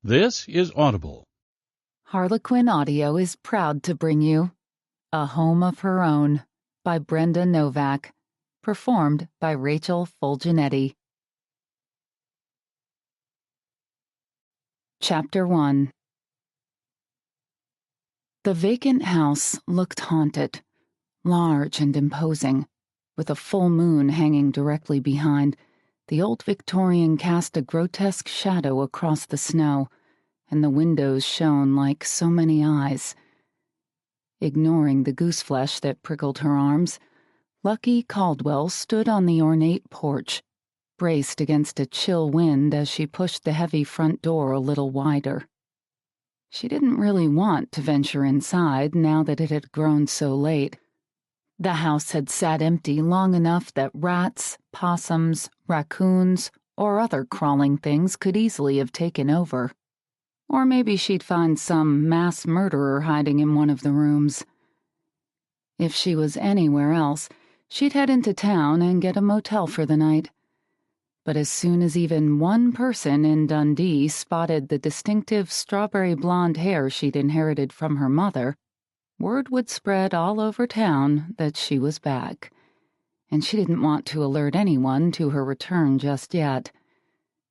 This is Audible. Harlequin Audio is proud to bring you A Home of Her Own by Brenda Novak, performed by Rachel Fulginetti. Chapter 1. The vacant house looked haunted, large and imposing. With a full moon hanging directly behind, the old Victorian cast a grotesque shadow across the snow, and the windows shone like so many eyes. Ignoring the gooseflesh that prickled her arms, Lucky Caldwell stood on the ornate porch, braced against a chill wind as she pushed the heavy front door a little wider. She didn't really want to venture inside now that it had grown so late. The house had sat empty long enough that rats, possums, raccoons, or other crawling things could easily have taken over. Or maybe she'd find some mass murderer hiding in one of the rooms. If she was anywhere else, she'd head into town and get a motel for the night. But as soon as even one person in Dundee spotted the distinctive strawberry blonde hair she'd inherited from her mother, word would spread all over town that she was back. And she didn't want to alert anyone to her return just yet.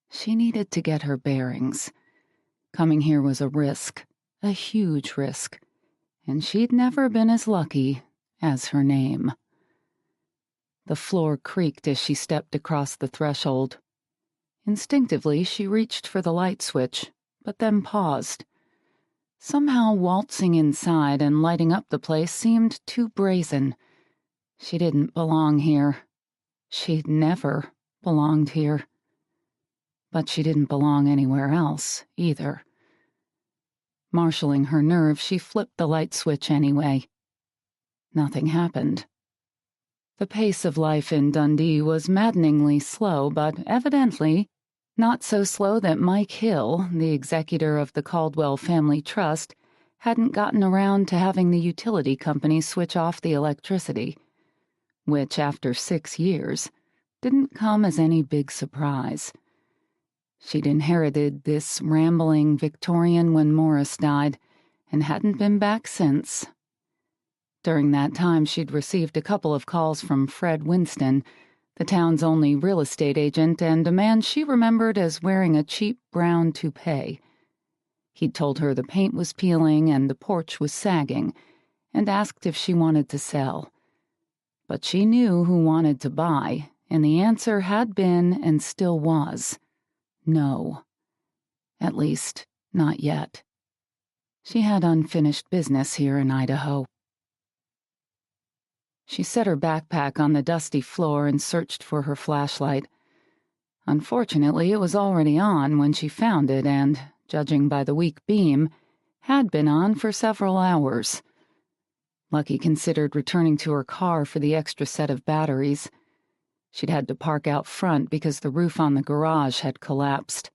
She needed to get her bearings. Coming here was a risk, a huge risk, and she'd never been as lucky as her name. The floor creaked as she stepped across the threshold. Instinctively, she reached for the light switch, but then paused. Somehow waltzing inside and lighting up the place seemed too brazen. She didn't belong here. She'd never belonged here. But she didn't belong anywhere else, either. Marshalling her nerve, she flipped the light switch anyway. Nothing happened. The pace of life in Dundee was maddeningly slow, but evidently not so slow that Mike Hill, the executor of the Caldwell Family Trust, hadn't gotten around to having the utility company switch off the electricity, which, after 6 years, didn't come as any big surprise. She'd inherited this rambling Victorian when Morris died, and hadn't been back since. During that time, she'd received a couple of calls from Fred Winston, the town's only real estate agent, and a man she remembered as wearing a cheap brown toupee. He'd told her the paint was peeling and the porch was sagging, and asked if she wanted to sell. But she knew who wanted to buy, and the answer had been and still was no. At least, not yet. She had unfinished business here in Idaho. She set her backpack on the dusty floor and searched for her flashlight. Unfortunately, it was already on when she found it and, judging by the weak beam, had been on for several hours. Lucky considered returning to her car for the extra set of batteries. She'd had to park out front because the roof on the garage had collapsed.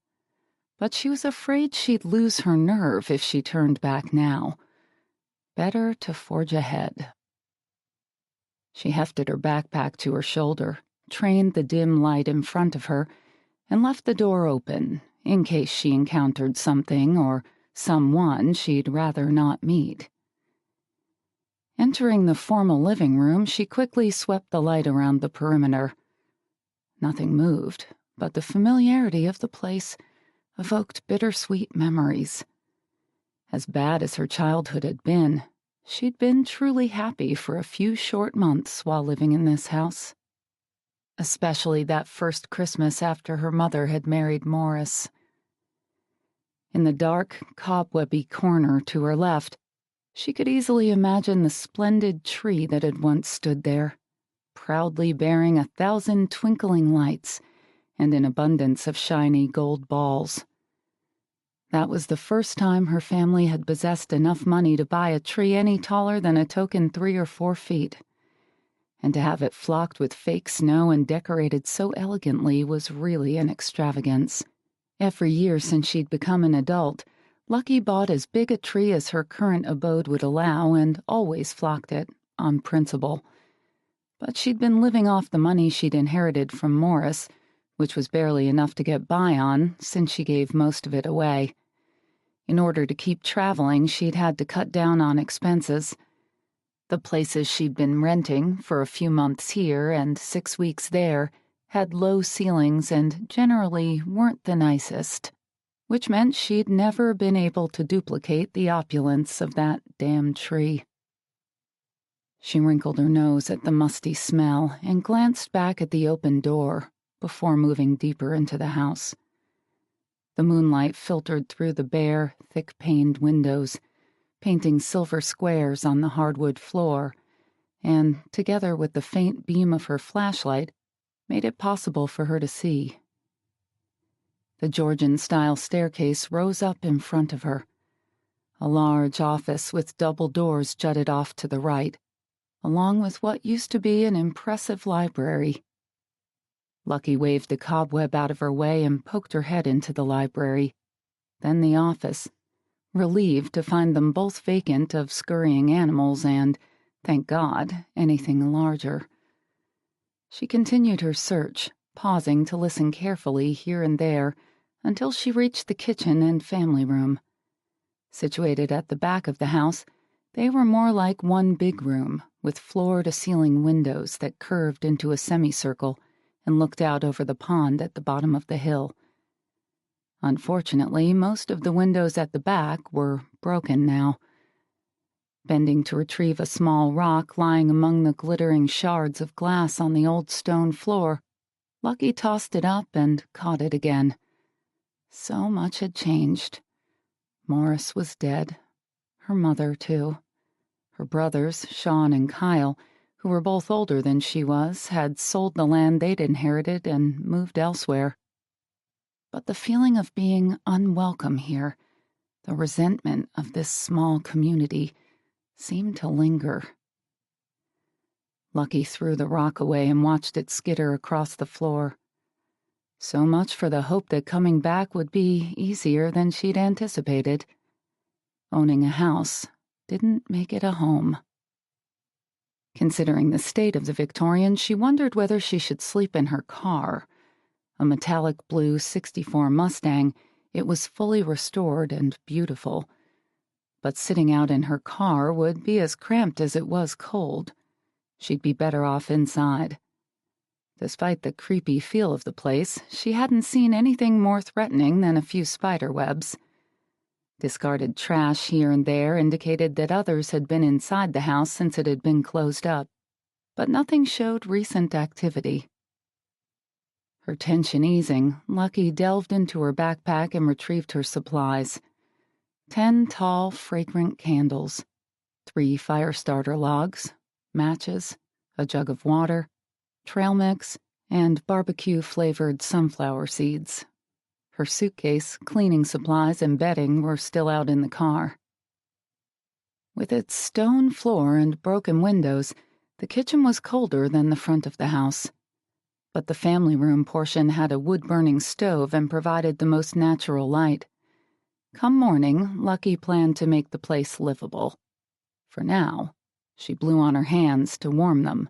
But she was afraid she'd lose her nerve if she turned back now. Better to forge ahead. She hefted her backpack to her shoulder, trained the dim light in front of her, and left the door open in case she encountered something or someone she'd rather not meet. Entering the formal living room, she quickly swept the light around the perimeter. Nothing moved, but the familiarity of the place evoked bittersweet memories. As bad as her childhood had been, she'd been truly happy for a few short months while living in this house. Especially that first Christmas after her mother had married Morris. In the dark, cobwebby corner to her left, she could easily imagine the splendid tree that had once stood there, proudly bearing 1,000 twinkling lights and an abundance of shiny gold balls. That was the first time her family had possessed enough money to buy a tree any taller than a token 3 or 4 feet. And to have it flocked with fake snow and decorated so elegantly was really an extravagance. Every year since she'd become an adult, Lucky bought as big a tree as her current abode would allow and always flocked it, on principle. But she'd been living off the money she'd inherited from Morris, which was barely enough to get by on since she gave most of it away. In order to keep traveling, she'd had to cut down on expenses. The places she'd been renting for a few months here and 6 weeks there had low ceilings and generally weren't the nicest, which meant she'd never been able to duplicate the opulence of that damn tree. She wrinkled her nose at the musty smell and glanced back at the open door before moving deeper into the house. The moonlight filtered through the bare, thick-paned windows, painting silver squares on the hardwood floor, and, together with the faint beam of her flashlight, made it possible for her to see. The Georgian-style staircase rose up in front of her. A large office with double doors jutted off to the right, along with what used to be an impressive library. Lucky waved the cobweb out of her way and poked her head into the library, then the office, relieved to find them both vacant of scurrying animals and, thank God, anything larger. She continued her search, pausing to listen carefully here and there until she reached the kitchen and family room. Situated at the back of the house, they were more like one big room, with floor-to-ceiling windows that curved into a semicircle and looked out over the pond at the bottom of the hill. Unfortunately, most of the windows at the back were broken now. Bending to retrieve a small rock lying among the glittering shards of glass on the old stone floor, Lucky tossed it up and caught it again. So much had changed. Morris was dead. Her mother, too. Her brothers, Sean and Kyle, who were both older than she was, had sold the land they'd inherited and moved elsewhere. But the feeling of being unwelcome here, the resentment of this small community, seemed to linger. Lucky threw the rock away and watched it skitter across the floor. So much for the hope that coming back would be easier than she'd anticipated. Owning a house didn't make it a home. Considering the state of the Victorian, she wondered whether she should sleep in her car. A metallic blue '64 Mustang, it was fully restored and beautiful. But sitting out in her car would be as cramped as it was cold. She'd be better off inside. Despite the creepy feel of the place, she hadn't seen anything more threatening than a few spider webs. Discarded trash here and there indicated that others had been inside the house since it had been closed up, but nothing showed recent activity. Her tension easing, Lucky delved into her backpack and retrieved her supplies. 10 tall, fragrant candles, 3 fire starter logs, matches, a jug of water, trail mix, and barbecue-flavored sunflower seeds. Her suitcase, cleaning supplies, and bedding were still out in the car. With its stone floor and broken windows, the kitchen was colder than the front of the house. But the family room portion had a wood-burning stove and provided the most natural light. Come morning, Lucky planned to make the place livable. For now, she blew on her hands to warm them.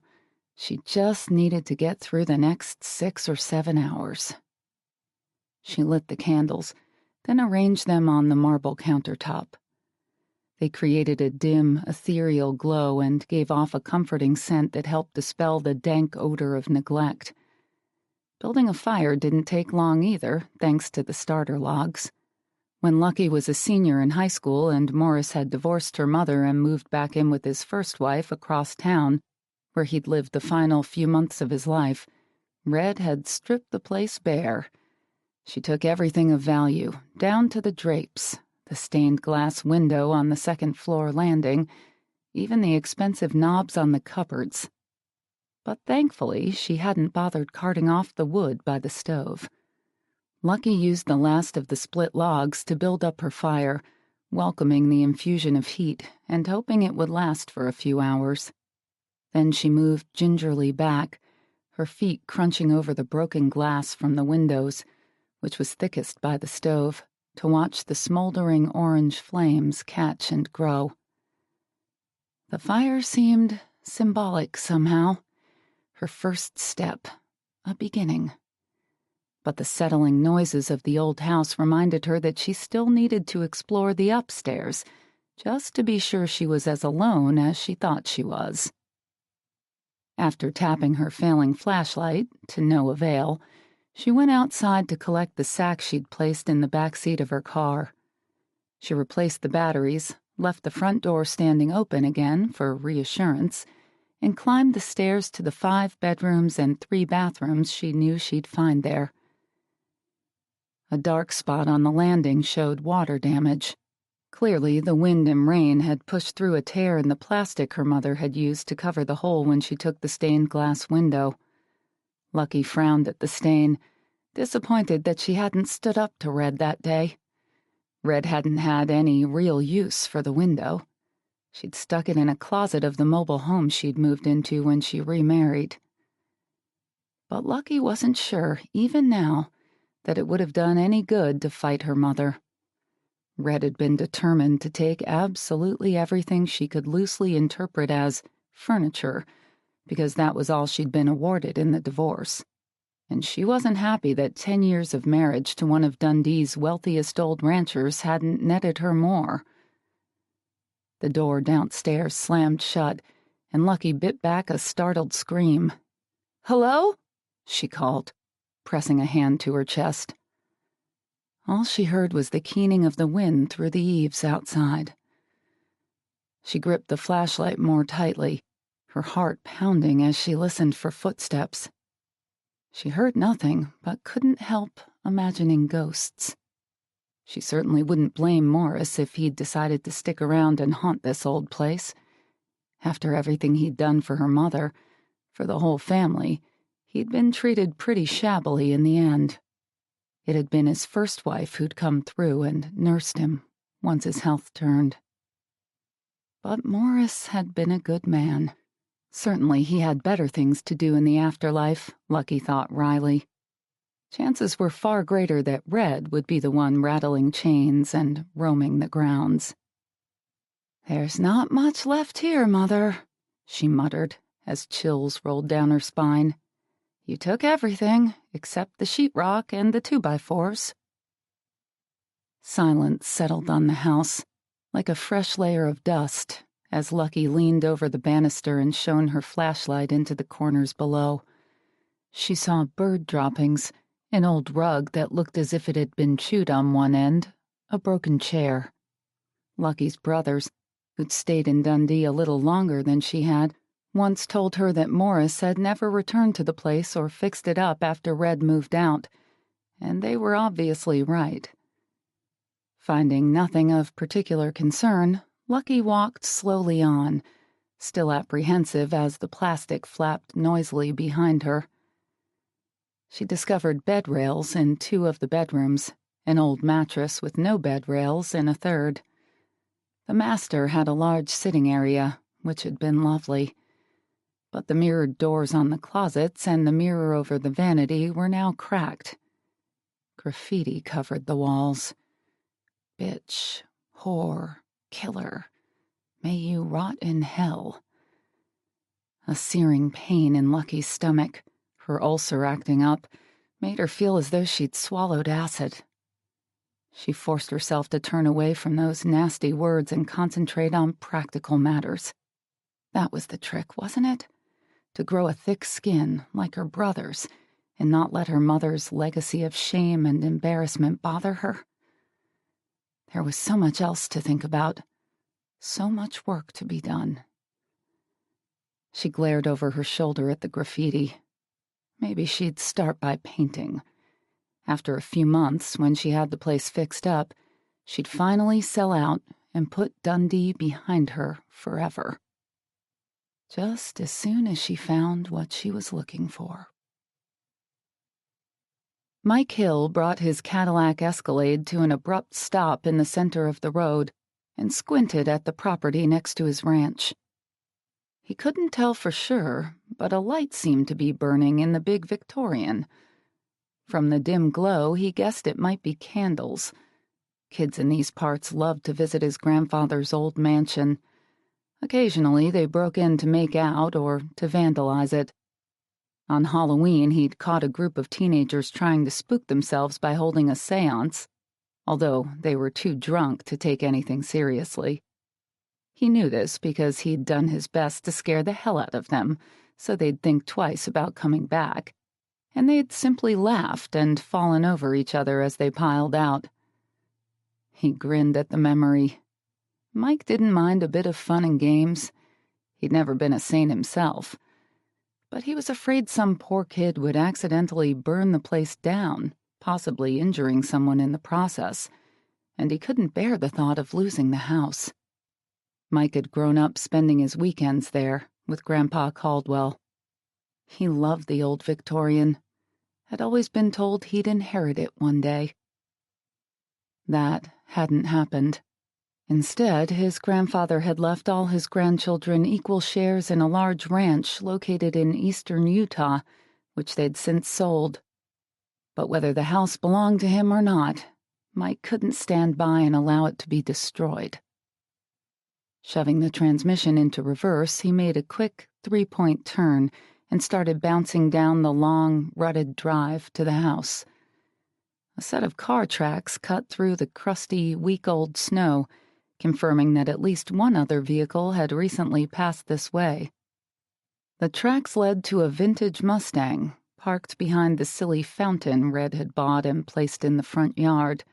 She just needed to get through the next 6 or 7 hours. She lit the candles, then arranged them on the marble countertop. They created a dim, ethereal glow and gave off a comforting scent that helped dispel the dank odor of neglect. Building a fire didn't take long either, thanks to the starter logs. When Lucky was a senior in high school and Morris had divorced her mother and moved back in with his first wife across town, where he'd lived the final few months of his life, Red had stripped the place bare. She took everything of value, down to the drapes, the stained glass window on the second-floor landing, even the expensive knobs on the cupboards. But thankfully, she hadn't bothered carting off the wood by the stove. Lucky used the last of the split logs to build up her fire, welcoming the infusion of heat and hoping it would last for a few hours. Then she moved gingerly back, her feet crunching over the broken glass from the windows, which was thickest by the stove, to watch the smoldering orange flames catch and grow. The fire seemed symbolic somehow. Her first step, a beginning. But the settling noises of the old house reminded her that she still needed to explore the upstairs, just to be sure she was as alone as she thought she was. After tapping her failing flashlight, to no avail, she went outside to collect the sack she'd placed in the back seat of her car. She replaced the batteries, left the front door standing open again for reassurance, and climbed the stairs to the 5 bedrooms and 3 bathrooms she knew she'd find there. A dark spot on the landing showed water damage. Clearly, the wind and rain had pushed through a tear in the plastic her mother had used to cover the hole when she took the stained glass window. Lucky frowned at the stain, disappointed that she hadn't stood up to Red that day. Red hadn't had any real use for the window. She'd stuck it in a closet of the mobile home she'd moved into when she remarried. But Lucky wasn't sure, even now, that it would have done any good to fight her mother. Red had been determined to take absolutely everything she could loosely interpret as furniture, because that was all she'd been awarded in the divorce. And she wasn't happy that 10 years of marriage to one of Dundee's wealthiest old ranchers hadn't netted her more. The door downstairs slammed shut, and Lucky bit back a startled scream. "Hello?" she called, pressing a hand to her chest. All she heard was the keening of the wind through the eaves outside. She gripped the flashlight more tightly, her heart pounding as she listened for footsteps. She heard nothing, but couldn't help imagining ghosts. She certainly wouldn't blame Morris if he'd decided to stick around and haunt this old place. After everything he'd done for her mother, for the whole family, he'd been treated pretty shabbily in the end. It had been his first wife who'd come through and nursed him once his health turned. But Morris had been a good man. Certainly he had better things to do in the afterlife, Lucky thought wryly. Chances were far greater that Red would be the one rattling chains and roaming the grounds. "There's not much left here, Mother," she muttered as chills rolled down her spine. "You took everything, except the sheetrock and the 2x4s. Silence settled on the house, like a fresh layer of dust, as Lucky leaned over the banister and shone her flashlight into the corners below. She saw bird droppings, an old rug that looked as if it had been chewed on one end, a broken chair. Lucky's brothers, who'd stayed in Dundee a little longer than she had, once told her that Morris had never returned to the place or fixed it up after Red moved out, and they were obviously right. Finding nothing of particular concern, Lucky walked slowly on, still apprehensive as the plastic flapped noisily behind her. She discovered bed rails in 2 of the bedrooms, an old mattress with no bed rails in a 3rd. The master had a large sitting area, which had been lovely. But the mirrored doors on the closets and the mirror over the vanity were now cracked. Graffiti covered the walls. "Bitch, whore, killer, may you rot in hell." A searing pain in Lucky's stomach, her ulcer acting up, made her feel as though she'd swallowed acid. She forced herself to turn away from those nasty words and concentrate on practical matters. That was the trick, wasn't it? To grow a thick skin, like her brother's, and not let her mother's legacy of shame and embarrassment bother her. There was so much else to think about, so much work to be done. She glared over her shoulder at the graffiti. Maybe she'd start by painting. After a few months, when she had the place fixed up, she'd finally sell out and put Dundee behind her forever. Just as soon as she found what she was looking for. Mike Hill brought his Cadillac Escalade to an abrupt stop in the center of the road and squinted at the property next to his ranch. He couldn't tell for sure, but a light seemed to be burning in the big Victorian. From the dim glow, he guessed it might be candles. Kids in these parts loved to visit his grandfather's old mansion. Occasionally, they broke in to make out or to vandalize it. On Halloween, he'd caught a group of teenagers trying to spook themselves by holding a séance, although they were too drunk to take anything seriously. He knew this because he'd done his best to scare the hell out of them, so they'd think twice about coming back, and they'd simply laughed and fallen over each other as they piled out. He grinned at the memory. Mike didn't mind a bit of fun and games. He'd never been a saint himself. But he was afraid some poor kid would accidentally burn the place down, possibly injuring someone in the process, and he couldn't bear the thought of losing the house. Mike had grown up spending his weekends there with Grandpa Caldwell. He loved the old Victorian, had always been told he'd inherit it one day. That hadn't happened. Instead, his grandfather had left all his grandchildren equal shares in a large ranch located in eastern Utah, which they'd since sold. But whether the house belonged to him or not, Mike couldn't stand by and allow it to be destroyed. Shoving the transmission into reverse, he made a quick three-point turn and started bouncing down the long, rutted drive to the house. A set of car tracks cut through the crusty, week-old snow, confirming that at least one other vehicle had recently passed this way. The tracks led to a vintage Mustang, parked behind the silly fountain Red had bought and placed in the front yard.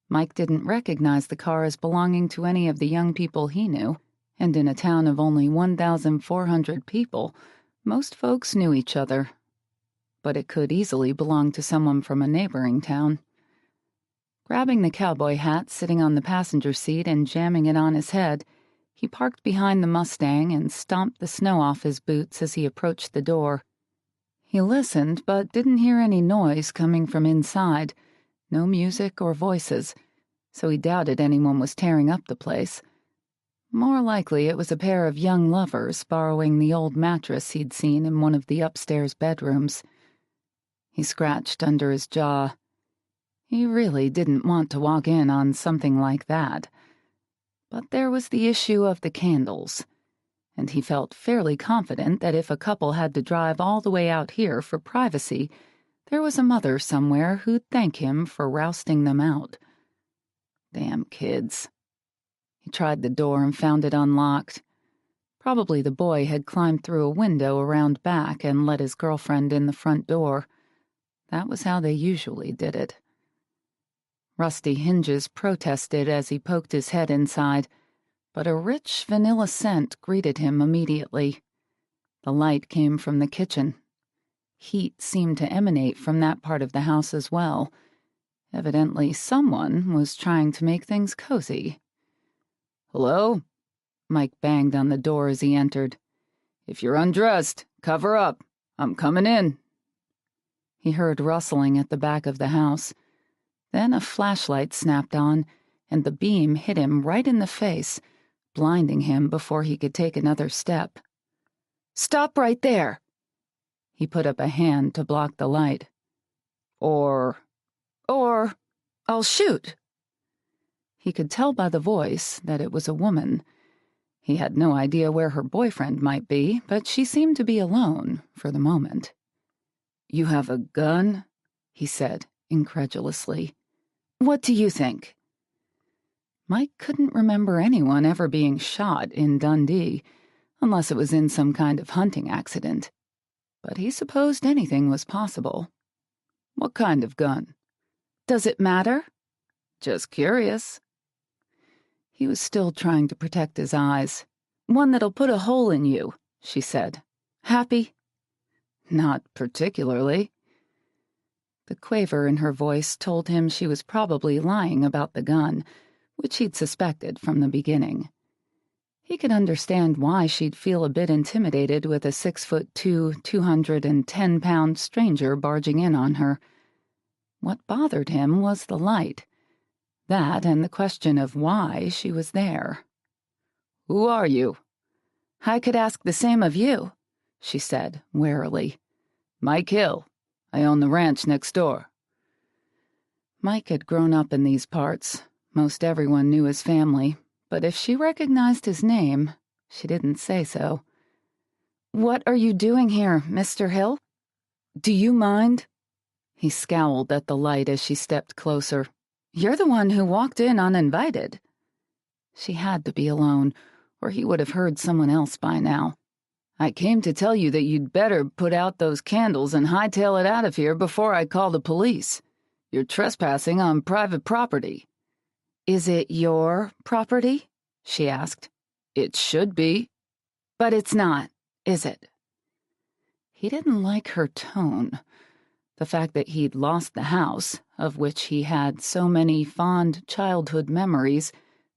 Mike didn't recognize the car as belonging to any of the young people he knew, and in a town of only 1,400 people, most folks knew each other. But it could easily belong to someone from a neighboring town. Grabbing the cowboy hat sitting on the passenger seat and jamming it on his head, he parked behind the Mustang and stomped the snow off his boots as he approached the door. He listened, but didn't hear any noise coming from inside, no music or voices, so he doubted anyone was tearing up the place. More likely it was a pair of young lovers borrowing the old mattress he'd seen in one of the upstairs bedrooms. He scratched under his jaw. He really didn't want to walk in on something like that. But there was the issue of the candles, and he felt fairly confident that if a couple had to drive all the way out here for privacy, there was a mother somewhere who'd thank him for rousting them out. Damn kids. He tried the door and found it unlocked. Probably the boy had climbed through a window around back and let his girlfriend in the front door. That was how they usually did it. Rusty hinges protested as he poked his head inside, but a rich vanilla scent greeted him immediately. The light came from the kitchen. Heat seemed to emanate from that part of the house as well. Evidently, someone was trying to make things cozy. "Hello?" Mike banged on the door as he entered. "If you're undressed, cover up. I'm coming in." He heard rustling at the back of the house. Then a flashlight snapped on, and the beam hit him right in the face, blinding him before he could take another step. "Stop right there!" He put up a hand to block the light. Or, I'll shoot." He could tell by the voice that it was a woman. He had no idea where her boyfriend might be, but she seemed to be alone, for the moment. "You have a gun?" he said, incredulously. "What do you think?" Mike couldn't remember anyone ever being shot in Dundee, unless it was in some kind of hunting accident. But he supposed anything was possible. "What kind of gun?" "Does it matter?" "Just curious." He was still trying to protect his eyes. "One that'll put a hole in you," she said. "Happy?" "Not particularly." The quaver in her voice told him she was probably lying about the gun, which he'd suspected from the beginning. He could understand why she'd feel a bit intimidated with a 6'2", 210-pound stranger barging in on her. What bothered him was the light. That and the question of why she was there. "Who are you?" "I could ask the same of you," she said, warily. "Mike Hill. I own the ranch next door." Mike had grown up in these parts. Most everyone knew his family, but if she recognized his name, she didn't say so. "What are you doing here, Mr. Hill?" Do you mind?" He scowled at the light as she stepped closer. "You're the one who walked in uninvited." She had to be alone, or he would have heard someone else by now. "I came to tell you that you'd better put out those candles and hightail it out of here before I call the police. You're trespassing on private property." "Is it your property?" she asked. "It should be." "But it's not, is it?" He didn't like her tone. The fact that he'd lost the house, of which he had so many fond childhood memories,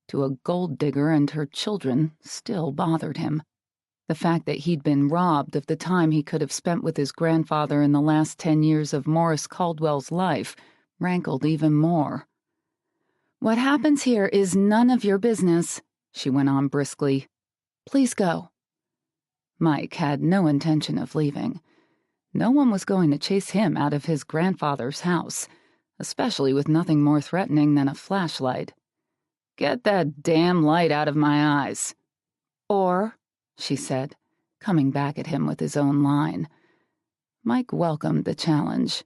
to a gold digger and her children still bothered him. The fact that he'd been robbed of the time he could have spent with his grandfather in the last 10 years of Morris Caldwell's life rankled even more. "What happens here is none of your business," she went on briskly. "Please go." Mike had no intention of leaving. No one was going to chase him out of his grandfather's house, especially with nothing more threatening than a flashlight. "Get that damn light out of my eyes." "Or," she said, coming back at him with his own line. Mike welcomed the challenge.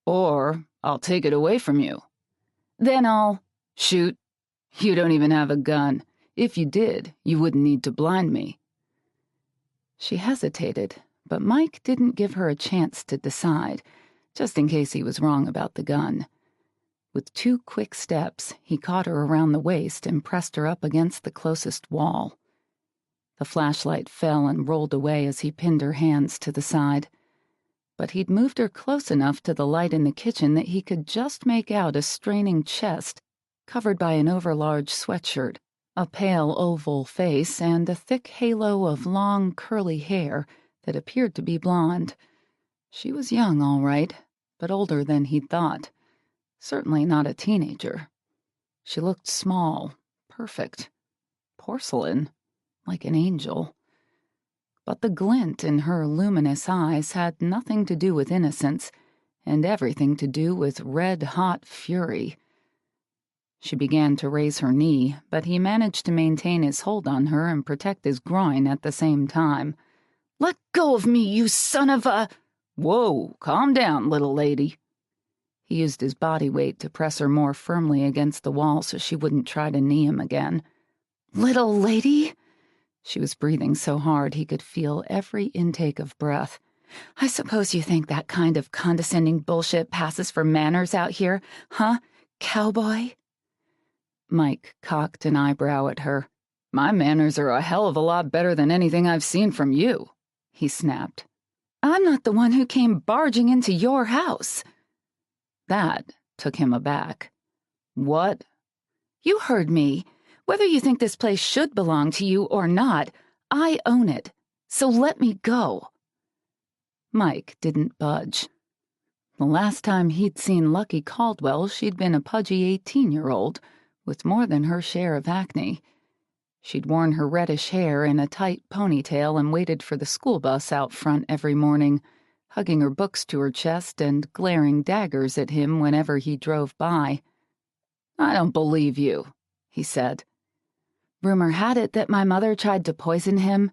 "Or I'll take it away from you." "Then I'll—" "Shoot. You don't even have a gun. If you did, you wouldn't need to blind me." She hesitated, but Mike didn't give her a chance to decide, just in case he was wrong about the gun. With 2 quick steps, he caught her around the waist and pressed her up against the closest wall. The flashlight fell and rolled away as he pinned her hands to the side. But he'd moved her close enough to the light in the kitchen that he could just make out a straining chest, covered by an overlarge sweatshirt, a pale oval face, and a thick halo of long, curly hair that appeared to be blonde. She was young, all right, but older than he'd thought. Certainly not a teenager. She looked small, perfect, porcelain, like an angel. But the glint in her luminous eyes had nothing to do with innocence, and everything to do with red-hot fury. She began to raise her knee, but he managed to maintain his hold on her and protect his groin at the same time. "Let go of me, you son of a—" "Whoa, calm down, little lady." He used his body weight to press her more firmly against the wall so she wouldn't try to knee him again. "Little lady?" She was breathing so hard he could feel every intake of breath. "I suppose you think that kind of condescending bullshit passes for manners out here, huh, cowboy?" Mike cocked an eyebrow at her. "My manners are a hell of a lot better than anything I've seen from you," he snapped. "I'm not the one who came barging into your house." That took him aback. "What?" "You heard me. Whether you think this place should belong to you or not, I own it. So let me go." Mike didn't budge. The last time he'd seen Lucky Caldwell, she'd been a pudgy 18-year-old, with more than her share of acne. She'd worn her reddish hair in a tight ponytail and waited for the school bus out front every morning, hugging her books to her chest and glaring daggers at him whenever he drove by. "I don't believe you," he said. "Rumor had it that my mother tried to poison him.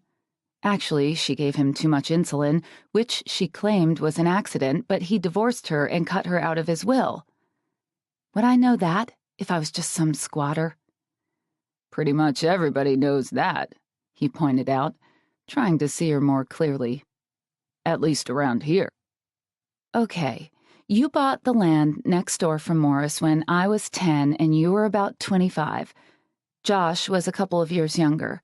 Actually, she gave him too much insulin, which she claimed was an accident, but he divorced her and cut her out of his will. Would I know that if I was just some squatter?" "Pretty much everybody knows that," he pointed out, trying to see her more clearly. "At least around here." "Okay, you bought the land next door from Morris when I was 10 and you were about 25. Josh was a couple of years younger.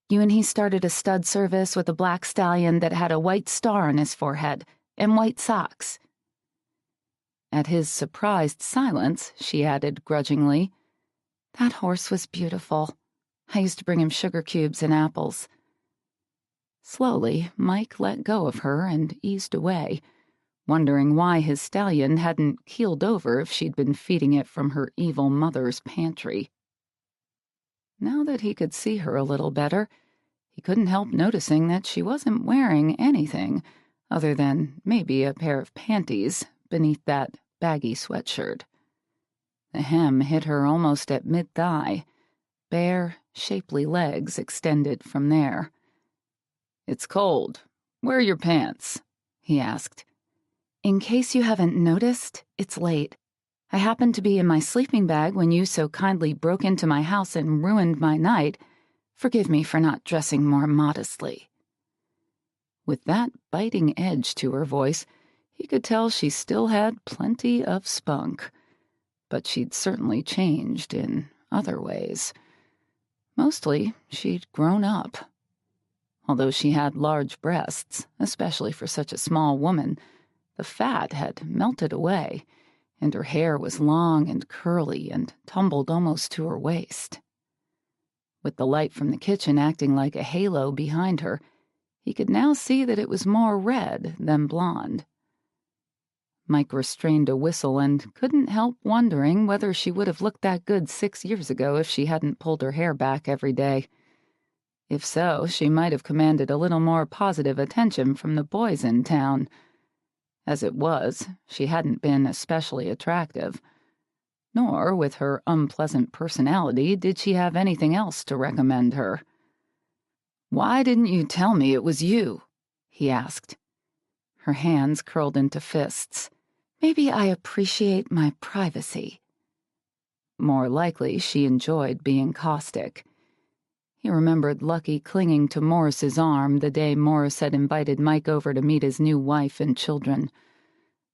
You and he started a stud service with a black stallion that had a white star on his forehead and white socks." At his surprised silence, she added grudgingly, "That horse was beautiful. I used to bring him sugar cubes and apples." Slowly, Mike let go of her and eased away, wondering why his stallion hadn't keeled over if she'd been feeding it from her evil mother's pantry. Now that he could see her a little better, he couldn't help noticing that she wasn't wearing anything other than maybe a pair of panties beneath that baggy sweatshirt. The hem hit her almost at mid-thigh. Bare, shapely legs extended from there. "It's cold. Where are your pants?" he asked. In case you haven't noticed, it's late. I happened to be in my sleeping bag when you so kindly broke into my house and ruined my night. Forgive me for not dressing more modestly." With that biting edge to her voice, he could tell she still had plenty of spunk. But she'd certainly changed in other ways. Mostly, she'd grown up. Although she had large breasts, especially for such a small woman, the fat had melted away, and her hair was long and curly and tumbled almost to her waist. With the light from the kitchen acting like a halo behind her, he could now see that it was more red than blonde. Mike restrained a whistle and couldn't help wondering whether she would have looked that good 6 years ago if she hadn't pulled her hair back every day. If so, she might have commanded a little more positive attention from the boys in town. As it was, she hadn't been especially attractive. Nor, with her unpleasant personality, did she have anything else to recommend her. "Why didn't you tell me it was you?" he asked. Her hands curled into fists. "Maybe I appreciate my privacy." More likely, she enjoyed being caustic. He remembered Lucky clinging to Morris's arm the day Morris had invited Mike over to meet his new wife and children.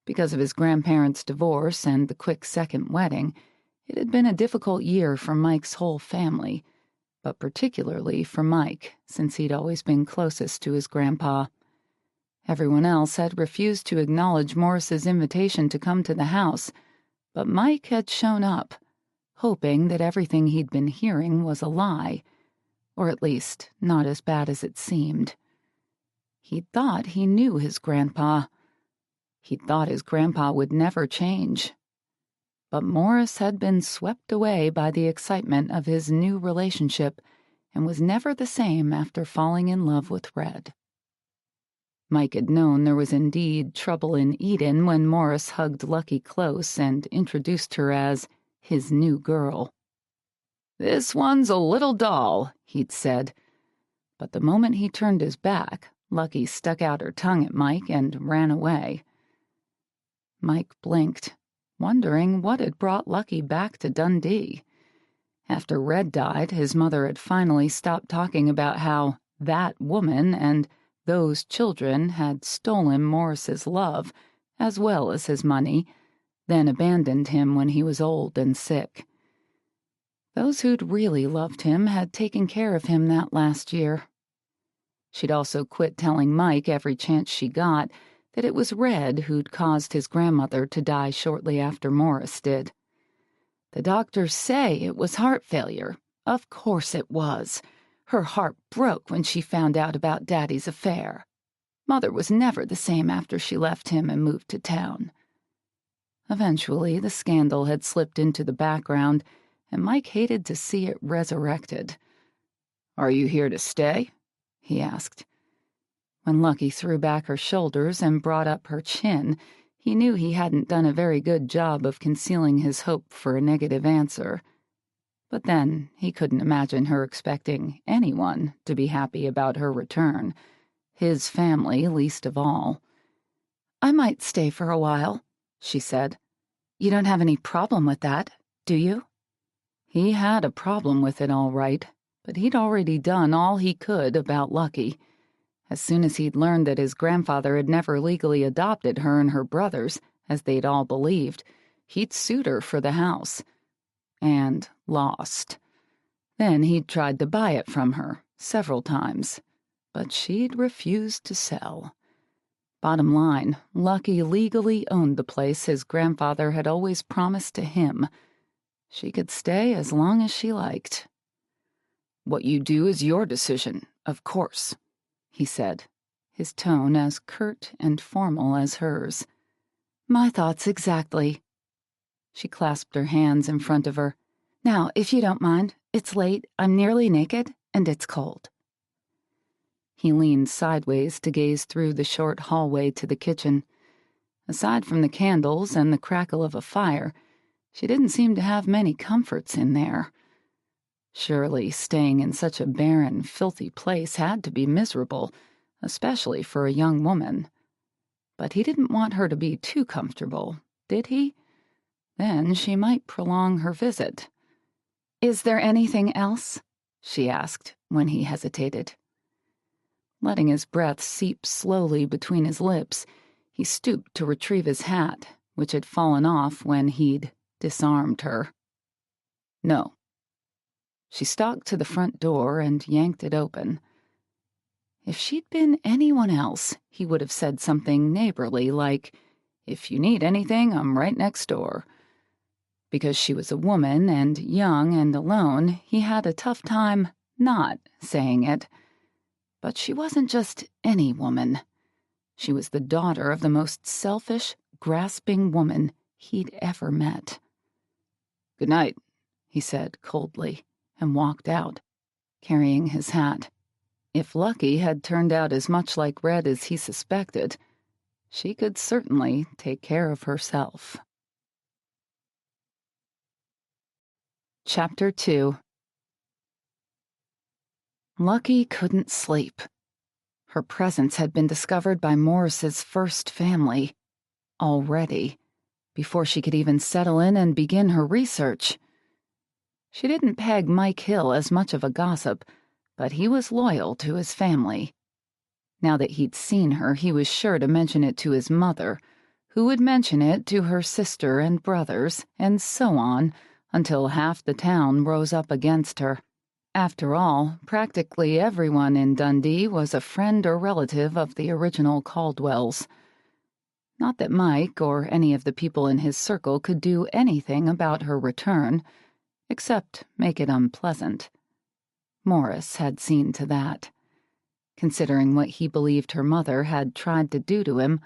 Because of his grandparents' divorce and the quick second wedding, it had been a difficult year for Mike's whole family, but particularly for Mike, since he'd always been closest to his grandpa. Everyone else had refused to acknowledge Morris's invitation to come to the house, but Mike had shown up, hoping that everything he'd been hearing was a lie, or at least not as bad as it seemed. He thought he knew his grandpa. He thought his grandpa would never change. But Morris had been swept away by the excitement of his new relationship and was never the same after falling in love with Red. Mike had known there was indeed trouble in Eden when Morris hugged Lucky close and introduced her as his new girl. "This one's a little doll," he'd said. But the moment he turned his back, Lucky stuck out her tongue at Mike and ran away. Mike blinked, wondering what had brought Lucky back to Dundee. After Red died, his mother had finally stopped talking about how that woman and those children had stolen Morris's love, as well as his money, then abandoned him when he was old and sick. Those who'd really loved him had taken care of him that last year. She'd also quit telling Mike every chance she got that it was Red who'd caused his grandmother to die shortly after Morris did. "The doctors say it was heart failure. Of course it was. Her heart broke when she found out about Daddy's affair. Mother was never the same after she left him and moved to town." Eventually, the scandal had slipped into the background, and Mike hated to see it resurrected. "Are you here to stay?" he asked. When Lucky threw back her shoulders and brought up her chin, he knew he hadn't done a very good job of concealing his hope for a negative answer. But then he couldn't imagine her expecting anyone to be happy about her return, his family least of all. "I might stay for a while," she said. "You don't have any problem with that, do you?" He had a problem with it, all right, but he'd already done all he could about Lucky. As soon as he'd learned that his grandfather had never legally adopted her and her brothers, as they'd all believed, he'd sued her for the house. And lost. Then he'd tried to buy it from her, several times, but she'd refused to sell. Bottom line, Lucky legally owned the place his grandfather had always promised to him. She could stay as long as she liked. "What you do is your decision, of course," he said, his tone as curt and formal as hers. "My thoughts exactly." She clasped her hands in front of her. "Now, if you don't mind, it's late, I'm nearly naked, and it's cold." He leaned sideways to gaze through the short hallway to the kitchen. Aside from the candles and the crackle of a fire, she didn't seem to have many comforts in there. Surely staying in such a barren, filthy place had to be miserable, especially for a young woman. But he didn't want her to be too comfortable, did he? Then she might prolong her visit. "Is there anything else?" she asked when he hesitated. Letting his breath seep slowly between his lips, he stooped to retrieve his hat, which had fallen off when he'd disarmed her. "No." She stalked to the front door and yanked it open. If she'd been anyone else, he would have said something neighborly like, "If you need anything, I'm right next door." Because she was a woman and young and alone, he had a tough time not saying it. But she wasn't just any woman. She was the daughter of the most selfish, grasping woman he'd ever met. "Good night," he said coldly, and walked out, carrying his hat. If Lucky had turned out as much like Red as he suspected, she could certainly take care of herself. Chapter 2. Lucky couldn't sleep. Her presence had been discovered by Morris's first family already, before she could even settle in and begin her research. She didn't peg Mike Hill as much of a gossip, but he was loyal to his family. Now that he'd seen her, he was sure to mention it to his mother, who would mention it to her sister and brothers, and so on, until half the town rose up against her. After all, practically everyone in Dundee was a friend or relative of the original Caldwells. Not that Mike or any of the people in his circle could do anything about her return, except make it unpleasant. Morris had seen to that. Considering what he believed her mother had tried to do to him,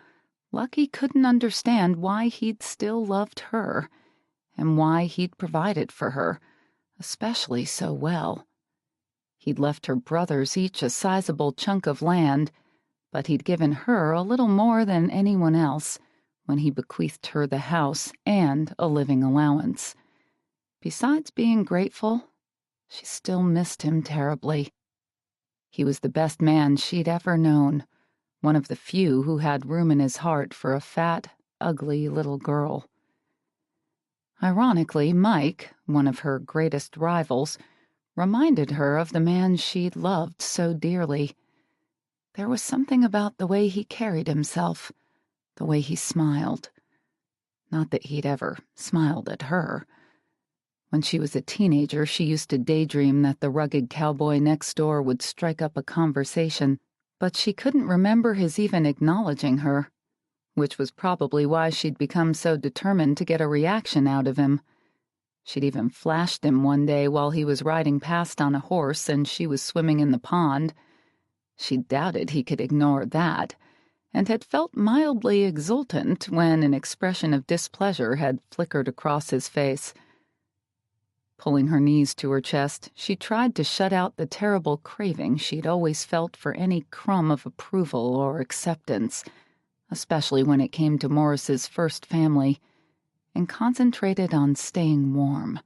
Lucky couldn't understand why he'd still loved her, and why he'd provided for her, especially so well. He'd left her brothers each a sizable chunk of land, but he'd given her a little more than anyone else when he bequeathed her the house and a living allowance. Besides being grateful, she still missed him terribly. He was the best man she'd ever known, one of the few who had room in his heart for a fat, ugly little girl. Ironically, Mike, one of her greatest rivals, reminded her of the man she'd loved so dearly. There was something about the way he carried himself, the way he smiled. Not that he'd ever smiled at her. When she was a teenager, she used to daydream that the rugged cowboy next door would strike up a conversation, but she couldn't remember his even acknowledging her, which was probably why she'd become so determined to get a reaction out of him. She'd even flashed him one day while he was riding past on a horse and she was swimming in the pond. She doubted he could ignore that, and had felt mildly exultant when an expression of displeasure had flickered across his face. Pulling her knees to her chest, she tried to shut out the terrible craving she'd always felt for any crumb of approval or acceptance, especially when it came to Morris's first family, and concentrated on staying warm.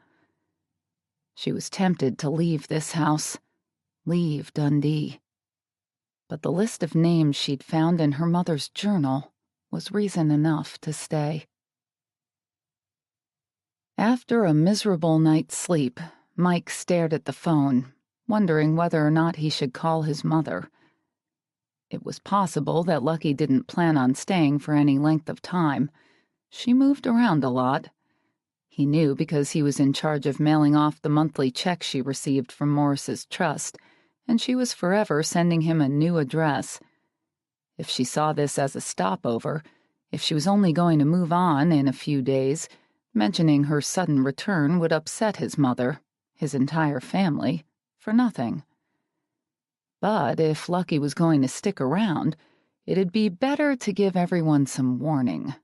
She was tempted to leave this house, leave Dundee. But the list of names she'd found in her mother's journal was reason enough to stay. After a miserable night's sleep, Mike stared at the phone, wondering whether or not he should call his mother. It was possible that Lucky didn't plan on staying for any length of time. She moved around a lot. He knew because he was in charge of mailing off the monthly check she received from Morris's trust, and she was forever sending him a new address. If she saw this as a stopover, if she was only going to move on in a few days, mentioning her sudden return would upset his mother, his entire family, for nothing. But if Lucky was going to stick around, it'd be better to give everyone some warning.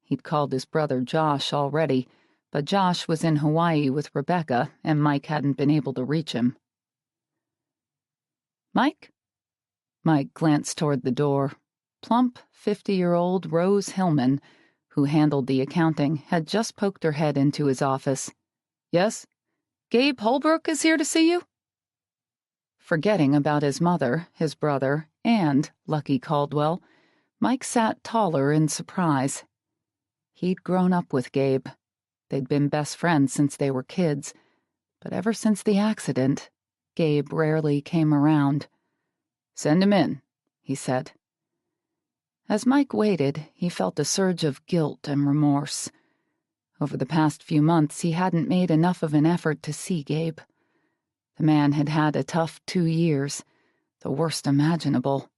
He'd called his brother Josh already, but Josh was in Hawaii with Rebecca, and Mike hadn't been able to reach him. "Mike?" Mike glanced toward the door. Plump, 50-year-old Rose Hillman, who handled the accounting, had just poked her head into his office. "Yes? Gabe Holbrook is here to see you?" Forgetting about his mother, his brother, and Lucky Caldwell, Mike sat taller in surprise. He'd grown up with Gabe. They'd been best friends since they were kids, but ever since the accident, Gabe rarely came around. "Send him in," he said. As Mike waited, he felt a surge of guilt and remorse. Over the past few months, he hadn't made enough of an effort to see Gabe. The man had had a tough 2 years, the worst imaginable,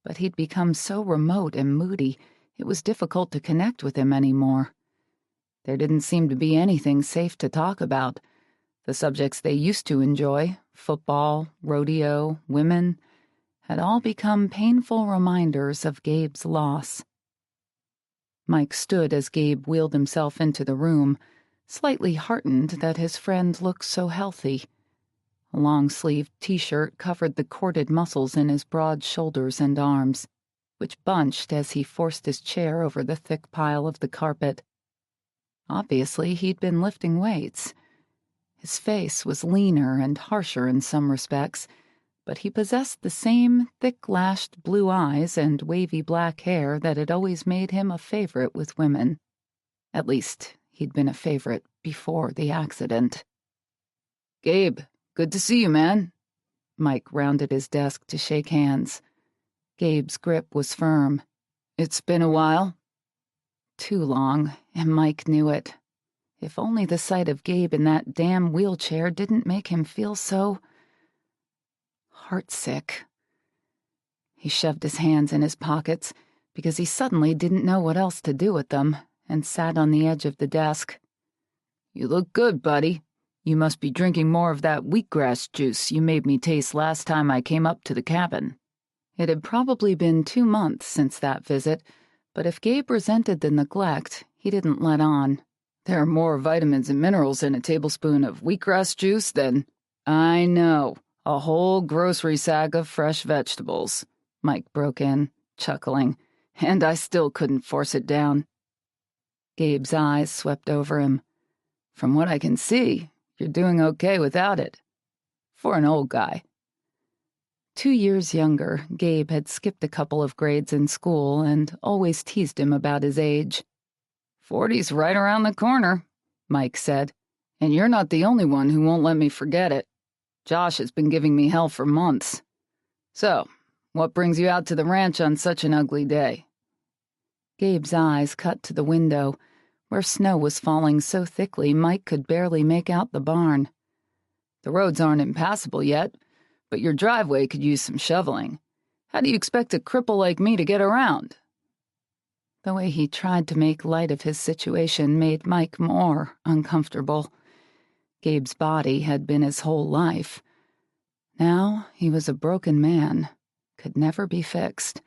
but he'd become so remote and moody, it was difficult to connect with him anymore. There didn't seem to be anything safe to talk about. The subjects they used to enjoy, football, rodeo, women, had all become painful reminders of Gabe's loss. Mike stood as Gabe wheeled himself into the room, slightly heartened that his friend looked so healthy. A long-sleeved t-shirt covered the corded muscles in his broad shoulders and arms, which bunched as he forced his chair over the thick pile of the carpet. Obviously, he'd been lifting weights. His face was leaner and harsher in some respects, but he possessed the same thick-lashed blue eyes and wavy black hair that had always made him a favorite with women. At least, he'd been a favorite before the accident. "Gabe, good to see you, man." Mike rounded his desk to shake hands. Gabe's grip was firm. "It's been a while." Too long, and Mike knew it. If only the sight of Gabe in that damn wheelchair didn't make him feel so heartsick. He shoved his hands in his pockets because he suddenly didn't know what else to do with them, and sat on the edge of the desk. "You look good, buddy. You must be drinking more of that wheatgrass juice you made me taste last time I came up to the cabin." It had probably been 2 months since that visit, but if Gabe resented the neglect, he didn't let on. "There are more vitamins and minerals in a tablespoon of wheatgrass juice than—" "I know. A whole grocery sack of fresh vegetables," Mike broke in, chuckling, "and I still couldn't force it down." Gabe's eyes swept over him. "From what I can see, you're doing okay without it. For an old guy." 2 years younger, Gabe had skipped a couple of grades in school and always teased him about his age. "40's right around the corner," Mike said, "and you're not the only one who won't let me forget it. Josh has been giving me hell for months. So, what brings you out to the ranch on such an ugly day?" Gabe's eyes cut to the window, where snow was falling so thickly Mike could barely make out the barn. "The roads aren't impassable yet, but your driveway could use some shoveling. How do you expect a cripple like me to get around?" The way he tried to make light of his situation made Mike more uncomfortable. Gabe's body had been his whole life. Now he was a broken man, could never be fixed,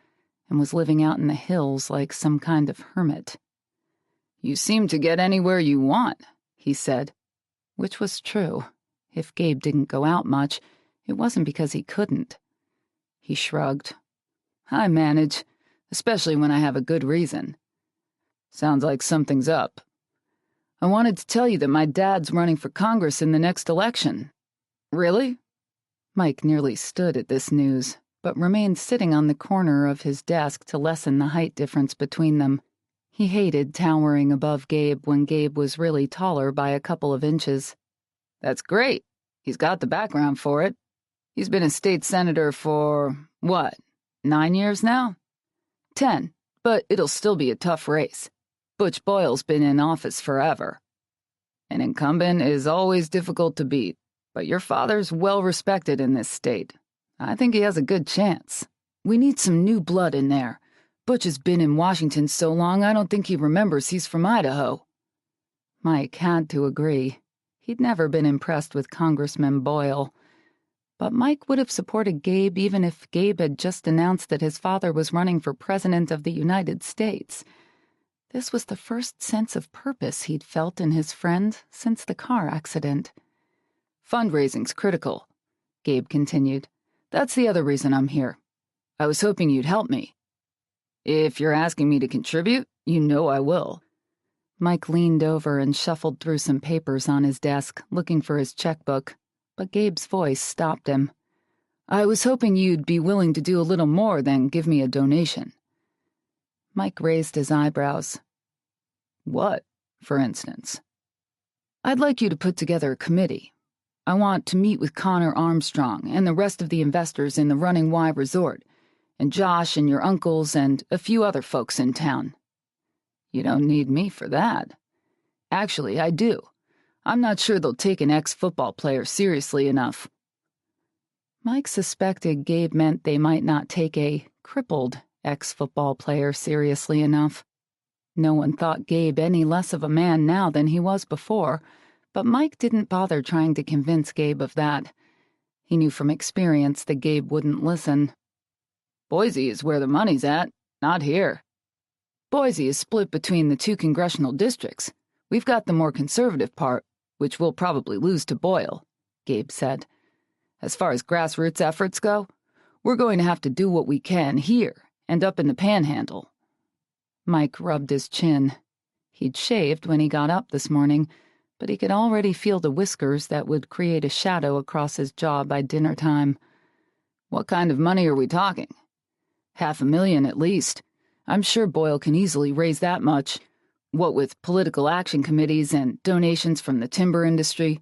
and was living out in the hills like some kind of hermit. "You seem to get anywhere you want," he said, which was true. If Gabe didn't go out much, it wasn't because he couldn't. He shrugged. "I manage, especially when I have a good reason." "Sounds like something's up." "I wanted to tell you that my dad's running for Congress in the next election." "Really?" Mike nearly stood at this news, but remained sitting on the corner of his desk to lessen the height difference between them. He hated towering above Gabe when Gabe was really taller by a couple of inches. "That's great. He's got the background for it. He's been a state senator for, 9 years now?" 10, but it'll still be a tough race. Butch Boyle's been in office forever. An incumbent is always difficult to beat, but your father's well respected in this state. I think he has a good chance. We need some new blood in there. Butch has been in Washington so long I don't think he remembers he's from Idaho." Mike had to agree. He'd never been impressed with Congressman Boyle. But Mike would have supported Gabe even if Gabe had just announced that his father was running for President of the United States. This was the first sense of purpose he'd felt in his friend since the car accident. "Fundraising's critical," Gabe continued. "That's the other reason I'm here. I was hoping you'd help me." "If you're asking me to contribute, you know I will." Mike leaned over and shuffled through some papers on his desk, looking for his checkbook, but Gabe's voice stopped him. "I was hoping you'd be willing to do a little more than give me a donation." Mike raised his eyebrows. What, for instance? I'd like you to put together a committee. I want to meet with Connor Armstrong and the rest of the investors in the Running Y Resort, and Josh and your uncles and a few other folks in town. You don't need me for that. Actually, I do. I'm not sure they'll take an ex-football player seriously enough. Mike suspected Gabe meant they might not take a crippled ex-football player seriously enough. No one thought Gabe any less of a man now than he was before, but Mike didn't bother trying to convince Gabe of that. He knew from experience that Gabe wouldn't listen. Boise is where the money's at, not here. Boise is split between the 2 congressional districts. We've got the more conservative part, which we'll probably lose to Boyle, Gabe said. As far as grassroots efforts go, we're going to have to do what we can here and up in the Panhandle. Mike rubbed his chin. He'd shaved when he got up this morning, but he could already feel the whiskers that would create a shadow across his jaw by dinner time. What kind of money are we talking? $500,000 at least. I'm sure Boyle can easily raise that much. What with political action committees and donations from the timber industry.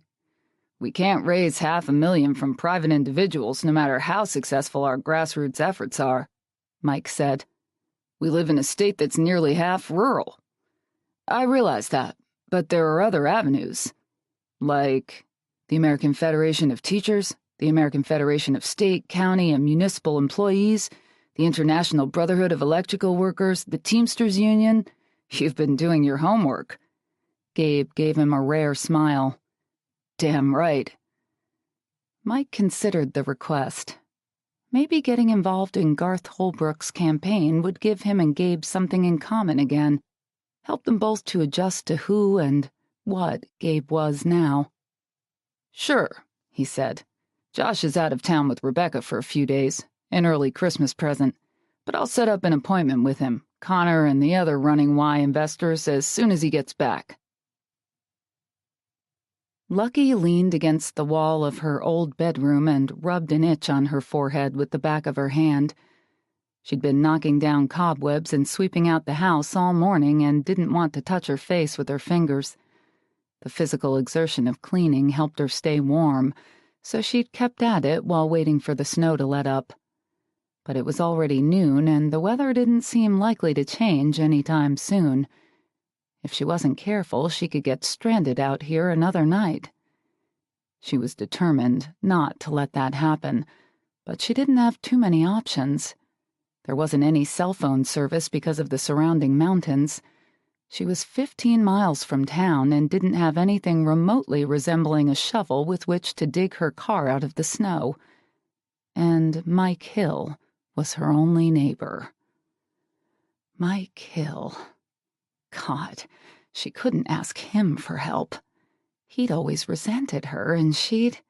We can't raise $500,000 from private individuals no matter how successful our grassroots efforts are, Mike said. We live in a state that's nearly half rural. I realize that, but there are other avenues. Like the American Federation of Teachers, the American Federation of State, County, and Municipal Employees, the International Brotherhood of Electrical Workers, the Teamsters Union. You've been doing your homework. Gabe gave him a rare smile. Damn right. Mike considered the request. Maybe getting involved in Garth Holbrook's campaign would give him and Gabe something in common again, help them both to adjust to who and what Gabe was now. Sure, he said. Josh is out of town with Rebecca for a few days, an early Christmas present, but I'll set up an appointment with him, Connor, and the other Running Y investors as soon as he gets back. Lucky leaned against the wall of her old bedroom and rubbed an itch on her forehead with the back of her hand. She'd been knocking down cobwebs and sweeping out the house all morning and didn't want to touch her face with her fingers. The physical exertion of cleaning helped her stay warm, so she'd kept at it while waiting for the snow to let up. But it was already noon, and the weather didn't seem likely to change any time soon. If she wasn't careful, she could get stranded out here another night. She was determined not to let that happen, but she didn't have too many options. There wasn't any cell phone service because of the surrounding mountains. She was 15 miles from town and didn't have anything remotely resembling a shovel with which to dig her car out of the snow. And Mike Hill was her only neighbor. Mike Hill. God, she couldn't ask him for help. He'd always resented her, and she'd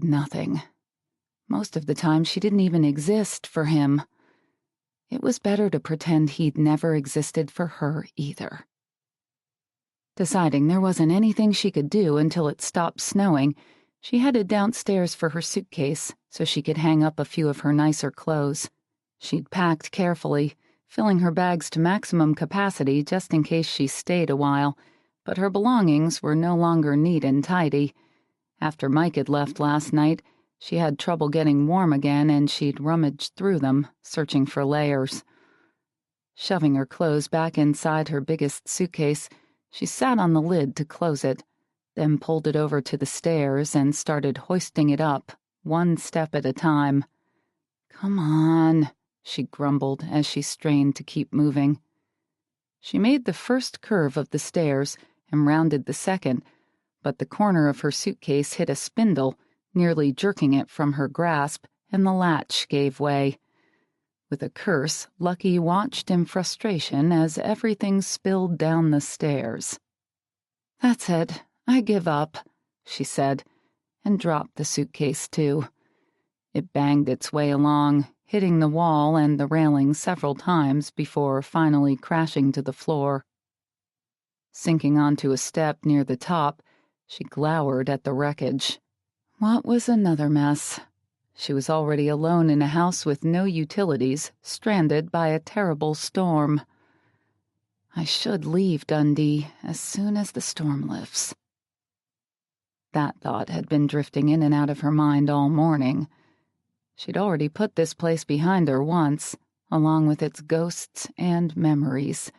nothing. Most of the time, she didn't even exist for him. It was better to pretend he'd never existed for her either. Deciding there wasn't anything she could do until it stopped snowing, she headed downstairs for her suitcase so she could hang up a few of her nicer clothes. She'd packed carefully, filling her bags to maximum capacity just in case she stayed a while, but her belongings were no longer neat and tidy. After Mike had left last night, she had trouble getting warm again, and she'd rummaged through them, searching for layers. Shoving her clothes back inside her biggest suitcase, she sat on the lid to close it, then pulled it over to the stairs and started hoisting it up, one step at a time. "Come on," she grumbled as she strained to keep moving. She made the first curve of the stairs and rounded the second, but the corner of her suitcase hit a spindle, nearly jerking it from her grasp, and the latch gave way. With a curse, Lucky watched in frustration as everything spilled down the stairs. "That's it. I give up," she said, and dropped the suitcase too. It banged its way along, hitting the wall and the railing several times before finally crashing to the floor. Sinking onto a step near the top, she glowered at the wreckage. What was another mess? She was already alone in a house with no utilities, stranded by a terrible storm. I should leave Dundee as soon as the storm lifts. That thought had been drifting in and out of her mind all morning. She'd already put this place behind her once, along with its ghosts and memories.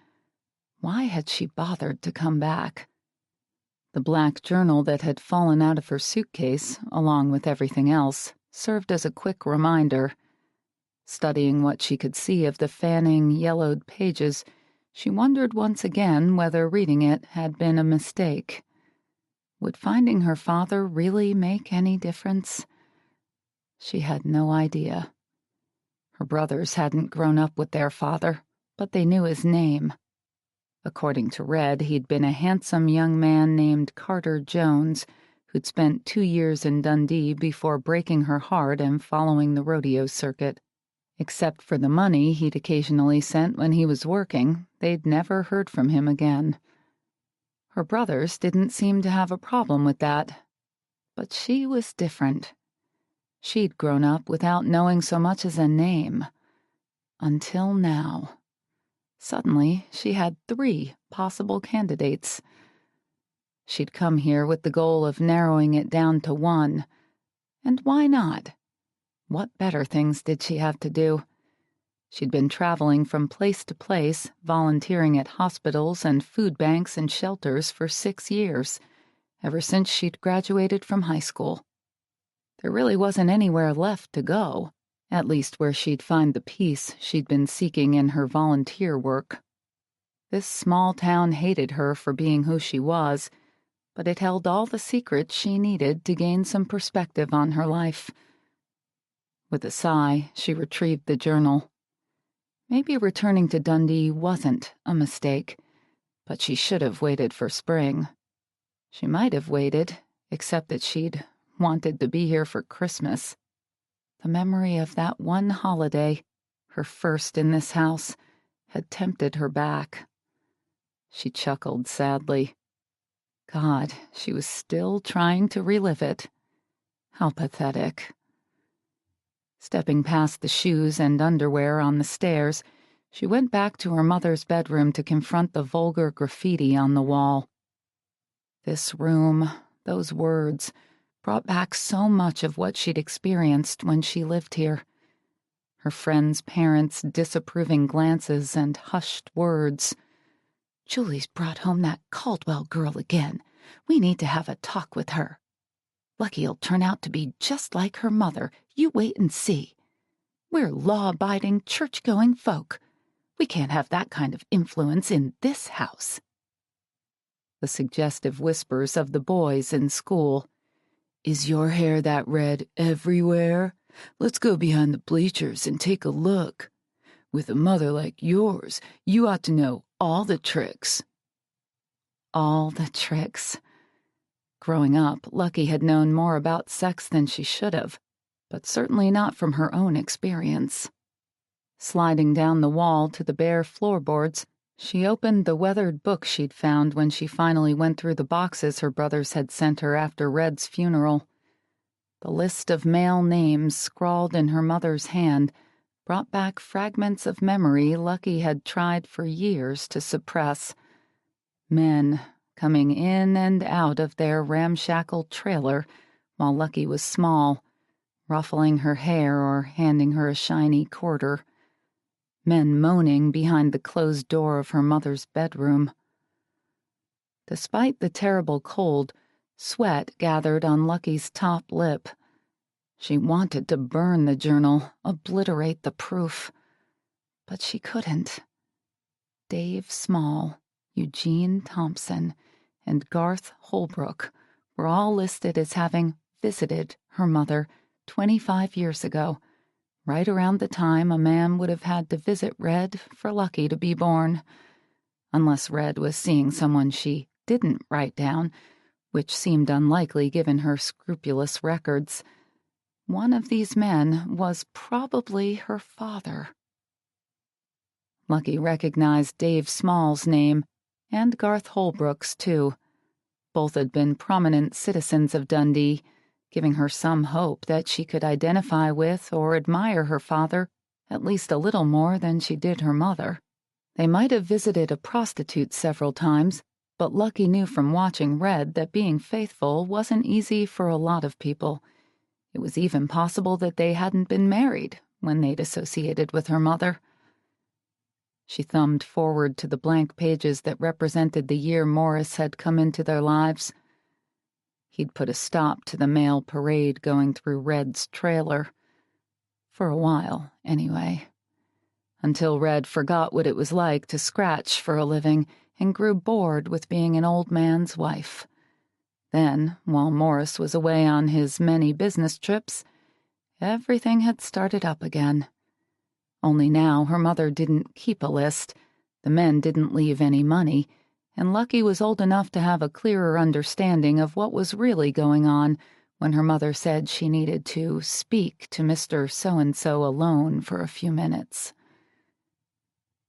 Why had she bothered to come back? The black journal that had fallen out of her suitcase, along with everything else, served as a quick reminder. Studying what she could see of the fanning, yellowed pages, she wondered once again whether reading it had been a mistake. Would finding her father really make any difference? She had no idea. Her brothers hadn't grown up with their father, but they knew his name. According to Red, he'd been a handsome young man named Carter Jones, who'd spent 2 years in Dundee before breaking her heart and following the rodeo circuit. Except for the money he'd occasionally sent when he was working, they'd never heard from him again. Her brothers didn't seem to have a problem with that. But she was different. She'd grown up without knowing so much as a name. Until now. Suddenly, she had 3 possible candidates. She'd come here with the goal of narrowing it down to 1. And why not? What better things did she have to do? She'd been traveling from place to place, volunteering at hospitals and food banks and shelters for 6 years, ever since she'd graduated from high school. There really wasn't anywhere left to go. At least where she'd find the peace she'd been seeking in her volunteer work. This small town hated her for being who she was, but it held all the secrets she needed to gain some perspective on her life. With a sigh, she retrieved the journal. Maybe returning to Dundee wasn't a mistake, but she should have waited for spring. She might have waited, except that she'd wanted to be here for Christmas. The memory of that one holiday, her first in this house, had tempted her back. She chuckled sadly. God, she was still trying to relive it. How pathetic. Stepping past the shoes and underwear on the stairs, she went back to her mother's bedroom to confront the vulgar graffiti on the wall. This room, those words, brought back so much of what she'd experienced when she lived here. Her friends' parents' disapproving glances and hushed words. "Julie's brought home that Caldwell girl again. We need to have a talk with her. Lucky'll turn out to be just like her mother. You wait and see. We're law-abiding, church-going folk. We can't have that kind of influence in this house." The suggestive whispers of the boys in school. "Is your hair that red everywhere? Let's go behind the bleachers and take a look. With a mother like yours, you ought to know all the tricks." All the tricks. Growing up, Lucky had known more about sex than she should have, but certainly not from her own experience. Sliding down the wall to the bare floorboards, she opened the weathered book she'd found when she finally went through the boxes her brothers had sent her after Red's funeral. The list of male names scrawled in her mother's hand brought back fragments of memory Lucky had tried for years to suppress. Men coming in and out of their ramshackle trailer while Lucky was small, ruffling her hair or handing her a shiny quarter. Men moaning behind the closed door of her mother's bedroom. Despite the terrible cold, sweat gathered on Lucky's top lip. She wanted to burn the journal, obliterate the proof. But she couldn't. Dave Small, Eugene Thompson, and Garth Holbrook were all listed as having visited her mother 25 years ago, right around the time a man would have had to visit Red for Lucky to be born. Unless Red was seeing someone she didn't write down, which seemed unlikely given her scrupulous records. One of these men was probably her father. Lucky recognized Dave Small's name, and Garth Holbrook's, too. Both had been prominent citizens of Dundee, giving her some hope that she could identify with or admire her father at least a little more than she did her mother. They might have visited a prostitute several times, but Lucky knew from watching Red that being faithful wasn't easy for a lot of people. It was even possible that they hadn't been married when they'd associated with her mother. She thumbed forward to the blank pages that represented the year Morris had come into their lives. He'd put a stop to the male parade going through Red's trailer. For a while, anyway. Until Red forgot what it was like to scratch for a living and grew bored with being an old man's wife. Then, while Morris was away on his many business trips, everything had started up again. Only now her mother didn't keep a list, the men didn't leave any money, and Lucky was old enough to have a clearer understanding of what was really going on when her mother said she needed to speak to Mr. So-and-so alone for a few minutes.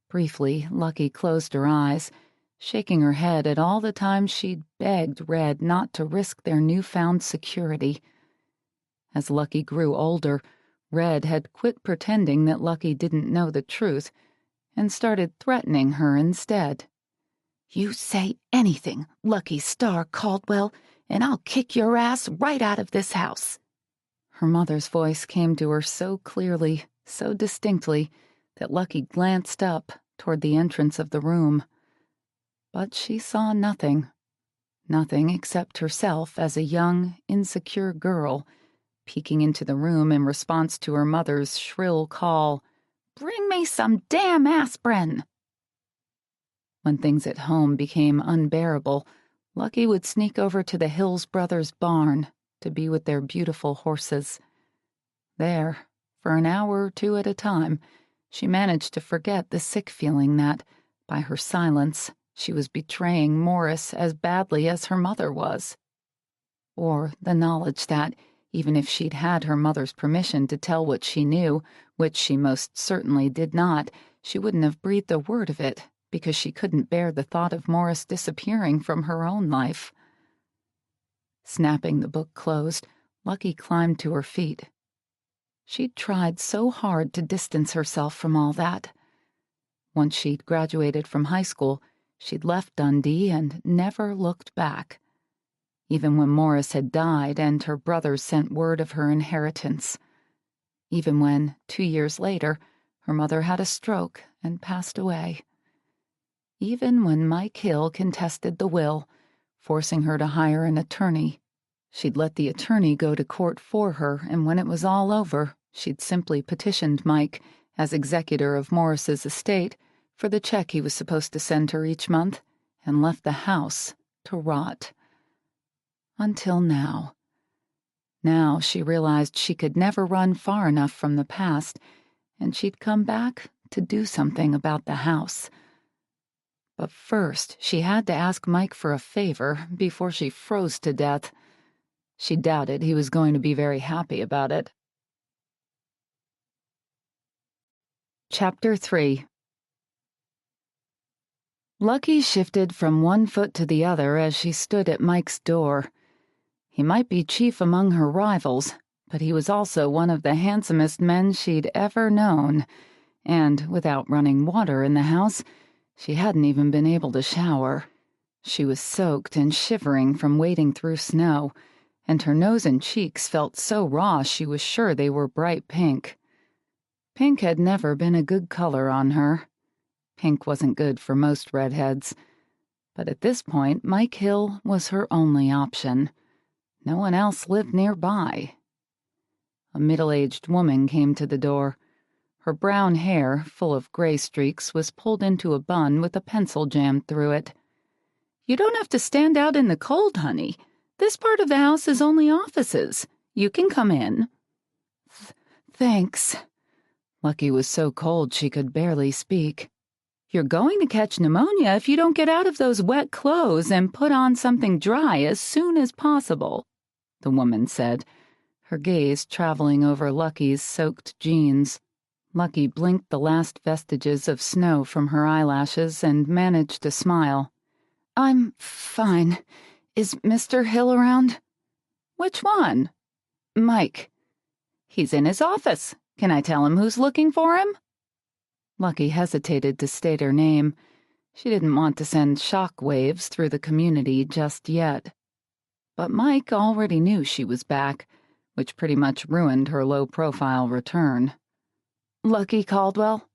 Briefly, Lucky closed her eyes, shaking her head at all the times she'd begged Red not to risk their newfound security. As Lucky grew older, Red had quit pretending that Lucky didn't know the truth and started threatening her instead. "You say anything, Lucky Starr Caldwell, and I'll kick your ass right out of this house." Her mother's voice came to her so clearly, so distinctly, that Lucky glanced up toward the entrance of the room. But she saw nothing. Nothing except herself as a young, insecure girl, peeking into the room in response to her mother's shrill call, "Bring me some damn aspirin!" When things at home became unbearable, Lucky would sneak over to the Hills Brothers' barn to be with their beautiful horses. There, for an hour or two at a time, she managed to forget the sick feeling that, by her silence, she was betraying Morris as badly as her mother was. Or the knowledge that, even if she'd had her mother's permission to tell what she knew, which she most certainly did not, she wouldn't have breathed a word of it, because she couldn't bear the thought of Morris disappearing from her own life. Snapping the book closed, Lucky climbed to her feet. She'd tried so hard to distance herself from all that. Once she'd graduated from high school, she'd left Dundee and never looked back. Even when Morris had died and her brothers sent word of her inheritance. Even when, 2 years later, her mother had a stroke and passed away. Even when Mike Hill contested the will, forcing her to hire an attorney. She'd let the attorney go to court for her, and when it was all over, she'd simply petitioned Mike, as executor of Morris's estate, for the check he was supposed to send her each month, and left the house to rot. Until now. Now she realized she could never run far enough from the past, and she'd come back to do something about the house. But first, she had to ask Mike for a favor before she froze to death. She doubted he was going to be very happy about it. Chapter 3. Lucky shifted from one foot to the other as she stood at Mike's door. He might be chief among her rivals, but he was also one of the handsomest men she'd ever known, and, without running water in the house, she hadn't even been able to shower. She was soaked and shivering from wading through snow, and her nose and cheeks felt so raw she was sure they were bright pink. Pink had never been a good color on her. Pink wasn't good for most redheads. But at this point, Mike Hill was her only option. No one else lived nearby. A middle-aged woman came to the door. Her brown hair, full of gray streaks, was pulled into a bun with a pencil jammed through it. "You don't have to stand out in the cold, honey. This part of the house is only offices. You can come in." Thanks." Lucky was so cold she could barely speak. "You're going to catch pneumonia if you don't get out of those wet clothes and put on something dry as soon as possible," the woman said, her gaze traveling over Lucky's soaked jeans. Lucky blinked the last vestiges of snow from her eyelashes and managed to smile. "I'm fine. Is Mr. Hill around?" "Which one?" Mike. He's in his office. Can I tell him who's looking for him? Lucky hesitated to state her name. She didn't want to send shock waves through the community just yet. But Mike already knew she was back, which pretty much ruined her low-profile return. Lucky Caldwell?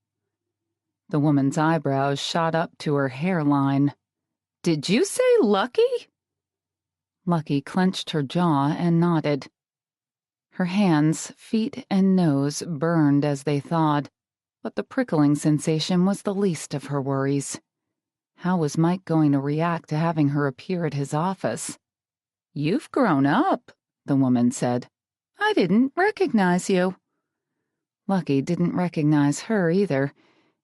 The woman's eyebrows shot up to her hairline. Did you say Lucky? Lucky clenched her jaw and nodded. Her hands, feet, and nose burned as they thawed, but the prickling sensation was the least of her worries. How was Mike going to react to having her appear at his office? You've grown up, the woman said. I didn't recognize you. Lucky didn't recognize her either,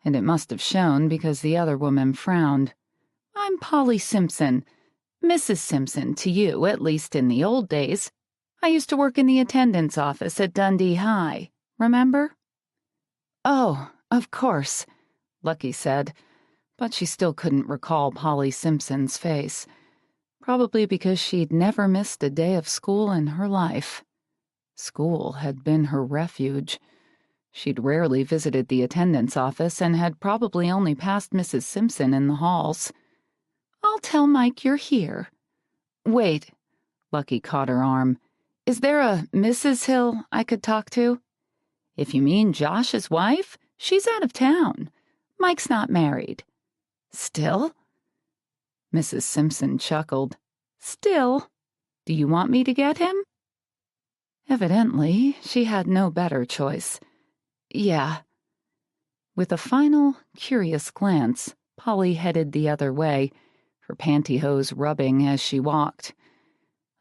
and it must have shown because the other woman frowned. I'm Polly Simpson. Mrs. Simpson to you, at least in the old days. I used to work in the attendance office at Dundee High. Remember? Oh, of course, Lucky said, but she still couldn't recall Polly Simpson's face, probably because she'd never missed a day of school in her life. School had been her refuge. She'd rarely visited the attendance office and had probably only passed Mrs. Simpson in the halls. I'll tell Mike you're here. Wait, Lucky caught her arm. Is there a Mrs. Hill I could talk to? If you mean Josh's wife, she's out of town. Mike's not married. Still? Mrs. Simpson chuckled. Still? Do you want me to get him? Evidently, she had no better choice. Yeah. With a final, curious glance, Polly headed the other way, her pantyhose rubbing as she walked.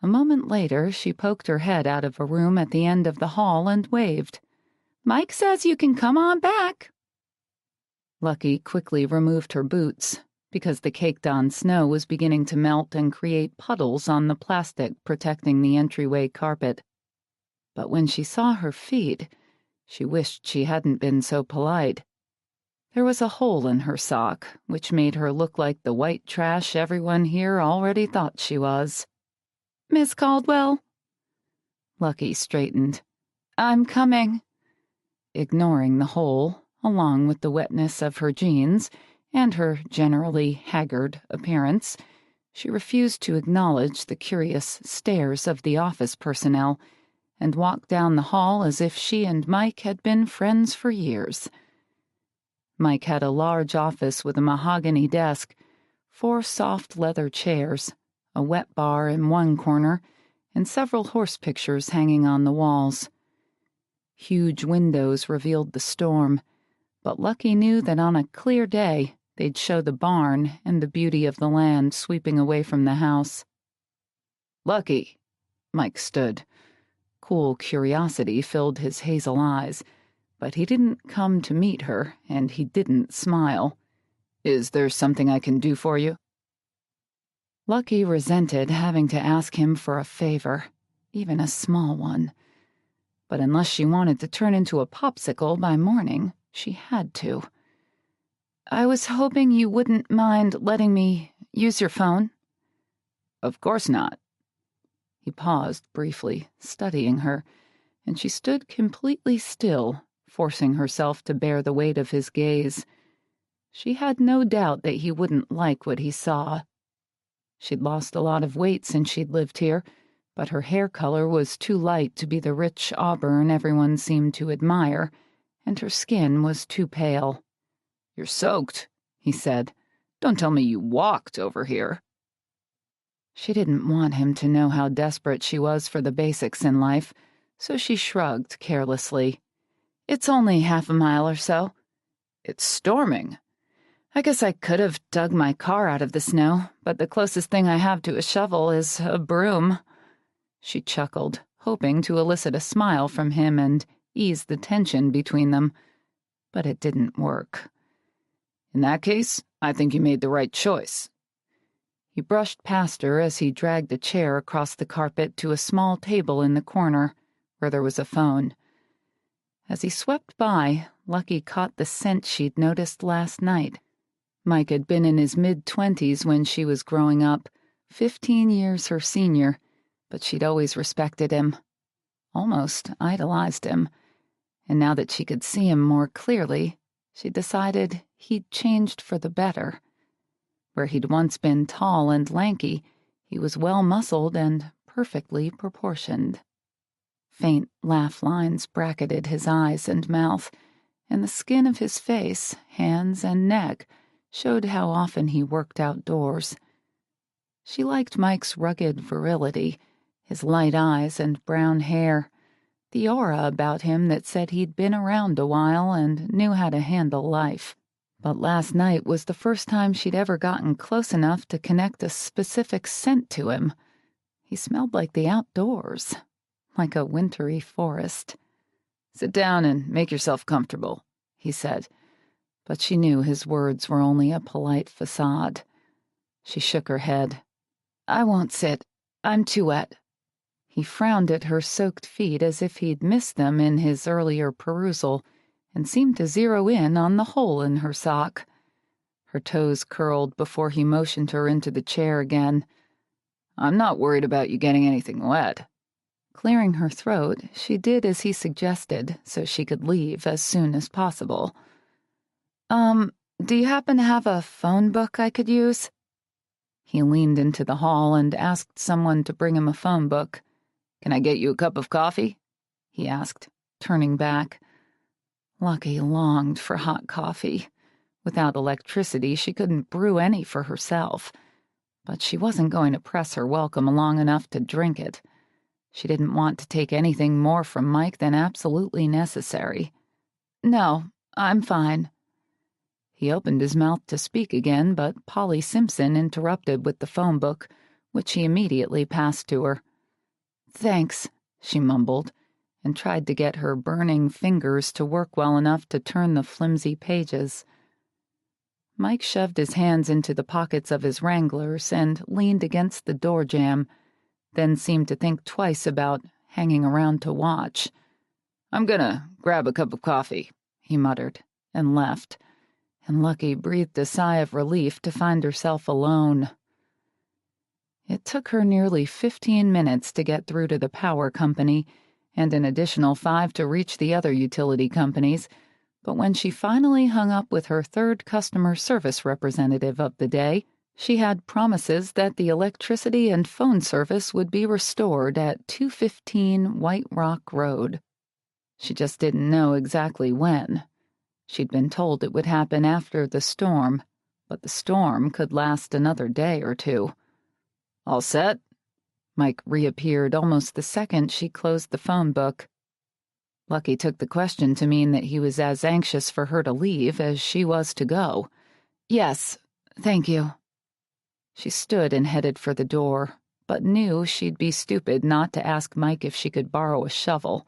A moment later, she poked her head out of a room at the end of the hall and waved. Mike says you can come on back. Lucky quickly removed her boots, because the caked-on snow was beginning to melt and create puddles on the plastic protecting the entryway carpet. But when she saw her feet, she wished she hadn't been so polite. There was a hole in her sock, which made her look like the white trash everyone here already thought she was. Miss Caldwell? Lucky straightened. I'm coming. Ignoring the hole, along with the wetness of her jeans and her generally haggard appearance, she refused to acknowledge the curious stares of the office personnel and walked down the hall as if she and Mike had been friends for years. Mike had a large office with a mahogany desk, 4 soft leather chairs, a wet bar in one corner, and several horse pictures hanging on the walls. Huge windows revealed the storm, but Lucky knew that on a clear day they'd show the barn and the beauty of the land sweeping away from the house. Lucky, Mike stood. Cool curiosity filled his hazel eyes, but he didn't come to meet her, and he didn't smile. Is there something I can do for you? Lucky resented having to ask him for a favor, even a small one. But unless she wanted to turn into a popsicle by morning, she had to. I was hoping you wouldn't mind letting me use your phone. Of course not. He paused briefly, studying her, and she stood completely still, forcing herself to bear the weight of his gaze. She had no doubt that he wouldn't like what he saw. She'd lost a lot of weight since she'd lived here, but her hair color was too light to be the rich auburn everyone seemed to admire, and her skin was too pale. You're soaked, he said. Don't tell me you walked over here. She didn't want him to know how desperate she was for the basics in life, so she shrugged carelessly. It's only half a mile or so. It's storming. I guess I could have dug my car out of the snow, but the closest thing I have to a shovel is a broom. She chuckled, hoping to elicit a smile from him and ease the tension between them, but it didn't work. In that case, I think you made the right choice. He brushed past her as he dragged a chair across the carpet to a small table in the corner, where there was a phone. As he swept by, Lucky caught the scent she'd noticed last night. Mike had been in his mid-20s when she was growing up, 15 years her senior, but she'd always respected him. almost idolized him, and now that she could see him more clearly, she decided he'd changed for the better. Where he'd once been tall and lanky, he was well-muscled and perfectly proportioned. Faint laugh lines bracketed his eyes and mouth, and the skin of his face, hands, and neck showed how often he worked outdoors. She liked Mike's rugged virility, his light eyes and brown hair, the aura about him that said he'd been around a while and knew how to handle life. But last night was the first time she'd ever gotten close enough to connect a specific scent to him. He smelled like the outdoors, like a wintry forest. "Sit down and make yourself comfortable," he said, but she knew his words were only a polite facade. She shook her head. "I won't sit. I'm too wet." He frowned at her soaked feet as if he'd missed them in his earlier perusal, and seemed to zero in on the hole in her sock. Her toes curled before he motioned her into the chair again. "I'm not worried about you getting anything wet." Clearing her throat, she did as he suggested so she could leave as soon as possible. Do you happen to have a phone book I could use?" He leaned into the hall and asked someone to bring him a phone book. "Can I get you a cup of coffee?" he asked, turning back. Lucky longed for hot coffee. Without electricity, she couldn't brew any for herself. But she wasn't going to press her welcome long enough to drink it. She didn't want to take anything more from Mike than absolutely necessary. "No, I'm fine." He opened his mouth to speak again, but Polly Simpson interrupted with the phone book, which he immediately passed to her. "Thanks," she mumbled, and tried to get her burning fingers to work well enough to turn the flimsy pages. Mike shoved his hands into the pockets of his Wranglers and leaned against the door jamb, then seemed to think twice about hanging around to watch. "I'm gonna grab a cup of coffee," he muttered, and left, and Lucky breathed a sigh of relief to find herself alone. It took her nearly 15 minutes to get through to the power company, and an additional 5 to reach the other utility companies, but when she finally hung up with her third customer service representative of the day, she had promises that the electricity and phone service would be restored at 215 White Rock Road. She just didn't know exactly when. She'd been told it would happen after the storm, but the storm could last another day or two. "All set?" Mike reappeared almost the second she closed the phone book. Lucky took the question to mean that he was as anxious for her to leave as she was to go. "Yes, thank you." She stood and headed for the door, but knew she'd be stupid not to ask Mike if she could borrow a shovel.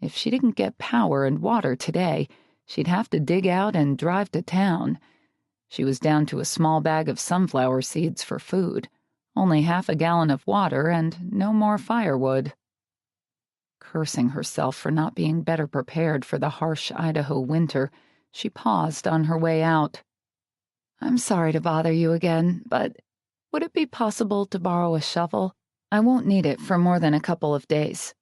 If she didn't get power and water today, she'd have to dig out and drive to town. She was down to a small bag of sunflower seeds for food, only half a gallon of water, and no more firewood. Cursing herself for not being better prepared for the harsh Idaho winter, she paused on her way out. "I'm sorry to bother you again, but would it be possible to borrow a shovel? I won't need it for more than a couple of days."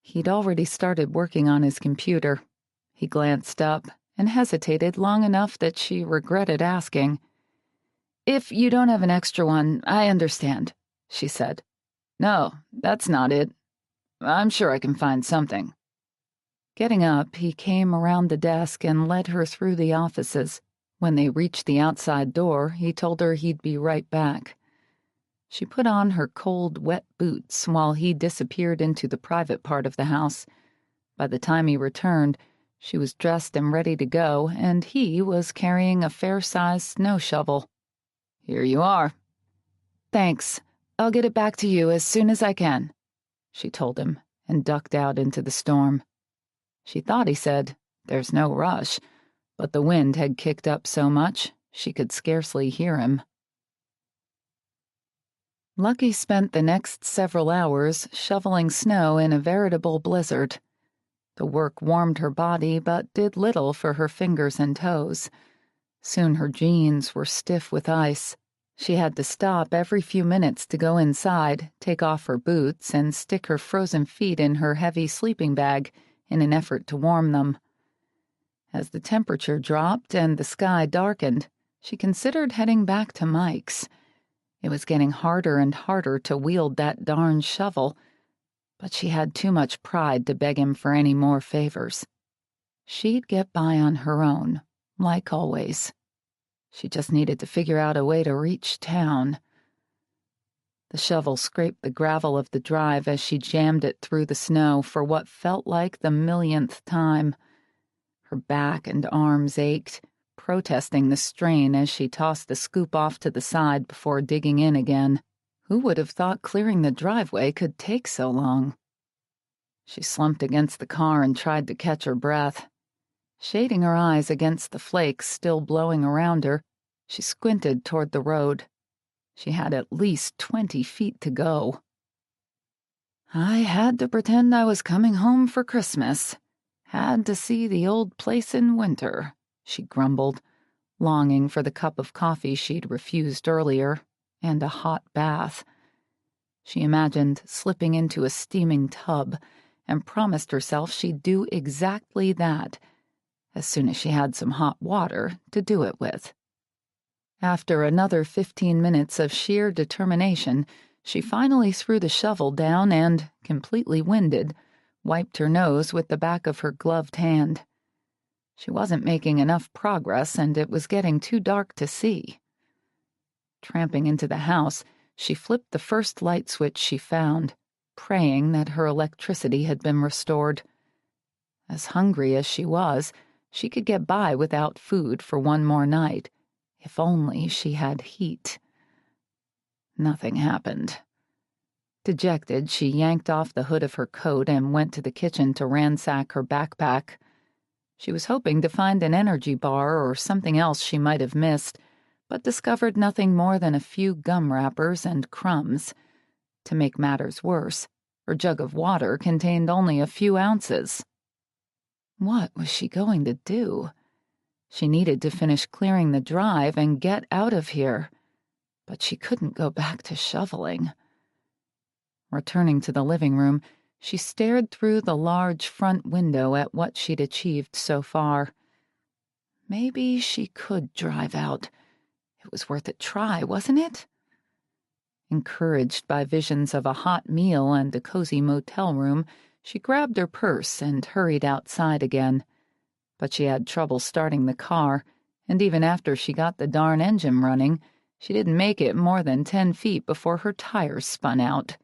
He'd already started working on his computer. He glanced up and hesitated long enough that she regretted asking. "If you don't have an extra one, I understand," she said. "No, that's not it. I'm sure I can find something." Getting up, he came around the desk and led her through the offices. When they reached the outside door, he told her he'd be right back. She put on her cold, wet boots while he disappeared into the private part of the house. By the time he returned, she was dressed and ready to go, and he was carrying a fair-sized snow shovel. "Here you are." "Thanks. I'll get it back to you as soon as I can," she told him, and ducked out into the storm. She thought he said, "There's no rush," but the wind had kicked up so much she could scarcely hear him. Lucky spent the next several hours shoveling snow in a veritable blizzard. The work warmed her body but did little for her fingers and toes. Soon her jeans were stiff with ice. She had to stop every few minutes to go inside, take off her boots, and stick her frozen feet in her heavy sleeping bag in an effort to warm them. As the temperature dropped and the sky darkened, she considered heading back to Mike's. It was getting harder and harder to wield that darn shovel, but she had too much pride to beg him for any more favors. She'd get by on her own, like always. She just needed to figure out a way to reach town. The shovel scraped the gravel of the drive as she jammed it through the snow for what felt like the millionth time. Her back and arms ached, protesting the strain as she tossed the scoop off to the side before digging in again. Who would have thought clearing the driveway could take so long? She slumped against the car and tried to catch her breath. Shading her eyes against the flakes still blowing around her, she squinted toward the road. She had at least 20 feet to go. I had to pretend I was coming home for Christmas. Had to see the old place in winter, she grumbled, longing for the cup of coffee she'd refused earlier, and a hot bath. She imagined slipping into a steaming tub and promised herself she'd do exactly that, as soon as she had some hot water to do it with. After another 15 minutes of sheer determination, she finally threw the shovel down and, completely winded, wiped her nose with the back of her gloved hand. She wasn't making enough progress, and it was getting too dark to see. Tramping into the house, she flipped the first light switch she found, praying that her electricity had been restored. As hungry as she was, she could get by without food for one more night, if only she had heat. Nothing happened. Dejected, she yanked off the hood of her coat and went to the kitchen to ransack her backpack. She was hoping to find an energy bar or something else she might have missed, but discovered nothing more than a few gum wrappers and crumbs. To make matters worse, her jug of water contained only a few ounces. What was she going to do? She needed to finish clearing the drive and get out of here, but she couldn't go back to shoveling. Returning to the living room, she stared through the large front window at what she'd achieved so far. Maybe she could drive out. It was worth a try, wasn't it? Encouraged by visions of a hot meal and a cozy motel room, she grabbed her purse and hurried outside again. But she had trouble starting the car, and even after she got the darn engine running, she didn't make it more than 10 feet before her tires spun out.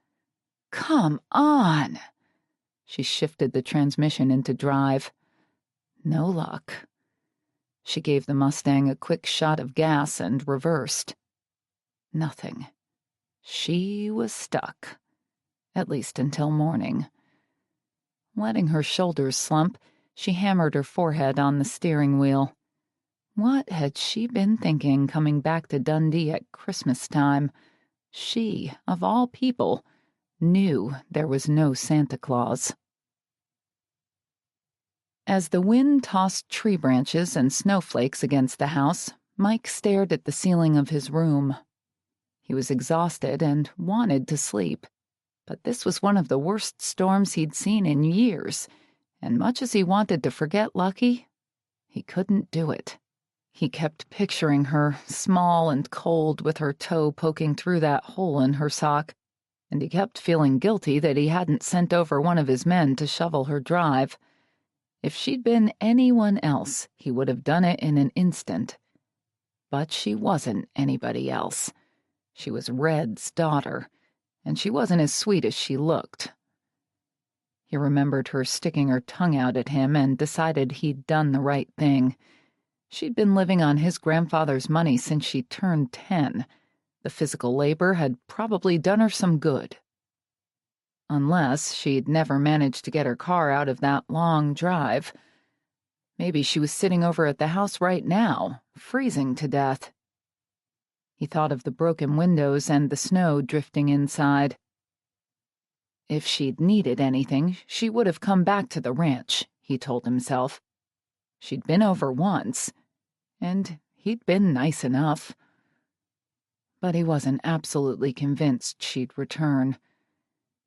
Come on! She shifted the transmission into drive. No luck. She gave the Mustang a quick shot of gas and reversed. Nothing. She was stuck. At least until morning. Letting her shoulders slump, she hammered her forehead on the steering wheel. What had she been thinking coming back to Dundee at Christmas time? She, of all people, knew there was no Santa Claus. As the wind tossed tree branches and snowflakes against the house, Mike stared at the ceiling of his room. He was exhausted and wanted to sleep, but this was one of the worst storms he'd seen in years, and much as he wanted to forget Lucky, he couldn't do it. He kept picturing her, small and cold, with her toe poking through that hole in her sock, and he kept feeling guilty that he hadn't sent over one of his men to shovel her drive. If she'd been anyone else, he would have done it in an instant. But she wasn't anybody else. She was Red's daughter, and she wasn't as sweet as she looked. He remembered her sticking her tongue out at him and decided he'd done the right thing. She'd been living on his grandfather's money since she turned 10. The physical labor had probably done her some good. Unless she'd never managed to get her car out of that long drive. Maybe she was sitting over at the house right now, freezing to death. He thought of the broken windows and the snow drifting inside. If she'd needed anything, she would have come back to the ranch, he told himself. She'd been over once, and he'd been nice enough. but he wasn't absolutely convinced she'd return.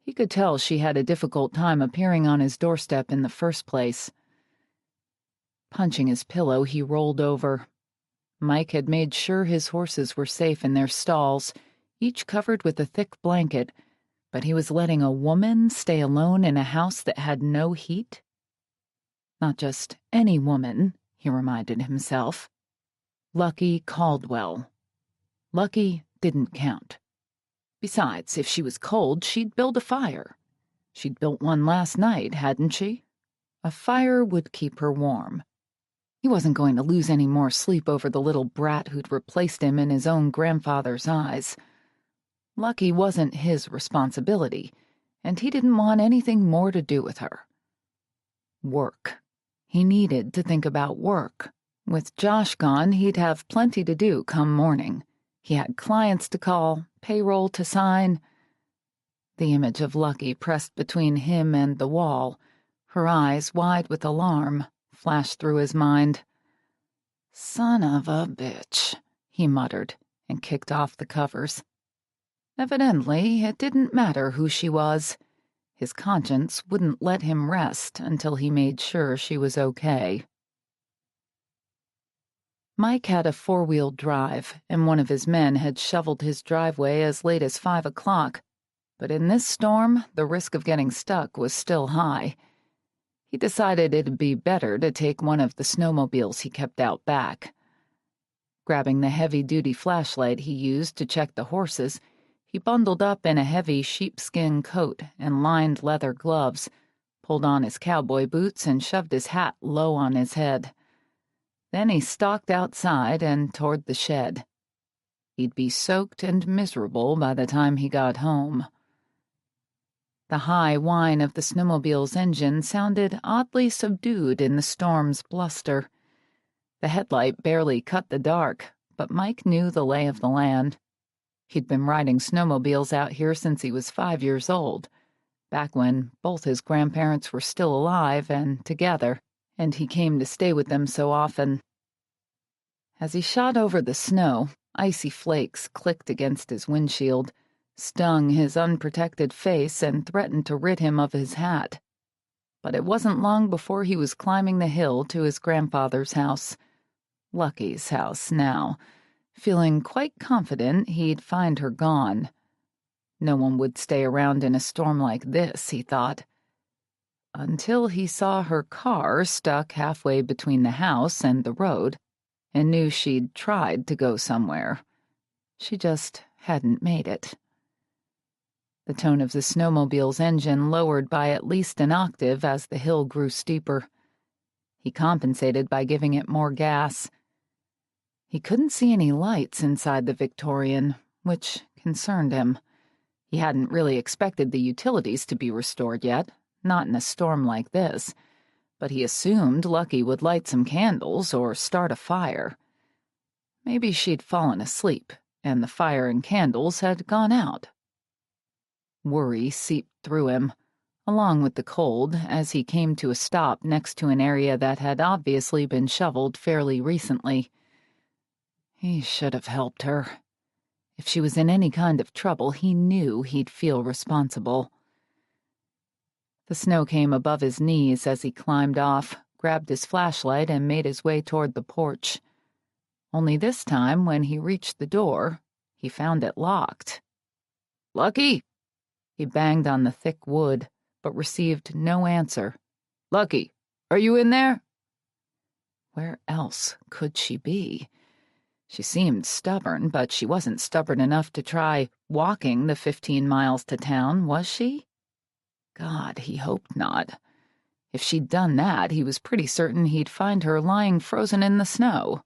He could tell she had a difficult time appearing on his doorstep in the first place. Punching his pillow, he rolled over. Mike had made sure his horses were safe in their stalls, each covered with a thick blanket, but he was letting a woman stay alone in a house that had no heat? Not just any woman, he reminded himself. Lucky Caldwell. Lucky didn't count. Besides, if she was cold, she'd build a fire. She'd built one last night, hadn't she? A fire would keep her warm. He wasn't going to lose any more sleep over the little brat who'd replaced him in his own grandfather's eyes. Lucky wasn't his responsibility, and he didn't want anything more to do with her. Work. He needed to think about work. With Josh gone, he'd have plenty to do come morning. He had clients to call, payroll to sign. The image of Lucky pressed between him and the wall, her eyes wide with alarm, flashed through his mind. "Son of a bitch," he muttered, and kicked off the covers. Evidently, it didn't matter who she was. His conscience wouldn't let him rest until he made sure she was okay. Mike had a four-wheel drive, and one of his men had shoveled his driveway as late as 5 o'clock. But in this storm, the risk of getting stuck was still high. He decided it'd be better to take one of the snowmobiles he kept out back. Grabbing the heavy-duty flashlight he used to check the horses, he bundled up in a heavy sheepskin coat and lined leather gloves, pulled on his cowboy boots, and shoved his hat low on his head. Then he stalked outside and toward the shed. He'd be soaked and miserable by the time he got home. The high whine of the snowmobile's engine sounded oddly subdued in the storm's bluster. The headlight barely cut the dark, but Mike knew the lay of the land. He'd been riding snowmobiles out here since he was 5 years old, back when both his grandparents were still alive and together, and he came to stay with them so often. As he shot over the snow, icy flakes clicked against his windshield, stung his unprotected face, and threatened to rid him of his hat. But it wasn't long before he was climbing the hill to his grandfather's house. Lucky's house now, feeling quite confident he'd find her gone. No one would stay around in a storm like this, he thought. Until he saw her car stuck halfway between the house and the road, and knew she'd tried to go somewhere. She just hadn't made it. The tone of the snowmobile's engine lowered by at least an octave as the hill grew steeper. He compensated by giving it more gas. He couldn't see any lights inside the Victorian, which concerned him. He hadn't really expected the utilities to be restored yet, not in a storm like this, but he assumed Lucky would light some candles or start a fire. Maybe she'd fallen asleep, and the fire and candles had gone out. Worry seeped through him, along with the cold, as he came to a stop next to an area that had obviously been shoveled fairly recently. He should have helped her. If she was in any kind of trouble, he knew he'd feel responsible. The snow came above his knees as he climbed off, grabbed his flashlight, and made his way toward the porch. Only this time, when he reached the door, he found it locked. "Lucky!" He banged on the thick wood, but received no answer. "Lucky, are you in there?" Where else could she be? She seemed stubborn, but she wasn't stubborn enough to try walking the 15 miles to town, was she? God, he hoped not. If she'd done that, he was pretty certain he'd find her lying frozen in the snow.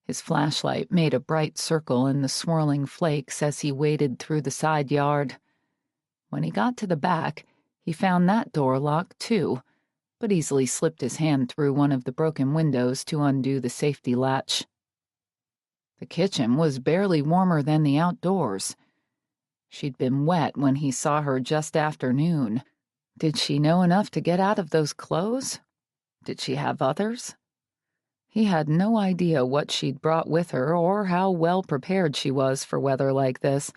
His flashlight made a bright circle in the swirling flakes as he waded through the side yard. When he got to the back, he found that door locked too, but easily slipped his hand through one of the broken windows to undo the safety latch. The kitchen was barely warmer than the outdoors. She'd been wet when he saw her just after noon. Did she know enough to get out of those clothes? Did she have others? He had no idea what she'd brought with her or how well prepared she was for weather like this,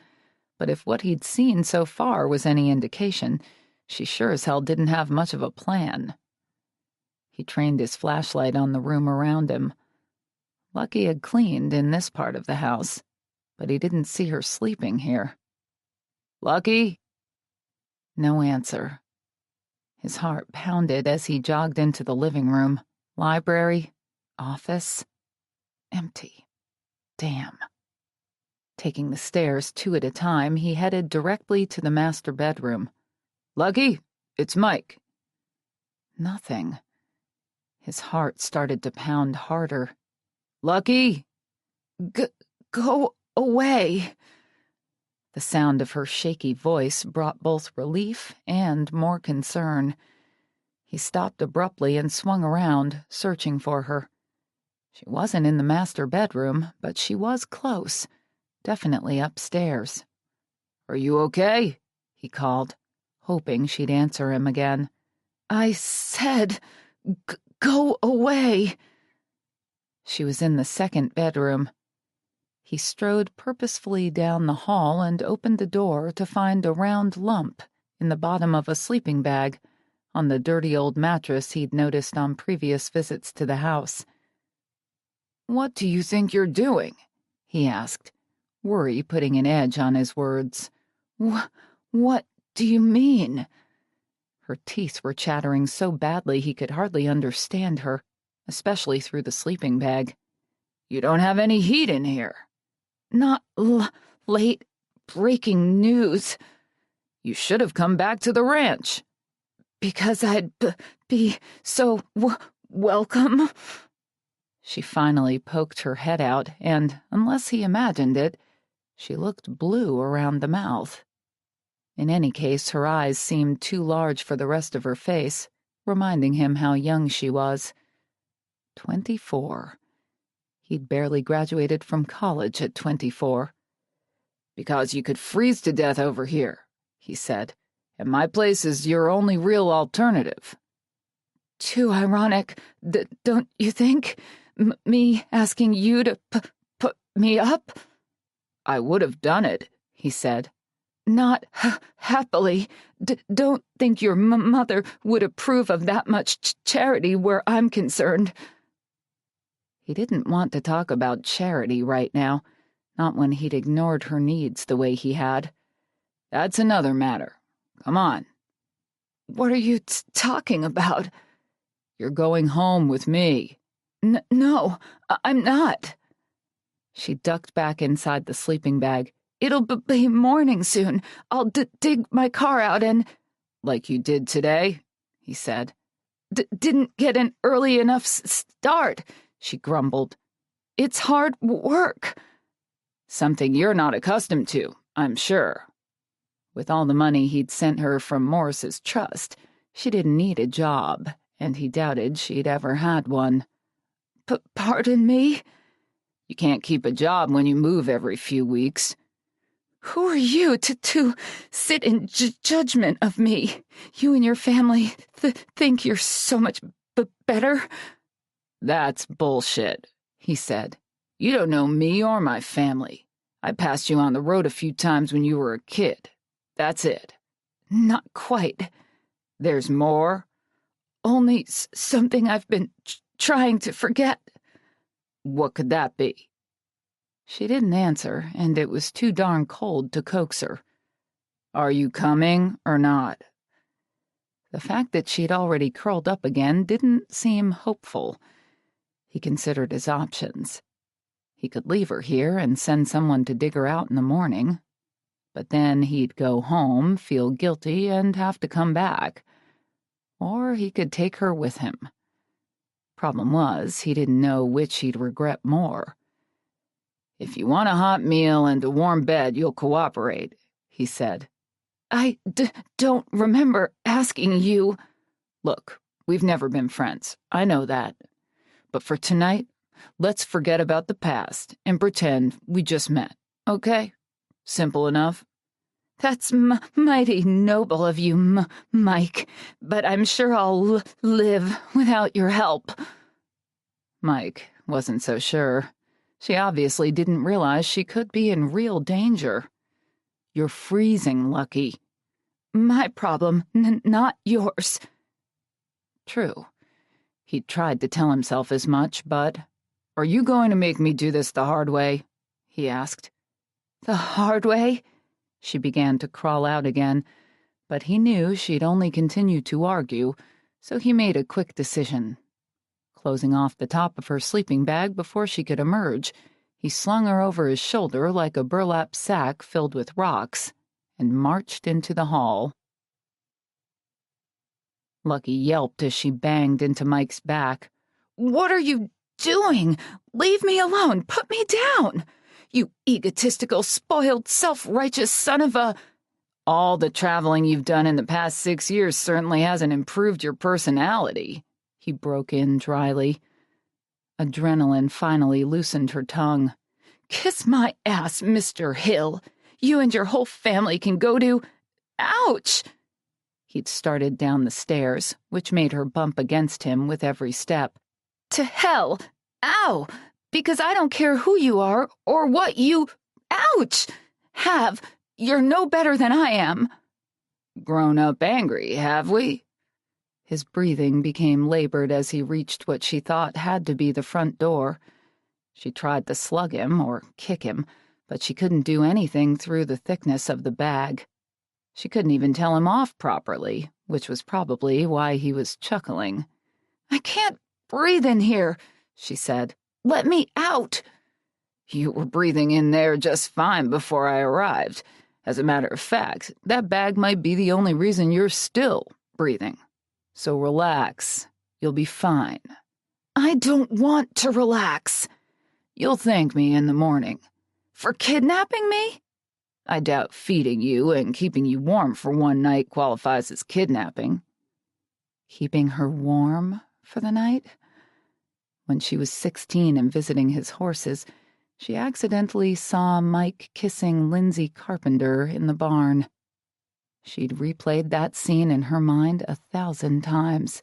but if what he'd seen so far was any indication, she sure as hell didn't have much of a plan. He trained his flashlight on the room around him. Lucky had cleaned in this part of the house, but he didn't see her sleeping here. "Lucky?" No answer. His heart pounded as he jogged into the living room, library, office. Empty. Damn. Taking the stairs 2 at a time, he headed directly to the master bedroom. "Lucky, it's Mike." Nothing. His heart started to pound harder. "Lucky?" Go away." The sound of her shaky voice brought both relief and more concern. He stopped abruptly and swung around, searching for her. She wasn't in the master bedroom, but she was close, definitely upstairs. "Are you okay?" he called, hoping she'd answer him again. "I said, go away." She was in the second bedroom. He strode purposefully down the hall and opened the door to find a round lump in the bottom of a sleeping bag on the dirty old mattress he'd noticed on previous visits to the house. "What do you think you're doing?" he asked, worry putting an edge on his words. What do you mean?" Her teeth were chattering so badly he could hardly understand her, especially through the sleeping bag. "You don't have any heat in here." "Not late breaking news." "You should have come back to the ranch." "Because I'd be so welcome." She finally poked her head out, and, unless he imagined it, she looked blue around the mouth. In any case, her eyes seemed too large for the rest of her face, reminding him how young she was. 24. He'd barely graduated from college at 24. "Because you could freeze to death over here," he said, "and my place is your only real alternative." "Too ironic, don't you think? Me asking you to put me up?" "I would have done it," he said. "Not happily. Don't think your mother would approve of that much charity where I'm concerned." He didn't want to talk about charity right now, not when he'd ignored her needs the way he had. "That's another matter. Come on." "What are you talking about?" "You're going home with me." No, I'm not." She ducked back inside the sleeping bag. "It'll be morning soon. I'll dig my car out and—" "Like you did today?" he said. Didn't get an early enough start," she grumbled. "It's hard work." "Something you're not accustomed to, I'm sure." With all the money he'd sent her from Morris's trust, she didn't need a job, and he doubted she'd ever had one. Pardon me?" "You can't keep a job when you move every few weeks." "Who are you to sit in judgment of me? You and your family think you're so much better?" "That's bullshit," he said. "You don't know me or my family. I passed you on the road a few times when you were a kid. That's it." "Not quite." "There's more?" "Only something I've been trying to forget." "What could that be?" She didn't answer, and it was too darn cold to coax her. "Are you coming or not?" The fact that she'd already curled up again didn't seem hopeful. He considered his options. He could leave her here and send someone to dig her out in the morning. But then he'd go home, feel guilty, and have to come back. Or he could take her with him. Problem was, he didn't know which he'd regret more. "If you want a hot meal and a warm bed, you'll cooperate," he said. "I don't remember asking you." "Look, we've never been friends. I know that. But for tonight, let's forget about the past and pretend we just met, okay? Simple enough." "That's mighty noble of you, Mike, but I'm sure I'll live without your help." Mike wasn't so sure. She obviously didn't realize she could be in real danger. "You're freezing, Lucky." "My problem, not yours." True. He'd tried to tell himself as much, but... "Are you going to make me do this the hard way?" he asked. "The hard way?" She began to crawl out again, but he knew she'd only continue to argue, so he made a quick decision. Closing off the top of her sleeping bag before she could emerge, he slung her over his shoulder like a burlap sack filled with rocks and marched into the hall. Lucky yelped as she banged into Mike's back. "What are you doing? Leave me alone! Put me down! You egotistical, spoiled, self-righteous son of a—" "All the traveling you've done in the past 6 years certainly hasn't improved your personality," he broke in dryly. Adrenaline finally loosened her tongue. "Kiss my ass, Mr. Hill. You and your whole family can go to— Ouch!" He'd started down the stairs, which made her bump against him with every step. "To hell! Ow! Because I don't care who you are or what you— Ouch! Have. You're no better than I am." "Grown up angry, have we?" His breathing became labored as he reached what she thought had to be the front door. She tried to slug him or kick him, but she couldn't do anything through the thickness of the bag. She couldn't even tell him off properly, which was probably why he was chuckling. "I can't breathe in here," she said. "Let me out." "You were breathing in there just fine before I arrived. As a matter of fact, that bag might be the only reason you're still breathing. So relax. You'll be fine." "I don't want to relax." "You'll thank me in the morning." "For kidnapping me?" "I doubt feeding you and keeping you warm for one night qualifies as kidnapping." Keeping her warm for the night? When she was 16 and visiting his horses, she accidentally saw Mike kissing Lindsay Carpenter in the barn. She'd replayed that scene in her mind 1,000 times,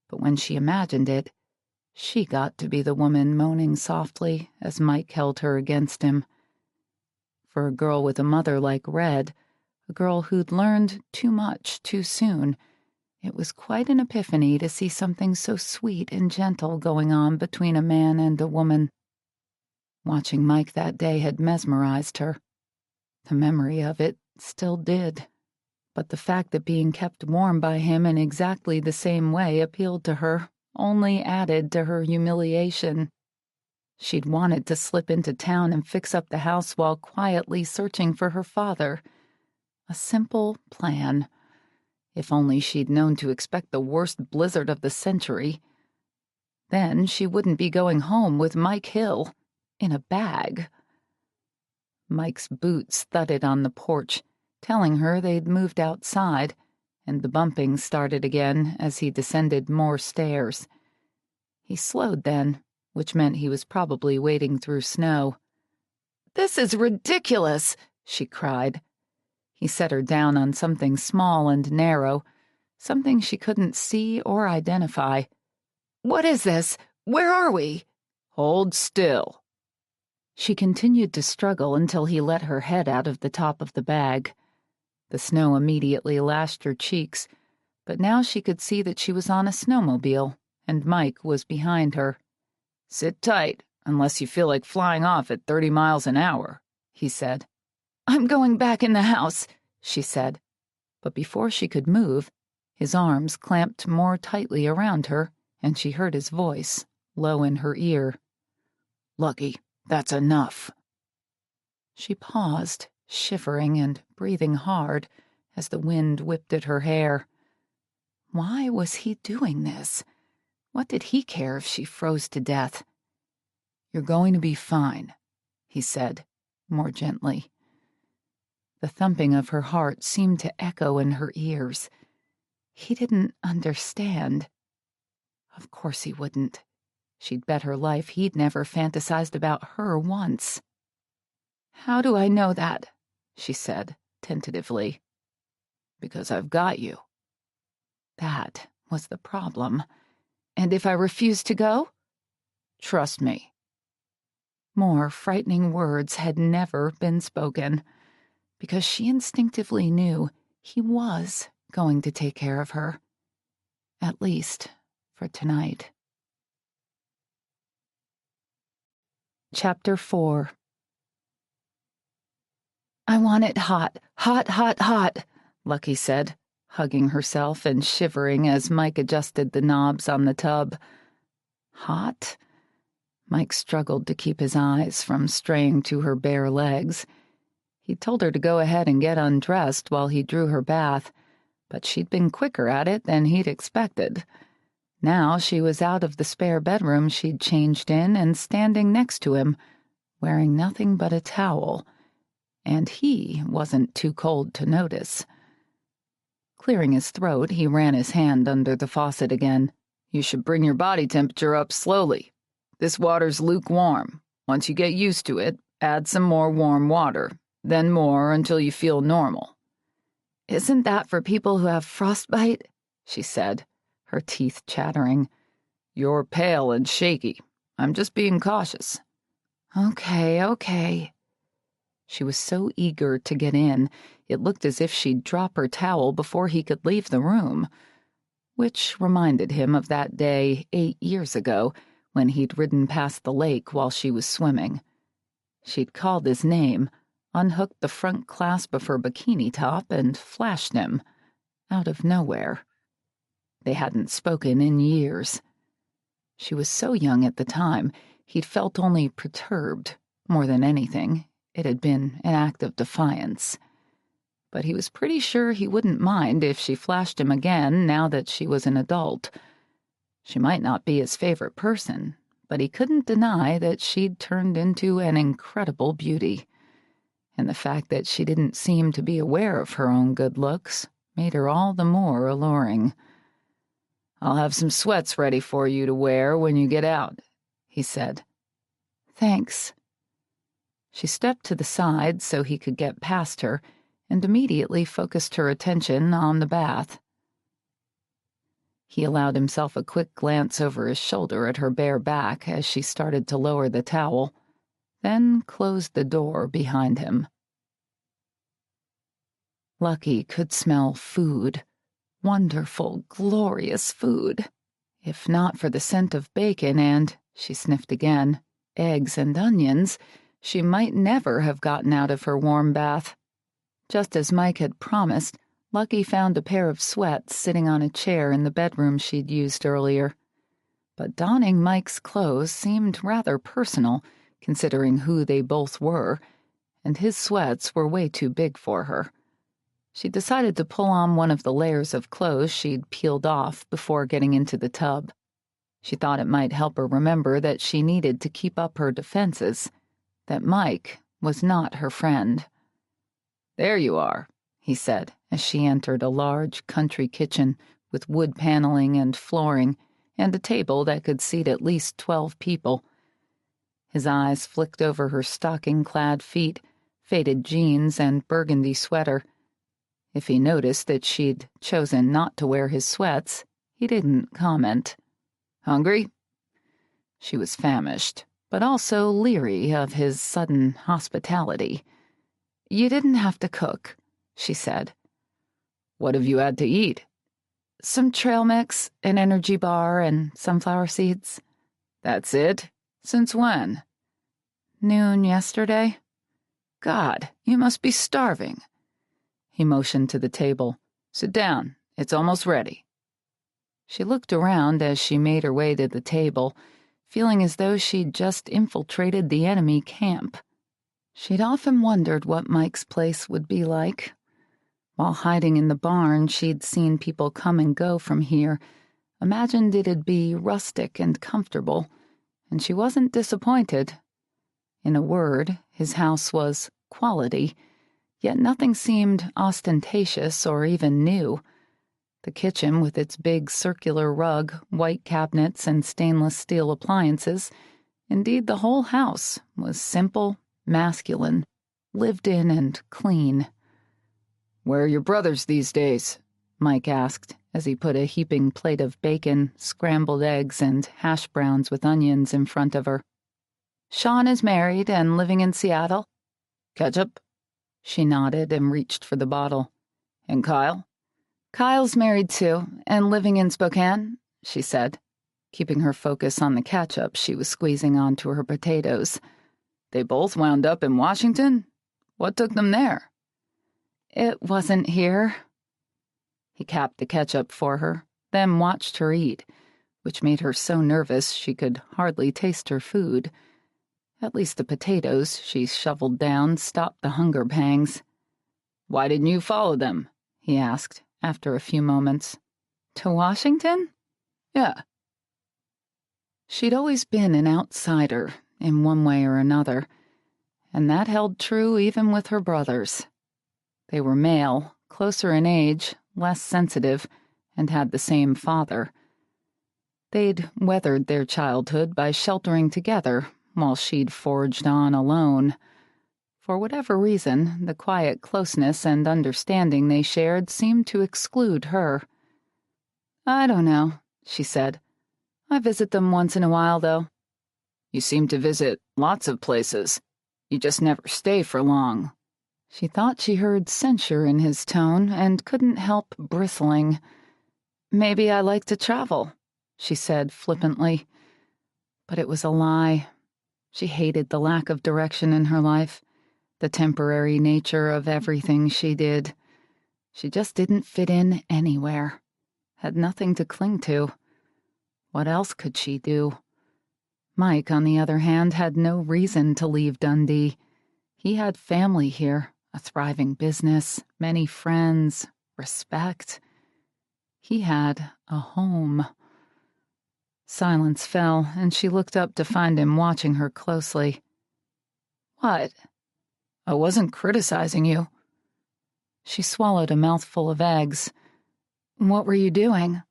but when she imagined it, she got to be the woman moaning softly as Mike held her against him. For a girl with a mother like Red, a girl who'd learned too much too soon, it was quite an epiphany to see something so sweet and gentle going on between a man and a woman. Watching Mike that day had mesmerized her. The memory of it still did, but the fact that being kept warm by him in exactly the same way appealed to her only added to her humiliation. She'd wanted to slip into town and fix up the house while quietly searching for her father. A simple plan. If only she'd known to expect the worst blizzard of the century. Then she wouldn't be going home with Mike Hill in a bag. Mike's boots thudded on the porch, telling her they'd moved outside, and the bumping started again as he descended more stairs. He slowed then, which meant he was probably wading through snow. "This is ridiculous," she cried. He set her down on something small and narrow, something she couldn't see or identify. "What is this? Where are we?" "Hold still." She continued to struggle until he let her head out of the top of the bag. The snow immediately lashed her cheeks, but now she could see that she was on a snowmobile, and Mike was behind her. "Sit tight, unless you feel like flying off at 30 miles an hour, he said. "I'm going back in the house," she said. But before she could move, his arms clamped more tightly around her, and she heard his voice, low in her ear. "Lucky, that's enough." She paused, shivering and breathing hard, as the wind whipped at her hair. Why was he doing this? What did he care if she froze to death? "You're going to be fine," he said, more gently. The thumping of her heart seemed to echo in her ears. He didn't understand. Of course he wouldn't. She'd bet her life he'd never fantasized about her once. "How do I know that?" she said, tentatively. "Because I've got you." That was the problem. "And if I refuse to go?" Trust me." More frightening words had never been spoken, because she instinctively knew he was going to take care of her. At least for tonight. Chapter 4. "I want it hot, hot, hot, hot," Lucky said, hugging herself and shivering as Mike adjusted the knobs on the tub. Hot? Mike struggled to keep his eyes from straying to her bare legs. He told her to go ahead and get undressed while he drew her bath, but she'd been quicker at it than he'd expected. Now she was out of the spare bedroom she'd changed in and standing next to him, wearing nothing but a towel, and he wasn't too cold to notice. Clearing his throat, he ran his hand under the faucet again. "You should bring your body temperature up slowly. This water's lukewarm. Once you get used to it, add some more warm water, then more until you feel normal." "Isn't that for people who have frostbite?" she said, her teeth chattering. "You're pale and shaky. I'm just being cautious." Okay. She was so eager to get in, it looked as if she'd drop her towel before he could leave the room, which reminded him of that day 8 years ago when he'd ridden past the lake while she was swimming. She'd called his name, unhooked the front clasp of her bikini top, and flashed him, out of nowhere. They hadn't spoken in years. She was so young at the time, he'd felt only perturbed. More than anything, it had been an act of defiance. But he was pretty sure he wouldn't mind if she flashed him again now that she was an adult. She might not be his favorite person, but he couldn't deny that she'd turned into an incredible beauty. And the fact that she didn't seem to be aware of her own good looks made her all the more alluring. "I'll have some sweats ready for you to wear when you get out," he said. "Thanks." She stepped to the side so he could get past her and immediately focused her attention on the bath. He allowed himself a quick glance over his shoulder at her bare back as she started to lower the towel, then closed the door behind him. Lucky could smell food. Wonderful, glorious food. If not for the scent of bacon and, she sniffed again, eggs and onions, she might never have gotten out of her warm bath. Just as Mike had promised, Lucky found a pair of sweats sitting on a chair in the bedroom she'd used earlier. But donning Mike's clothes seemed rather personal, considering who they both were, and his sweats were way too big for her. She decided to pull on one of the layers of clothes she'd peeled off before getting into the tub. She thought it might help her remember that she needed to keep up her defenses, that Mike was not her friend. "There you are," he said as she entered a large country kitchen with wood paneling and flooring and a table that could seat at least 12 people. His eyes flicked over her stocking-clad feet, faded jeans, and burgundy sweater. If he noticed that she'd chosen not to wear his sweats, he didn't comment. "Hungry?" She was famished, but also leery of his sudden hospitality. "You didn't have to cook," she said. "What have you had to eat?" "Some trail mix, an energy bar, and sunflower seeds." "That's it? Since when?" "Noon yesterday." "God, you must be starving." He motioned to the table. "Sit down. It's almost ready." She looked around as she made her way to the table, feeling as though she'd just infiltrated the enemy camp. She'd often wondered what Mike's place would be like. While hiding in the barn, she'd seen people come and go from here, imagined it'd be rustic and comfortable, and she wasn't disappointed. In a word, his house was quality, yet nothing seemed ostentatious or even new. The kitchen, with its big circular rug, white cabinets, and stainless steel appliances, indeed the whole house, was simple, masculine, lived in and clean. "Where are your brothers these days?" Mike asked, as he put a heaping plate of bacon, scrambled eggs, and hash browns with onions in front of her. "Sean is married and living in Seattle." "Ketchup?" She nodded and reached for the bottle. "And Kyle?" "Kyle's married too, and living in Spokane," she said, keeping her focus on the ketchup she was squeezing onto her potatoes. "They both wound up in Washington? What took them there?" "It wasn't here." He capped the ketchup for her, then watched her eat, which made her so nervous she could hardly taste her food. At least the potatoes she shoveled down stopped the hunger pangs. "Why didn't you follow them?" he asked, after a few moments. "To Washington?" "Yeah." She'd always been an outsider, in one way or another, and that held true even with her brothers. They were male, closer in age, less sensitive, and had the same father. They'd weathered their childhood by sheltering together, while she'd forged on alone. For whatever reason, the quiet closeness and understanding they shared seemed to exclude her. "I don't know," she said. "I visit them once in a while, though." "You seem to visit lots of places. You just never stay for long." She thought she heard censure in his tone and couldn't help bristling. "Maybe I like to travel," she said flippantly. But it was a lie. She hated the lack of direction in her life, the temporary nature of everything she did. She just didn't fit in anywhere, had nothing to cling to. What else could she do? Mike, on the other hand, had no reason to leave Dundee. He had family here, a thriving business, many friends, respect. He had a home. Silence fell, and she looked up to find him watching her closely. "What?" "I wasn't criticizing you." She swallowed a mouthful of eggs. "What were you doing?"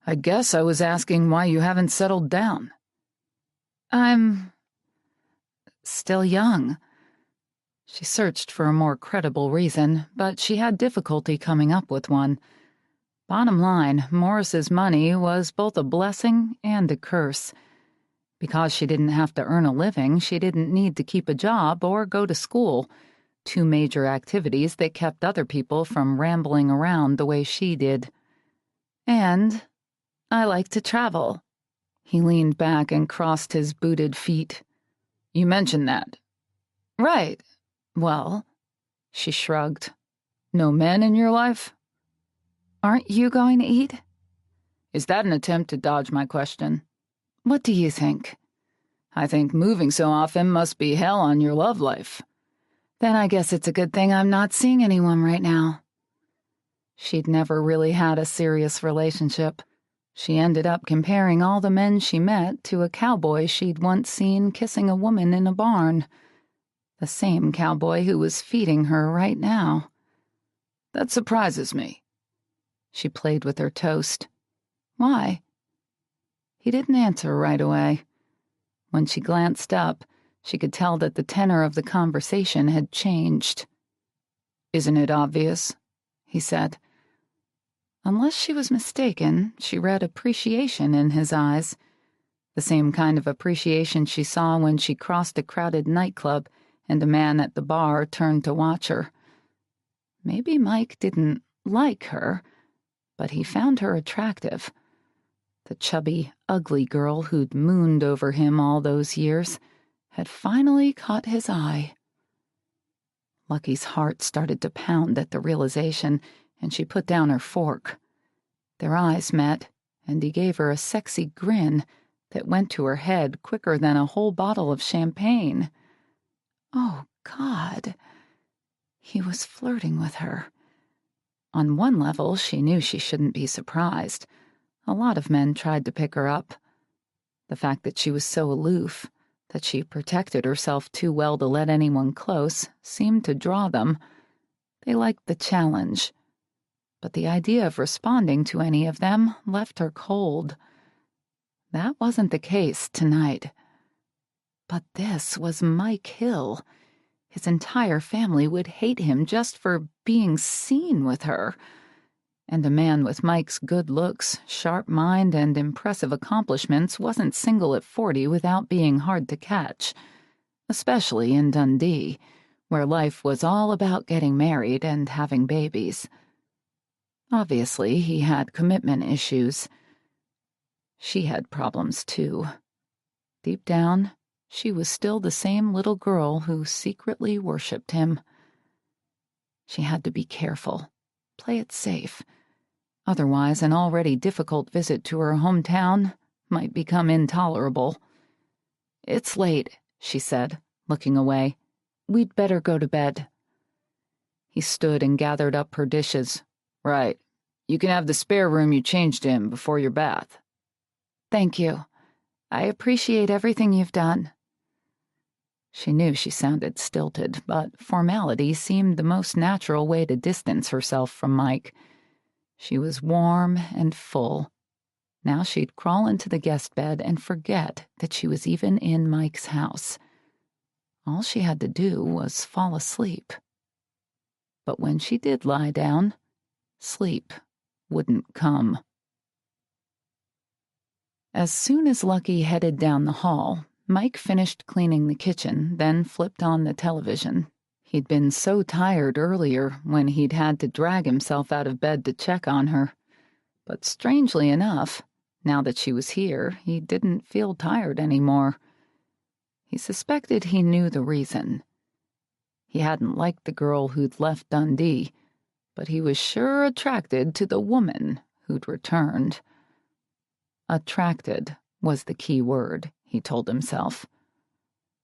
"I guess I was asking why you haven't settled down." "I'm still young." She searched for a more credible reason, but she had difficulty coming up with one. Bottom line, Morris's money was both a blessing and a curse. Because she didn't have to earn a living, she didn't need to keep a job or go to school, two major activities that kept other people from rambling around the way she did. "And I like to travel." He leaned back and crossed his booted feet. "You mentioned that." "Right. Well," she shrugged. "No men in your life?" "Aren't you going to eat?" Is that an attempt to dodge my question? "What do you think?" "I think moving so often must be hell on your love life." "Then I guess it's a good thing I'm not seeing anyone right now." She'd never really had a serious relationship. She ended up comparing all the men she met to a cowboy she'd once seen kissing a woman in a barn. The same cowboy who was feeding her right now. "That surprises me." She played with her toast. "Why?" He didn't answer right away. When she glanced up, she could tell that the tenor of the conversation had changed. "Isn't it obvious?" he said. Unless she was mistaken, she read appreciation in his eyes. The same kind of appreciation she saw when she crossed a crowded nightclub and a man at the bar turned to watch her. Maybe Mike didn't like her, but he found her attractive. The chubby, ugly girl who'd mooned over him all those years had finally caught his eye. Lucky's heart started to pound at the realization, and she put down her fork. Their eyes met, and he gave her a sexy grin that went to her head quicker than a whole bottle of champagne. Oh, God. He was flirting with her. On one level, she knew she shouldn't be surprised. A lot of men tried to pick her up. The fact that she was so aloof, that she protected herself too well to let anyone close, seemed to draw them. They liked the challenge. But the idea of responding to any of them left her cold. That wasn't the case tonight. But this was Mike Hill. His entire family would hate him just for being seen with her. And a man with Mike's good looks, sharp mind, and impressive accomplishments wasn't single at 40 without being hard to catch, especially in Dundee, where life was all about getting married and having babies. Obviously, he had commitment issues. She had problems, too. Deep down, she was still the same little girl who secretly worshipped him. She had to be careful, play it safe. Otherwise, an already difficult visit to her hometown might become intolerable. "It's late," she said, looking away. "We'd better go to bed." He stood and gathered up her dishes. "Right. You can have the spare room you changed in before your bath." "Thank you. I appreciate everything you've done." She knew she sounded stilted, but formality seemed the most natural way to distance herself from Mike. She was warm and full. Now she'd crawl into the guest bed and forget that she was even in Mike's house. All she had to do was fall asleep. But when she did lie down, sleep wouldn't come. As soon as Lucky headed down the hall, Mike finished cleaning the kitchen, then flipped on the television. He'd been so tired earlier when he'd had to drag himself out of bed to check on her. But strangely enough, now that she was here, he didn't feel tired anymore. He suspected he knew the reason. He hadn't liked the girl who'd left Dundee, but he was sure attracted to the woman who'd returned. Attracted was the key word, he told himself.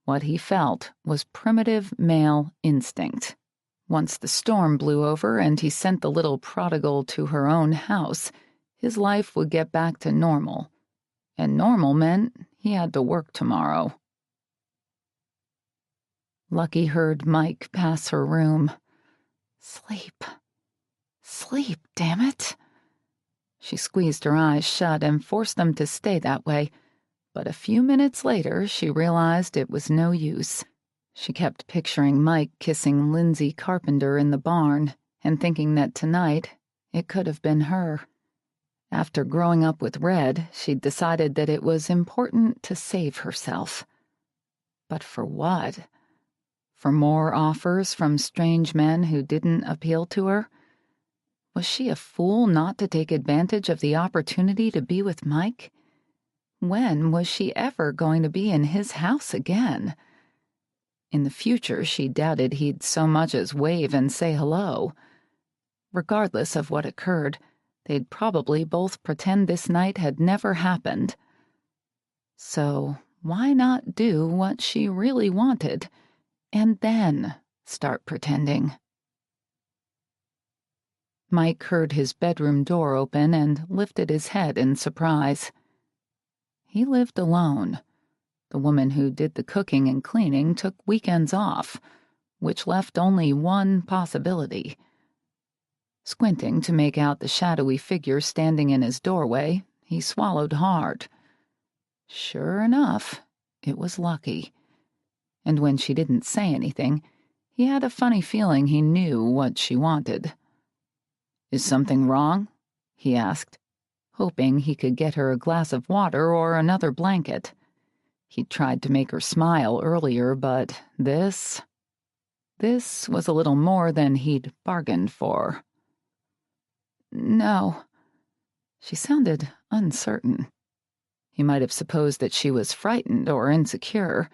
What he felt was primitive male instinct. Once the storm blew over and he sent the little prodigal to her own house, his life would get back to normal. And normal meant he had to work tomorrow. Lucky heard Mike pass her room. Sleep. Sleep, damn it. She squeezed her eyes shut and forced them to stay that way. But a few minutes later, she realized it was no use. She kept picturing Mike kissing Lindsay Carpenter in the barn and thinking that tonight it could have been her. After growing up with Red, she'd decided that it was important to save herself. But for what? For more offers from strange men who didn't appeal to her? Was she a fool not to take advantage of the opportunity to be with Mike? When was she ever going to be in his house again? In the future, she doubted he'd so much as wave and say hello. Regardless of what occurred, they'd probably both pretend this night had never happened. So why not do what she really wanted, and then start pretending? Mike heard his bedroom door open and lifted his head in surprise. He lived alone. The woman who did the cooking and cleaning took weekends off, which left only one possibility. Squinting to make out the shadowy figure standing in his doorway, he swallowed hard. Sure enough, it was Lucky. And when she didn't say anything, he had a funny feeling he knew what she wanted. "Is something wrong?" he asked, hoping he could get her a glass of water or another blanket. He'd tried to make her smile earlier, but this was a little more than he'd bargained for. "No." She sounded uncertain. He might have supposed that she was frightened or insecure,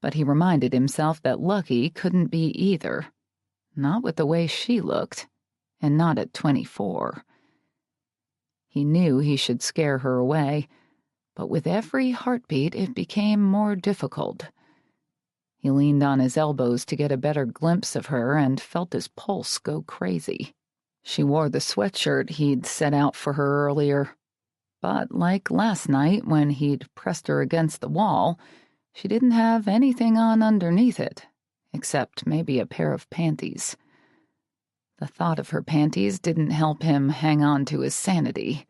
but he reminded himself that Lucky couldn't be either. Not with the way she looked, and not at 24. He knew he should scare her away, but with every heartbeat it became more difficult. He leaned on his elbows to get a better glimpse of her and felt his pulse go crazy. She wore the sweatshirt he'd set out for her earlier, but like last night when he'd pressed her against the wall, she didn't have anything on underneath it, except maybe a pair of panties. The thought of her panties didn't help him hang on to his sanity.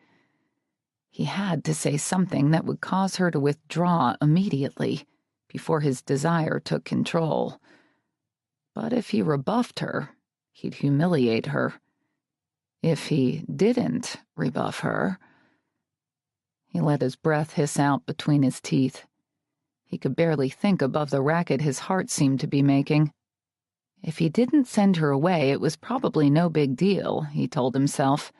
He had to say something that would cause her to withdraw immediately, before his desire took control. But if he rebuffed her, he'd humiliate her. If he didn't rebuff her... He let his breath hiss out between his teeth. He could barely think above the racket his heart seemed to be making. If he didn't send her away, it was probably no big deal, he told himself.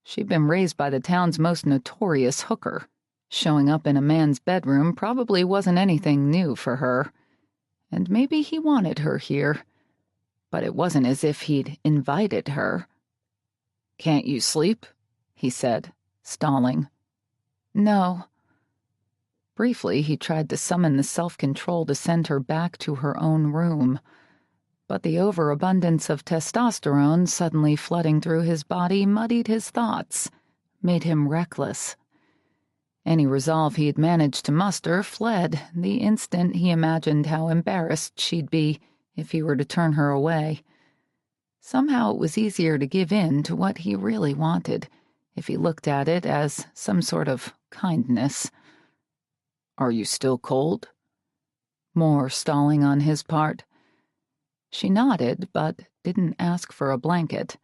She'd been raised by the town's most notorious hooker. Showing up in a man's bedroom probably wasn't anything new for her. And maybe he wanted her here. But it wasn't as if he'd invited her. "Can't you sleep?" he said, stalling. "No." Briefly, he tried to summon the self-control to send her back to her own room. But the overabundance of testosterone suddenly flooding through his body muddied his thoughts, made him reckless. Any resolve he had managed to muster fled the instant he imagined how embarrassed she'd be if he were to turn her away. Somehow it was easier to give in to what he really wanted, if he looked at it as some sort of kindness. "Are you still cold?" More stalling on his part. She nodded, but didn't ask for a blanket.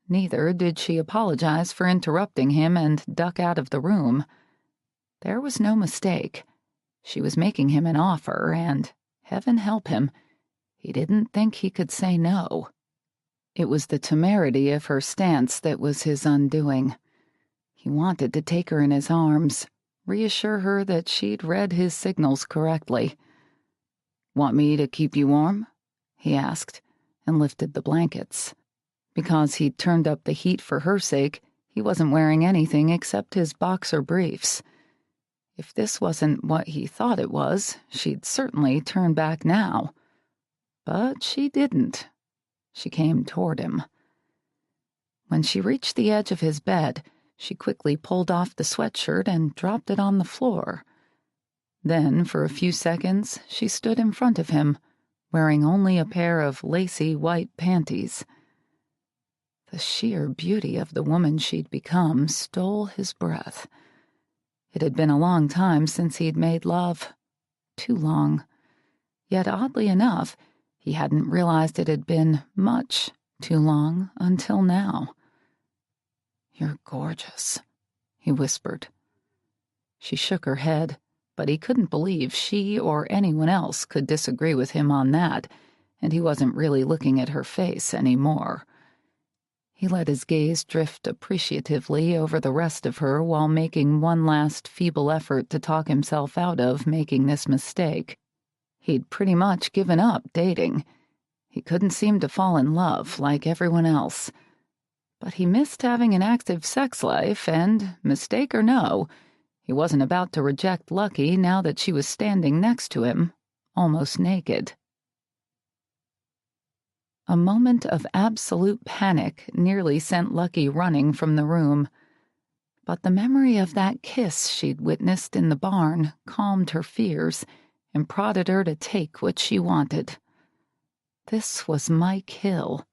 Neither did she apologize for interrupting him and duck out of the room. There was no mistake. She was making him an offer, and, heaven help him, he didn't think he could say no. It was the temerity of her stance that was his undoing. He wanted to take her in his arms, reassure her that she'd read his signals correctly. "Want me to keep you warm?" he asked, and lifted the blankets. Because he'd turned up the heat for her sake, he wasn't wearing anything except his boxer briefs. If this wasn't what he thought it was, she'd certainly turn back now. But she didn't. She came toward him. When she reached the edge of his bed, she quickly pulled off the sweatshirt and dropped it on the floor. Then, for a few seconds, she stood in front of him, wearing only a pair of lacy white panties. The sheer beauty of the woman she'd become stole his breath. It had been a long time since he'd made love. Too long. Yet, oddly enough, he hadn't realized it had been much too long until now. "You're gorgeous," he whispered. She shook her head, but he couldn't believe she or anyone else could disagree with him on that, and he wasn't really looking at her face anymore. He let his gaze drift appreciatively over the rest of her while making one last feeble effort to talk himself out of making this mistake. He'd pretty much given up dating. He couldn't seem to fall in love like everyone else. But he missed having an active sex life, and, mistake or no, he wasn't about to reject Lucky now that she was standing next to him, almost naked. A moment of absolute panic nearly sent Lucky running from the room. But the memory of that kiss she'd witnessed in the barn calmed her fears and prodded her to take what she wanted. This was Mike Hill.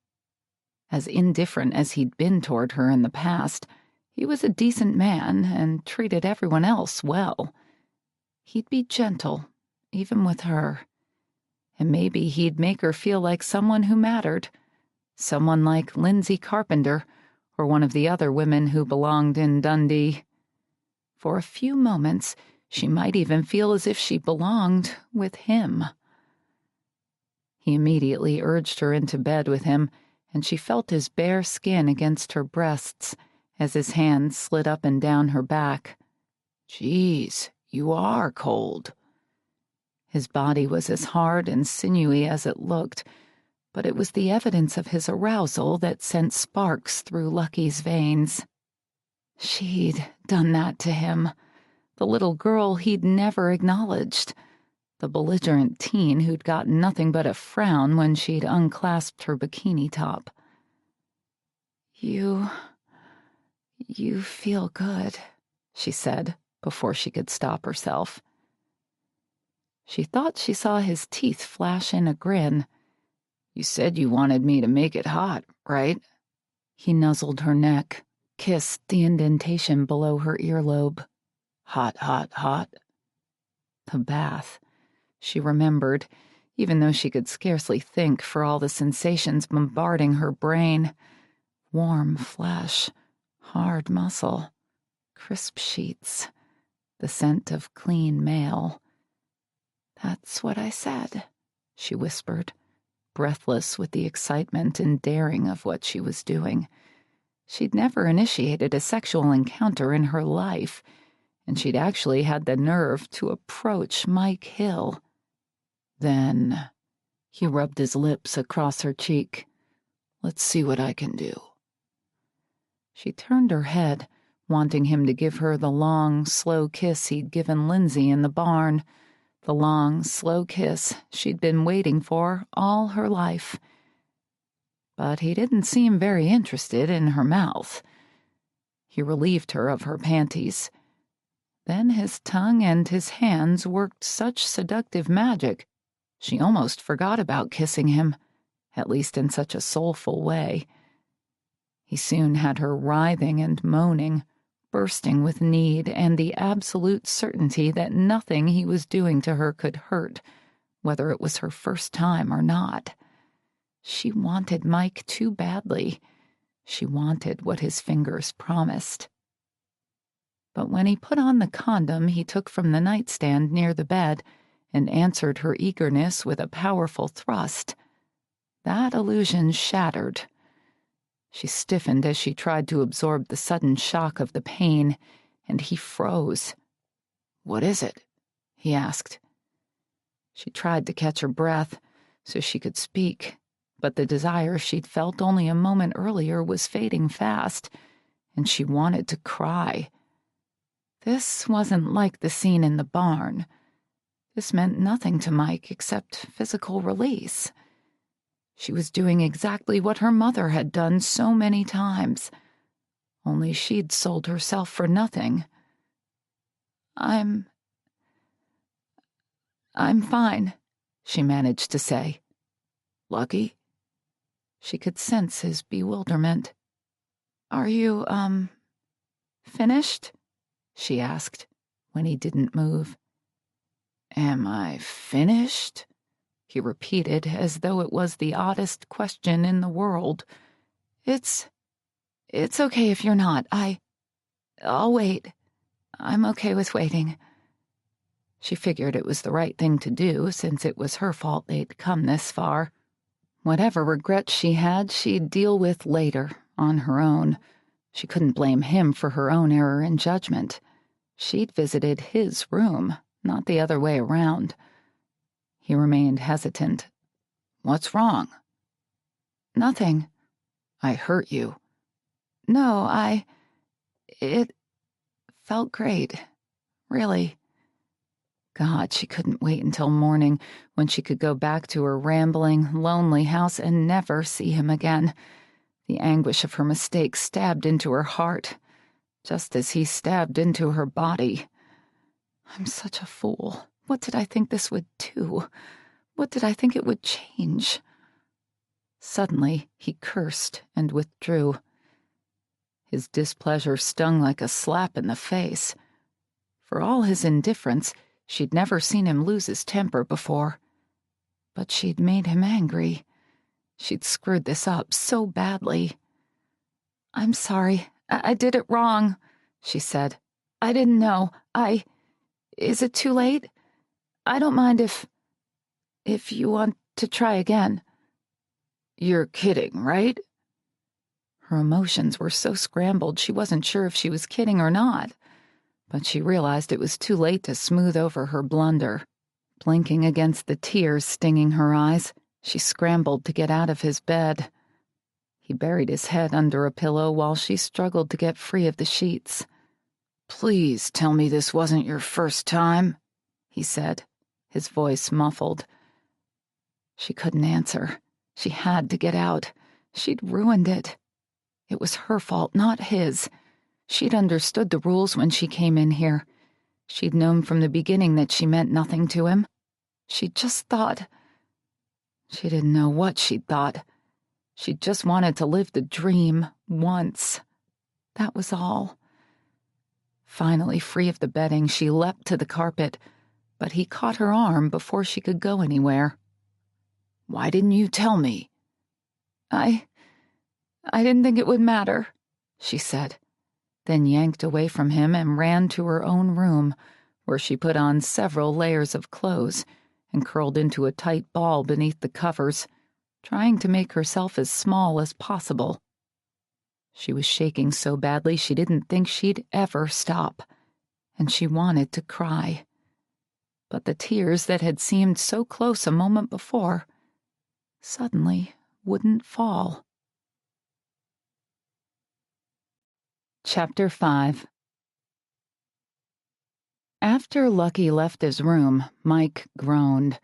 As indifferent as he'd been toward her in the past, he was a decent man and treated everyone else well. He'd be gentle, even with her. And maybe he'd make her feel like someone who mattered. Someone like Lindsay Carpenter, or one of the other women who belonged in Dundee. For a few moments, she might even feel as if she belonged with him. He immediately urged her into bed with him, and she felt his bare skin against her breasts as his hand slid up and down her back. "Geez, you are cold." His body was as hard and sinewy as it looked, but it was the evidence of his arousal that sent sparks through Lucky's veins. She'd done that to him. The little girl he'd never acknowledged. The belligerent teen who'd gotten nothing but a frown when she'd unclasped her bikini top. You feel good," she said, before she could stop herself. She thought she saw his teeth flash in a grin. "You said you wanted me to make it hot, right?" He nuzzled her neck, kissed the indentation below her earlobe. "Hot, hot, hot." The bath. She remembered, even though she could scarcely think for all the sensations bombarding her brain. Warm flesh, hard muscle, crisp sheets, the scent of clean mail. "That's what I said," she whispered, breathless with the excitement and daring of what she was doing. She'd never initiated a sexual encounter in her life, and she'd actually had the nerve to approach Mike Hill. "Then," he rubbed his lips across her cheek, "let's see what I can do." She turned her head, wanting him to give her the long, slow kiss he'd given Lindsay in the barn, the long, slow kiss she'd been waiting for all her life. But he didn't seem very interested in her mouth. He relieved her of her panties. Then his tongue and his hands worked such seductive magic, she almost forgot about kissing him, at least in such a soulful way. He soon had her writhing and moaning, bursting with need and the absolute certainty that nothing he was doing to her could hurt, whether it was her first time or not. She wanted Mike too badly. She wanted what his fingers promised. But when he put on the condom he took from the nightstand near the bed and answered her eagerness with a powerful thrust, that illusion shattered. She stiffened as she tried to absorb the sudden shock of the pain, and he froze. "What is it?" he asked. She tried to catch her breath so she could speak, but the desire she'd felt only a moment earlier was fading fast, and she wanted to cry. This wasn't like the scene in the barn. This meant nothing to Mike except physical release. She was doing exactly what her mother had done so many times, only she'd sold herself for nothing. I'm fine," she managed to say. "Lucky?" She could sense his bewilderment. "Are you, finished?" she asked, when he didn't move. "Am I finished?" he repeated as though it was the oddest question in the world. It's okay if you're not. I'll wait. I'm okay with waiting." She figured it was the right thing to do, since it was her fault they'd come this far. Whatever regrets she had, she'd deal with later, on her own. She couldn't blame him for her own error in judgment. She'd visited his room, not the other way around. He remained hesitant. "What's wrong?" "Nothing." "I hurt you." "No, it felt great. Really." God, she couldn't wait until morning, when she could go back to her rambling, lonely house and never see him again. The anguish of her mistake stabbed into her heart, just as he stabbed into her body. I'm such a fool. What did I think this would do? What did I think it would change? Suddenly, he cursed and withdrew. His displeasure stung like a slap in the face. For all his indifference, she'd never seen him lose his temper before. But she'd made him angry. She'd screwed this up so badly. "I'm sorry. I did it wrong," she said. "I didn't know. Is it too late? I don't mind if you want to try again." "You're kidding, right?" Her emotions were so scrambled she wasn't sure if she was kidding or not. But she realized it was too late to smooth over her blunder. Blinking against the tears stinging her eyes, she scrambled to get out of his bed. He buried his head under a pillow while she struggled to get free of the sheets. "Please tell me this wasn't your first time," he said, his voice muffled. She couldn't answer. She had to get out. She'd ruined it. It was her fault, not his. She'd understood the rules when she came in here. She'd known from the beginning that she meant nothing to him. She just thought... She didn't know what she'd thought. She just wanted to live the dream once. That was all. Finally free of the bedding, she leapt to the carpet, but he caught her arm before she could go anywhere. "Why didn't you tell me?" I didn't think it would matter," she said, then yanked away from him and ran to her own room, where she put on several layers of clothes and curled into a tight ball beneath the covers, trying to make herself as small as possible. She was shaking so badly she didn't think she'd ever stop, and she wanted to cry. But the tears that had seemed so close a moment before suddenly wouldn't fall. Chapter 5. After Lucky left his room, Mike groaned.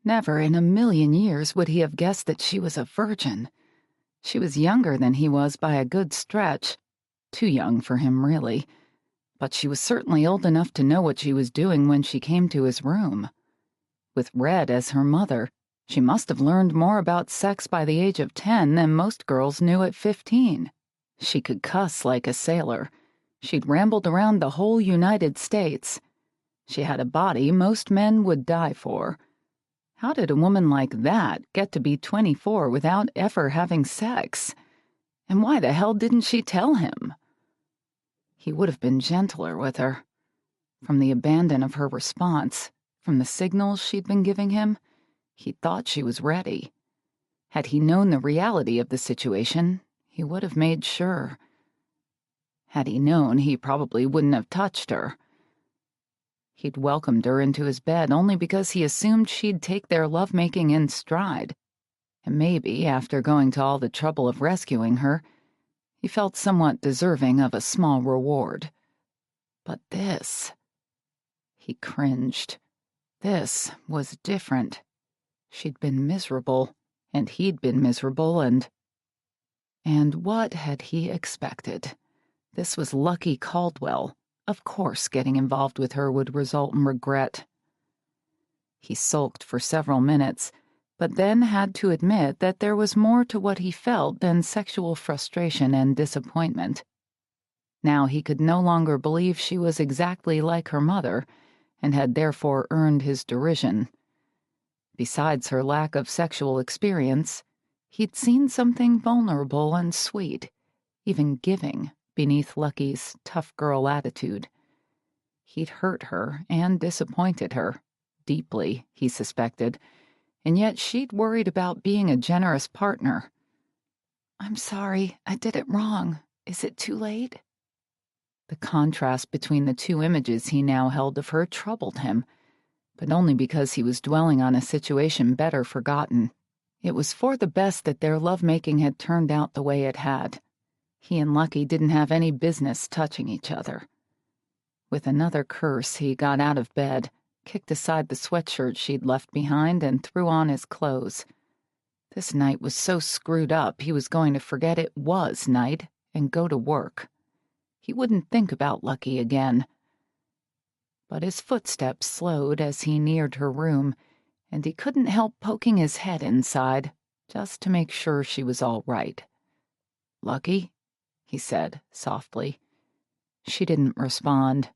Never in a million years would he have guessed that she was a virgin. She was younger than he was by a good stretch. Too young for him, really. But she was certainly old enough to know what she was doing when she came to his room. With Red as her mother, she must have learned more about sex by the age of 10 than most girls knew at 15. She could cuss like a sailor. She'd rambled around the whole United States. She had a body most men would die for. How did a woman like that get to be 24 without ever having sex? And why the hell didn't she tell him? He would have been gentler with her. From the abandon of her response, from the signals she'd been giving him, he thought she was ready. Had he known the reality of the situation, he would have made sure. Had he known, he probably wouldn't have touched her. He'd welcomed her into his bed only because he assumed she'd take their lovemaking in stride. And maybe, after going to all the trouble of rescuing her, he felt somewhat deserving of a small reward. But this... He cringed. This was different. She'd been miserable, and he'd been miserable, and what had he expected? This was Lucky Caldwell. Of course getting involved with her would result in regret. He sulked for several minutes, but then had to admit that there was more to what he felt than sexual frustration and disappointment. Now he could no longer believe she was exactly like her mother, and had therefore earned his derision. Besides her lack of sexual experience, he'd seen something vulnerable and sweet, even giving, beneath Lucky's tough girl attitude. He'd hurt her and disappointed her, deeply, he suspected, and yet she'd worried about being a generous partner. "I'm sorry, I did it wrong. Is it too late?" The contrast between the two images he now held of her troubled him, but only because he was dwelling on a situation better forgotten. It was for the best that their lovemaking had turned out the way it had. He and Lucky didn't have any business touching each other. With another curse, he got out of bed, kicked aside the sweatshirt she'd left behind, and threw on his clothes. This night was so screwed up he was going to forget it was night and go to work. He wouldn't think about Lucky again. But his footsteps slowed as he neared her room, and he couldn't help poking his head inside, just to make sure she was all right. "Lucky?" he said, softly. She didn't respond.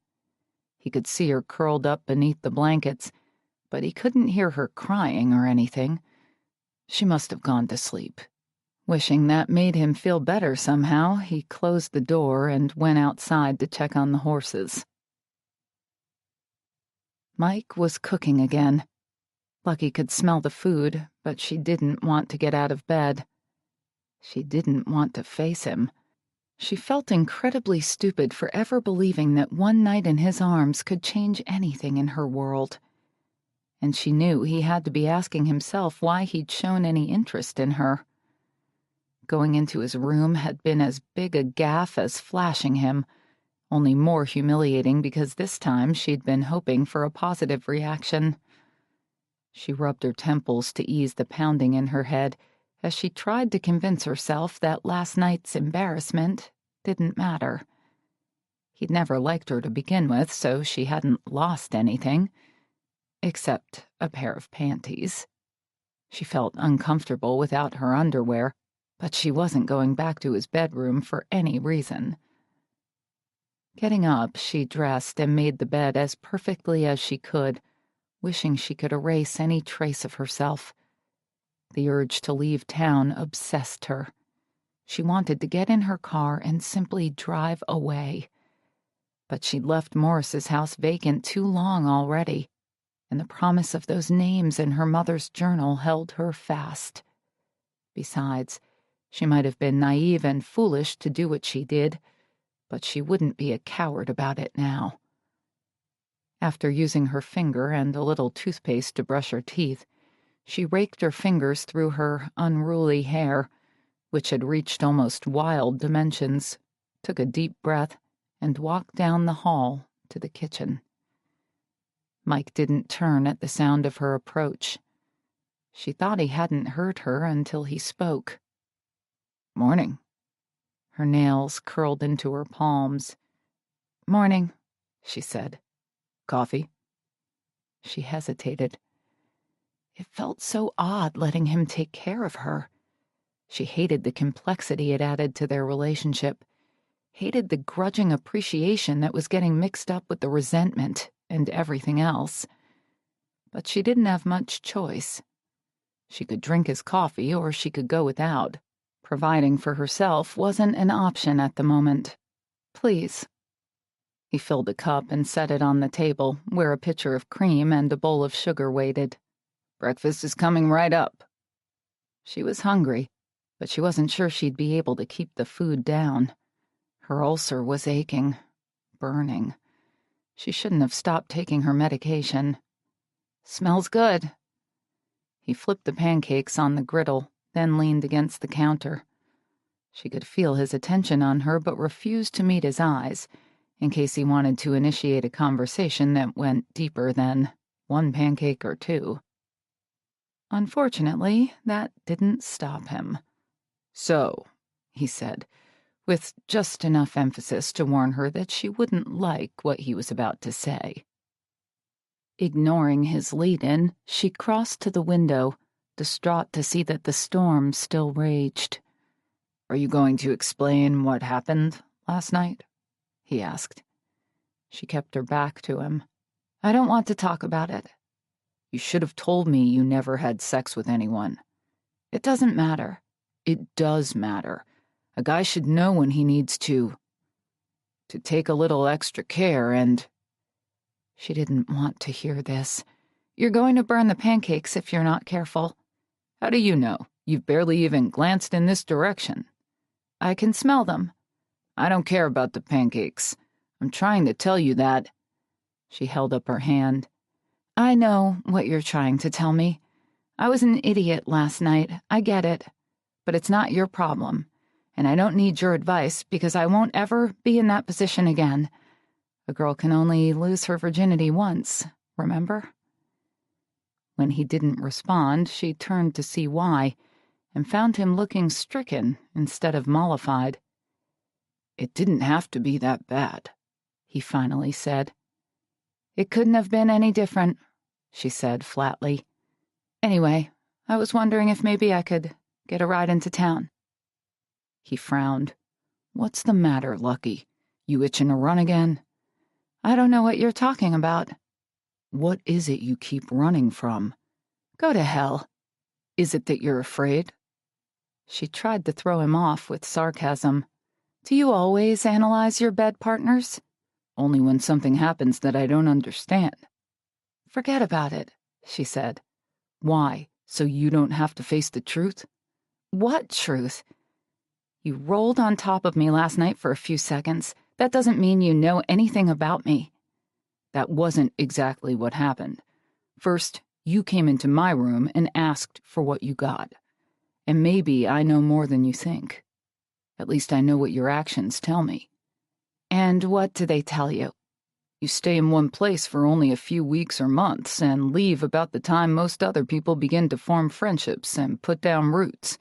He could see her curled up beneath the blankets, but he couldn't hear her crying or anything. She must have gone to sleep. Wishing that made him feel better somehow, he closed the door and went outside to check on the horses. Mike was cooking again. Lucky could smell the food, but she didn't want to get out of bed. She didn't want to face him. She felt incredibly stupid for ever believing that one night in his arms could change anything in her world. And she knew he had to be asking himself why he'd shown any interest in her. Going into his room had been as big a gaffe as flashing him, only more humiliating because this time she'd been hoping for a positive reaction. She rubbed her temples to ease the pounding in her head as she tried to convince herself that last night's embarrassment didn't matter. He'd never liked her to begin with, so she hadn't lost anything, except a pair of panties. She felt uncomfortable without her underwear, but she wasn't going back to his bedroom for any reason. Getting up, she dressed and made the bed as perfectly as she could, wishing she could erase any trace of herself. The urge to leave town obsessed her. She wanted to get in her car and simply drive away. But she'd left Morris's house vacant too long already, and the promise of those names in her mother's journal held her fast. Besides, she might have been naive and foolish to do what she did, but she wouldn't be a coward about it now. After using her finger and a little toothpaste to brush her teeth, she raked her fingers through her unruly hair, which had reached almost wild dimensions, took a deep breath, and walked down the hall to the kitchen. Mike didn't turn at the sound of her approach. She thought he hadn't heard her until he spoke. "Morning." Her nails curled into her palms. "Morning," she said. "Coffee?" She hesitated. It felt so odd letting him take care of her. She hated the complexity it added to their relationship, hated the grudging appreciation that was getting mixed up with the resentment and everything else. But she didn't have much choice. She could drink his coffee or she could go without. Providing for herself wasn't an option at the moment. "Please." He filled a cup and set it on the table, where a pitcher of cream and a bowl of sugar waited. "Breakfast is coming right up." She was hungry, but she wasn't sure she'd be able to keep the food down. Her ulcer was aching, burning. She shouldn't have stopped taking her medication. "Smells good." He flipped the pancakes on the griddle, then leaned against the counter. She could feel his attention on her, but refused to meet his eyes, in case he wanted to initiate a conversation that went deeper than one pancake or two. Unfortunately, that didn't stop him. "So," he said, with just enough emphasis to warn her that she wouldn't like what he was about to say. Ignoring his lead-in, she crossed to the window, distraught to see that the storm still raged. "Are you going to explain what happened last night?" he asked. She kept her back to him. "I don't want to talk about it." "You should have told me you never had sex with anyone." "It doesn't matter." "It does matter. A guy should know when he needs to take a little extra care and—" She didn't want to hear this. "You're going to burn the pancakes if you're not careful." "How do you know? You've barely even glanced in this direction." "I can smell them." "I don't care about the pancakes. I'm trying to tell you that—" She held up her hand. "I know what you're trying to tell me. I was an idiot last night, I get it. But it's not your problem. And I don't need your advice because I won't ever be in that position again. A girl can only lose her virginity once, remember?" When he didn't respond, she turned to see why, and found him looking stricken instead of mollified. "It didn't have to be that bad," he finally said. "It couldn't have been any different," she said flatly. "Anyway, I was wondering if maybe I could get a ride into town." He frowned. "What's the matter, Lucky? You itching to run again?" "I don't know what you're talking about." "What is it you keep running from?" "Go to hell." "Is it that you're afraid?" She tried to throw him off with sarcasm. "Do you always analyze your bed partners?" "Only when something happens that I don't understand." "Forget about it," she said. "Why? So you don't have to face the truth?" "What truth?" "You rolled on top of me last night for a few seconds. That doesn't mean you know anything about me." "That wasn't exactly what happened. First, you came into my room and asked for what you got. And maybe I know more than you think. At least I know what your actions tell me." "And what do they tell you?" "You stay in one place for only a few weeks or months and leave about the time most other people begin to form friendships and put down roots.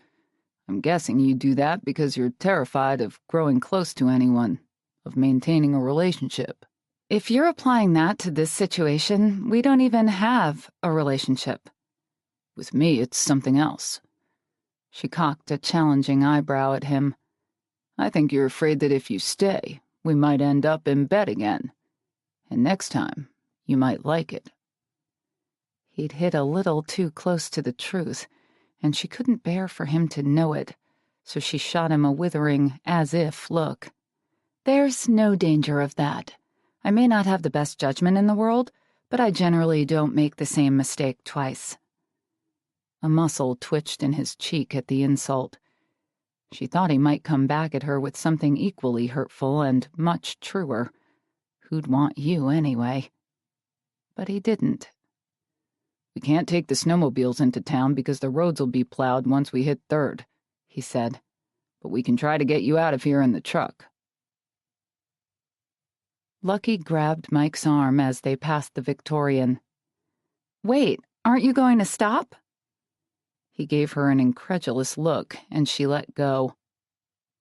I'm guessing you do that because you're terrified of growing close to anyone, of maintaining a relationship." "If you're applying that to this situation, we don't even have a relationship." "With me, it's something else." She cocked a challenging eyebrow at him. "I think you're afraid that if you stay, we might end up in bed again. And next time, you might like it." He'd hit a little too close to the truth, and she couldn't bear for him to know it, so she shot him a withering, as-if look. "There's no danger of that. I may not have the best judgment in the world, but I generally don't make the same mistake twice." A muscle twitched in his cheek at the insult. She thought he might come back at her with something equally hurtful and much truer. Who'd want you anyway? But he didn't. "We can't take the snowmobiles into town because the roads will be plowed once we hit 3rd, he said. "But we can try to get you out of here in the truck." Lucky grabbed Mike's arm as they passed the Victorian. "Wait, aren't you going to stop?" He gave her an incredulous look, and she let go.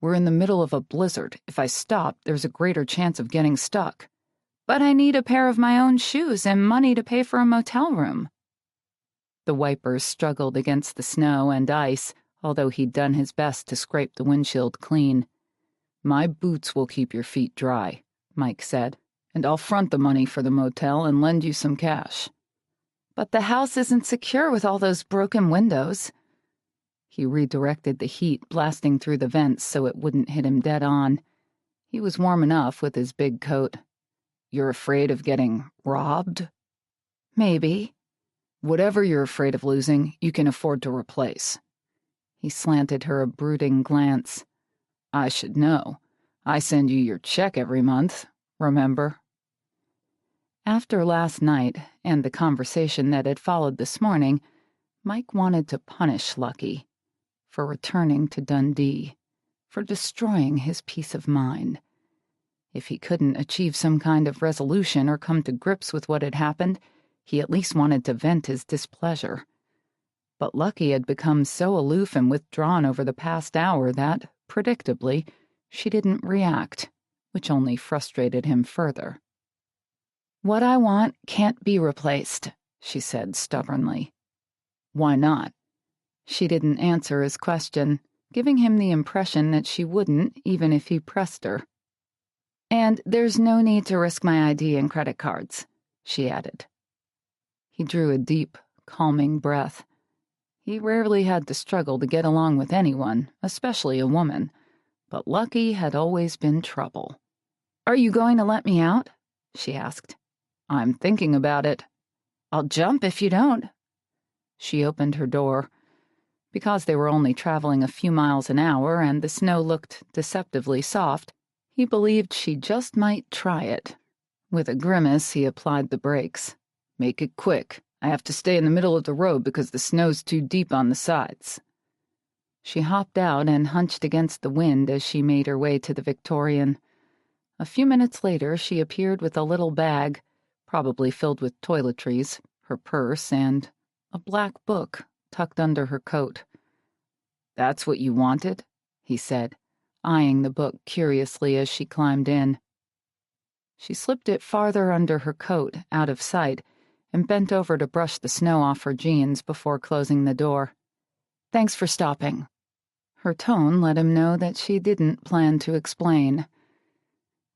"We're in the middle of a blizzard. If I stop, there's a greater chance of getting stuck." "But I need a pair of my own shoes and money to pay for a motel room." The wipers struggled against the snow and ice, although he'd done his best to scrape the windshield clean. "My boots will keep your feet dry," Mike said, "and I'll front the money for the motel and lend you some cash." "But the house isn't secure with all those broken windows." He redirected the heat blasting through the vents so it wouldn't hit him dead on. He was warm enough with his big coat. "You're afraid of getting robbed?" "Maybe." "Whatever you're afraid of losing, you can afford to replace." He slanted her a brooding glance. "I should know. I send you your check every month, remember?" After last night, and the conversation that had followed this morning, Mike wanted to punish Lucky for returning to Dundee, for destroying his peace of mind. If he couldn't achieve some kind of resolution or come to grips with what had happened, he at least wanted to vent his displeasure. But Lucky had become so aloof and withdrawn over the past hour that, predictably, she didn't react, which only frustrated him further. "What I want can't be replaced," she said stubbornly. "Why not?" She didn't answer his question, giving him the impression that she wouldn't even if he pressed her. "And there's no need to risk my ID and credit cards," she added. He drew a deep, calming breath. He rarely had to struggle to get along with anyone, especially a woman, but Lucky had always been trouble. "Are you going to let me out?" she asked. "I'm thinking about it." "I'll jump if you don't." She opened her door. Because they were only traveling a few miles an hour and the snow looked deceptively soft, he believed she just might try it. With a grimace, he applied the brakes. "Make it quick. I have to stay in the middle of the road because the snow's too deep on the sides." She hopped out and hunched against the wind as she made her way to the Victorian. A few minutes later, she appeared with a little bag, probably filled with toiletries, her purse, and a black book tucked under her coat. "That's what you wanted?" he said, eyeing the book curiously as she climbed in. She slipped it farther under her coat, out of sight, and bent over to brush the snow off her jeans before closing the door. "Thanks for stopping." Her tone let him know that she didn't plan to explain.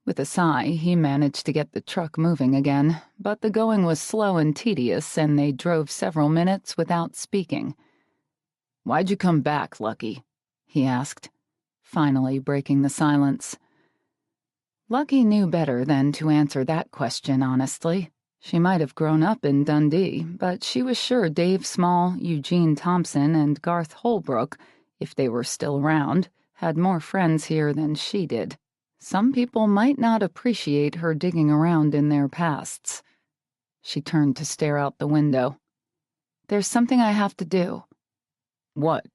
With a sigh, he managed to get the truck moving again, but the going was slow and tedious, and they drove several minutes without speaking. "Why'd you come back, Lucky?" he asked, finally breaking the silence. Lucky knew better than to answer that question honestly. She might have grown up in Dundee, but she was sure Dave Small, Eugene Thompson, and Garth Holbrook, if they were still around, had more friends here than she did. Some people might not appreciate her digging around in their pasts. She turned to stare out the window. "There's something I have to do." "What?"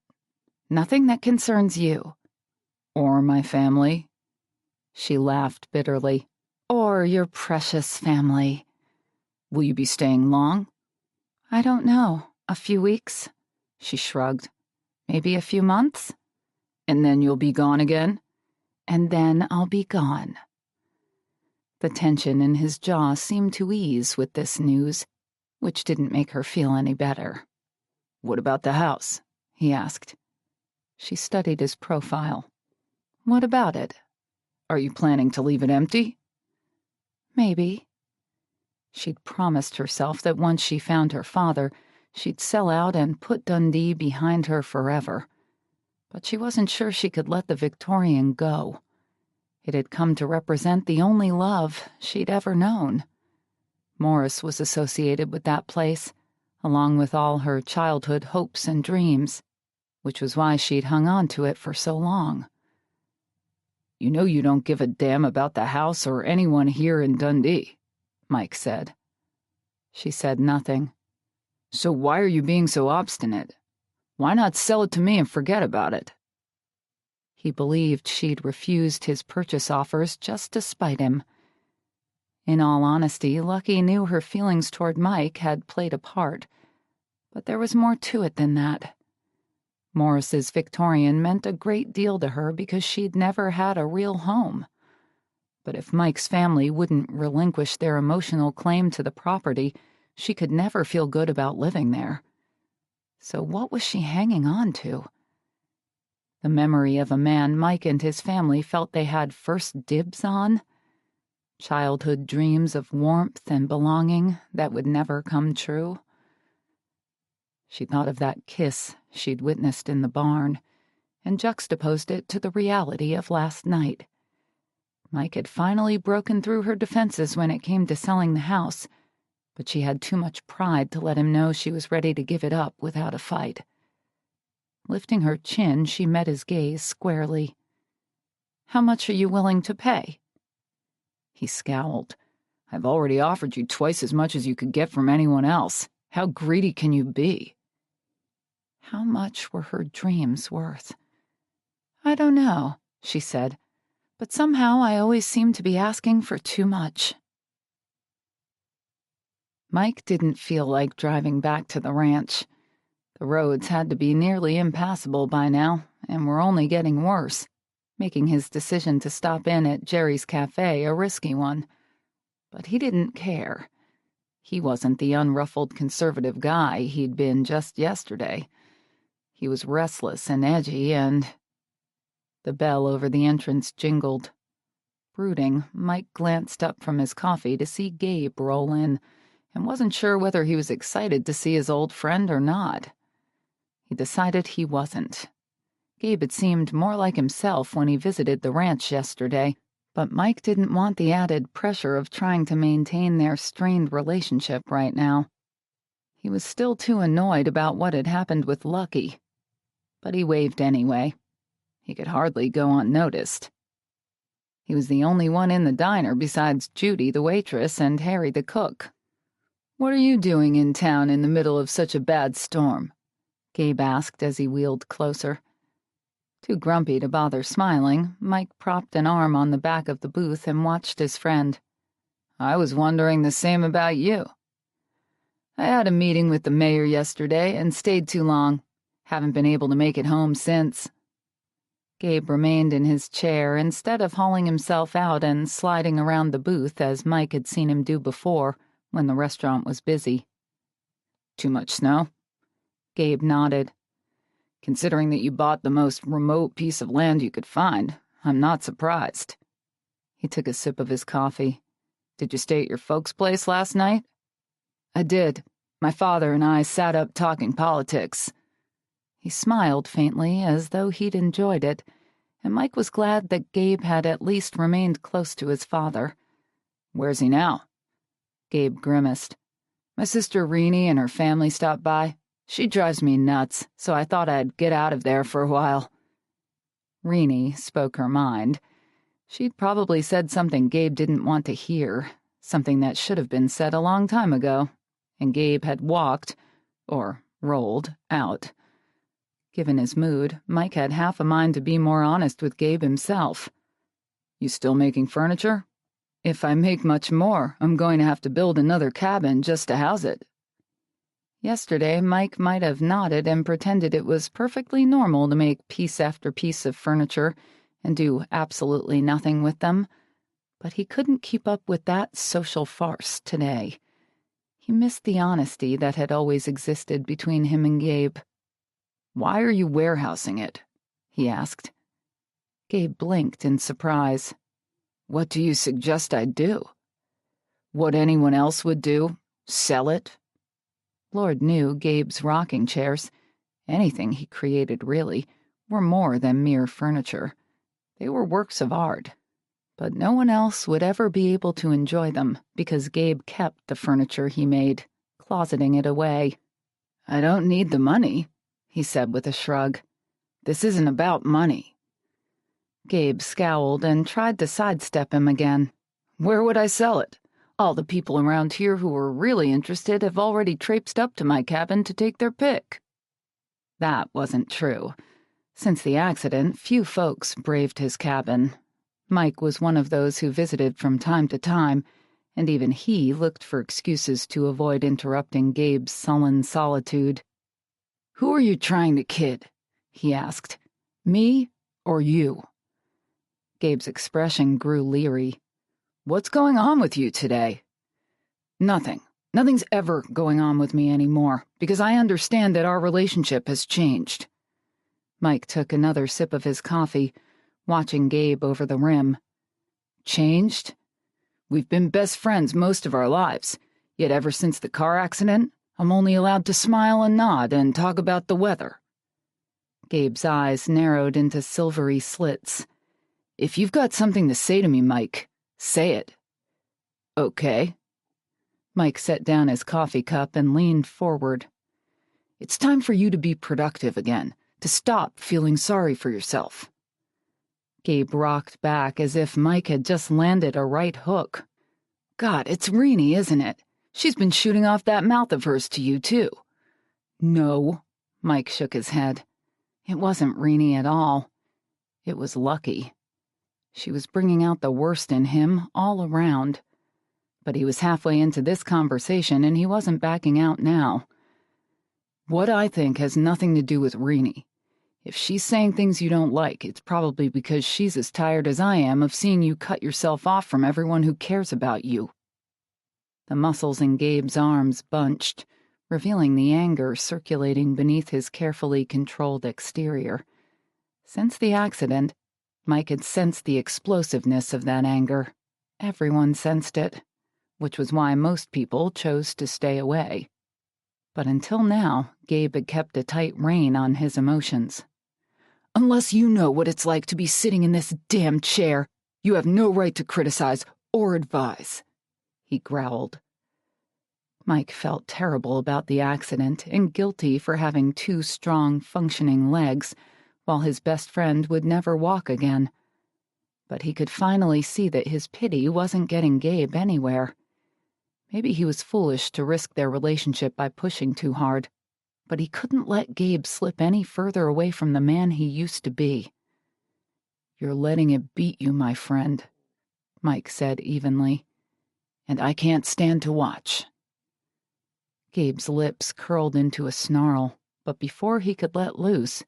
"Nothing that concerns you." "Or my family?" She laughed bitterly. "Or your precious family." "Will you be staying long?" "I don't know. A few weeks?" She shrugged. "Maybe a few months?" "And then you'll be gone again?" "And then I'll be gone." The tension in his jaw seemed to ease with this news, which didn't make her feel any better. "What about the house?" he asked. She studied his profile. "What about it?" "Are you planning to leave it empty?" "Maybe." She'd promised herself that once she found her father, she'd sell out and put Dundee behind her forever. but she wasn't sure she could let the Victorian go. It had come to represent the only love she'd ever known. Morris was associated with that place, along with all her childhood hopes and dreams, which was why she'd hung on to it for so long. "You know you don't give a damn about the house or anyone here in Dundee," Mike said. She said nothing. "So why are you being so obstinate? Why not sell it to me and forget about it?" He believed she'd refused his purchase offers just to spite him. In all honesty, Lucky knew her feelings toward Mike had played a part, but there was more to it than that. Morris's Victorian meant a great deal to her because she'd never had a real home. But if Mike's family wouldn't relinquish their emotional claim to the property, she could never feel good about living there. So what was she hanging on to? The memory of a man Mike and his family felt they had first dibs on? Childhood dreams of warmth and belonging that would never come true? She thought of that kiss she'd witnessed in the barn and juxtaposed it to the reality of last night. Mike had finally broken through her defenses when it came to selling the house, but she had too much pride to let him know she was ready to give it up without a fight. Lifting her chin, she met his gaze squarely. "How much are you willing to pay?" He scowled. "I've already offered you twice as much as you could get from anyone else. How greedy can you be?" How much were her dreams worth? "I don't know," she said, "but somehow I always seem to be asking for too much." Mike didn't feel like driving back to the ranch. The roads had to be nearly impassable by now, and were only getting worse, making his decision to stop in at Jerry's Cafe a risky one. But he didn't care. He wasn't the unruffled conservative guy he'd been just yesterday. He was restless and edgy, and... The bell over the entrance jingled. Brooding, Mike glanced up from his coffee to see Gabe roll in, and wasn't sure whether he was excited to see his old friend or not. He decided he wasn't. Gabe had seemed more like himself when he visited the ranch yesterday, but Mike didn't want the added pressure of trying to maintain their strained relationship right now. He was still too annoyed about what had happened with Lucky. But he waved anyway. He could hardly go unnoticed. He was the only one in the diner besides Judy, the waitress, and Harry, the cook. "What are you doing in town in the middle of such a bad storm?" Gabe asked as he wheeled closer. Too grumpy to bother smiling, Mike propped an arm on the back of the booth and watched his friend. "I was wondering the same about you. I had a meeting with the mayor yesterday and stayed too long. Haven't been able to make it home since." Gabe remained in his chair instead of hauling himself out and sliding around the booth as Mike had seen him do before when the restaurant was busy. "Too much snow?" Gabe nodded. "Considering that you bought the most remote piece of land you could find, I'm not surprised." He took a sip of his coffee. "Did you stay at your folks' place last night?" "I did. My father and I sat up talking politics." He smiled faintly, as though he'd enjoyed it, and Mike was glad that Gabe had at least remained close to his father. "Where's he now?" Gabe grimaced. "My sister Renee and her family stopped by. She drives me nuts, so I thought I'd get out of there for a while." Renee spoke her mind. She'd probably said something Gabe didn't want to hear, something that should have been said a long time ago, and Gabe had walked, or rolled, out. Given his mood, Mike had half a mind to be more honest with Gabe himself. "You still making furniture? If I make much more, I'm going to have to build another cabin just to house it." Yesterday, Mike might have nodded and pretended it was perfectly normal to make piece after piece of furniture and do absolutely nothing with them, but he couldn't keep up with that social farce today. He missed the honesty that had always existed between him and Gabe. "Why are you warehousing it?" he asked. Gabe blinked in surprise. "What do you suggest I do? What anyone else would do? Sell it?" Lord knew Gabe's rocking chairs, anything he created really, were more than mere furniture. They were works of art. But no one else would ever be able to enjoy them because Gabe kept the furniture he made, closeting it away. "I don't need the money," he said with a shrug. "This isn't about money." Gabe scowled and tried to sidestep him again. "Where would I sell it? All the people around here who are really interested have already traipsed up to my cabin to take their pick." That wasn't true. Since the accident, few folks braved his cabin. Mike was one of those who visited from time to time, and even he looked for excuses to avoid interrupting Gabe's sullen solitude. "Who are you trying to kid?" he asked. "Me or you?" Gabe's expression grew leery. "What's going on with you today?" "Nothing. Nothing's ever going on with me anymore, because I understand that our relationship has changed." Mike took another sip of his coffee, watching Gabe over the rim. "Changed? We've been best friends most of our lives, yet ever since the car accident, I'm only allowed to smile and nod and talk about the weather." Gabe's eyes narrowed into silvery slits. "If you've got something to say to me, Mike, say it." "Okay." Mike set down his coffee cup and leaned forward. "It's time for you to be productive again, to stop feeling sorry for yourself." Gabe rocked back as if Mike had just landed a right hook. "God, it's Renee, isn't it? She's been shooting off that mouth of hers to you, too." "No," Mike shook his head. "It wasn't Renee at all. It was Lucky. She was bringing out the worst in him all around. But he was halfway into this conversation and he wasn't backing out now. What I think has nothing to do with Renee. If she's saying things you don't like, it's probably because she's as tired as I am of seeing you cut yourself off from everyone who cares about you." The muscles in Gabe's arms bunched, revealing the anger circulating beneath his carefully controlled exterior. Since the accident, Mike had sensed the explosiveness of that anger. Everyone sensed it, which was why most people chose to stay away. But until now, Gabe had kept a tight rein on his emotions. "Unless you know what it's like to be sitting in this damn chair, you have no right to criticize or advise," he growled. Mike felt terrible about the accident and guilty for having two strong, functioning legs, while his best friend would never walk again. But he could finally see that his pity wasn't getting Gabe anywhere. Maybe he was foolish to risk their relationship by pushing too hard, but he couldn't let Gabe slip any further away from the man he used to be. "You're letting it beat you, my friend," Mike said evenly, "and I can't stand to watch." Gabe's lips curled into a snarl, but before he could let loose,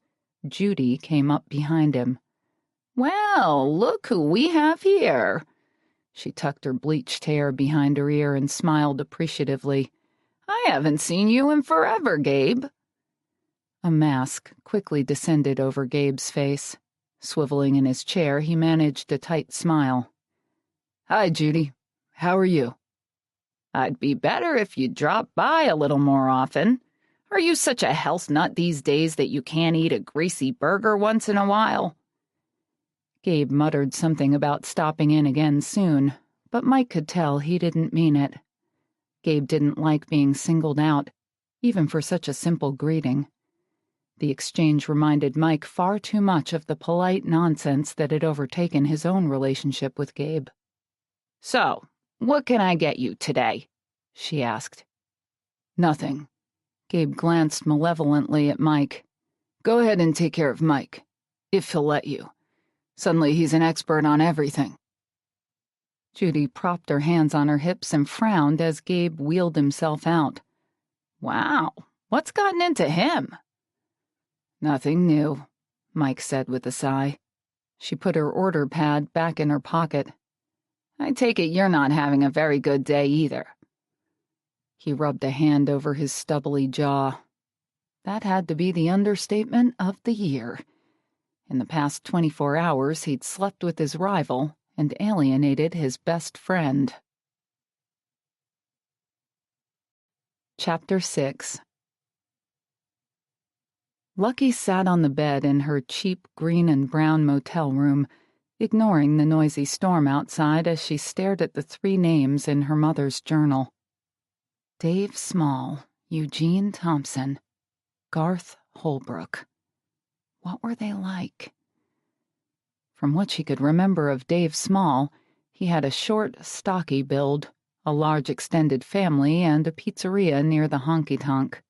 Judy came up behind him. "Well, look who we have here." She tucked her bleached hair behind her ear and smiled appreciatively. "I haven't seen you in forever, Gabe." A mask quickly descended over Gabe's face. Swiveling in his chair, he managed a tight smile. "Hi, Judy. How are you?" "I'd be better if you'd drop by a little more often. Are you such a health nut these days that you can't eat a greasy burger once in a while?" Gabe muttered something about stopping in again soon, but Mike could tell he didn't mean it. Gabe didn't like being singled out, even for such a simple greeting. The exchange reminded Mike far too much of the polite nonsense that had overtaken his own relationship with Gabe. "So, what can I get you today?" she asked. "Nothing." Gabe glanced malevolently at Mike. "Go ahead and take care of Mike, if he'll let you. Suddenly he's an expert on everything." Judy propped her hands on her hips and frowned as Gabe wheeled himself out. "Wow, what's gotten into him?" "Nothing new," Mike said with a sigh. She put her order pad back in her pocket. "I take it you're not having a very good day either." He rubbed a hand over his stubbly jaw. That had to be the understatement of the year. In the past 24 hours, he'd slept with his rival and alienated his best friend. Chapter 6. Lucky sat on the bed in her cheap green and brown motel room, ignoring the noisy storm outside as she stared at the 3 names in her mother's journal. Dave Small, Eugene Thompson, Garth Holbrook. What were they like? From what she could remember of Dave Small, he had a short, stocky build, a large extended family, and a pizzeria near the honky-tonk.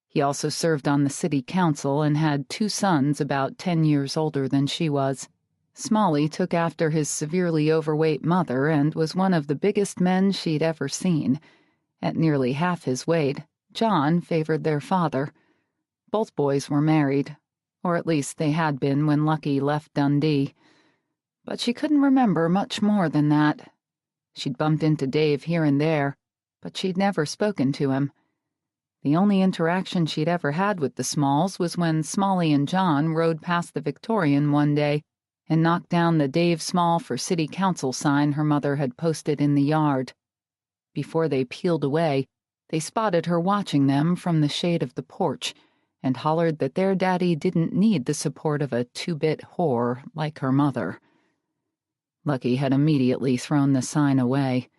He also served on the city council and had 2 sons about 10 years older than she was. Smalley took after his severely overweight mother and was one of the biggest men she'd ever seen. At nearly half his weight, John favored their father. Both boys were married, or at least they had been when Lucky left Dundee. But she couldn't remember much more than that. She'd bumped into Dave here and there, but she'd never spoken to him. The only interaction she'd ever had with the Smalls was when Smalley and John rode past the Victorian one day and knocked down the Dave Small for City Council sign her mother had posted in the yard. Before they peeled away, they spotted her watching them from the shade of the porch and hollered that their daddy didn't need the support of a 2-bit whore like her mother. Lucky had immediately thrown the sign away.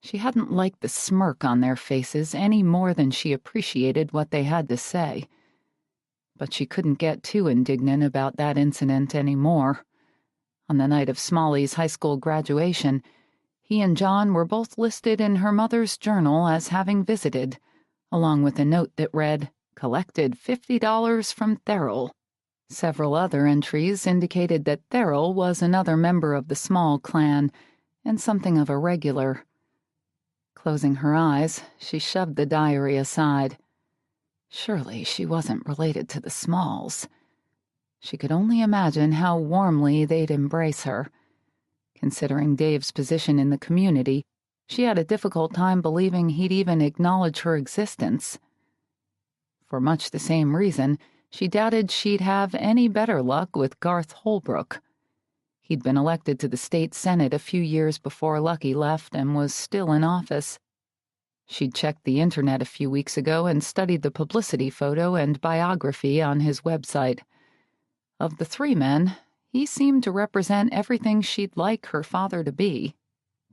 She hadn't liked the smirk on their faces any more than she appreciated what they had to say. But she couldn't get too indignant about that incident anymore. On the night of Smalley's high school graduation, he and John were both listed in her mother's journal as having visited, along with a note that read, "Collected $50 from Therill." Several other entries indicated that Therill was another member of the Small clan, and something of a regular. Closing her eyes, she shoved the diary aside. Surely she wasn't related to the Smalls. She could only imagine how warmly they'd embrace her. Considering Dave's position in the community, she had a difficult time believing he'd even acknowledge her existence. For much the same reason, she doubted she'd have any better luck with Garth Holbrook. He'd been elected to the state senate a few years before Lucky left and was still in office. She'd checked the internet a few weeks ago and studied the publicity photo and biography on his website. Of the 3 men, he seemed to represent everything she'd like her father to be.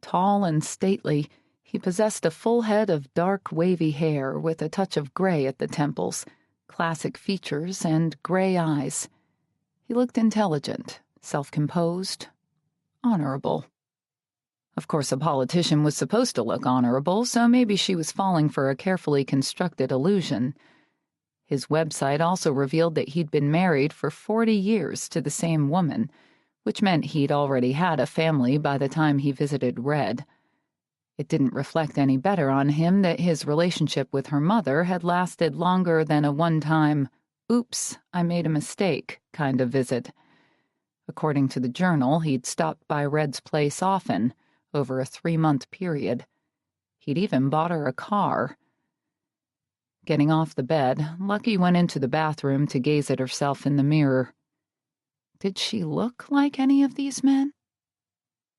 Tall and stately, he possessed a full head of dark, wavy hair with a touch of gray at the temples, classic features, and gray eyes. He looked intelligent, self-composed, honorable. Of course, a politician was supposed to look honorable, so maybe she was falling for a carefully constructed illusion. His website also revealed that he'd been married for 40 years to the same woman, which meant he'd already had a family by the time he visited Red. It didn't reflect any better on him that his relationship with her mother had lasted longer than a one-time, "oops, I made a mistake" kind of visit. According to the journal, he'd stopped by Red's place often, over a 3-month period. He'd even bought her a car. Getting off the bed, Lucky went into the bathroom to gaze at herself in the mirror. Did she look like any of these men?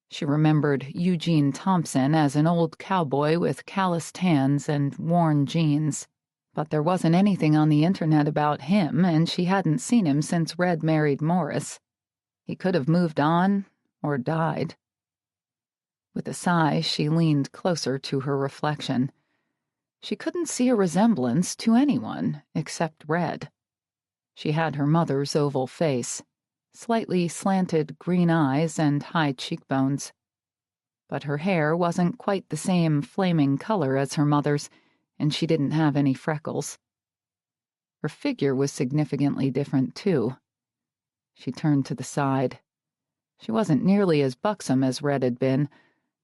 She remembered Eugene Thompson as an old cowboy with calloused hands and worn jeans. But there wasn't anything on the internet about him, and she hadn't seen him since Red married Morris. He could have moved on or died. With a sigh, she leaned closer to her reflection. She couldn't see a resemblance to anyone except Red. She had her mother's oval face, slightly slanted green eyes and high cheekbones. But her hair wasn't quite the same flaming color as her mother's, and she didn't have any freckles. Her figure was significantly different, too. She turned to the side. She wasn't nearly as buxom as Red had been,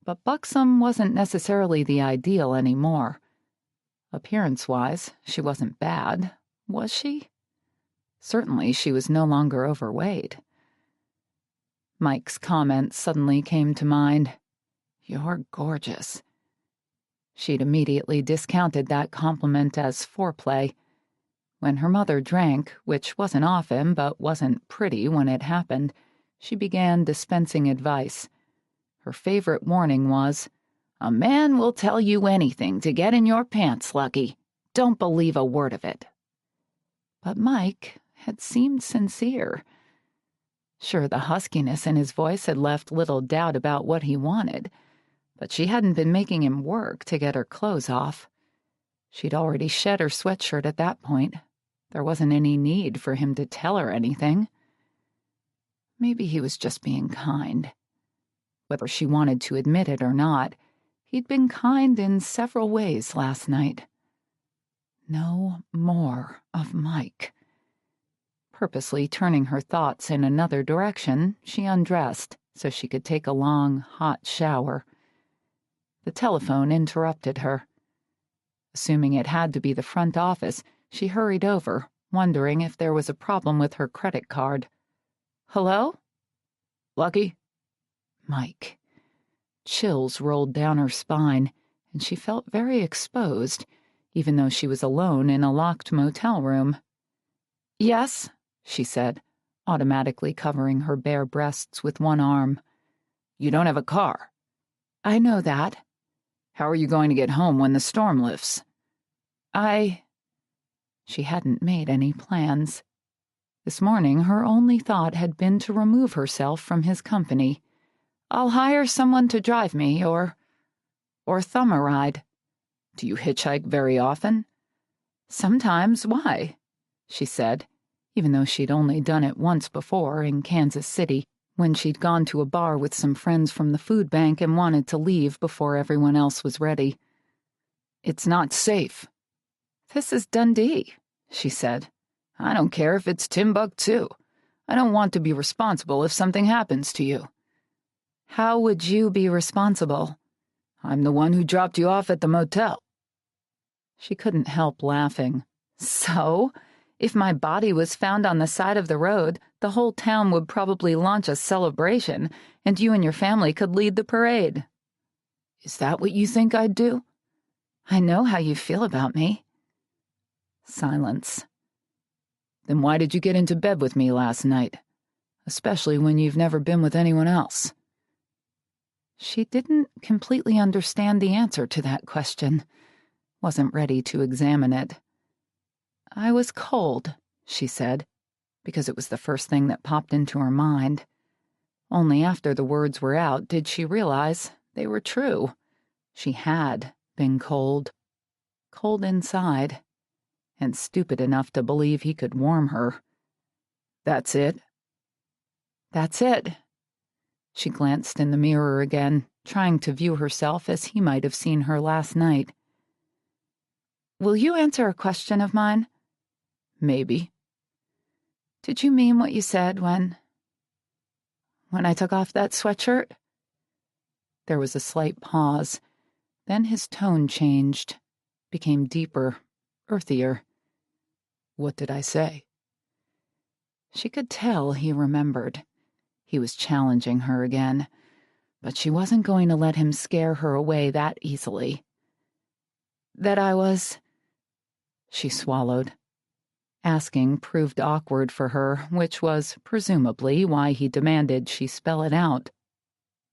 but buxom wasn't necessarily the ideal anymore. Appearance-wise, she wasn't bad, was she? Certainly she was no longer overweight. Mike's comment suddenly came to mind. "You're gorgeous." She'd immediately discounted that compliment as foreplay. When her mother drank, which wasn't often but wasn't pretty when it happened, she began dispensing advice. Her favorite warning was, "A man will tell you anything to get in your pants, Lucky. Don't believe a word of it." But Mike had seemed sincere. Sure, the huskiness in his voice had left little doubt about what he wanted, but she hadn't been making him work to get her clothes off. She'd already shed her sweatshirt at that point. There wasn't any need for him to tell her anything. Maybe he was just being kind. Whether she wanted to admit it or not, he'd been kind in several ways last night. No more of Mike. Purposely turning her thoughts in another direction, she undressed so she could take a long, hot shower. The telephone interrupted her. Assuming it had to be the front office, she hurried over, wondering if there was a problem with her credit card. Hello? Lucky? Mike. Chills rolled down her spine, and she felt very exposed, even though she was alone in a locked motel room. Yes, she said, automatically covering her bare breasts with one arm. You don't have a car. I know that. How are you going to get home when the storm lifts? She hadn't made any plans. This morning, her only thought had been to remove herself from his company. I'll hire someone to drive me, or thumb a ride. Do you hitchhike very often? Sometimes. Why? She said, even though she'd only done it once before in Kansas City, when she'd gone to a bar with some friends from the food bank and wanted to leave before everyone else was ready. It's not safe. This is Dundee, she said. I don't care if it's Timbuktu. I don't want to be responsible if something happens to you. How would you be responsible? I'm the one who dropped you off at the motel. She couldn't help laughing. So, if my body was found on the side of the road, the whole town would probably launch a celebration, and you and your family could lead the parade. Is that what you think I'd do? I know how you feel about me. Silence. Then why did you get into bed with me last night? Especially when you've never been with anyone else. She didn't completely understand the answer to that question. Wasn't ready to examine it. I was cold, she said, because it was the first thing that popped into her mind. Only after the words were out did she realize they were true. She had been cold. Cold inside. And stupid enough to believe he could warm her. That's it? That's it. She glanced in the mirror again, trying to view herself as he might have seen her last night. Will you answer a question of mine? Maybe. Did you mean what you said when I took off that sweatshirt? There was a slight pause. Then his tone changed, became deeper, earthier. What did I say? She could tell he remembered. He was challenging her again, but she wasn't going to let him scare her away that easily. That I was... She swallowed. Asking proved awkward for her, which was, presumably, why he demanded she spell it out.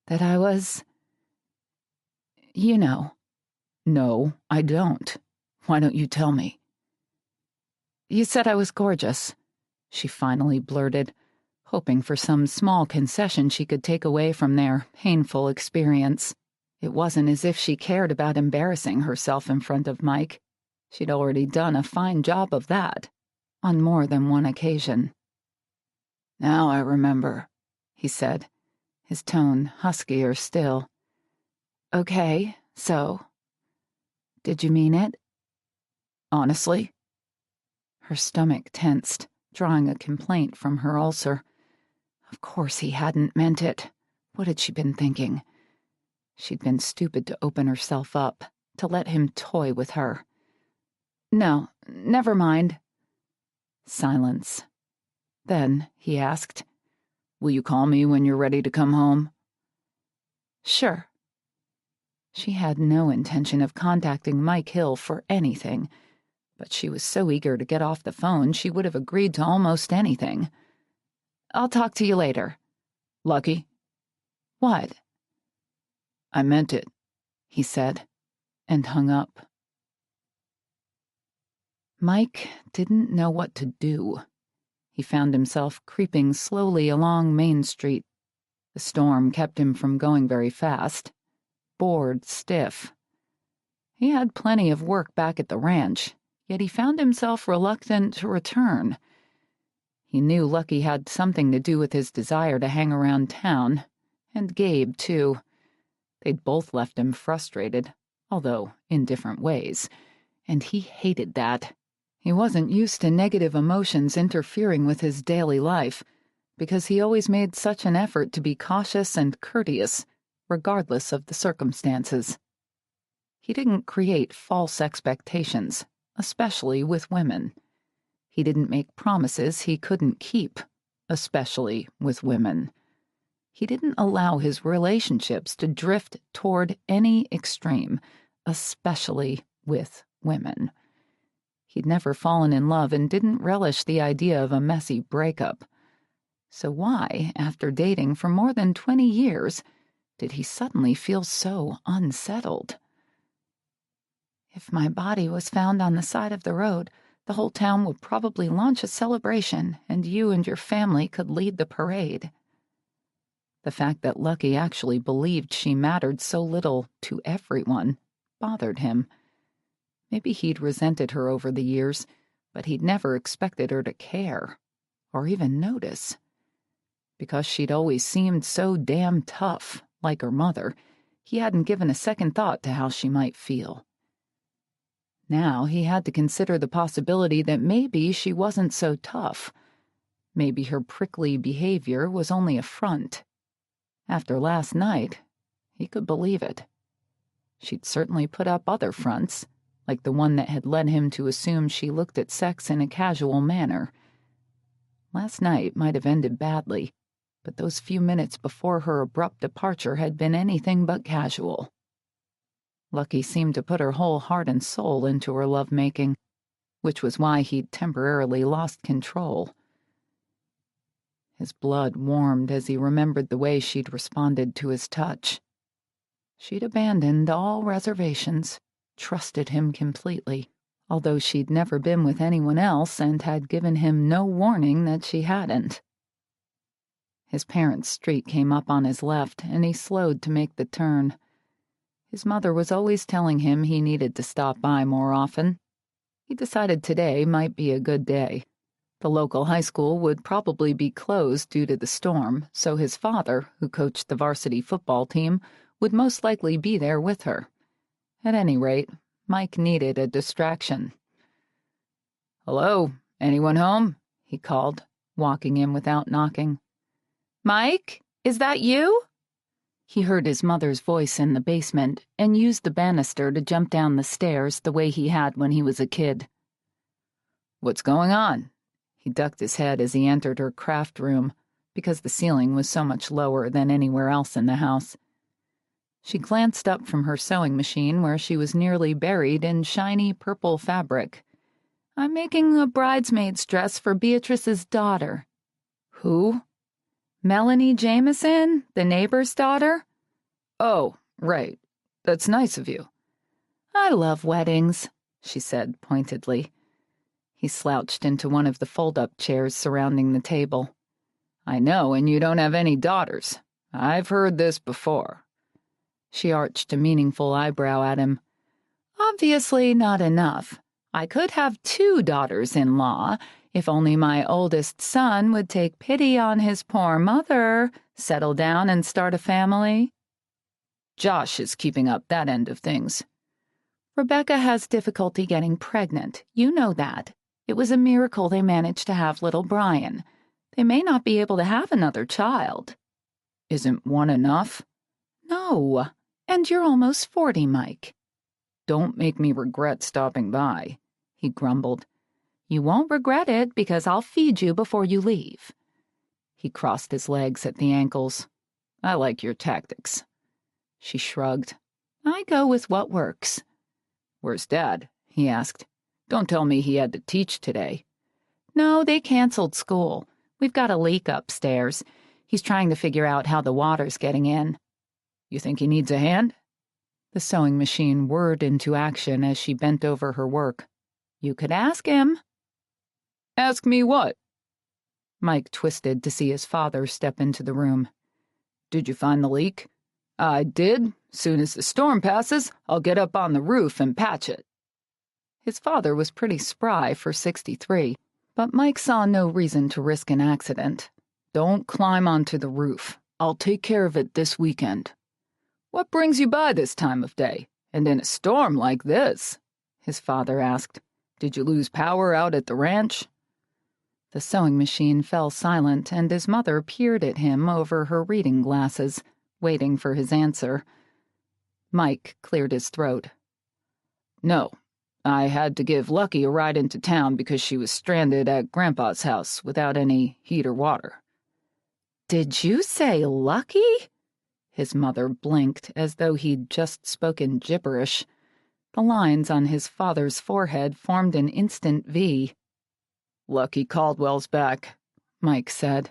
That I was... You know. No, I don't. Why don't you tell me? You said I was gorgeous, she finally blurted, hoping for some small concession she could take away from their painful experience. It wasn't as if she cared about embarrassing herself in front of Mike. She'd already done a fine job of that, on more than one occasion. Now I remember, he said, his tone huskier still. Okay, so... Did you mean it? Honestly? Her stomach tensed, drawing a complaint from her ulcer. Of course he hadn't meant it. What had she been thinking? She'd been stupid to open herself up, to let him toy with her. No, never mind. Silence. Then he asked, Will you call me when you're ready to come home? Sure. She had no intention of contacting Mike Hill for anything, but she was so eager to get off the phone she would have agreed to almost anything. I'll talk to you later. Lucky? What? I meant it, he said, and hung up. Mike didn't know what to do. He found himself creeping slowly along Main Street. The storm kept him from going very fast. Bored stiff. He had plenty of work back at the ranch, yet he found himself reluctant to return. He knew Lucky had something to do with his desire to hang around town, and Gabe, too. They'd both left him frustrated, although in different ways, and he hated that. He wasn't used to negative emotions interfering with his daily life, because he always made such an effort to be cautious and courteous, regardless of the circumstances. He didn't create false expectations, especially with women. He didn't make promises he couldn't keep, especially with women. He didn't allow his relationships to drift toward any extreme, especially with women. He'd never fallen in love and didn't relish the idea of a messy breakup. So why, after dating for more than 20 years, did he suddenly feel so unsettled? If my body was found on the side of the road, the whole town would probably launch a celebration, and you and your family could lead the parade. The fact that Lucky actually believed she mattered so little to everyone bothered him. Maybe he'd resented her over the years, but he'd never expected her to care, or even notice. Because she'd always seemed so damn tough, like her mother, he hadn't given a second thought to how she might feel. Now he had to consider the possibility that maybe she wasn't so tough. Maybe her prickly behavior was only a front. After last night, he could believe it. She'd certainly put up other fronts, like the one that had led him to assume she looked at sex in a casual manner. Last night might have ended badly, but those few minutes before her abrupt departure had been anything but casual. Lucky seemed to put her whole heart and soul into her lovemaking, which was why he'd temporarily lost control. His blood warmed as he remembered the way she'd responded to his touch. She'd abandoned all reservations, trusted him completely, although she'd never been with anyone else and had given him no warning that she hadn't. His parents' street came up on his left, and he slowed to make the turn. His mother was always telling him he needed to stop by more often. He decided today might be a good day. The local high school would probably be closed due to the storm, so his father, who coached the varsity football team, would most likely be there with her. At any rate, Mike needed a distraction. "Hello, anyone home?" he called, walking in without knocking. "Mike, is that you?" He heard his mother's voice in the basement and used the banister to jump down the stairs the way he had when he was a kid. "What's going on?" He ducked his head as he entered her craft room, because the ceiling was so much lower than anywhere else in the house. She glanced up from her sewing machine where she was nearly buried in shiny purple fabric. "I'm making a bridesmaid's dress for Beatrice's daughter." "Who?" "Melanie Jameson, the neighbor's daughter." "Oh, right. That's nice of you." "I love weddings," she said pointedly. He slouched into one of the fold-up chairs surrounding the table. "I know, and you don't have any daughters. I've heard this before." She arched a meaningful eyebrow at him. "Obviously not enough. I could have 2 daughters-in-law, if only my oldest son would take pity on his poor mother, settle down and start a family." "Josh is keeping up that end of things." "Rebecca has difficulty getting pregnant. You know that. It was a miracle they managed to have little Brian. They may not be able to have another child." "Isn't one enough?" "No. And you're almost 40, Mike." "Don't make me regret stopping by," he grumbled. "You won't regret it because I'll feed you before you leave." He crossed his legs at the ankles. "I like your tactics." She shrugged. "I go with what works." "Where's Dad?" he asked. "Don't tell me he had to teach today." "No, they canceled school. We've got a leak upstairs. He's trying to figure out how the water's getting in." "You think he needs a hand?" The sewing machine whirred into action as she bent over her work. You could ask him. Ask me what? Mike twisted to see his father step into the room. Did you find the leak? I did. Soon as the storm passes, I'll get up on the roof and patch it. His father was pretty spry for 63, but Mike saw no reason to risk an accident. Don't climb onto the roof. I'll take care of it this weekend. What brings you by this time of day, and in a storm like this? His father asked. Did you lose power out at the ranch? The sewing machine fell silent, and his mother peered at him over her reading glasses, waiting for his answer. Mike cleared his throat. No, I had to give Lucky a ride into town because she was stranded at Grandpa's house without any heat or water. Did you say Lucky? His mother blinked as though he'd just spoken gibberish. The lines on his father's forehead formed an instant V. Lucky Caldwell's back, Mike said.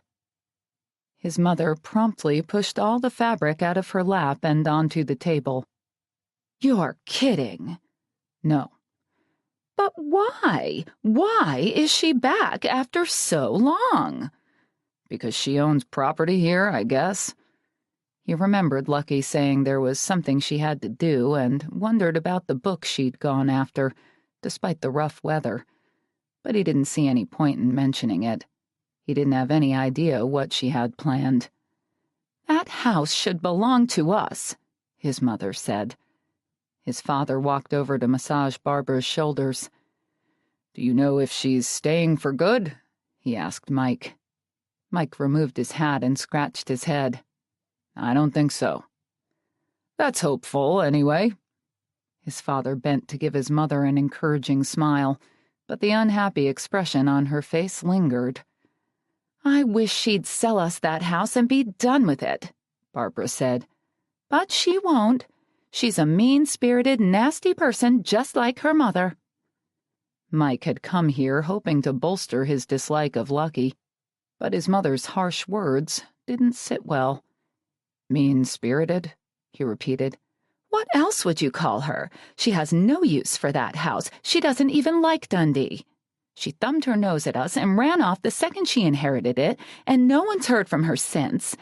His mother promptly pushed all the fabric out of her lap and onto the table. You're kidding. No. But why? Why is she back after so long? Because she owns property here, I guess. He remembered Lucky saying there was something she had to do and wondered about the book she'd gone after, despite the rough weather. But he didn't see any point in mentioning it. He didn't have any idea what she had planned. That house should belong to us, his mother said. His father walked over to massage Barbara's shoulders. Do you know if she's staying for good? He asked Mike. Mike removed his hat and scratched his head. I don't think so. That's hopeful, anyway. His father bent to give his mother an encouraging smile, but the unhappy expression on her face lingered. I wish she'd sell us that house and be done with it, Barbara said. But she won't. She's a mean-spirited, nasty person just like her mother. Mike had come here hoping to bolster his dislike of Lucky, but his mother's harsh words didn't sit well. Mean-spirited, he repeated. What else would you call her? She has no use for that house. She doesn't even like Dundee. She thumbed her nose at us and ran off the second she inherited it, and no one's heard from her since.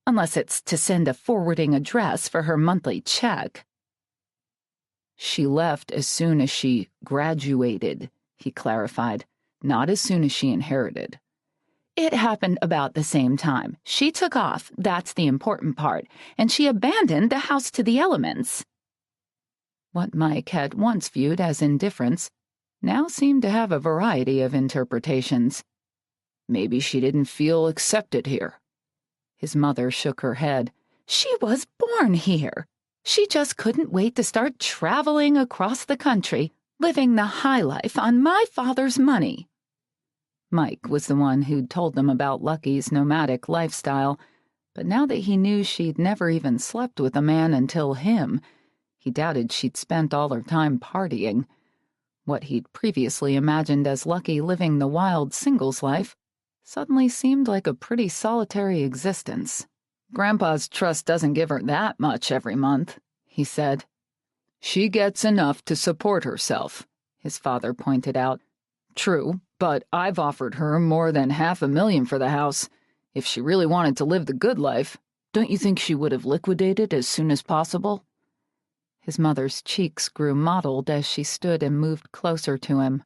Unless it's to send a forwarding address for her monthly check. She left as soon as she graduated, he clarified, not as soon as she inherited. It happened about the same time. She took off, that's the important part, and she abandoned the house to the elements. What Mike had once viewed as indifference now seemed to have a variety of interpretations. Maybe she didn't feel accepted here. His mother shook her head. She was born here. She just couldn't wait to start traveling across the country, living the high life on my father's money. Mike was the one who'd told them about Lucky's nomadic lifestyle, but now that he knew she'd never even slept with a man until him, he doubted she'd spent all her time partying. What he'd previously imagined as Lucky living the wild singles life suddenly seemed like a pretty solitary existence. Grandpa's trust doesn't give her that much every month, he said. She gets enough to support herself, his father pointed out. True, but I've offered her more than $500,000 for the house. If she really wanted to live the good life, don't you think she would have liquidated as soon as possible? His mother's cheeks grew mottled as she stood and moved closer to him.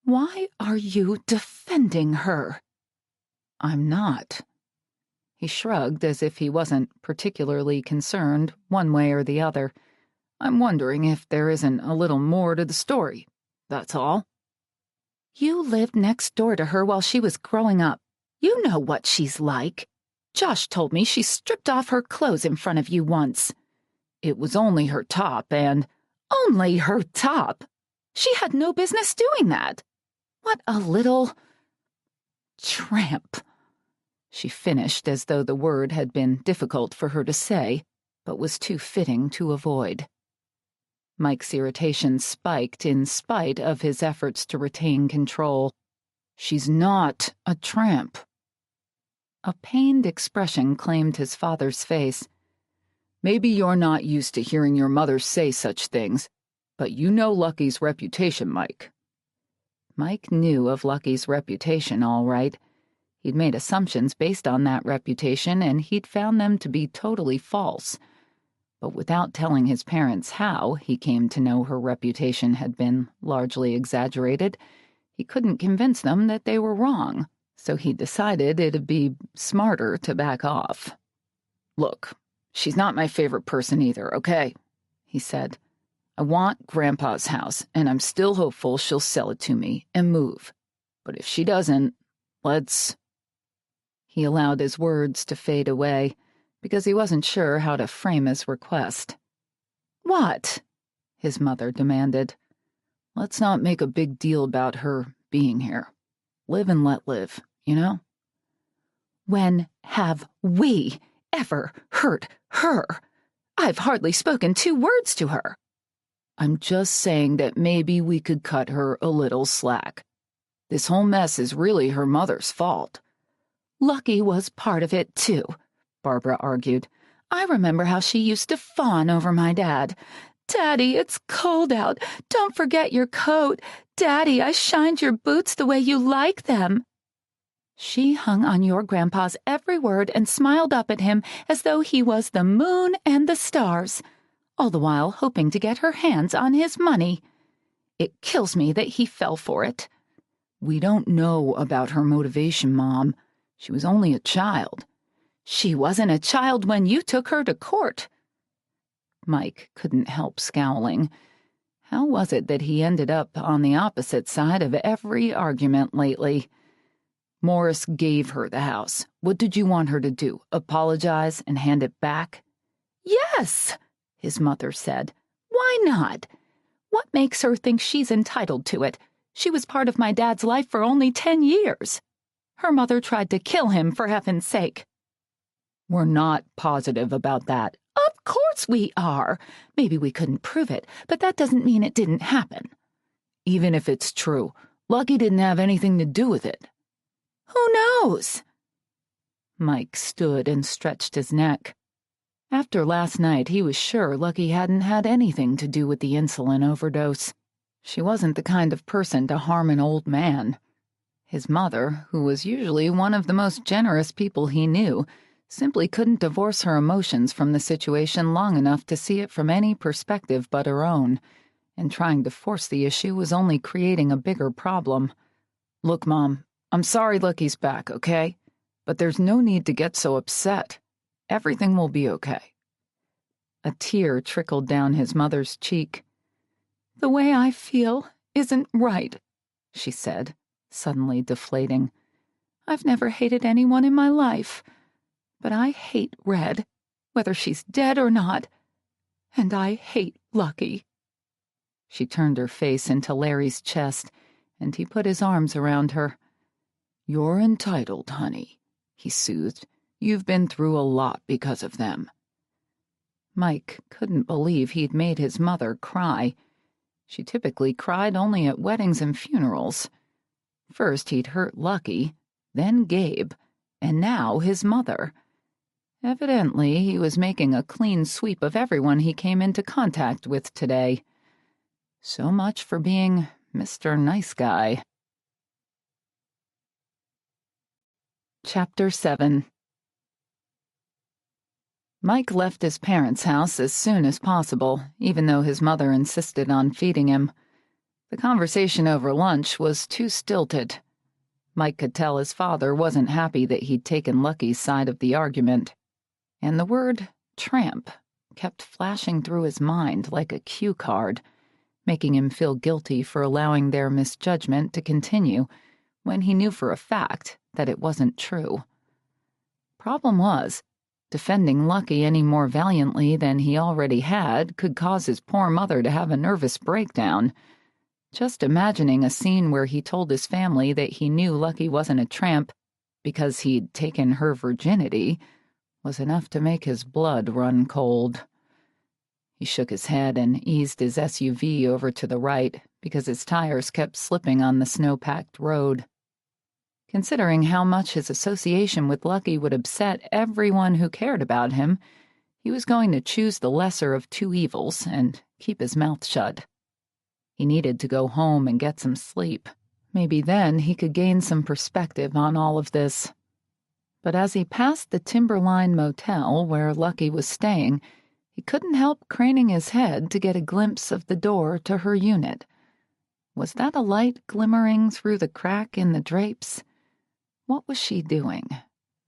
Why are you defending her? I'm not. He shrugged as if he wasn't particularly concerned one way or the other. I'm wondering if there isn't a little more to the story, that's all. You lived next door to her while she was growing up. You know what she's like. Josh told me she stripped off her clothes in front of you once. It was only her top and— Only her top? She had no business doing that. What a little— tramp. She finished as though the word had been difficult for her to say, but was too fitting to avoid. Mike's irritation spiked in spite of his efforts to retain control. She's not a tramp. A pained expression claimed his father's face. Maybe you're not used to hearing your mother say such things, but you know Lucky's reputation, Mike. Mike knew of Lucky's reputation, all right. He'd made assumptions based on that reputation, and he'd found them to be totally false. But without telling his parents how he came to know her reputation had been largely exaggerated, he couldn't convince them that they were wrong, so he decided it'd be smarter to back off. "Look, she's not my favorite person either, okay?" he said. "I want Grandpa's house, and I'm still hopeful she'll sell it to me and move. But if she doesn't, let's—" He allowed his words to fade away, because he wasn't sure how to frame his request. "What?" his mother demanded. "Let's not make a big deal about her being here. Live and let live, you know?" "When have we ever hurt her? I've hardly spoken 2 words to her." "I'm just saying that maybe we could cut her a little slack. This whole mess is really her mother's fault." "Lucky was part of it, too," Barbara argued. "I remember how she used to fawn over my dad. 'Daddy, it's cold out. Don't forget your coat. Daddy, I shined your boots the way you like them.' She hung on your grandpa's every word and smiled up at him as though he was the moon and the stars, all the while hoping to get her hands on his money. It kills me that he fell for it." "We don't know about her motivation, Mom. She was only a child." "She wasn't a child when you took her to court." Mike couldn't help scowling. How was it that he ended up on the opposite side of every argument lately? "Morris gave her the house. What did you want her to do? Apologize and hand it back?" "Yes," his mother said. "Why not? What makes her think she's entitled to it? She was part of my dad's life for only 10 years. Her mother tried to kill him, for heaven's sake." "We're not positive about that." "Of course we are. Maybe we couldn't prove it, but that doesn't mean it didn't happen." "Even if it's true, Lucky didn't have anything to do with it." "Who knows?" Mike stood and stretched his neck. After last night, he was sure Lucky hadn't had anything to do with the insulin overdose. She wasn't the kind of person to harm an old man. His mother, who was usually one of the most generous people he knew, simply couldn't divorce her emotions from the situation long enough to see it from any perspective but her own, and trying to force the issue was only creating a bigger problem. "Look, Mom, I'm sorry Lucky's back, okay? But there's no need to get so upset. Everything will be okay." A tear trickled down his mother's cheek. "The way I feel isn't right," she said, suddenly deflating. "I've never hated anyone in my life. But I hate Red, whether she's dead or not. And I hate Lucky." She turned her face into Larry's chest, and he put his arms around her. "You're entitled, honey," he soothed. "You've been through a lot because of them." Mike couldn't believe he'd made his mother cry. She typically cried only at weddings and funerals. First he'd hurt Lucky, then Gabe, and now his mother. Evidently, he was making a clean sweep of everyone he came into contact with today. So much for being Mr. Nice Guy. Chapter 7. Mike left his parents' house as soon as possible, even though his mother insisted on feeding him. The conversation over lunch was too stilted. Mike could tell his father wasn't happy that he'd taken Lucky's side of the argument. And the word tramp kept flashing through his mind like a cue card, making him feel guilty for allowing their misjudgment to continue when he knew for a fact that it wasn't true. Problem was, defending Lucky any more valiantly than he already had could cause his poor mother to have a nervous breakdown. Just imagining a scene where he told his family that he knew Lucky wasn't a tramp because he'd taken her virginity was enough to make his blood run cold. He shook his head and eased his SUV over to the right because his tires kept slipping on the snow-packed road. Considering how much his association with Lucky would upset everyone who cared about him, he was going to choose the lesser of 2 evils and keep his mouth shut. He needed to go home and get some sleep, Maybe then he could gain some perspective on all of this. But as he passed the Timberline Motel where Lucky was staying, he couldn't help craning his head to get a glimpse of the door to her unit. Was that a light glimmering through the crack in the drapes? What was she doing?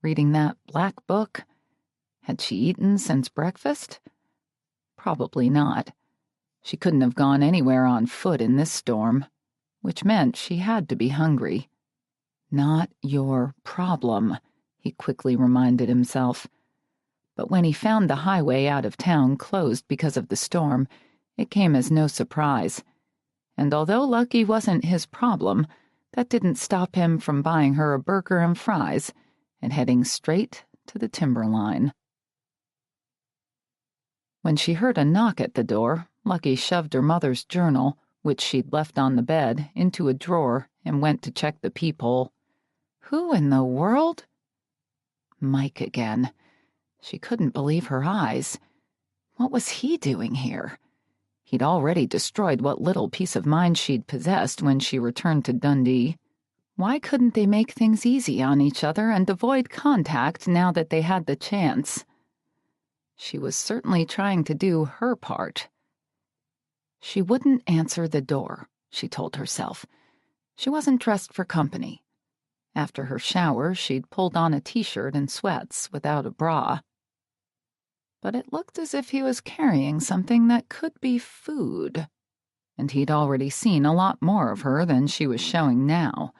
Reading that black book? Had she eaten since breakfast? Probably not. She couldn't have gone anywhere on foot in this storm, which meant she had to be hungry. Not your problem, he quickly reminded himself. But when he found the highway out of town closed because of the storm, it came as no surprise. And although Lucky wasn't his problem, that didn't stop him from buying her a burger and fries and heading straight to the Timberline. When she heard a knock at the door, Lucky shoved her mother's journal, which she'd left on the bed, into a drawer and went to check the peephole. Who in the world? Mike again. She couldn't believe her eyes. What was he doing here? He'd already destroyed what little peace of mind she'd possessed when she returned to Dundee. Why couldn't they make things easy on each other and avoid contact now that they had the chance? She was certainly trying to do her part. She wouldn't answer the door, she told herself. She wasn't dressed for company. After her shower, she'd pulled on a t-shirt and sweats without a bra. But it looked as if he was carrying something that could be food. And he'd already seen a lot more of her than she was showing now.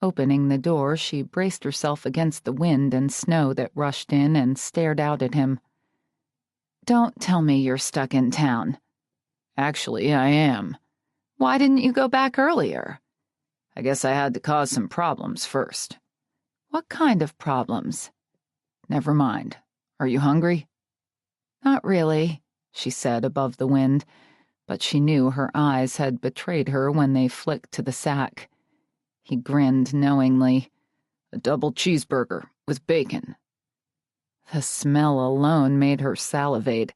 Opening the door, she braced herself against the wind and snow that rushed in and stared out at him. Don't tell me you're stuck in town. Actually, I am. Why didn't you go back earlier? I guess I had to cause some problems first. What kind of problems? Never mind. Are you hungry? Not really, she said above the wind, but she knew her eyes had betrayed her when they flicked to the sack. He grinned knowingly. A double cheeseburger with bacon. The smell alone made her salivate.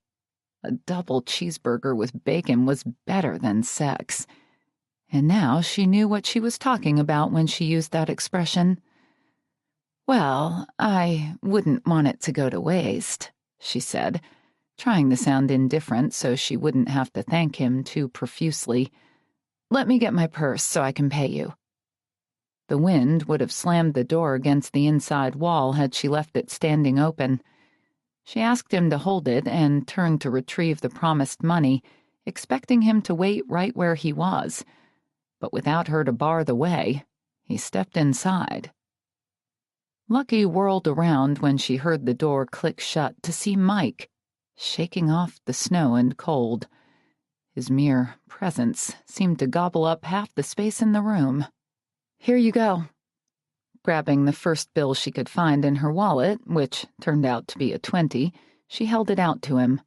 A double cheeseburger with bacon was better than sex. And now she knew what she was talking about when she used that expression. Well, I wouldn't want it to go to waste, she said, trying to sound indifferent so she wouldn't have to thank him too profusely. Let me get my purse so I can pay you. The wind would have slammed the door against the inside wall had she left it standing open. She asked him to hold it and turned to retrieve the promised money, expecting him to wait right where he was. But without her to bar the way, he stepped inside. Lucky whirled around when she heard the door click shut to see Mike, shaking off the snow and cold. His mere presence seemed to gobble up half the space in the room. Here you go. Grabbing the first bill she could find in her wallet, which turned out to be a 20, she held it out to him.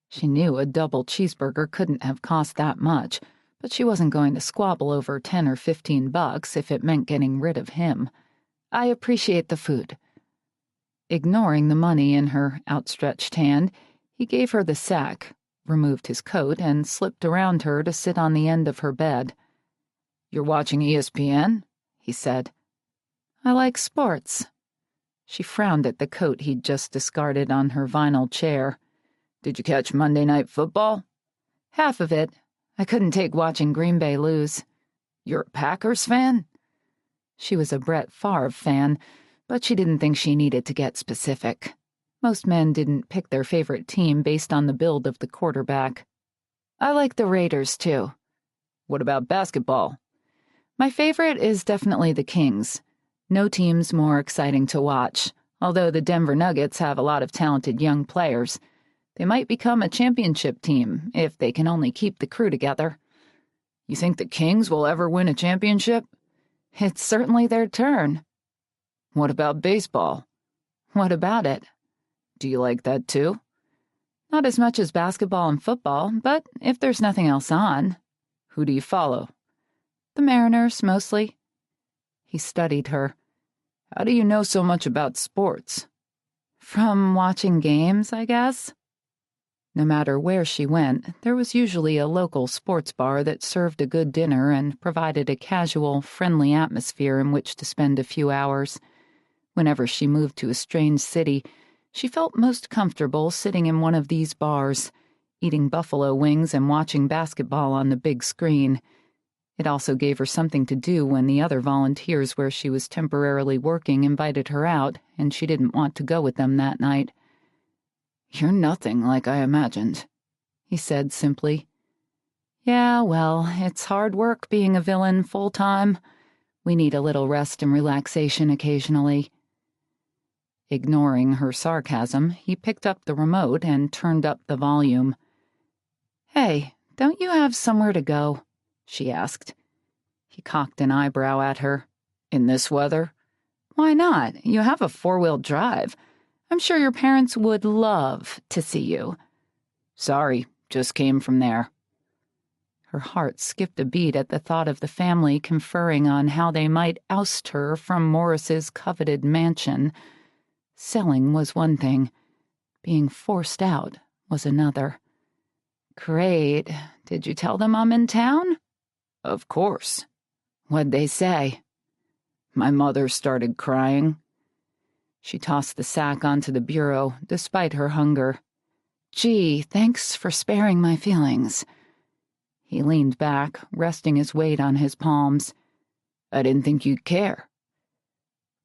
She knew a double cheeseburger couldn't have cost that much, but she wasn't going to squabble over $10 or $15 if it meant getting rid of him. I appreciate the food. Ignoring the money in her outstretched hand, he gave her the sack, removed his coat, and slipped around her to sit on the end of her bed. You're watching ESPN? He said. I like sports. She frowned at the coat he'd just discarded on her vinyl chair. Did you catch Monday Night Football? Half of it. I couldn't take watching Green Bay lose. You're a Packers fan? She was a Brett Favre fan, but she didn't think she needed to get specific. Most men didn't pick their favorite team based on the build of the quarterback. I like the Raiders, too. What about basketball? My favorite is definitely the Kings. No team's more exciting to watch, although the Denver Nuggets have a lot of talented young players. They might become a championship team if they can only keep the crew together. You think the Kings will ever win a championship? It's certainly their turn. What about baseball? What about it? Do you like that too? Not as much as basketball and football, but if there's nothing else on. Who do you follow? The Mariners, mostly. He studied her. How do you know so much about sports? From watching games, I guess. No matter where she went, there was usually a local sports bar that served a good dinner and provided a casual, friendly atmosphere in which to spend a few hours. Whenever she moved to a strange city, she felt most comfortable sitting in one of these bars, eating buffalo wings and watching basketball on the big screen. It also gave her something to do when the other volunteers where she was temporarily working invited her out, and she didn't want to go with them that night. "You're nothing like I imagined," he said simply. "Yeah, well, it's hard work being a villain full-time. We need a little rest and relaxation occasionally." Ignoring her sarcasm, he picked up the remote and turned up the volume. "Hey, don't you have somewhere to go?" she asked. He cocked an eyebrow at her. "In this weather?" "Why not? You have a 4-wheel drive. I'm sure your parents would love to see you." "Sorry, just came from there." Her heart skipped a beat at the thought of the family conferring on how they might oust her from Morris's coveted mansion. Selling was one thing. Being forced out was another. "Great. Did you tell them I'm in town?" "Of course." "What'd they say?" My mother started crying. She tossed the sack onto the bureau, despite her hunger. "Gee, thanks for sparing my feelings." He leaned back, resting his weight on his palms. "I didn't think you'd care."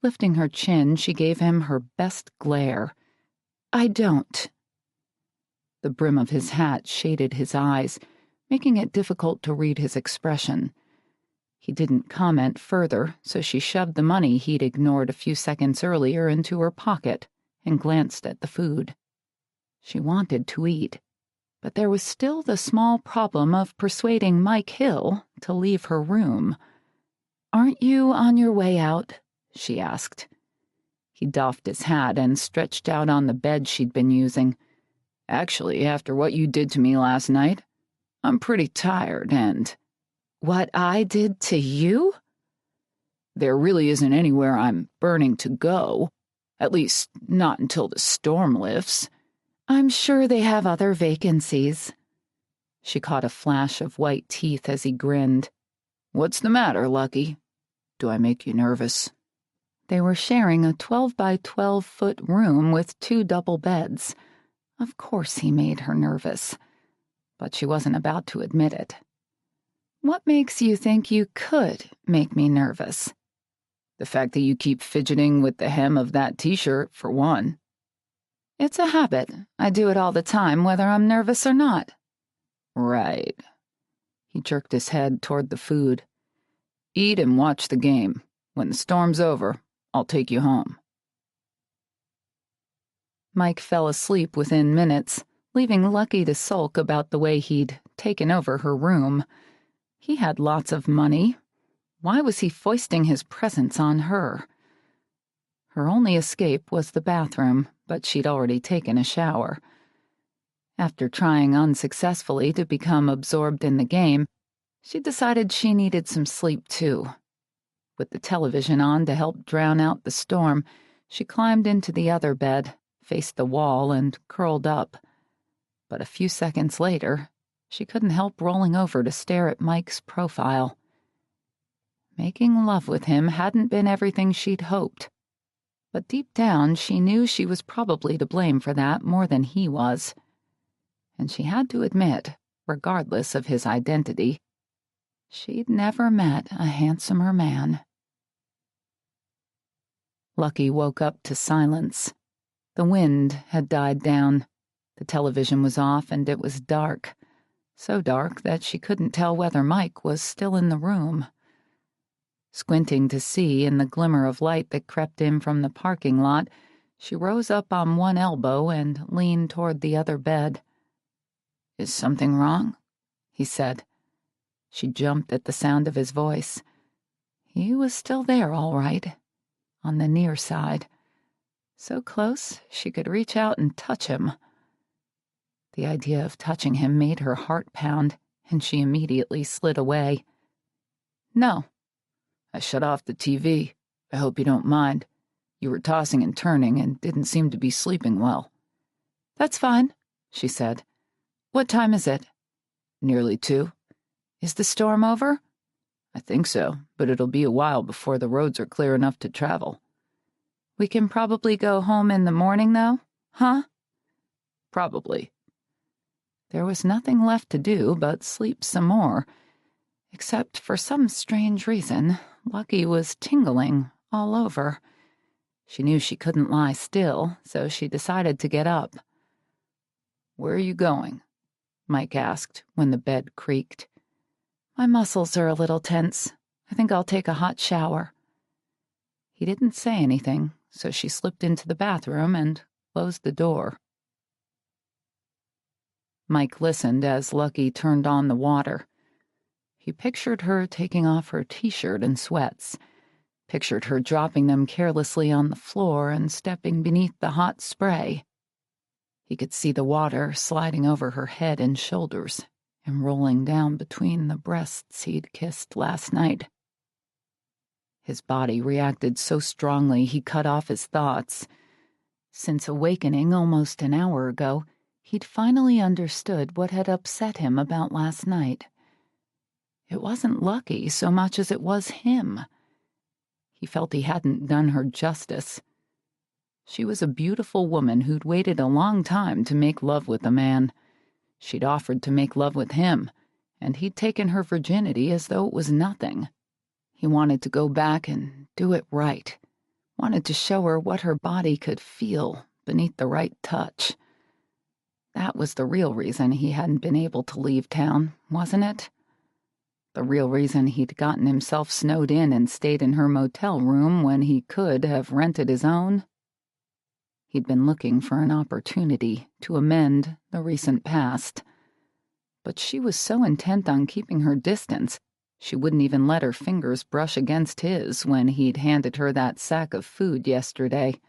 Lifting her chin, she gave him her best glare. "I don't." The brim of his hat shaded his eyes, making it difficult to read his expression. He didn't comment further, so she shoved the money he'd ignored a few seconds earlier into her pocket and glanced at the food. She wanted to eat, but there was still the small problem of persuading Mike Hill to leave her room. "Aren't you on your way out?" she asked. He doffed his hat and stretched out on the bed she'd been using. "Actually, after what you did to me last night, I'm pretty tired and—" "What I did to you?" "There really isn't anywhere I'm burning to go. At least, not until the storm lifts." "I'm sure they have other vacancies." She caught a flash of white teeth as he grinned. "What's the matter, Lucky? Do I make you nervous?" They were sharing a 12-by-12-foot room with 2 double beds. Of course he made her nervous. But she wasn't about to admit it. "What makes you think you could make me nervous?" "The fact that you keep fidgeting with the hem of that t-shirt, for one." "It's a habit. I do it all the time, whether I'm nervous or not." "Right." He jerked his head toward the food. "Eat and watch the game. When the storm's over, I'll take you home." Mike fell asleep within minutes, leaving Lucky to sulk about the way he'd taken over her room. He had lots of money. Why was he foisting his presence on her? Her only escape was the bathroom, but she'd already taken a shower. After trying unsuccessfully to become absorbed in the game, she decided she needed some sleep too. With the television on to help drown out the storm, she climbed into the other bed, faced the wall, and curled up. But a few seconds later, she couldn't help rolling over to stare at Mike's profile. Making love with him hadn't been everything she'd hoped. But deep down, she knew she was probably to blame for that more than he was. And she had to admit, regardless of his identity, she'd never met a handsomer man. Lucky woke up to silence. The wind had died down. The television was off and it was dark. So dark that she couldn't tell whether Mike was still in the room. Squinting to see in the glimmer of light that crept in from the parking lot, she rose up on one elbow and leaned toward the other bed. "Is something wrong?" he said. She jumped at the sound of his voice. He was still there, all right, on the near side. So close she could reach out and touch him. The idea of touching him made her heart pound, and she immediately slid away. "No." "I shut off the TV. I hope you don't mind. You were tossing and turning and didn't seem to be sleeping well." "That's fine," she said. What time is it? Nearly 2. Is the storm over? I think so, but it'll be a while before the roads are clear enough to travel. We can probably go home in the morning, though, huh? Probably. There was nothing left to do but sleep some more, except for some strange reason, Lucky was tingling all over. She knew she couldn't lie still, so she decided to get up. Where are you going? Mike asked when the bed creaked. My muscles are a little tense. I think I'll take a hot shower. He didn't say anything, so she slipped into the bathroom and closed the door. Mike listened as Lucky turned on the water. He pictured her taking off her t-shirt and sweats, pictured her dropping them carelessly on the floor and stepping beneath the hot spray. He could see the water sliding over her head and shoulders and rolling down between the breasts he'd kissed last night. His body reacted so strongly he cut off his thoughts. Since awakening almost an hour ago, he'd finally understood what had upset him about last night. It wasn't Lucky so much as it was him. He felt he hadn't done her justice. She was a beautiful woman who'd waited a long time to make love with a man. She'd offered to make love with him, and he'd taken her virginity as though it was nothing. He wanted to go back and do it right, wanted to show her what her body could feel beneath the right touch. That was the real reason he hadn't been able to leave town, wasn't it? The real reason he'd gotten himself snowed in and stayed in her motel room when he could have rented his own. He'd been looking for an opportunity to amend the recent past. But she was so intent on keeping her distance, she wouldn't even let her fingers brush against his when he'd handed her that sack of food yesterday.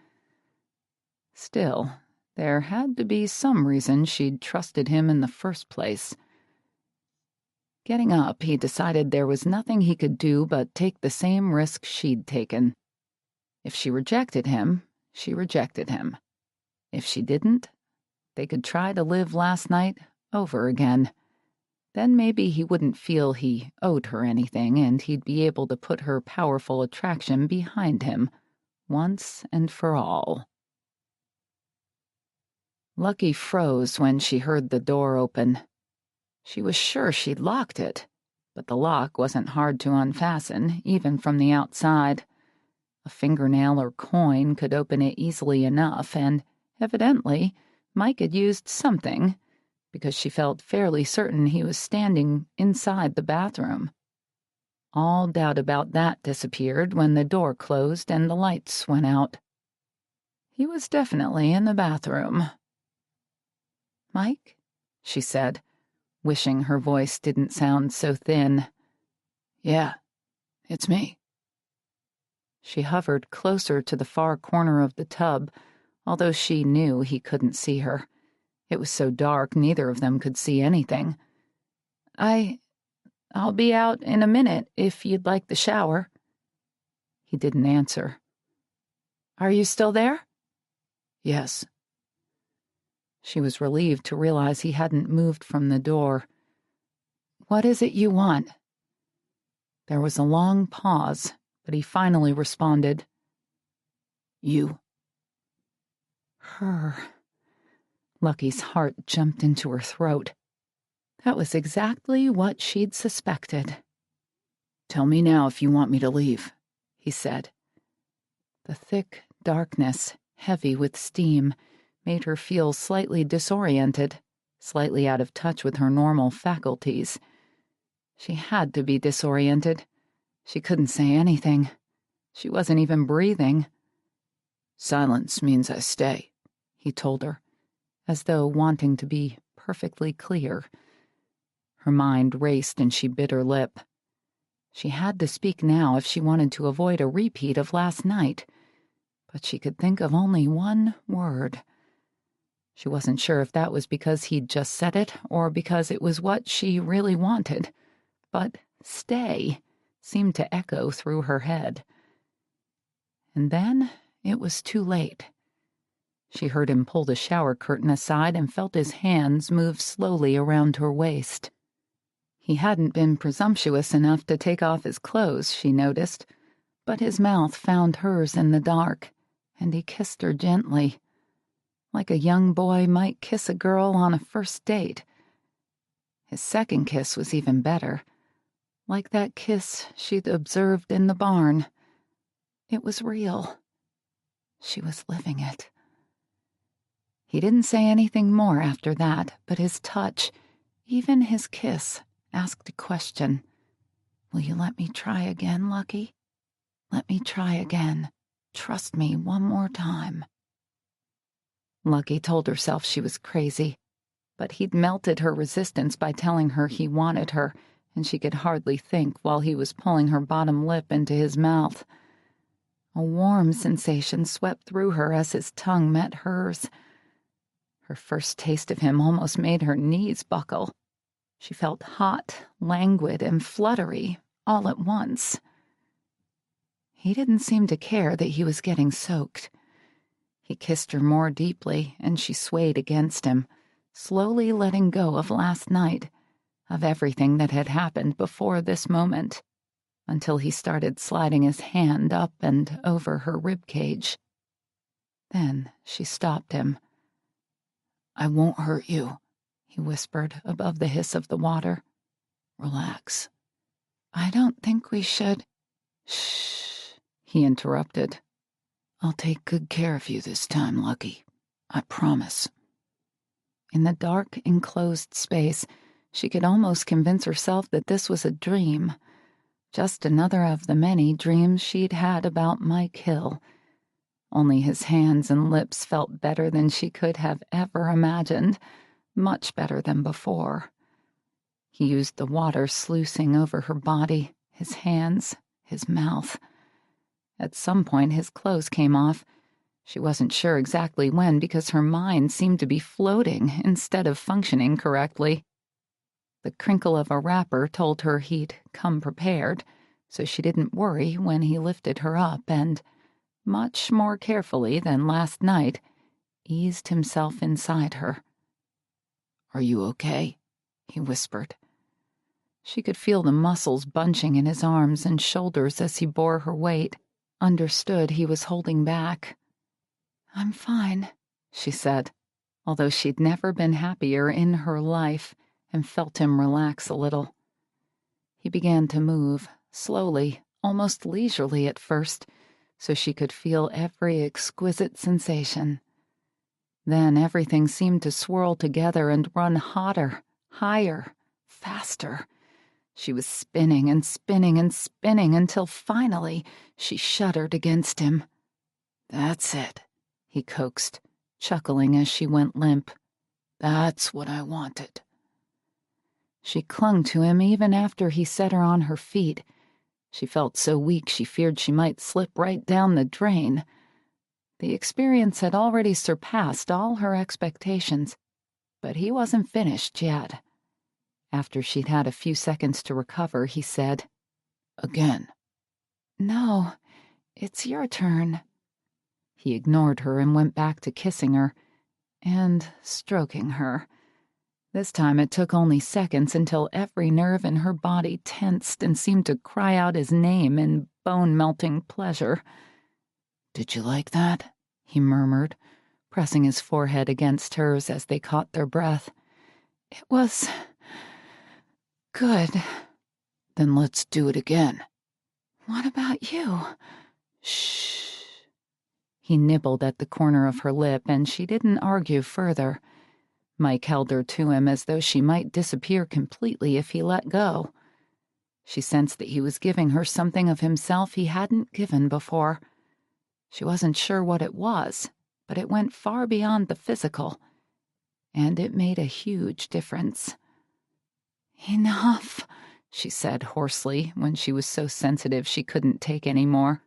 Still, there had to be some reason she'd trusted him in the first place. Getting up, he decided there was nothing he could do but take the same risk she'd taken. If she rejected him, she rejected him. If she didn't, they could try to live last night over again. Then maybe he wouldn't feel he owed her anything, and he'd be able to put her powerful attraction behind him, once and for all. Lucky froze when she heard the door open. She was sure she'd locked it, but the lock wasn't hard to unfasten, even from the outside. A fingernail or coin could open it easily enough, and, evidently, Mike had used something, because she felt fairly certain he was standing inside the bathroom. All doubt about that disappeared when the door closed and the lights went out. He was definitely in the bathroom. "Mike?" she said, wishing her voice didn't sound so thin. "Yeah, it's me." She hovered closer to the far corner of the tub, although she knew he couldn't see her. It was so dark neither of them could see anything. I'll be out in a minute if you'd like the shower." He didn't answer. "Are you still there?" "Yes." She was relieved to realize he hadn't moved from the door. "What is it you want?" There was a long pause, but he finally responded. "You." Her. Lucky's heart jumped into her throat. That was exactly what she'd suspected. "Tell me now if you want me to leave," he said. The thick darkness, heavy with steam, made her feel slightly disoriented, slightly out of touch with her normal faculties. She had to be disoriented. She couldn't say anything. She wasn't even breathing. "Silence means I stay," he told her, as though wanting to be perfectly clear. Her mind raced and she bit her lip. She had to speak now if she wanted to avoid a repeat of last night, but she could think of only one word. She wasn't sure if that was because he'd just said it or because it was what she really wanted, but "stay" seemed to echo through her head. And then it was too late. She heard him pull the shower curtain aside and felt his hands move slowly around her waist. He hadn't been presumptuous enough to take off his clothes, she noticed, but his mouth found hers in the dark, and he kissed her gently, like a young boy might kiss a girl on a first date. His second kiss was even better, like that kiss she'd observed in the barn. It was real. She was living it. He didn't say anything more after that, but his touch, even his kiss, asked a question. Will you let me try again, Lucky? Let me try again. Trust me one more time. Lucky told herself she was crazy, but he'd melted her resistance by telling her he wanted her, and she could hardly think while he was pulling her bottom lip into his mouth. A warm sensation swept through her as his tongue met hers. Her first taste of him almost made her knees buckle. She felt hot, languid, and fluttery all at once. He didn't seem to care that he was getting soaked. He kissed her more deeply, and she swayed against him, slowly letting go of last night, of everything that had happened before this moment, until he started sliding his hand up and over her ribcage. Then she stopped him. I won't hurt you, he whispered above the hiss of the water. Relax. I don't think we should. Shh, he interrupted. I'll take good care of you this time, Lucky. I promise. In the dark, enclosed space, she could almost convince herself that this was a dream. Just another of the many dreams she'd had about Mike Hill. Only his hands and lips felt better than she could have ever imagined, much better than before. He used the water sluicing over her body, his hands, his mouth. At some point his clothes came off. She wasn't sure exactly when because her mind seemed to be floating instead of functioning correctly. The crinkle of a wrapper told her he'd come prepared, so she didn't worry when he lifted her up and, much more carefully than last night, eased himself inside her. Are you okay? He whispered. She could feel the muscles bunching in his arms and shoulders as he bore her weight, understood he was holding back. I'm fine, she said, although she'd never been happier in her life, and felt him relax a little. He began to move, slowly, almost leisurely at first, so she could feel every exquisite sensation. Then everything seemed to swirl together and run hotter, higher, faster. She was spinning and spinning and spinning until finally she shuddered against him. That's it, he coaxed, chuckling as she went limp. That's what I wanted. She clung to him even after he set her on her feet. She felt so weak she feared she might slip right down the drain. The experience had already surpassed all her expectations, but he wasn't finished yet. After she'd had a few seconds to recover, he said, Again. No, it's your turn. He ignored her and went back to kissing her and stroking her. This time it took only seconds until every nerve in her body tensed and seemed to cry out his name in bone-melting pleasure. Did you like that? He murmured, pressing his forehead against hers as they caught their breath. It was good. Then let's do it again. What about you? Shh. He nibbled at the corner of her lip, and she didn't argue further. Mike held her to him as though she might disappear completely if he let go. She sensed that he was giving her something of himself he hadn't given before. She wasn't sure what it was, but it went far beyond the physical, and it made a huge difference. Enough, she said hoarsely when she was so sensitive she couldn't take any more.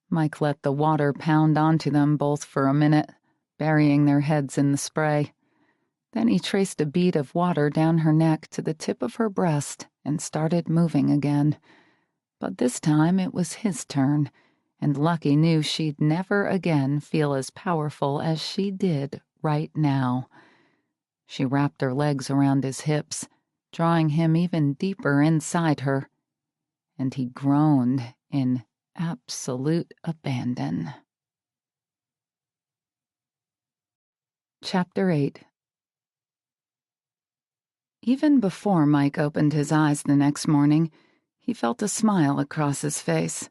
Mike let the water pound onto them both for a minute, burying their heads in the spray. Then he traced a bead of water down her neck to the tip of her breast and started moving again. But this time it was his turn, and Lucky knew she'd never again feel as powerful as she did right now. She wrapped her legs around his hips, drawing him even deeper inside her, and he groaned in absolute abandon. Chapter 8. Even before Mike opened his eyes the next morning, he felt a smile across his face.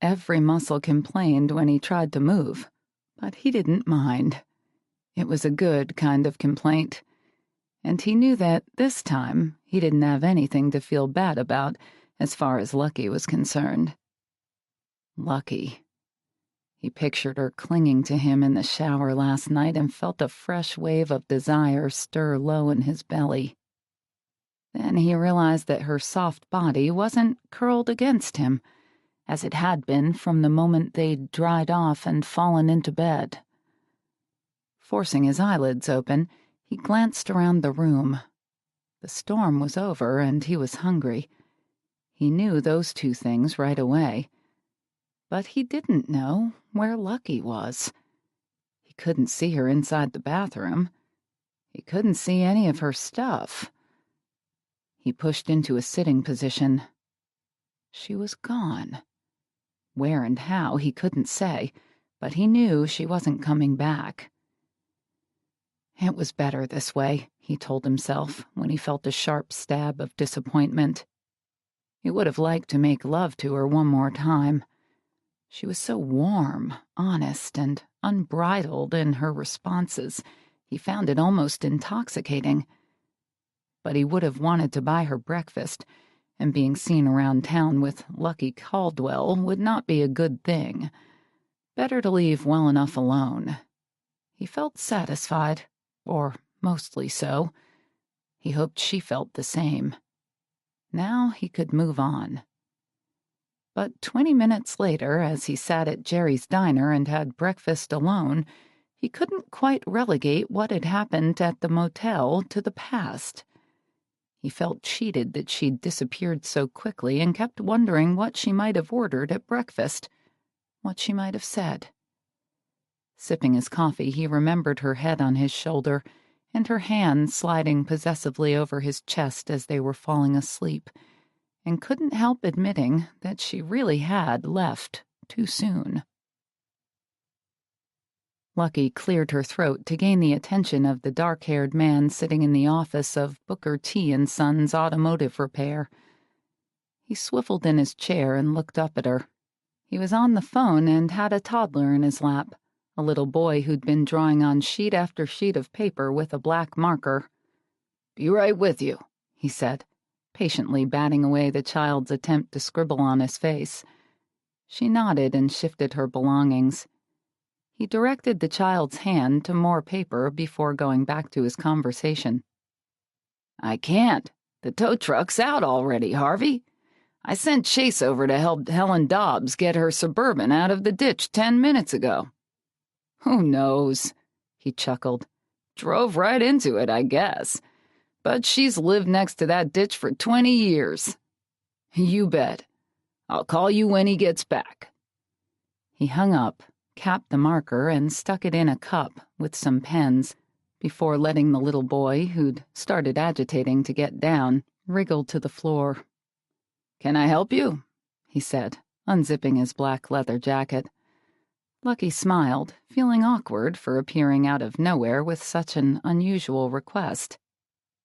Every muscle complained when he tried to move, but he didn't mind. It was a good kind of complaint, and he knew that this time he didn't have anything to feel bad about as far as Lucky was concerned. Lucky. He pictured her clinging to him in the shower last night and felt a fresh wave of desire stir low in his belly. Then he realized that her soft body wasn't curled against him, as it had been from the moment they'd dried off and fallen into bed. Forcing his eyelids open, he glanced around the room. The storm was over, and he was hungry. He knew those two things right away. But he didn't know where Lucky was. He couldn't see her inside the bathroom. He couldn't see any of her stuff. He pushed into a sitting position. She was gone. Where and how, he couldn't say, but he knew she wasn't coming back. It was better this way, he told himself when he felt a sharp stab of disappointment. He would have liked to make love to her one more time. She was so warm, honest, and unbridled in her responses, he found it almost intoxicating. But he would have wanted to buy her breakfast, and being seen around town with Lucky Caldwell would not be a good thing. Better to leave well enough alone. He felt satisfied, or mostly so. He hoped she felt the same. Now he could move on. But 20 minutes later, as he sat at Jerry's diner and had breakfast alone, he couldn't quite relegate what had happened at the motel to the past. He felt cheated that she'd disappeared so quickly and kept wondering what she might have ordered at breakfast, what she might have said. Sipping his coffee, he remembered her head on his shoulder and her hand sliding possessively over his chest as they were falling asleep, and couldn't help admitting that she really had left too soon. Lucky cleared her throat to gain the attention of the dark-haired man sitting in the office of Booker T. and Sons Automotive Repair. He swiveled in his chair and looked up at her. He was on the phone and had a toddler in his lap, a little boy who'd been drawing on sheet after sheet of paper with a black marker. "Be right with you," he said, patiently batting away the child's attempt to scribble on his face. She nodded and shifted her belongings. He directed the child's hand to more paper before going back to his conversation. "I can't. The tow truck's out already, Harvey. I sent Chase over to help Helen Dobbs get her Suburban out of the ditch 10 minutes ago." "Who knows?" he chuckled. "Drove right into it, I guess. But she's lived next to that ditch for 20 years. "You bet. I'll call you when he gets back." He hung up, capped the marker, and stuck it in a cup with some pens before letting the little boy, who'd started agitating to get down, wriggle to the floor. "Can I help you?" he said, unzipping his black leather jacket. Lucky smiled, feeling awkward for appearing out of nowhere with such an unusual request.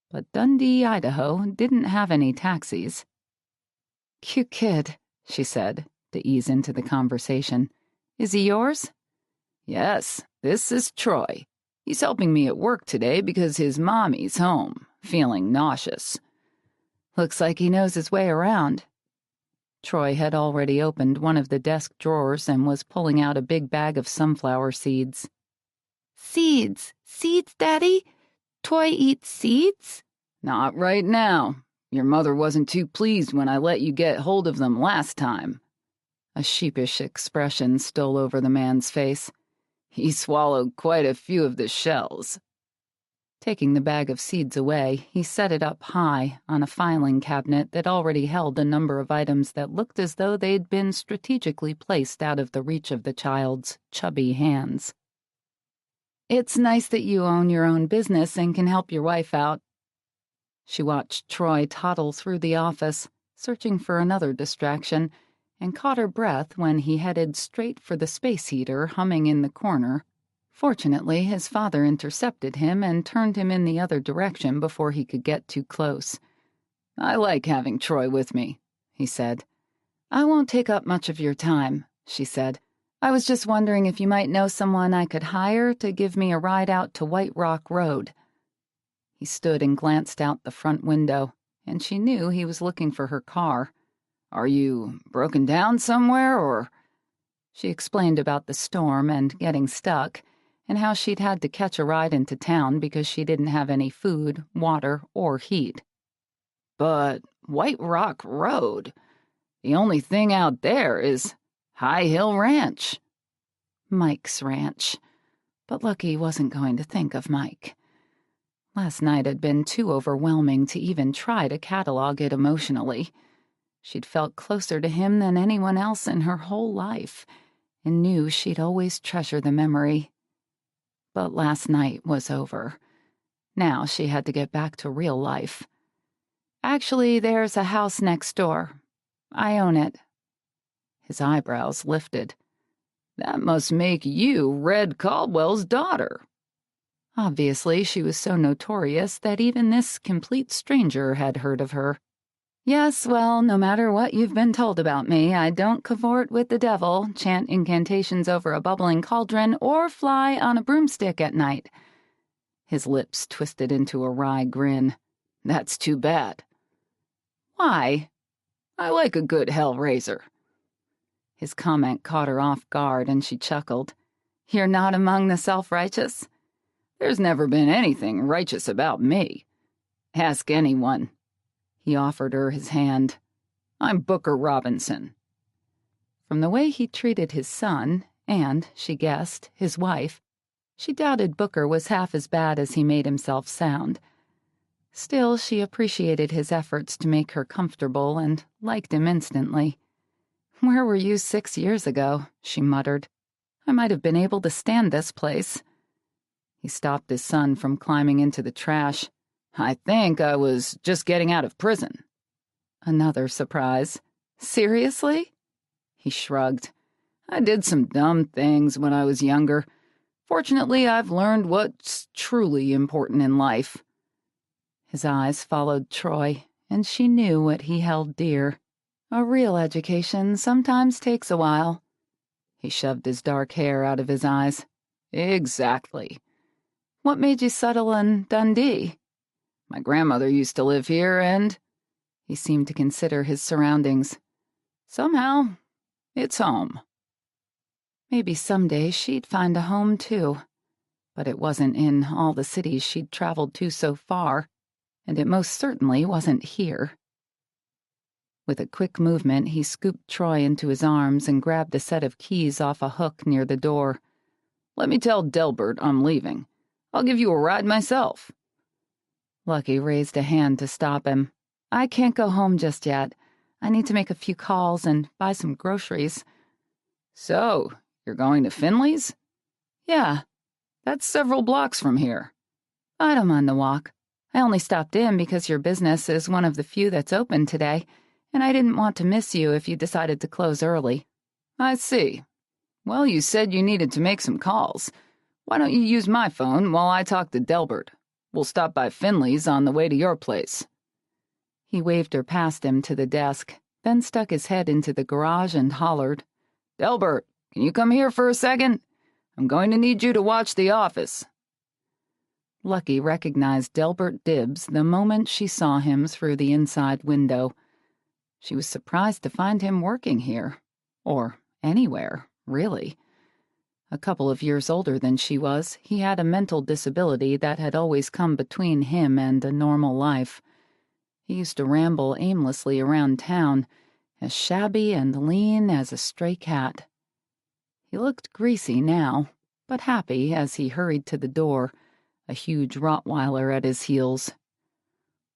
But Dundee, Idaho, didn't have any taxis. "Cute kid," she said, to ease into the conversation. "Is he yours?" "Yes, this is Troy. He's helping me at work today because his mommy's home, feeling nauseous." "Looks like he knows his way around." Troy had already opened one of the desk drawers and was pulling out a big bag of sunflower seeds. "Seeds? Seeds, Daddy? Troy eats seeds?" "Not right now. Your mother wasn't too pleased when I let you get hold of them last time." A sheepish expression stole over the man's face. "He swallowed quite a few of the shells." Taking the bag of seeds away, he set it up high on a filing cabinet that already held a number of items that looked as though they'd been strategically placed out of the reach of the child's chubby hands. "It's nice that you own your own business and can help your wife out." She watched Troy toddle through the office, searching for another distraction, and caught her breath when he headed straight for the space heater humming in the corner. Fortunately, his father intercepted him and turned him in the other direction before he could get too close. "I like having Troy with me," he said. "I won't take up much of your time," she said. "I was just wondering if you might know someone I could hire to give me a ride out to White Rock Road." He stood and glanced out the front window, and she knew he was looking for her car. "Are you broken down somewhere, or—" She explained about the storm and getting stuck, and how she'd had to catch a ride into town because she didn't have any food, water, or heat. "But White Rock Road, the only thing out there is High Hill Ranch." Mike's ranch. But Lucky wasn't going to think of Mike. Last night had been too overwhelming to even try to catalog it emotionally. She'd felt closer to him than anyone else in her whole life, and knew she'd always treasure the memory. But last night was over. Now she had to get back to real life. "Actually, there's a house next door. I own it." His eyebrows lifted. "That must make you Red Caldwell's daughter." Obviously, she was so notorious that even this complete stranger had heard of her. "Yes, well, no matter what you've been told about me, I don't cavort with the devil, chant incantations over a bubbling cauldron, or fly on a broomstick at night." His lips twisted into a wry grin. "That's too bad." "Why?" "I like a good hell-raiser." His comment caught her off guard, and she chuckled. "You're not among the self-righteous?" "There's never been anything righteous about me. Ask anyone." He offered her his hand. "I'm Booker Robinson." From the way he treated his son, and, she guessed, his wife, she doubted Booker was half as bad as he made himself sound. Still, she appreciated his efforts to make her comfortable and liked him instantly. "Where were you 6 years ago?" she muttered. "I might have been able to stand this place." He stopped his son from climbing into the trash. "I think I was just getting out of prison." Another surprise. "Seriously?" He shrugged. "I did some dumb things when I was younger. Fortunately, I've learned what's truly important in life." His eyes followed Troy, and she knew what he held dear. A real education sometimes takes a while. He shoved his dark hair out of his eyes. "Exactly." "What made you settle in Dundee?" "My grandmother used to live here, and—" He seemed to consider his surroundings. "Somehow, it's home." Maybe someday she'd find a home, too. But it wasn't in all the cities she'd traveled to so far, and it most certainly wasn't here. With a quick movement, he scooped Troy into his arms and grabbed a set of keys off a hook near the door. "Let me tell Delbert I'm leaving. I'll give you a ride myself." Lucky raised a hand to stop him. "I can't go home just yet. I need to make a few calls and buy some groceries." "So, you're going to Finley's?" "Yeah. That's several blocks from here." "I don't mind the walk. I only stopped in because your business is one of the few that's open today, and I didn't want to miss you if you decided to close early." "I see. Well, you said you needed to make some calls. Why don't you use my phone while I talk to Delbert? We'll stop by Finley's on the way to your place." He waved her past him to the desk, then stuck his head into the garage and hollered, "Delbert, can you come here for a second? I'm going to need you to watch the office." Lucky recognized Delbert Dibbs the moment she saw him through the inside window. She was surprised to find him working here. Or anywhere, really. A couple of years older than she was, he had a mental disability that had always come between him and a normal life. He used to ramble aimlessly around town, as shabby and lean as a stray cat. He looked greasy now, but happy as he hurried to the door, a huge Rottweiler at his heels.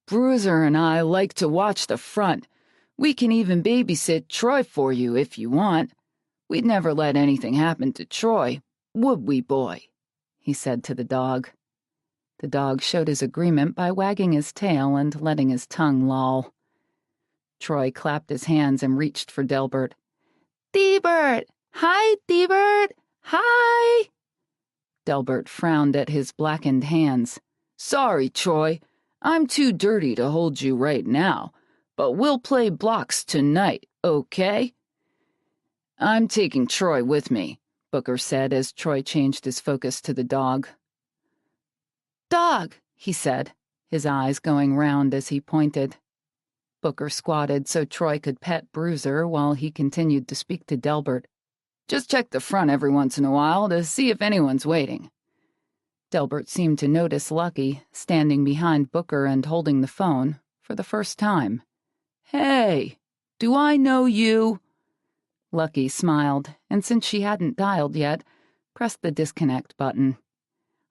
"Bruiser and I like to watch the front. We can even babysit Troy for you if you want. We'd never let anything happen to Troy, would we, boy?" he said to the dog. The dog showed his agreement by wagging his tail and letting his tongue loll. Troy clapped his hands and reached for Delbert. "Delbert! Hi, Delbert! Hi!" Delbert frowned at his blackened hands. "Sorry, Troy. I'm too dirty to hold you right now, but we'll play blocks tonight, okay?" "I'm taking Troy with me," Booker said as Troy changed his focus to the dog. "Dog," he said, his eyes going round as he pointed. Booker squatted so Troy could pet Bruiser while he continued to speak to Delbert. "Just check the front every once in a while to see if anyone's waiting." Delbert seemed to notice Lucky, standing behind Booker and holding the phone, for the first time. "Hey, do I know you?" Lucky smiled, and since she hadn't dialed yet, pressed the disconnect button.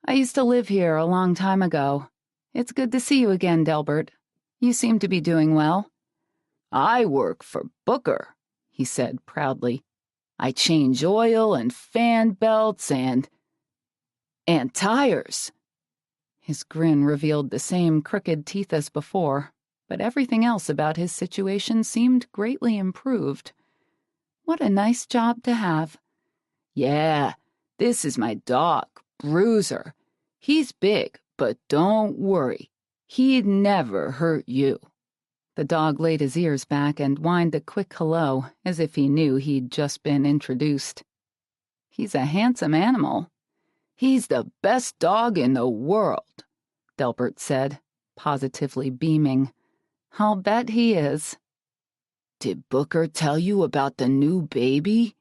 "I used to live here a long time ago. It's good to see you again, Delbert. You seem to be doing well." "I work for Booker," he said proudly. "I change oil and fan belts and tires." His grin revealed the same crooked teeth as before, but everything else about his situation seemed greatly improved. What a nice job to have. "Yeah, this is my dog, Bruiser. He's big, but don't worry. He'd never hurt you." The dog laid his ears back and whined a quick hello, as if he knew he'd just been introduced. "He's a handsome animal." "He's the best dog in the world," Delbert said, positively beaming. "I'll bet he is." "Did Booker tell you about the new baby?"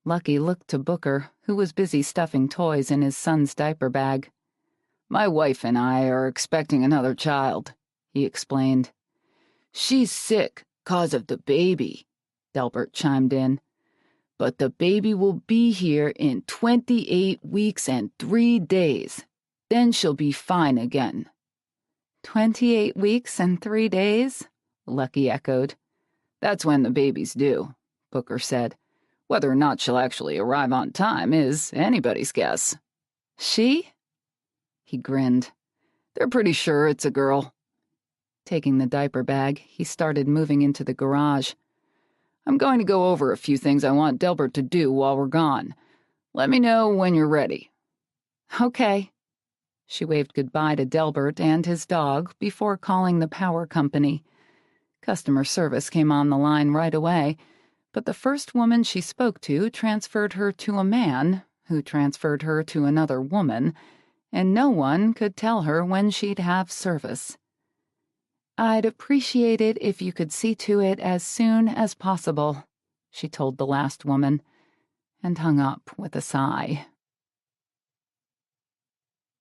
Lucky looked to Booker, who was busy stuffing toys in his son's diaper bag. "My wife and I are expecting another child," he explained. "She's sick 'cause of the baby," Delbert chimed in. "But the baby will be here in 28 weeks and 3 days. Then she'll be fine again." 28 weeks and 3 days? Lucky echoed. "That's when the baby's due," Booker said. "Whether or not she'll actually arrive on time is anybody's guess." "She?" He grinned. "They're pretty sure it's a girl." Taking the diaper bag, he started moving into the garage. "I'm going to go over a few things I want Delbert to do while we're gone. Let me know when you're ready." "Okay." She waved goodbye to Delbert and his dog before calling the power company. Customer service came on the line right away, but the first woman she spoke to transferred her to a man, who transferred her to another woman, and no one could tell her when she'd have service. "I'd appreciate it if you could see to it as soon as possible," she told the last woman, and hung up with a sigh.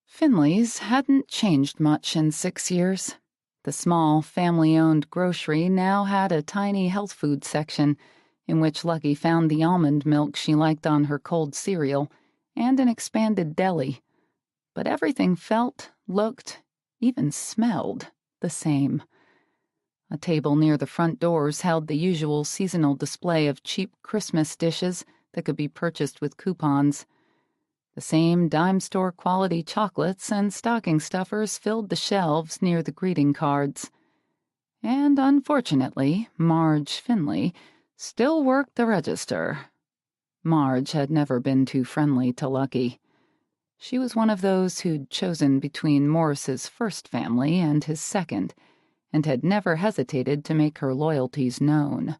Finley's hadn't changed much in 6 years. The small, family-owned grocery now had a tiny health food section, in which Lucky found the almond milk she liked on her cold cereal, and an expanded deli. But everything felt, looked, even smelled the same. A table near the front doors held the usual seasonal display of cheap Christmas dishes that could be purchased with coupons. The same dime store quality chocolates and stocking stuffers filled the shelves near the greeting cards. And unfortunately, Marge Finley still worked the register. Marge had never been too friendly to Lucky. She was one of those who'd chosen between Morris's first family and his second, and had never hesitated to make her loyalties known.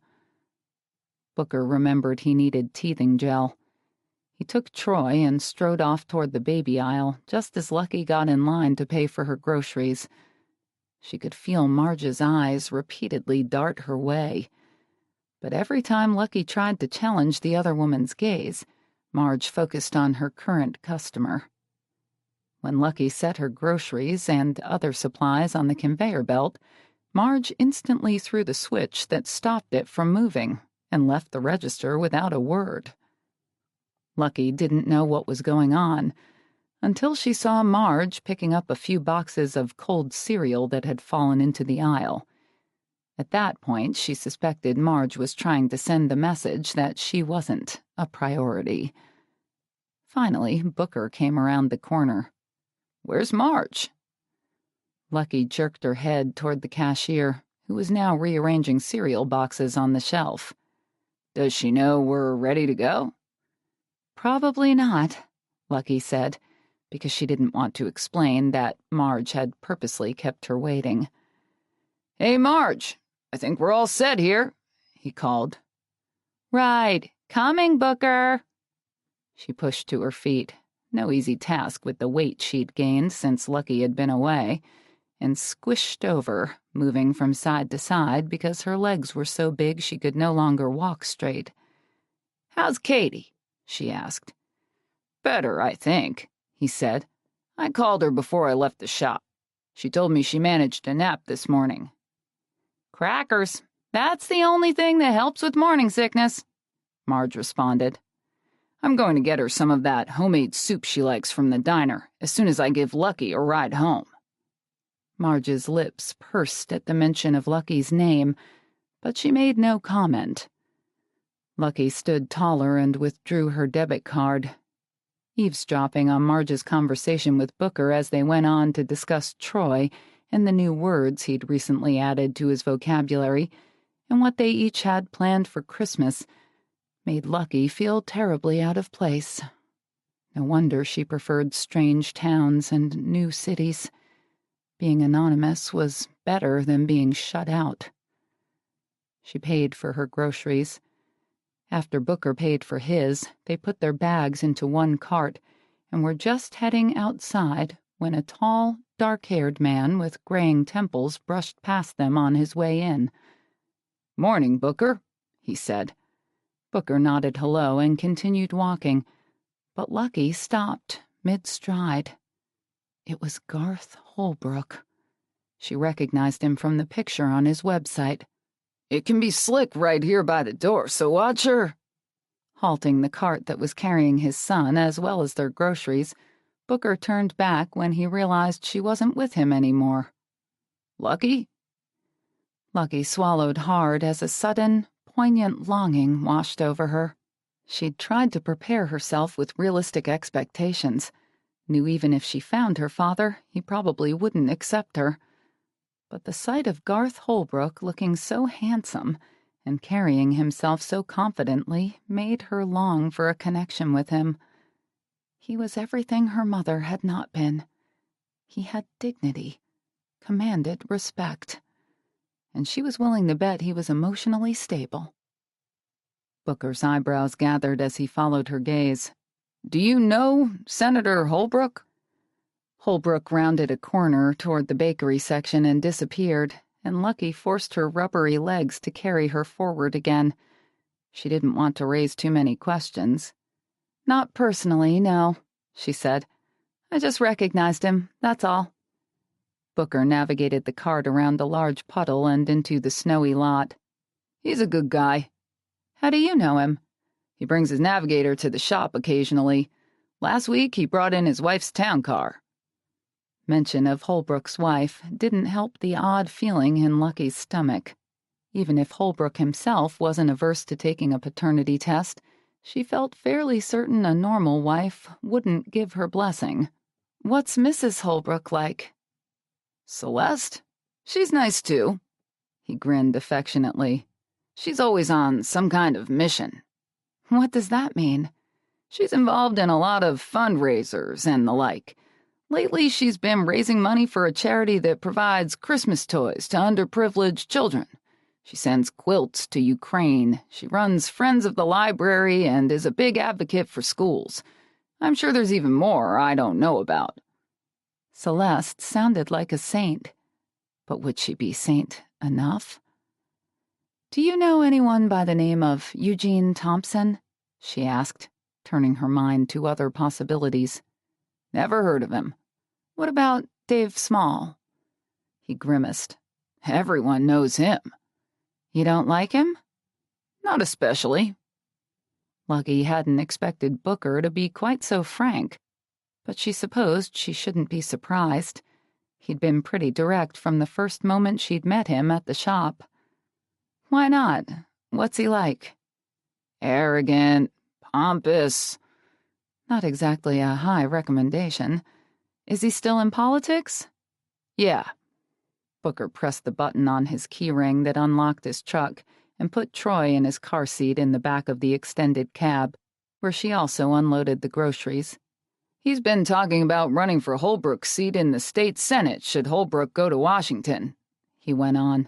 Booker remembered he needed teething gel. He took Troy and strode off toward the baby aisle just as Lucky got in line to pay for her groceries. She could feel Marge's eyes repeatedly dart her way. But every time Lucky tried to challenge the other woman's gaze, Marge focused on her current customer. When Lucky set her groceries and other supplies on the conveyor belt, Marge instantly threw the switch that stopped it from moving and left the register without a word. Lucky didn't know what was going on, until she saw Marge picking up a few boxes of cold cereal that had fallen into the aisle. At that point, she suspected Marge was trying to send the message that she wasn't a priority. Finally, Booker came around the corner. "Where's Marge?" Lucky jerked her head toward the cashier, who was now rearranging cereal boxes on the shelf. "Does she know we're ready to go?" "Probably not," Lucky said, because she didn't want to explain that Marge had purposely kept her waiting. "Hey, Marge, I think we're all set here," he called. "Right, coming, Booker." She pushed to her feet, no easy task with the weight she'd gained since Lucky had been away, and squished over, moving from side to side because her legs were so big she could no longer walk straight. "How's Katie?" she asked. "Better, I think," he said. "I called her before I left the shop. She told me she managed a nap this morning." "Crackers. That's the only thing that helps with morning sickness," Marge responded. "I'm going to get her some of that homemade soup she likes from the diner as soon as I give Lucky a ride home." Marge's lips pursed at the mention of Lucky's name, but she made no comment. Lucky stood taller and withdrew her debit card. Eavesdropping on Marge's conversation with Booker as they went on to discuss Troy and the new words he'd recently added to his vocabulary and what they each had planned for Christmas, made Lucky feel terribly out of place. No wonder she preferred strange towns and new cities. Being anonymous was better than being shut out. She paid for her groceries. After Booker paid for his, they put their bags into one cart and were just heading outside when a tall, dark-haired man with graying temples brushed past them on his way in. "Morning, Booker," he said. Booker nodded hello and continued walking, but Lucky stopped mid-stride. It was Garth Holbrook. She recognized him from the picture on his website. "It can be slick right here by the door, so watch her." Halting the cart that was carrying his son as well as their groceries, Booker turned back when he realized she wasn't with him anymore. "Lucky?" Lucky swallowed hard as a sudden, poignant longing washed over her. She'd tried to prepare herself with realistic expectations, knew even if she found her father, he probably wouldn't accept her. But the sight of Garth Holbrook looking so handsome and carrying himself so confidently made her long for a connection with him. He was everything her mother had not been. He had dignity, commanded respect, and she was willing to bet he was emotionally stable. Booker's eyebrows gathered as he followed her gaze. "Do you know Senator Holbrook?" Holbrook rounded a corner toward the bakery section and disappeared, and Lucky forced her rubbery legs to carry her forward again. She didn't want to raise too many questions. "Not personally, no," she said. "I just recognized him, that's all." Booker navigated the cart around a large puddle and into the snowy lot. "He's a good guy." "How do you know him?" "He brings his navigator to the shop occasionally. Last week he brought in his wife's town car." Mention of Holbrook's wife didn't help the odd feeling in Lucky's stomach. Even if Holbrook himself wasn't averse to taking a paternity test, she felt fairly certain a normal wife wouldn't give her blessing. "What's Mrs. Holbrook like?" "Celeste? She's nice, too." He grinned affectionately. "She's always on some kind of mission." "What does that mean?" "She's involved in a lot of fundraisers and the like. Lately, she's been raising money for a charity that provides Christmas toys to underprivileged children. She sends quilts to Ukraine. She runs Friends of the Library and is a big advocate for schools. I'm sure there's even more I don't know about." Celeste sounded like a saint. But would she be saint enough? "Do you know anyone by the name of Eugene Thompson?" she asked, turning her mind to other possibilities. "Never heard of him." "What about Dave Small?" He grimaced. "Everyone knows him." "You don't like him?" "Not especially." Lucky hadn't expected Booker to be quite so frank. but she supposed she shouldn't be surprised. He'd been pretty direct from the first moment she'd met him at the shop. Why not? What's he like? Arrogant, pompous. Not exactly a high recommendation. Is he still in politics? Yeah. Booker pressed the button on his keyring that unlocked his truck and put Troy in his car seat in the back of the extended cab, where she also unloaded the groceries. He's been talking about running for Holbrook's seat in the state senate should Holbrook go to Washington, he went on.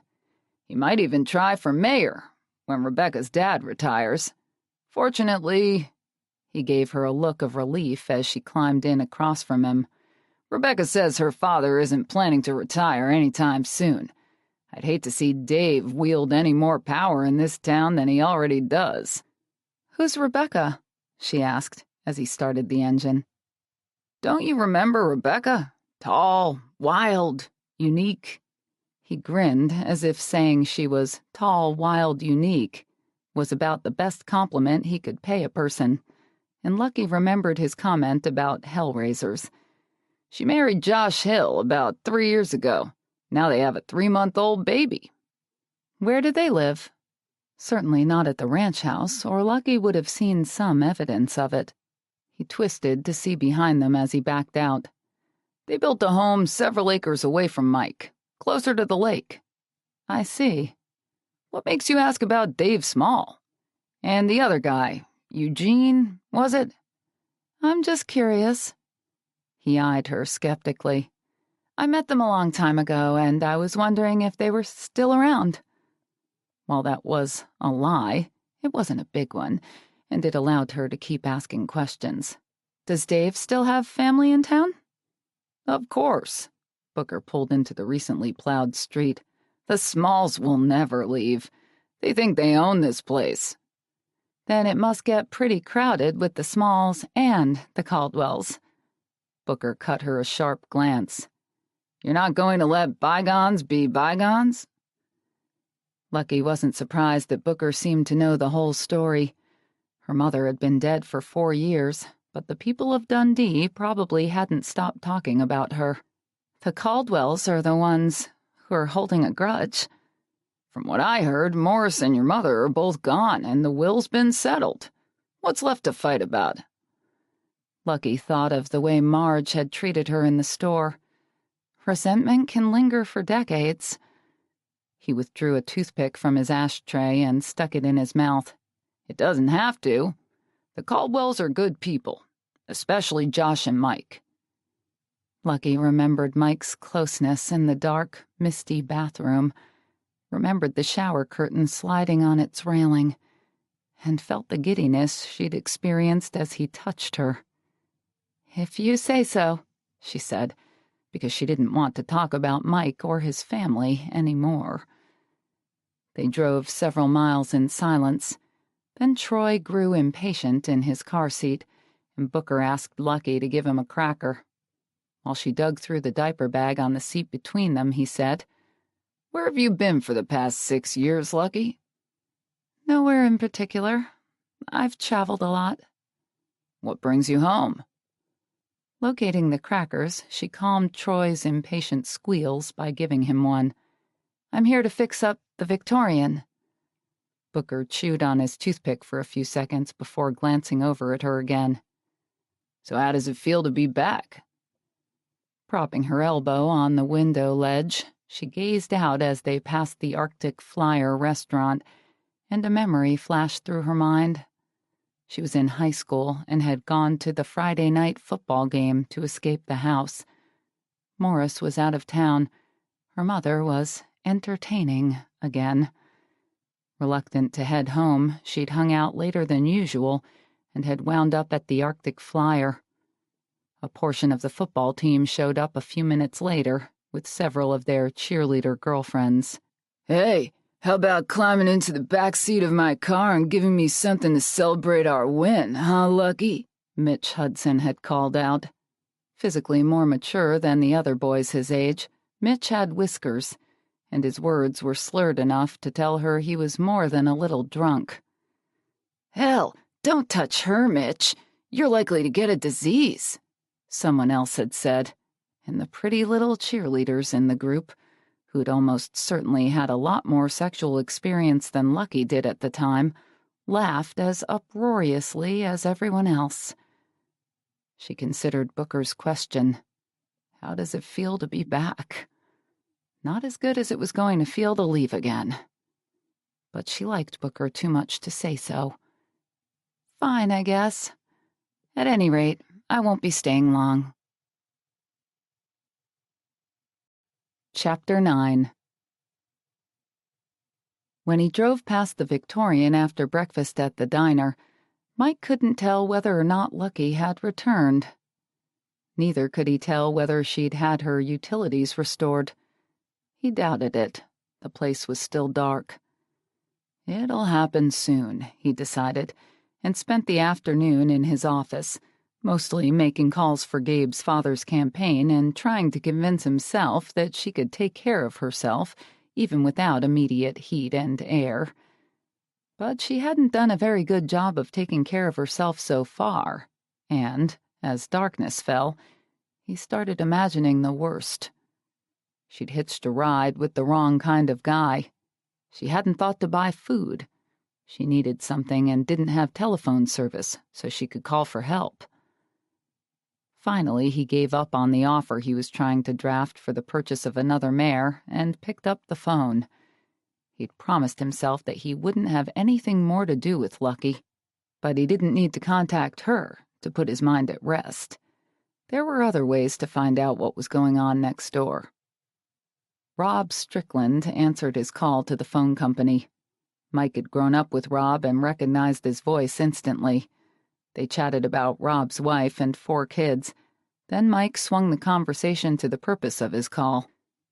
He might even try for mayor when Rebecca's dad retires. Fortunately, he gave her a look of relief as she climbed in across from him. Rebecca says her father isn't planning to retire anytime soon. I'd hate to see Dave wield any more power in this town than he already does. Who's Rebecca? She asked as he started the engine. Don't you remember Rebecca? Tall, wild, unique. He grinned as if saying she was tall, wild, unique was about the best compliment he could pay a person, and Lucky remembered his comment about hellraisers. She married Josh Hill about 3 years ago. Now they have a 3-month-old baby. Where do they live? Certainly not at the ranch house, or Lucky would have seen some evidence of it. He twisted to see behind them as he backed out. They built a home several acres away from Mike, closer to the lake. I see. What makes you ask about Dave Small? And the other guy, Eugene, was it? I'm just curious. He eyed her skeptically. I met them a long time ago, and I was wondering if they were still around. While that was a lie, it wasn't a big one, and it allowed her to keep asking questions. Does Dave still have family in town? Of course. Booker pulled into the recently plowed street. The Smalls will never leave. They think they own this place. Then it must get pretty crowded with the Smalls and the Caldwells. Booker cut her a sharp glance. You're not going to let bygones be bygones? Lucky wasn't surprised that Booker seemed to know the whole story. Her mother had been dead for 4 years, but the people of Dundee probably hadn't stopped talking about her. The Caldwells are the ones who are holding a grudge. From what I heard, Morris and your mother are both gone, and the will's been settled. What's left to fight about? Lucky thought of the way Marge had treated her in the store. Resentment can linger for decades. He withdrew a toothpick from his ashtray and stuck it in his mouth. It doesn't have to. The Caldwells are good people, especially Josh and Mike. Lucky remembered Mike's closeness in the dark, misty bathroom, remembered the shower curtain sliding on its railing, and felt the giddiness she'd experienced as he touched her. If you say so, she said, because she didn't want to talk about Mike or his family anymore. They drove several miles in silence. Then Troy grew impatient in his car seat, and Booker asked Lucky to give him a cracker. While she dug through the diaper bag on the seat between them, he said, Where have you been for the past 6 years, Lucky? Nowhere in particular. I've traveled a lot. What brings you home? Locating the crackers, she calmed Troy's impatient squeals by giving him one. I'm here to fix up the Victorian. Booker chewed on his toothpick for a few seconds before glancing over at her again. So how does it feel to be back? Propping her elbow on the window ledge, she gazed out as they passed the Arctic Flyer restaurant, and a memory flashed through her mind. She was in high school and had gone to the Friday night football game to escape the house. Morris was out of town. Her mother was entertaining again. Reluctant to head home, she'd hung out later than usual and had wound up at the Arctic Flyer. A portion of the football team showed up a few minutes later with several of their cheerleader girlfriends. Hey, how about climbing into the back seat of my car and giving me something to celebrate our win, huh, Lucky? Mitch Hudson had called out. Physically more mature than the other boys his age, Mitch had whiskers, and his words were slurred enough to tell her he was more than a little drunk. Hell, don't touch her, Mitch. You're likely to get a disease. someone else had said, and the pretty little cheerleaders in the group, who'd almost certainly had a lot more sexual experience than Lucky did at the time, laughed as uproariously as everyone else. She considered Booker's question. How does it feel to be back? Not as good as it was going to feel to leave again. But she liked Booker too much to say so. Fine, I guess. At any rate, I won't be staying long. Chapter 9. When he drove past the Victorian after breakfast at the diner, Mike couldn't tell whether or not Lucky had returned. Neither could he tell whether she'd had her utilities restored. He doubted it. The place was still dark. It'll happen soon, he decided, and spent the afternoon in his office, mostly making calls for Gabe's father's campaign and trying to convince himself that she could take care of herself, even without immediate heat and air. But she hadn't done a very good job of taking care of herself so far, and, as darkness fell, he started imagining the worst. She'd hitched a ride with the wrong kind of guy. She hadn't thought to buy food. She needed something and didn't have telephone service, so she could call for help. Finally, he gave up on the offer he was trying to draft for the purchase of another mare and picked up the phone. He'd promised himself that he wouldn't have anything more to do with Lucky, but he didn't need to contact her to put his mind at rest. There were other ways to find out what was going on next door. Rob Strickland answered his call to the phone company. Mike had grown up with Rob and recognized his voice instantly. They chatted about Rob's wife and 4 kids. Then Mike swung the conversation to the purpose of his call.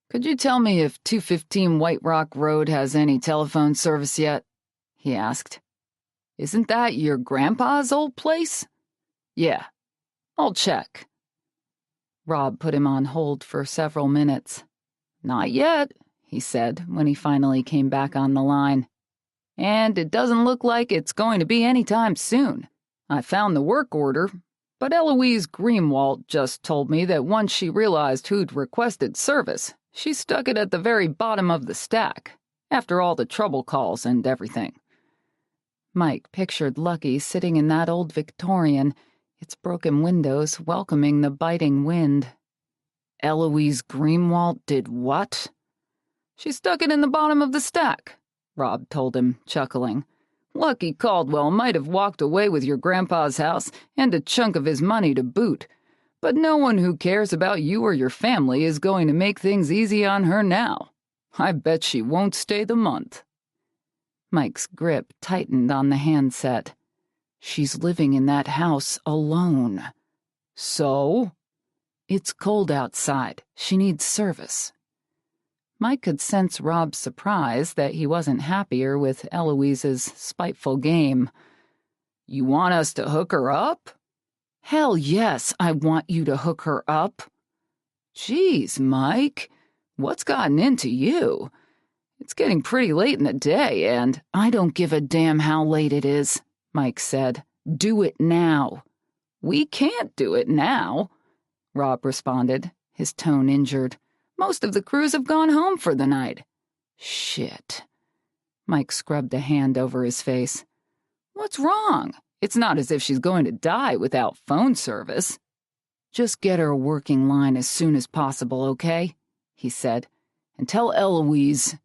"Could you tell me if 215 White Rock Road has any telephone service yet?" he asked. "Isn't that your grandpa's old place?" "Yeah. I'll check." Rob put him on hold for several minutes. "Not yet," he said when he finally came back on the line. "And it doesn't look like it's going to be any time soon. I found the work order, but Eloise Greenwald just told me that once she realized who'd requested service, she stuck it at the very bottom of the stack, after all the trouble calls and everything." Mike pictured Lucky sitting in that old Victorian, its broken windows welcoming the biting wind. "Eloise Greenwald did what?" "She stuck it in the bottom of the stack," Rob told him, chuckling. "Lucky Caldwell might have walked away with your grandpa's house and a chunk of his money to boot, but no one who cares about you or your family is going to make things easy on her now. I bet she won't stay the month." Mike's grip tightened on the handset. "She's living in that house alone." "So?" "It's cold outside. She needs service." Mike could sense Rob's surprise that he wasn't happier with Eloise's spiteful game. "You want us to hook her up?" "Hell yes, I want you to hook her up." "Geez, Mike, what's gotten into you? It's getting pretty late in the day, and—" "I don't give a damn how late it is," Mike said. "Do it now." "We can't do it now," Rob responded, his tone injured. "Most of the crews have gone home for the night." "Shit." Mike scrubbed a hand over his face. "What's wrong? It's not as if she's going to die without phone service." "Just get her a working line as soon as possible, okay?" he said. "And tell Eloise—"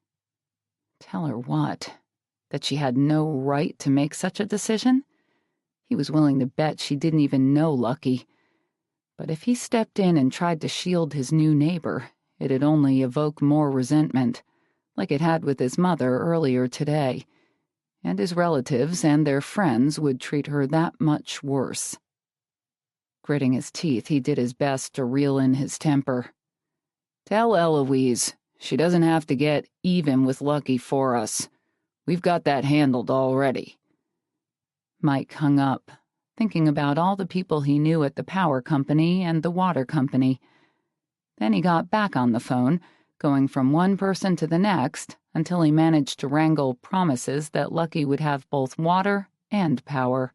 Tell her what? That she had no right to make such a decision? He was willing to bet she didn't even know Lucky. But if he stepped in and tried to shield his new neighbor, it'd only evoke more resentment, like it had with his mother earlier today, and his relatives and their friends would treat her that much worse. Gritting his teeth, he did his best to reel in his temper. "Tell Eloise she doesn't have to get even with Lucky for us. We've got that handled already." Mike hung up, thinking about all the people he knew at the power company and the water company. Then he got back on the phone, going from one person to the next until he managed to wrangle promises that Lucky would have both water and power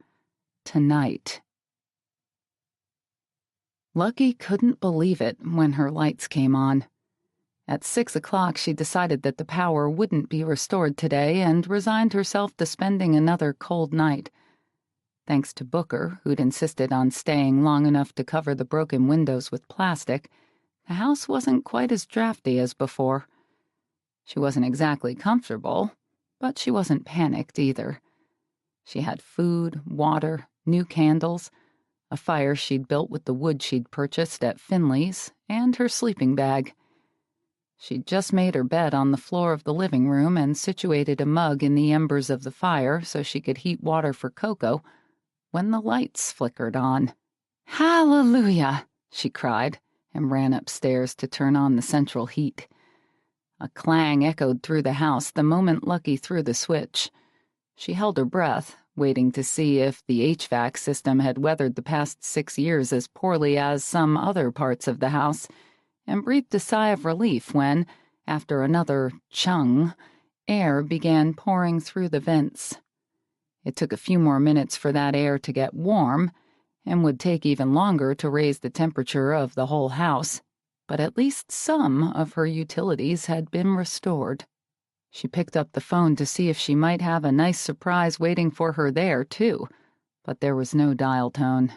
tonight. Lucky couldn't believe it when her lights came on. At 6 o'clock, she decided that the power wouldn't be restored today and resigned herself to spending another cold night. Thanks to Booker, who'd insisted on staying long enough to cover the broken windows with plastic, the house wasn't quite as drafty as before. She wasn't exactly comfortable, but she wasn't panicked either. She had food, water, new candles, a fire she'd built with the wood she'd purchased at Finley's, and her sleeping bag. She'd just made her bed on the floor of the living room and situated a mug in the embers of the fire so she could heat water for cocoa when the lights flickered on. "Hallelujah!" she cried, and ran upstairs to turn on the central heat. A clang echoed through the house the moment Lucky threw the switch. She held her breath, waiting to see if the HVAC system had weathered the past 6 years as poorly as some other parts of the house, and breathed a sigh of relief when, after another chung, air began pouring through the vents. It took a few more minutes for that air to get warm, and would take even longer to raise the temperature of the whole house, but at least some of her utilities had been restored. She picked up the phone to see if she might have a nice surprise waiting for her there, too, but there was no dial tone.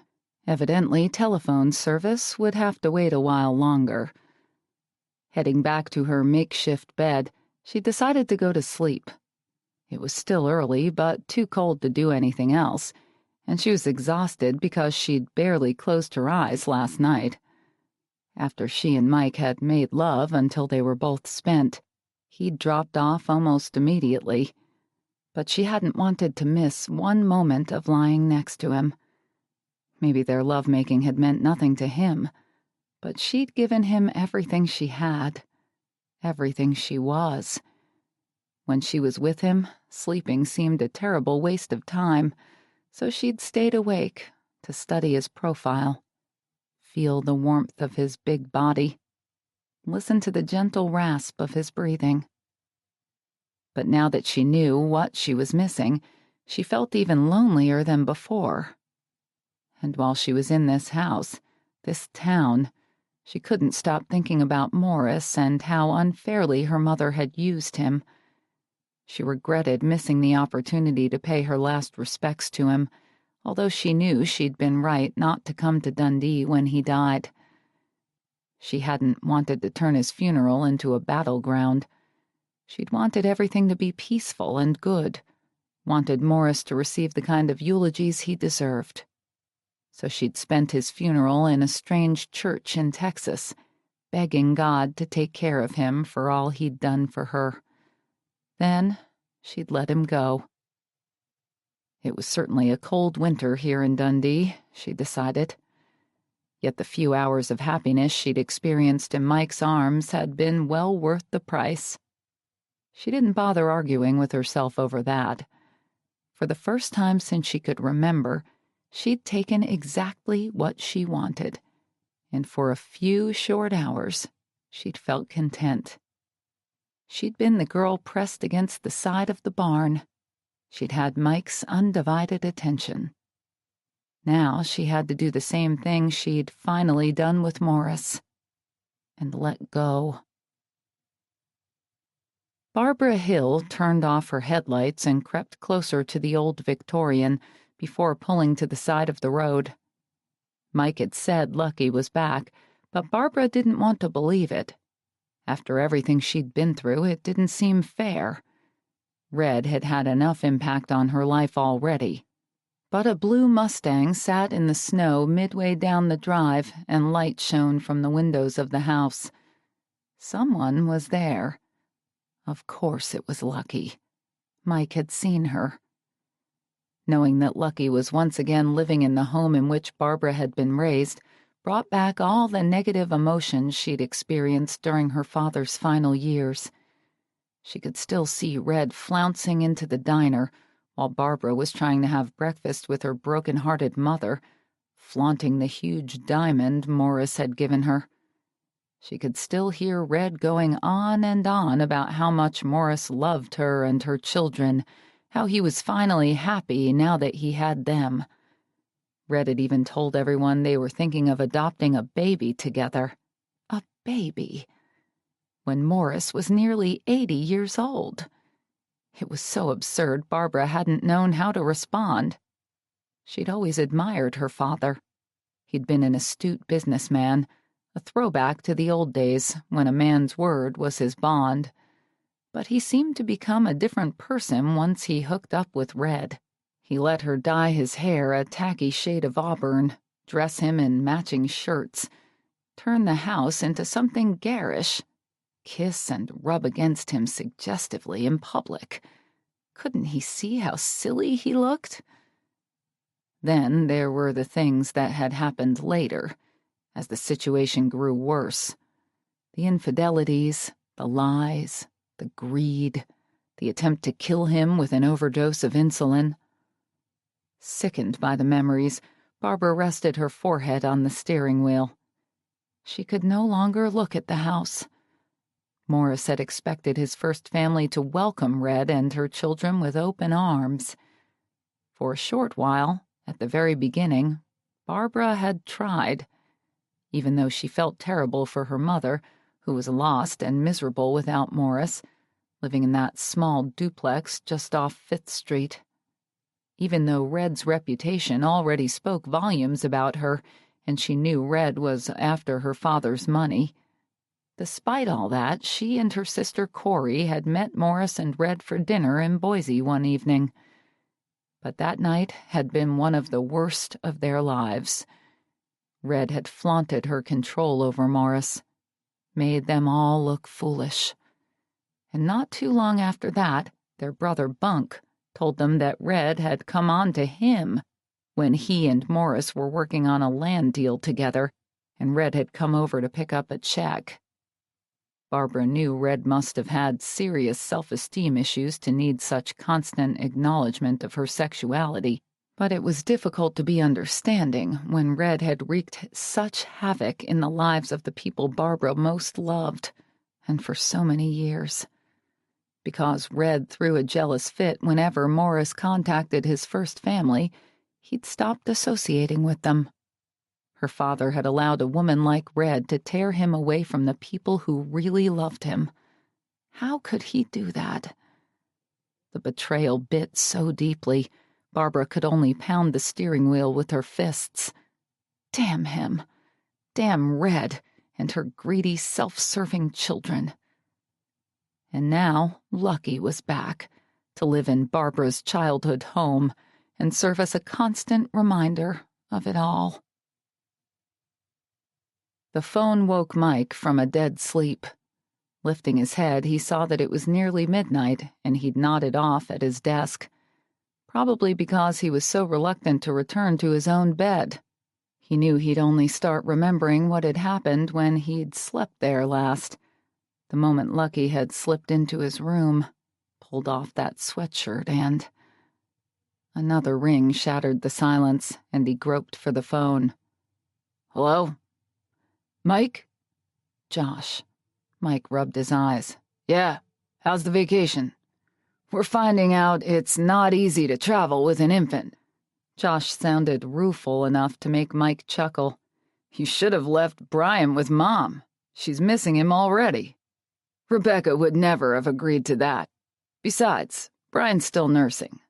Evidently, telephone service would have to wait a while longer. Heading back to her makeshift bed, she decided to go to sleep. It was still early, but too cold to do anything else, and she was exhausted because she'd barely closed her eyes last night. After she and Mike had made love until they were both spent, he'd dropped off almost immediately, but she hadn't wanted to miss one moment of lying next to him. Maybe their lovemaking had meant nothing to him, but she'd given him everything she had, everything she was. When she was with him, sleeping seemed a terrible waste of time, so she'd stayed awake to study his profile, feel the warmth of his big body, listen to the gentle rasp of his breathing. But now that she knew what she was missing, she felt even lonelier than before. And while she was in this house, this town, she couldn't stop thinking about Morris and how unfairly her mother had used him. She regretted missing the opportunity to pay her last respects to him, although she knew she'd been right not to come to Dundee when he died. She hadn't wanted to turn his funeral into a battleground. She'd wanted everything to be peaceful and good, wanted Morris to receive the kind of eulogies he deserved. So she'd spent his funeral in a strange church in Texas, begging God to take care of him for all he'd done for her. Then she'd let him go. It was certainly a cold winter here in Dundee, she decided. Yet the few hours of happiness she'd experienced in Mike's arms had been well worth the price. She didn't bother arguing with herself over that. For the first time since she could remember, she'd taken exactly what she wanted, and for a few short hours, she'd felt content. She'd been the girl pressed against the side of the barn. She'd had Mike's undivided attention. Now she had to do the same thing she'd finally done with Morris, and let go. Barbara Hill turned off her headlights and crept closer to the old Victorian before pulling to the side of the road. Mike had said Lucky was back, but Barbara didn't want to believe it. After everything she'd been through, it didn't seem fair. Red had had enough impact on her life already. But a blue Mustang sat in the snow midway down the drive, and light shone from the windows of the house. Someone was there. Of course it was Lucky. Mike had seen her. Knowing that Lucky was once again living in the home in which Barbara had been raised brought back all the negative emotions she'd experienced during her father's final years. She could still see Red flouncing into the diner while Barbara was trying to have breakfast with her broken-hearted mother, flaunting the huge diamond Morris had given her. She could still hear Red going on and on about how much Morris loved her and her children, how he was finally happy now that he had them. Red had even told everyone they were thinking of adopting a baby together. A baby. When Morris was nearly 80 years old. It was so absurd Barbara hadn't known how to respond. She'd always admired her father. He'd been an astute businessman, a throwback to the old days when a man's word was his bond. But he seemed to become a different person once he hooked up with Red. He let her dye his hair a tacky shade of auburn, dress him in matching shirts, turn the house into something garish, kiss and rub against him suggestively in public. Couldn't he see how silly he looked? Then there were the things that had happened later, as the situation grew worse. The infidelities, the lies, the greed, the attempt to kill him with an overdose of insulin. Sickened by the memories, Barbara rested her forehead on the steering wheel. She could no longer look at the house. Morris had expected his first family to welcome Red and her children with open arms. For a short while, at the very beginning, Barbara had tried, even though she felt terrible for her mother, who was lost and miserable without Morris, living in that small duplex just off 5th Street. Even though Red's reputation already spoke volumes about her, and she knew Red was after her father's money. Despite all that, she and her sister Corey had met Morris and Red for dinner in Boise one evening. But that night had been one of the worst of their lives. Red had flaunted her control over Morris, made them all look foolish. And not too long after that, their brother Bunk told them that Red had come on to him when he and Morris were working on a land deal together, and Red had come over to pick up a check. Barbara knew Red must have had serious self-esteem issues to need such constant acknowledgement of her sexuality, but it was difficult to be understanding when Red had wreaked such havoc in the lives of the people Barbara most loved, and for so many years. Because Red threw a jealous fit whenever Morris contacted his first family, he'd stopped associating with them. Her father had allowed a woman like Red to tear him away from the people who really loved him. How could he do that? The betrayal bit so deeply, Barbara could only pound the steering wheel with her fists. Damn him. Damn Red and her greedy, self-serving children. And now Lucky was back, to live in Barbara's childhood home and serve as a constant reminder of it all. The phone woke Mike from a dead sleep. Lifting his head, he saw that it was nearly midnight, and he'd nodded off at his desk. Probably because he was so reluctant to return to his own bed. He knew he'd only start remembering what had happened when he'd slept there last. The moment Lucky had slipped into his room, pulled off that sweatshirt and... Another ring shattered the silence, and he groped for the phone. "Hello? Mike?" "Josh." Mike rubbed his eyes. "Yeah, how's the vacation?" "We're finding out it's not easy to travel with an infant." Josh sounded rueful enough to make Mike chuckle. "You should have left Brian with Mom. She's missing him already." "Rebecca would never have agreed to that. Besides, Brian's still nursing."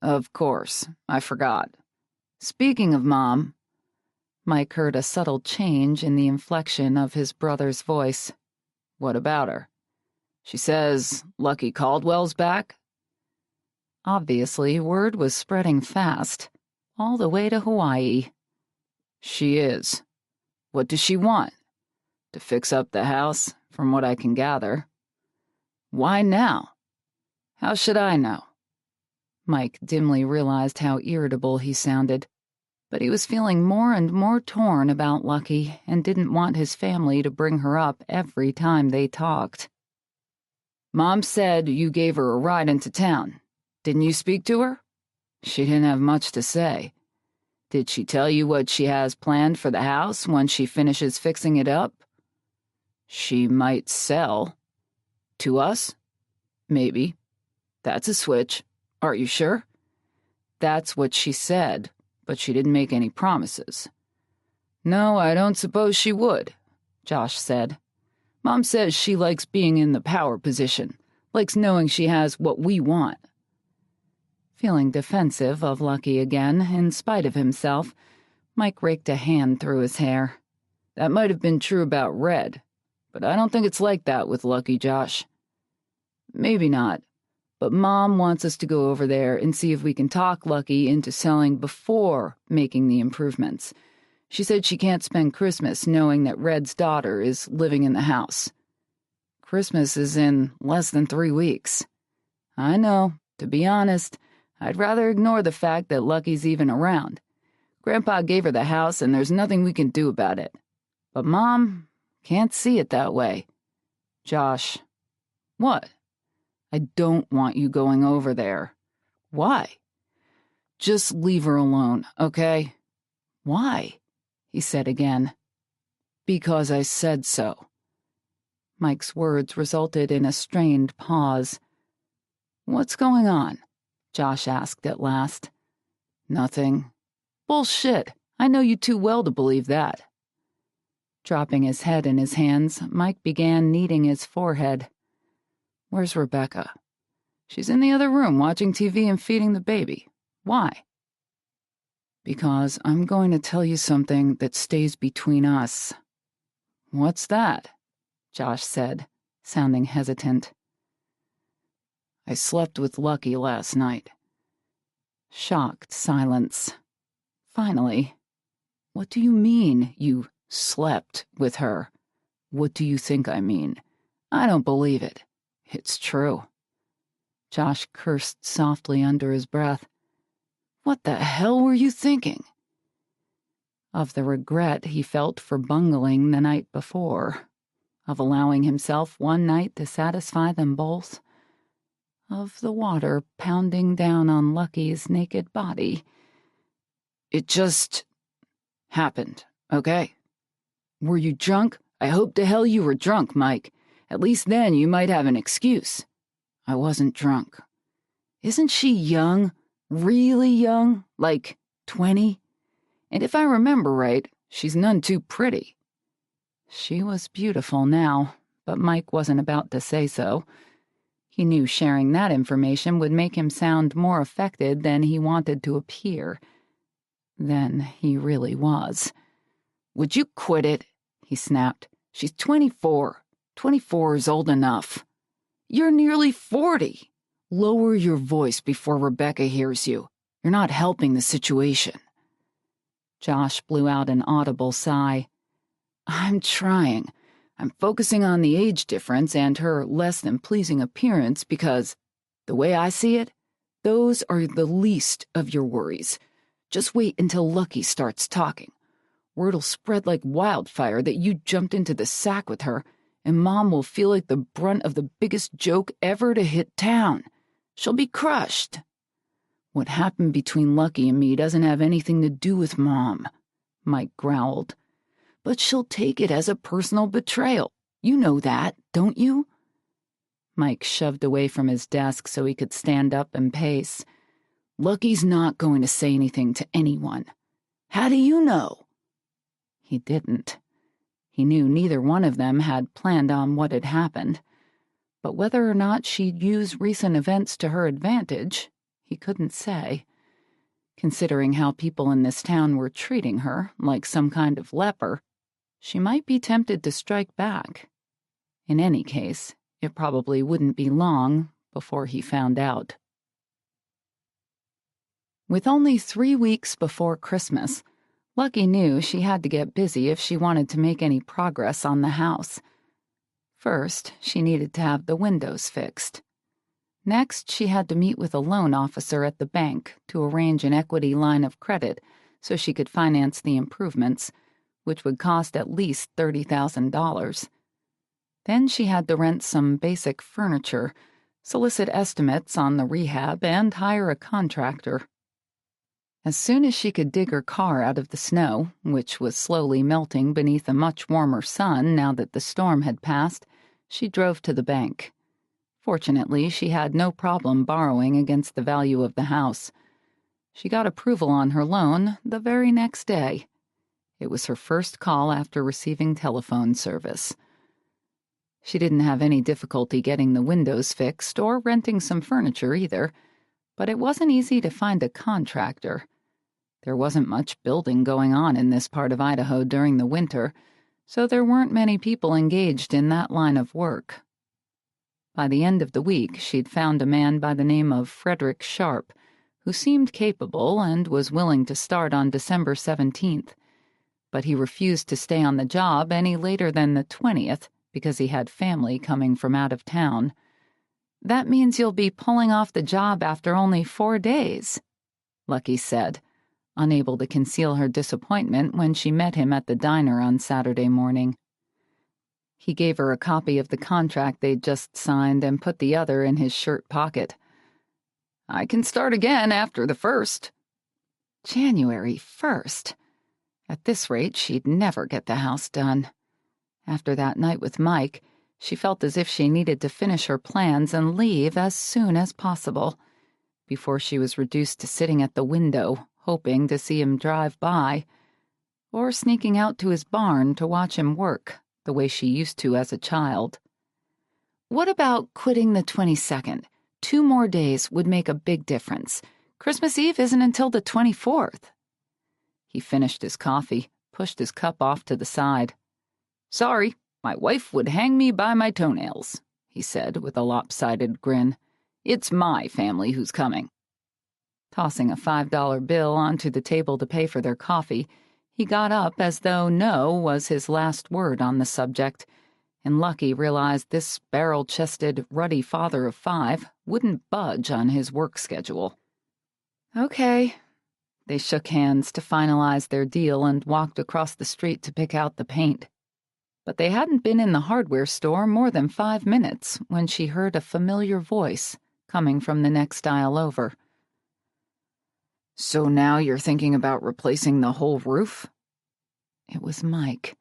"Of course, I forgot. Speaking of Mom..." Mike heard a subtle change in the inflection of his brother's voice. "What about her? She says Lucky Caldwell's back?" Obviously, word was spreading fast, all the way to Hawaii. "She is. What does she want? To fix up the house, from what I can gather." "Why now?" "How should I know?" Mike dimly realized how irritable he sounded, but he was feeling more and more torn about Lucky and didn't want his family to bring her up every time they talked. "Mom said you gave her a ride into town. Didn't you speak to her?" "She didn't have much to say." "Did she tell you what she has planned for the house when she finishes fixing it up?" "She might sell." "To us?" "Maybe. That's a switch. Are you sure?" "That's what she said. but she didn't make any promises." "No, I don't suppose she would," Josh said. "Mom says she likes being in the power position, likes knowing she has what we want." Feeling defensive of Lucky again, in spite of himself, Mike raked a hand through his hair. "That might have been true about Red, but I don't think it's like that with Lucky, Josh." "Maybe not, but Mom wants us to go over there and see if we can talk Lucky into selling before making the improvements. She said she can't spend Christmas knowing that Red's daughter is living in the house." "Christmas is in less than 3 weeks." "I know. To be honest, I'd rather ignore the fact that Lucky's even around. Grandpa gave her the house and there's nothing we can do about it. But Mom can't see it that way." "Josh." "What?" "I don't want you going over there." "Why?" "Just leave her alone, okay?" "Why?" he said again. "Because I said so." Mike's words resulted in a strained pause. "What's going on?" Josh asked at last. "Nothing." "Bullshit. I know you too well to believe that." Dropping his head in his hands, Mike began kneading his forehead. "Where's Rebecca?" "She's in the other room watching TV and feeding the baby. Why?" "Because I'm going to tell you something that stays between us." "What's that?" Josh said, sounding hesitant. "I slept with Lucky last night." Shocked silence. Finally, "What do you mean, you slept with her?" "What do you think I mean?" "I don't believe it." "It's true." Josh cursed softly under his breath. "What the hell were you thinking?" Of the regret he felt for bungling the night before. Of allowing himself one night to satisfy them both. Of the water pounding down on Lucky's naked body. "It just happened, okay?" "Were you drunk? I hope to hell you were drunk, Mike. At least then you might have an excuse." "I wasn't drunk." "Isn't she young? Really young? Like 20? And if I remember right, she's none too pretty." She was beautiful now, but Mike wasn't about to say so. He knew sharing that information would make him sound more affected than he wanted to appear. Then he really was. "Would you quit it?" he snapped. "She's 24. 24 is old enough." "You're nearly 40. Lower your voice before Rebecca hears you. You're not helping the situation." Josh blew out an audible sigh. "I'm trying. I'm focusing on the age difference and her less than pleasing appearance because, the way I see it, those are the least of your worries. Just wait until Lucky starts talking. Word'll spread like wildfire that you jumped into the sack with her, and Mom will feel like the brunt of the biggest joke ever to hit town. She'll be crushed." "What happened between Lucky and me doesn't have anything to do with Mom," Mike growled. "But she'll take it as a personal betrayal. You know that, don't you?" Mike shoved away from his desk so he could stand up and pace. "Lucky's not going to say anything to anyone." "How do you know?" He didn't. He knew neither one of them had planned on what had happened. But whether or not she'd use recent events to her advantage, he couldn't say. Considering how people in this town were treating her like some kind of leper, she might be tempted to strike back. In any case, it probably wouldn't be long before he found out. With only 3 weeks before Christmas, Lucky knew she had to get busy if she wanted to make any progress on the house. First, she needed to have the windows fixed. Next, she had to meet with a loan officer at the bank to arrange an equity line of credit so she could finance the improvements, which would cost at least $30,000. Then she had to rent some basic furniture, solicit estimates on the rehab, and hire a contractor. As soon as she could dig her car out of the snow, which was slowly melting beneath a much warmer sun now that the storm had passed, she drove to the bank. Fortunately, she had no problem borrowing against the value of the house. She got approval on her loan the very next day. It was her first call after receiving telephone service. She didn't have any difficulty getting the windows fixed or renting some furniture either, but it wasn't easy to find a contractor. There wasn't much building going on in this part of Idaho during the winter, so there weren't many people engaged in that line of work. By the end of the week, she'd found a man by the name of Frederick Sharp, who seemed capable and was willing to start on December 17th. But he refused to stay on the job any later than the 20th because he had family coming from out of town. "That means you'll be pulling off the job after only 4 days," Lucky said, unable to conceal her disappointment when she met him at the diner on Saturday morning. He gave her a copy of the contract they'd just signed and put the other in his shirt pocket. "I can start again after the 1st. January 1st. At this rate, she'd never get the house done. After that night with Mike, she felt as if she needed to finish her plans and leave as soon as possible, before she was reduced to sitting at the window, hoping to see him drive by, or sneaking out to his barn to watch him work, the way she used to as a child. What about quitting the 22nd? 2 more days would make a big difference. Christmas Eve isn't until the 24th. He finished his coffee, pushed his cup off to the side. "Sorry, my wife would hang me by my toenails," he said with a lopsided grin. "It's my family who's coming." Tossing a $5 bill onto the table to pay for their coffee, he got up as though no was his last word on the subject, and Lucky realized this barrel-chested, ruddy father of 5 wouldn't budge on his work schedule. "Okay." They shook hands to finalize their deal and walked across the street to pick out the paint. But they hadn't been in the hardware store more than 5 minutes when she heard a familiar voice coming from the next aisle over. "So now you're thinking about replacing the whole roof?" It was Mike.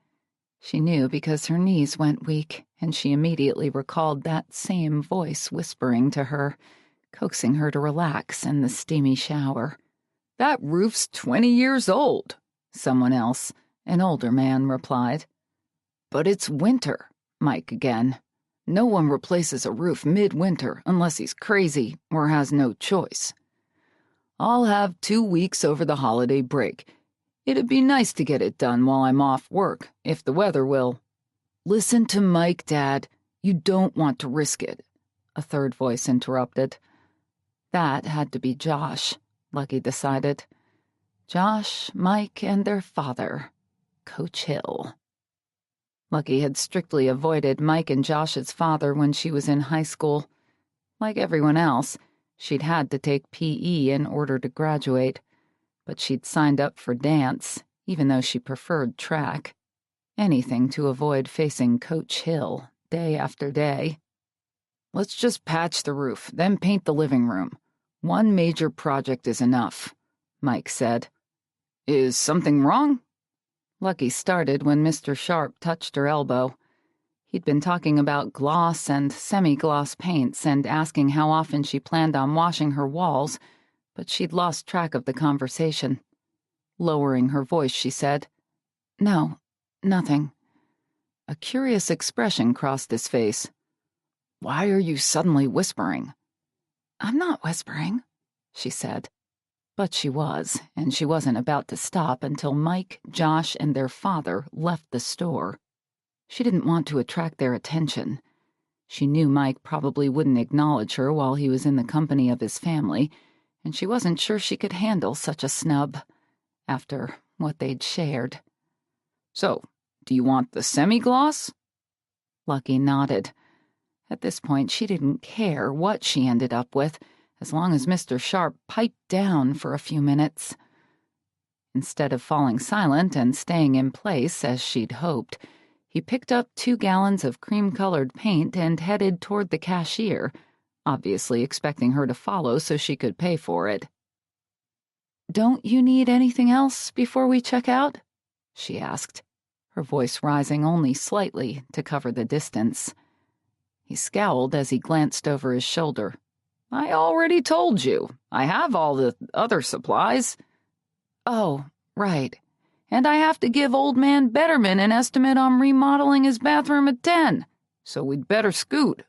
She knew because her knees went weak, and she immediately recalled that same voice whispering to her, coaxing her to relax in the steamy shower. "That roof's 20 years old," someone else, an older man, replied. "But it's winter," Mike again. "No one replaces a roof midwinter unless he's crazy or has no choice. I'll have 2 weeks over the holiday break. It'd be nice to get it done while I'm off work, if the weather will." "Listen to Mike, Dad. You don't want to risk it," a third voice interrupted. That had to be Josh, Lucky decided. Josh, Mike, and their father, Coach Hill. Lucky had strictly avoided Mike and Josh's father when she was in high school. Like everyone else, she'd had to take PE in order to graduate, but she'd signed up for dance, even though she preferred track. Anything to avoid facing Coach Hill day after day. "Let's just patch the roof, then paint the living room. 1 major project is enough," Mike said. "Is something wrong?" Lucky started when Mr. Sharp touched her elbow. He'd been talking about gloss and semi-gloss paints and asking how often she planned on washing her walls, but she'd lost track of the conversation. Lowering her voice, she said, "No, nothing." A curious expression crossed his face. "Why are you suddenly whispering?" "I'm not whispering," she said. But she was, and she wasn't about to stop until Mike, Josh, and their father left the store. She didn't want to attract their attention. She knew Mike probably wouldn't acknowledge her while he was in the company of his family, and she wasn't sure she could handle such a snub, after what they'd shared. "So, do you want the semi-gloss?" Lucky nodded. At this point, she didn't care what she ended up with, as long as Mr. Sharp piped down for a few minutes. Instead of falling silent and staying in place, as she'd hoped, he picked up 2 gallons of cream-colored paint and headed toward the cashier, obviously expecting her to follow so she could pay for it. "Don't you need anything else before we check out?" she asked, her voice rising only slightly to cover the distance. He scowled as he glanced over his shoulder. I already told you. I have all the other supplies. Oh, right. And I have to give old man Betterman an estimate on remodeling his bathroom at 10, so we'd better scoot.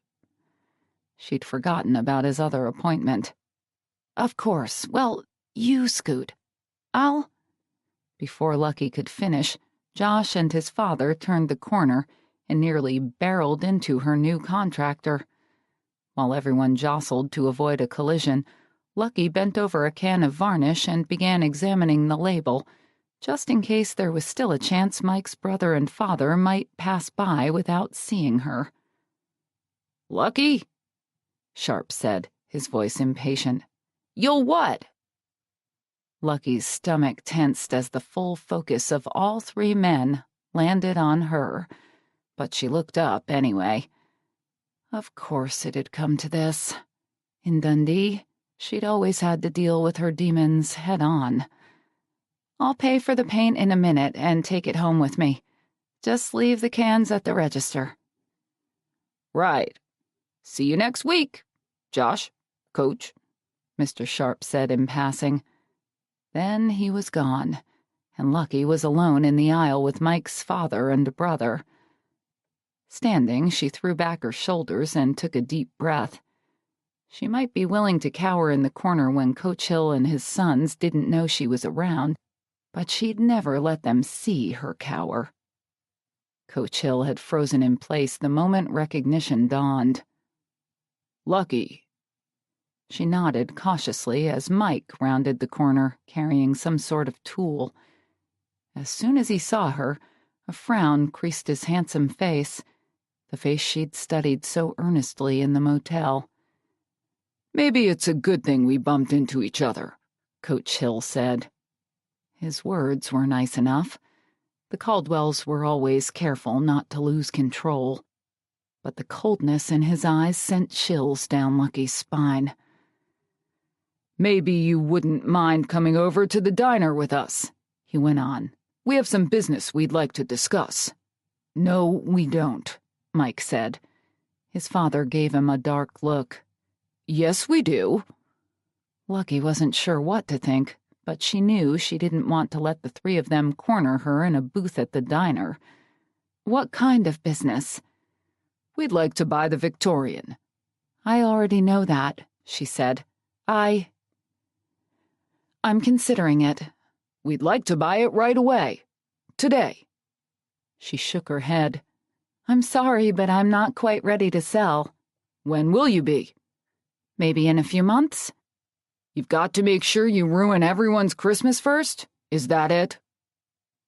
She'd forgotten about his other appointment. Of course. Well, you scoot. I'll... Before Lucky could finish, Josh and his father turned the corner and nearly barreled into her new contractor. While everyone jostled to avoid a collision, Lucky bent over a can of varnish and began examining the label, just in case there was still a chance Mike's brother and father might pass by without seeing her. "Lucky?" Sharp said, his voice impatient. "You'll what?" Lucky's stomach tensed as the full focus of all three men landed on her, but she looked up anyway. Of course it had come to this. In Dundee, she'd always had to deal with her demons head on. I'll pay for the paint in a minute and take it home with me. Just leave the cans at the register. Right. See you next week, Josh, Coach, Mr. Sharp said in passing. Then he was gone, and Lucky was alone in the aisle with Mike's father and brother. Standing, she threw back her shoulders and took a deep breath. She might be willing to cower in the corner when Coach Hill and his sons didn't know she was around, but she'd never let them see her cower. Coach Hill had frozen in place the moment recognition dawned. "Lucky." She nodded cautiously as Mike rounded the corner, carrying some sort of tool. As soon as he saw her, a frown creased his handsome face, the face she'd studied so earnestly in the motel. "Maybe it's a good thing we bumped into each other," Coach Hill said. His words were nice enough. The Caldwells were always careful not to lose control. But the coldness in his eyes sent chills down Lucky's spine. "Maybe you wouldn't mind coming over to the diner with us," he went on. "We have some business we'd like to discuss." "No, we don't," Mike said. His father gave him a dark look. "Yes, we do." Lucky wasn't sure what to think, but she knew she didn't want to let the three of them corner her in a booth at the diner. "What kind of business?" "We'd like to buy the Victorian." "I already know that," she said. I'm considering it." "We'd like to buy it right away. Today." She shook her head. "I'm sorry, but I'm not quite ready to sell." "When will you be?" "Maybe in a few months." "You've got to make sure you ruin everyone's Christmas first? Is that it?"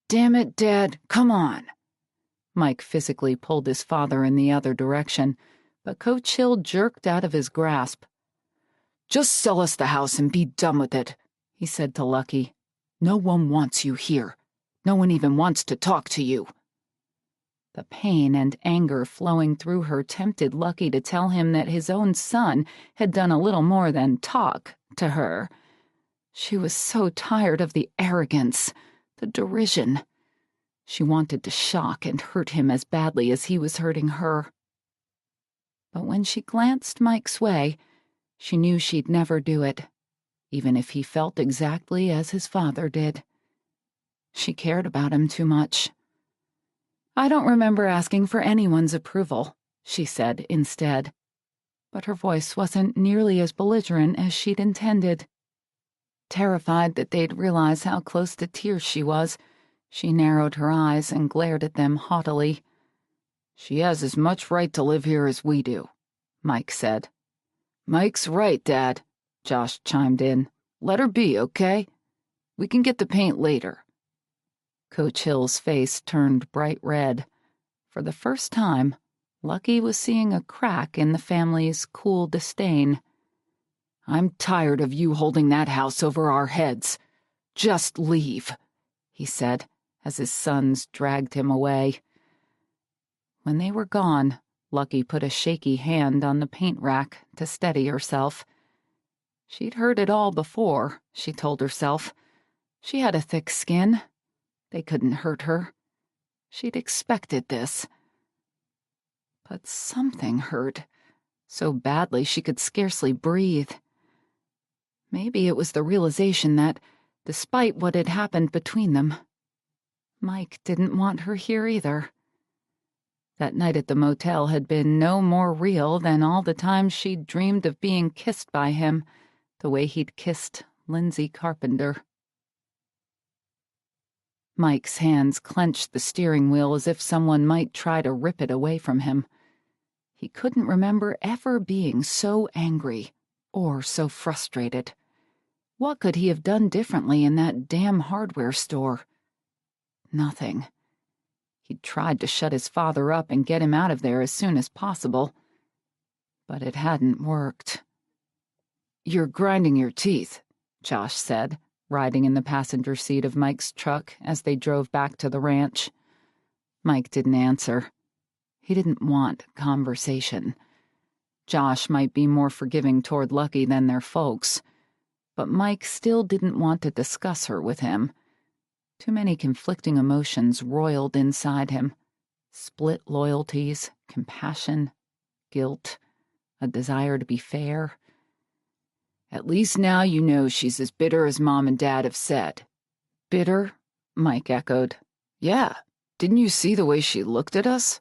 "Damn it, Dad, come on." Mike physically pulled his father in the other direction, but Coach Hill jerked out of his grasp. "Just sell us the house and be done with it," he said to Lucky. "No one wants you here. No one even wants to talk to you." The pain and anger flowing through her tempted Lucky to tell him that his own son had done a little more than talk to her. She was so tired of the arrogance, the derision. She wanted to shock and hurt him as badly as he was hurting her. But when she glanced Mike's way, she knew she'd never do it, even if he felt exactly as his father did. She cared about him too much. "I don't remember asking for anyone's approval," she said instead. But her voice wasn't nearly as belligerent as she'd intended. Terrified that they'd realize how close to tears she was, she narrowed her eyes and glared at them haughtily. "She has as much right to live here as we do," Mike said. "Mike's right, Dad," Josh chimed in. "Let her be, okay? We can get the paint later." Coach Hill's face turned bright red. For the first time, Lucky was seeing a crack in the family's cool disdain. "I'm tired of you holding that house over our heads. Just leave," he said, as his sons dragged him away. When they were gone, Lucky put a shaky hand on the paint rack to steady herself. She'd heard it all before, she told herself. She had a thick skin. They couldn't hurt her. She'd expected this. But something hurt. so badly she could scarcely breathe. Maybe it was the realization that, despite what had happened between them, Mike didn't want her here either. That night at the motel had been no more real than all the times she'd dreamed of being kissed by him, the way he'd kissed Lindsay Carpenter. Mike's hands clenched the steering wheel as if someone might try to rip it away from him. He couldn't remember ever being so angry or so frustrated. What could he have done differently in that damn hardware store? Nothing. He'd tried to shut his father up and get him out of there as soon as possible, but it hadn't worked. "You're grinding your teeth," Josh said, riding in the passenger seat of Mike's truck as they drove back to the ranch. Mike didn't answer. He didn't want conversation. Josh might be more forgiving toward Lucky than their folks, but Mike still didn't want to discuss her with him. Too many conflicting emotions roiled inside him. Split loyalties, compassion, guilt, a desire to be fair. "At least now you know she's as bitter as Mom and Dad have said." "Bitter?" Mike echoed. "Yeah. Didn't you see the way she looked at us?"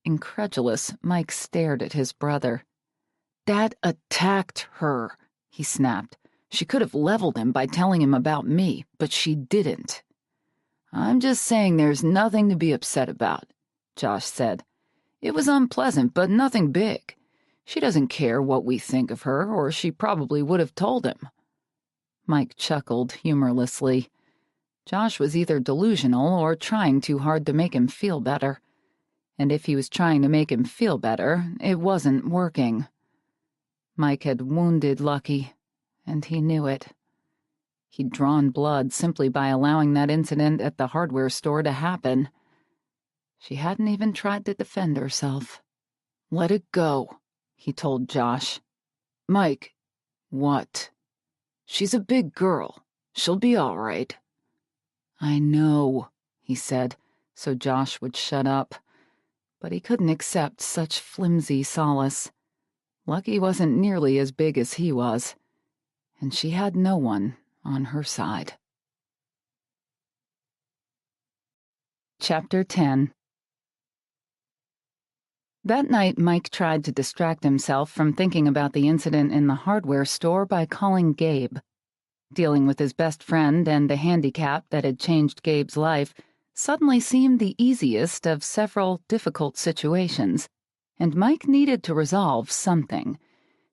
Incredulous, Mike stared at his brother. "Dad attacked her," he snapped. "She could have leveled him by telling him about me, but she didn't." "I'm just saying there's nothing to be upset about," Josh said. "It was unpleasant, but nothing big. She doesn't care what we think of her, or she probably would have told him." Mike chuckled humorlessly. Josh was either delusional or trying too hard to make him feel better. And if he was trying to make him feel better, it wasn't working. Mike had wounded Lucky, and he knew it. He'd drawn blood simply by allowing that incident at the hardware store to happen. She hadn't even tried to defend herself. "Let it go," he told Josh. "Mike." "What?" "She's a big girl. She'll be all right." "I know," he said, so Josh would shut up. But he couldn't accept such flimsy solace. Lucky wasn't nearly as big as he was, and she had no one on her side. Chapter 10. That night, Mike tried to distract himself from thinking about the incident in the hardware store by calling Gabe. Dealing with his best friend and the handicap that had changed Gabe's life suddenly seemed the easiest of several difficult situations, and Mike needed to resolve something.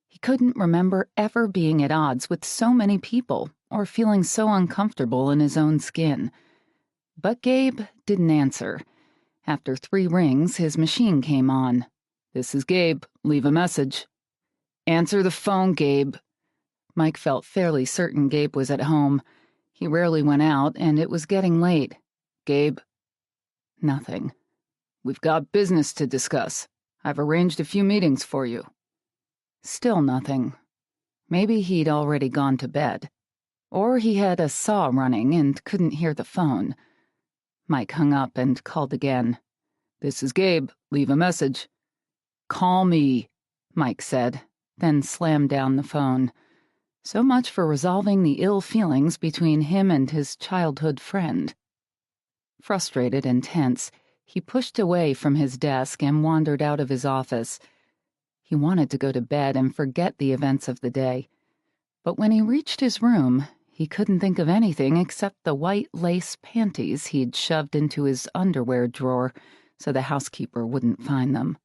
He couldn't remember ever being at odds with so many people or feeling so uncomfortable in his own skin. But Gabe didn't answer. After 3 rings, his machine came on. "This is Gabe. Leave a message." "Answer the phone, Gabe." Mike felt fairly certain Gabe was at home. He rarely went out, and it was getting late. "Gabe." Nothing. "We've got business to discuss. I've arranged a few meetings for you." Still nothing. Maybe he'd already gone to bed. Or he had a saw running and couldn't hear the phone. Mike hung up and called again. "This is Gabe. Leave a message." "Call me," Mike said, then slammed down the phone. So much for resolving the ill feelings between him and his childhood friend. Frustrated and tense, he pushed away from his desk and wandered out of his office. He wanted to go to bed and forget the events of the day. But when he reached his room, he couldn't think of anything except the white lace panties he'd shoved into his underwear drawer so the housekeeper wouldn't find them.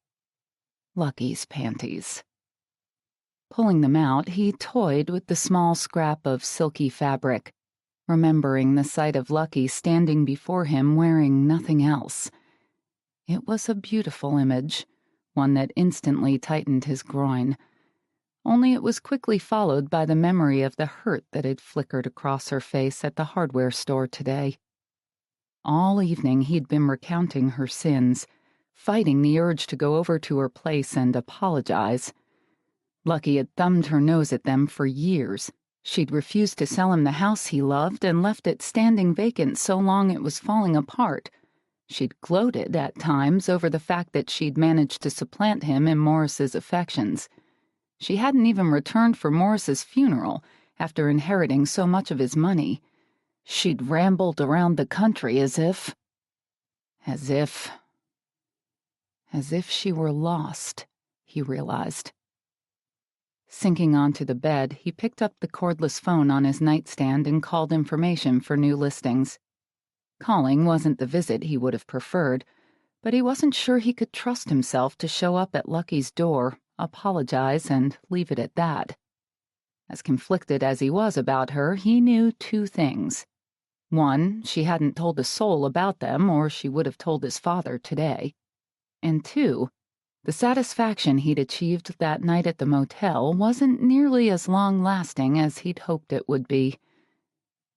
Lucky's panties. Pulling them out, he toyed with the small scrap of silky fabric, remembering the sight of Lucky standing before him wearing nothing else. It was a beautiful image, one that instantly tightened his groin. Only it was quickly followed by the memory of the hurt that had flickered across her face at the hardware store today. All evening he'd been recounting her sins, fighting the urge to go over to her place and apologize. Lucky had thumbed her nose at them for years. She'd refused to sell him the house he loved and left it standing vacant so long it was falling apart. She'd gloated at times over the fact that she'd managed to supplant him in Morris's affections. She hadn't even returned for Morris's funeral after inheriting so much of his money. She'd rambled around the country as if she were lost, he realized. Sinking onto the bed, he picked up the cordless phone on his nightstand and called information for new listings. Calling wasn't the visit he would have preferred, but he wasn't sure he could trust himself to show up at Lucky's door, apologize, and leave it at that. As conflicted as he was about her, he knew two things. One, she hadn't told a soul about them, or she would have told his father today. And two, the satisfaction he'd achieved that night at the motel wasn't nearly as long-lasting as he'd hoped it would be.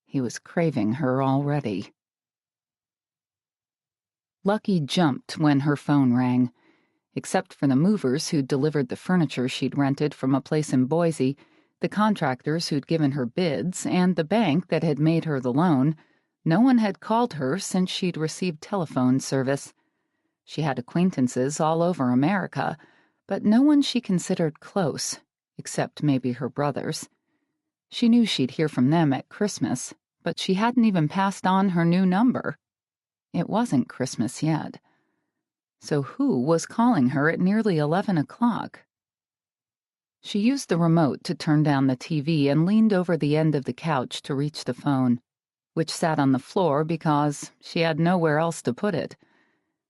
He was craving her already. Lucky jumped when her phone rang. Except for the movers who'd delivered the furniture she'd rented from a place in Boise, the contractors who'd given her bids, and the bank that had made her the loan, no one had called her since she'd received telephone service. She had acquaintances all over America, but no one she considered close, except maybe her brothers. She knew she'd hear from them at Christmas, but she hadn't even passed on her new number. It wasn't Christmas yet. So who was calling her at nearly 11 o'clock? She used the remote to turn down the TV and leaned over the end of the couch to reach the phone, which sat on the floor because she had nowhere else to put it.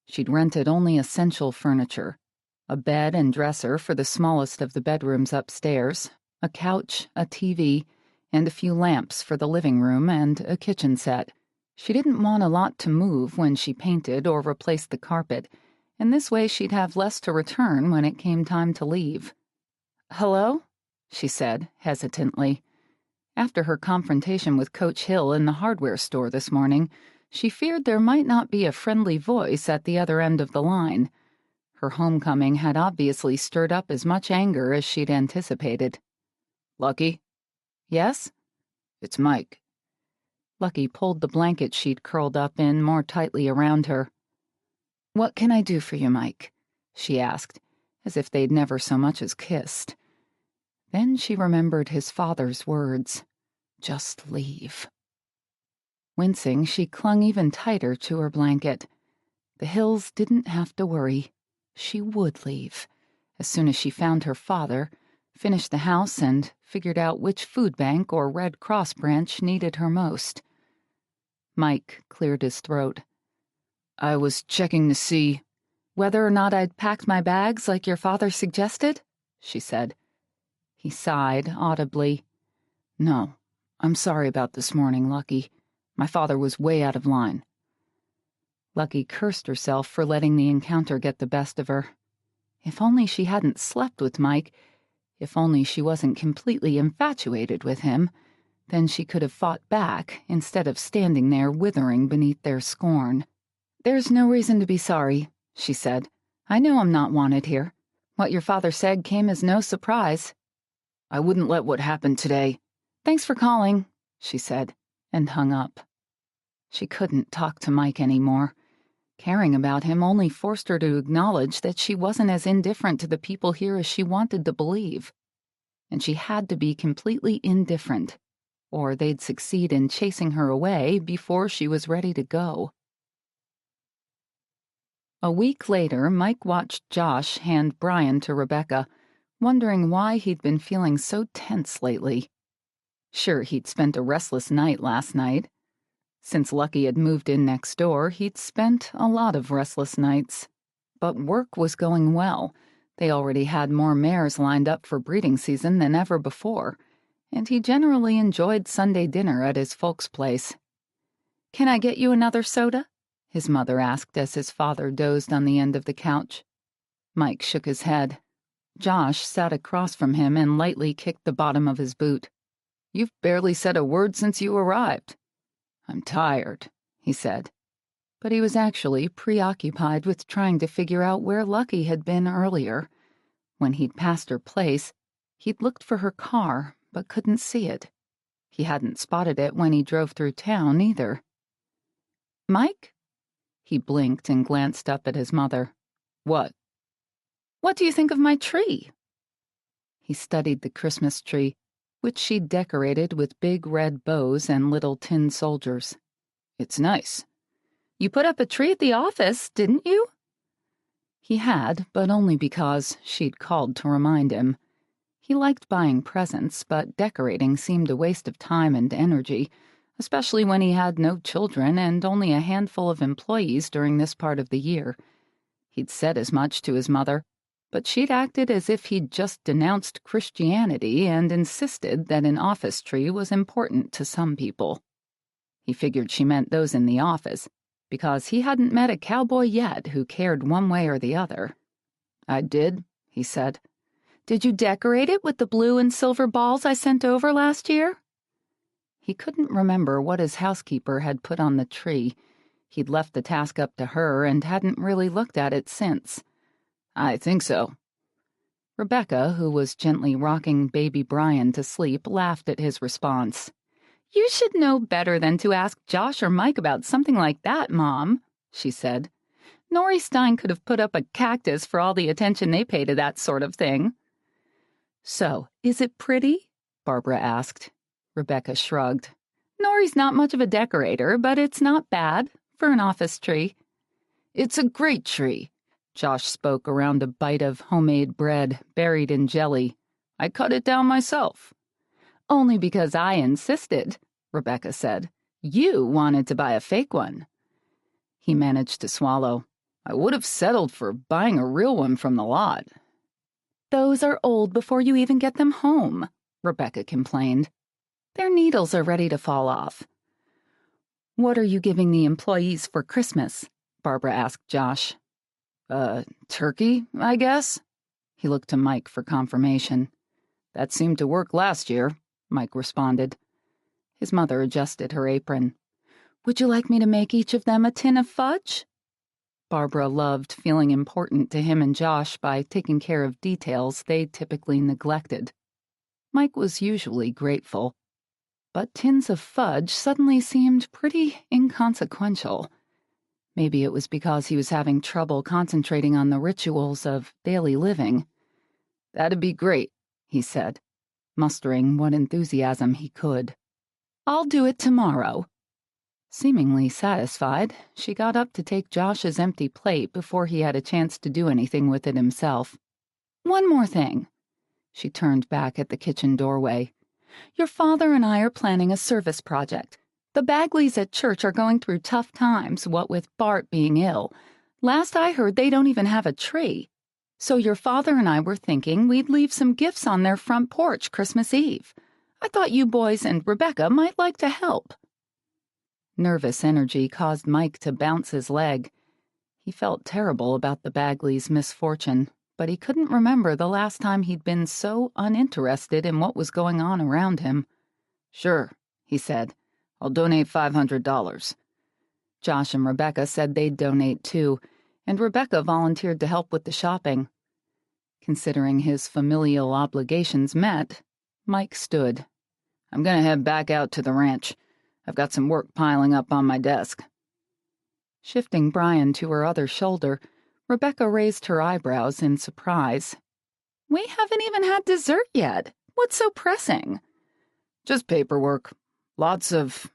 She'd rented only essential furniture, a bed and dresser for the smallest of the bedrooms upstairs, a couch, a TV, and a few lamps for the living room and a kitchen set. She didn't want a lot to move when she painted or replaced the carpet, and this way she'd have less to return when it came time to leave. "Hello?" she said, hesitantly. After her confrontation with Coach Hill in the hardware store this morning, she feared there might not be a friendly voice at the other end of the line. Her homecoming had obviously stirred up as much anger as she'd anticipated. "Lucky?" "Yes?" "It's Mike." Lucky pulled the blanket she'd curled up in more tightly around her. "What can I do for you, Mike?" she asked, as if they'd never so much as kissed. Then she remembered his father's words, "Just leave." Wincing, she clung even tighter to her blanket. The Hills didn't have to worry. She would leave, as soon as she found her father, finished the house, and figured out which food bank or Red Cross branch needed her most. Mike cleared his throat. "I was checking to see whether or not I'd packed my bags like your father suggested," she said. He sighed audibly. "No, I'm sorry about this morning, Lucky. My father was way out of line." Lucky cursed herself for letting the encounter get the best of her. If only she hadn't slept with Mike, if only she wasn't completely infatuated with him, then she could have fought back instead of standing there withering beneath their scorn. "There's no reason to be sorry," she said. "I know I'm not wanted here. What your father said came as no surprise." "I wouldn't let what happened today." "Thanks for calling," she said, and hung up. She couldn't talk to Mike anymore. Caring about him only forced her to acknowledge that she wasn't as indifferent to the people here as she wanted to believe. And she had to be completely indifferent, or they'd succeed in chasing her away before she was ready to go. A week later, Mike watched Josh hand Brian to Rebecca, wondering why he'd been feeling so tense lately. Sure, he'd spent a restless night last night. Since Lucky had moved in next door, he'd spent a lot of restless nights. But work was going well. They already had more mares lined up for breeding season than ever before, and he generally enjoyed Sunday dinner at his folks' place. "Can I get you another soda?" his mother asked as his father dozed on the end of the couch. Mike shook his head. Josh sat across from him and lightly kicked the bottom of his boot. "You've barely said a word since you arrived." "I'm tired," he said. But he was actually preoccupied with trying to figure out where Lucky had been earlier. When he'd passed her place, he'd looked for her car, but couldn't see it. He hadn't spotted it when he drove through town, either. "Mike?" He blinked and glanced up at his mother. What? What do you think of my tree? He studied the Christmas tree, which she'd decorated with big red bows and little tin soldiers. It's nice. You put up a tree at the office, didn't you? He had, but only because she'd called to remind him. He liked buying presents, but decorating seemed a waste of time and energy, especially when he had no children and only a handful of employees during this part of the year. He'd said as much to his mother, but she'd acted as if he'd just denounced Christianity and insisted that an office tree was important to some people. He figured she meant those in the office, because he hadn't met a cowboy yet who cared one way or the other. I did, he said. Did you decorate it with the blue and silver balls I sent over last year? He couldn't remember what his housekeeper had put on the tree. He'd left the task up to her and hadn't really looked at it since. I think so. Rebecca, who was gently rocking baby Brian to sleep, laughed at his response. You should know better than to ask Josh or Mike about something like that, Mom, she said. Norrie Stein could have put up a cactus for all the attention they pay to that sort of thing. So, is it pretty? Barbara asked. Rebecca shrugged. Norrie's not much of a decorator, but it's not bad for an office tree. It's a great tree. Josh spoke around a bite of homemade bread buried in jelly. I cut it down myself. Only because I insisted, Rebecca said. You wanted to buy a fake one. He managed to swallow. I would have settled for buying a real one from the lot. Those are old before you even get them home, Rebecca complained. Their needles are ready to fall off. What are you giving the employees for Christmas? Barbara asked Josh. Turkey, I guess? He looked to Mike for confirmation. That seemed to work last year, Mike responded. His mother adjusted her apron. Would you like me to make each of them a tin of fudge? Barbara loved feeling important to him and Josh by taking care of details they typically neglected. Mike was usually grateful, but tins of fudge suddenly seemed pretty inconsequential. Maybe it was because he was having trouble concentrating on the rituals of daily living. That'd be great, he said, mustering what enthusiasm he could. I'll do it tomorrow. Seemingly satisfied, she got up to take Josh's empty plate before he had a chance to do anything with it himself. One more thing. She turned back at the kitchen doorway. Your father and I are planning a service project. The Bagleys at church are going through tough times, what with Bart being ill. Last I heard, they don't even have a tree. So your father and I were thinking we'd leave some gifts on their front porch Christmas Eve. I thought you boys and Rebecca might like to help. Nervous energy caused Mike to bounce his leg. He felt terrible about the Bagleys' misfortune, but he couldn't remember the last time he'd been so uninterested in what was going on around him. Sure, he said. I'll donate $500. Josh and Rebecca said they'd donate too, and Rebecca volunteered to help with the shopping. Considering his familial obligations met, Mike stood. I'm going to head back out to the ranch. I've got some work piling up on my desk. Shifting Brian to her other shoulder, Rebecca raised her eyebrows in surprise. We haven't even had dessert yet. What's so pressing? Just paperwork. Lots of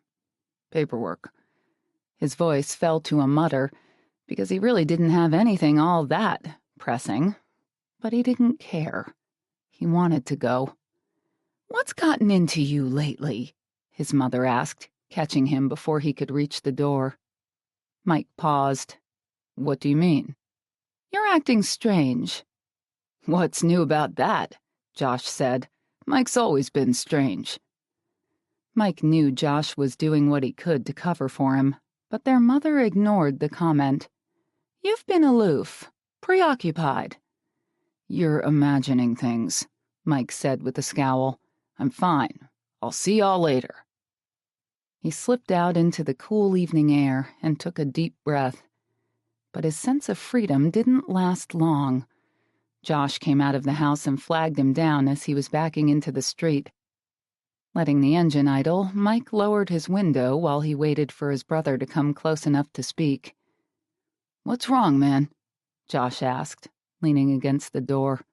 paperwork. His voice fell to a mutter, because he really didn't have anything all that pressing. But he didn't care. He wanted to go. What's gotten into you lately? His mother asked, catching him before he could reach the door. Mike paused. What do you mean? You're acting strange. What's new about that? Josh said. Mike's always been strange. Mike knew Josh was doing what he could to cover for him, but their mother ignored the comment. You've been aloof, preoccupied. You're imagining things, Mike said with a scowl. I'm fine. I'll see y'all later. He slipped out into the cool evening air and took a deep breath. But his sense of freedom didn't last long. Josh came out of the house and flagged him down as he was backing into the street. Letting the engine idle, Mike lowered his window while he waited for his brother to come close enough to speak. "What's wrong, man?" Josh asked, leaning against the door.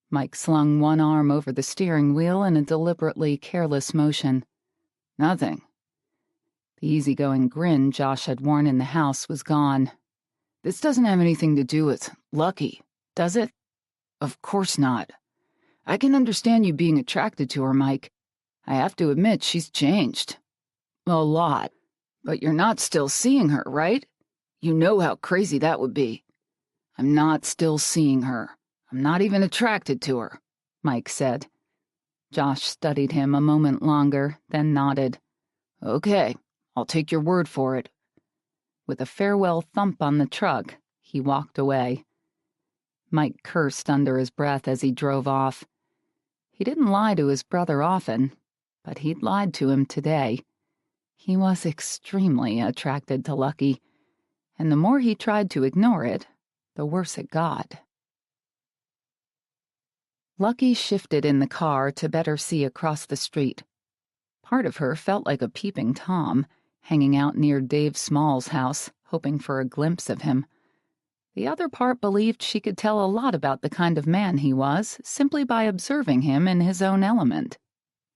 Mike slung one arm over the steering wheel in a deliberately careless motion. "Nothing." The easygoing grin Josh had worn in the house was gone. "This doesn't have anything to do with Lucky, does it?" "Of course not. I can understand you being attracted to her, Mike. I have to admit she's changed. A lot. But you're not still seeing her, right? You know how crazy that would be." "I'm not still seeing her. I'm not even attracted to her," Mike said. Josh studied him a moment longer, then nodded. "Okay, I'll take your word for it." With a farewell thump on the truck, he walked away. Mike cursed under his breath as he drove off. He didn't lie to his brother often, but he'd lied to him today. He was extremely attracted to Lucky, and the more he tried to ignore it, the worse it got. Lucky shifted in the car to better see across the street. Part of her felt like a peeping Tom, hanging out near Dave Small's house, hoping for a glimpse of him. The other part believed she could tell a lot about the kind of man he was simply by observing him in his own element.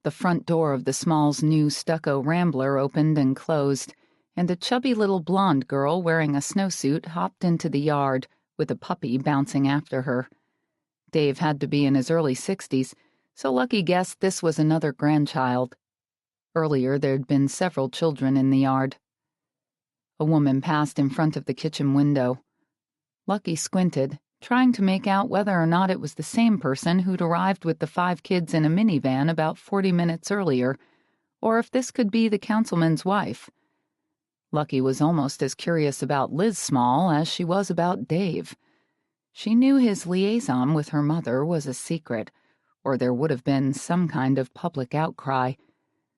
The front door of the Smalls' new stucco Rambler opened and closed, and a chubby little blonde girl wearing a snowsuit hopped into the yard, with a puppy bouncing after her. Dave had to be in his early 60s, so Lucky guessed this was another grandchild. Earlier, there'd been several children in the yard. A woman passed in front of the kitchen window. Lucky squinted, trying to make out whether or not it was the same person who'd arrived with the 5 kids in a minivan about 40 minutes earlier, or if this could be the councilman's wife. Lucky was almost as curious about Liz Small as she was about Dave. She knew his liaison with her mother was a secret, or there would have been some kind of public outcry,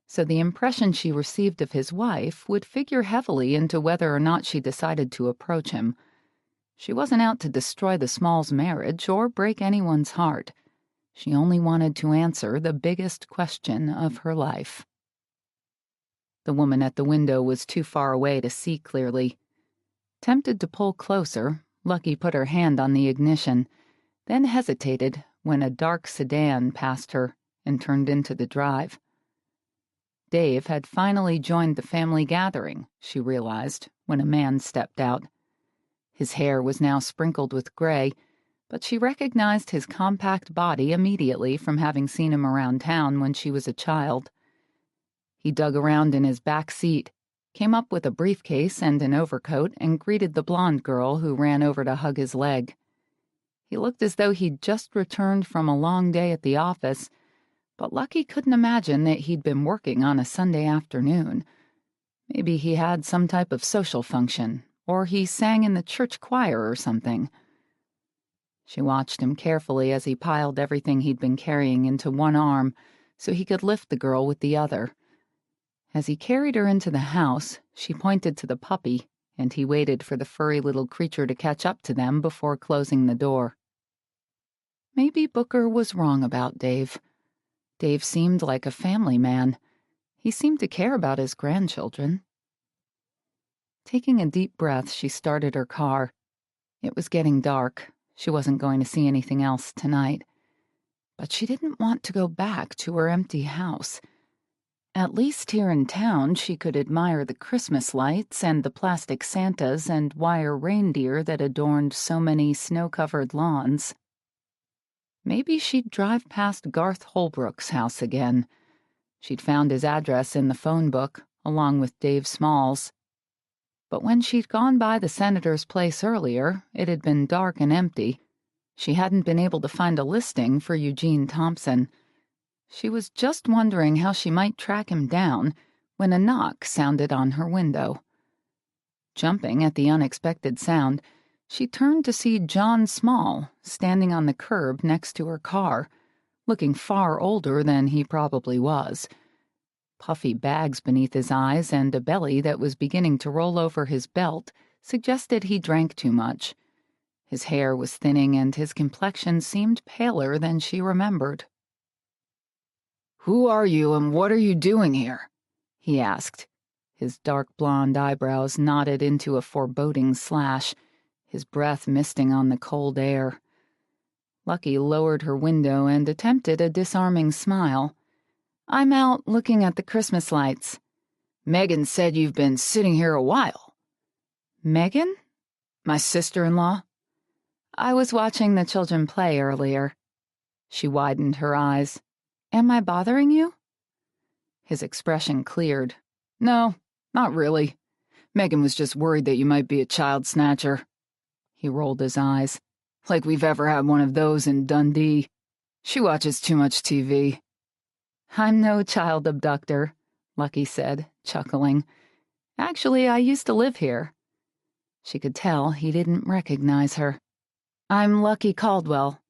so the impression she received of his wife would figure heavily into whether or not she decided to approach him. She wasn't out to destroy the Smalls' marriage or break anyone's heart. She only wanted to answer the biggest question of her life. The woman at the window was too far away to see clearly. Tempted to pull closer, Lucky put her hand on the ignition, then hesitated when a dark sedan passed her and turned into the drive. Dave had finally joined the family gathering, she realized, when a man stepped out. His hair was now sprinkled with gray, but she recognized his compact body immediately from having seen him around town when she was a child. He dug around in his back seat, came up with a briefcase and an overcoat, and greeted the blonde girl who ran over to hug his leg. He looked as though he'd just returned from a long day at the office, but Lucky couldn't imagine that he'd been working on a Sunday afternoon. Maybe he had some type of social function, or he sang in the church choir or something. She watched him carefully as he piled everything he'd been carrying into one arm so he could lift the girl with the other. As he carried her into the house, she pointed to the puppy, and he waited for the furry little creature to catch up to them before closing the door. Maybe Booker was wrong about Dave. Dave seemed like a family man. He seemed to care about his grandchildren. Taking a deep breath, she started her car. It was getting dark. She wasn't going to see anything else tonight. But she didn't want to go back to her empty house. At least here in town, she could admire the Christmas lights and the plastic Santas and wire reindeer that adorned so many snow-covered lawns. Maybe she'd drive past Garth Holbrook's house again. She'd found his address in the phone book, along with Dave Small's. But when she'd gone by the senator's place earlier, it had been dark and empty. She hadn't been able to find a listing for Eugene Thompson. She was just wondering how she might track him down when a knock sounded on her window. Jumping at the unexpected sound, she turned to see John Small standing on the curb next to her car, looking far older than he probably was. Puffy bags beneath his eyes and a belly that was beginning to roll over his belt suggested he drank too much. His hair was thinning and his complexion seemed paler than she remembered. "Who are you and what are you doing here?" he asked. His dark blonde eyebrows knotted into a foreboding slash, his breath misting on the cold air. Lucky lowered her window and attempted a disarming smile. "I'm out looking at the Christmas lights." "Megan said you've been sitting here a while." "Megan?" "My sister-in-law." "I was watching the children play earlier." She widened her eyes. "Am I bothering you?" His expression cleared. "No, not really. Megan was just worried that you might be a child snatcher." He rolled his eyes. "Like we've ever had one of those in Dundee. She watches too much TV." "I'm no child abductor," Lucky said, chuckling. "Actually, I used to live here." She could tell he didn't recognize her. "I'm Lucky Caldwell."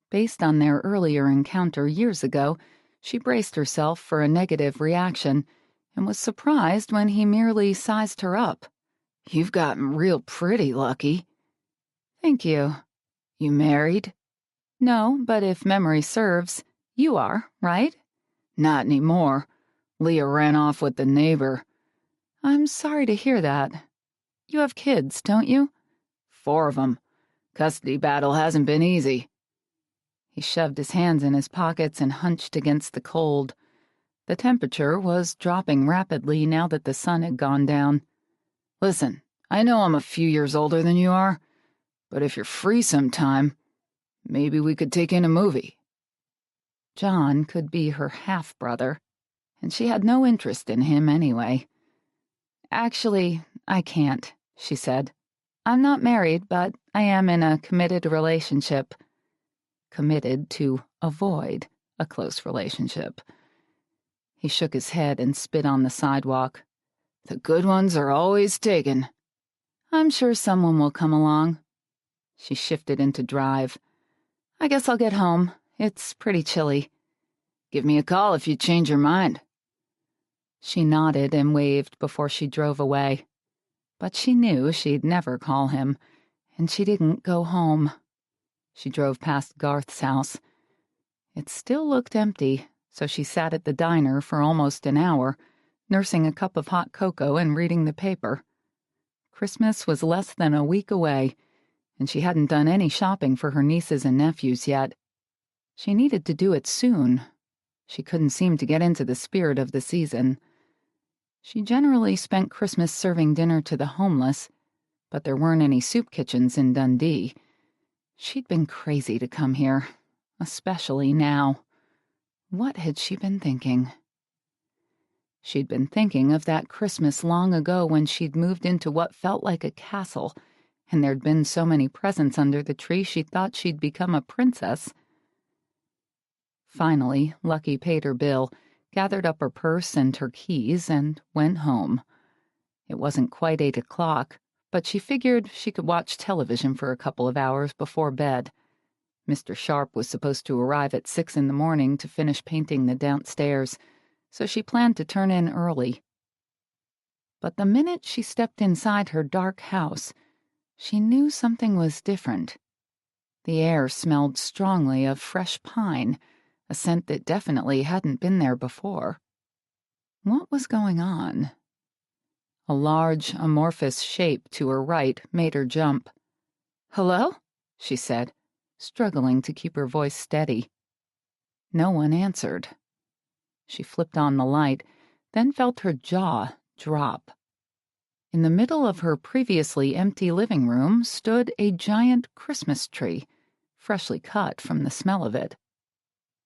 Based on their earlier encounter years ago, she braced herself for a negative reaction and was surprised when he merely sized her up. "You've gotten real pretty, Lucky." "Thank you." "You married?" "No, but if memory serves, you are, right?" "Not anymore. Leah ran off with the neighbor." "I'm sorry to hear that. You have kids, don't you?" 4 of them. Custody battle hasn't been easy." He shoved his hands in his pockets and hunched against the cold. The temperature was dropping rapidly now that the sun had gone down. "Listen, I know I'm a few years older than you are, but if you're free sometime, maybe we could take in a movie." John could be her half-brother, and she had no interest in him anyway. "Actually, I can't," she said. "I'm not married, but I am in a committed relationship." Committed to avoid a close relationship. He shook his head and spit on the sidewalk. "The good ones are always taken." "I'm sure someone will come along." She shifted into drive. "I guess I'll get home. It's pretty chilly." "Give me a call if you change your mind." She nodded and waved before she drove away. But she knew she'd never call him, and she didn't go home. She drove past Garth's house. It still looked empty, so she sat at the diner for almost an hour, nursing a cup of hot cocoa and reading the paper. Christmas was less than a week away, and she hadn't done any shopping for her nieces and nephews yet. She needed to do it soon. She couldn't seem to get into the spirit of the season. She generally spent Christmas serving dinner to the homeless, but there weren't any soup kitchens in Dundee. She'd been crazy to come here, especially now. What had she been thinking? She'd been thinking of that Christmas long ago when she'd moved into what felt like a castle, and there'd been so many presents under the tree she thought she'd become a princess. Finally, Lucky paid her bill, gathered up her purse and her keys, and went home. It wasn't quite 8 o'clock, but she figured she could watch television for a couple of hours before bed. Mr. Sharp was supposed to arrive at 6 in the morning to finish painting the downstairs, so she planned to turn in early. But the minute she stepped inside her dark house, she knew something was different. The air smelled strongly of fresh pine, a scent that definitely hadn't been there before. What was going on? A large, amorphous shape to her right made her jump. "Hello?" she said, struggling to keep her voice steady. No one answered. She flipped on the light, then felt her jaw drop. In the middle of her previously empty living room stood a giant Christmas tree, freshly cut from the smell of it.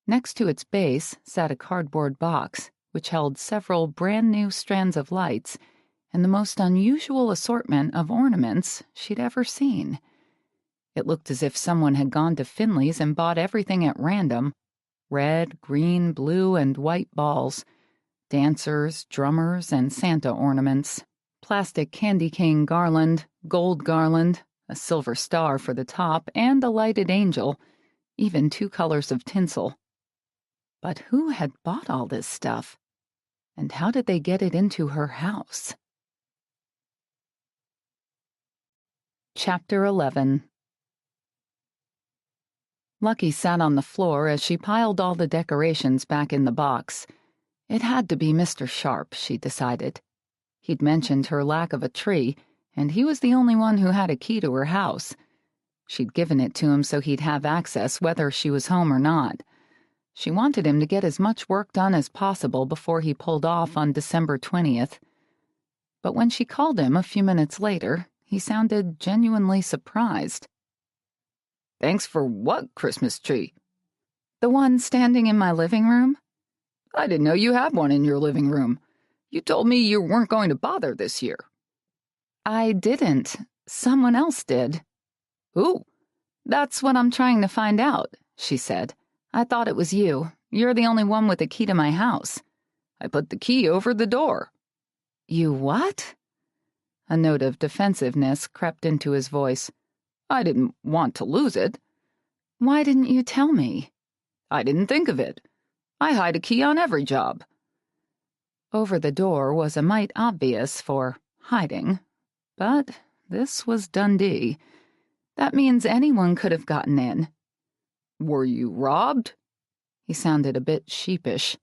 Next to its base sat a cardboard box, which held several brand-new strands of lights and the most unusual assortment of ornaments she'd ever seen. It looked as if someone had gone to Finley's and bought everything at random: red, green, blue, and white balls, dancers, drummers, and Santa ornaments, plastic candy cane garland, gold garland, a silver star for the top, and a lighted angel, even 2 colors of tinsel. But who had bought all this stuff? And how did they get it into her house? Chapter 11. Lucky sat on the floor as she piled all the decorations back in the box. It had to be Mr. Sharp, she decided. He'd mentioned her lack of a tree, and he was the only one who had a key to her house. She'd given it to him so he'd have access whether she was home or not. She wanted him to get as much work done as possible before he pulled off on December 20th. But when she called him a few minutes later, he sounded genuinely surprised. "Thanks for what Christmas tree?" "The one standing in my living room?" "I didn't know you had one in your living room. You told me you weren't going to bother this year." "I didn't. Someone else did." "Who?" "That's what I'm trying to find out," she said. "I thought it was you. You're the only one with a key to my house." "I put the key over the door." "You what?" A note of defensiveness crept into his voice. "I didn't want to lose it." "Why didn't you tell me?" "I didn't think of it. I hide a key on every job." Over the door was a mite obvious for hiding, but this was Dundee. That means anyone could have gotten in. "Were you robbed?" He sounded a bit sheepish.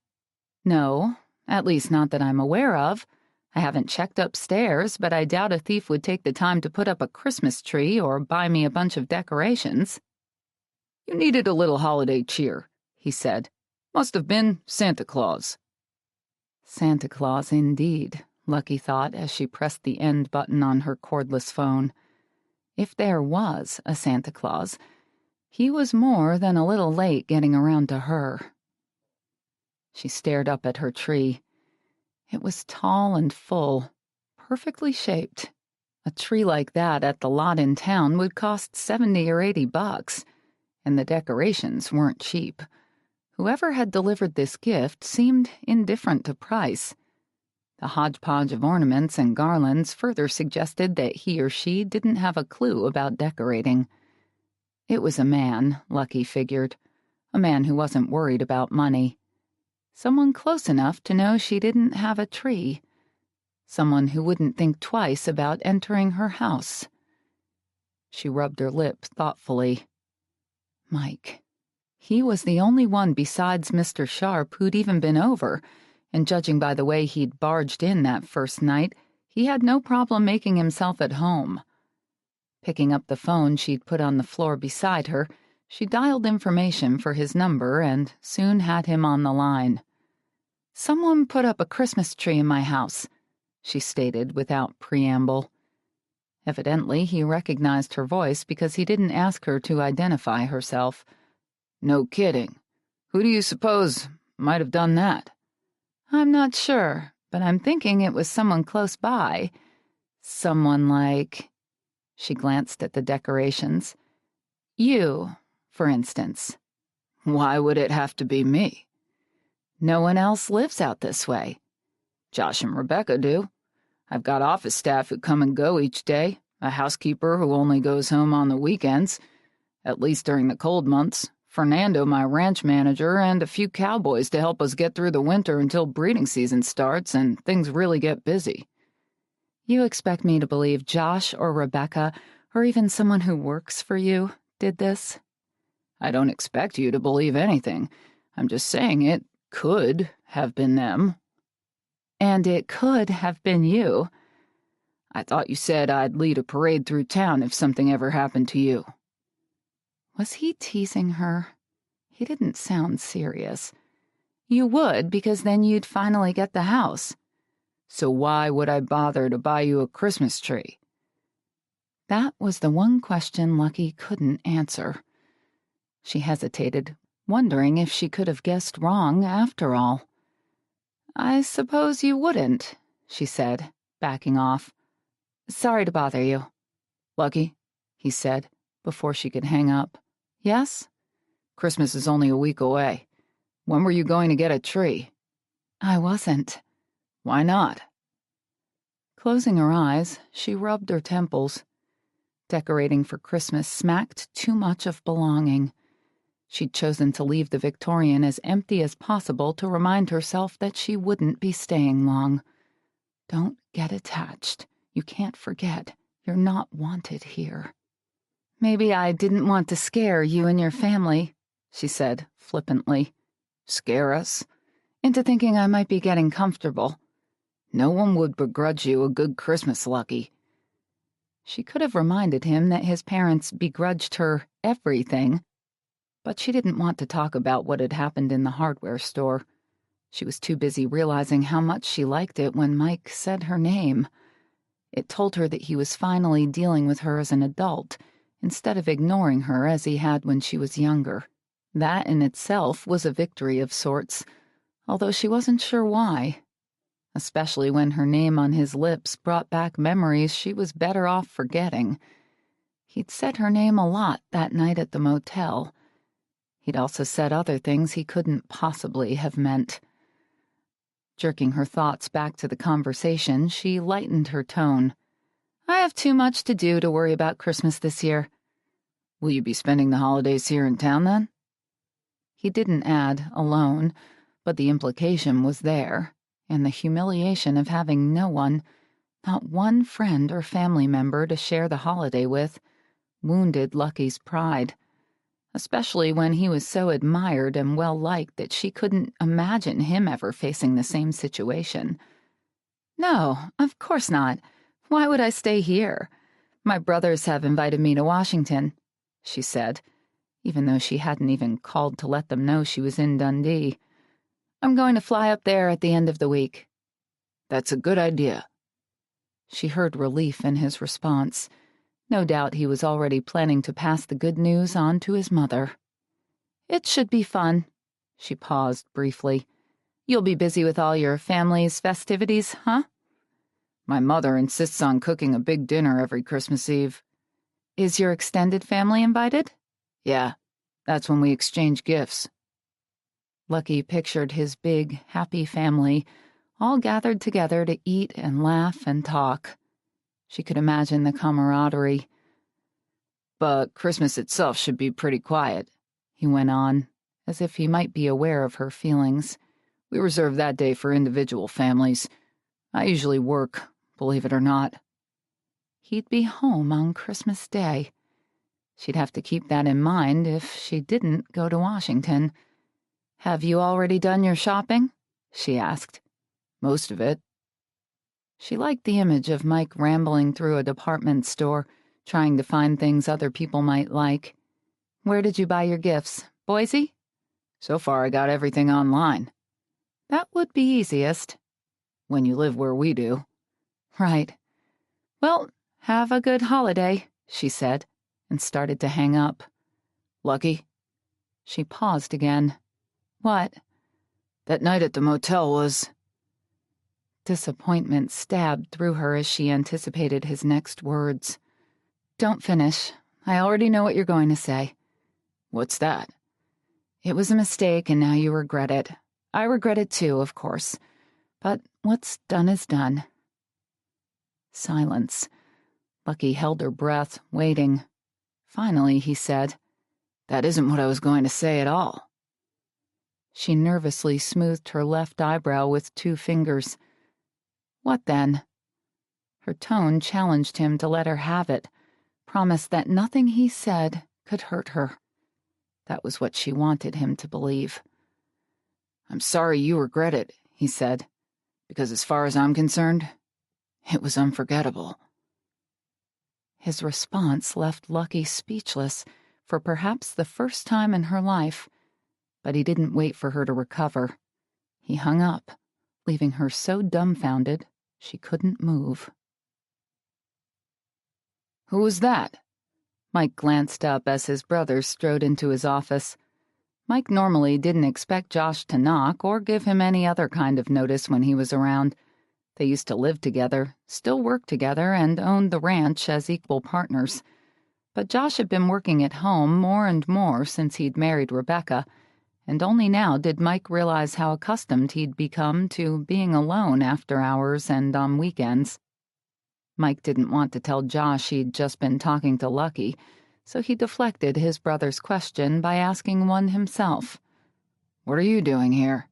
"No, at least not that I'm aware of. I haven't checked upstairs, but I doubt a thief would take the time to put up a Christmas tree or buy me a bunch of decorations." "You needed a little holiday cheer," he said. "Must have been Santa Claus." Santa Claus, indeed, Lucky thought as she pressed the end button on her cordless phone. If there was a Santa Claus, he was more than a little late getting around to her. She stared up at her tree. It was tall and full, perfectly shaped. A tree like that at the lot in town would cost $70 or $80, and the decorations weren't cheap. Whoever had delivered this gift seemed indifferent to price. The hodgepodge of ornaments and garlands further suggested that he or she didn't have a clue about decorating. It was a man, Lucky figured. A man who wasn't worried about money. Someone close enough to know she didn't have a tree. Someone who wouldn't think twice about entering her house. She rubbed her lip thoughtfully. Mike. He was the only one besides Mr. Sharp who'd even been over, and judging by the way he'd barged in that first night, he had no problem making himself at home. Picking up the phone she'd put on the floor beside her, she dialed information for his number and soon had him on the line. "Someone put up a Christmas tree in my house," she stated without preamble. Evidently, he recognized her voice because he didn't ask her to identify herself. "No kidding. Who do you suppose might have done that?" "I'm not sure, but I'm thinking it was someone close by. Someone like..." She glanced at the decorations. "You, for instance." "Why would it have to be me?" "No one else lives out this way." "Josh and Rebecca do. I've got office staff who come and go each day, a housekeeper who only goes home on the weekends, at least during the cold months, Fernando, my ranch manager, and a few cowboys to help us get through the winter until breeding season starts and things really get busy." "You expect me to believe Josh or Rebecca, or even someone who works for you, did this?" "I don't expect you to believe anything. I'm just saying it could have been them." "And it could have been you." "I thought you said I'd lead a parade through town if something ever happened to you." Was he teasing her? He didn't sound serious. "You would, because then you'd finally get the house." "So why would I bother to buy you a Christmas tree?" That was the one question Lucky couldn't answer. She hesitated, wondering if she could have guessed wrong after all. "I suppose you wouldn't," she said, backing off. "Sorry to bother you." "Lucky," he said, before she could hang up. "Yes?" "Christmas is only a week away. When were you going to get a tree?" "I wasn't." "Why not?" Closing her eyes, she rubbed her temples. Decorating for Christmas smacked too much of belonging. She'd chosen to leave the Victorian as empty as possible to remind herself that she wouldn't be staying long. Don't get attached. You can't forget. You're not wanted here. "Maybe I didn't want to scare you and your family," she said flippantly. "Scare us?" "Into thinking I might be getting comfortable." "No one would begrudge you a good Christmas, Lucky." She could have reminded him that his parents begrudged her everything, but she didn't want to talk about what had happened in the hardware store. She was too busy realizing how much she liked it when Mike said her name. It told her that he was finally dealing with her as an adult, instead of ignoring her as he had when she was younger. That in itself was a victory of sorts, although she wasn't sure why. Especially when her name on his lips brought back memories she was better off forgetting. He'd said her name a lot that night at the motel. He'd also said other things he couldn't possibly have meant. Jerking her thoughts back to the conversation, she lightened her tone. I have too much to do to worry about Christmas this year. Will you be spending the holidays here in town, then? He didn't add, alone, but the implication was there, and the humiliation of having no one, not one friend or family member to share the holiday with, wounded Lucky's pride, especially when he was so admired and well-liked that she couldn't imagine him ever facing the same situation. No, of course not. Why would I stay here? My brothers have invited me to Washington, she said, even though she hadn't even called to let them know she was in Dundee. I'm going to fly up there at the end of the week. That's a good idea. She heard relief in his response. No doubt he was already planning to pass the good news on to his mother. It should be fun. She paused briefly. You'll be busy with all your family's festivities, huh? My mother insists on cooking a big dinner every Christmas Eve. Is your extended family invited? Yeah, that's when we exchange gifts. Lucky pictured his big, happy family, all gathered together to eat and laugh and talk. She could imagine the camaraderie. But Christmas itself should be pretty quiet, he went on, as if he might be aware of her feelings. We reserve that day for individual families. I usually work, believe it or not. He'd be home on Christmas Day. She'd have to keep that in mind if she didn't go to Washington. Have you already done your shopping? She asked. Most of it. She liked the image of Mike rambling through a department store, trying to find things other people might like. Where did you buy your gifts? Boise? So far I got everything online. That would be easiest. When you live where we do. Right. Well, have a good holiday, she said, and started to hang up. Lucky? She paused again. What? That night at the motel was... Disappointment stabbed through her as she anticipated his next words. Don't finish. I already know what you're going to say. What's that? It was a mistake and now you regret it. I regret it too, of course. But what's done is done. Silence. Lucky held her breath, waiting. Finally, he said, That isn't what I was going to say at all. She nervously smoothed her left eyebrow with 2 fingers. What then? Her tone challenged him to let her have it, promised that nothing he said could hurt her. That was what she wanted him to believe. I'm sorry you regret it, he said, because as far as I'm concerned, it was unforgettable. His response left Lucky speechless for perhaps the first time in her life, but he didn't wait for her to recover. He hung up, leaving her so dumbfounded she couldn't move. Who was that? Mike glanced up as his brother strode into his office. Mike normally didn't expect Josh to knock or give him any other kind of notice when he was around. They used to live together, still work together, and owned the ranch as equal partners. But Josh had been working at home more and more since he'd married Rebecca, and only now did Mike realize how accustomed he'd become to being alone after hours and on weekends. Mike didn't want to tell Josh he'd just been talking to Lucky, so he deflected his brother's question by asking one himself. What are you doing here?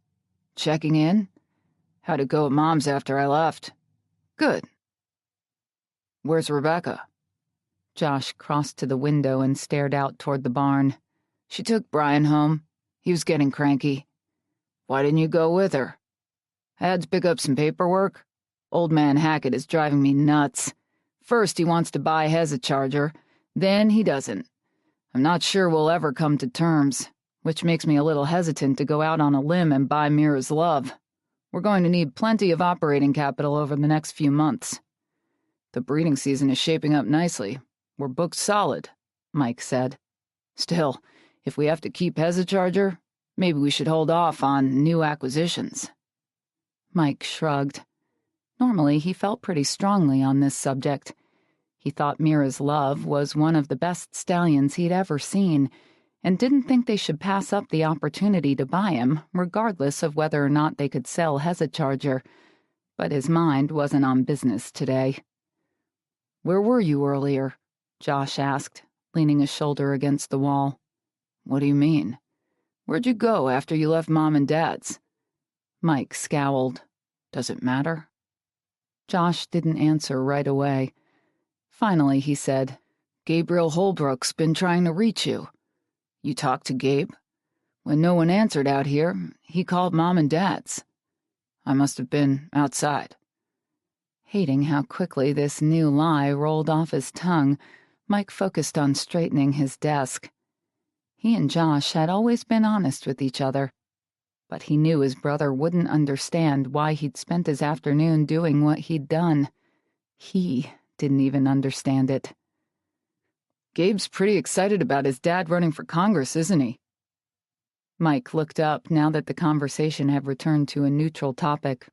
Checking in? How'd it go at Mom's after I left? Good. Where's Rebecca? Josh crossed to the window and stared out toward the barn. She took Brian home. He was getting cranky. Why didn't you go with her? I had to pick up some paperwork. Old man Hackett is driving me nuts. First he wants to buy Hesicharger, then he doesn't. I'm not sure we'll ever come to terms, which makes me a little hesitant to go out on a limb and buy Mira's love. We're going to need plenty of operating capital over the next few months. The breeding season is shaping up nicely. We're booked solid, Mike said. Still, if we have to keep Hesicharger, maybe we should hold off on new acquisitions. Mike shrugged. Normally, he felt pretty strongly on this subject. He thought Mira's love was one of the best stallions he'd ever seen, and didn't think they should pass up the opportunity to buy him, regardless of whether or not they could sell Hesicharger. But his mind wasn't on business today. "Where were you earlier?" Josh asked, leaning his shoulder against the wall. "What do you mean? Where'd you go after you left Mom and Dad's?" Mike scowled. "Does it matter?" Josh didn't answer right away. Finally, he said, "Gabriel Holbrook's been trying to reach you. You talked to Gabe? When no one answered out here, he called Mom and Dad's. I must have been outside." Hating how quickly this new lie rolled off his tongue, Mike focused on straightening his desk. He and Josh had always been honest with each other, but he knew his brother wouldn't understand why he'd spent his afternoon doing what he'd done. He didn't even understand it. "Gabe's pretty excited about his dad running for Congress, isn't he?" Mike looked up now that the conversation had returned to a neutral topic.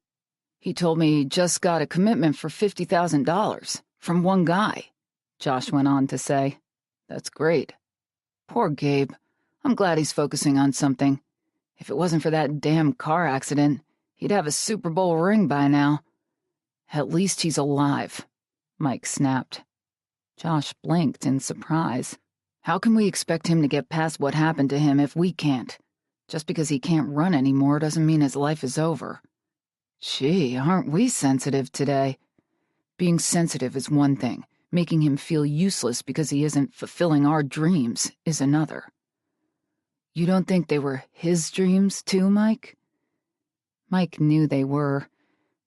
"He told me he just got a commitment for $50,000 from one guy," Josh went on to say. "That's great. Poor Gabe. I'm glad he's focusing on something. If it wasn't for that damn car accident, he'd have a Super Bowl ring by now. At least he's alive," Mike snapped. Josh blinked in surprise. "How can we expect him to get past what happened to him if we can't? Just because he can't run anymore doesn't mean his life is over. Gee, aren't we sensitive today? Being sensitive is one thing. Making him feel useless because he isn't fulfilling our dreams is another." "You don't think they were his dreams too, Mike?" Mike knew they were,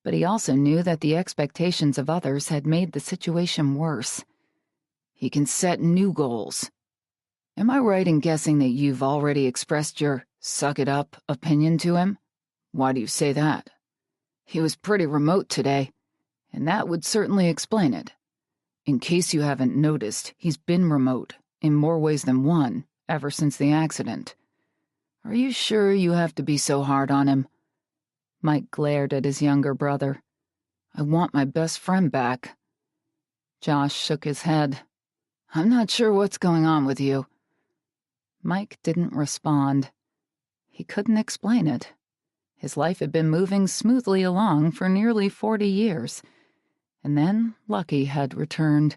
but he also knew that the expectations of others had made the situation worse. "He can set new goals. Am I right in guessing that you've already expressed your suck-it-up opinion to him? Why do you say that? He was pretty remote today, and that would certainly explain it. In case you haven't noticed, he's been remote, in more ways than one, ever since the accident. Are you sure you have to be so hard on him?" Mike glared at his younger brother. "I want my best friend back." Josh shook his head. "I'm not sure what's going on with you." Mike didn't respond. He couldn't explain it. His life had been moving smoothly along for nearly 40 years. And then Lucky had returned,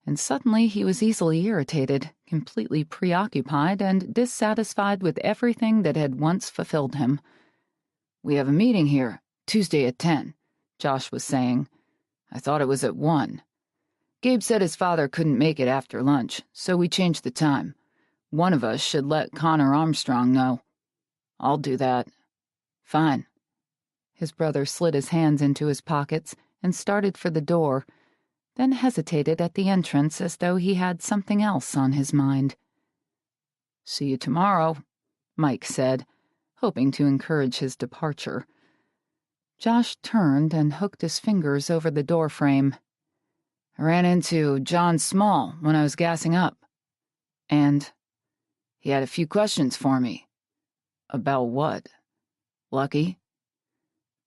and suddenly he was easily irritated, completely preoccupied, and dissatisfied with everything that had once fulfilled him. "We have a meeting here, Tuesday at 10, Josh was saying. "I thought it was at 1. Gabe said his father couldn't make it after lunch, so we changed the time. One of us should let Connor Armstrong know." "I'll do that." "Fine." His brother slid his hands into his pockets and started for the door, then hesitated at the entrance as though he had something else on his mind. "See you tomorrow," Mike said, hoping to encourage his departure. Josh turned and hooked his fingers over the doorframe. "I ran into John Small when I was gassing up. And he had a few questions for me." "About what? Lucky?"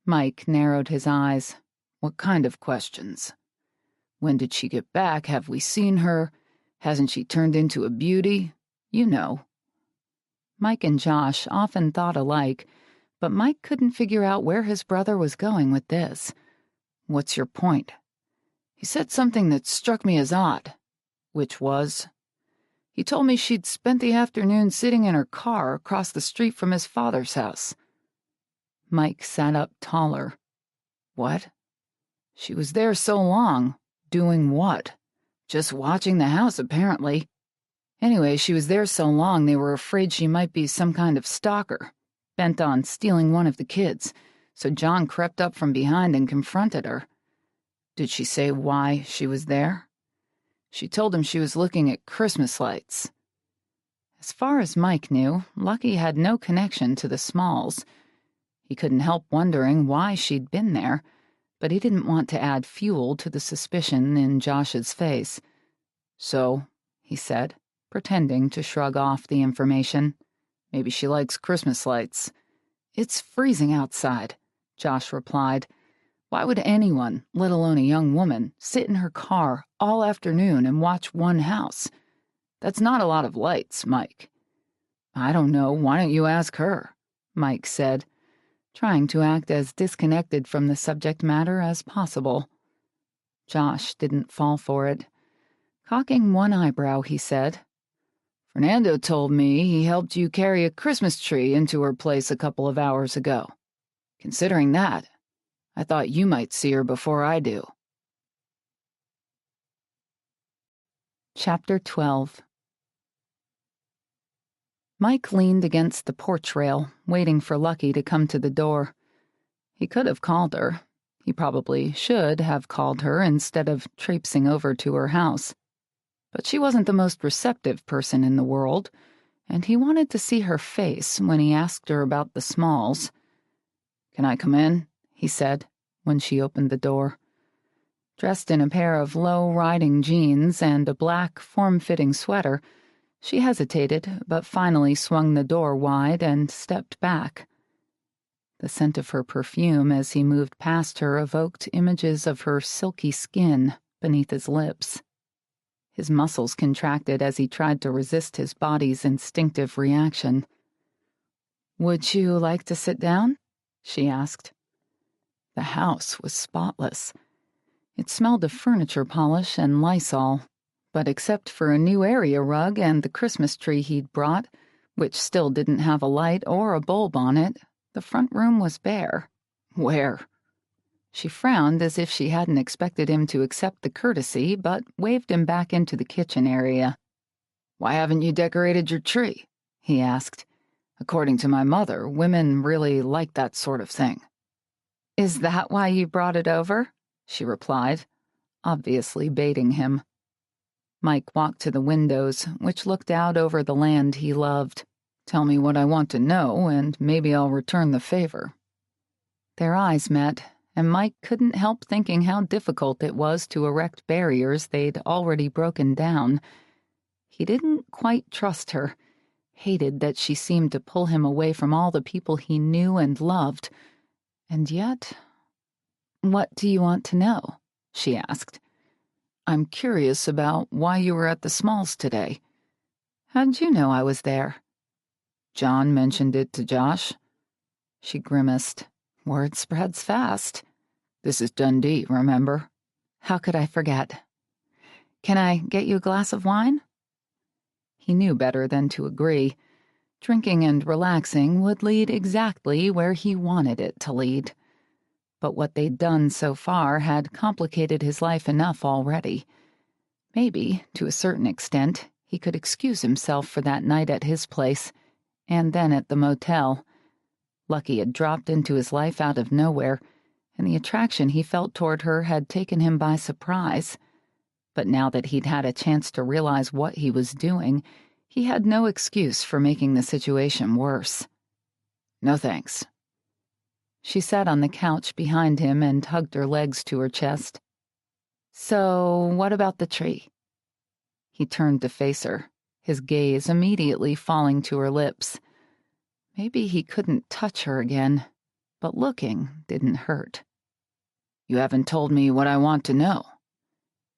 Mike narrowed his eyes. "What kind of questions? When did she get back? Have we seen her? Hasn't she turned into a beauty? You know." Mike and Josh often thought alike, but Mike couldn't figure out where his brother was going with this. "What's your point?" "He said something that struck me as odd." "Which was?" "He told me she'd spent the afternoon sitting in her car across the street from his father's house." Mike sat up taller. "What?" "She was there so long. Doing what? Just watching the house, apparently. Anyway, she was there so long they were afraid she might be some kind of stalker, bent on stealing one of the kids, so John crept up from behind and confronted her." Did she say why she was there? She told him she was looking at Christmas lights. As far as Mike knew, Lucky had no connection to the Smalls. He couldn't help wondering why she'd been there, but he didn't want to add fuel to the suspicion in Josh's face. So, he said, pretending to shrug off the information, maybe she likes Christmas lights. It's freezing outside, Josh replied. Why would anyone, let alone a young woman, sit in her car all afternoon and watch one house? That's not a lot of lights, Mike. I don't know. Why don't you ask her? Mike said, trying to act as disconnected from the subject matter as possible. Josh didn't fall for it. Cocking one eyebrow, he said, Fernando told me he helped you carry a Christmas tree into her place a couple of hours ago. Considering that, I thought you might see her before I do. Chapter 12. Mike leaned against the porch rail, waiting for Lucky to come to the door. He could have called her. He probably should have called her instead of traipsing over to her house. But she wasn't the most receptive person in the world, and he wanted to see her face when he asked her about the Smalls. "Can I come in?" he said, when she opened the door. Dressed in a pair of low-riding jeans and a black, form-fitting sweater, she hesitated, but finally swung the door wide and stepped back. The scent of her perfume as he moved past her evoked images of her silky skin beneath his lips. His muscles contracted as he tried to resist his body's instinctive reaction. "Would you like to sit down?" she asked. The house was spotless. It smelled of furniture polish and Lysol, but except for a new area rug and the Christmas tree he'd brought, which still didn't have a light or a bulb on it, the front room was bare. Where? She frowned as if she hadn't expected him to accept the courtesy, but waved him back into the kitchen area. "Why haven't you decorated your tree?" he asked. "According to my mother, women really like that sort of thing." "Is that why you brought it over?" she replied, obviously baiting him. Mike walked to the windows, which looked out over the land he loved. "Tell me what I want to know, and maybe I'll return the favor." Their eyes met, and Mike couldn't help thinking how difficult it was to erect barriers they'd already broken down. He didn't quite trust her, hated that she seemed to pull him away from all the people he knew and loved. And yet... "What do you want to know?" she asked. "I'm curious about why you were at the Smalls today. How'd you know I was there?" "John mentioned it to Josh." She grimaced. "Word spreads fast. This is Dundee, remember?" "How could I forget? Can I get you a glass of wine?" He knew better than to agree. Drinking and relaxing would lead exactly where he wanted it to lead. But what they'd done so far had complicated his life enough already. Maybe, to a certain extent, he could excuse himself for that night at his place, and then at the motel. Lucky had dropped into his life out of nowhere, and the attraction he felt toward her had taken him by surprise. But now that he'd had a chance to realize what he was doing, he had no excuse for making the situation worse. "No thanks." She sat on the couch behind him and hugged her legs to her chest. "So, what about the tree?" He turned to face her, his gaze immediately falling to her lips. Maybe he couldn't touch her again, but looking didn't hurt. "You haven't told me what I want to know."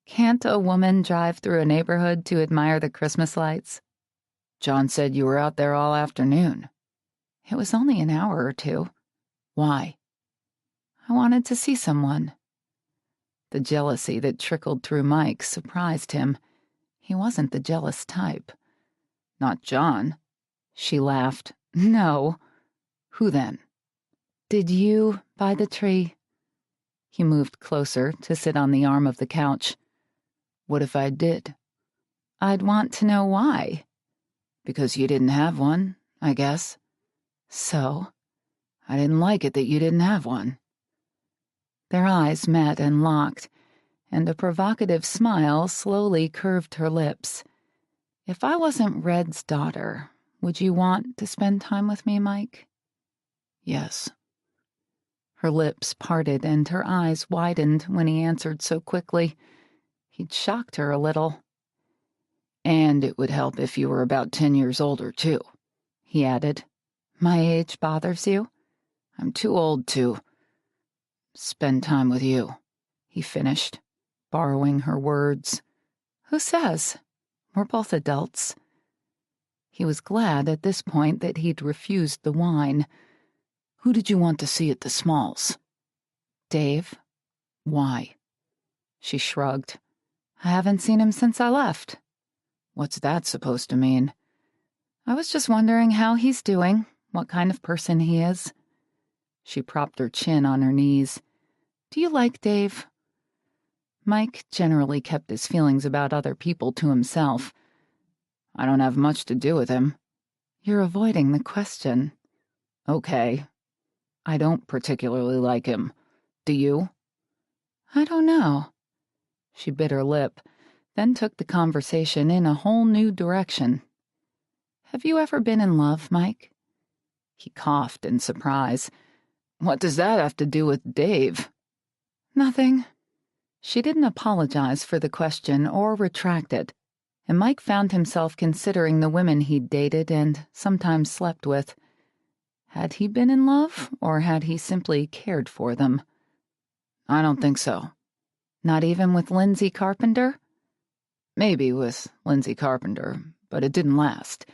"Can't a woman drive through a neighborhood to admire the Christmas lights?" "John said you were out there all afternoon." "It was only an hour or two." "Why?" "I wanted to see someone." The jealousy that trickled through Mike surprised him. He wasn't the jealous type. "Not John." She laughed. "No." "Who then?" "Did you buy the tree?" He moved closer to sit on the arm of the couch. "What if I did?" "I'd want to know why." "Because you didn't have one, I guess." "So?" "I didn't like it that you didn't have one." Their eyes met and locked, and a provocative smile slowly curved her lips. "If I wasn't Red's daughter, would you want to spend time with me, Mike?" "Yes." Her lips parted and her eyes widened when he answered so quickly. He'd shocked her a little. "And it would help if you were about 10 years older, too," he added. "My age bothers you?" "I'm too old to spend time with you," he finished, borrowing her words. "Who says? We're both adults." He was glad at this point that he'd refused the wine. "Who did you want to see at the Smalls?" "Dave." "Why?" She shrugged. "I haven't seen him since I left." "What's that supposed to mean?" "I was just wondering how he's doing, what kind of person he is." She propped her chin on her knees. "Do you like Dave?" Mike generally kept his feelings about other people to himself. "I don't have much to do with him." "You're avoiding the question." "Okay. I don't particularly like him. Do you?" "I don't know." She bit her lip, then took the conversation in a whole new direction. "Have you ever been in love, Mike?" He coughed in surprise. "What does that have to do with Dave?" "Nothing." She didn't apologize for the question or retract it, and Mike found himself considering the women he'd dated and sometimes slept with. Had he been in love, or had he simply cared for them? "I don't think so." "Not even with Lindsay Carpenter?" "Maybe with Lindsay Carpenter, but it didn't last,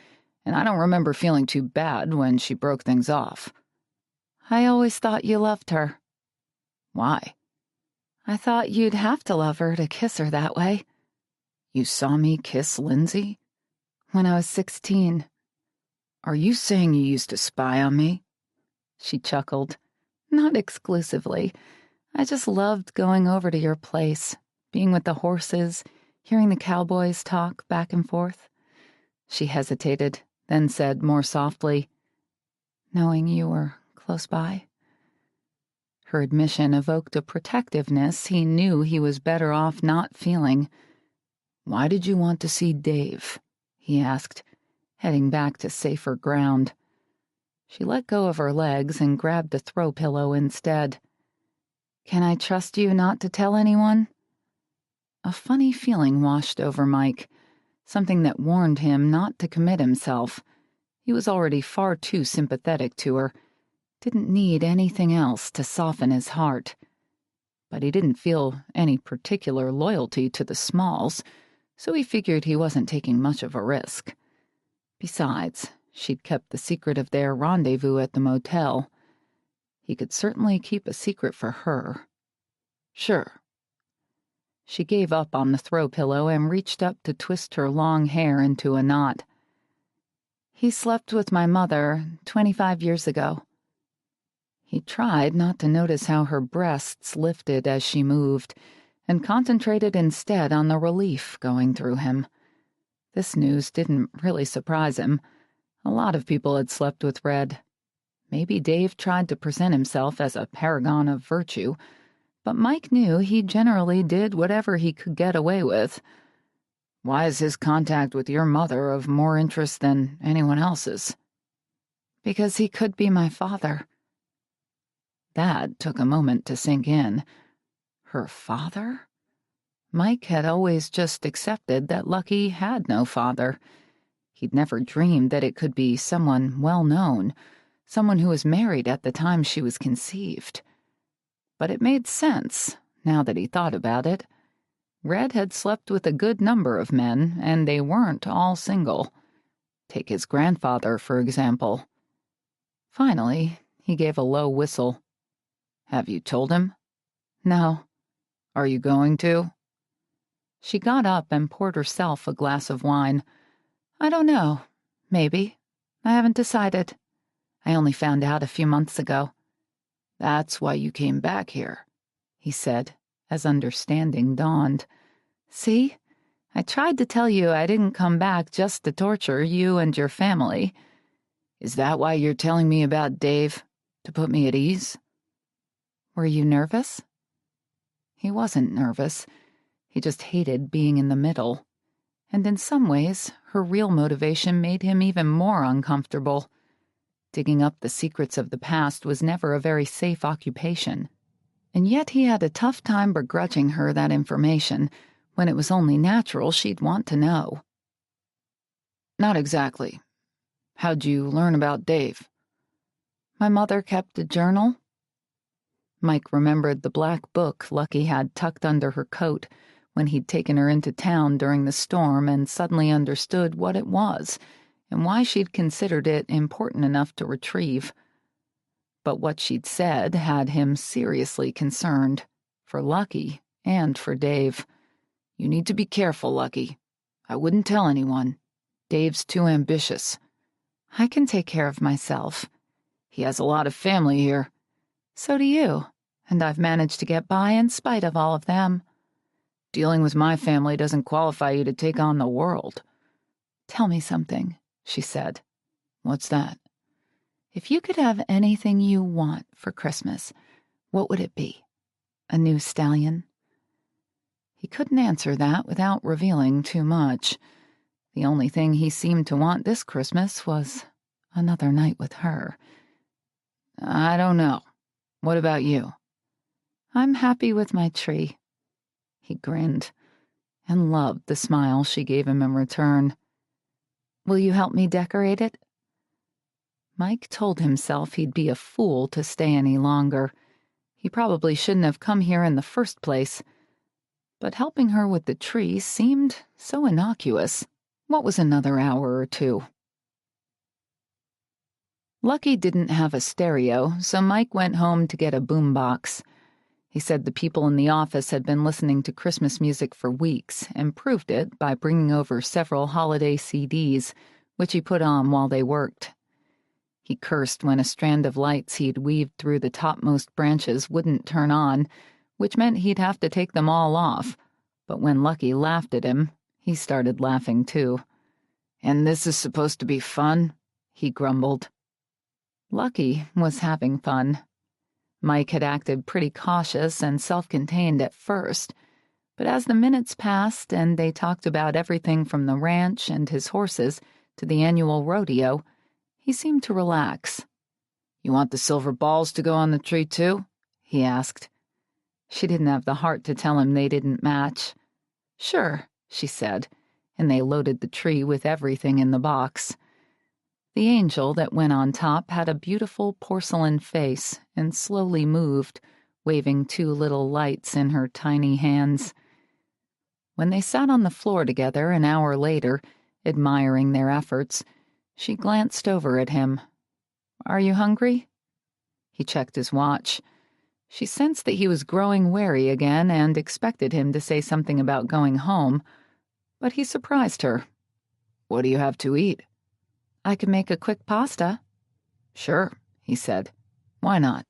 and I don't remember feeling too bad when she broke things off." "I always thought you loved her." "Why?" "I thought you'd have to love her to kiss her that way." "You saw me kiss Lindsay?" "When I was 16. "Are you saying you used to spy on me?" She chuckled. "Not exclusively. I just loved going over to your place, being with the horses, hearing the cowboys talk back and forth." She hesitated, then said more softly, "Knowing you were close by." Her admission evoked a protectiveness he knew he was better off not feeling. "Why did you want to see Dave?" he asked, heading back to safer ground. She let go of her legs and grabbed a throw pillow instead. "Can I trust you not to tell anyone?" A funny feeling washed over Mike, something that warned him not to commit himself. He was already far too sympathetic to her, didn't need anything else to soften his heart. But he didn't feel any particular loyalty to the Smalls, so he figured he wasn't taking much of a risk. Besides, she'd kept the secret of their rendezvous at the motel. He could certainly keep a secret for her. "Sure." She gave up on the throw pillow and reached up to twist her long hair into a knot. "He slept with my mother 25 years ago." He tried not to notice how her breasts lifted as she moved, and concentrated instead on the relief going through him. This news didn't really surprise him. A lot of people had slept with Red. Maybe Dave tried to present himself as a paragon of virtue, but Mike knew he generally did whatever he could get away with. "Why is his contact with your mother of more interest than anyone else's?" "Because he could be my father." That took a moment to sink in. Her father? Mike had always just accepted that Lucky had no father. He'd never dreamed that it could be someone well-known, someone who was married at the time she was conceived. But it made sense, now that he thought about it. Red had slept with a good number of men, and they weren't all single. Take his grandfather, for example. Finally, he gave a low whistle. "Have you told him?" "No." "Are you going to?" She got up and poured herself a glass of wine. "I don't know. Maybe. I haven't decided. I only found out a few months ago." "That's why you came back here," he said, as understanding dawned. "See? I tried to tell you I didn't come back just to torture you and your family." "Is that why you're telling me about Dave? To put me at ease?" "Were you nervous?" He wasn't nervous. He just hated being in the middle. And in some ways, her real motivation made him even more uncomfortable. Digging up the secrets of the past was never a very safe occupation. And yet he had a tough time begrudging her that information when it was only natural she'd want to know. Not exactly. How'd you learn about Dave? My mother kept a journal. Mike remembered the black book Lucky had tucked under her coat when he'd taken her into town during the storm, and suddenly understood what it was and why she'd considered it important enough to retrieve. But what she'd said had him seriously concerned, for Lucky and for Dave. You need to be careful, Lucky. I wouldn't tell anyone. Dave's too ambitious. I can take care of myself. He has a lot of family here. So do you, and I've managed to get by in spite of all of them. Dealing with my family doesn't qualify you to take on the world. Tell me something, she said. What's that? If you could have anything you want for Christmas, what would it be? A new stallion? He couldn't answer that without revealing too much. The only thing he seemed to want this Christmas was another night with her. I don't know. What about you? I'm happy with my tree. He grinned and loved the smile she gave him in return. Will you help me decorate it? Mike told himself he'd be a fool to stay any longer. He probably shouldn't have come here in the first place. But helping her with the tree seemed so innocuous. What was another hour or two? Lucky didn't have a stereo, so Mike went home to get a boombox. He said the people in the office had been listening to Christmas music for weeks and proved it by bringing over several holiday CDs, which he put on while they worked. He cursed when a strand of lights he'd weaved through the topmost branches wouldn't turn on, which meant he'd have to take them all off. But when Lucky laughed at him, he started laughing too. And this is supposed to be fun? He grumbled. Lucky was having fun. Mike had acted pretty cautious and self-contained at first, but as the minutes passed and they talked about everything from the ranch and his horses to the annual rodeo, he seemed to relax. You want the silver balls to go on the tree too? He asked. She didn't have the heart to tell him they didn't match. Sure, she said, and they loaded the tree with everything in the box. The angel that went on top had a beautiful porcelain face and slowly moved, waving 2 little lights in her tiny hands. When they sat on the floor together an hour later, admiring their efforts, she glanced over at him. Are you hungry? He checked his watch. She sensed that he was growing wary again and expected him to say something about going home, but he surprised her. What do you have to eat? I could make a quick pasta. Sure, he said. Why not?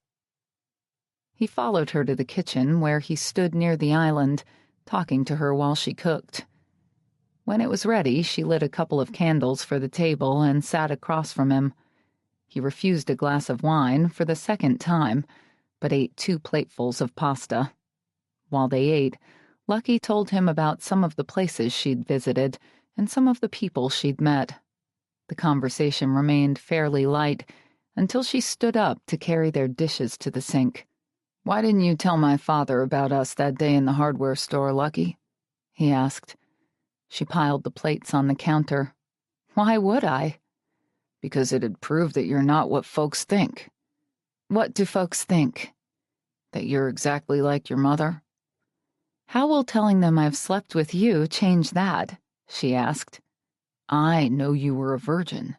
He followed her to the kitchen, where he stood near the island, talking to her while she cooked. When it was ready, she lit a couple of candles for the table and sat across from him. He refused a glass of wine for the second time, but ate 2 platefuls of pasta. While they ate, Lucky told him about some of the places she'd visited and some of the people she'd met. The conversation remained fairly light until she stood up to carry their dishes to the sink. Why didn't you tell my father about us that day in the hardware store, Lucky? He asked. She piled the plates on the counter. Why would I? Because it'd prove that you're not what folks think. What do folks think? That you're exactly like your mother. How will telling them I've slept with you change that? She asked. I know you were a virgin.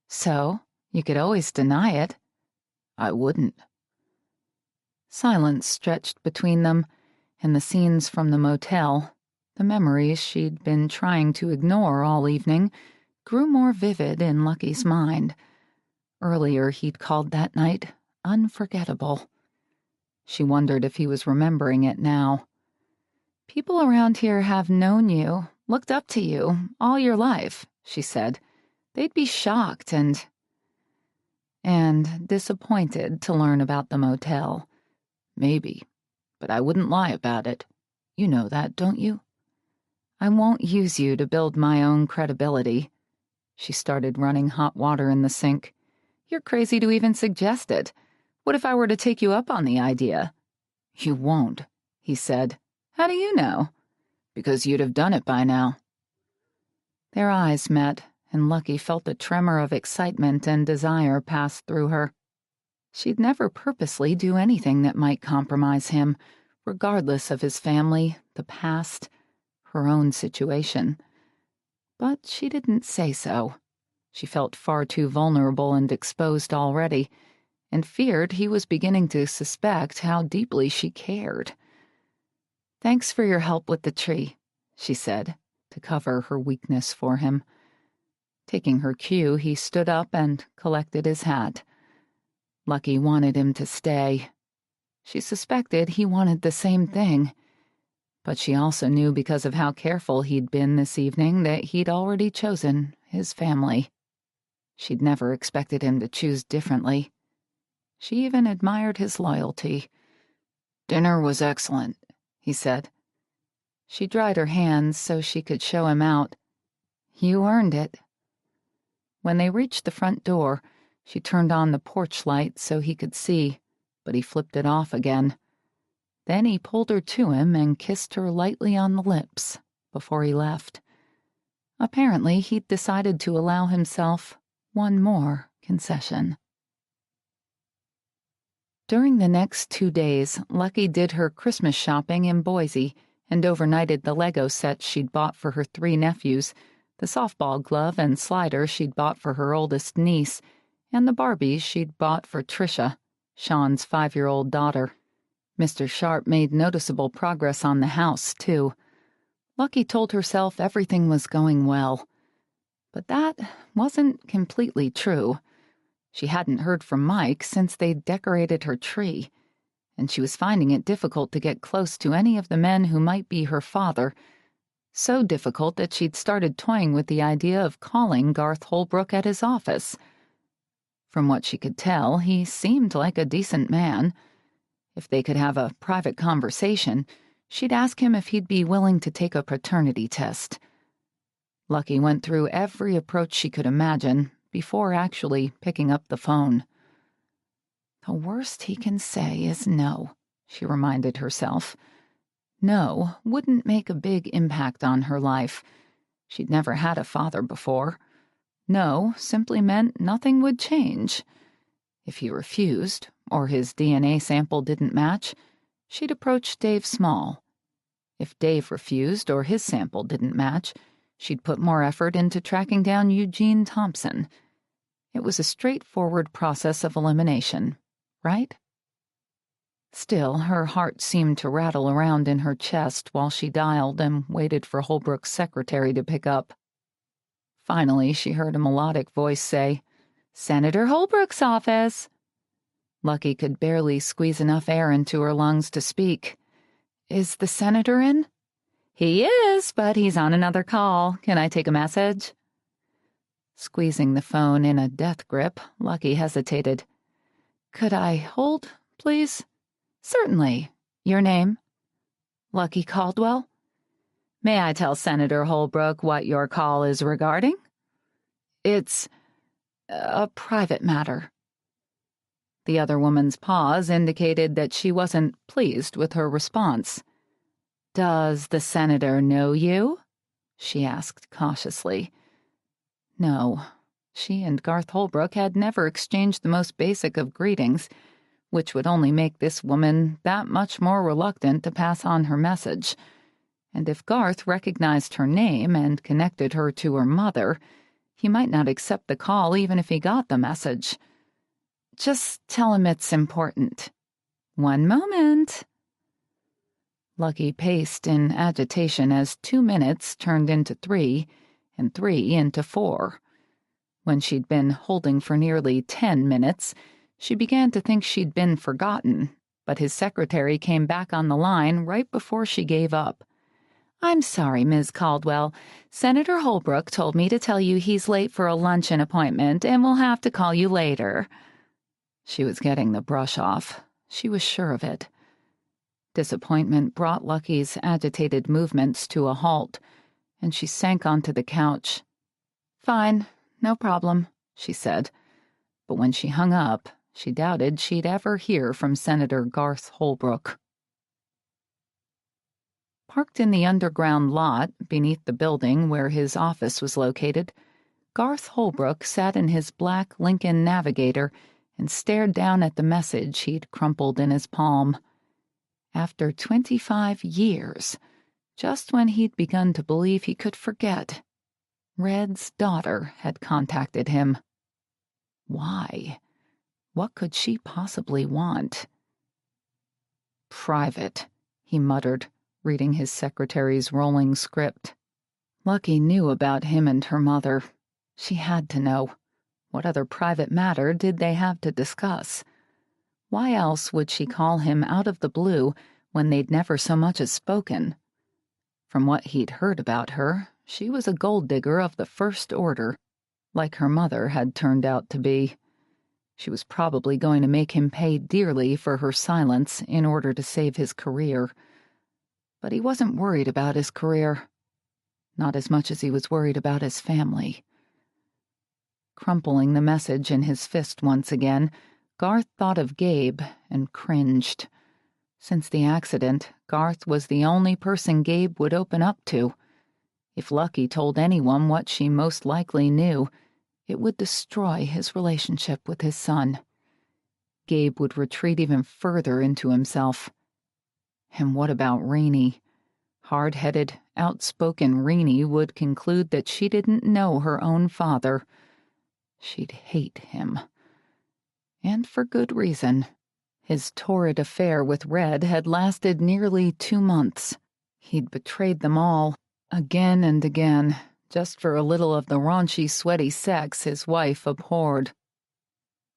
So, you could always deny it. I wouldn't. Silence stretched between them, and the scenes from the motel, the memories she'd been trying to ignore all evening, grew more vivid in Lucky's mind. Earlier he'd called that night unforgettable. She wondered if he was remembering it now. People around here have known you, looked up to you, all your life, she said. They'd be shocked and disappointed to learn about the motel. Maybe, but I wouldn't lie about it. You know that, don't you? I won't use you to build my own credibility." She started running hot water in the sink. "You're crazy to even suggest it. What if I were to take you up on the idea?" "You won't," he said. "How do you know?" "Because you'd have done it by now." Their eyes met, and Lucky felt a tremor of excitement and desire pass through her. She'd never purposely do anything that might compromise him, regardless of his family, the past, her own situation. But she didn't say so. She felt far too vulnerable and exposed already, and feared he was beginning to suspect how deeply she cared. "Thanks for your help with the tree," she said, to cover her weakness for him. Taking her cue, he stood up and collected his hat. Lucky wanted him to stay. She suspected he wanted the same thing. But she also knew because of how careful he'd been this evening that he'd already chosen his family. She'd never expected him to choose differently. She even admired his loyalty. "Dinner was excellent," he said. She dried her hands so she could show him out. "You earned it." When they reached the front door, she turned on the porch light so he could see, but he flipped it off again. Then he pulled her to him and kissed her lightly on the lips before he left. Apparently, he'd decided to allow himself one more concession. During the next 2 days, Lucky did her Christmas shopping in Boise and overnighted the Lego sets she'd bought for her 3 nephews, the softball glove and slider she'd bought for her oldest niece, and the Barbies she'd bought for Tricia, Sean's 5-year-old daughter. Mr. Sharp made noticeable progress on the house, too. Lucky told herself everything was going well. But that wasn't completely true. She hadn't heard from Mike since they'd decorated her tree, and she was finding it difficult to get close to any of the men who might be her father, so difficult that she'd started toying with the idea of calling Garth Holbrook at his office. From what she could tell, he seemed like a decent man. If they could have a private conversation, she'd ask him if he'd be willing to take a paternity test. Lucky went through every approach she could imagine before actually picking up the phone. The worst he can say is no, she reminded herself. No wouldn't make a big impact on her life. She'd never had a father before. No simply meant nothing would change. If he refused, or his DNA sample didn't match, she'd approach Dave Small. If Dave refused or his sample didn't match, she'd put more effort into tracking down Eugene Thompson. It was a straightforward process of elimination, right? Still, her heart seemed to rattle around in her chest while she dialed and waited for Holbrook's secretary to pick up. Finally, she heard a melodic voice say, "Senator Holbrook's office." Lucky could barely squeeze enough air into her lungs to speak. "Is the senator in?" "He is, but he's on another call. Can I take a message?" Squeezing the phone in a death grip, Lucky hesitated. "Could I hold, please?" "Certainly. Your name?" "Lucky Caldwell." "May I tell Senator Holbrook what your call is regarding?" "It's a private matter." The other woman's pause indicated that she wasn't pleased with her response. "Does the senator know you?" she asked cautiously. No, she and Garth Holbrook had never exchanged the most basic of greetings, which would only make this woman that much more reluctant to pass on her message. And if Garth recognized her name and connected her to her mother, he might not accept the call even if he got the message. "Just tell him it's important." "One moment." Lucky paced in agitation as 2 minutes turned into 3, and 3 into 4. When she'd been holding for nearly 10 minutes, she began to think she'd been forgotten, but his secretary came back on the line right before she gave up. "I'm sorry, Ms. Caldwell. Senator Holbrook told me to tell you he's late for a luncheon appointment and will have to call you later." She was getting the brush off. She was sure of it. Disappointment brought Lucky's agitated movements to a halt. and she sank onto the couch. "Fine, no problem," she said. But when she hung up, she doubted she'd ever hear from Senator Garth Holbrook. Parked in the underground lot beneath the building where his office was located, Garth Holbrook sat in his black Lincoln Navigator and stared down at the message he'd crumpled in his palm. After 25 years, just when he'd begun to believe he could forget, Red's daughter had contacted him. Why? What could she possibly want? "Private," he muttered, reading his secretary's rolling script. Lucky knew about him and her mother. She had to know. What other private matter did they have to discuss? Why else would she call him out of the blue when they'd never so much as spoken? From what he'd heard about her, she was a gold digger of the first order, like her mother had turned out to be. She was probably going to make him pay dearly for her silence in order to save his career. But he wasn't worried about his career. Not as much as he was worried about his family. Crumpling the message in his fist once again, Garth thought of Gabe and cringed. Since the accident, Garth was the only person Gabe would open up to. If Lucky told anyone what she most likely knew, it would destroy his relationship with his son. Gabe would retreat even further into himself. And what about Rainey? Hard-headed, outspoken Rainey would conclude that she didn't know her own father. She'd hate him. And for good reason. His torrid affair with Red had lasted nearly 2 months. He'd betrayed them all, again and again, just for a little of the raunchy, sweaty sex his wife abhorred.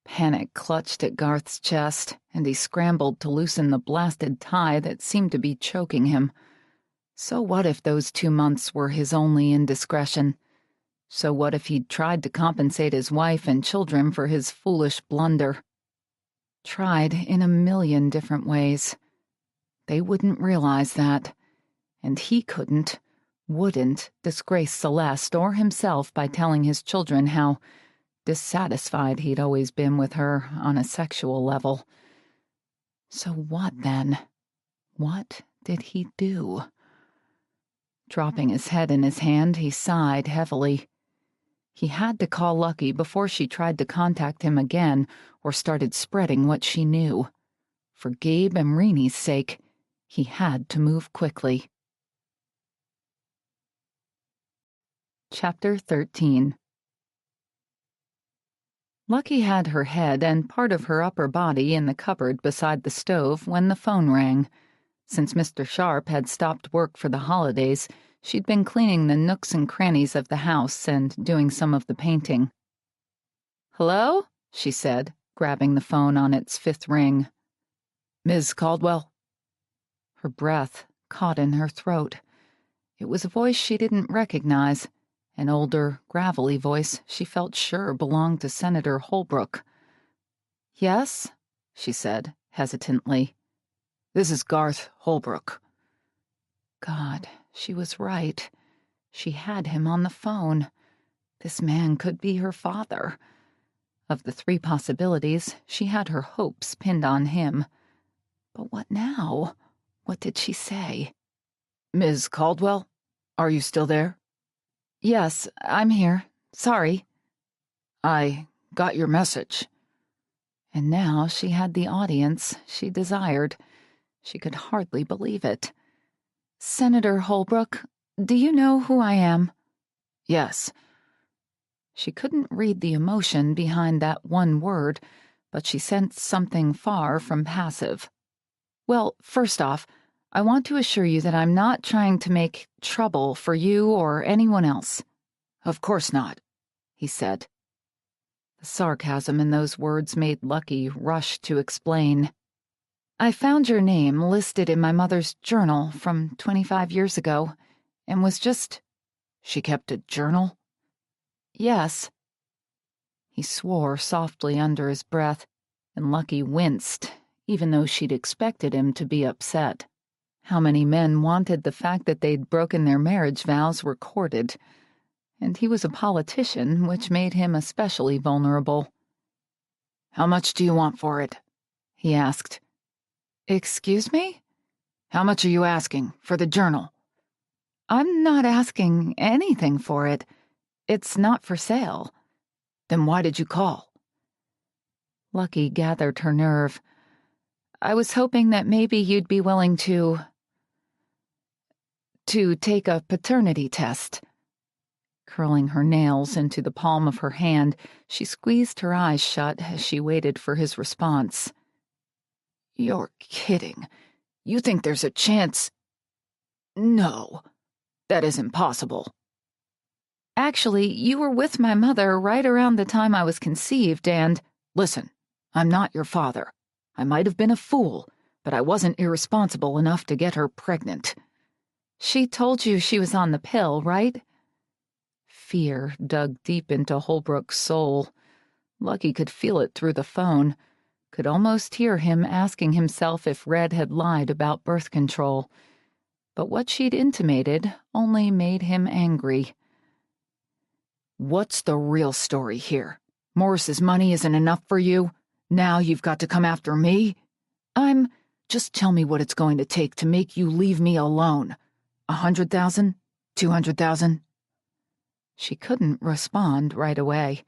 Panic clutched at Garth's chest, and he scrambled to loosen the blasted tie that seemed to be choking him. So what if those 2 months were his only indiscretion? So what if he'd tried to compensate his wife and children for his foolish blunder? Tried in a million different ways. They wouldn't realize that, and he wouldn't disgrace Celeste or himself by telling his children how dissatisfied he'd always been with her on a sexual level. So what then? What did he do? Dropping his head in his hand, he sighed heavily. He had to call Lucky before she tried to contact him again or started spreading what she knew. For Gabe and Reenie's sake, he had to move quickly. Chapter 13. Lucky had her head and part of her upper body in the cupboard beside the stove when the phone rang. Since Mr. Sharp had stopped work for the holidays, she'd been cleaning the nooks and crannies of the house and doing some of the painting. "Hello?" she said, grabbing the phone on its 5th ring. "Ms. Caldwell?" Her breath caught in her throat. It was a voice she didn't recognize, an older, gravelly voice she felt sure belonged to Senator Holbrook. "Yes?" she said, hesitantly. "This is Garth Holbrook." God, she was right. She had him on the phone. This man could be her father. Of the 3 possibilities, she had her hopes pinned on him. But what now? What did she say? "Ms. Caldwell, are you still there?" "Yes, I'm here. Sorry." "I got your message." And now she had the audience she desired. She could hardly believe it. "Senator Holbrook, do you know who I am?" "Yes." She couldn't read the emotion behind that one word, but she sensed something far from passive. "Well, first off, I want to assure you that I'm not trying to make trouble for you or anyone else." "Of course not," he said. The sarcasm in those words made Lucky rush to explain. "I found your name listed in my mother's journal from 25 years ago, and was just—" "She kept a journal?" "Yes." He swore softly under his breath, and Lucky winced, even though she'd expected him to be upset. How many men wanted the fact that they'd broken their marriage vows recorded? And he was a politician, which made him especially vulnerable. "How much do you want for it?" he asked. "Excuse me?" "How much are you asking for the journal?" "I'm not asking anything for it. It's not for sale." "Then why did you call?" Lucky gathered her nerve. "I was hoping that maybe you'd be willing to take a paternity test." Curling her nails into the palm of her hand, she squeezed her eyes shut as she waited for his response. "You're kidding. You think there's a chance?" "No, that isn't possible." "Actually, you were with my mother right around the time I was conceived, and—" "Listen, I'm not your father. I might have been a fool, but I wasn't irresponsible enough to get her pregnant." "She told you she was on the pill, right?" Fear dug deep into Holbrook's soul. Lucky could feel it through the phone, could almost hear him asking himself if Red had lied about birth control. But what she'd intimated only made him angry. "What's the real story here? Morris's money isn't enough for you? Now you've got to come after me? Just tell me what it's going to take to make you leave me alone. 100,000? 200,000? She couldn't respond right away.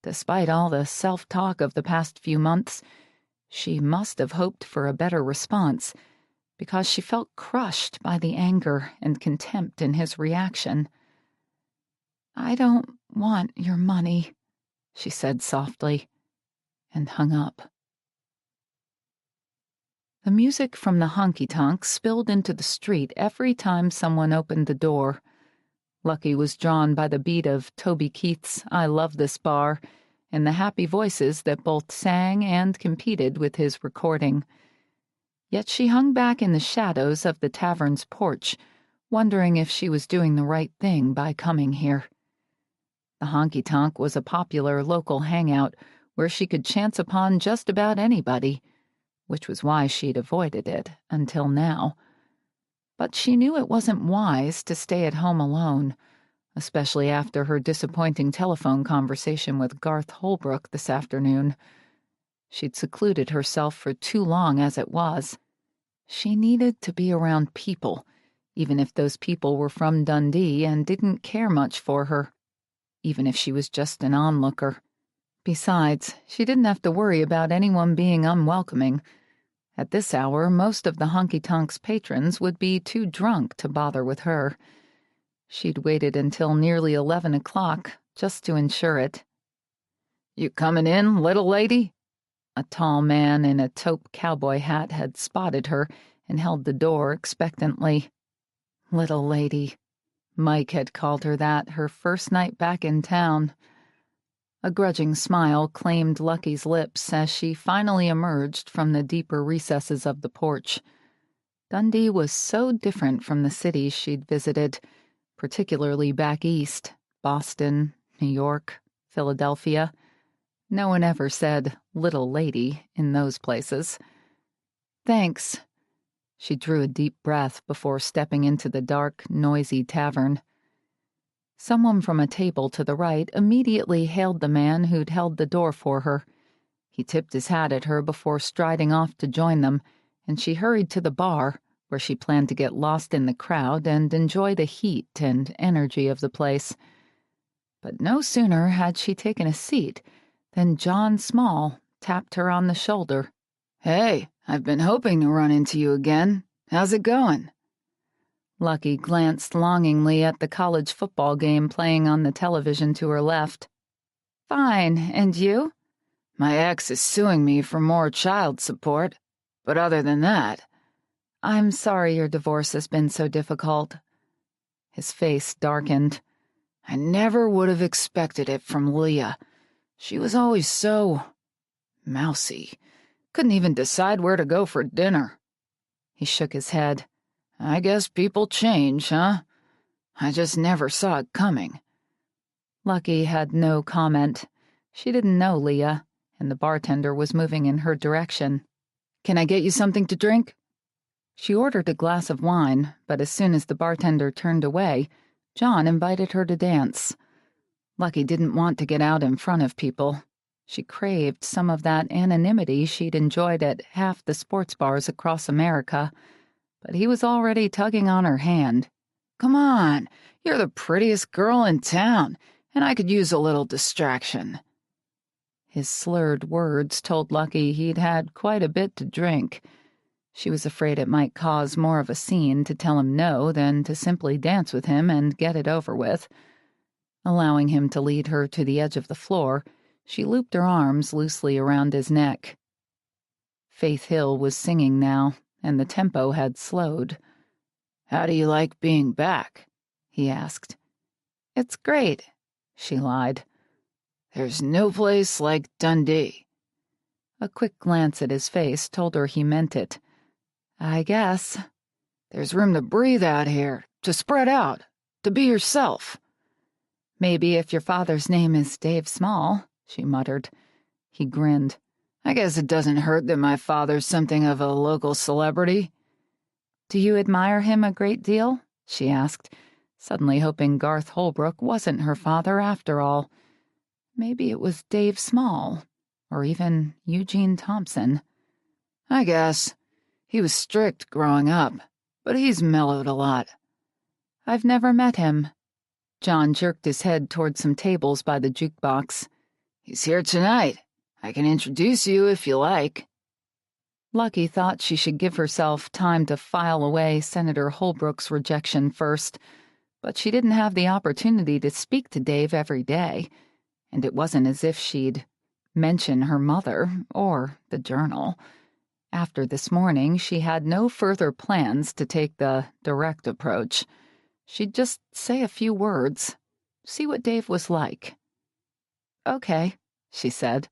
Despite all the self-talk of the past few months, she must have hoped for a better response, because she felt crushed by the anger and contempt in his reaction. "I don't want your money," she said softly, and hung up. The music from the honky-tonk spilled into the street every time someone opened the door. Lucky was drawn by the beat of Toby Keith's "I Love This Bar" and the happy voices that both sang and competed with his recording. Yet she hung back in the shadows of the tavern's porch, wondering if she was doing the right thing by coming here. The honky-tonk was a popular local hangout where she could chance upon just about anybody, which was why she'd avoided it until now. But she knew it wasn't wise to stay at home alone, especially after her disappointing telephone conversation with Garth Holbrook this afternoon. She'd secluded herself for too long as it was. She needed to be around people, even if those people were from Dundee and didn't care much for her, even if she was just an onlooker. Besides, she didn't have to worry about anyone being unwelcoming. At this hour, most of the honky-tonk's patrons would be too drunk to bother with her. She'd waited until nearly 11 o'clock just to ensure it. "You coming in, little lady?" A tall man in a taupe cowboy hat had spotted her and held the door expectantly. Little lady. Mike had called her that her first night back in town. A grudging smile claimed Lucky's lips as she finally emerged from the deeper recesses of the porch. Dundee was so different from the cities she'd visited, particularly back east, Boston, New York, Philadelphia. No one ever said "little lady" in those places. "Thanks." She drew a deep breath before stepping into the dark, noisy tavern. Someone from a table to the right immediately hailed the man who'd held the door for her. He tipped his hat at her before striding off to join them, and she hurried to the bar, where she planned to get lost in the crowd and enjoy the heat and energy of the place. But no sooner had she taken a seat than John Small tapped her on the shoulder. "Hey, I've been hoping to run into you again. How's it going?" Lucky glanced longingly at the college football game playing on the television to her left. "Fine, and you?" "My ex is suing me for more child support, but other than that—" "I'm sorry your divorce has been so difficult." His face darkened. "I never would have expected it from Leah. She was always so mousy. Couldn't even decide where to go for dinner." He shook his head. "I guess people change, huh? I just never saw it coming." Lucky had no comment. She didn't know Leah, and the bartender was moving in her direction. "Can I get you something to drink?" She ordered a glass of wine, but as soon as the bartender turned away, John invited her to dance. Lucky didn't want to get out in front of people. She craved some of that anonymity she'd enjoyed at half the sports bars across America, but he was already tugging on her hand. "Come on, you're the prettiest girl in town, and I could use a little distraction." His slurred words told Lucky he'd had quite a bit to drink. She was afraid it might cause more of a scene to tell him no than to simply dance with him and get it over with. Allowing him to lead her to the edge of the floor, she looped her arms loosely around his neck. Faith Hill was singing now, and the tempo had slowed. "How do you like being back?" he asked. "It's great," she lied. "There's no place like Dundee." A quick glance at his face told her he meant it. "I guess." "There's room to breathe out here, to spread out, to be yourself." "Maybe if your father's name is Dave Small," she muttered. He grinned. "I guess it doesn't hurt that my father's something of a local celebrity." "Do you admire him a great deal?" she asked, suddenly hoping Garth Holbrook wasn't her father after all. Maybe it was Dave Small, or even Eugene Thompson. "I guess. He was strict growing up, but he's mellowed a lot." "I've never met him." John jerked his head toward some tables by the jukebox. "He's here tonight. I can introduce you if you like." Lucky thought she should give herself time to file away Senator Holbrook's rejection first, but she didn't have the opportunity to speak to Dave every day, and it wasn't as if she'd mention her mother or the journal. After this morning, she had no further plans to take the direct approach. She'd just say a few words, see what Dave was like. "Okay," she said.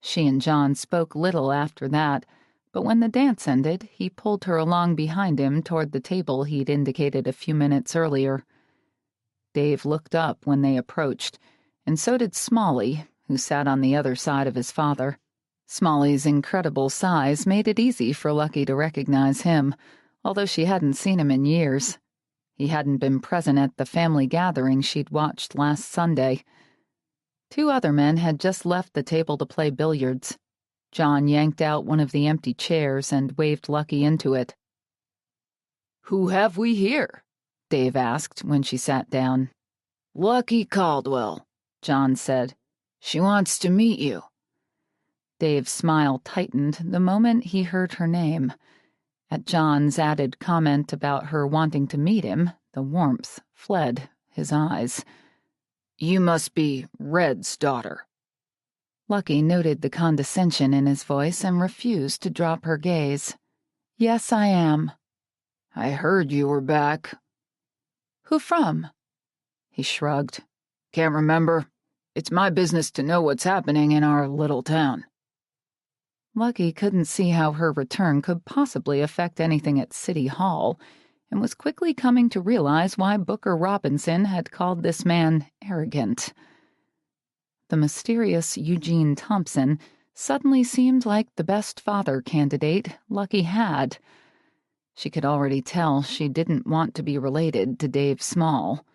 She and John spoke little after that, but when the dance ended, he pulled her along behind him toward the table he'd indicated a few minutes earlier. Dave looked up when they approached, and so did Smalley, who sat on the other side of his father. Smalley's incredible size made it easy for Lucky to recognize him, although she hadn't seen him in years. He hadn't been present at the family gathering she'd watched last Sunday. Two other men had just left the table to play billiards. John yanked out one of the empty chairs and waved Lucky into it. "Who have we here?" Dave asked when she sat down. "Lucky Caldwell," John said. "She wants to meet you." Dave's smile tightened the moment he heard her name. At John's added comment about her wanting to meet him, the warmth fled his eyes. "You must be Red's daughter." Lucky noted the condescension in his voice and refused to drop her gaze. "Yes, I am." "I heard you were back." "Who from?" He shrugged. "Can't remember. It's my business to know what's happening in our little town." Lucky couldn't see how her return could possibly affect anything at City Hall, and was quickly coming to realize why Booker Robinson had called this man arrogant. The mysterious Eugene Thompson suddenly seemed like the best father candidate Lucky had. She could already tell she didn't want to be related to Dave Small.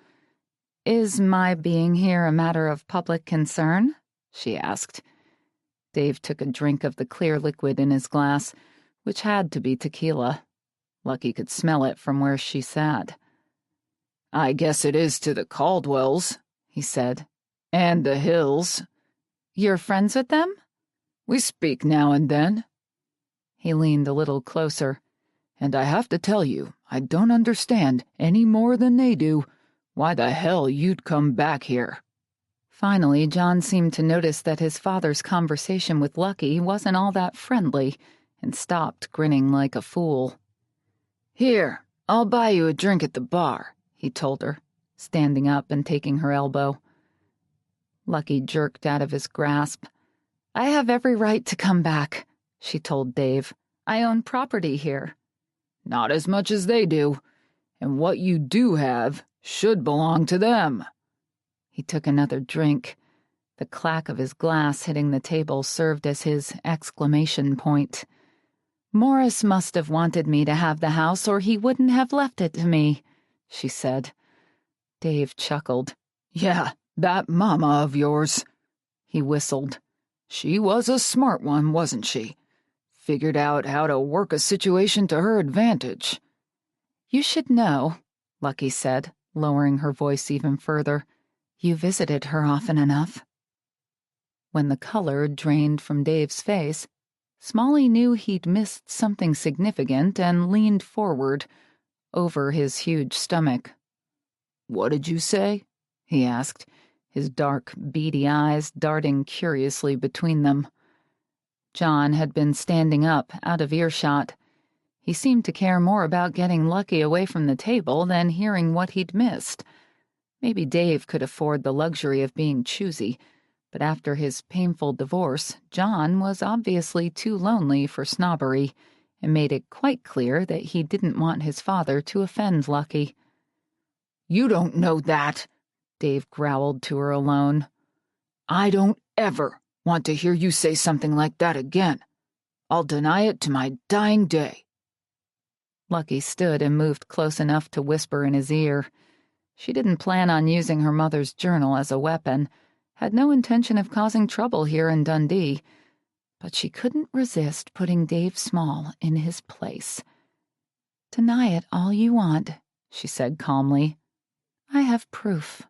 "Is my being here a matter of public concern?" she asked. Dave took a drink of the clear liquid in his glass, which had to be tequila. Lucky could smell it from where she sat. "I guess it is to the Caldwells," he said. "And the Hills." "You're friends with them?" "We speak now and then." He leaned a little closer. "And I have to tell you, I don't understand, any more than they do, why the hell you'd come back here." Finally, John seemed to notice that his father's conversation with Lucky wasn't all that friendly, and stopped grinning like a fool. "Here, I'll buy you a drink at the bar," he told her, standing up and taking her elbow. Lucky jerked out of his grasp. "I have every right to come back," she told Dave. "I own property here." "Not as much as they do, and what you do have should belong to them." He took another drink. The clack of his glass hitting the table served as his exclamation point. Morris must have wanted me to have the house or he wouldn't have left it to me, she said. Dave chuckled. Yeah, that mama of yours. He whistled. She was a smart one, wasn't she? Figured out how to work a situation to her advantage. You should know, Lucky said, lowering her voice even further. You visited her often enough. When the color drained from Dave's face, Smalley knew he'd missed something significant and leaned forward, over his huge stomach. What did you say? He asked, his dark, beady eyes darting curiously between them. John had been standing up, out of earshot. He seemed to care more about getting Lucky away from the table than hearing what he'd missed. Maybe Dave could afford the luxury of being choosy, but after his painful divorce, John was obviously too lonely for snobbery, and made it quite clear that he didn't want his father to offend Lucky. You don't know that, Dave growled to her alone. I don't ever want to hear you say something like that again. I'll deny it to my dying day. Lucky stood and moved close enough to whisper in his ear. She didn't plan on using her mother's journal as a weapon, had no intention of causing trouble here in Dundee, but she couldn't resist putting Dave Small in his place. Deny it all you want, she said calmly. I have proof.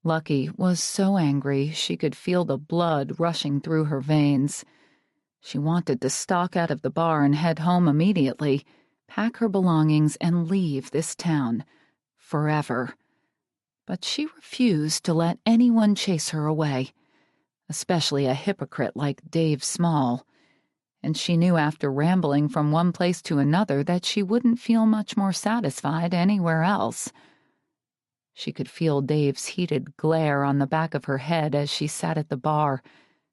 Lucky was so angry she could feel the blood rushing through her veins. She wanted to stalk out of the bar and head home immediately, pack her belongings and leave this town, forever. But she refused to let anyone chase her away, especially a hypocrite like Dave Small. And she knew after rambling from one place to another that she wouldn't feel much more satisfied anywhere else. She could feel Dave's heated glare on the back of her head as she sat at the bar,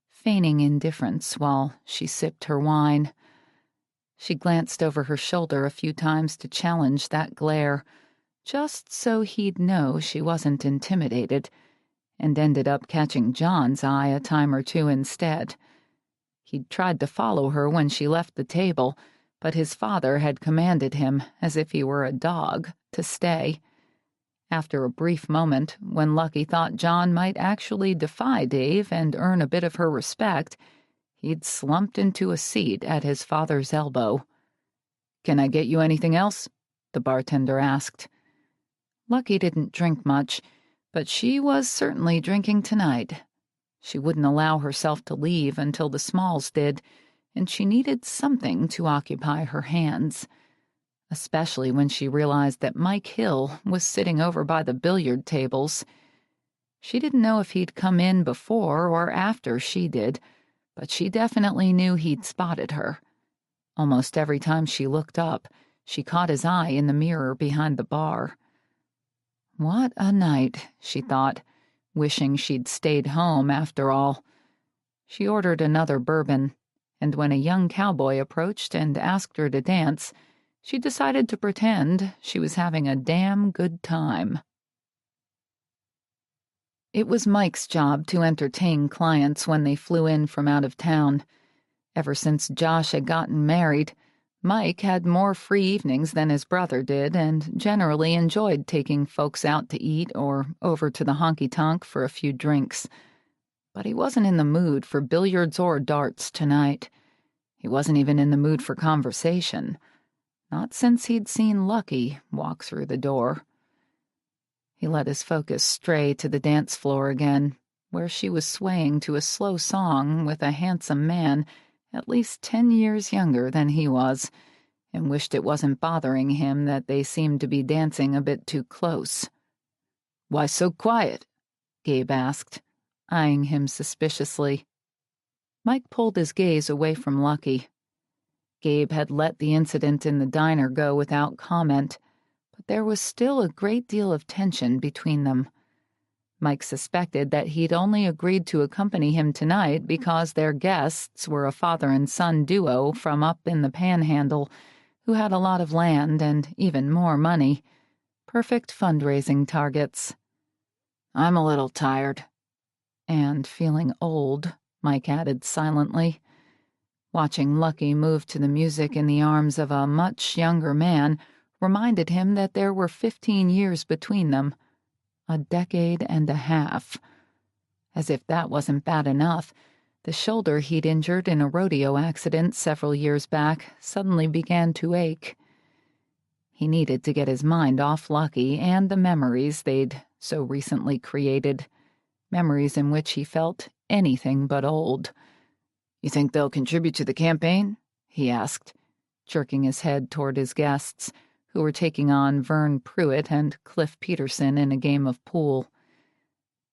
feigning indifference while she sipped her wine. She glanced over her shoulder a few times to challenge that glare, just so he'd know she wasn't intimidated, and ended up catching John's eye a time or two instead. He'd tried to follow her when she left the table, but his father had commanded him, as if he were a dog, to stay. After a brief moment, when Lucky thought John might actually defy Dave and earn a bit of her respect, he'd slumped into a seat at his father's elbow. "Can I get you anything else?" the bartender asked. Lucky didn't drink much, but she was certainly drinking tonight. She wouldn't allow herself to leave until the Smalls did, and she needed something to occupy her hands, especially when she realized that Mike Hill was sitting over by the billiard tables. She didn't know if he'd come in before or after she did, but she definitely knew he'd spotted her. Almost every time she looked up, she caught his eye in the mirror behind the bar. What a night, she thought, wishing she'd stayed home after all. She ordered another bourbon, and when a young cowboy approached and asked her to dance, she decided to pretend she was having a damn good time. It was Mike's job to entertain clients when they flew in from out of town. Ever since Josh had gotten married, Mike had more free evenings than his brother did and generally enjoyed taking folks out to eat or over to the honky-tonk for a few drinks. But he wasn't in the mood for billiards or darts tonight. He wasn't even in the mood for conversation. Not since he'd seen Lucky walk through the door. He let his focus stray to the dance floor again, where she was swaying to a slow song with a handsome man at least 10 years younger than he was, and wished it wasn't bothering him that they seemed to be dancing a bit too close. "Why so quiet?" Gabe asked, eyeing him suspiciously. Mike pulled his gaze away from Lucky. Gabe had let the incident in the diner go without comment, but there was still a great deal of tension between them. Mike suspected that he'd only agreed to accompany him tonight because their guests were a father and son duo from up in the Panhandle who had a lot of land and even more money. Perfect fundraising targets. "I'm a little tired." "And feeling old," Mike added silently. Watching Lucky move to the music in the arms of a much younger man reminded him that there were 15 years between them, a decade and a half. As if that wasn't bad enough, the shoulder he'd injured in a rodeo accident several years back suddenly began to ache. He needed to get his mind off Lucky and the memories they'd so recently created, memories in which he felt anything but old. "You think they'll contribute to the campaign?" he asked, jerking his head toward his guests, who were taking on Vern Pruitt and Cliff Peterson in a game of pool.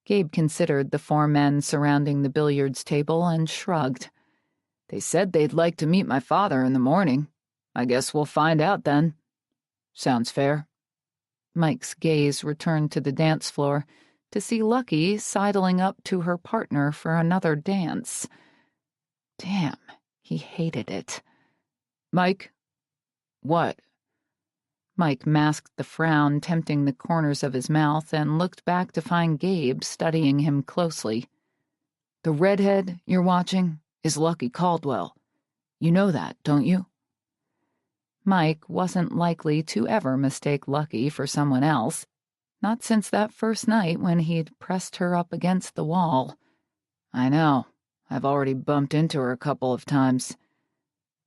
Gabe considered the four men surrounding the billiards table and shrugged. "They said they'd like to meet my father in the morning. I guess we'll find out then." "Sounds fair." Mike's gaze returned to the dance floor to see Lucky sidling up to her partner for another dance. Damn, he hated it. "Mike?" "What?" Mike masked the frown tempting the corners of his mouth and looked back to find Gabe studying him closely. "The redhead you're watching is Lucky Caldwell. You know that, don't you?" Mike wasn't likely to ever mistake Lucky for someone else, not since that first night when he'd pressed her up against the wall. "I know. I've already bumped into her a couple of times."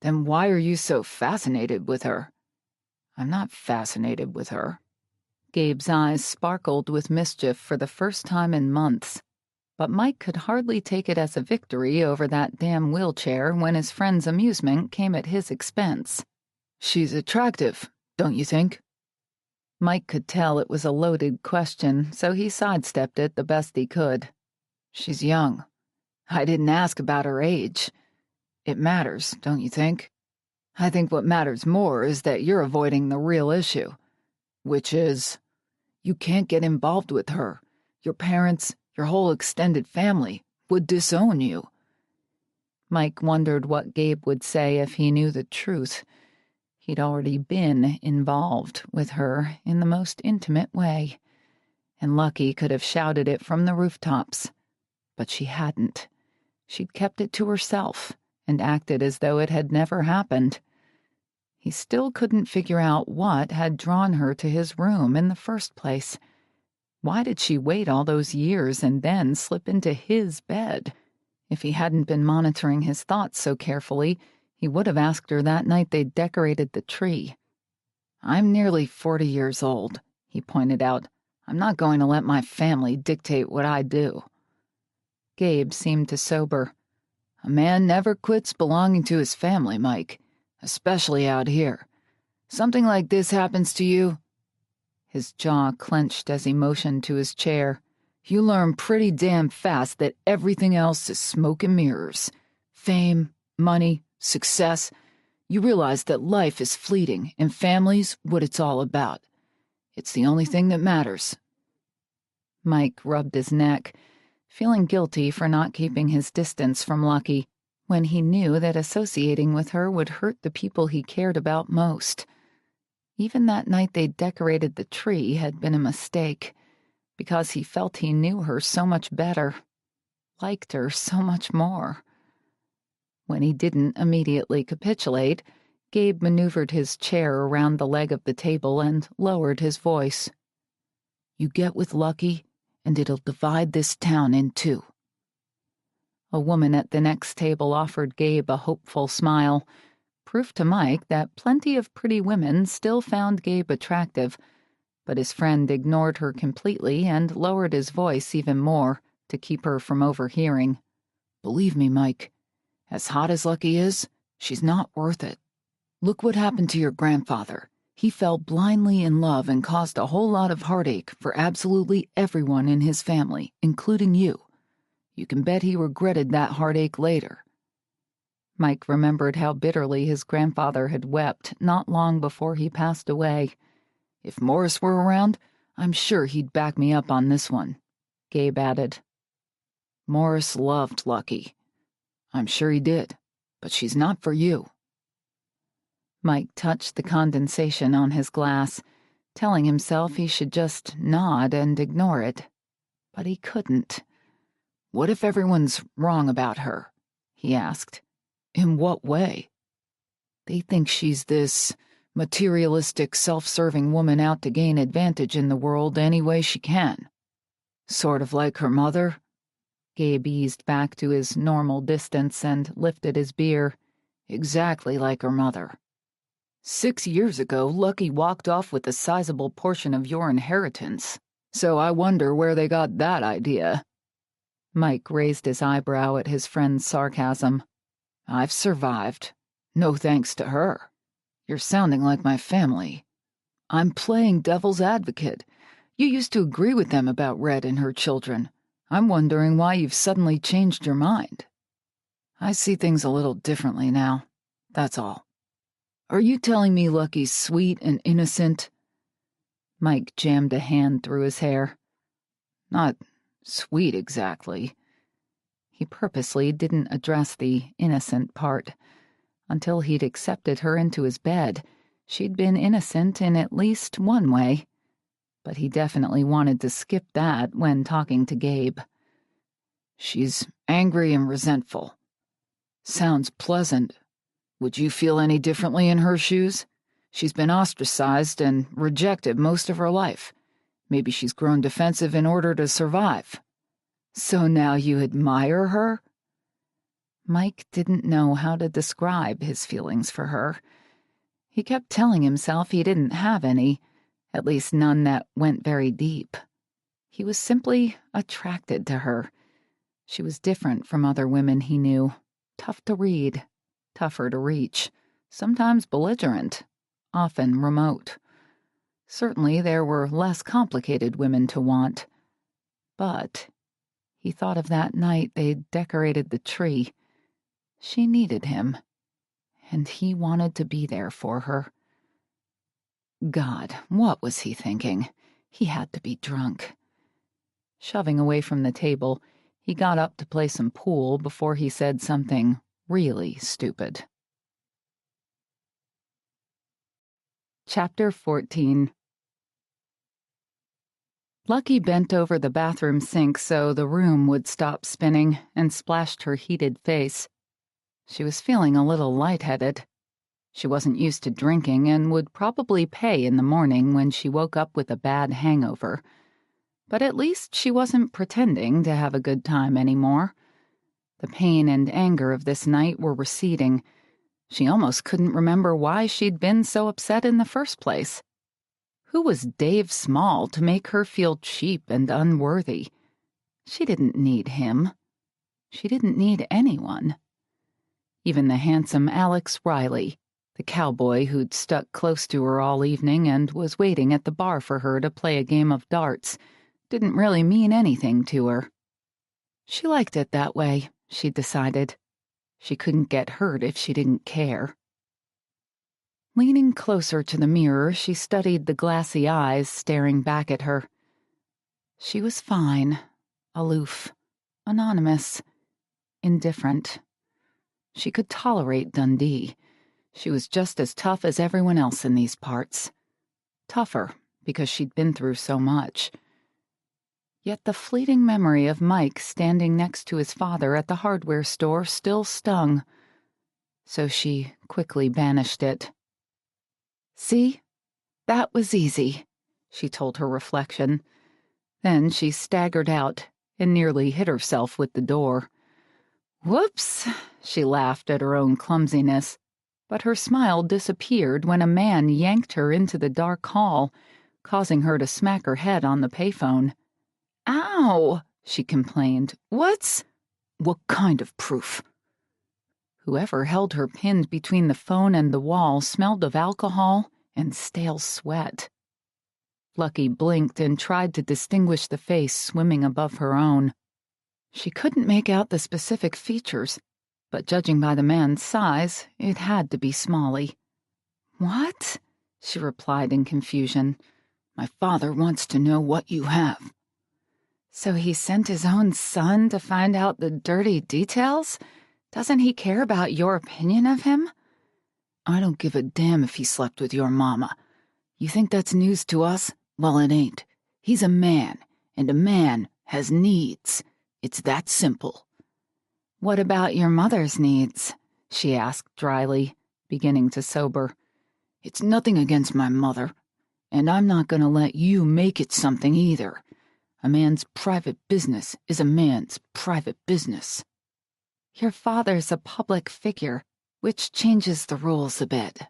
"Then why are you so fascinated with her?" "I'm not fascinated with her." Gabe's eyes sparkled with mischief for the first time in months, but Mike could hardly take it as a victory over that damn wheelchair when his friend's amusement came at his expense. "She's attractive, don't you think?" Mike could tell it was a loaded question, so he sidestepped it the best he could. "She's young. I didn't ask about her age. It matters, don't you think? I think what matters more is that you're avoiding the real issue, which is, you can't get involved with her. Your parents, your whole extended family, would disown you." Mike wondered what Gabe would say if he knew the truth. He'd already been involved with her in the most intimate way, and Lucky could have shouted it from the rooftops. But she hadn't. She'd kept it to herself and acted as though it had never happened. He still couldn't figure out what had drawn her to his room in the first place. Why did she wait all those years and then slip into his bed? If he hadn't been monitoring his thoughts so carefully, he would have asked her that night they decorated the tree. "I'm nearly 40 years old," he pointed out. "I'm not going to let my family dictate what I do." Gabe seemed to sober. "A man never quits belonging to his family, Mike. Especially out here. Something like this happens to you." His jaw clenched as he motioned to his chair. "You learn pretty damn fast that everything else is smoke and mirrors. Fame, money, success. You realize that life is fleeting and family's what it's all about. It's the only thing that matters." Mike rubbed his neck, feeling guilty for not keeping his distance from Lucky, when he knew that associating with her would hurt the people he cared about most. Even that night they decorated the tree had been a mistake, because he felt he knew her so much better, liked her so much more. When he didn't immediately capitulate, Gabe maneuvered his chair around the leg of the table and lowered his voice. "You get with Lucky, and it'll divide this town in two." A woman at the next table offered Gabe a hopeful smile, proof to Mike that plenty of pretty women still found Gabe attractive, but his friend ignored her completely and lowered his voice even more to keep her from overhearing. "Believe me, Mike, as hot as Lucky is, she's not worth it. Look what happened to your grandfather. He fell blindly in love and caused a whole lot of heartache for absolutely everyone in his family, including you. You can bet he regretted that heartache later." Mike remembered how bitterly his grandfather had wept not long before he passed away. "If Morris were around, I'm sure he'd back me up on this one," Gabe added. "Morris loved Lucky. I'm sure he did, but she's not for you." Mike touched the condensation on his glass, telling himself he should just nod and ignore it. But he couldn't. "What if everyone's wrong about her?" he asked. In what way? They think she's this materialistic, self-serving woman out to gain advantage in the world any way she can. Sort of like her mother. Gabe eased back to his normal distance and lifted his beer. Exactly like her mother. 6 years ago, Lucky walked off with a sizable portion of your inheritance. So I wonder where they got that idea. Mike raised his eyebrow at his friend's sarcasm. I've survived. No thanks to her. You're sounding like my family. I'm playing devil's advocate. You used to agree with them about Red and her children. I'm wondering why you've suddenly changed your mind. I see things a little differently now. That's all. Are you telling me Lucky's sweet and innocent? Mike jammed a hand through his hair. Not sweet exactly. He purposely didn't address the innocent part. Until he'd accepted her into his bed, she'd been innocent in at least one way. But he definitely wanted to skip that when talking to Gabe. She's angry and resentful. Sounds pleasant. Would you feel any differently in her shoes? She's been ostracized and rejected most of her life. Maybe she's grown defensive in order to survive. So now you admire her? Mike didn't know how to describe his feelings for her. He kept telling himself he didn't have any, at least none that went very deep. He was simply attracted to her. She was different from other women he knew. Tough to read, tougher to reach, sometimes belligerent, often remote. Certainly there were less complicated women to want. But he thought of that night they'd decorated the tree. She needed him, and he wanted to be there for her. God, what was he thinking? He had to be drunk. Shoving away from the table, he got up to play some pool before he said something really stupid. Chapter 14. Lucky bent over the bathroom sink so the room would stop spinning and splashed her heated face. She was feeling a little lightheaded. She wasn't used to drinking and would probably pay in the morning when she woke up with a bad hangover. But at least she wasn't pretending to have a good time anymore. The pain and anger of this night were receding. She almost couldn't remember why she'd been so upset in the first place. Who was Dave Small to make her feel cheap and unworthy? She didn't need him. She didn't need anyone. Even the handsome Alex Riley, the cowboy who'd stuck close to her all evening and was waiting at the bar for her to play a game of darts, didn't really mean anything to her. She liked it that way, she decided. She couldn't get hurt if she didn't care. Leaning closer to the mirror, she studied the glassy eyes staring back at her. She was fine, aloof, anonymous, indifferent. She could tolerate Dundee. She was just as tough as everyone else in these parts. Tougher, because she'd been through so much. Yet the fleeting memory of Mike standing next to his father at the hardware store still stung. So she quickly banished it. See? That was easy, she told her reflection. Then she staggered out and nearly hit herself with the door. Whoops, she laughed at her own clumsiness, but her smile disappeared when a man yanked her into the dark hall, causing her to smack her head on the payphone. Ow, she complained. What kind of proof? Whoever held her pinned between the phone and the wall smelled of alcohol and stale sweat. Lucky blinked and tried to distinguish the face swimming above her own. She couldn't make out the specific features, but judging by the man's size, it had to be Smalley. What? She replied in confusion. My father wants to know what you have. So he sent his own son to find out the dirty details? Doesn't he care about your opinion of him? I don't give a damn if he slept with your mama. You think that's news to us? Well, it ain't. He's a man, and a man has needs. It's that simple. What about your mother's needs? she asked dryly, beginning to sober. "It's nothing against my mother, and I'm not going to let you make it something either. A man's private business is a man's private business." "Your father's a public figure, which changes the rules a bit."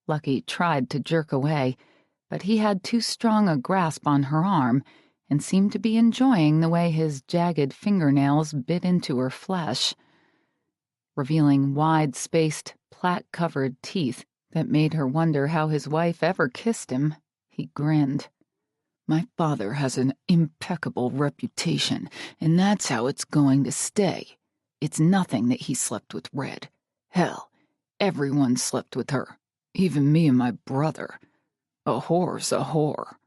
Lucky tried to jerk away, but he had too strong a grasp on her arm and seemed to be enjoying the way his jagged fingernails bit into her flesh, revealing wide-spaced, plaque-covered teeth that made her wonder how his wife ever kissed him. He grinned. "My father has an impeccable reputation, and that's how it's going to stay. It's nothing that he slept with Red. Hell, everyone slept with her, even me and my brother. A whore's a whore."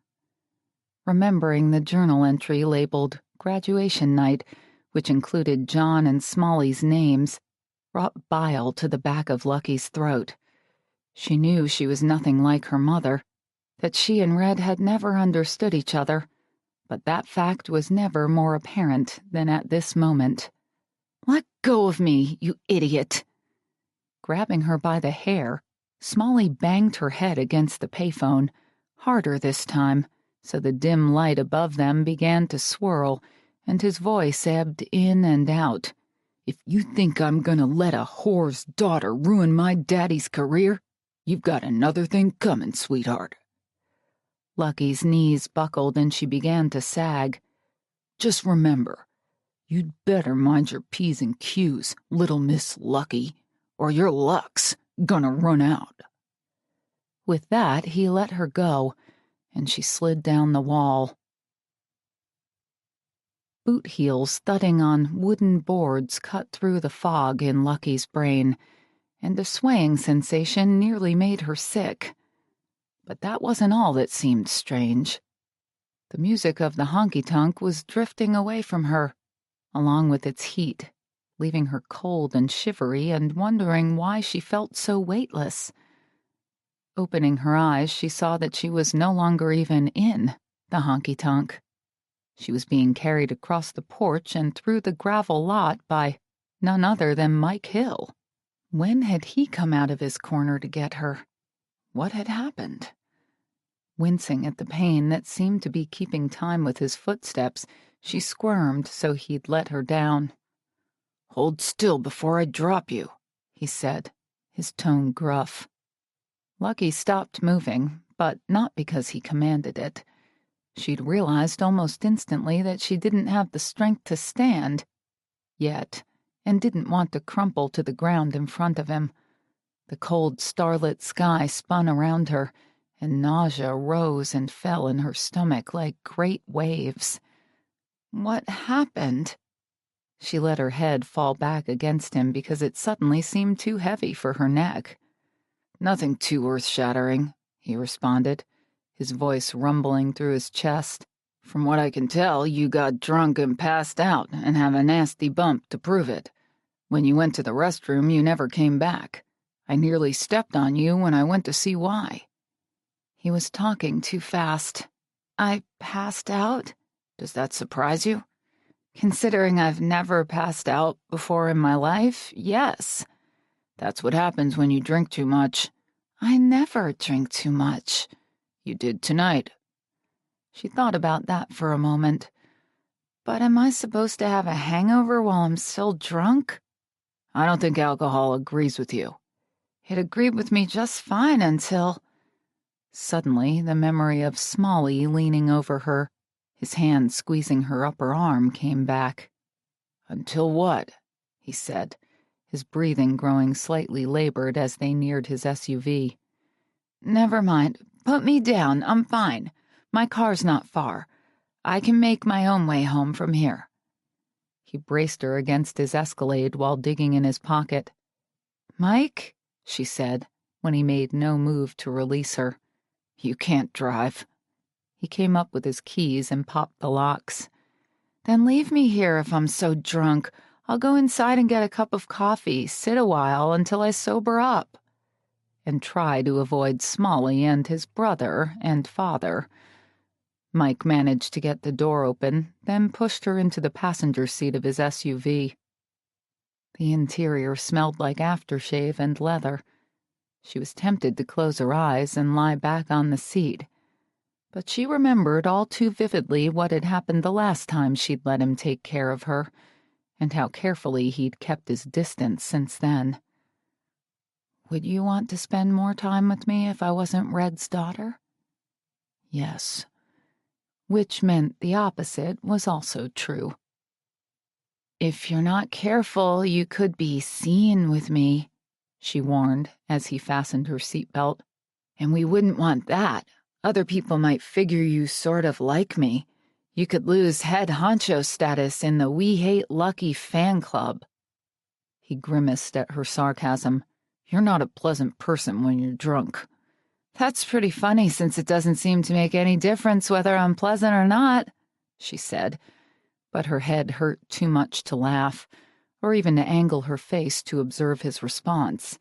Remembering the journal entry labeled Graduation Night, which included John and Smalley's names, brought bile to the back of Lucky's throat. She knew she was nothing like her mother, that she and Red had never understood each other, but that fact was never more apparent than at this moment. "Let go of me, you idiot!" Grabbing her by the hair, Smalley banged her head against the payphone, harder this time, so the dim light above them began to swirl, and his voice ebbed in and out. "If you think I'm gonna let a whore's daughter ruin my daddy's career, you've got another thing coming, sweetheart." Lucky's knees buckled and she began to sag. "Just remember, you'd better mind your P's and Q's, little Miss Lucky, or your luck's gonna run out." With that, he let her go, and she slid down the wall. Boot heels thudding on wooden boards cut through the fog in Lucky's brain, and a swaying sensation nearly made her sick. But that wasn't all that seemed strange. The music of the honky-tonk was drifting away from her, along with its heat, leaving her cold and shivery and wondering why she felt so weightless. Opening her eyes, she saw that she was no longer even in the honky-tonk. She was being carried across the porch and through the gravel lot by none other than Mike Hill. When had he come out of his corner to get her? What had happened? Wincing at the pain that seemed to be keeping time with his footsteps, she squirmed so he'd let her down. "Hold still before I drop you," he said, his tone gruff. Lucky stopped moving, but not because he commanded it. She'd realized almost instantly that she didn't have the strength to stand yet, and didn't want to crumple to the ground in front of him. The cold, starlit sky spun around her, and nausea rose and fell in her stomach like great waves. What happened? She let her head fall back against him because it suddenly seemed too heavy for her neck. "Nothing too earth-shattering," he responded, his voice rumbling through his chest. "From what I can tell, you got drunk and passed out and have a nasty bump to prove it. When you went to the restroom, you never came back. I nearly stepped on you when I went to see why." He was talking too fast. "I passed out? Does that surprise you?" "Considering I've never passed out before in my life, yes." "That's what happens when you drink too much." "I never drink too much." "You did tonight." She thought about that for a moment. "But am I supposed to have a hangover while I'm still drunk?" "I don't think alcohol agrees with you." "It agreed with me just fine until—" Suddenly, the memory of Smalley leaning over her, his hand squeezing her upper arm, came back. "Until what?" he said, his breathing growing slightly labored as they neared his SUV. "Never mind. Put me down. I'm fine. My car's not far. I can make my own way home from here." He braced her against his Escalade while digging in his pocket. "Mike," she said, when he made no move to release her. "You can't drive." He came up with his keys and popped the locks. "Then leave me here if I'm so drunk. I'll go inside and get a cup of coffee, sit a while until I sober up." And try to avoid Smalley and his brother and father. Mike managed to get the door open, then pushed her into the passenger seat of his SUV. The interior smelled like aftershave and leather. She was tempted to close her eyes and lie back on the seat, but she remembered all too vividly what had happened the last time she'd let him take care of her, and how carefully he'd kept his distance since then. "Would you want to spend more time with me if I wasn't Red's daughter?" Yes. Which meant the opposite was also true. "If you're not careful, you could be seen with me," she warned as he fastened her seatbelt. "And we wouldn't want that. Other people might figure you sort of like me. You could lose head honcho status in the We Hate Lucky fan club." He grimaced at her sarcasm. "You're not a pleasant person when you're drunk." "That's pretty funny since it doesn't seem to make any difference whether I'm pleasant or not," she said, but her head hurt too much to laugh, or even to angle her face to observe his response.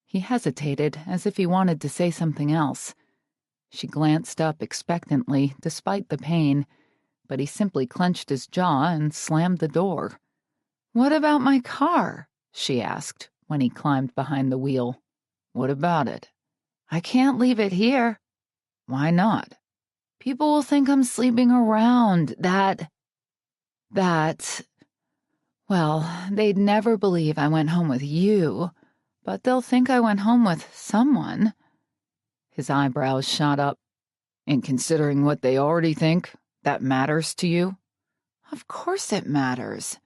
He hesitated, as if he wanted to say something else. She glanced up expectantly, despite the pain, but he simply clenched his jaw and slammed the door. "What about my car?" she asked, when he climbed behind the wheel. "What about it?" "I can't leave it here." "Why not?" "People will think I'm sleeping around. Well, they'd never believe I went home with you, but they'll think I went home with someone." His eyebrows shot up. "And considering what they already think, that matters to you?" "Of course it matters."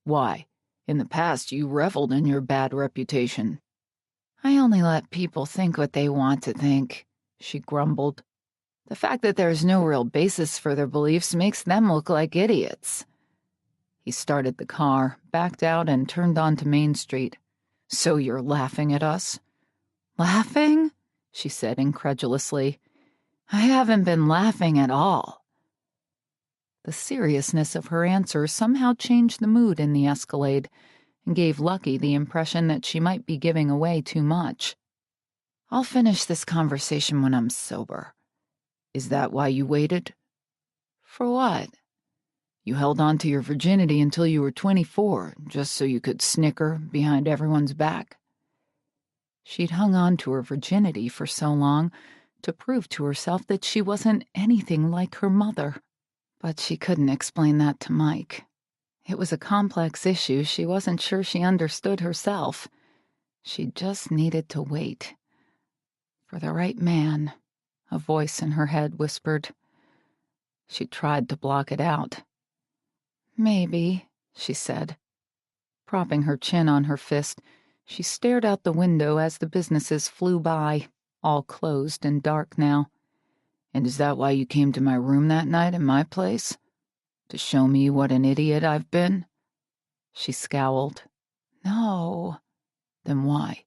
"Why? In the past, you reveled in your bad reputation." "I only let people think what they want to think," she grumbled. "The fact that there's no real basis for their beliefs makes them look like idiots." He started the car, backed out, and turned onto Main Street. "So you're laughing at us?" "Laughing?" she said incredulously. "I haven't been laughing at all." The seriousness of her answer somehow changed the mood in the Escalade and gave Lucky the impression that she might be giving away too much. "I'll finish this conversation when I'm sober." "Is that why you waited?" "For what?" "You held on to your virginity until you were 24, just so you could snicker behind everyone's back." She'd hung on to her virginity for so long to prove to herself that she wasn't anything like her mother. But she couldn't explain that to Mike. It was a complex issue she wasn't sure she understood herself. She just needed to wait. For the right man, a voice in her head whispered. She tried to block it out. "Maybe," she said. Propping her chin on her fist, she stared out the window as the businesses flew by, all closed and dark now. "And is that why you came to my room that night in my place? To show me what an idiot I've been?" She scowled. "No." "Then why?"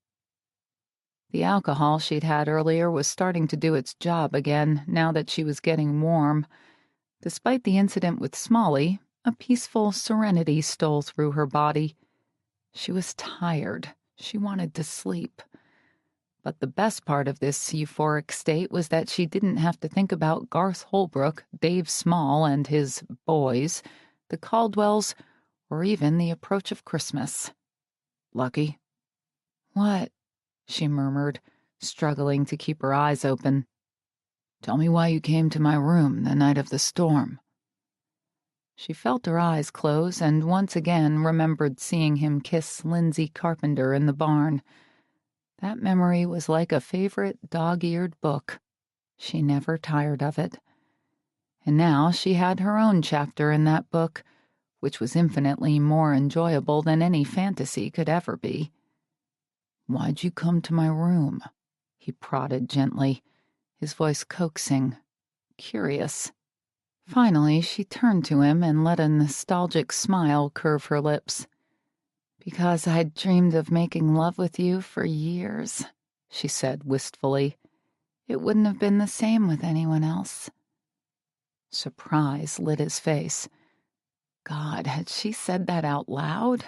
The alcohol she'd had earlier was starting to do its job again now that she was getting warm. Despite the incident with Smalley, a peaceful serenity stole through her body. She was tired. She wanted to sleep. But the best part of this euphoric state was that she didn't have to think about Garth Holbrook, Dave Small, and his boys, the Caldwells, or even the approach of Christmas. "Lucky?" "What?" she murmured, struggling to keep her eyes open. "Tell me why you came to my room the night of the storm." She felt her eyes close and once again remembered seeing him kiss Lindsay Carpenter in the barn. That memory was like a favorite dog-eared book. She never tired of it. And now she had her own chapter in that book, which was infinitely more enjoyable than any fantasy could ever be. "Why'd you come to my room?" He prodded gently, his voice coaxing, curious. Finally, she turned to him and let a nostalgic smile curve her lips. "Because I'd dreamed of making love with you for years," she said wistfully. "It wouldn't have been the same with anyone else." Surprise lit his face. God, had she said that out loud?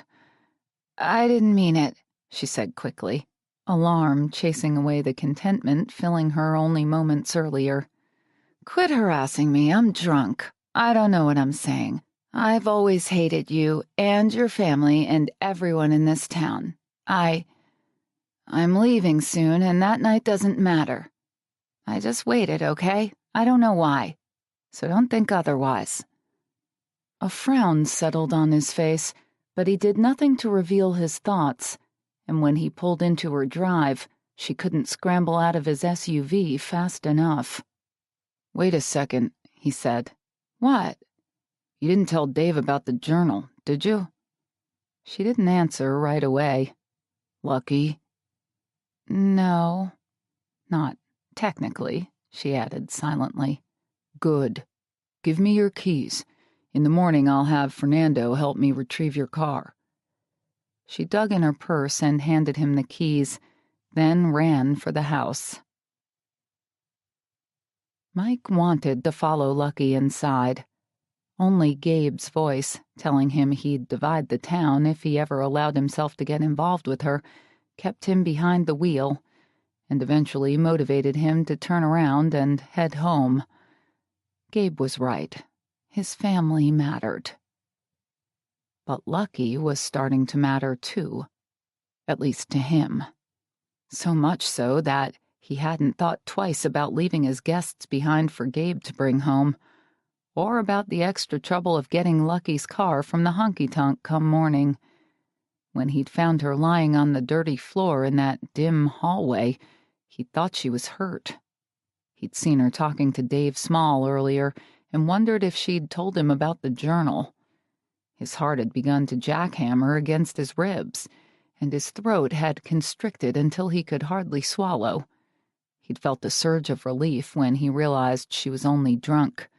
"I didn't mean it," she said quickly, alarm chasing away the contentment filling her only moments earlier. "Quit harassing me. I'm drunk. I don't know what I'm saying. I've always hated you and your family and everyone in this town. I'm leaving soon, and that night doesn't matter. I just waited, okay? I don't know why. So don't think otherwise." A frown settled on his face, but he did nothing to reveal his thoughts, and when he pulled into her drive, she couldn't scramble out of his SUV fast enough. "Wait a second," he said. "What?" "You didn't tell Dave about the journal, did you?" She didn't answer right away. "Lucky?" "No, not technically," she added silently. "Good. Give me your keys. In the morning I'll have Fernando help me retrieve your car." She dug in her purse and handed him the keys, then ran for the house. Mike wanted to follow Lucky inside. Only Gabe's voice, telling him he'd divide the town if he ever allowed himself to get involved with her, kept him behind the wheel, and eventually motivated him to turn around and head home. Gabe was right. His family mattered. But Lucky was starting to matter too, at least to him. So much so that he hadn't thought twice about leaving his guests behind for Gabe to bring home, or about the extra trouble of getting Lucky's car from the honky-tonk come morning. When he'd found her lying on the dirty floor in that dim hallway, he thought she was hurt. He'd seen her talking to Dave Small earlier and wondered if she'd told him about the journal. His heart had begun to jackhammer against his ribs, and his throat had constricted until he could hardly swallow. He'd felt a surge of relief when he realized she was only drunk.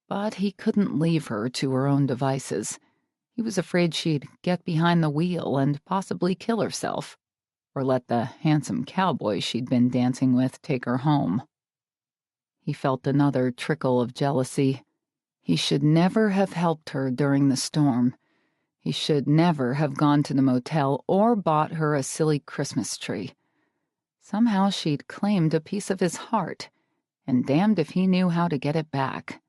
But he couldn't leave her to her own devices. He was afraid she'd get behind the wheel and possibly kill herself, or let the handsome cowboy she'd been dancing with take her home. He felt another trickle of jealousy. He should never have helped her during the storm. He should never have gone to the motel or bought her a silly Christmas tree. Somehow she'd claimed a piece of his heart, and damned if he knew how to get it back.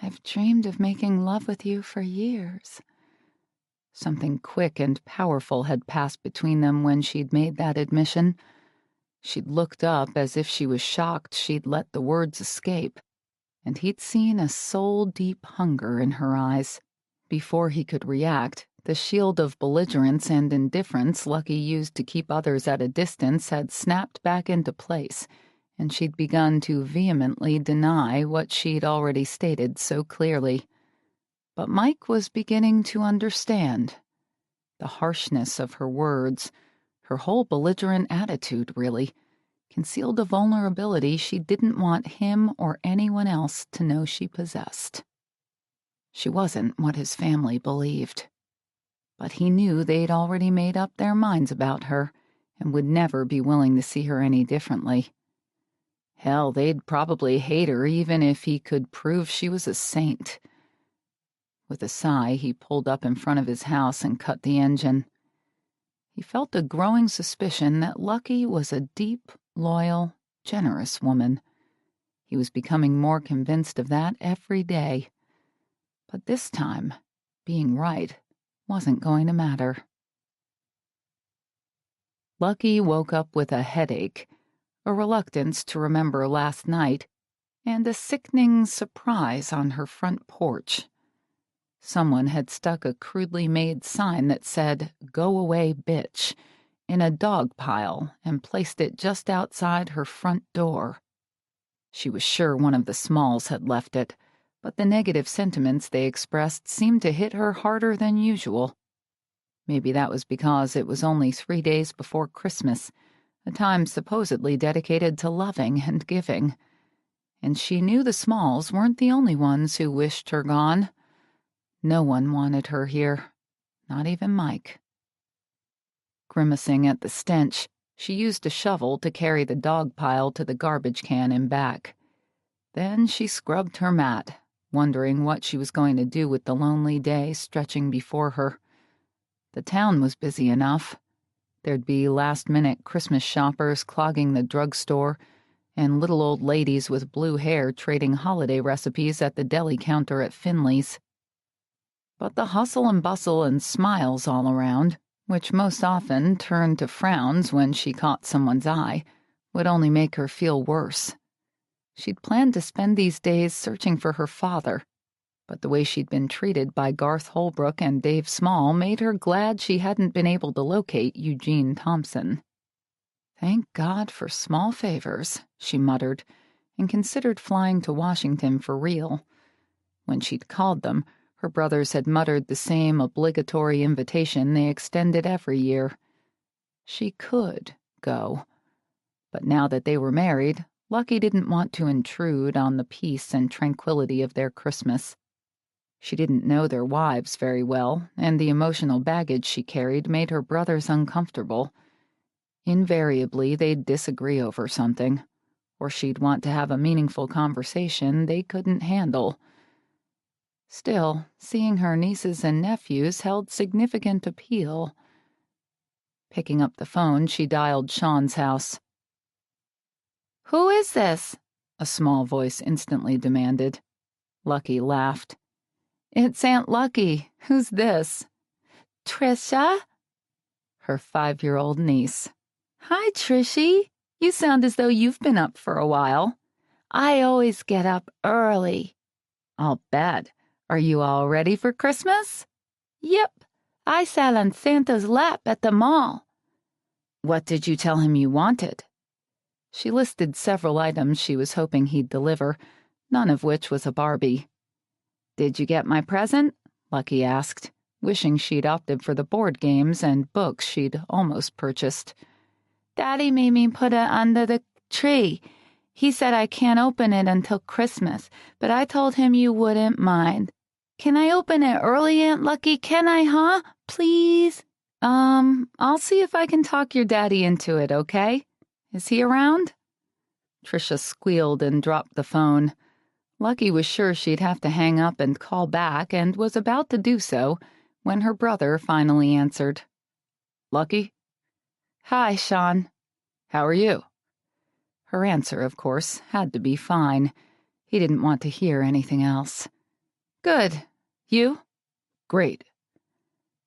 "I've dreamed of making love with you for years." Something quick and powerful had passed between them when she'd made that admission. She'd looked up as if she was shocked she'd let the words escape, and he'd seen a soul-deep hunger in her eyes. Before he could react, the shield of belligerence and indifference Lucky used to keep others at a distance had snapped back into place, and she'd begun to vehemently deny what she'd already stated so clearly. But Mike was beginning to understand. The harshness of her words, her whole belligerent attitude, really, concealed a vulnerability she didn't want him or anyone else to know she possessed. She wasn't what his family believed. But he knew they'd already made up their minds about her and would never be willing to see her any differently. Hell, they'd probably hate her even if he could prove she was a saint. With a sigh, he pulled up in front of his house and cut the engine. He felt a growing suspicion that Lucky was a deep, loyal, generous woman. He was becoming more convinced of that every day. But this time, being right wasn't going to matter. Lucky woke up with a headache, a reluctance to remember last night, and a sickening surprise on her front porch. Someone had stuck a crudely made sign that said, "Go away, bitch," in a dog pile and placed it just outside her front door. She was sure one of the Smalls had left it, but the negative sentiments they expressed seemed to hit her harder than usual. Maybe that was because it was only 3 days before Christmas, a time supposedly dedicated to loving and giving. And she knew the Smalls weren't the only ones who wished her gone. No one wanted her here, not even Mike. Grimacing at the stench, she used a shovel to carry the dog pile to the garbage can and back. Then she scrubbed her mat, wondering what she was going to do with the lonely day stretching before her. The town was busy enough. There'd be last-minute Christmas shoppers clogging the drugstore, and little old ladies with blue hair trading holiday recipes at the deli counter at Finley's. But the hustle and bustle and smiles all around, which most often turned to frowns when she caught someone's eye, would only make her feel worse. She'd planned to spend these days searching for her father, but the way she'd been treated by Garth Holbrook and Dave Small made her glad she hadn't been able to locate Eugene Thompson. Thank God for small favors, she muttered, and considered flying to Washington for real. When she'd called them, her brothers had muttered the same obligatory invitation they extended every year. She could go. But now that they were married, Lucky didn't want to intrude on the peace and tranquility of their Christmas. She didn't know their wives very well, and the emotional baggage she carried made her brothers uncomfortable. Invariably, they'd disagree over something, or she'd want to have a meaningful conversation they couldn't handle. Still, seeing her nieces and nephews held significant appeal. Picking up the phone, she dialed Sean's house. "Who is this?" a small voice instantly demanded. Lucky laughed. "It's Aunt Lucky. Who's this?" "Trisha?" Her 5-year-old niece. "Hi, Trishy. You sound as though you've been up for a while." "I always get up early." "I'll bet. Are you all ready for Christmas?" "Yep. I sat on Santa's lap at the mall." "What did you tell him you wanted?" She listed several items she was hoping he'd deliver, none of which was a Barbie. "Did you get my present?" Lucky asked, wishing she'd opted for the board games and books she'd almost purchased. "Daddy made me put it under the tree. He said I can't open it until Christmas, but I told him you wouldn't mind. Can I open it early, Aunt Lucky? Can I, huh? Please?" I'll see if I can talk your daddy into it, okay? Is he around?" Trisha squealed and dropped the phone. Lucky was sure she'd have to hang up and call back, and was about to do so when her brother finally answered. "Lucky?" "Hi, Sean." "How are you?" Her answer, of course, had to be fine. He didn't want to hear anything else. "Good. You?" "Great."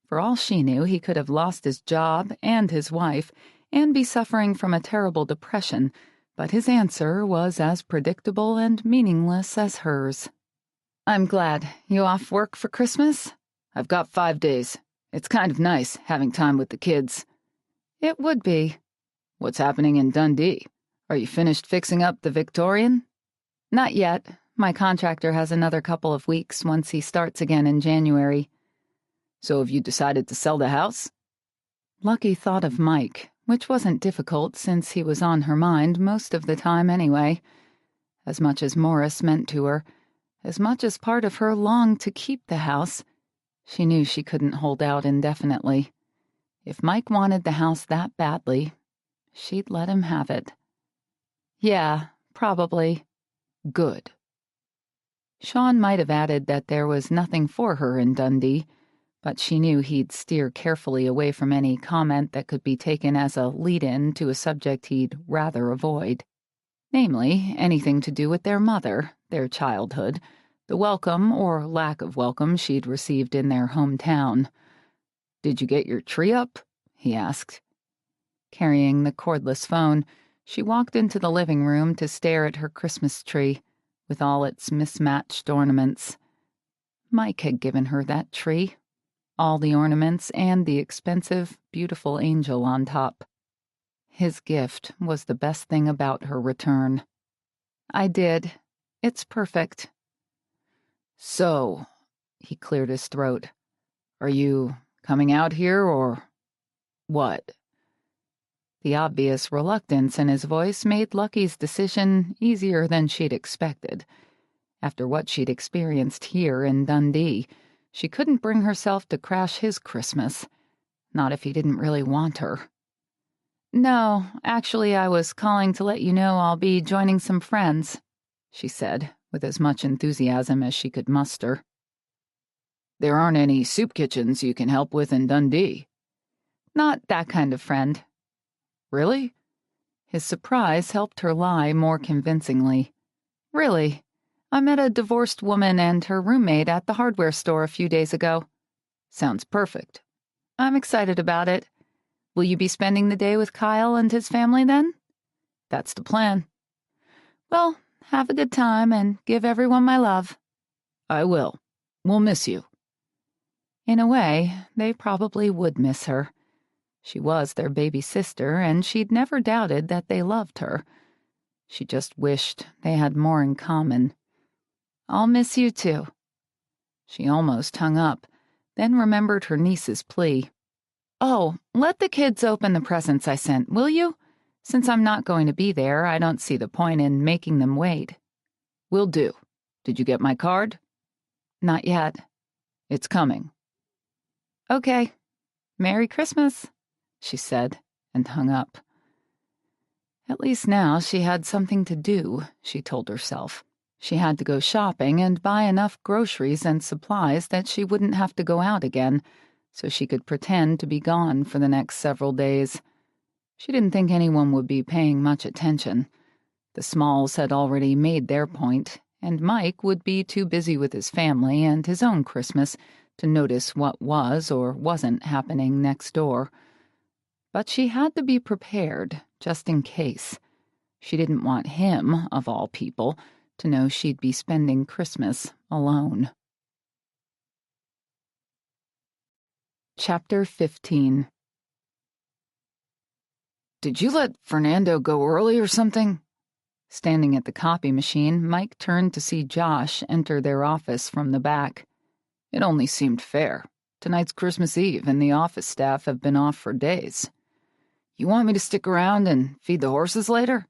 For all she knew, he could have lost his job and his wife, and be suffering from a terrible depression, but his answer was as predictable and meaningless as hers. "I'm glad. You off work for Christmas?" "I've got 5 days. It's kind of nice, having time with the kids." "It would be." "What's happening in Dundee? Are you finished fixing up the Victorian?" "Not yet. My contractor has another couple of weeks once he starts again in January." "So have you decided to sell the house?" Lucky thought of Mike, which wasn't difficult since he was on her mind most of the time anyway. As much as Morris meant to her, as much as part of her longed to keep the house, she knew she couldn't hold out indefinitely. If Mike wanted the house that badly, she'd let him have it. "Yeah, probably." "Good." Sean might have added that there was nothing for her in Dundee, but she knew he'd steer carefully away from any comment that could be taken as a lead-in to a subject he'd rather avoid. Namely, anything to do with their mother, their childhood, the welcome or lack of welcome she'd received in their hometown. "Did you get your tree up?" he asked. Carrying the cordless phone, she walked into the living room to stare at her Christmas tree, with all its mismatched ornaments. Mike had given her that tree. All the ornaments and the expensive, beautiful angel on top. His gift was the best thing about her return. "I did. It's perfect." "So," he cleared his throat, "are you coming out here, or what?" The obvious reluctance in his voice made Lucky's decision easier than she'd expected. After what she'd experienced here in Dundee, she couldn't bring herself to crash his Christmas, not if he didn't really want her. "No, actually, I was calling to let you know I'll be joining some friends," she said, with as much enthusiasm as she could muster. "There aren't any soup kitchens you can help with in Dundee?" "Not that kind of friend." "Really?" His surprise helped her lie more convincingly. "Really. I met a divorced woman and her roommate at the hardware store a few days ago. Sounds perfect. I'm excited about it. Will you be spending the day with Kyle and his family then? That's the plan. Well, have a good time and give everyone my love. I will. We'll miss you. In a way, they probably would miss her. She was their baby sister, and she'd never doubted that they loved her. She just wished they had more in common. I'll miss you too. She almost hung up, then remembered her niece's plea. Oh, let the kids open the presents I sent, will you? Since I'm not going to be there, I don't see the point in making them wait. Will do. Did you get my card? Not yet. It's coming. Okay. Merry Christmas, she said, and hung up. At least now she had something to do, she told herself. She had to go shopping and buy enough groceries and supplies that she wouldn't have to go out again, so she could pretend to be gone for the next several days. She didn't think anyone would be paying much attention. The Smalls had already made their point, and Mike would be too busy with his family and his own Christmas to notice what was or wasn't happening next door. But she had to be prepared, just in case. She didn't want him, of all people, to know she'd be spending Christmas alone. Chapter 15. Did you let Fernando go early or something? Standing at the copy machine, Mike turned to see Josh enter their office from the back. It only seemed fair. Tonight's Christmas Eve, and the office staff have been off for days. You want me to stick around and feed the horses later?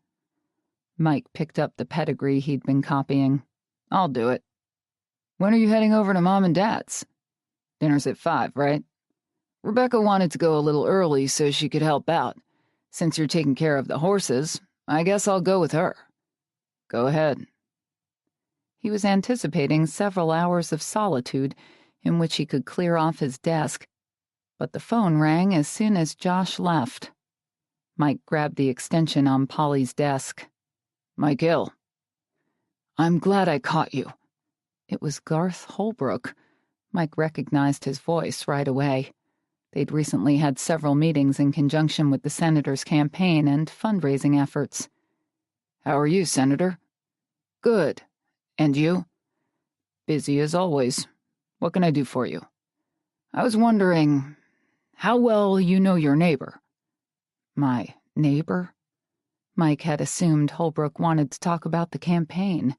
Mike picked up the pedigree he'd been copying. I'll do it. When are you heading over to Mom and Dad's? Dinner's at 5, right? Rebecca wanted to go a little early so she could help out. Since you're taking care of the horses, I guess I'll go with her. Go ahead. He was anticipating several hours of solitude in which he could clear off his desk, but the phone rang as soon as Josh left. Mike grabbed the extension on Polly's desk. Mike Hill. I'm glad I caught you. It was Garth Holbrook. Mike recognized his voice right away. They'd recently had several meetings in conjunction with the senator's campaign and fundraising efforts. How are you, Senator? Good. And you? Busy as always. What can I do for you? I was wondering how well you know your neighbor. My neighbor? Mike had assumed Holbrook wanted to talk about the campaign.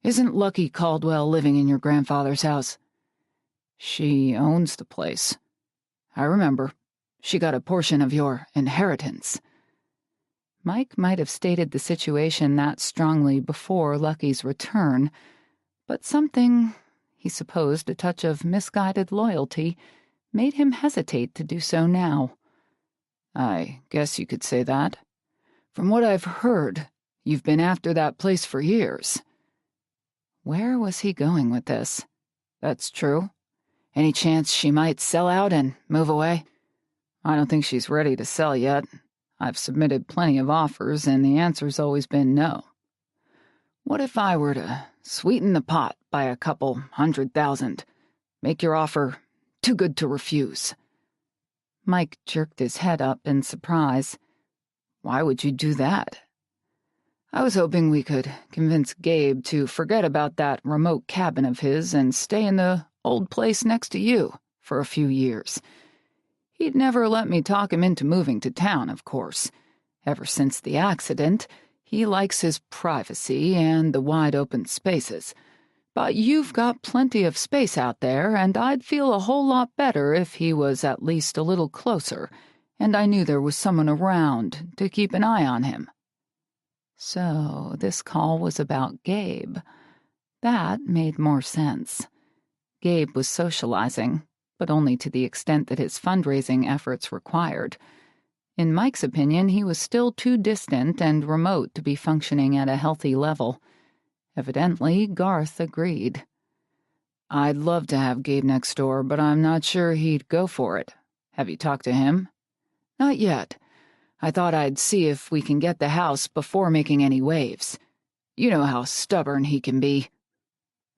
Isn't Lucky Caldwell living in your grandfather's house? She owns the place. I remember. She got a portion of your inheritance. Mike might have stated the situation that strongly before Lucky's return, but something, he supposed a touch of misguided loyalty, made him hesitate to do so now. I guess you could say that. From what I've heard, you've been after that place for years. Where was he going with this? That's true. Any chance she might sell out and move away? I don't think she's ready to sell yet. I've submitted plenty of offers, and the answer's always been no. What if I were to sweeten the pot by a couple $100,000? Make your offer too good to refuse. Mike jerked his head up in surprise. Why would you do that? I was hoping we could convince Gabe to forget about that remote cabin of his and stay in the old place next to you for a few years. He'd never let me talk him into moving to town, of course. Ever since the accident, he likes his privacy and the wide-open spaces. But you've got plenty of space out there, and I'd feel a whole lot better if he was at least a little closer, and I knew there was someone around to keep an eye on him. So this call was about Gabe. That made more sense. Gabe was socializing, but only to the extent that his fundraising efforts required. In Mike's opinion, he was still too distant and remote to be functioning at a healthy level. Evidently, Garth agreed. I'd love to have Gabe next door, but I'm not sure he'd go for it. Have you talked to him? Not yet. I thought I'd see if we can get the house before making any waves. You know how stubborn he can be.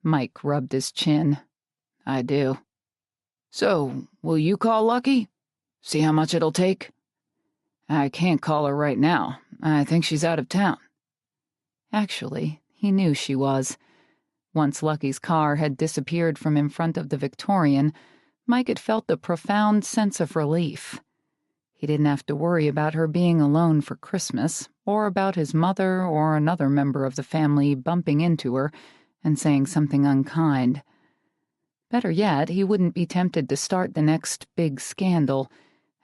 Mike rubbed his chin. "I do." "So, will you call Lucky? See how much it'll take?" "I can't call her right now. I think she's out of town." Actually, he knew she was. Once Lucky's car had disappeared from in front of the Victorian, Mike had felt a profound sense of relief. He didn't have to worry about her being alone for Christmas, or about his mother or another member of the family bumping into her and saying something unkind. Better yet, he wouldn't be tempted to start the next big scandal,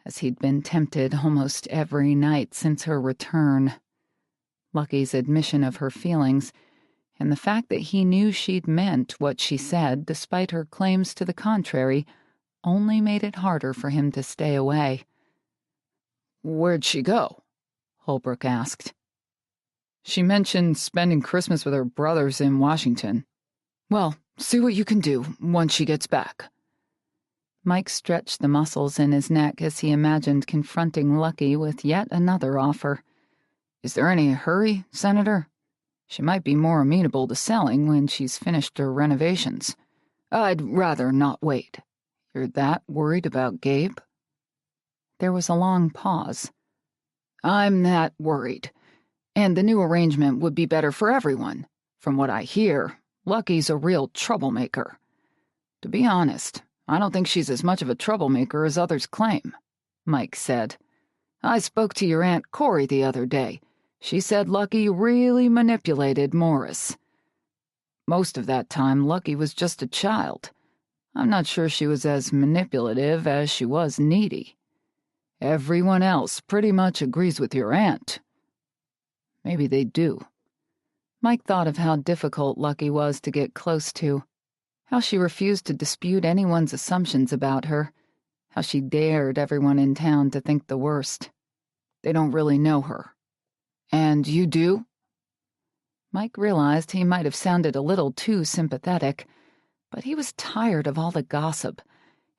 as he'd been tempted almost every night since her return. Lucky's admission of her feelings, and the fact that he knew she'd meant what she said despite her claims to the contrary, only made it harder for him to stay away. "Where'd she go?" Holbrook asked. "She mentioned spending Christmas with her brothers in Washington. Well, see what you can do once she gets back." Mike stretched the muscles in his neck as he imagined confronting Lucky with yet another offer. "Is there any hurry, Senator? She might be more amenable to selling when she's finished her renovations. I'd rather not wait. You're that worried about Gabe?" There was a long pause. "I'm that worried. And the new arrangement would be better for everyone. From what I hear, Lucky's a real troublemaker. To be honest, I don't think she's as much of a troublemaker as others claim," Mike said. "I spoke to your Aunt Corey the other day. She said Lucky really manipulated Morris. Most of that time, Lucky was just a child. I'm not sure she was as manipulative as she was needy. Everyone else pretty much agrees with your aunt." Maybe they do. Mike thought of how difficult Lucky was to get close to, how she refused to dispute anyone's assumptions about her, how she dared everyone in town to think the worst. They don't really know her. "And you do?" Mike realized he might have sounded a little too sympathetic, but he was tired of all the gossip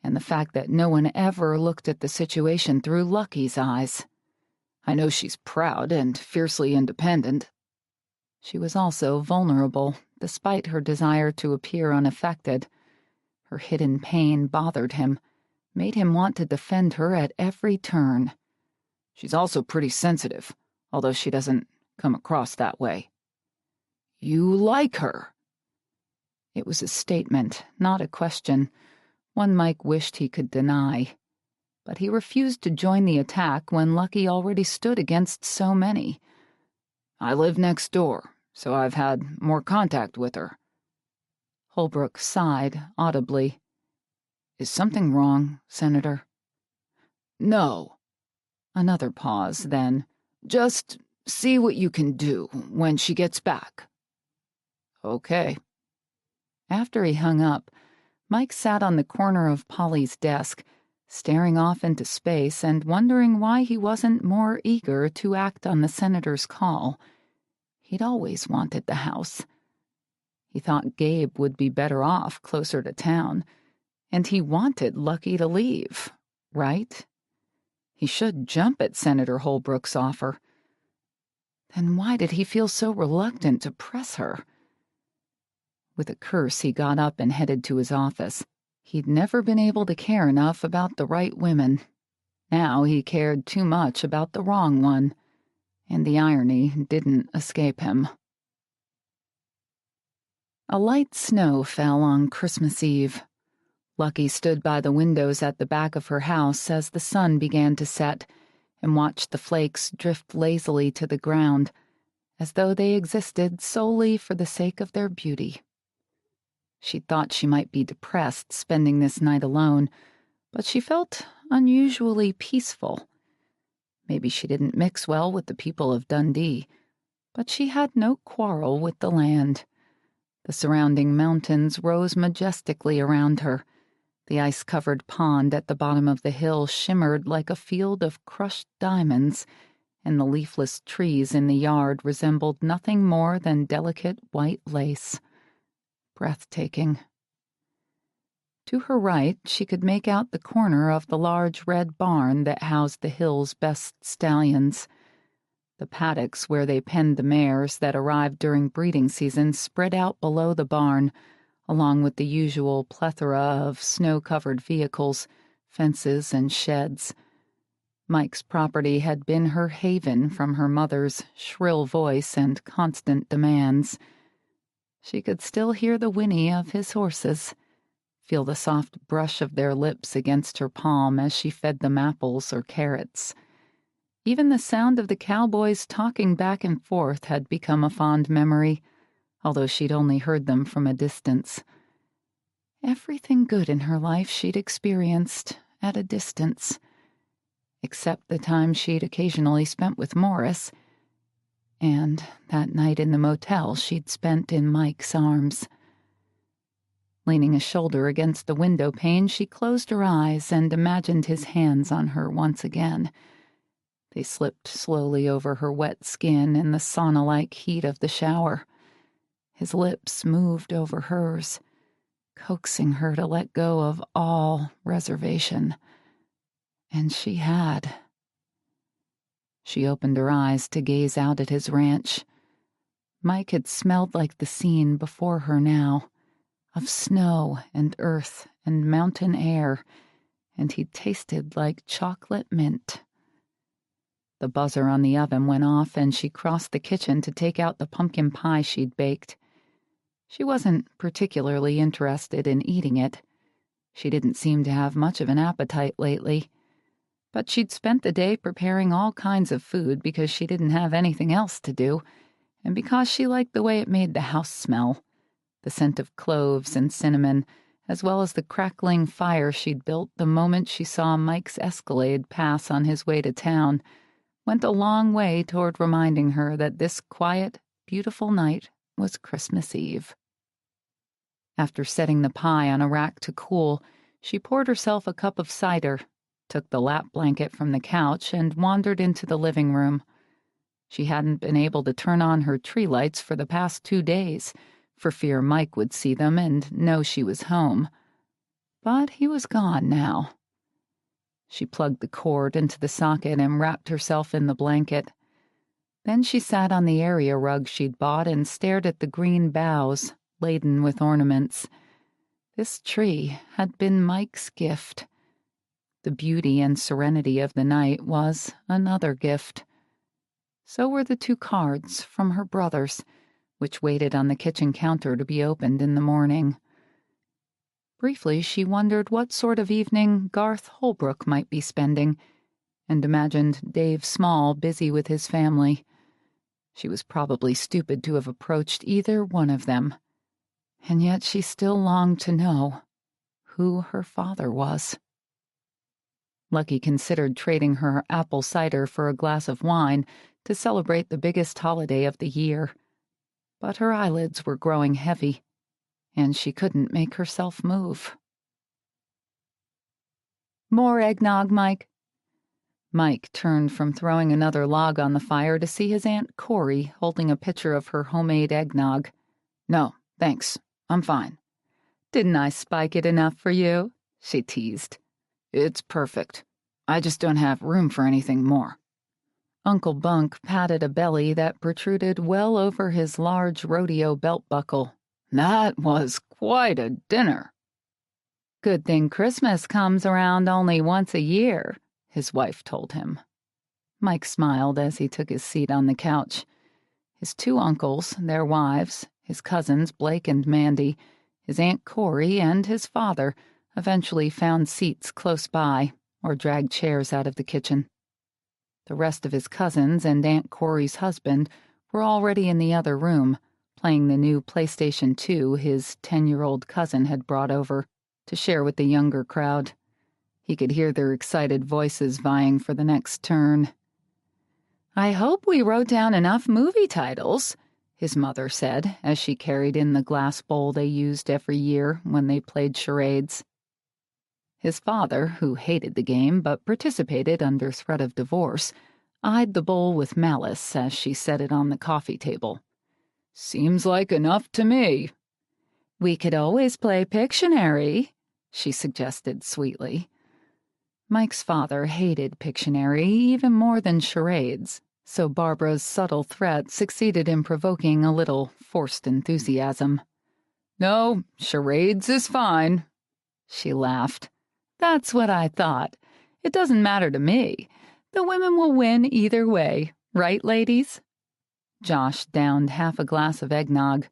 and the fact that no one ever looked at the situation through Lucky's eyes. "I know she's proud and fiercely independent." She was also vulnerable, despite her desire to appear unaffected. Her hidden pain bothered him, made him want to defend her at every turn. "She's also pretty sensitive, although she doesn't come across that way." "You like her?" It was a statement, not a question, one Mike wished he could deny. But he refused to join the attack when Lucky already stood against so many. "I live next door, so I've had more contact with her." Holbrook sighed audibly. "Is something wrong, Senator?" "No." Another pause, then. "Just see what you can do when she gets back." "Okay." After he hung up, Mike sat on the corner of Polly's desk, staring off into space and wondering why he wasn't more eager to act on the senator's call. He'd always wanted the house. He thought Gabe would be better off closer to town, and he wanted Lucky to leave, right? He should jump at Senator Holbrook's offer. Then why did he feel so reluctant to press her? With a curse, he got up and headed to his office. He'd never been able to care enough about the right women. Now he cared too much about the wrong one, and the irony didn't escape him. A light snow fell on Christmas Eve. Lucky stood by the windows at the back of her house as the sun began to set and watched the flakes drift lazily to the ground, as though they existed solely for the sake of their beauty. She thought she might be depressed spending this night alone, but she felt unusually peaceful. Maybe she didn't mix well with the people of Dundee, but she had no quarrel with the land. The surrounding mountains rose majestically around her. The ice-covered pond at the bottom of the hill shimmered like a field of crushed diamonds, and the leafless trees in the yard resembled nothing more than delicate white lace. Breathtaking. To her right, she could make out the corner of the large red barn that housed the hill's best stallions. The paddocks where they penned the mares that arrived during breeding season spread out below the barn, along with the usual plethora of snow-covered vehicles, fences, and sheds. Mike's property had been her haven from her mother's shrill voice and constant demands. She could still hear the whinny of his horses, feel the soft brush of their lips against her palm as she fed them apples or carrots. Even the sound of the cowboys talking back and forth had become a fond memory, although she'd only heard them from a distance. Everything good in her life she'd experienced at a distance, except the time she'd occasionally spent with Morris, and that night in the motel she'd spent in Mike's arms. Leaning a shoulder against the window pane, she closed her eyes and imagined his hands on her once again. They slipped slowly over her wet skin in the sauna-like heat of the shower. His lips moved over hers, coaxing her to let go of all reservation. And she had. She opened her eyes to gaze out at his ranch. Mike had smelled like the scene before her now, of snow and earth and mountain air, and he tasted like chocolate mint. The buzzer on the oven went off, and she crossed the kitchen to take out the pumpkin pie she'd baked. She wasn't particularly interested in eating it. She didn't seem to have much of an appetite lately. But she'd spent the day preparing all kinds of food because she didn't have anything else to do, and because she liked the way it made the house smell. The scent of cloves and cinnamon, as well as the crackling fire she'd built the moment she saw Mike's Escalade pass on his way to town, went a long way toward reminding her that this quiet, beautiful night was Christmas Eve. After setting the pie on a rack to cool, she poured herself a cup of cider, took the lap blanket from the couch, and wandered into the living room. She hadn't been able to turn on her tree lights for the past 2 days, for fear Mike would see them and know she was home. But he was gone now. She plugged the cord into the socket and wrapped herself in the blanket. Then she sat on the area rug she'd bought and stared at the green boughs, laden with ornaments. This tree had been Mike's gift. The beauty and serenity of the night was another gift. So were the 2 cards from her brothers, which waited on the kitchen counter to be opened in the morning. Briefly, she wondered what sort of evening Garth Holbrook might be spending, and imagined Dave Small busy with his family. She was probably stupid to have approached either one of them, and yet she still longed to know who her father was. Lucky considered trading her apple cider for a glass of wine to celebrate the biggest holiday of the year, but her eyelids were growing heavy, and she couldn't make herself move. "More eggnog, Mike?" Mike turned from throwing another log on the fire to see his Aunt Corey holding a pitcher of her homemade eggnog. "No, thanks. I'm fine." "Didn't I spike it enough for you?" she teased. "It's perfect. I just don't have room for anything more." Uncle Bunk patted a belly that protruded well over his large rodeo belt buckle. "That was quite a dinner." "Good thing Christmas comes around only once a year," his wife told him. Mike smiled as he took his seat on the couch. His 2 uncles, their wives, his cousins Blake and Mandy, his Aunt Corey, and his father eventually found seats close by or dragged chairs out of the kitchen. The rest of his cousins and Aunt Corey's husband were already in the other room, playing the new PlayStation 2 his 10-year-old cousin had brought over to share with the younger crowd. He could hear their excited voices vying for the next turn. "I hope we wrote down enough movie titles," his mother said as she carried in the glass bowl they used every year when they played charades. His father, who hated the game but participated under threat of divorce, eyed the bowl with malice as she set it on the coffee table. "Seems like enough to me." "We could always play Pictionary," she suggested sweetly. Mike's father hated Pictionary even more than charades, so Barbara's subtle threat succeeded in provoking a little forced enthusiasm. No, charades is fine. She laughed. That's what I thought. It doesn't matter to me. The women will win either way, right, ladies? Josh downed half a glass of eggnog.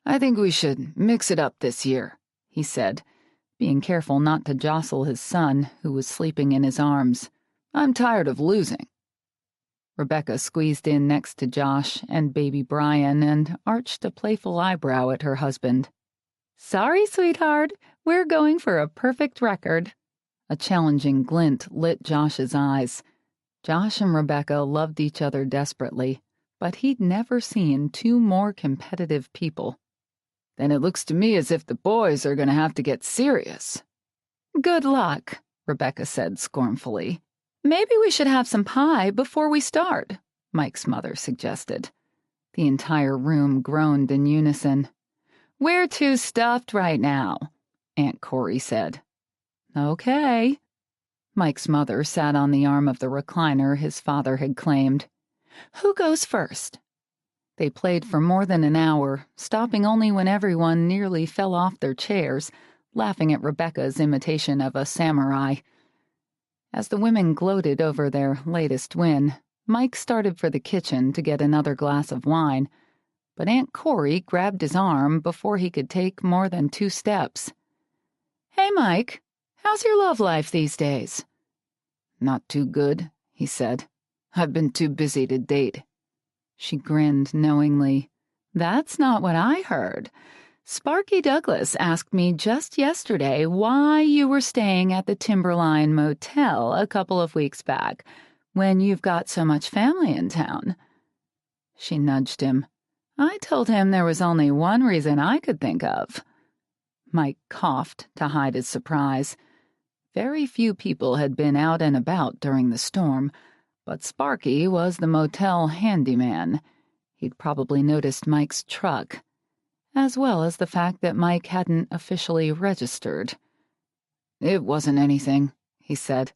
I think we should mix it up this year, he said, being careful not to jostle his son, who was sleeping in his arms. I'm tired of losing. Rebecca squeezed in next to Josh and baby Brian and arched a playful eyebrow at her husband. Sorry, sweetheart. We're going for a perfect record. A challenging glint lit Josh's eyes. Josh and Rebecca loved each other desperately, but he'd never seen two more competitive people. Then it looks to me as if the boys are going to have to get serious. Good luck, Rebecca said scornfully. Maybe we should have some pie before we start, Mike's mother suggested. The entire room groaned in unison. We're too stuffed right now, Aunt Corey said. Okay. Mike's mother sat on the arm of the recliner his father had claimed. Who goes first? They played for more than an hour, stopping only when everyone nearly fell off their chairs, laughing at Rebecca's imitation of a samurai. As the women gloated over their latest win, Mike started for the kitchen to get another glass of wine, but Aunt Corey grabbed his arm before he could take more than 2 steps. Hey, Mike, how's your love life these days? Not too good, he said. I've been too busy to date. She grinned knowingly. That's not what I heard. Sparky Douglas asked me just yesterday why you were staying at the Timberline Motel a couple of weeks back, when you've got so much family in town. She nudged him. I told him there was only one reason I could think of. Mike coughed to hide his surprise. Very few people had been out and about during the storm, but Sparky was the motel handyman. He'd probably noticed Mike's truck, as well as the fact that Mike hadn't officially registered. It wasn't anything, he said.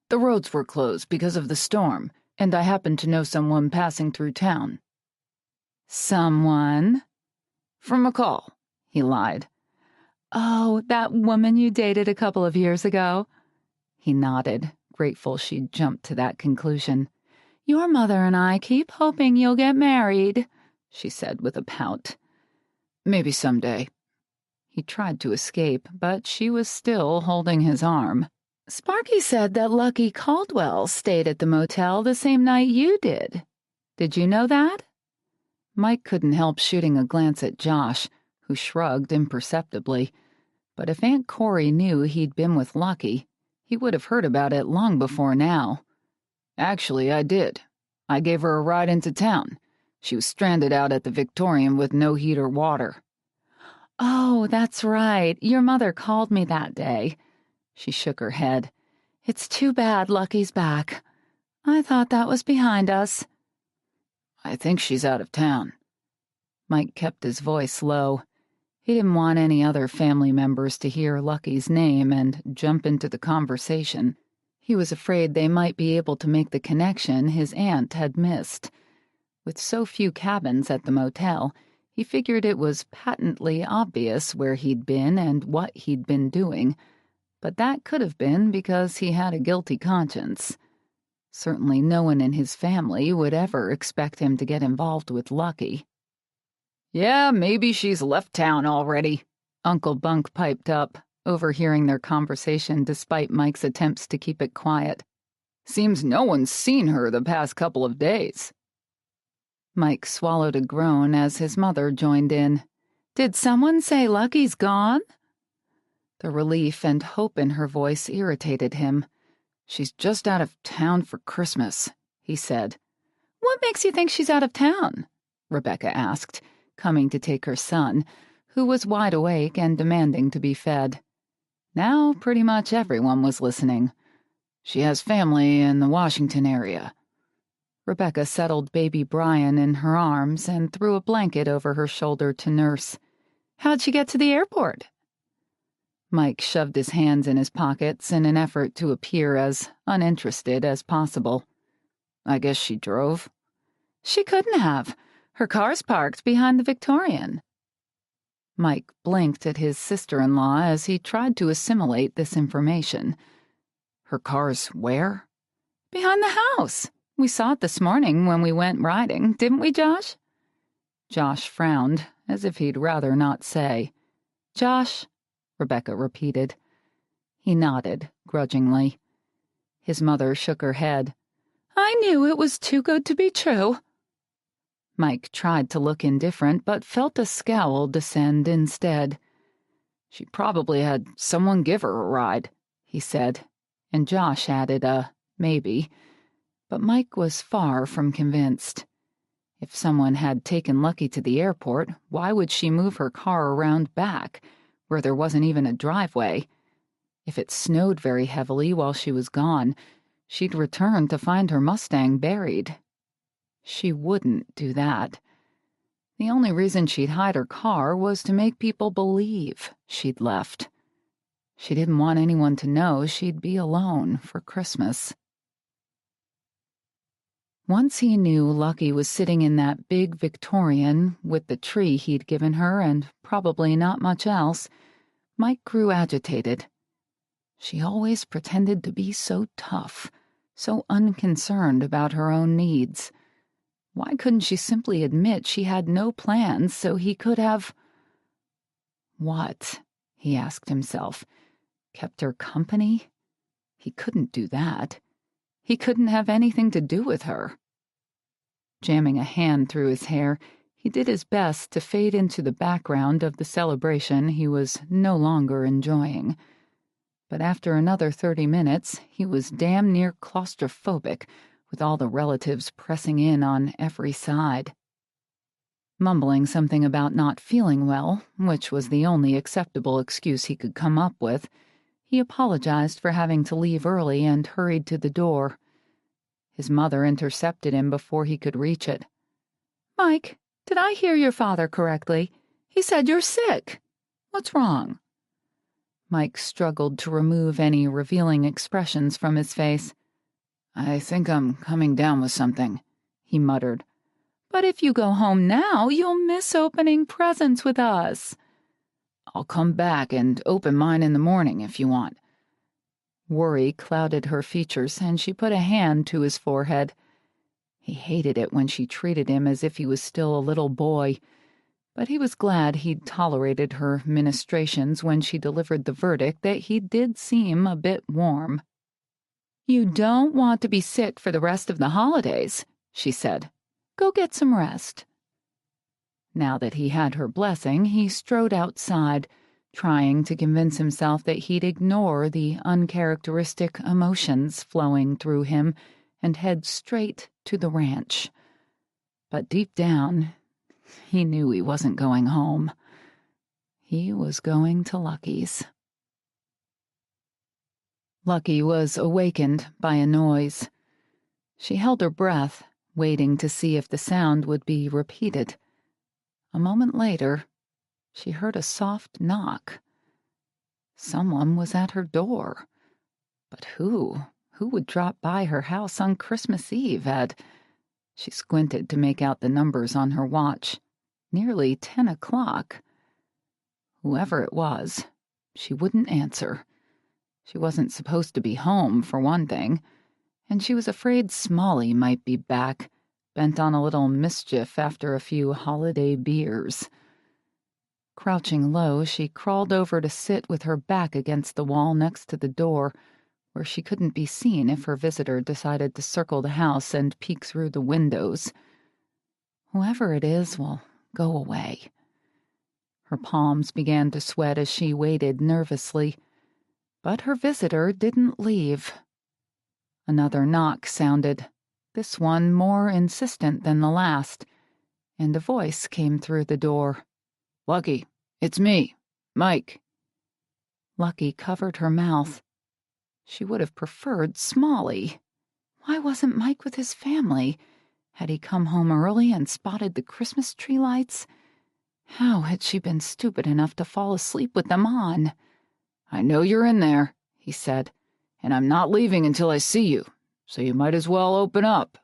The roads were closed because of the storm, and I happened to know someone passing through town. Someone? From a call, he lied. Oh, that woman you dated a couple of years ago? He nodded, grateful she'd jumped to that conclusion. Your mother and I keep hoping you'll get married, she said with a pout. Maybe someday. He tried to escape, but she was still holding his arm. Sparky said that Lucky Caldwell stayed at the motel the same night you did. Did you know that? Mike couldn't help shooting a glance at Josh, who shrugged imperceptibly. But if Aunt Corey knew he'd been with Lucky, he would have heard about it long before now. Actually, I did. I gave her a ride into town. She was stranded out at the Victorian with no heat or water. Oh, that's right. Your mother called me that day. She shook her head. It's too bad Lucky's back. I thought that was behind us. I think she's out of town. Mike kept his voice low. He didn't want any other family members to hear Lucky's name and jump into the conversation. He was afraid they might be able to make the connection his aunt had missed. With so few cabins at the motel, he figured it was patently obvious where he'd been and what he'd been doing, but that could have been because he had a guilty conscience. Certainly no one in his family would ever expect him to get involved with Lucky. Yeah, maybe she's left town already, Uncle Bunk piped up, overhearing their conversation despite Mike's attempts to keep it quiet. Seems no one's seen her the past couple of days. Mike swallowed a groan as his mother joined in. Did someone say Lucky's gone? The relief and hope in her voice irritated him. She's just out of town for Christmas, he said. What makes you think she's out of town? Rebecca asked, coming to take her son, who was wide awake and demanding to be fed. Now pretty much everyone was listening. She has family in the Washington area. Rebecca settled baby Brian in her arms and threw a blanket over her shoulder to nurse. How'd she get to the airport? Mike shoved his hands in his pockets in an effort to appear as uninterested as possible. I guess she drove. She couldn't have. Her car's parked behind the Victorian. Mike blinked at his sister-in-law as he tried to assimilate this information. Her car's where? Behind the house. We saw it this morning when we went riding, didn't we, Josh? Josh frowned, as if he'd rather not say. Josh, Rebecca repeated. He nodded, grudgingly. His mother shook her head. I knew it was too good to be true. Mike tried to look indifferent, but felt a scowl descend instead. She probably had someone give her a ride, he said, and Josh added a maybe. But Mike was far from convinced. If someone had taken Lucky to the airport, why would she move her car around back, where there wasn't even a driveway? If it snowed very heavily while she was gone, she'd return to find her Mustang buried. She wouldn't do that. The only reason she'd hide her car was to make people believe she'd left. She didn't want anyone to know she'd be alone for Christmas. Once he knew Lucky was sitting in that big Victorian with the tree he'd given her and probably not much else, Mike grew agitated. She always pretended to be so tough, so unconcerned about her own needs. Why couldn't she simply admit she had no plans so he could have... What? He asked himself. Kept her company? He couldn't do that. He couldn't have anything to do with her. Jamming a hand through his hair, he did his best to fade into the background of the celebration he was no longer enjoying. But after another 30 minutes, he was damn near claustrophobic, with all the relatives pressing in on every side. Mumbling something about not feeling well, which was the only acceptable excuse he could come up with, he apologized for having to leave early and hurried to the door. His mother intercepted him before he could reach it. Mike, did I hear your father correctly? He said you're sick. What's wrong? Mike struggled to remove any revealing expressions from his face. I think I'm coming down with something, he muttered. But if you go home now, you'll miss opening presents with us. I'll come back and open mine in the morning if you want. Worry clouded her features, and she put a hand to his forehead. He hated it when she treated him as if he was still a little boy, but he was glad he'd tolerated her ministrations when she delivered the verdict that he did seem a bit warm. You don't want to be sick for the rest of the holidays, she said. Go get some rest. Now that he had her blessing, he strode outside, trying to convince himself that he'd ignore the uncharacteristic emotions flowing through him and head straight to the ranch. But deep down, he knew he wasn't going home. He was going to Lucky's. Lucky was awakened by a noise. She held her breath, waiting to see if the sound would be repeated. A moment later, she heard a soft knock. Someone was at her door. But who? Who would drop by her house on Christmas Eve at... She squinted to make out the numbers on her watch. Nearly 10 o'clock. Whoever it was, she wouldn't answer. She wasn't supposed to be home, for one thing, and she was afraid Smalley might be back, bent on a little mischief after a few holiday beers. Crouching low, she crawled over to sit with her back against the wall next to the door, where she couldn't be seen if her visitor decided to circle the house and peek through the windows. Whoever it is will go away. Her palms began to sweat as she waited nervously, but her visitor didn't leave. Another knock sounded, this one more insistent than the last, and a voice came through the door. Lucky, it's me, Mike. Lucky covered her mouth. She would have preferred Smalley. Why wasn't Mike with his family? Had he come home early and spotted the Christmas tree lights? How had she been stupid enough to fall asleep with them on? I know you're in there, he said, and I'm not leaving until I see you, so you might as well open up.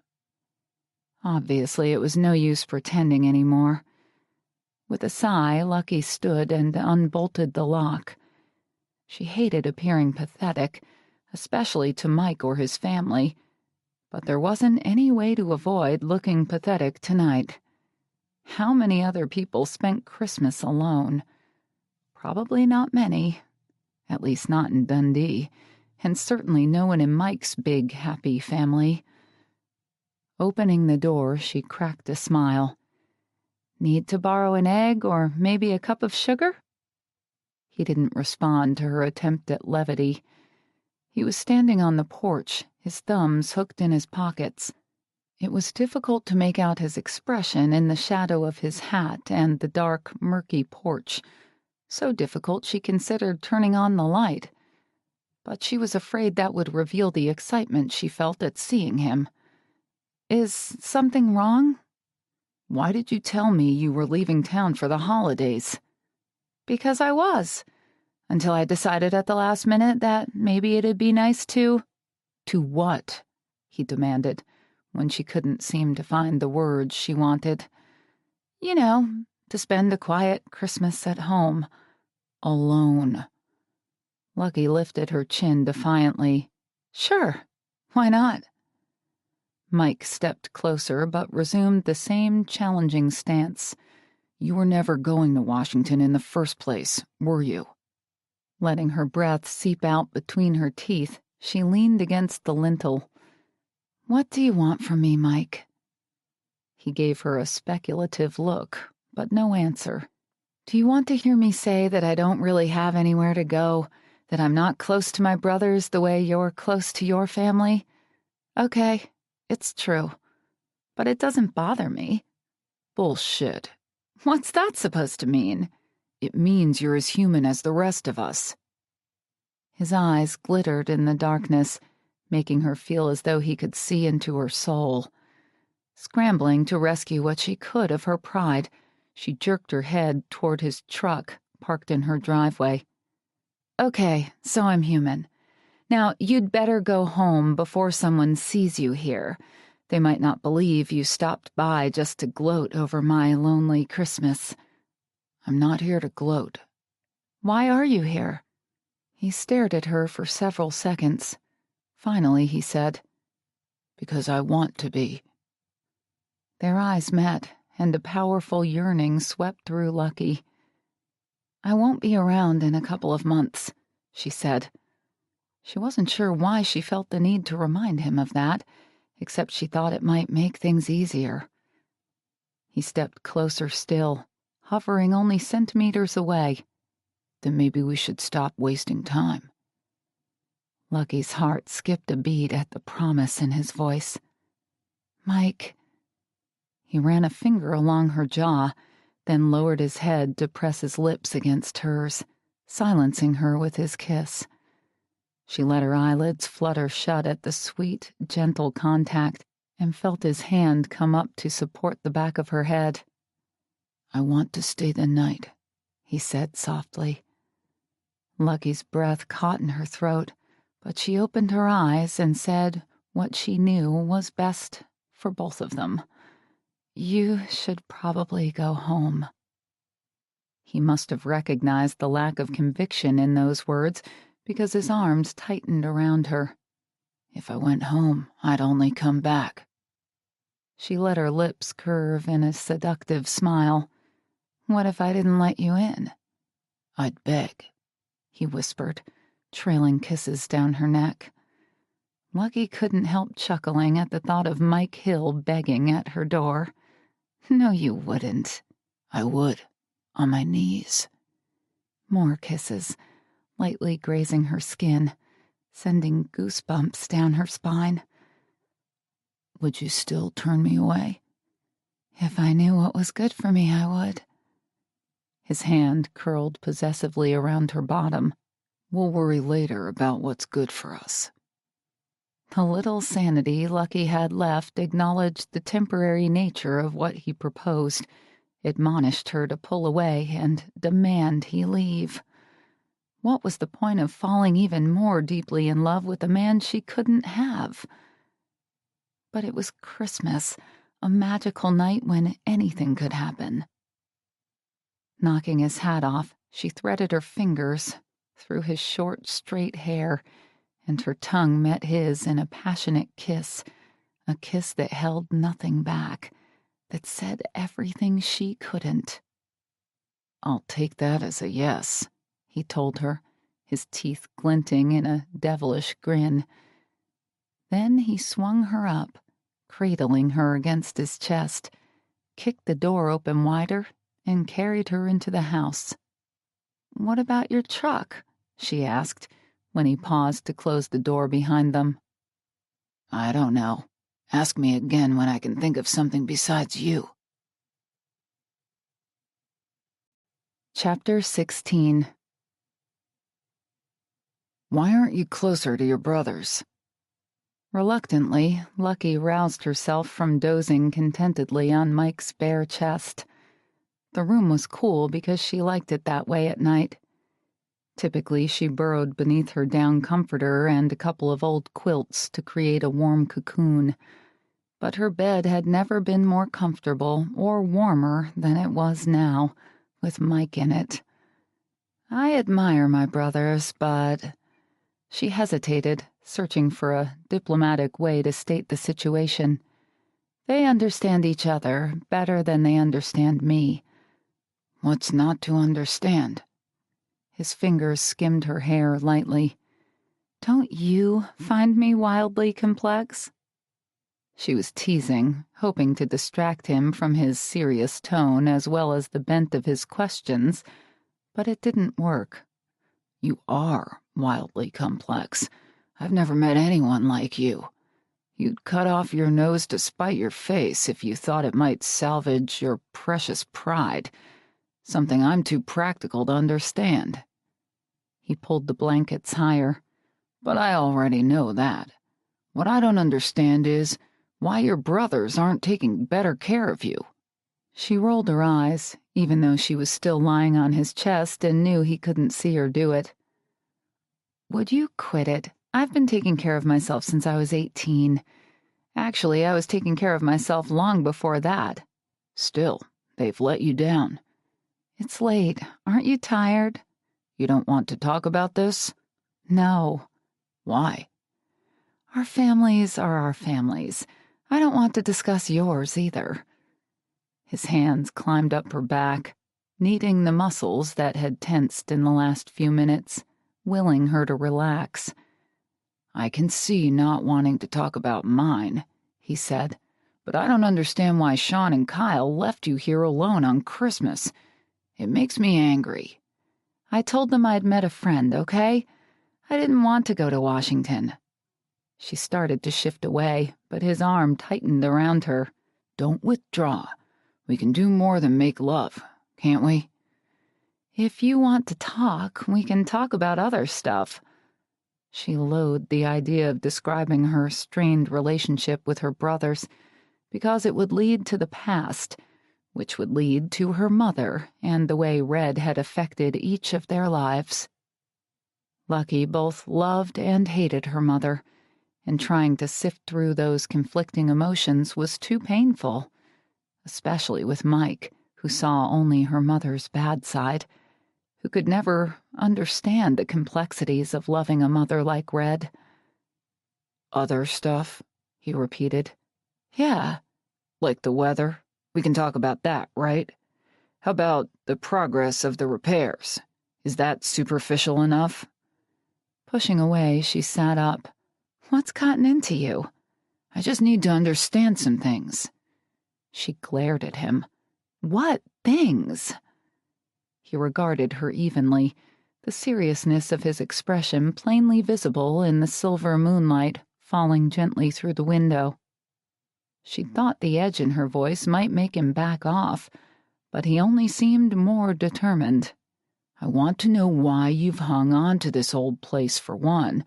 Obviously, it was no use pretending anymore. With a sigh, Lucky stood and unbolted the lock. She hated appearing pathetic, especially to Mike or his family, but there wasn't any way to avoid looking pathetic tonight. How many other people spent Christmas alone? Probably not many, at least not in Dundee, and certainly no one in Mike's big, happy family. Opening the door, she cracked a smile. Need to borrow an egg or maybe a cup of sugar? He didn't respond to her attempt at levity. He was standing on the porch, his thumbs hooked in his pockets. It was difficult to make out his expression in the shadow of his hat and the dark, murky porch. So difficult she considered turning on the light. But she was afraid that would reveal the excitement she felt at seeing him. Is something wrong? Why did you tell me you were leaving town for the holidays? Because I was, until I decided at the last minute that maybe it'd be nice to... To what? He demanded, when she couldn't seem to find the words she wanted. You know, to spend a quiet Christmas at home. Alone. Lucky lifted her chin defiantly. Sure, why not? Mike stepped closer but resumed the same challenging stance. You were never going to Washington in the first place, were you? Letting her breath seep out between her teeth, she leaned against the lintel. What do you want from me, Mike? He gave her a speculative look, but no answer. Do you want to hear me say that I don't really have anywhere to go, that I'm not close to my brothers the way you're close to your family? Okay, it's true. But it doesn't bother me. Bullshit. What's that supposed to mean? It means you're as human as the rest of us. His eyes glittered in the darkness, making her feel as though he could see into her soul. Scrambling to rescue what she could of her pride, she jerked her head toward his truck, parked in her driveway. Okay, so I'm human. Now, you'd better go home before someone sees you here. They might not believe you stopped by just to gloat over my lonely Christmas. I'm not here to gloat. Why are you here? He stared at her for several seconds. Finally, he said, Because I want to be. Their eyes met, and a powerful yearning swept through Lucky. I won't be around in a couple of months, she said. She wasn't sure why she felt the need to remind him of that, except she thought it might make things easier. He stepped closer still, hovering only centimeters away. Then maybe we should stop wasting time. Lucky's heart skipped a beat at the promise in his voice. Mike. He ran a finger along her jaw, then lowered his head to press his lips against hers, silencing her with his kiss. She let her eyelids flutter shut at the sweet, gentle contact and felt his hand come up to support the back of her head. I want to stay the night, he said softly. Lucky's breath caught in her throat, but she opened her eyes and said what she knew was best for both of them. You should probably go home. He must have recognized the lack of conviction in those words, because his arms tightened around her. If I went home, I'd only come back. She let her lips curve in a seductive smile. What if I didn't let you in? I'd beg, he whispered, trailing kisses down her neck. Lucky couldn't help chuckling at the thought of Mike Hill begging at her door. No, you wouldn't. I would, on my knees. More kisses, lightly grazing her skin, sending goosebumps down her spine. Would you still turn me away? If I knew what was good for me, I would. His hand curled possessively around her bottom. We'll worry later about what's good for us. The little sanity Lucky had left acknowledged the temporary nature of what he proposed, admonished her to pull away and demand he leave. What was the point of falling even more deeply in love with a man she couldn't have? But it was Christmas, a magical night when anything could happen. Knocking his hat off, she threaded her fingers through his short, straight hair, and her tongue met his in a passionate kiss, a kiss that held nothing back, that said everything she couldn't. "I'll take that as a yes," he told her, his teeth glinting in a devilish grin. Then he swung her up, cradling her against his chest, kicked the door open wider, and carried her into the house. "What about your truck?" she asked, when he paused to close the door behind them. "I don't know. Ask me again when I can think of something besides you." Chapter 16. "Why aren't you closer to your brothers?" Reluctantly, Lucky roused herself from dozing contentedly on Mike's bare chest. The room was cool because she liked it that way at night. Typically, she burrowed beneath her down comforter and a couple of old quilts to create a warm cocoon. But her bed had never been more comfortable or warmer than it was now, with Mike in it. "I admire my brothers, but—" She hesitated, searching for a diplomatic way to state the situation. "They understand each other better than they understand me." "What's not to understand?" His fingers skimmed her hair lightly. "Don't you find me wildly complex?" She was teasing, hoping to distract him from his serious tone as well as the bent of his questions, but it didn't work. "You are wildly complex. I've never met anyone like you. You'd cut off your nose to spite your face if you thought it might salvage your precious pride, something I'm too practical to understand." He pulled the blankets higher. "But I already know that. What I don't understand is why your brothers aren't taking better care of you." She rolled her eyes, even though she was still lying on his chest and knew he couldn't see her do it. "Would you quit it? I've been taking care of myself since I was 18. Actually, I was taking care of myself long before that." "Still, they've let you down." "It's late. Aren't you tired?" "You don't want to talk about this?" "No." "Why?" "Our families are our families. I don't want to discuss yours either." His hands climbed up her back, kneading the muscles that had tensed in the last few minutes, willing her to relax. "I can see not wanting to talk about mine," he said, "but I don't understand why Sean and Kyle left you here alone on Christmas. It makes me angry." "I told them I'd met a friend, okay? I didn't want to go to Washington." She started to shift away, but his arm tightened around her. "Don't withdraw. We can do more than make love, can't we?" "If you want to talk, we can talk about other stuff." She loathed the idea of describing her strained relationship with her brothers, because it would lead to the past, which would lead to her mother and the way Red had affected each of their lives. Lucky both loved and hated her mother, and trying to sift through those conflicting emotions was too painful, especially with Mike, who saw only her mother's bad side, who could never understand the complexities of loving a mother like Red. "Other stuff?" he repeated. "Yeah." "Like the weather? We can talk about that, right? How about the progress of the repairs? Is that superficial enough?" Pushing away, she sat up. "What's gotten into you?" "I just need to understand some things." She glared at him. "What things?" He regarded her evenly, the seriousness of his expression plainly visible in the silver moonlight falling gently through the window. She thought the edge in her voice might make him back off, but he only seemed more determined. "I want to know why you've hung on to this old place, for one.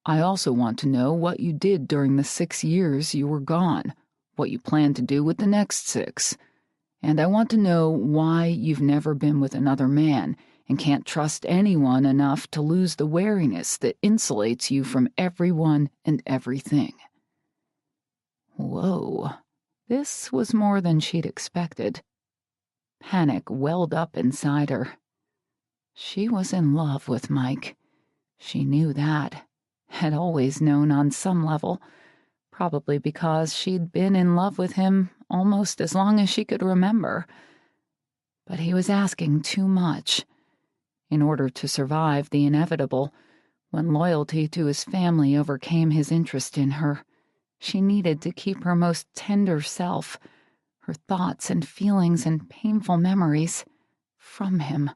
I also want to know what you did during the 6 years you were gone, what you plan to do with the next 6. And I want to know why you've never been with another man and can't trust anyone enough to lose the wariness that insulates you from everyone and everything." Whoa, this was more than she'd expected. Panic welled up inside her. She was in love with Mike. She knew that, had always known on some level, probably because she'd been in love with him almost as long as she could remember. But he was asking too much. In order to survive the inevitable, when loyalty to his family overcame his interest in her, she needed to keep her most tender self, her thoughts and feelings and painful memories, from him.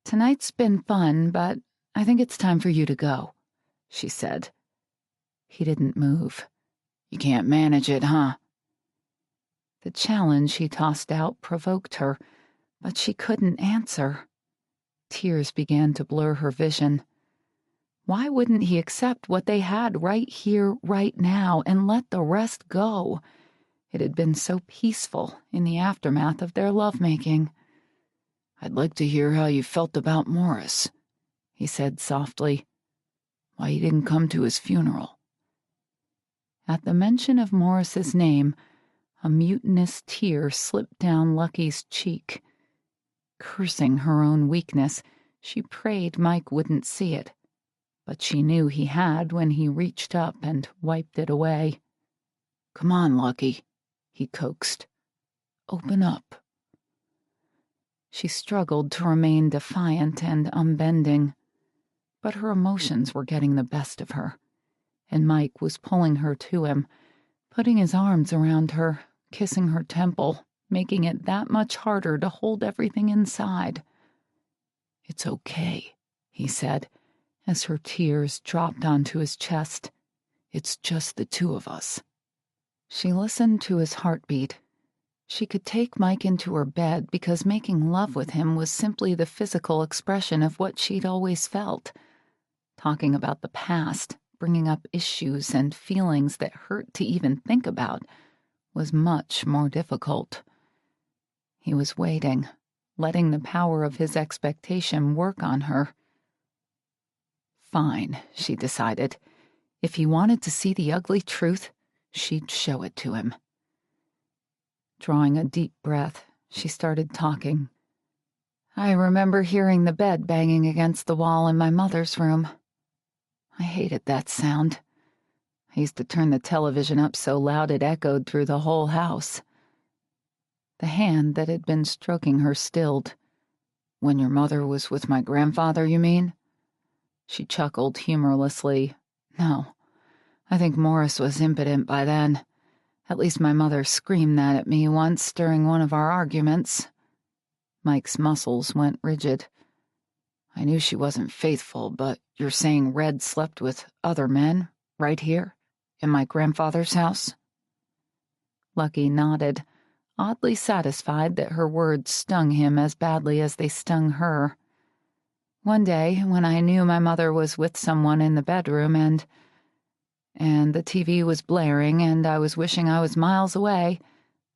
"Tonight's been fun, but I think it's time for you to go," she said. He didn't move. "You can't manage it, huh?" The challenge he tossed out provoked her, but she couldn't answer. Tears began to blur her vision. Why wouldn't he accept what they had right here, right now, and let the rest go? It had been so peaceful in the aftermath of their lovemaking. "I'd like to hear how you felt about Morris," he said softly. "Why you didn't come to his funeral." At the mention of Morris's name, a mutinous tear slipped down Lucky's cheek. Cursing her own weakness, she prayed Mike wouldn't see it, but she knew he had when he reached up and wiped it away. "Come on, Lucky," he coaxed. "Open up." She struggled to remain defiant and unbending, but her emotions were getting the best of her, and Mike was pulling her to him, putting his arms around her, kissing her temple, making it that much harder to hold everything inside. "It's okay," he said, as her tears dropped onto his chest. "It's just the two of us." She listened to his heartbeat. She could take Mike into her bed because making love with him was simply the physical expression of what she'd always felt. Talking about the past, bringing up issues and feelings that hurt to even think about, was much more difficult. He was waiting, letting the power of his expectation work on her. Fine, she decided. If he wanted to see the ugly truth, she'd show it to him. Drawing a deep breath, she started talking. "I remember hearing the bed banging against the wall in my mother's room. I hated that sound. I used to turn the television up so loud it echoed through the whole house." The hand that had been stroking her stilled. "When your mother was with my grandfather, you mean?" She chuckled humorlessly. "No, I think Morris was impotent by then. At least my mother screamed that at me once during one of our arguments." Mike's muscles went rigid. "I knew she wasn't faithful, but you're saying Red slept with other men, right here, in my grandfather's house?" Lucky nodded, oddly satisfied that her words stung him as badly as they stung her. "One day, when I knew my mother was with someone in the bedroom and the TV was blaring and I was wishing I was miles away,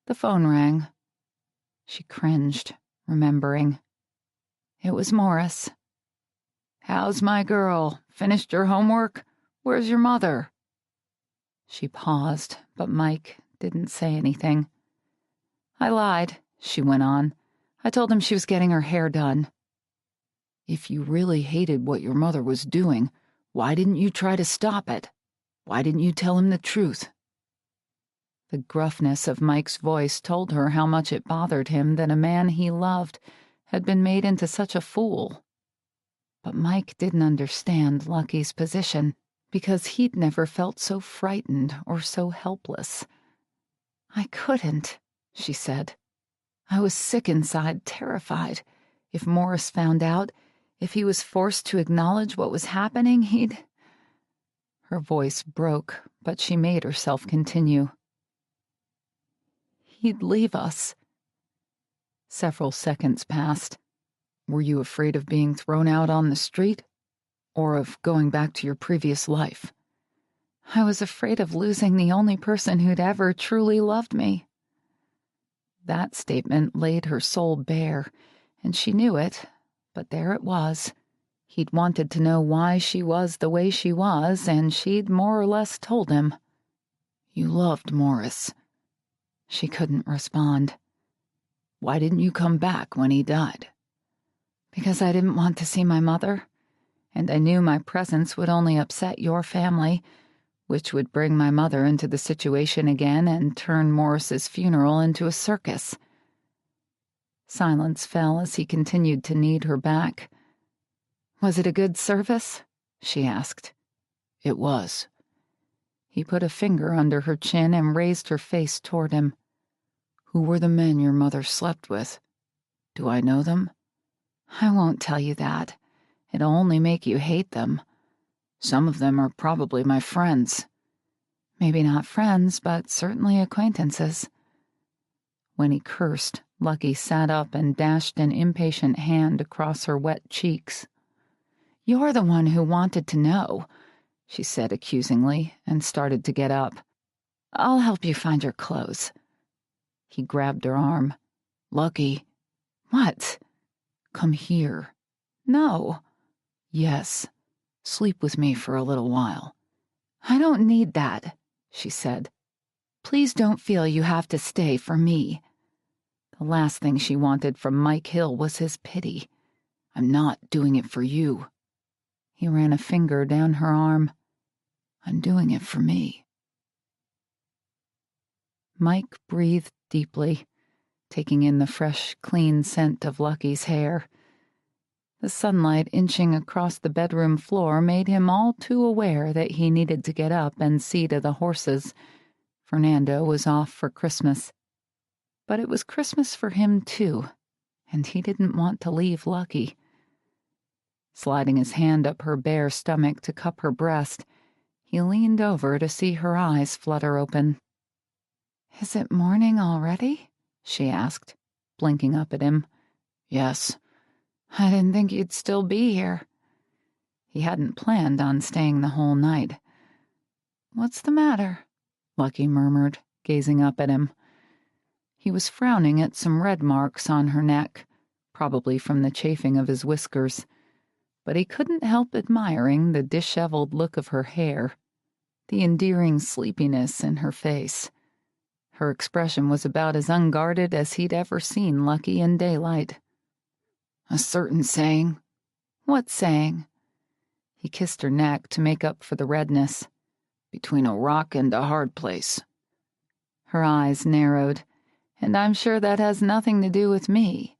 the phone rang." She cringed, remembering. It was Morris. "How's my girl? Finished your homework? Where's your mother?" She paused, but Mike didn't say anything. "I lied," she went on. "I told him she was getting her hair done." "If you really hated what your mother was doing, why didn't you try to stop it? Why didn't you tell him the truth?" The gruffness of Mike's voice told her how much it bothered him that a man he loved had been made into such a fool. But Mike didn't understand Lucky's position, because he'd never felt so frightened or so helpless. "I couldn't," she said. "I was sick inside, terrified. If Morris found out, if he was forced to acknowledge what was happening, he'd—" Her voice broke, but she made herself continue. "He'd leave us." Several seconds passed. "Were you afraid of being thrown out on the street? Or of going back to your previous life?" "I was afraid of losing the only person who'd ever truly loved me." That statement laid her soul bare, and she knew it, but there it was. He'd wanted to know why she was the way she was, and she'd more or less told him. "You loved Morris." She couldn't respond. Why didn't you come back when he died?" "Because I didn't want to see my mother, and I knew my presence would only upset your family, which would bring my mother into the situation again and turn Morris's funeral into a circus." Silence fell as he continued to knead her back. "Was it a good service?" she asked. "It was." He put a finger under her chin and raised her face toward him. "Who were the men your mother slept with? Do I know them?" "I won't tell you that. It'll only make you hate them." "Some of them are probably my friends." "Maybe not friends, but certainly acquaintances." When he cursed, Lucky sat up and dashed an impatient hand across her wet cheeks. "You're the one who wanted to know," she said accusingly, and started to get up. "I'll help you find your clothes." He grabbed her arm. "Lucky." "What?" "Come here." "No." "Yes. Sleep with me for a little while." "I don't need that," she said. "Please don't feel you have to stay for me." The last thing she wanted from Mike Hill was his pity. "I'm not doing it for you." He ran a finger down her arm. "I'm doing it for me." Mike breathed deeply, taking in the fresh, clean scent of Lucky's hair. The sunlight inching across the bedroom floor made him all too aware that he needed to get up and see to the horses. Fernando was off for Christmas. But it was Christmas for him, too, and he didn't want to leave Lucky. Sliding his hand up her bare stomach to cup her breast, he leaned over to see her eyes flutter open. "Is it morning already?" she asked, blinking up at him. "Yes." "I didn't think you'd still be here." He hadn't planned on staying the whole night. "What's the matter?" Lucky murmured, gazing up at him. He was frowning at some red marks on her neck, probably from the chafing of his whiskers, but he couldn't help admiring the disheveled look of her hair, the endearing sleepiness in her face. Her expression was about as unguarded as he'd ever seen Lucky in daylight. "A certain saying." "What saying?" He kissed her neck to make up for the redness. "Between a rock and a hard place." Her eyes narrowed. "And I'm sure that has nothing to do with me."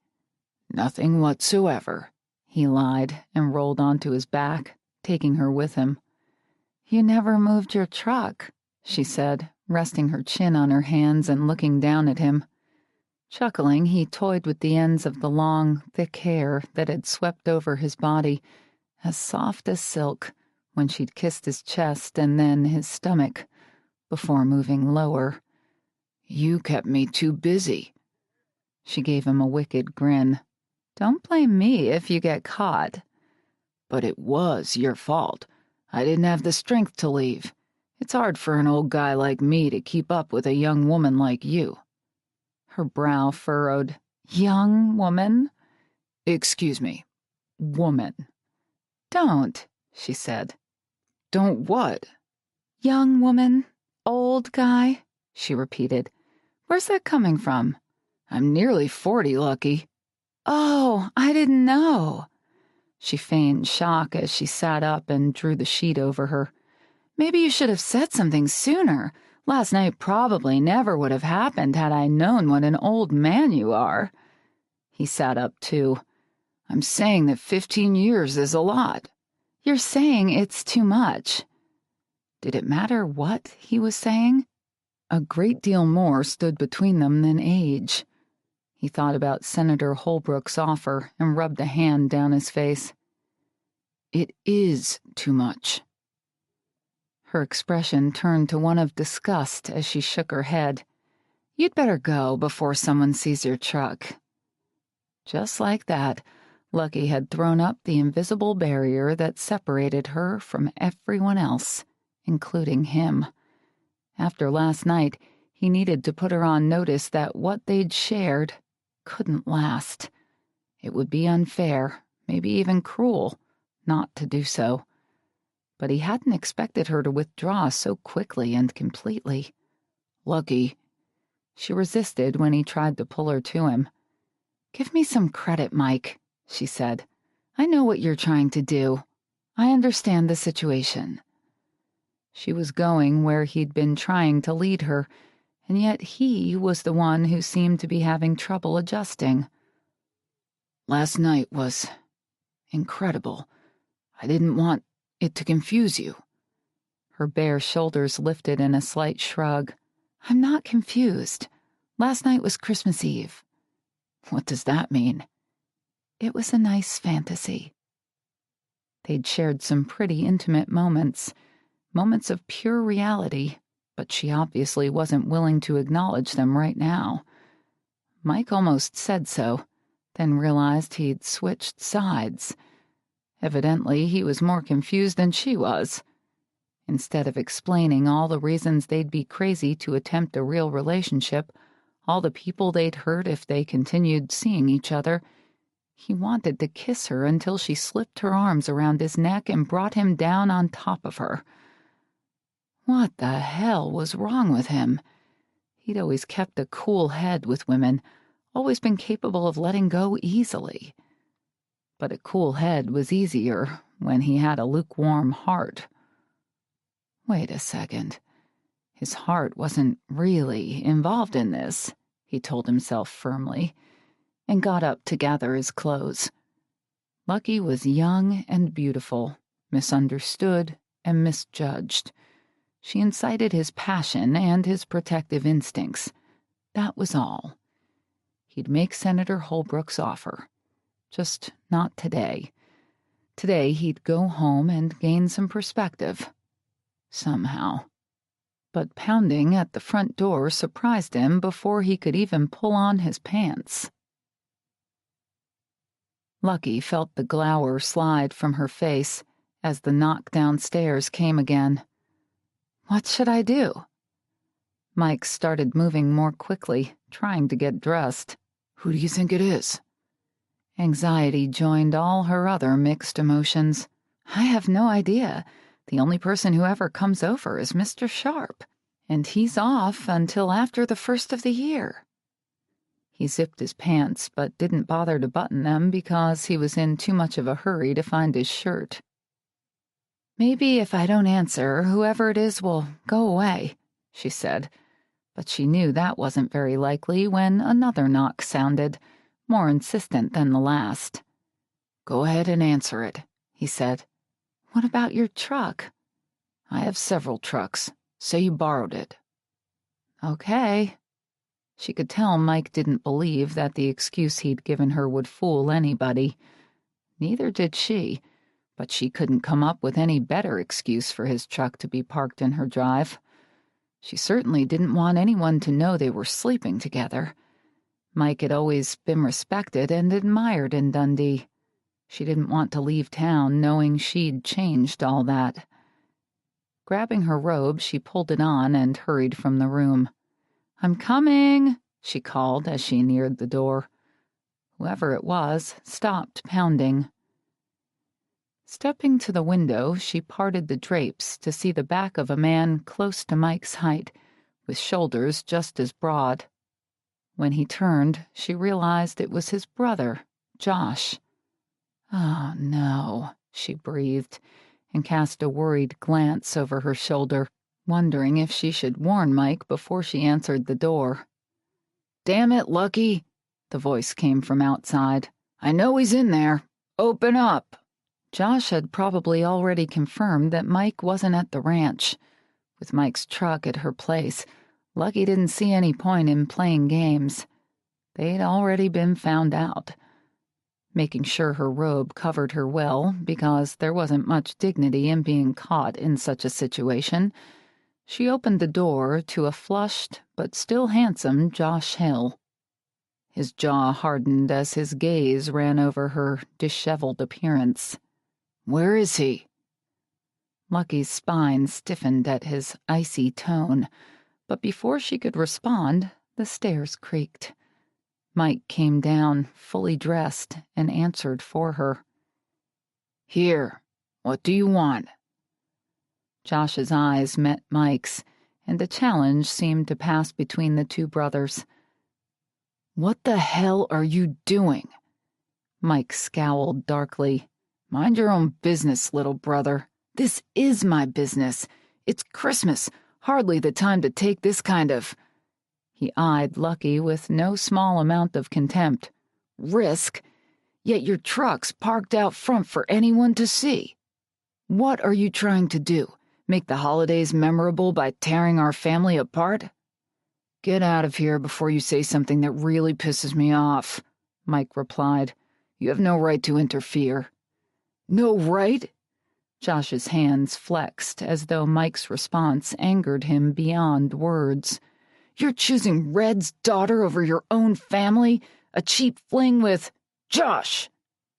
"Nothing whatsoever," he lied and rolled onto his back, taking her with him. "You never moved your truck," she said, resting her chin on her hands and looking down at him. Chuckling, he toyed with the ends of the long, thick hair that had swept over his body, as soft as silk, when she'd kissed his chest and then his stomach, before moving lower. "You kept me too busy." She gave him a wicked grin. "Don't blame me if you get caught." "But it was your fault. I didn't have the strength to leave. It's hard for an old guy like me to keep up with a young woman like you." Her brow furrowed. "Young woman?" "Excuse me. Woman." "Don't," she said. "Don't what?" "Young woman, old guy," she repeated. "Where's that coming from?" "I'm nearly 40, Lucky." "Oh, I didn't know." She feigned shock as she sat up and drew the sheet over her. "Maybe you should have said something sooner. Last night probably never would have happened had I known what an old man you are." He sat up, too. "I'm saying that 15 years is a lot." "You're saying it's too much." Did it matter what he was saying? A great deal more stood between them than age. He thought about Senator Holbrook's offer and rubbed a hand down his face. "It is too much." Her expression turned to one of disgust as she shook her head. "You'd better go before someone sees your truck." Just like that, Lucky had thrown up the invisible barrier that separated her from everyone else, including him. After last night, he needed to put her on notice that what they'd shared couldn't last. It would be unfair, maybe even cruel, not to do so. But he hadn't expected her to withdraw so quickly and completely. "Lucky." She resisted when he tried to pull her to him. "Give me some credit, Mike," she said. "I know what you're trying to do. I understand the situation." She was going where he'd been trying to lead her, and yet he was the one who seemed to be having trouble adjusting. "Last night was incredible. I didn't want it to confuse you." Her bare shoulders lifted in a slight shrug. "I'm not confused. Last night was Christmas Eve." "What does that mean?" "It was a nice fantasy." They'd shared some pretty intimate moments of pure reality, but she obviously wasn't willing to acknowledge them right now. Mike almost said so, then realized he'd switched sides. Evidently, he was more confused than she was. Instead of explaining all the reasons they'd be crazy to attempt a real relationship, all the people they'd hurt if they continued seeing each other, he wanted to kiss her until she slipped her arms around his neck and brought him down on top of her. What the hell was wrong with him? He'd always kept a cool head with women, always been capable of letting go easily. But a cool head was easier when he had a lukewarm heart. Wait a second. His heart wasn't really involved in this, he told himself firmly, and got up to gather his clothes. Lucky was young and beautiful, misunderstood and misjudged. She incited his passion and his protective instincts. That was all. He'd make Senator Holbrook's offer. Just not today. Today he'd go home and gain some perspective. Somehow. But pounding at the front door surprised him before he could even pull on his pants. Lucky felt the glower slide from her face as the knock downstairs came again. What should I do? Mike started moving more quickly, trying to get dressed. Who do you think it is? Anxiety joined all her other mixed emotions. I have no idea. The only person who ever comes over is Mr. Sharp, and he's off until after the 1st of the year. He zipped his pants, but didn't bother to button them because he was in too much of a hurry to find his shirt. Maybe if I don't answer, whoever it is will go away, she said, but she knew that wasn't very likely when another knock sounded, more insistent than the last. Go ahead and answer it, he said. What about your truck? I have several trucks. Say you borrowed it. Okay. She could tell Mike didn't believe that the excuse he'd given her would fool anybody. Neither did she, but she couldn't come up with any better excuse for his truck to be parked in her drive. She certainly didn't want anyone to know they were sleeping together. Mike had always been respected and admired in Dundee. She didn't want to leave town knowing she'd changed all that. Grabbing her robe, she pulled it on and hurried from the room. I'm coming, she called as she neared the door. Whoever it was stopped pounding. Stepping to the window, she parted the drapes to see the back of a man close to Mike's height, with shoulders just as broad. When he turned, she realized it was his brother, Josh. Oh, no, she breathed, and cast a worried glance over her shoulder, wondering if she should warn Mike before she answered the door. Damn it, Lucky, the voice came from outside. I know he's in there. Open up. Josh had probably already confirmed that Mike wasn't at the ranch. With Mike's truck at her place, Lucky didn't see any point in playing games. They'd already been found out. Making sure her robe covered her well, because there wasn't much dignity in being caught in such a situation, she opened the door to a flushed but still handsome Josh Hill. His jaw hardened as his gaze ran over her disheveled appearance. Where is he? Lucky's spine stiffened at his icy tone, but before she could respond, the stairs creaked. Mike came down, fully dressed, and answered for her. Here. What do you want? Josh's eyes met Mike's, and a challenge seemed to pass between the two brothers. What the hell are you doing? Mike scowled darkly. Mind your own business, little brother. This is my business. It's Christmas. Hardly the time to take this kind of... He eyed Lucky with no small amount of contempt. Risk? Yet your truck's parked out front for anyone to see. What are you trying to do? Make the holidays memorable by tearing our family apart? Get out of here before you say something that really pisses me off, Mike replied. You have no right to interfere. No right? Josh's hands flexed as though Mike's response angered him beyond words. You're choosing Red's daughter over your own family? A cheap fling with... Josh!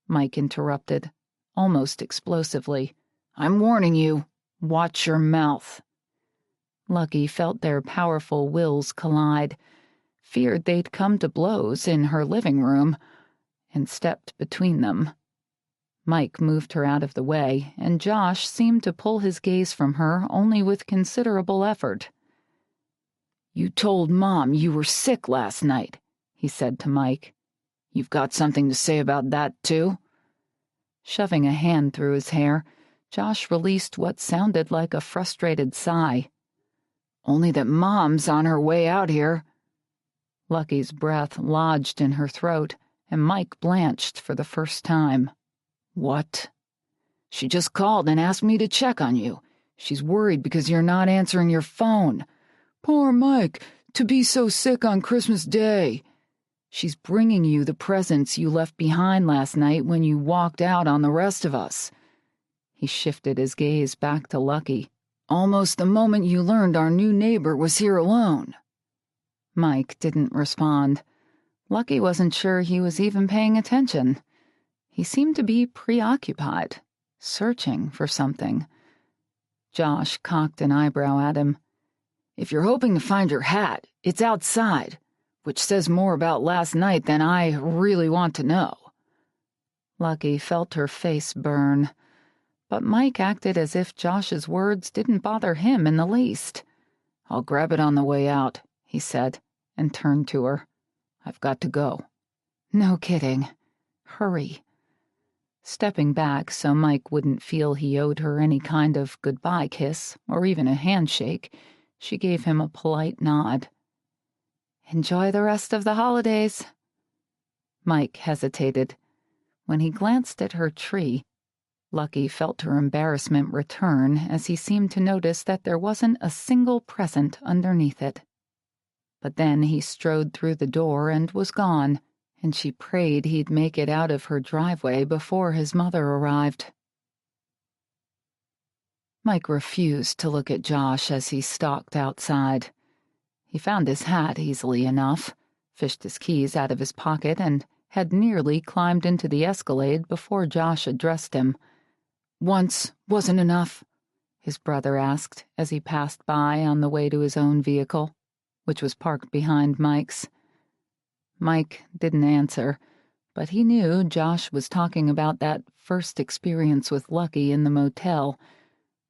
Mike interrupted, almost explosively. I'm warning you. Watch your mouth. Lucky felt their powerful wills collide, feared they'd come to blows in her living room, and stepped between them. Mike moved her out of the way, and Josh seemed to pull his gaze from her only with considerable effort. You told Mom you were sick last night, he said to Mike. You've got something to say about that, too? Shoving a hand through his hair, Josh released what sounded like a frustrated sigh. Only that Mom's on her way out here. Lucky's breath lodged in her throat, and Mike blanched for the first time. What? She just called and asked me to check on you. She's worried because you're not answering your phone. Poor Mike, to be so sick on Christmas Day. She's bringing you the presents you left behind last night when you walked out on the rest of us. He shifted his gaze back to Lucky. Almost the moment you learned our new neighbor was here alone. Mike didn't respond. Lucky wasn't sure he was even paying attention. He seemed to be preoccupied, searching for something. Josh cocked an eyebrow at him. If you're hoping to find your hat, it's outside, which says more about last night than I really want to know. Lucky felt her face burn, but Mike acted as if Josh's words didn't bother him in the least. I'll grab it on the way out, he said, and turned to her. I've got to go. No kidding. Hurry. Stepping back so Mike wouldn't feel he owed her any kind of goodbye kiss or even a handshake, she gave him a polite nod. Enjoy the rest of the holidays. Mike hesitated. When he glanced at her tree, Lucky felt her embarrassment return as he seemed to notice that there wasn't a single present underneath it. But then he strode through the door and was gone, and she prayed he'd make it out of her driveway before his mother arrived. Mike refused to look at Josh as he stalked outside. He found his hat easily enough, fished his keys out of his pocket, and had nearly climbed into the Escalade before Josh addressed him. Once wasn't enough? His brother asked as he passed by on the way to his own vehicle, which was parked behind Mike's. Mike didn't answer, but he knew Josh was talking about that first experience with Lucky in the motel,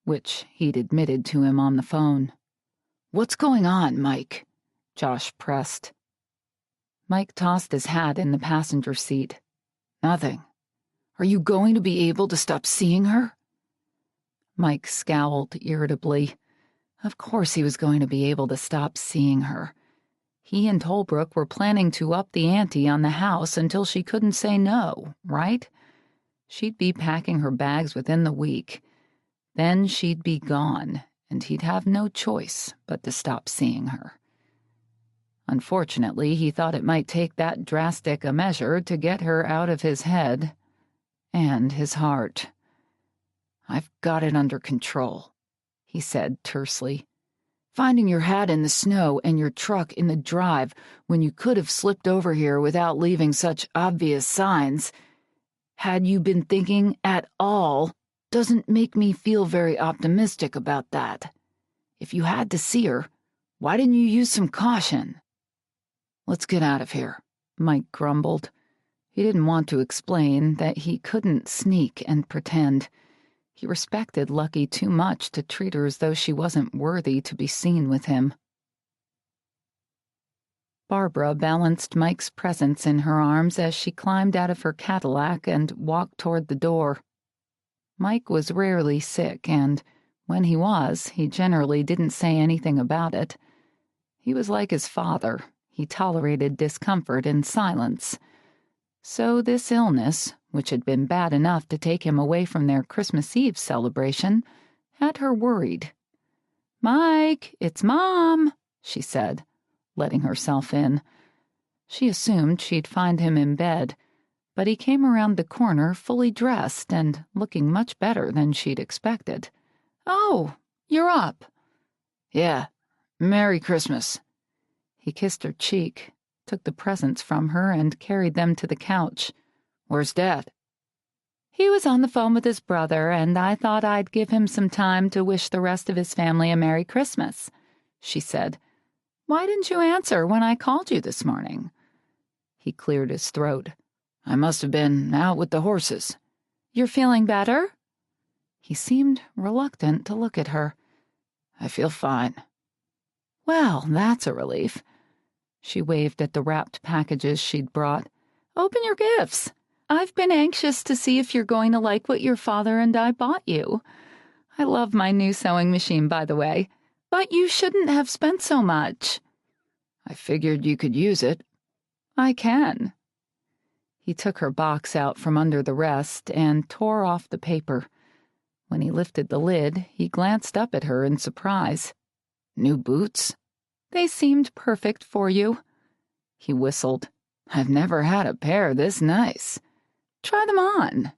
which he'd admitted to him on the phone. What's going on, Mike? Josh pressed. Mike tossed his hat in the passenger seat. Nothing. Are you going to be able to stop seeing her? Mike scowled irritably. Of course he was going to be able to stop seeing her. He and Holbrook were planning to up the ante on the house until she couldn't say no, right? She'd be packing her bags within the week. Then she'd be gone, and he'd have no choice but to stop seeing her. Unfortunately, he thought it might take that drastic a measure to get her out of his head and his heart. I've got it under control, he said tersely. Finding your hat in the snow and your truck in the drive when you could have slipped over here without leaving such obvious signs, had you been thinking at all, doesn't make me feel very optimistic about that. If you had to see her, why didn't you use some caution? Let's get out of here, Mike grumbled. He didn't want to explain that he couldn't sneak and pretend. He respected Lucky too much to treat her as though she wasn't worthy to be seen with him. Barbara balanced Mike's presents in her arms as she climbed out of her Cadillac and walked toward the door. Mike was rarely sick, and when he was, he generally didn't say anything about it. He was like his father. He tolerated discomfort in silence. So this illness, which had been bad enough to take him away from their Christmas Eve celebration, had her worried. "Mike, it's Mom," she said, letting herself in. She assumed she'd find him in bed, but he came around the corner fully dressed and looking much better than she'd expected. "Oh, you're up." "Yeah, Merry Christmas." He kissed her cheek, took the presents from her, and carried them to the couch. "Where's Dad?" "He was on the phone with his brother, and I thought I'd give him some time to wish the rest of his family a Merry Christmas," she said. "Why didn't you answer when I called you this morning?" He cleared his throat. "I must have been out with the horses." "You're feeling better?" He seemed reluctant to look at her. "I feel fine." "Well, that's a relief." She waved at the wrapped packages she'd brought. "Open your gifts. I've been anxious to see if you're going to like what your father and I bought you. I love my new sewing machine, by the way, but you shouldn't have spent so much." "I figured you could use it." "I can." He took her box out from under the rest and tore off the paper. When he lifted the lid, he glanced up at her in surprise. "New boots?" "They seemed perfect for you." He whistled. "I've never had a pair this nice." "Try them on."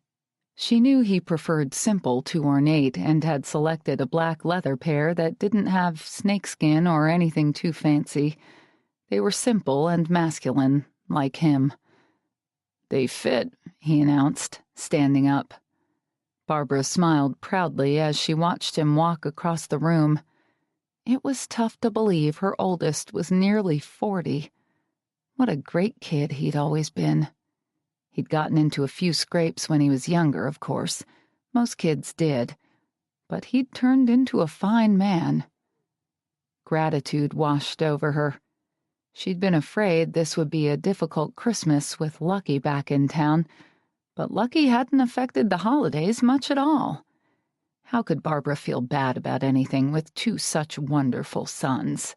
She knew he preferred simple to ornate and had selected a black leather pair that didn't have snakeskin or anything too fancy. They were simple and masculine, like him. "They fit," he announced, standing up. Barbara smiled proudly as she watched him walk across the room. It was tough to believe her oldest was nearly 40. What a great kid he'd always been. He'd gotten into a few scrapes when he was younger, of course. Most kids did. But he'd turned into a fine man. Gratitude washed over her. She'd been afraid this would be a difficult Christmas with Lucky back in town, but Lucky hadn't affected the holidays much at all. How could Barbara feel bad about anything with two such wonderful sons?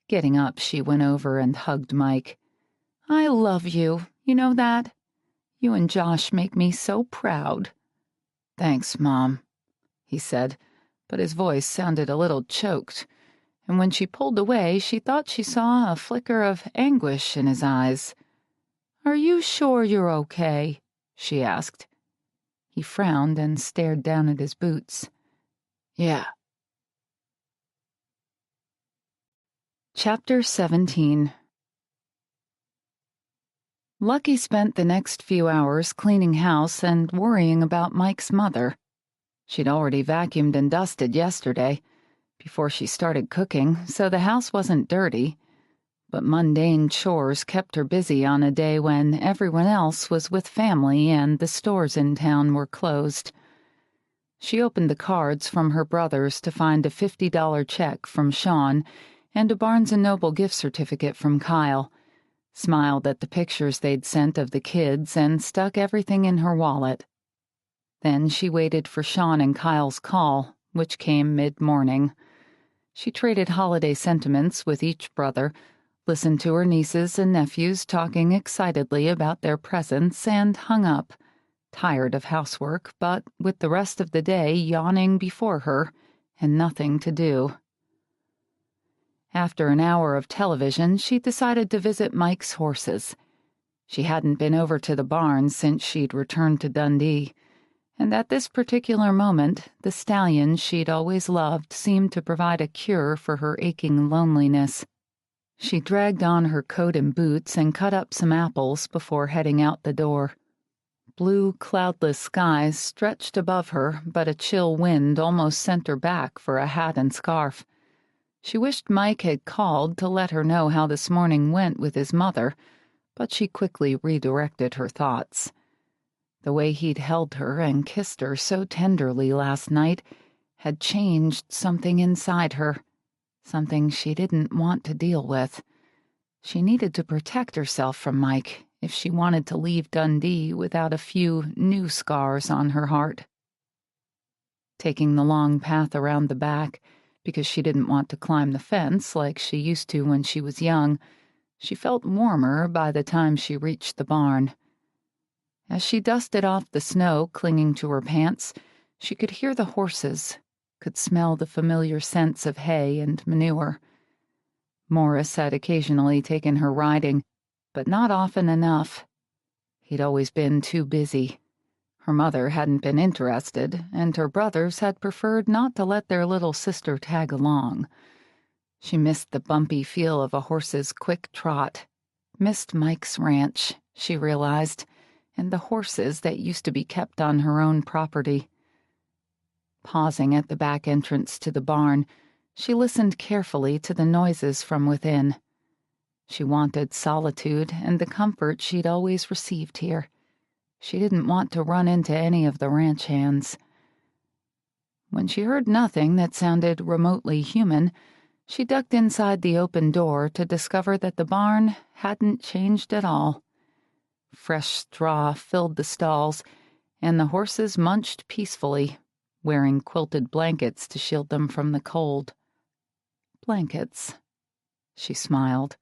Getting up, she went over and hugged Mike. "I love you, you know that? You and Josh make me so proud." "Thanks, Mom," he said, but his voice sounded a little choked, and when she pulled away, she thought she saw a flicker of anguish in his eyes. "Are you sure you're okay?" she asked. He frowned and stared down at his boots. "Yeah." Chapter 17. Lucky spent the next few hours cleaning house and worrying about Mike's mother. She'd already vacuumed and dusted yesterday, before she started cooking, so the house wasn't dirty. But mundane chores kept her busy on a day when everyone else was with family and the stores in town were closed. She opened the cards from her brothers to find a $50 check from Sean and a Barnes & Noble gift certificate from Kyle, smiled at the pictures they'd sent of the kids, and stuck everything in her wallet. Then she waited for Sean and Kyle's call, which came mid-morning. She traded holiday sentiments with each brother, listened to her nieces and nephews talking excitedly about their presents, and hung up, tired of housework, but with the rest of the day yawning before her and nothing to do. After an hour of television, she decided to visit Mike's horses. She hadn't been over to the barn since she'd returned to Dundee, and at this particular moment, the stallion she'd always loved seemed to provide a cure for her aching loneliness. She dragged on her coat and boots and cut up some apples before heading out the door. Blue, cloudless skies stretched above her, but a chill wind almost sent her back for a hat and scarf. She wished Mike had called to let her know how this morning went with his mother, but she quickly redirected her thoughts. The way he'd held her and kissed her so tenderly last night had changed something inside her, something she didn't want to deal with. She needed to protect herself from Mike if she wanted to leave Dundee without a few new scars on her heart. Taking the long path around the back, because she didn't want to climb the fence like she used to when she was young, she felt warmer by the time she reached the barn. As she dusted off the snow clinging to her pants, she could hear the horses, could smell the familiar scents of hay and manure. Morris had occasionally taken her riding, but not often enough. He'd always been too busy. Her mother hadn't been interested, and her brothers had preferred not to let their little sister tag along. She missed the bumpy feel of a horse's quick trot, missed Mike's ranch, she realized, and the horses that used to be kept on her own property. Pausing at the back entrance to the barn, she listened carefully to the noises from within. She wanted solitude and the comfort she'd always received here. She didn't want to run into any of the ranch hands. When she heard nothing that sounded remotely human, she ducked inside the open door to discover that the barn hadn't changed at all. Fresh straw filled the stalls, and the horses munched peacefully, wearing quilted blankets to shield them from the cold. Blankets. She smiled.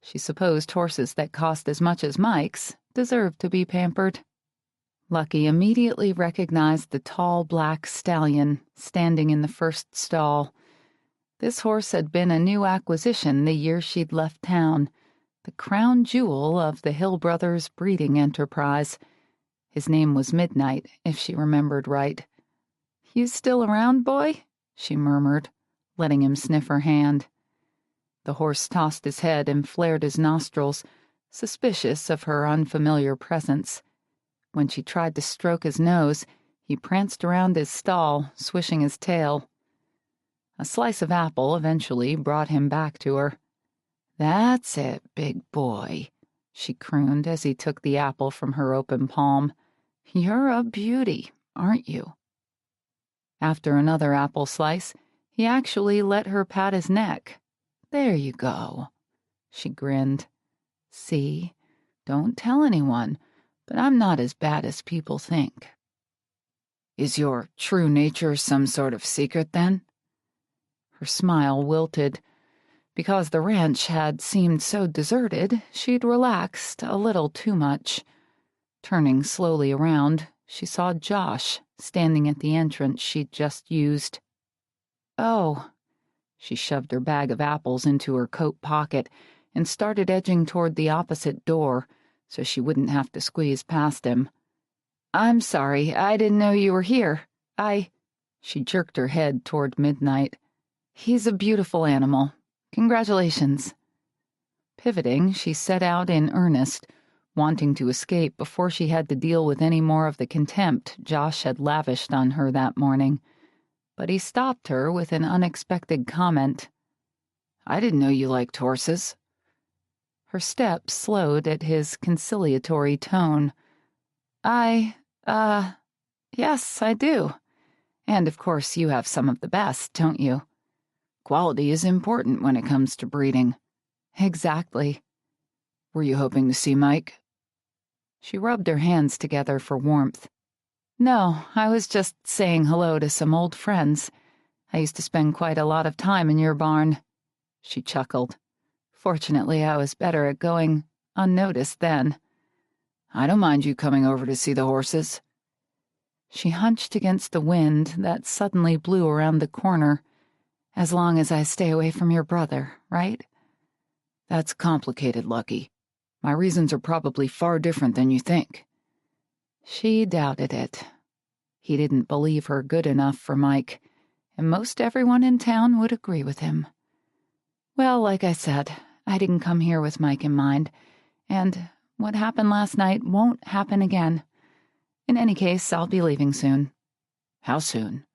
She supposed horses that cost as much as Mike's deserved to be pampered. Lucky immediately recognized the tall black stallion standing in the first stall. This horse had been a new acquisition the year she'd left town, the crown jewel of the Hill Brothers breeding enterprise. His name was Midnight, if she remembered right. "You still around, boy?" she murmured, letting him sniff her hand. The horse tossed his head and flared his nostrils, suspicious of her unfamiliar presence. When she tried to stroke his nose, he pranced around his stall, swishing his tail. A slice of apple eventually brought him back to her. "That's it, big boy," she crooned as he took the apple from her open palm. "You're a beauty, aren't you?" After another apple slice, he actually let her pat his neck. "There you go." She grinned. "See? Don't tell anyone, but I'm not as bad as people think." "Is your true nature some sort of secret, then?" Her smile wilted. Because the ranch had seemed so deserted, she'd relaxed a little too much. Turning slowly around, she saw Josh standing at the entrance she'd just used. "Oh." She shoved her bag of apples into her coat pocket and started edging toward the opposite door so she wouldn't have to squeeze past him. "I'm sorry, I didn't know you were here. She jerked her head toward Midnight. "He's a beautiful animal. Congratulations." Pivoting, she set out in earnest, wanting to escape before she had to deal with any more of the contempt Josh had lavished on her that morning. But he stopped her with an unexpected comment. "I didn't know you liked horses." Her step slowed at his conciliatory tone. Yes, I do. And of course you have some of the best, don't you?" "Quality is important when it comes to breeding." "Exactly." "Were you hoping to see Mike?" She rubbed her hands together for warmth. "No, I was just saying hello to some old friends. I used to spend quite a lot of time in your barn." She chuckled. "Fortunately, I was better at going unnoticed then." "I don't mind you coming over to see the horses." She hunched against the wind that suddenly blew around the corner. "As long as I stay away from your brother, right?" "That's complicated, Lucky. My reasons are probably far different than you think." She doubted it. He didn't believe her good enough for Mike, and most everyone in town would agree with him. "Well, like I said, I didn't come here with Mike in mind, and what happened last night won't happen again. In any case, I'll be leaving soon." "How soon?"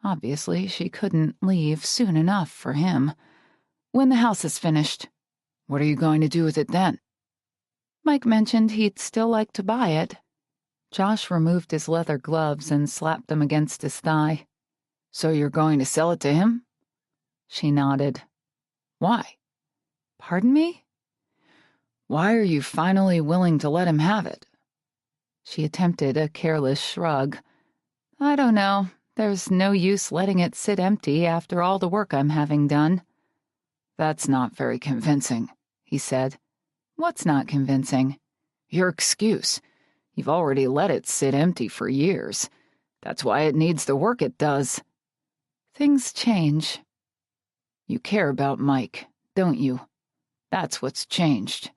Obviously, she couldn't leave soon enough for him. "When the house is finished." "What are you going to do with it then?" Mike mentioned he'd still like to buy it. Josh removed his leather gloves and slapped them against his thigh. "So you're going to sell it to him?" She nodded. "Why?" Pardon me? Why are you finally willing to let him have it? She attempted a careless shrug. I don't know. There's no use letting it sit empty after all the work I'm having done. That's not very convincing, he said. What's not convincing? Your excuse. You've already let it sit empty for years. That's why it needs the work it does. Things change. You care about Mike, don't you? That's what's changed.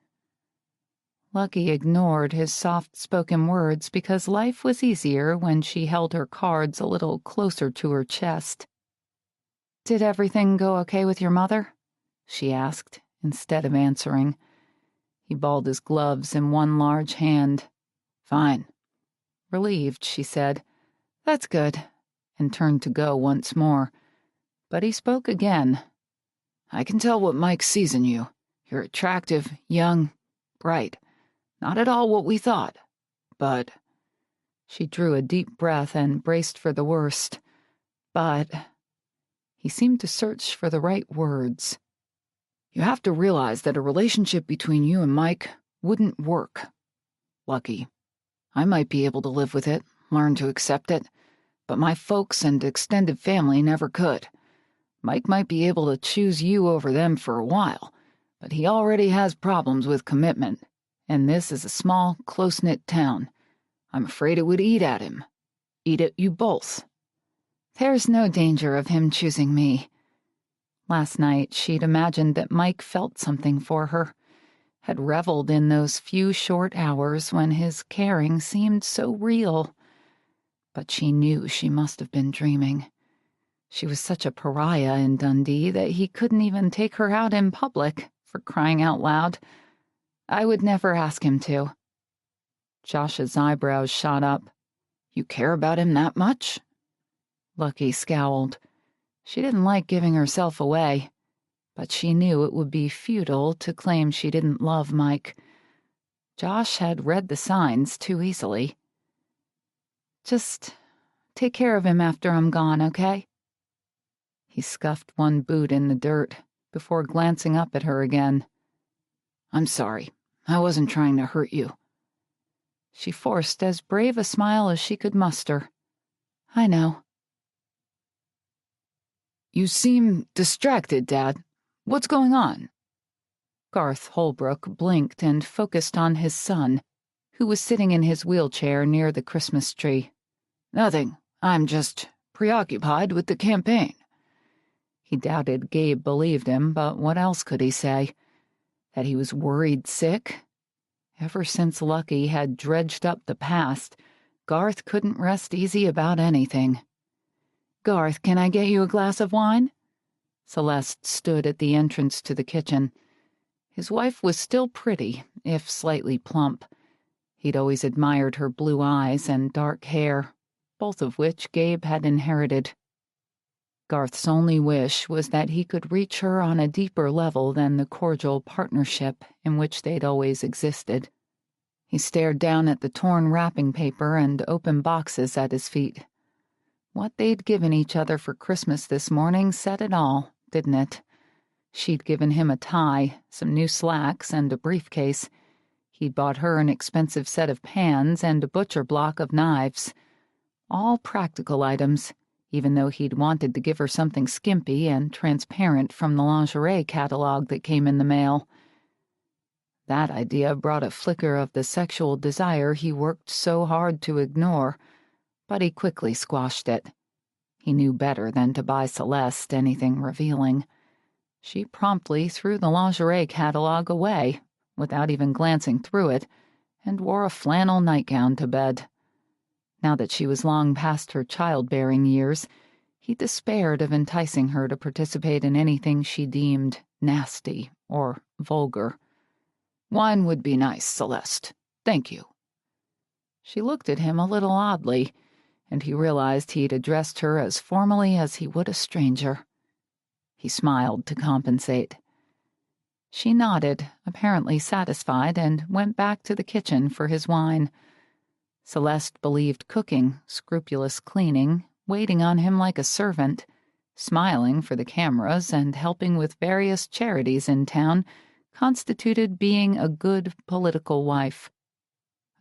Lucky ignored his soft-spoken words because life was easier when she held her cards a little closer to her chest. Did everything go okay with your mother? She asked, instead of answering. He balled his gloves in one large hand. Fine. Relieved, she said. That's good, and turned to go once more. But he spoke again. I can tell what Mike sees in you. You're attractive, young, bright. Not at all what we thought. But... She drew a deep breath and braced for the worst. But... He seemed to search for the right words. You have to realize that a relationship between you and Mike wouldn't work. Lucky. I might be able to live with it, learn to accept it, but my folks and extended family never could. Mike might be able to choose you over them for a while, but he already has problems with commitment, and this is a small, close-knit town. I'm afraid it would eat at him. Eat at you both. There's no danger of him choosing me. Last night, she'd imagined that Mike felt something for her, had reveled in those few short hours when his caring seemed so real. But she knew she must have been dreaming. She was such a pariah in Dundee that he couldn't even take her out in public, for crying out loud. I would never ask him to. Josh's eyebrows shot up. You care about him that much? Lucky scowled. She didn't like giving herself away, but she knew it would be futile to claim she didn't love Mike. Josh had read the signs too easily. Just take care of him after I'm gone, okay? He scuffed one boot in the dirt before glancing up at her again. I'm sorry. I wasn't trying to hurt you. She forced as brave a smile as she could muster. I know. You seem distracted, Dad. What's going on? Garth Holbrook blinked and focused on his son, who was sitting in his wheelchair near the Christmas tree. Nothing. I'm just preoccupied with the campaign. He doubted Gabe believed him, but what else could he say? That he was worried sick? Ever since Lucky had dredged up the past, Garth couldn't rest easy about anything. Garth, can I get you a glass of wine? Celeste stood at the entrance to the kitchen. His wife was still pretty, if slightly plump. He'd always admired her blue eyes and dark hair, both of which Gabe had inherited. Garth's only wish was that he could reach her on a deeper level than the cordial partnership in which they'd always existed. He stared down at the torn wrapping paper and open boxes at his feet. What they'd given each other for Christmas this morning said it all, didn't it? She'd given him a tie, some new slacks, and a briefcase. He'd bought her an expensive set of pans and a butcher block of knives. All practical items, even though he'd wanted to give her something skimpy and transparent from the lingerie catalog that came in the mail. That idea brought a flicker of the sexual desire he worked so hard to ignore, but he quickly squashed it. He knew better than to buy Celeste anything revealing. She promptly threw the lingerie catalog away, without even glancing through it, and wore a flannel nightgown to bed. Now that she was long past her childbearing years, he despaired of enticing her to participate in anything she deemed nasty or vulgar. Wine would be nice, Celeste. Thank you. She looked at him a little oddly, and he realized he'd addressed her as formally as he would a stranger. He smiled to compensate. She nodded, apparently satisfied, and went back to the kitchen for his wine. Celeste believed cooking, scrupulous cleaning, waiting on him like a servant, smiling for the cameras and helping with various charities in town constituted being a good political wife.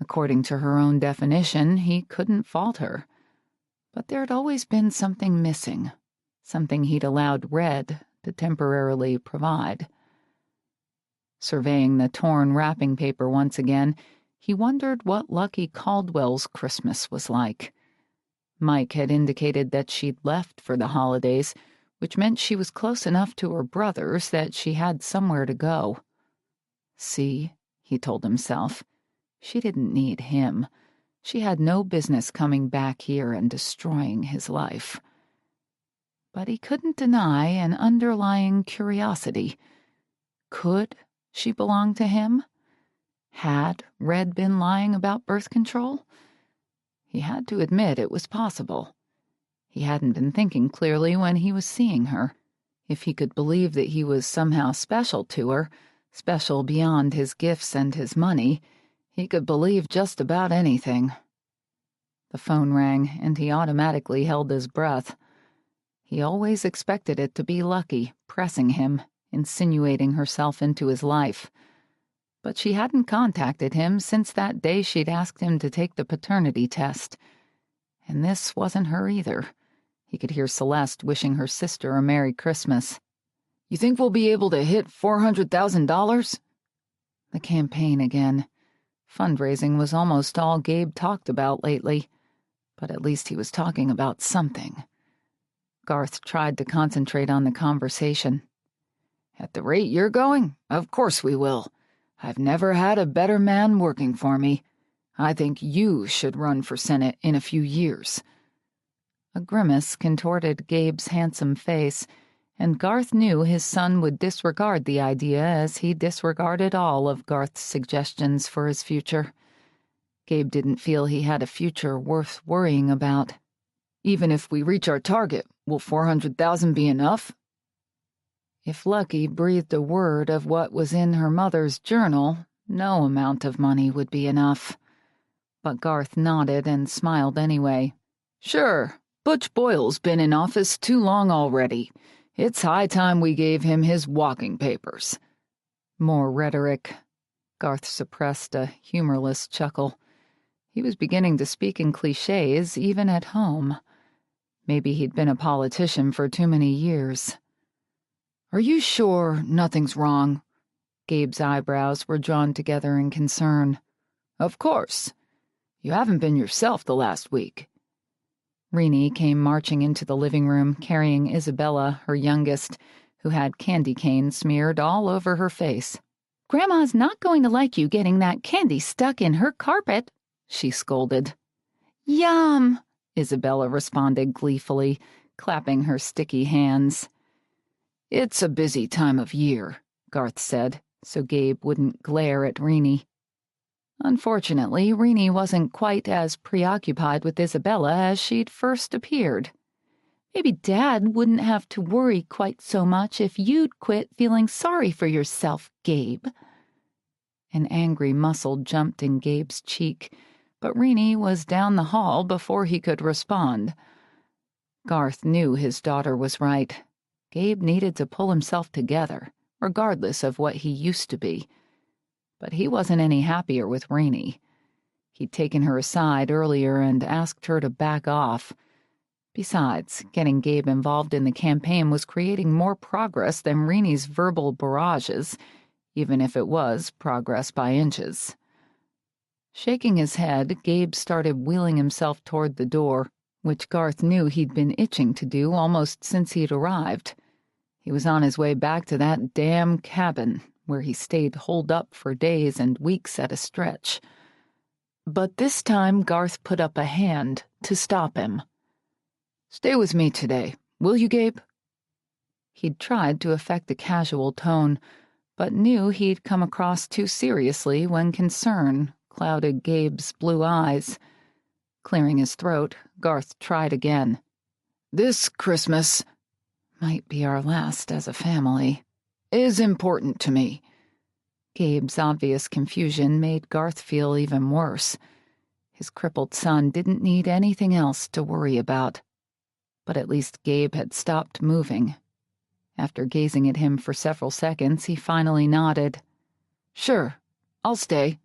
According to her own definition, he couldn't fault her. But there'd always been something missing, something he'd allowed Red to temporarily provide. Surveying the torn wrapping paper once again, he wondered what Lucky Caldwell's Christmas was like. Mike had indicated that she'd left for the holidays, which meant she was close enough to her brothers that she had somewhere to go. See, he told himself, she didn't need him. She had no business coming back here and destroying his life. But he couldn't deny an underlying curiosity. Could she belong to him? Had Red been lying about birth control? He had to admit it was possible. He hadn't been thinking clearly when he was seeing her. If he could believe that he was somehow special to her, special beyond his gifts and his money, he could believe just about anything. The phone rang, and he automatically held his breath. He always expected it to be Lucky, pressing him, insinuating herself into his life. But she hadn't contacted him since that day she'd asked him to take the paternity test. And this wasn't her either. He could hear Celeste wishing her sister a Merry Christmas. "You think we'll be able to hit $400,000? The campaign again. Fundraising was almost all Gabe talked about lately, but at least he was talking about something. Garth tried to concentrate on the conversation. "At the rate you're going, of course we will. I've never had a better man working for me. I think you should run for Senate in a few years." A grimace contorted Gabe's handsome face, and Garth knew his son would disregard the idea as he disregarded all of Garth's suggestions for his future. Gabe didn't feel he had a future worth worrying about. "Even if we reach our target, will 400,000 be enough?" If Lucky breathed a word of what was in her mother's journal, no amount of money would be enough. But Garth nodded and smiled anyway. "Sure, Butch Boyle's been in office too long already. It's high time we gave him his walking papers." More rhetoric. Garth suppressed a humorless chuckle. He was beginning to speak in cliches even at home. Maybe he'd been a politician for too many years. "Are you sure nothing's wrong?" Gabe's eyebrows were drawn together in concern. "Of course. You haven't been yourself the last week." Renee came marching into the living room, carrying Isabella, her youngest, who had candy cane smeared all over her face. "Grandma's not going to like you getting that candy stuck in her carpet," she scolded. "Yum!" Isabella responded gleefully, clapping her sticky hands. "It's a busy time of year," Garth said, so Gabe wouldn't glare at Renee. Unfortunately, Renee wasn't quite as preoccupied with Isabella as she'd first appeared. "Maybe Dad wouldn't have to worry quite so much if you'd quit feeling sorry for yourself, Gabe." An angry muscle jumped in Gabe's cheek, but Renee was down the hall before he could respond. Garth knew his daughter was right. Gabe needed to pull himself together, regardless of what he used to be. But he wasn't any happier with Renee. He'd taken her aside earlier and asked her to back off. Besides, getting Gabe involved in the campaign was creating more progress than Renee's verbal barrages, even if it was progress by inches. Shaking his head, Gabe started wheeling himself toward the door, which Garth knew he'd been itching to do almost since he'd arrived. He was on his way back to that damn cabin, where he stayed holed up for days and weeks at a stretch. But this time Garth put up a hand to stop him. "Stay with me today, will you, Gabe?" He'd tried to affect a casual tone, but knew he'd come across too seriously when concern clouded Gabe's blue eyes. Clearing his throat, Garth tried again. "This Christmas might be our last as a family, is important to me." Gabe's obvious confusion made Garth feel even worse. His crippled son didn't need anything else to worry about. But at least Gabe had stopped moving. After gazing at him for several seconds, he finally nodded. "Sure, I'll stay.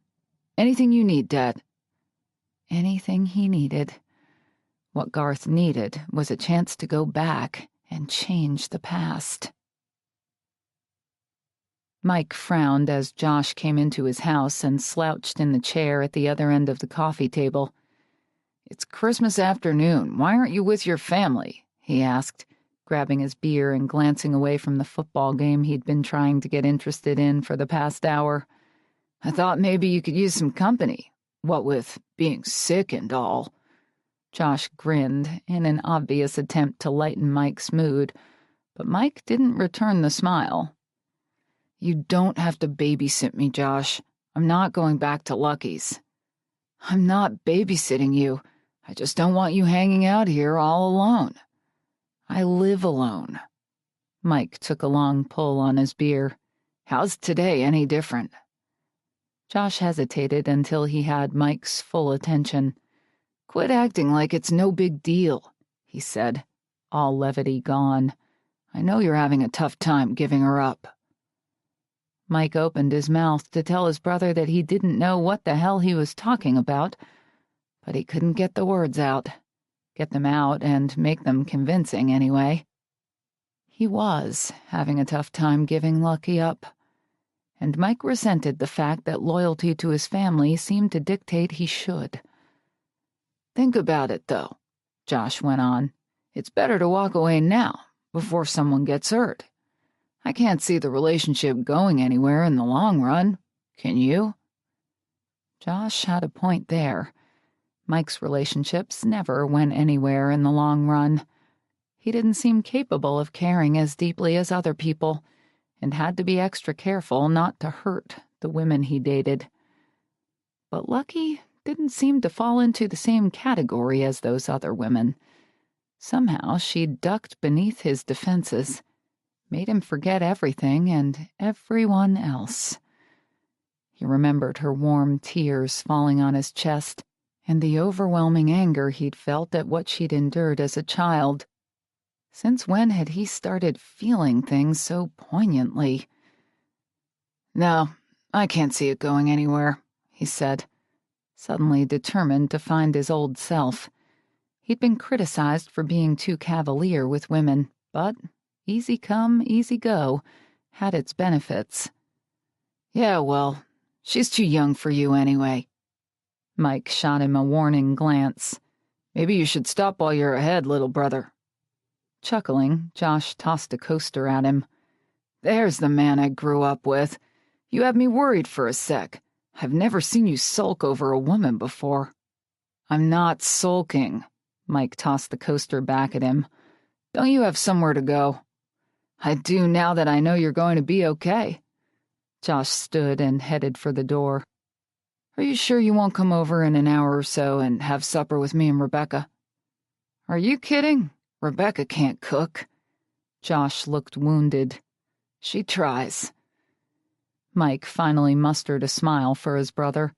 Anything you need, Dad." Anything he needed. What Garth needed was a chance to go back and change the past. Mike frowned as Josh came into his house and slouched in the chair at the other end of the coffee table. "It's Christmas afternoon. Why aren't you with your family?" he asked, grabbing his beer and glancing away from the football game he'd been trying to get interested in for the past hour. "I thought maybe you could use some company, what with being sick and all." Josh grinned in an obvious attempt to lighten Mike's mood, but Mike didn't return the smile. "You don't have to babysit me, Josh. I'm not going back to Lucky's." "I'm not babysitting you. I just don't want you hanging out here all alone." "I live alone." Mike took a long pull on his beer. "How's today any different?" Josh hesitated until he had Mike's full attention. "Quit acting like it's no big deal," he said, all levity gone. "I know you're having a tough time giving her up." Mike opened his mouth to tell his brother that he didn't know what the hell he was talking about, but he couldn't get the words out. Get them out and make them convincing, anyway. He was having a tough time giving Lucky up, and Mike resented the fact that loyalty to his family seemed to dictate he should. "Think about it, though," Josh went on. "It's better to walk away now, before someone gets hurt. I can't see the relationship going anywhere in the long run. Can you?" Josh had a point there. Mike's relationships never went anywhere in the long run. He didn't seem capable of caring as deeply as other people, and had to be extra careful not to hurt the women he dated. But Lucky didn't seem to fall into the same category as those other women. Somehow she ducked beneath his defenses, made him forget everything and everyone else. He remembered her warm tears falling on his chest and the overwhelming anger he'd felt at what she'd endured as a child. Since when had he started feeling things so poignantly? "No, I can't see it going anywhere," he said, suddenly determined to find his old self. He'd been criticized for being too cavalier with women, but easy come, easy go had its benefits. "Yeah, well, she's too young for you anyway." Mike shot him a warning glance. "Maybe you should stop while you're ahead, little brother." Chuckling, Josh tossed a coaster at him. "There's the man I grew up with. You had me worried for a sec. I've never seen you sulk over a woman before." "I'm not sulking." Mike tossed the coaster back at him. "Don't you have somewhere to go?" "I do now that I know you're going to be okay." Josh stood and headed for the door. "Are you sure you won't come over in an hour or so and have supper with me and Rebecca?" "Are you kidding? Rebecca can't cook." Josh looked wounded. "She tries." Mike finally mustered a smile for his brother,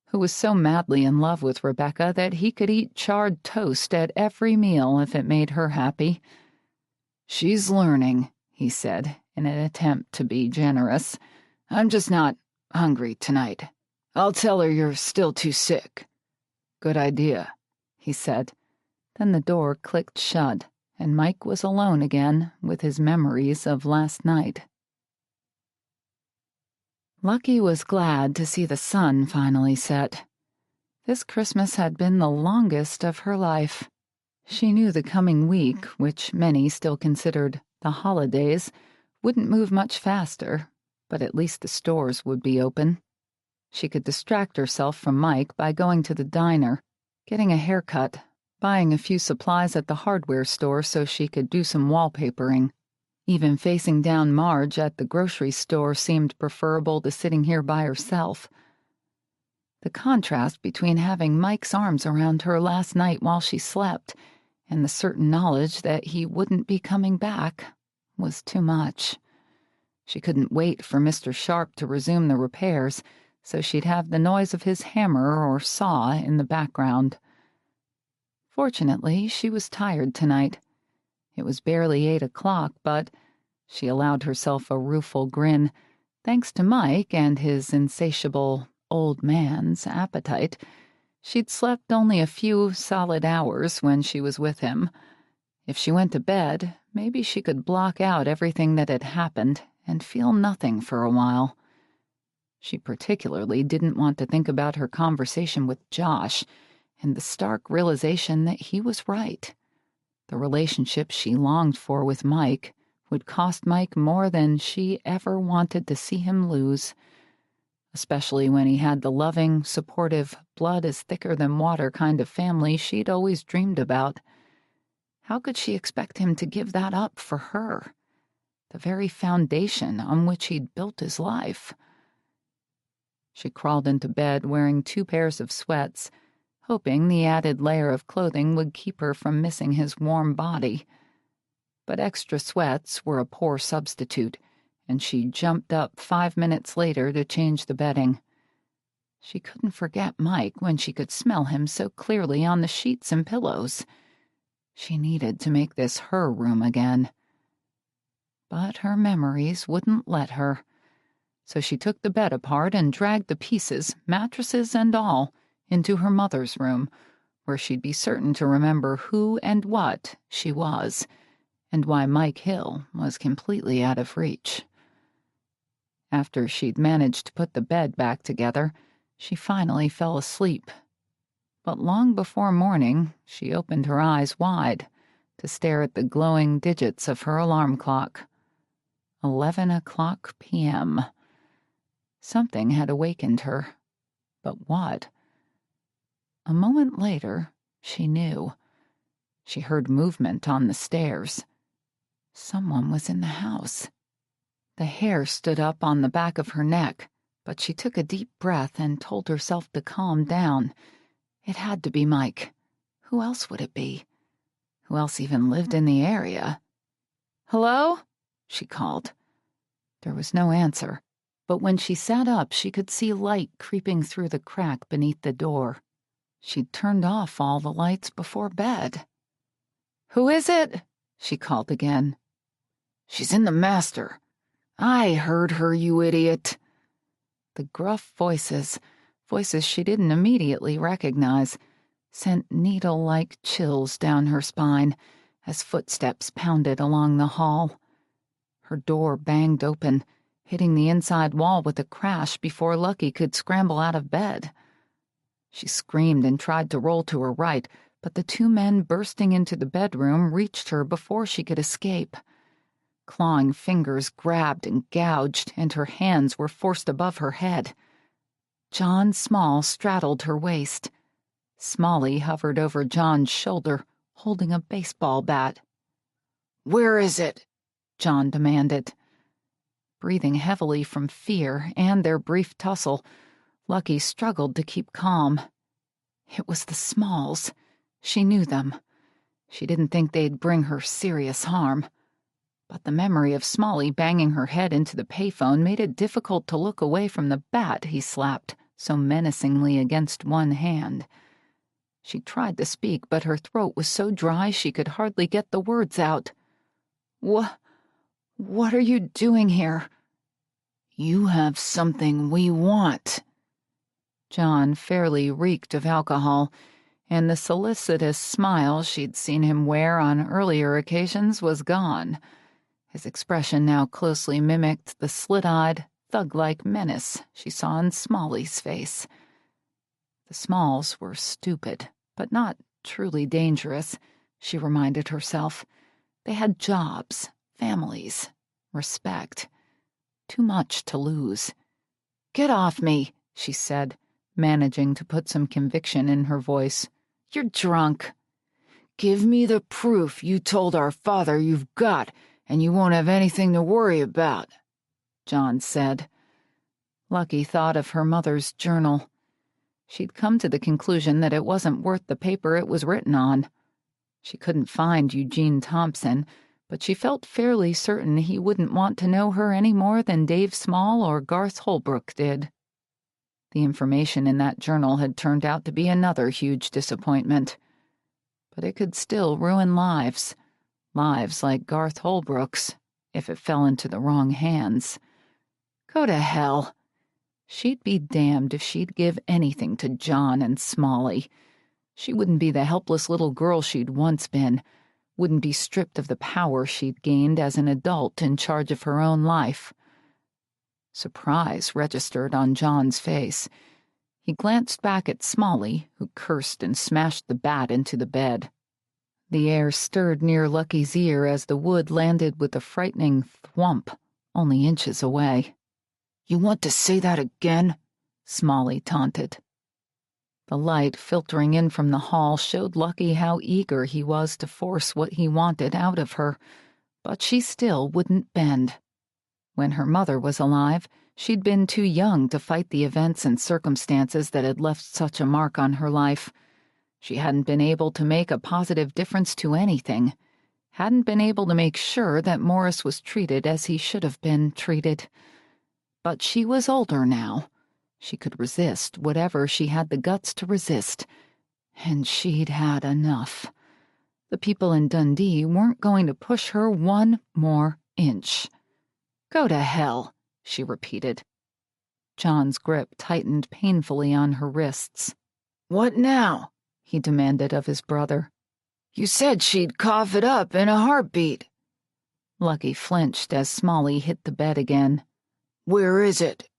who was so madly in love with Rebecca that he could eat charred toast at every meal if it made her happy. "She's learning," he said, in an attempt to be generous. "I'm just not hungry tonight. I'll tell her you're still too sick." "Good idea," he said. Then the door clicked shut, and Mike was alone again with his memories of last night. Lucky was glad to see the sun finally set. This Christmas had been the longest of her life. She knew the coming week, which many still considered the holidays, wouldn't move much faster, but at least the stores would be open. She could distract herself from Mike by going to the diner, getting a haircut, buying a few supplies at the hardware store so she could do some wallpapering. Even facing down Marge at the grocery store seemed preferable to sitting here by herself. The contrast between having Mike's arms around her last night while she slept and the certain knowledge that he wouldn't be coming back was too much. She couldn't wait for Mr. Sharp to resume the repairs, so she'd have the noise of his hammer or saw in the background. Fortunately, she was tired tonight. It was barely 8 o'clock, but She allowed herself a rueful grin. Thanks to Mike and his insatiable old man's appetite, she'd slept only a few solid hours when she was with him. If she went to bed, maybe she could block out everything that had happened and feel nothing for a while. She particularly didn't want to think about her conversation with Josh and the stark realization that he was right. The relationship she longed for with Mike would cost Mike more than she ever wanted to see him lose, especially when he had the loving, supportive, blood-is-thicker-than-water kind of family she'd always dreamed about. How could she expect him to give that up for her? The very foundation on which he'd built his life. She crawled into bed wearing 2 pairs of sweats, hoping the added layer of clothing would keep her from missing his warm body. But extra sweats were a poor substitute, and she jumped up 5 minutes later to change the bedding. She couldn't forget Mike when she could smell him so clearly on the sheets and pillows. She needed to make this her room again. But her memories wouldn't let her. So she took the bed apart and dragged the pieces, mattresses and all, into her mother's room, where she'd be certain to remember who and what she was, and why Mike Hill was completely out of reach. After she'd managed to put the bed back together, she finally fell asleep. But long before morning, she opened her eyes wide to stare at the glowing digits of her alarm clock. 11:00 p.m. Something had awakened her. But what? A moment later, she knew. She heard movement on the stairs. Someone was in the house. The hair stood up on the back of her neck, but she took a deep breath and told herself to calm down. It had to be Mike. Who else would it be? Who else even lived in the area? "Hello?" she called. There was no answer, but when she sat up, she could see light creeping through the crack beneath the door. She'd turned off all the lights before bed. "Who is it?" she called again. "She's in the master. I heard her, you idiot." The gruff voices she didn't immediately recognize, sent needle-like chills down her spine as footsteps pounded along the hall. Her door banged open, hitting the inside wall with a crash before Lucky could scramble out of bed. She screamed and tried to roll to her right, but the 2 men bursting into the bedroom reached her before she could escape. Clawing fingers grabbed and gouged, and her hands were forced above her head. John Small straddled her waist. Smalley hovered over John's shoulder, holding a baseball bat. "Where is it?" John demanded. Breathing heavily from fear and their brief tussle, Lucky struggled to keep calm. It was the Smalls. She knew them. She didn't think they'd bring her serious harm. But the memory of Smalley banging her head into the payphone made it difficult to look away from the bat he slapped so menacingly against one hand. She tried to speak, but her throat was so dry she could hardly get the words out. What are you doing here?" "You have something we want." John fairly reeked of alcohol, and the solicitous smile she'd seen him wear on earlier occasions was gone. His expression now closely mimicked the slit-eyed, thug-like menace she saw in Smalley's face. The Smalls were stupid, but not truly dangerous, she reminded herself. They had jobs, families, respect. Too much to lose. "Get off me," she said, managing to put some conviction in her voice. "You're drunk." "Give me the proof you told our father you've got, and you won't have anything to worry about," John said. Lucky thought of her mother's journal. She'd come to the conclusion that it wasn't worth the paper it was written on. She couldn't find Eugene Thompson, but she felt fairly certain he wouldn't want to know her any more than Dave Small or Garth Holbrook did. The information in that journal had turned out to be another huge disappointment. But it could still ruin lives like Garth Holbrook's, if it fell into the wrong hands. Go to hell. She'd be damned if she'd give anything to John and Smalley. She wouldn't be the helpless little girl she'd once been, wouldn't be stripped of the power she'd gained as an adult in charge of her own life. Surprise registered on John's face. He glanced back at Smalley, who cursed and smashed the bat into the bed. The air stirred near Lucky's ear as the wood landed with a frightening thwump, only inches away. "You want to say that again?" Smalley taunted. The light filtering in from the hall showed Lucky how eager he was to force what he wanted out of her, but she still wouldn't bend. When her mother was alive, she'd been too young to fight the events and circumstances that had left such a mark on her life. She hadn't been able to make a positive difference to anything, hadn't been able to make sure that Morris was treated as he should have been treated. But she was older now. She could resist whatever she had the guts to resist, and she'd had enough. The people in Dundee weren't going to push her one more inch. "Go to hell," she repeated. John's grip tightened painfully on her wrists. "What now?" he demanded of his brother. "You said she'd cough it up in a heartbeat." Lucky flinched as Smalley hit the bed again. "Where is it?"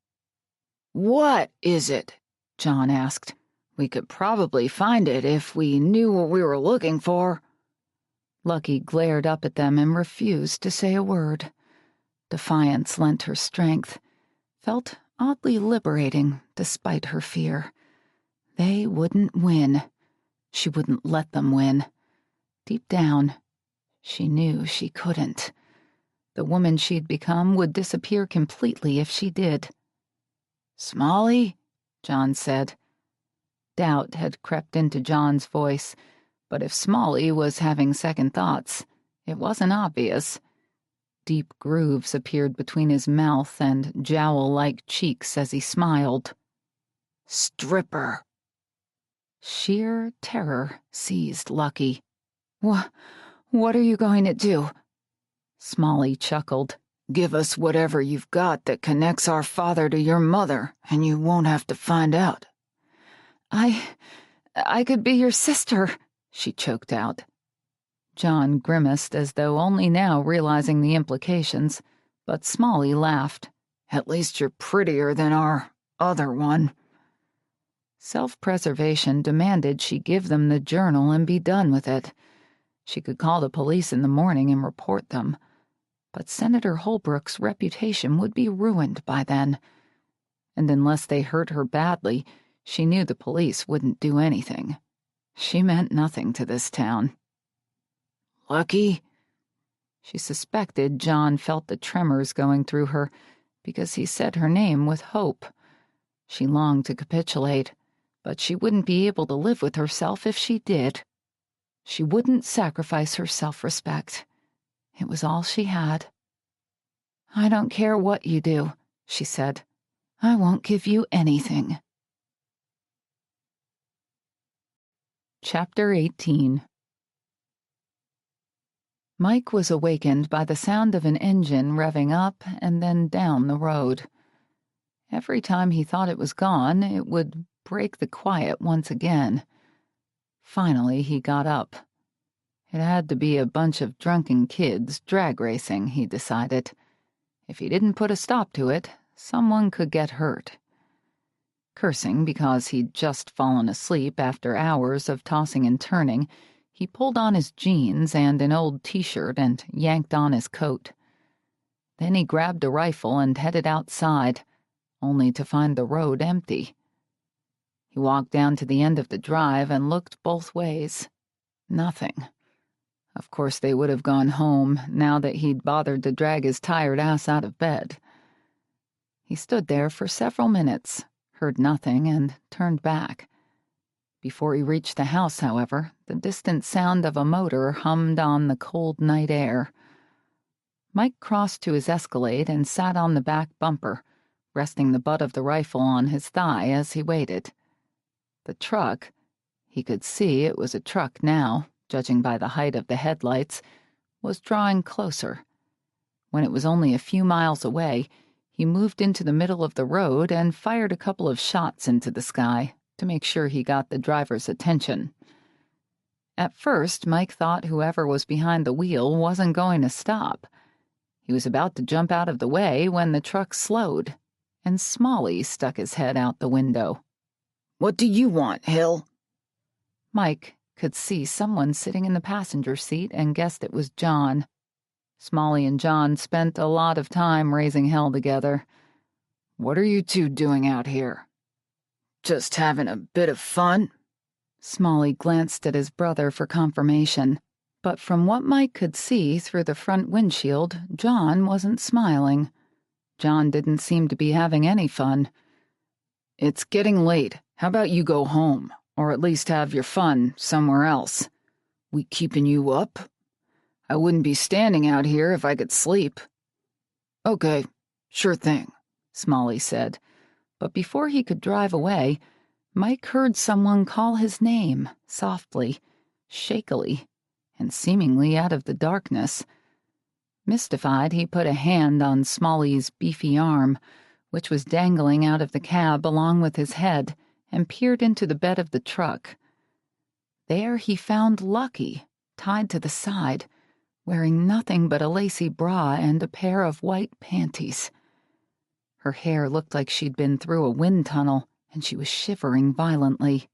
"What is it?" John asked. "We could probably find it if we knew what we were looking for." Lucky glared up at them and refused to say a word. Defiance lent her strength, felt oddly liberating despite her fear. They wouldn't win. She wouldn't let them win. Deep down, she knew she couldn't. The woman she'd become would disappear completely if she did. "Smalley?" John said. Doubt had crept into John's voice, but if Smalley was having second thoughts, it wasn't obvious. Deep grooves appeared between his mouth and jowl-like cheeks as he smiled. "Stripper." Sheer terror seized Lucky. What are you going to do?" Smalley chuckled. "Give us whatever you've got that connects our father to your mother, and you won't have to find out." I could be your sister," she choked out. John grimaced as though only now realizing the implications, but Smalley laughed. "At least you're prettier than our other one." Self-preservation demanded she give them the journal and be done with it. She could call the police in the morning and report them. But Senator Holbrook's reputation would be ruined by then. And unless they hurt her badly, she knew the police wouldn't do anything. She meant nothing to this town. "Lucky?" She suspected John felt the tremors going through her because he said her name with hope. She longed to capitulate, but she wouldn't be able to live with herself if she did. She wouldn't sacrifice her self-respect. It was all she had. "I don't care what you do," she said. "I won't give you anything." Chapter 18. Mike was awakened by the sound of an engine revving up and then down the road. Every time he thought it was gone, it would break the quiet once again. Finally, he got up. It had to be a bunch of drunken kids drag racing, he decided. If he didn't put a stop to it, someone could get hurt. Cursing because he'd just fallen asleep after hours of tossing and turning, he pulled on his jeans and an old t-shirt and yanked on his coat. Then he grabbed a rifle and headed outside, only to find the road empty. He walked down to the end of the drive and looked both ways. Nothing. Of course they would have gone home, now that he'd bothered to drag his tired ass out of bed. He stood there for several minutes, heard nothing, and turned back. Before he reached the house, however, the distant sound of a motor hummed on the cold night air. Mike crossed to his Escalade and sat on the back bumper, resting the butt of the rifle on his thigh as he waited. The truck, he could see it was a truck now, judging by the height of the headlights, was drawing closer. When it was only a few miles away, he moved into the middle of the road and fired a couple of shots into the sky to make sure he got the driver's attention. At first, Mike thought whoever was behind the wheel wasn't going to stop. He was about to jump out of the way when the truck slowed, and Smalley stuck his head out the window. "What do you want, Hill?" Mike could see someone sitting in the passenger seat and guessed it was John. Smalley and John spent a lot of time raising hell together. "What are you two doing out here?" "Just having a bit of fun." Smalley glanced at his brother for confirmation, but from what Mike could see through the front windshield, John wasn't smiling. John didn't seem to be having any fun. "It's getting late. How about you go home, or at least have your fun somewhere else? We keeping you up? I wouldn't be standing out here if I could sleep." "Okay, sure thing," Smalley said, but before he could drive away, Mike heard someone call his name, softly, shakily, and seemingly out of the darkness. Mystified, he put a hand on Smalley's beefy arm, which was dangling out of the cab along with his head, and peered into the bed of the truck. There he found Lucky, tied to the side, wearing nothing but a lacy bra and a pair of white panties. Her hair looked like she'd been through a wind tunnel, and she was shivering violently.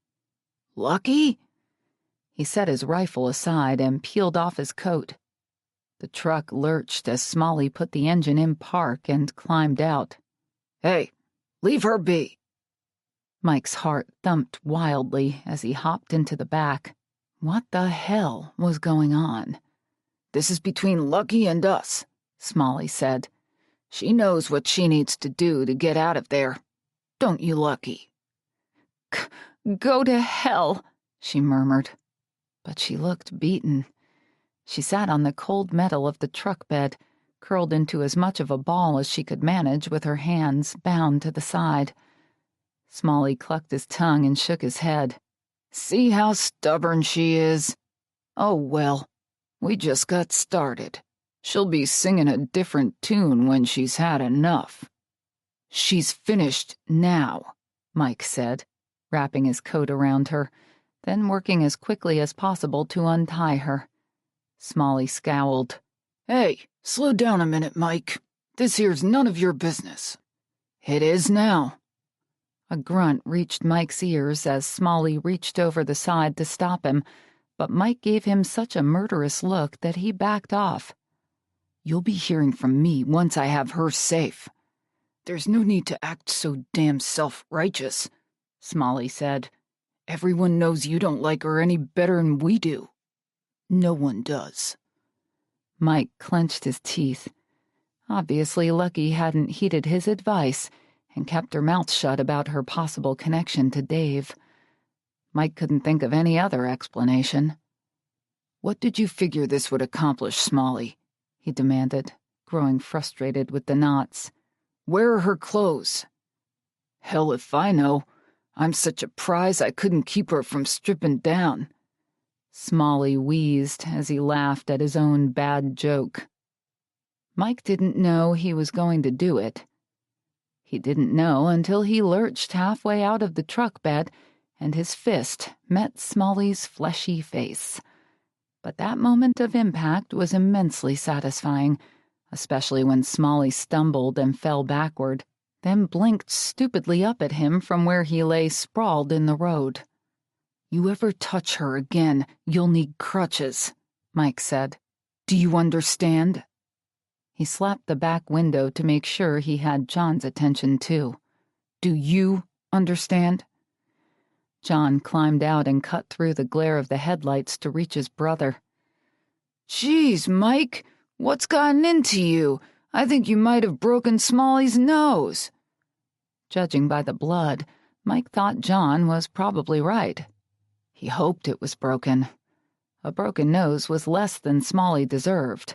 "Lucky?" He set his rifle aside and peeled off his coat. The truck lurched as Smalley put the engine in park and climbed out. "Hey, leave her be." Mike's heart thumped wildly as he hopped into the back. What the hell was going on? "This is between Lucky and us," Smalley said. "She knows what she needs to do to get out of there. Don't you, Lucky?" Go to hell," she murmured. But she looked beaten. She sat on the cold metal of the truck bed, curled into as much of a ball as she could manage with her hands bound to the side. Smalley clucked his tongue and shook his head. "See how stubborn she is? Oh, well, we just got started. She'll be singing a different tune when she's had enough." "She's finished now," Mike said, wrapping his coat around her, then working as quickly as possible to untie her. Smalley scowled. "Hey, slow down a minute, Mike. This here's none of your business." "It is now." A grunt reached Mike's ears as Smalley reached over the side to stop him, but Mike gave him such a murderous look that he backed off. "You'll be hearing from me once I have her safe. There's no need to act so damn self-righteous," Smalley said. "Everyone knows you don't like her any better'n we do. No one does." Mike clenched his teeth. Obviously, Lucky hadn't heeded his advice and kept her mouth shut about her possible connection to Dave. Mike couldn't think of any other explanation. "What did you figure this would accomplish, Smalley?" he demanded, growing frustrated with the knots. "Where are her clothes?" "Hell if I know. I'm such a prize I couldn't keep her from stripping down." Smalley wheezed as he laughed at his own bad joke. Mike didn't know he was going to do it. He didn't know until he lurched halfway out of the truck bed and his fist met Smalley's fleshy face. But that moment of impact was immensely satisfying, especially when Smalley stumbled and fell backward, then blinked stupidly up at him from where he lay sprawled in the road. "You ever touch her again, you'll need crutches," Mike said. "Do you understand?" He slapped the back window to make sure he had John's attention, too. "Do you understand?" John climbed out and cut through the glare of the headlights to reach his brother. "Geez, Mike, what's gotten into you? I think you might have broken Smalley's nose." Judging by the blood, Mike thought John was probably right. He hoped it was broken. A broken nose was less than Smalley deserved.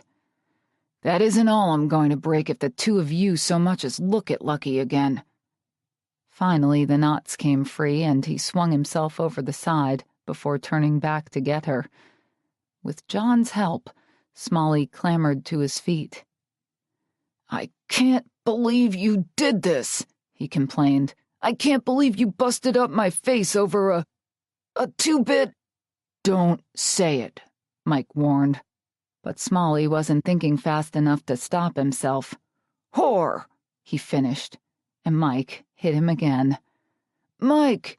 "That isn't all I'm going to break if the two of you so much as look at Lucky again." Finally, the knots came free and he swung himself over the side before turning back to get her. With John's help, Smalley clambered to his feet. "I can't believe you did this," he complained. "I can't believe you busted up my face over a two-bit—" "Don't say it," Mike warned. But Smalley wasn't thinking fast enough to stop himself. "Whore," he finished, and Mike hit him again. "Mike!"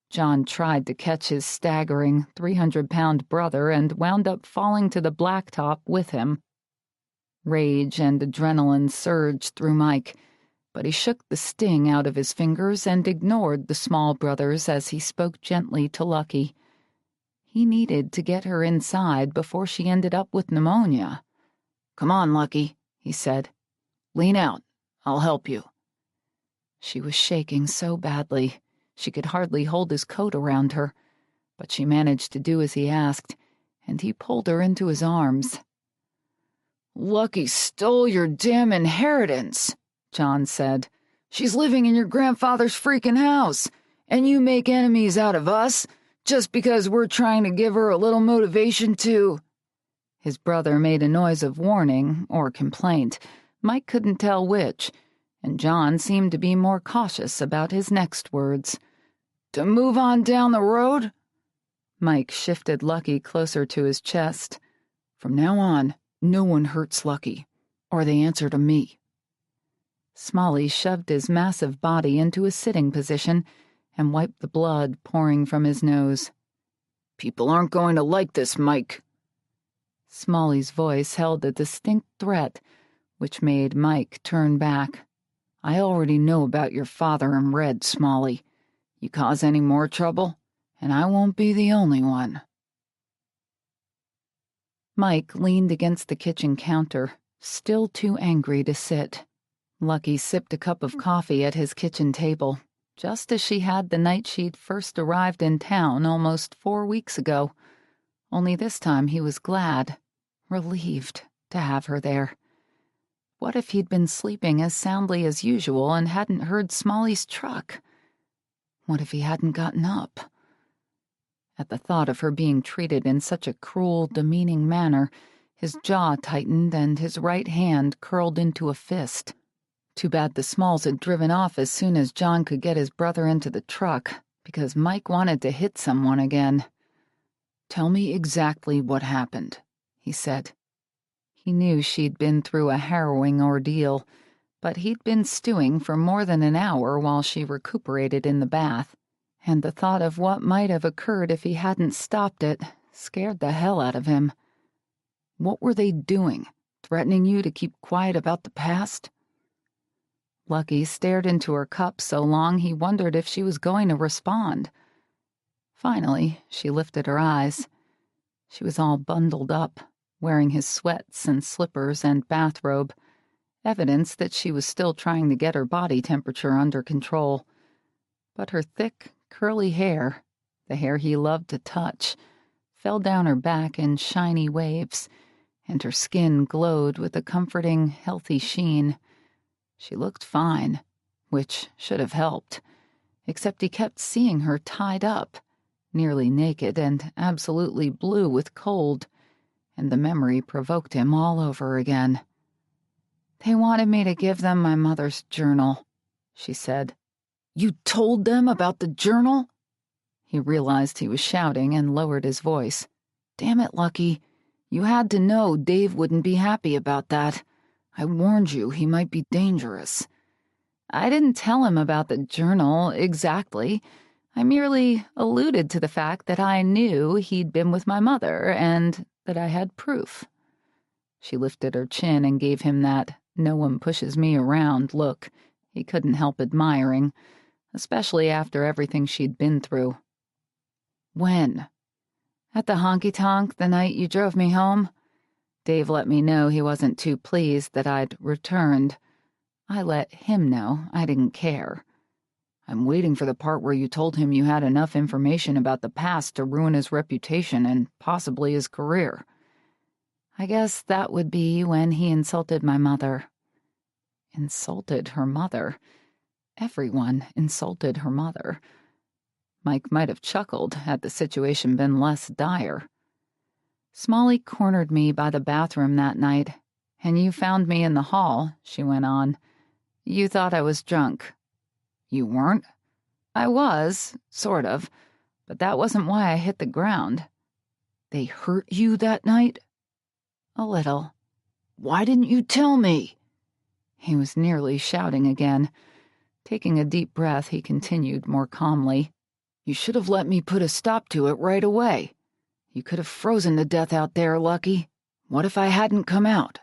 John tried to catch his staggering 300-pound brother and wound up falling to the blacktop with him. Rage and adrenaline surged through Mike, but he shook the sting out of his fingers and ignored the small brothers as he spoke gently to Lucky. He needed to get her inside before she ended up with pneumonia. "Come on, Lucky," he said. "Lean out. I'll help you." She was shaking so badly she could hardly hold his coat around her, but she managed to do as he asked, and he pulled her into his arms. "Lucky stole your damn inheritance," John said. "She's living in your grandfather's freaking house, and you make enemies out of us just because we're trying to give her a little motivation to—" His brother made a noise of warning or complaint. Mike couldn't tell which, and John seemed to be more cautious about his next words. "To move on down the road?" Mike shifted Lucky closer to his chest. "From now on, no one hurts Lucky, or they answer to me." Smalley shoved his massive body into a sitting position and wiped the blood pouring from his nose. "People aren't going to like this, Mike." Smalley's voice held a distinct threat, which made Mike turn back. "I already know about your father and Red, Smalley. You cause any more trouble, and I won't be the only one." Mike leaned against the kitchen counter, still too angry to sit. Lucky sipped a cup of coffee at his kitchen table, just as she had the night she'd first arrived in town almost 4 weeks ago. Only this time he was glad, relieved to have her there. What if he'd been sleeping as soundly as usual and hadn't heard Smalley's truck? What if he hadn't gotten up? At the thought of her being treated in such a cruel, demeaning manner, his jaw tightened and his right hand curled into a fist. Too bad the Smalls had driven off as soon as John could get his brother into the truck, because Mike wanted to hit someone again. "Tell me exactly what happened," he said. He knew she'd been through a harrowing ordeal, but he'd been stewing for more than an hour while she recuperated in the bath, and the thought of what might have occurred if he hadn't stopped it scared the hell out of him. "What were they doing? Threatening you to keep quiet about the past?" Lucky stared into her cup so long he wondered if she was going to respond. Finally, she lifted her eyes. She was all bundled up, wearing his sweats and slippers and bathrobe, evidence that she was still trying to get her body temperature under control. But her thick, curly hair, the hair he loved to touch, fell down her back in shiny waves, and her skin glowed with a comforting, healthy sheen. She looked fine, which should have helped, except he kept seeing her tied up, nearly naked and absolutely blue with cold, and the memory provoked him all over again. "They wanted me to give them my mother's journal," she said. "You told them about the journal?" He realized he was shouting and lowered his voice. "Damn it, Lucky. You had to know Dave wouldn't be happy about that. I warned you he might be dangerous." "I didn't tell him about the journal exactly. I merely alluded to the fact that I knew he'd been with my mother and that I had proof." She lifted her chin and gave him that "no one pushes me around" look he couldn't help admiring, especially after everything she'd been through. "When?" "At the honky-tonk the night you drove me home. Dave let me know he wasn't too pleased that I'd returned. I let him know I didn't care. I'm waiting for the part where you told him you had enough information about the past to ruin his reputation and possibly his career." "I guess that would be when he insulted my mother." Insulted her mother? Everyone insulted her mother. Mike might have chuckled had the situation been less dire. "Smalley cornered me by the bathroom that night, "And you found me in the hall," she went on. "You thought I was drunk." "You weren't?" "I was, sort of, but that wasn't why I hit the ground." "They hurt you that night?" "A little." "Why didn't you tell me?" He was nearly shouting again. Taking a deep breath, he continued more calmly. "You should have let me put a stop to it right away. You could have frozen to death out there, Lucky. What if I hadn't come out?"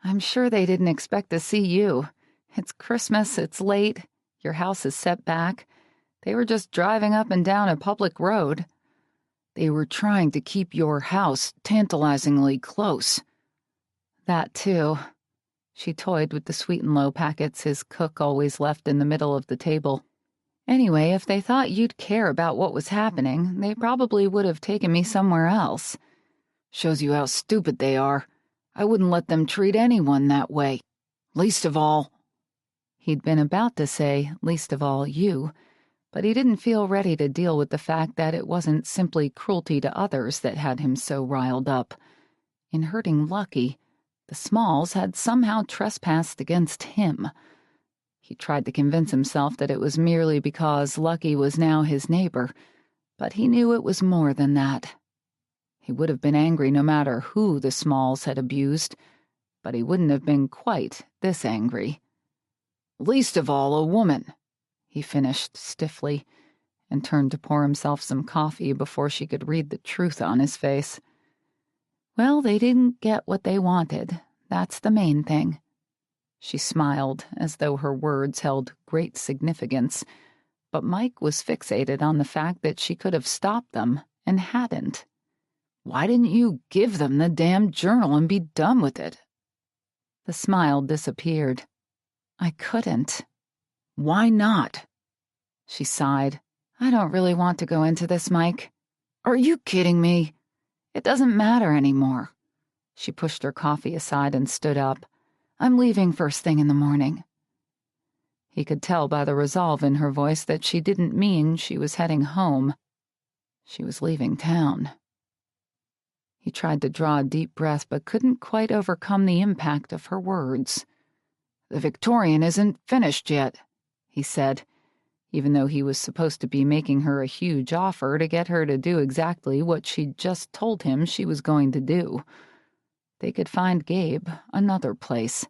"I'm sure they didn't expect to see you. It's Christmas, it's late, your house is set back. They were just driving up and down a public road." "They were trying to keep your house tantalizingly close." "That, too." She toyed with the sweet and low packets his cook always left in the middle of the table. "Anyway, if they thought you'd care about what was happening, they probably would have taken me somewhere else." "Shows you how stupid they are. I wouldn't let them treat anyone that way. Least of all—" He'd been about to say, "least of all, you," but he didn't feel ready to deal with the fact that it wasn't simply cruelty to others that had him so riled up. In hurting Lucky, the Smalls had somehow trespassed against him. He tried to convince himself that it was merely because Lucky was now his neighbor, but he knew it was more than that. He would have been angry no matter who the Smalls had abused, but he wouldn't have been quite this angry. "Least of all, a woman," he finished stiffly, and turned to pour himself some coffee before she could read the truth on his face. "Well, they didn't get what they wanted. That's the main thing." She smiled, as though her words held great significance, but Mike was fixated on the fact that she could have stopped them and hadn't. "Why didn't you give them the damn journal and be done with it?" The smile disappeared. "I couldn't." "Why not?" She sighed. "I don't really want to go into this, Mike." "Are you kidding me?" "It doesn't matter anymore." She pushed her coffee aside and stood up. "I'm leaving first thing in the morning." He could tell by the resolve in her voice that she didn't mean she was heading home. She was leaving town. He tried to draw a deep breath but couldn't quite overcome the impact of her words. "The Victorian isn't finished yet," he said, even though he was supposed to be making her a huge offer to get her to do exactly what she'd just told him she was going to do. They could find Gabe another place.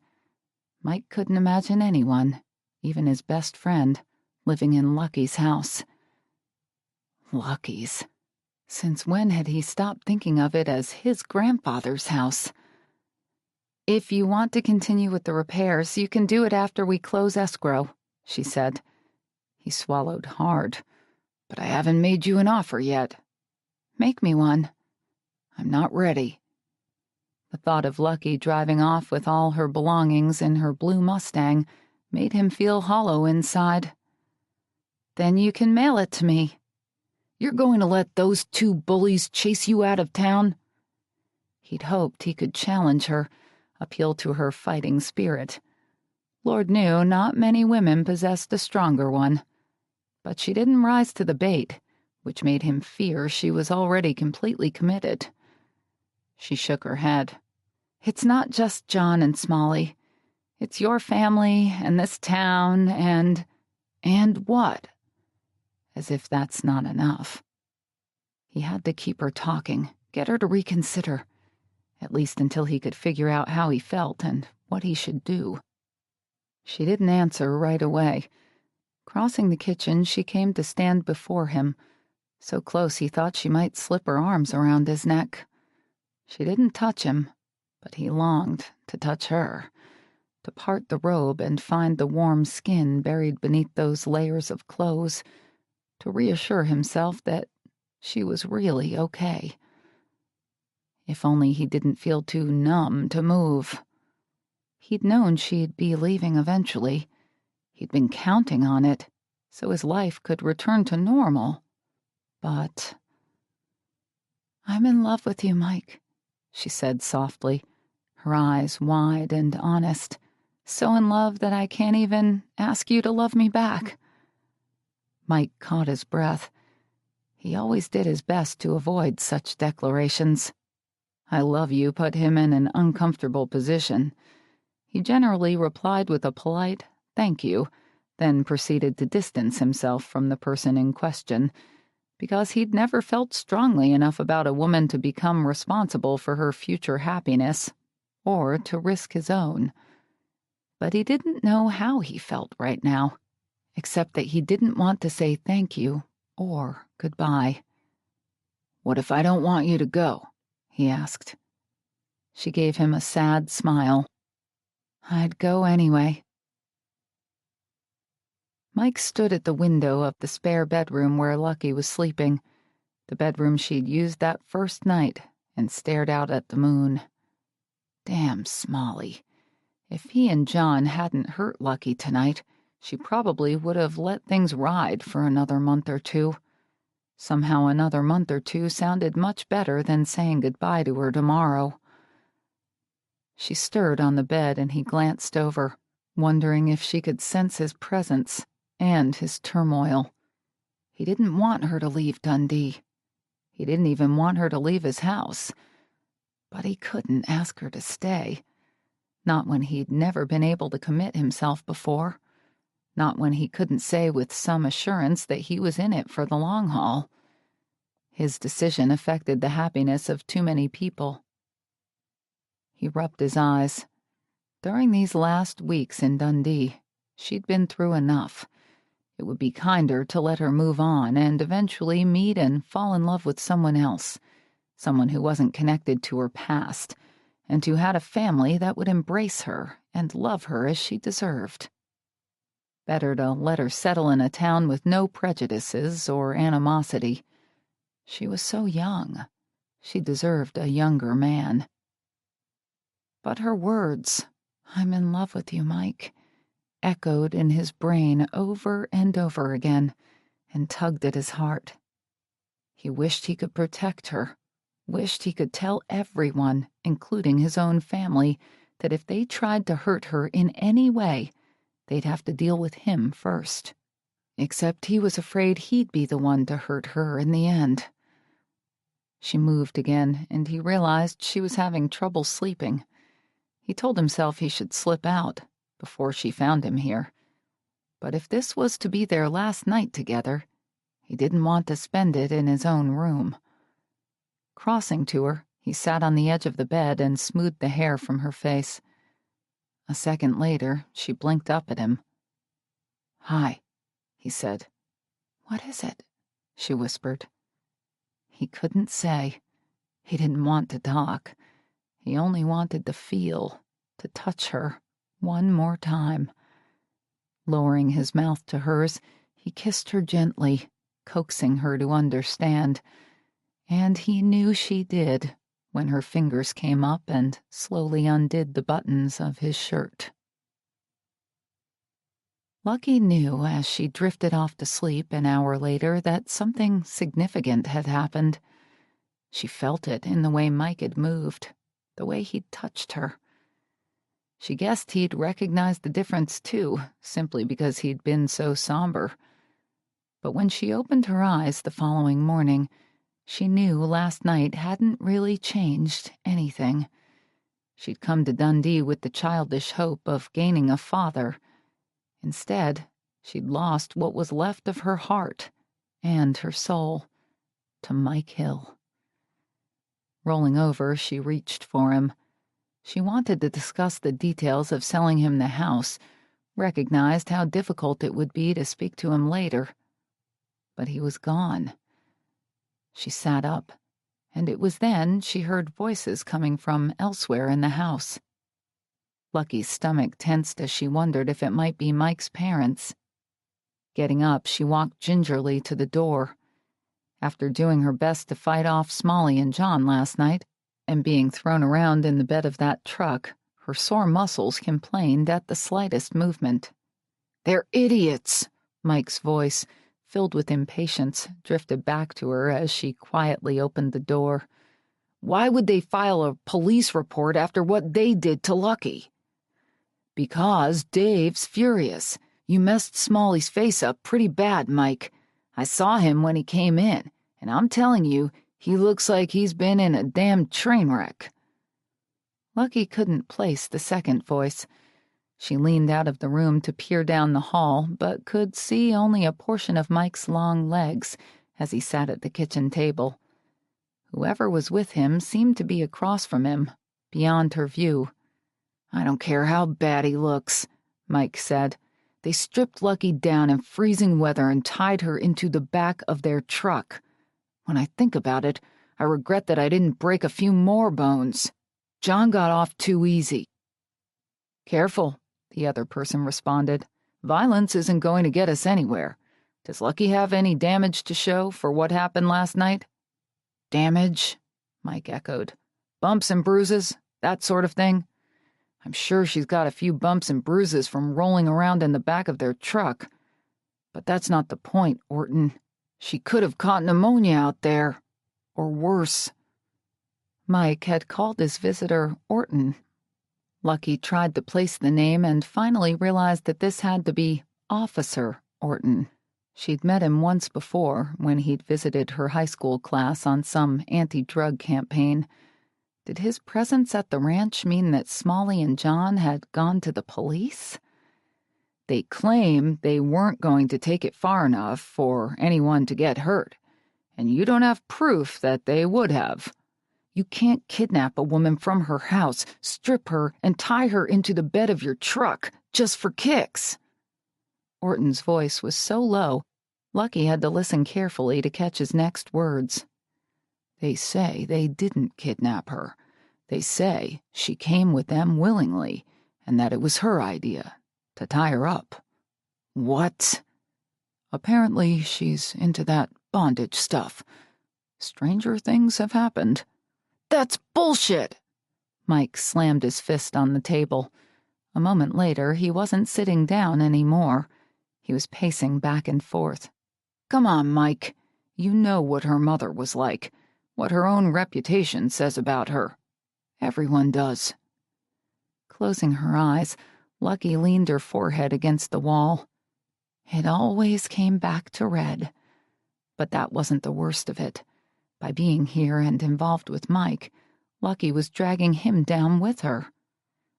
Mike couldn't imagine anyone, even his best friend, living in Lucky's house. Lucky's. Since when had he stopped thinking of it as his grandfather's house? "If you want to continue with the repairs, you can do it after we close escrow," she said. He swallowed hard. "But I haven't made you an offer yet." "Make me one." "I'm not ready." The thought of Lucky driving off with all her belongings in her blue Mustang made him feel hollow inside. "Then you can mail it to me." "You're going to let those two bullies chase you out of town?" He'd hoped he could challenge her, appeal to her fighting spirit. Lord knew not many women possessed a stronger one. But she didn't rise to the bait, which made him fear she was already completely committed. She shook her head. "It's not just John and Smalley. It's your family and this town and—" "And what?" As if that's not enough. He had to keep her talking, get her to reconsider, at least until he could figure out how he felt and what he should do. She didn't answer right away. Crossing the kitchen, she came to stand before him, so close he thought she might slip her arms around his neck. She didn't touch him, but he longed to touch her, to part the robe and find the warm skin buried beneath those layers of clothes, to reassure himself that she was really okay. If only he didn't feel too numb to move. He'd known she'd be leaving eventually. He'd been counting on it, so his life could return to normal. But... "I'm in love with you, Mike," she said softly, her eyes wide and honest, "so in love that I can't even ask you to love me back." Mike caught his breath. He always did his best to avoid such declarations. "I love you" put him in an uncomfortable position. He generally replied with a polite "thank you," then proceeded to distance himself from the person in question, because he'd never felt strongly enough about a woman to become responsible for her future happiness, or to risk his own. But he didn't know how he felt right now, except that he didn't want to say thank you or goodbye. "What if I don't want you to go?" he asked. She gave him a sad smile. "I'd go anyway." Mike stood at the window of the spare bedroom where Lucky was sleeping, the bedroom she'd used that first night, and stared out at the moon. Damn Smalley. If he and John hadn't hurt Lucky tonight, she probably would have let things ride for another month or two. Somehow another month or two sounded much better than saying goodbye to her tomorrow. She stirred on the bed and he glanced over, wondering if she could sense his presence and his turmoil. He didn't want her to leave Dundee. He didn't even want her to leave his house. But he couldn't ask her to stay. Not when he'd never been able to commit himself before. Not when he couldn't say with some assurance that he was in it for the long haul. His decision affected the happiness of too many people. He rubbed his eyes. During these last weeks in Dundee, she'd been through enough. It would be kinder to let her move on and eventually meet and fall in love with someone else, someone who wasn't connected to her past, and who had a family that would embrace her and love her as she deserved. Better to let her settle in a town with no prejudices or animosity. She was so young. She deserved a younger man. But her words, "I'm in love with you, Mike," echoed in his brain over and over again and tugged at his heart. He wished he could protect her, wished he could tell everyone, including his own family, that if they tried to hurt her in any way, they'd have to deal with him first. Except he was afraid he'd be the one to hurt her in the end. She moved again, and he realized she was having trouble sleeping. He told himself he should slip out before she found him here. But if this was to be their last night together, he didn't want to spend it in his own room. Crossing to her, he sat on the edge of the bed and smoothed the hair from her face. A second later, she blinked up at him. "Hi," he said. "What is it?" she whispered. He couldn't say. He didn't want to talk. He only wanted to feel, to touch her, one more time. Lowering his mouth to hers, he kissed her gently, coaxing her to understand. And he knew she did when her fingers came up and slowly undid the buttons of his shirt. Lucky knew as she drifted off to sleep an hour later that something significant had happened. She felt it in the way Mike had moved, the way he'd touched her. She guessed he'd recognized the difference, too, simply because he'd been so somber. But when she opened her eyes the following morning, she knew last night hadn't really changed anything. She'd come to Dundee with the childish hope of gaining a father. Instead, she'd lost what was left of her heart and her soul to Mike Hill. Rolling over, she reached for him. She wanted to discuss the details of selling him the house, recognized how difficult it would be to speak to him later. But he was gone. She sat up, and it was then she heard voices coming from elsewhere in the house. Lucky's stomach tensed as she wondered if it might be Mike's parents. Getting up, she walked gingerly to the door. After doing her best to fight off Smalley and John last night, and being thrown around in the bed of that truck, her sore muscles complained at the slightest movement. "They're idiots!" Mike's voice, filled with impatience, drifted back to her as she quietly opened the door. "Why would they file a police report after what they did to Lucky?" "Because Dave's furious. You messed Smalley's face up pretty bad, Mike. I saw him when he came in, and I'm telling you, He looks like he's been in a damn train wreck." Lucky couldn't place the second voice. She leaned out of the room to peer down the hall, but could see only a portion of Mike's long legs as he sat at the kitchen table. Whoever was with him seemed to be across from him, beyond her view. "I don't care how bad he looks," Mike said. "They stripped Lucky down in freezing weather and tied her into the back of their truck. When I think about it, I regret that I didn't break a few more bones. John got off too easy." "Careful," the other person responded. "Violence isn't going to get us anywhere. Does Lucky have any damage to show for what happened last night?" "Damage?" Mike echoed. "Bumps and bruises, that sort of thing? I'm sure she's got a few bumps and bruises from rolling around in the back of their truck. But that's not the point, Orton. She could have caught pneumonia out there. Or worse." Mike had called his visitor Orton. Lucky tried to place the name and finally realized that this had to be Officer Orton. She'd met him once before when he'd visited her high school class on some anti-drug campaign. Did his presence at the ranch mean that Smalley and John had gone to the police? "They claim they weren't going to take it far enough for anyone to get hurt, and you don't have proof that they would have. You can't kidnap a woman from her house, strip her, and tie her into the bed of your truck just for kicks." Orton's voice was so low, Lucky had to listen carefully to catch his next words. "They say they didn't kidnap her. They say she came with them willingly, and that it was her idea, to tie her up." "What?" "Apparently she's into that bondage stuff. Stranger things have happened." "That's bullshit!" Mike slammed his fist on the table. A moment later, he wasn't sitting down anymore. He was pacing back and forth. "Come on, Mike. You know what her mother was like, what her own reputation says about her. Everyone does." Closing her eyes, Lucky leaned her forehead against the wall. It always came back to Red. But that wasn't the worst of it. By being here and involved with Mike, Lucky was dragging him down with her.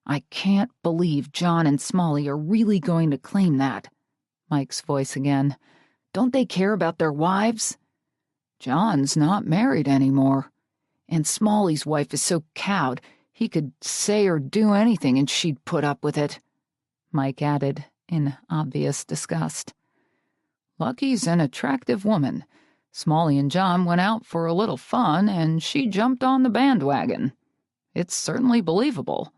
"I can't believe John and Smalley are really going to claim that." Mike's voice again. "Don't they care about their wives? John's not married anymore. And Smalley's wife is so cowed, he could say or do anything and she'd put up with it," Mike added, in obvious disgust. "Lucky's an attractive woman. Smalley and John went out for a little fun, and she jumped on the bandwagon. It's certainly believable."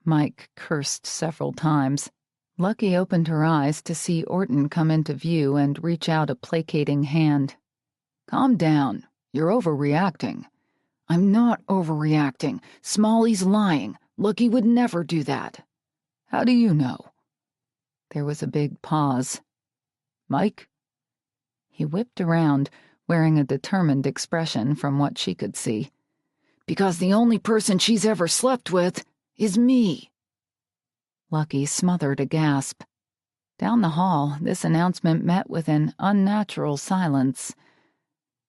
Mike cursed several times. Lucky opened her eyes to see Orton come into view and reach out a placating hand. "Calm down. You're overreacting." "I'm not overreacting. Smalley's lying. Lucky would never do that." "How do you know?" There was a big pause. "Mike?" He whipped around, wearing a determined expression from what she could see. "Because the only person she's ever slept with is me." Lucky smothered a gasp. Down the hall, this announcement met with an unnatural silence.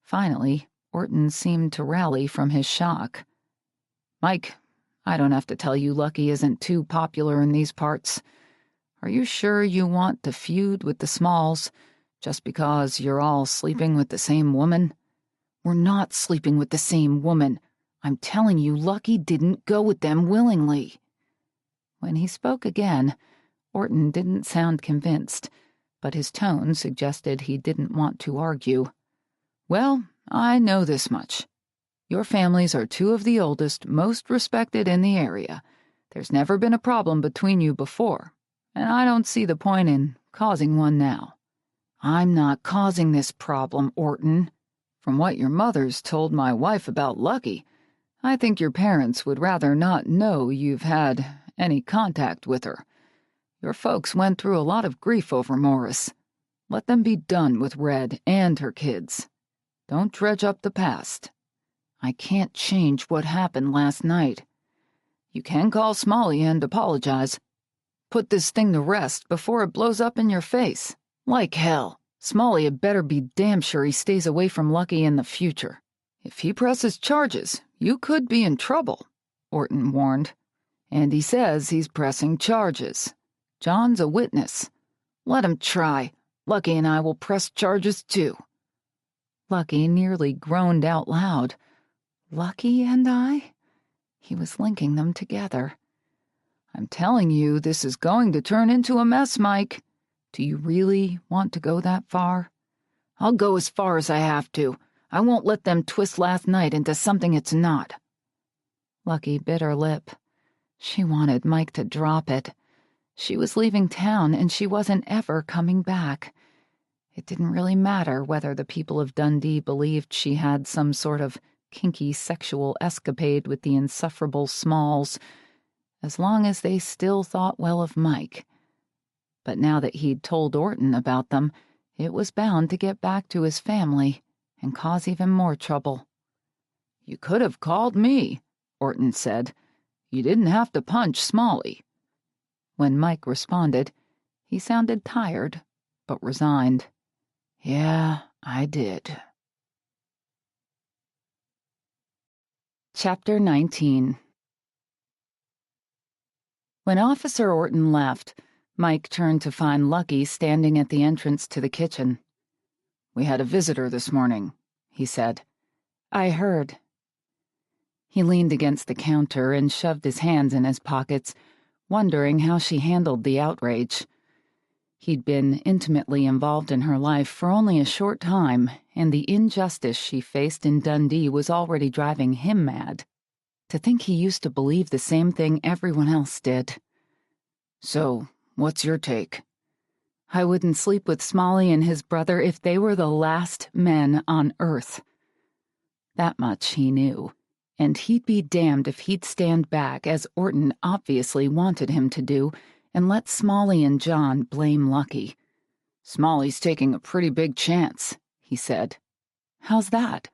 Finally, Orton seemed to rally from his shock. "Mike, I don't have to tell you Lucky isn't too popular in these parts. Are you sure you want to feud with the Smalls just because you're all sleeping with the same woman?" "We're not sleeping with the same woman. I'm telling you, Lucky didn't go with them willingly." When he spoke again, Orton didn't sound convinced, but his tone suggested he didn't want to argue. "Well, I know this much. Your families are two of the oldest, most respected in the area. There's never been a problem between you before, and I don't see the point in causing one now." "I'm not causing this problem, Orton. From what your mother's told my wife about Lucky, I think your parents would rather not know you've had any contact with her. Your folks went through a lot of grief over Morris. Let them be done with Red and her kids. Don't dredge up the past. I can't change what happened last night. You can call Smalley and apologize. Put this thing to rest before it blows up in your face. Like hell. Smalley had better be damn sure he stays away from Lucky in the future. "If he presses charges, you could be in trouble," Orton warned. "And he says he's pressing charges. John's a witness. Let him try. Lucky and I will press charges too." Lucky nearly groaned out loud. Lucky and I? He was linking them together. "I'm telling you, this is going to turn into a mess, Mike. Do you really want to go that far?" "I'll go as far as I have to. I won't let them twist last night into something it's not." Lucky bit her lip. She wanted Mike to drop it. She was leaving town, and she wasn't ever coming back. It didn't really matter whether the people of Dundee believed she had some sort of kinky sexual escapade with the insufferable Smalls, as long as they still thought well of Mike. But now that he'd told Orton about them, it was bound to get back to his family and cause even more trouble. "You could have called me," Orton said. "You didn't have to punch Smalley." When Mike responded, he sounded tired, but resigned. "Yeah, I did." Chapter 19. When Officer Orton left, Mike turned to find Lucky standing at the entrance to the kitchen. "We had a visitor this morning," he said. "I heard." He leaned against the counter and shoved his hands in his pockets, wondering how she handled the outrage. He'd been intimately involved in her life for only a short time, and the injustice she faced in Dundee was already driving him mad. To think he used to believe the same thing everyone else did. "So, what's your take?" "I wouldn't sleep with Smalley and his brother if they were the last men on Earth." That much he knew, and he'd be damned if he'd stand back, as Orton obviously wanted him to do, and let Smalley and John blame Lucky. "Smalley's taking a pretty big chance," he said. "How's that?"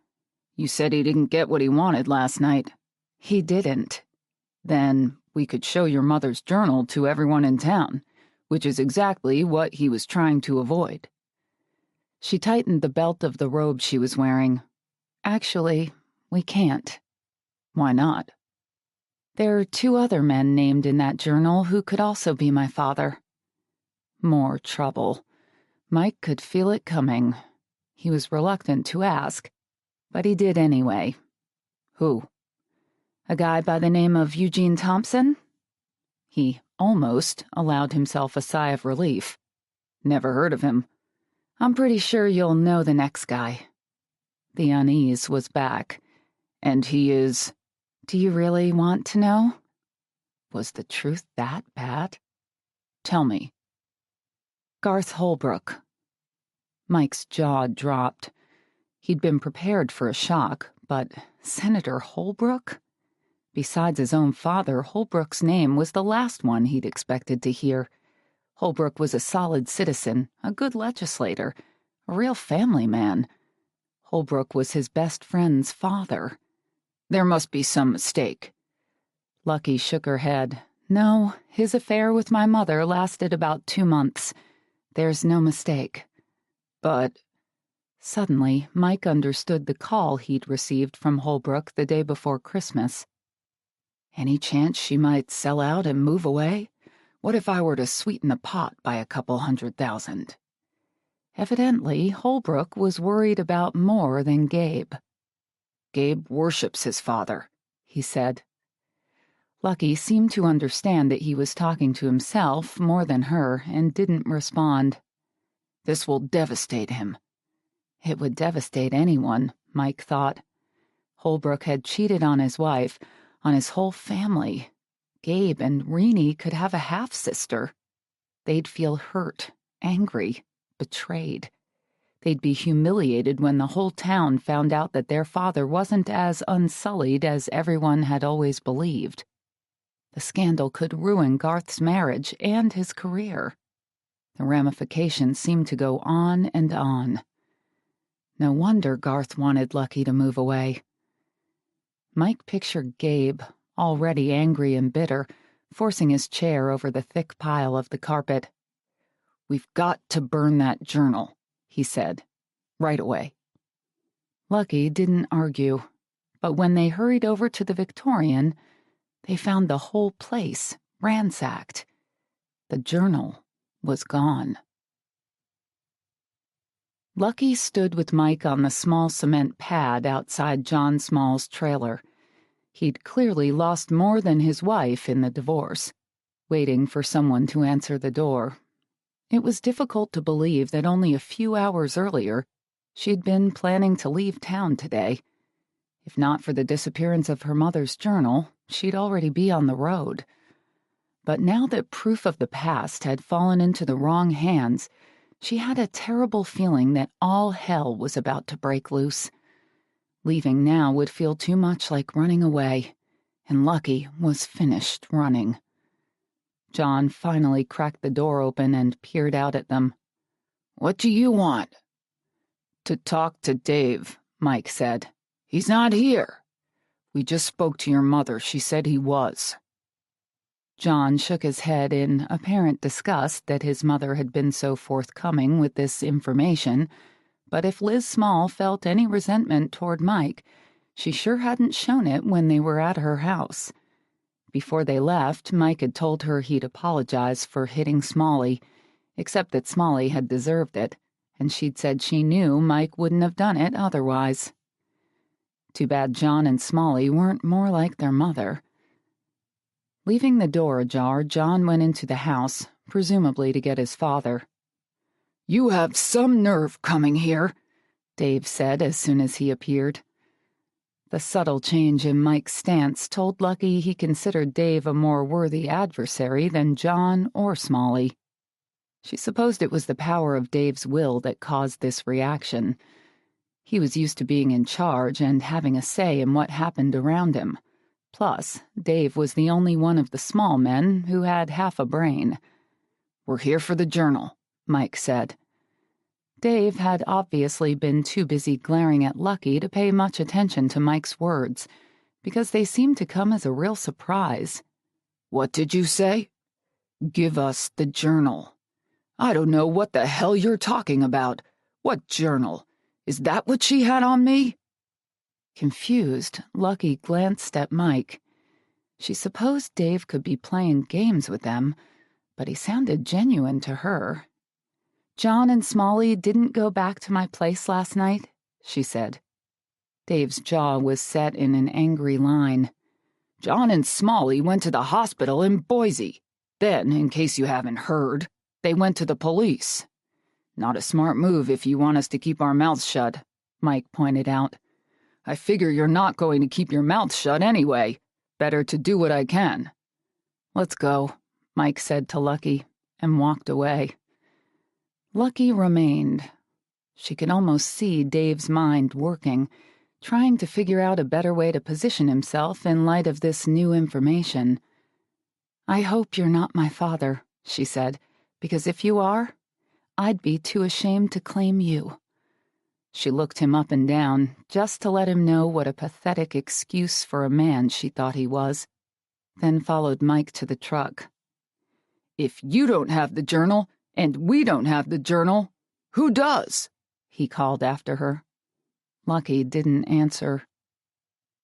"You said he didn't get what he wanted last night." "He didn't." "Then we could show your mother's journal to everyone in town, which is exactly what he was trying to avoid." She tightened the belt of the robe she was wearing. "Actually, we can't." "Why not?" "There are 2 other men named in that journal who could also be my father." More trouble. Mike could feel it coming. He was reluctant to ask, but he did anyway. "Who?" "A guy by the name of Eugene Thompson?" He almost allowed himself a sigh of relief. "Never heard of him." "I'm pretty sure you'll know the next guy." The unease was back. "And he is—" "Do you really want to know?" Was the truth that bad? "Tell me." "Garth Holbrook." Mike's jaw dropped. He'd been prepared for a shock, but Senator Holbrook? Besides his own father, Holbrook's name was the last one he'd expected to hear. Holbrook was a solid citizen, a good legislator, a real family man. Holbrook was his best friend's father. "There must be some mistake." Lucky shook her head. "No, his affair with my mother lasted about 2 months. There's no mistake." "But—" Suddenly, Mike understood the call he'd received from Holbrook the day before Christmas. "Any chance she might sell out and move away? What if I were to sweeten the pot by a couple $100,000? Evidently, Holbrook was worried about more than Gabe. "Gabe worships his father," he said. Lucky seemed to understand that he was talking to himself more than her and didn't respond. "This will devastate him." It would devastate anyone, Mike thought. Holbrook had cheated on his wife, on his whole family. Gabe and Renee could have a half-sister. They'd feel hurt, angry, betrayed. They'd be humiliated when the whole town found out that their father wasn't as unsullied as everyone had always believed. The scandal could ruin Garth's marriage and his career. The ramifications seemed to go on and on. No wonder Garth wanted Lucky to move away. Mike pictured Gabe, already angry and bitter, forcing his chair over the thick pile of the carpet. "We've got to burn that journal," he said. "Right away." Lucky didn't argue, but when they hurried over to the Victorian, they found the whole place ransacked. The journal was gone. Lucky stood with Mike on the small cement pad outside John Small's trailer. He'd clearly lost more than his wife in the divorce, waiting for someone to answer the door. It was difficult to believe that only a few hours earlier, she'd been planning to leave town today. If not for the disappearance of her mother's journal, she'd already be on the road. But now that proof of the past had fallen into the wrong hands, she had a terrible feeling that all hell was about to break loose. Leaving now would feel too much like running away, and Lucky was finished running. John finally cracked the door open and peered out at them. "What do you want?" "To talk to Dave," Mike said. "He's not here." "We just spoke to your mother. She said he was." John shook his head in apparent disgust that his mother had been so forthcoming with this information, but if Liz Small felt any resentment toward Mike, she sure hadn't shown it when they were at her house. Before they left, Mike had told her he'd apologize for hitting Smalley, except that Smalley had deserved it, and she'd said she knew Mike wouldn't have done it otherwise. Too bad John and Smalley weren't more like their mother. Leaving the door ajar, John went into the house, presumably to get his father. "You have some nerve coming here," Dave said as soon as he appeared. The subtle change in Mike's stance told Lucky he considered Dave a more worthy adversary than John or Smalley. She supposed it was the power of Dave's will that caused this reaction. He was used to being in charge and having a say in what happened around him. Plus, Dave was the only one of the small men who had half a brain. "We're here for the journal," Mike said. Dave had obviously been too busy glaring at Lucky to pay much attention to Mike's words, because they seemed to come as a real surprise. "What did you say?" "Give us the journal." "I don't know what the hell you're talking about. What journal? Is that what she had on me?" Confused, Lucky glanced at Mike. She supposed Dave could be playing games with them, but he sounded genuine to her. "John and Smalley didn't go back to my place last night," she said. Dave's jaw was set in an angry line. "John and Smalley went to the hospital in Boise. Then, in case you haven't heard, they went to the police. Not a smart move if you want us to keep our mouths shut," Mike pointed out. "I figure you're not going to keep your mouth shut anyway. Better to do what I can." "Let's go," Mike said to Lucky, and walked away. Lucky remained. She could almost see Dave's mind working, trying to figure out a better way to position himself in light of this new information. "I hope you're not my father," she said, "because if you are, I'd be too ashamed to claim you." She looked him up and down, just to let him know what a pathetic excuse for a man she thought he was, then followed Mike to the truck. "If you don't have the journal, and we don't have the journal, who does?" he called after her. Lucky didn't answer.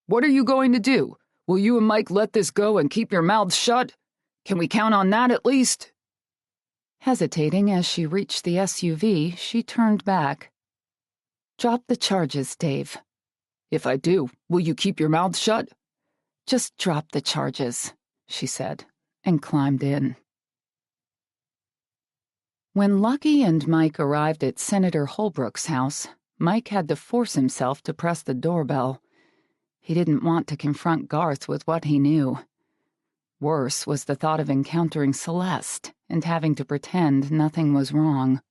"What are you going to do? Will you and Mike let this go and keep your mouths shut? Can we count on that at least?" Hesitating as she reached the SUV, she turned back. "Drop the charges, Dave." "If I do, will you keep your mouth shut?" "Just drop the charges," she said, and climbed in. When Lucky and Mike arrived at Senator Holbrook's house, Mike had to force himself to press the doorbell. He didn't want to confront Garth with what he knew. Worse was the thought of encountering Celeste and having to pretend nothing was wrong.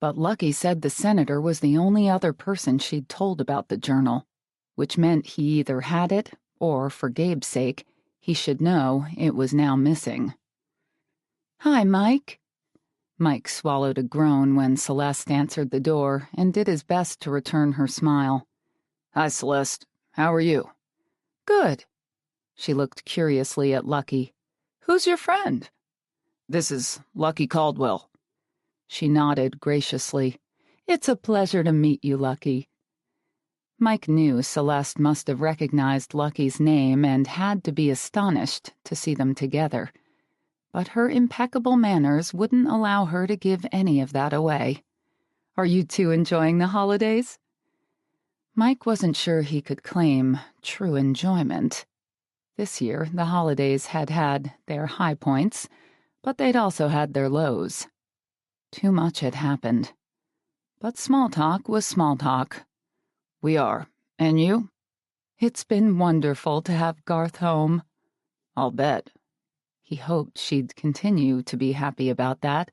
But Lucky said the senator was the only other person she'd told about the journal, which meant he either had it, or, for Gabe's sake, he should know it was now missing. "Hi, Mike." Mike swallowed a groan when Celeste answered the door and did his best to return her smile. "Hi, Celeste. How are you?" "Good." She looked curiously at Lucky. "Who's your friend?" "This is Lucky Caldwell." She nodded graciously. "It's a pleasure to meet you, Lucky." Mike knew Celeste must have recognized Lucky's name and had to be astonished to see them together. But her impeccable manners wouldn't allow her to give any of that away. "Are you two enjoying the holidays?" Mike wasn't sure he could claim true enjoyment. This year, the holidays had had their high points, but they'd also had their lows. Too much had happened. But small talk was small talk. "We are. And you?" "It's been wonderful to have Garth home." "I'll bet." He hoped she'd continue to be happy about that,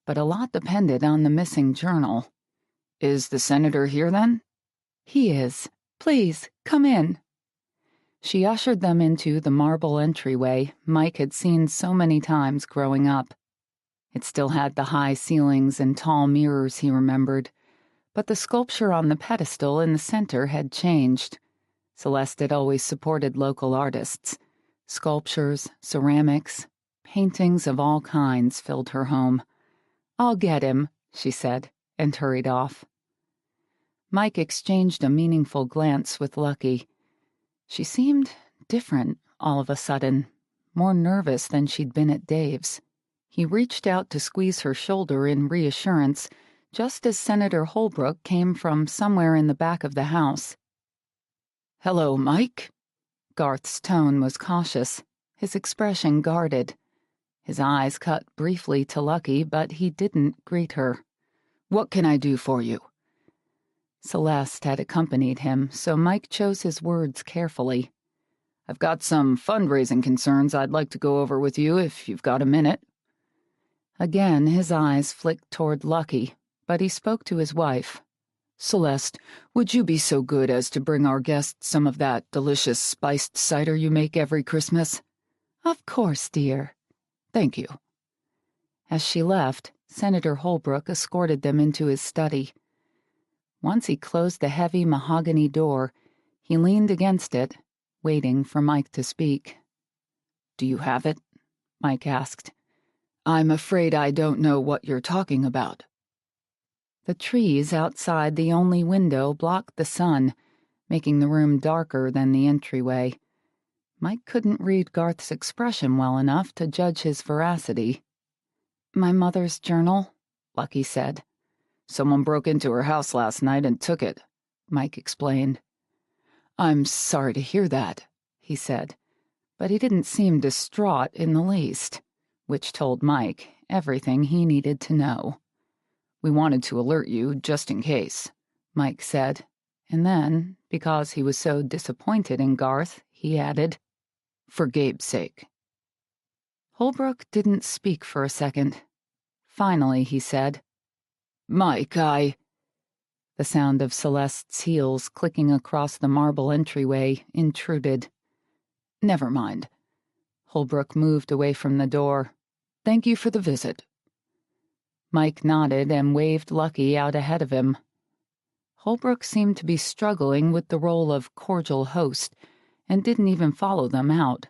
but a lot depended on the missing journal. "Is the senator here, then?" "He is. Please, come in." She ushered them into the marble entryway Mike had seen so many times growing up. It still had the high ceilings and tall mirrors he remembered, but the sculpture on the pedestal in the center had changed. Celeste had always supported local artists. Sculptures, ceramics, paintings of all kinds filled her home. "I'll get him," she said, and hurried off. Mike exchanged a meaningful glance with Lucky. She seemed different all of a sudden, more nervous than she'd been at Dave's. He reached out to squeeze her shoulder in reassurance, just as Senator Holbrook came from somewhere in the back of the house. "Hello, Mike." Garth's tone was cautious, his expression guarded. His eyes cut briefly to Lucky, but he didn't greet her. "What can I do for you?" Celeste had accompanied him, so Mike chose his words carefully. "I've got some fundraising concerns I'd like to go over with you if you've got a minute." Again, his eyes flicked toward Lucky, but he spoke to his wife. "Celeste, would you be so good as to bring our guests some of that delicious spiced cider you make every Christmas?" "Of course, dear." "Thank you." As she left, Senator Holbrook escorted them into his study. Once he closed the heavy mahogany door, he leaned against it, waiting for Mike to speak. "Do you have it?" Mike asked. "I'm afraid I don't know what you're talking about." The trees outside the only window blocked the sun, making the room darker than the entryway. Mike couldn't read Garth's expression well enough to judge his veracity. "My mother's journal," Lucky said. "Someone broke into her house last night and took it," Mike explained. "I'm sorry to hear that," he said, but he didn't seem distraught in the least, which told Mike everything he needed to know. "We wanted to alert you, just in case," Mike said, and then, because he was so disappointed in Garth, he added, "For Gabe's sake." Holbrook didn't speak for a second. Finally, he said, "Mike, The sound of Celeste's heels clicking across the marble entryway intruded. Never mind." Holbrook moved away from the door. "Thank you for the visit." Mike nodded and waved Lucky out ahead of him. Holbrook seemed to be struggling with the role of cordial host and didn't even follow them out.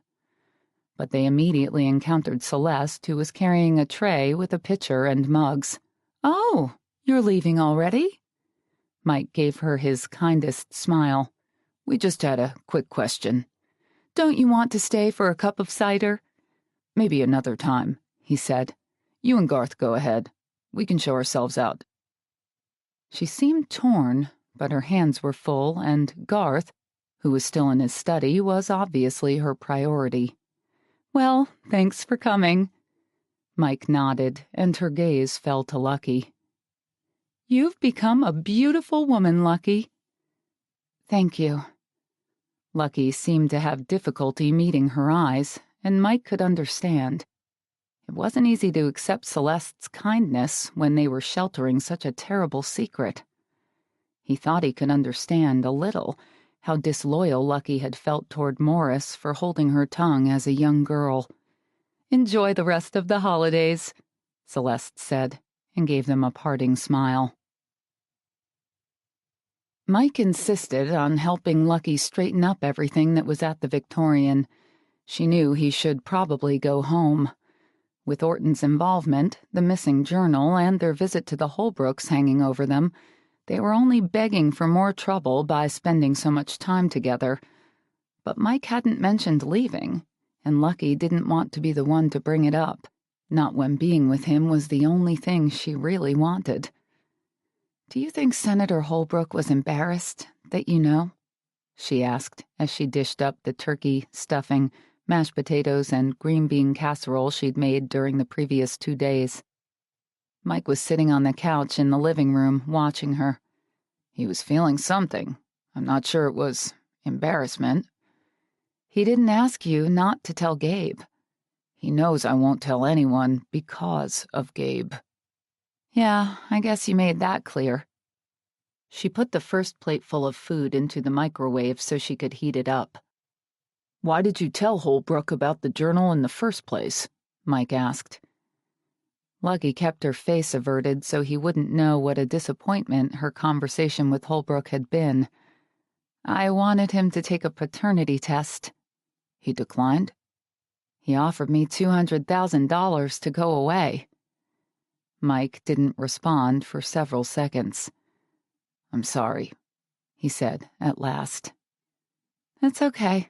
But they immediately encountered Celeste, who was carrying a tray with a pitcher and mugs. "Oh, you're leaving already?" Mike gave her his kindest smile. "We just had a quick question." "Don't you want to stay for a cup of cider?" "Maybe another time," he said. "You and Garth go ahead. We can show ourselves out." She seemed torn, but her hands were full, and Garth, who was still in his study, was obviously her priority. "Well, thanks for coming." Mike nodded, and her gaze fell to Lucky. "You've become a beautiful woman, Lucky." "Thank you." Lucky seemed to have difficulty meeting her eyes, and Mike could understand. It wasn't easy to accept Celeste's kindness when they were sheltering such a terrible secret. He thought he could understand a little how disloyal Lucky had felt toward Morris for holding her tongue as a young girl. "Enjoy the rest of the holidays," Celeste said, and gave them a parting smile. Mike insisted on helping Lucky straighten up everything that was at the Victorian. She knew he should probably go home. With Orton's involvement, the missing journal, and their visit to the Holbrooks hanging over them, They were only begging for more trouble by spending so much time together. But Mike hadn't mentioned leaving, and Lucky didn't want to be the one to bring it up, not when being with him was the only thing she really wanted. "Do you think Senator Holbrook was embarrassed that you know?" she asked as she dished up the turkey, stuffing, mashed potatoes, and green bean casserole she'd made during the previous 2 days. Mike was sitting on the couch in the living room, watching her. "He was feeling something. I'm not sure it was embarrassment." "He didn't ask you not to tell Gabe." "He knows I won't tell anyone because of Gabe." "Yeah, I guess you made that clear." She put the first plateful of food into the microwave so she could heat it up. "Why did you tell Holbrook about the journal in the first place?" Mike asked. Lucky kept her face averted so he wouldn't know what a disappointment her conversation with Holbrook had been. "I wanted him to take a paternity test." "He declined?" "He offered me $200,000 to go away." Mike didn't respond for several seconds. "I'm sorry," he said at last. "It's okay."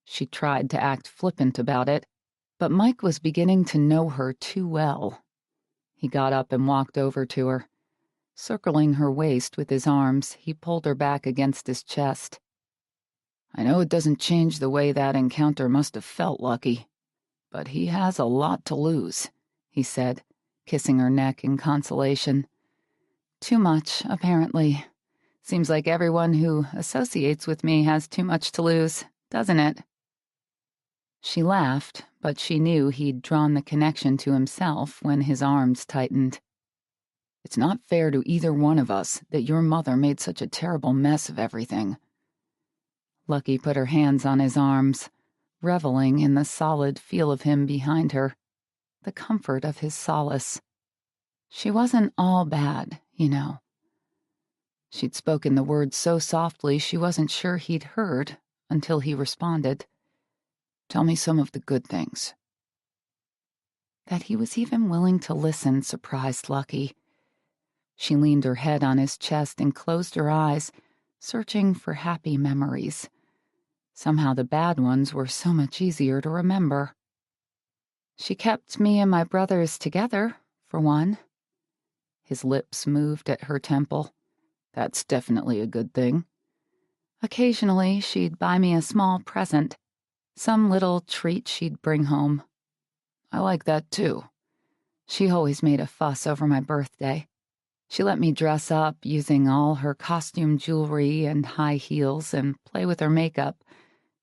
She tried to act flippant about it, but Mike was beginning to know her too well. He got up and walked over to her. Circling her waist with his arms, he pulled her back against his chest. "I know it doesn't change the way that encounter must have felt, Lucky, but he has a lot to lose," he said, kissing her neck in consolation. "Too much, apparently. Seems like everyone who associates with me has too much to lose, doesn't it?" She laughed, but she knew he'd drawn the connection to himself when his arms tightened. "It's not fair to either one of us that your mother made such a terrible mess of everything." Lucky put her hands on his arms, reveling in the solid feel of him behind her, the comfort of his solace. She wasn't all bad, you know. She'd spoken the words so softly she wasn't sure he'd heard until he responded. "Tell me some of the good things." That he was even willing to listen surprised Lucky. She leaned her head on his chest and closed her eyes, searching for happy memories. Somehow the bad ones were so much easier to remember. "She kept me and my brothers together, for one." His lips moved at her temple. "That's definitely a good thing." "Occasionally, she'd buy me a small present, some little treat she'd bring home." "I like that, too." "She always made a fuss over my birthday. She let me dress up using all her costume jewelry and high heels and play with her makeup.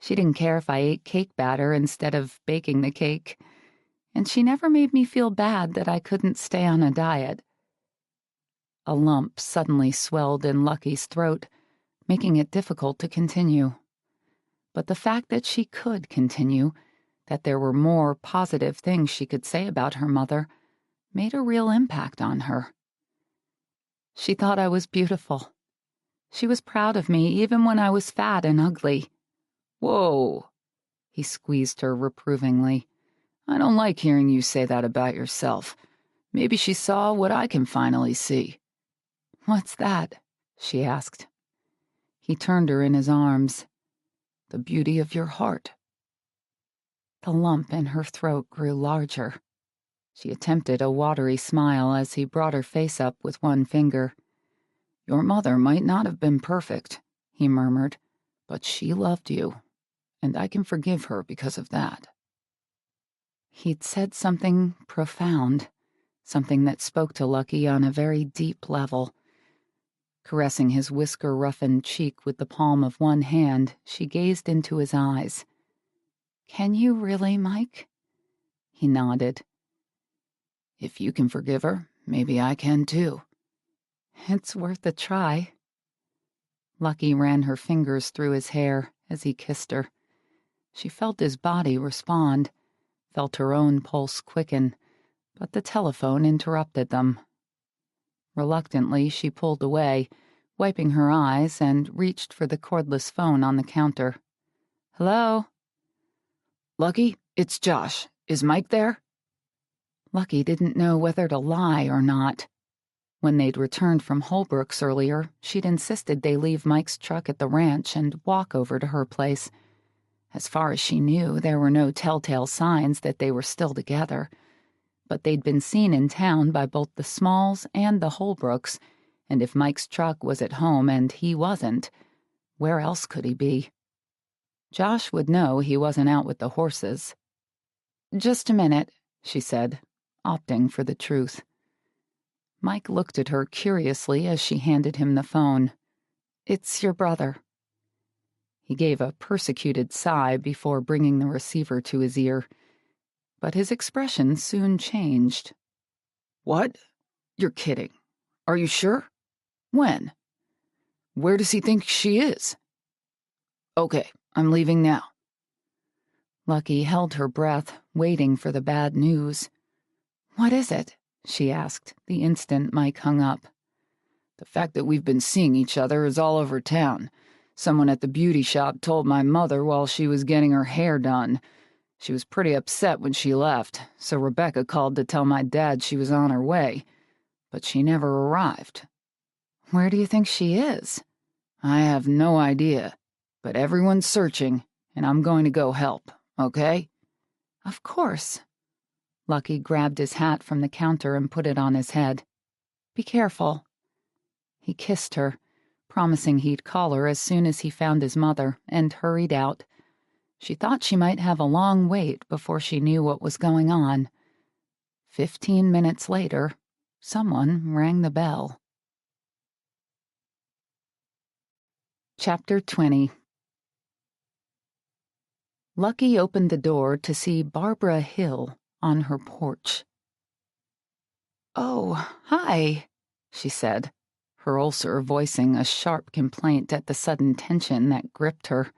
She didn't care if I ate cake batter instead of baking the cake. And she never made me feel bad that I couldn't stay on a diet." A lump suddenly swelled in Lucky's throat, making it difficult to continue. But the fact that she could continue, that there were more positive things she could say about her mother, made a real impact on her. "She thought I was beautiful. She was proud of me even when I was fat and ugly." "Whoa," he squeezed her reprovingly. "I don't like hearing you say that about yourself. Maybe she saw what I can finally see." "What's that?" she asked. He turned her in his arms. "The beauty of your heart." The lump in her throat grew larger. She attempted a watery smile as he brought her face up with one finger. "Your mother might not have been perfect," he murmured, "but she loved you, and I can forgive her because of that." He'd said something profound, something that spoke to Lucky on a very deep level. Caressing his whisker-roughened cheek with the palm of one hand, she gazed into his eyes. "Can you really, Mike?" He nodded. "If you can forgive her, maybe I can too." "It's worth a try." Lucky ran her fingers through his hair as he kissed her. She felt his body respond, felt her own pulse quicken, but the telephone interrupted them. Reluctantly, she pulled away, wiping her eyes, and reached for the cordless phone on the counter. "Hello?" "Lucky, it's Josh. Is Mike there?" Lucky didn't know whether to lie or not. When they'd returned from Holbrook's earlier, she'd insisted they leave Mike's truck at the ranch and walk over to her place. As far as she knew, there were no telltale signs that they were still together. But they'd been seen in town by both the Smalls and the Holbrooks, and if Mike's truck was at home and he wasn't, where else could he be? Josh would know he wasn't out with the horses. "Just a minute," she said, opting for the truth. Mike looked at her curiously as she handed him the phone. "It's your brother." He gave a persecuted sigh before bringing the receiver to his ear, but his expression soon changed. "What? You're kidding. Are you sure? When? Where does he think she is?" "Okay, I'm leaving now." Lucky held her breath, waiting for the bad news. "What is it?" she asked the instant Mike hung up. "The fact that we've been seeing each other is all over town. Someone at the beauty shop told my mother while she was getting her hair done. She was pretty upset when she left, so Rebecca called to tell my dad she was on her way. But she never arrived." "Where do you think she is?" "I have no idea, but everyone's searching, and I'm going to go help, okay?" "Of course." Lucky grabbed his hat from the counter and put it on his head. "Be careful." He kissed her, promising he'd call her as soon as he found his mother, and hurried out. She thought she might have a long wait before she knew what was going on. 15 minutes later, someone rang the bell. Chapter 20. Lucky opened the door to see Barbara Hill on her porch. "Oh, hi," she said, her ulcer voicing a sharp complaint at the sudden tension that gripped her.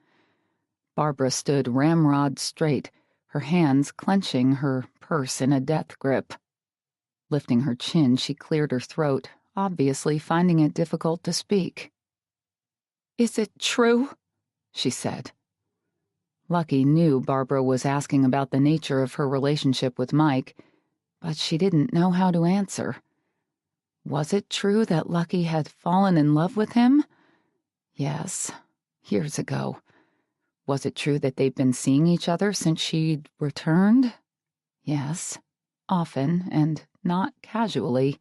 Barbara stood ramrod straight, her hands clenching her purse in a death grip. Lifting her chin, she cleared her throat, obviously finding it difficult to speak. "Is it true?" she said. Lucky knew Barbara was asking about the nature of her relationship with Mike, but she didn't know how to answer. Was it true that Lucky had fallen in love with him? Yes, years ago. Was it true that they'd been seeing each other since she'd returned? Yes, often and not casually.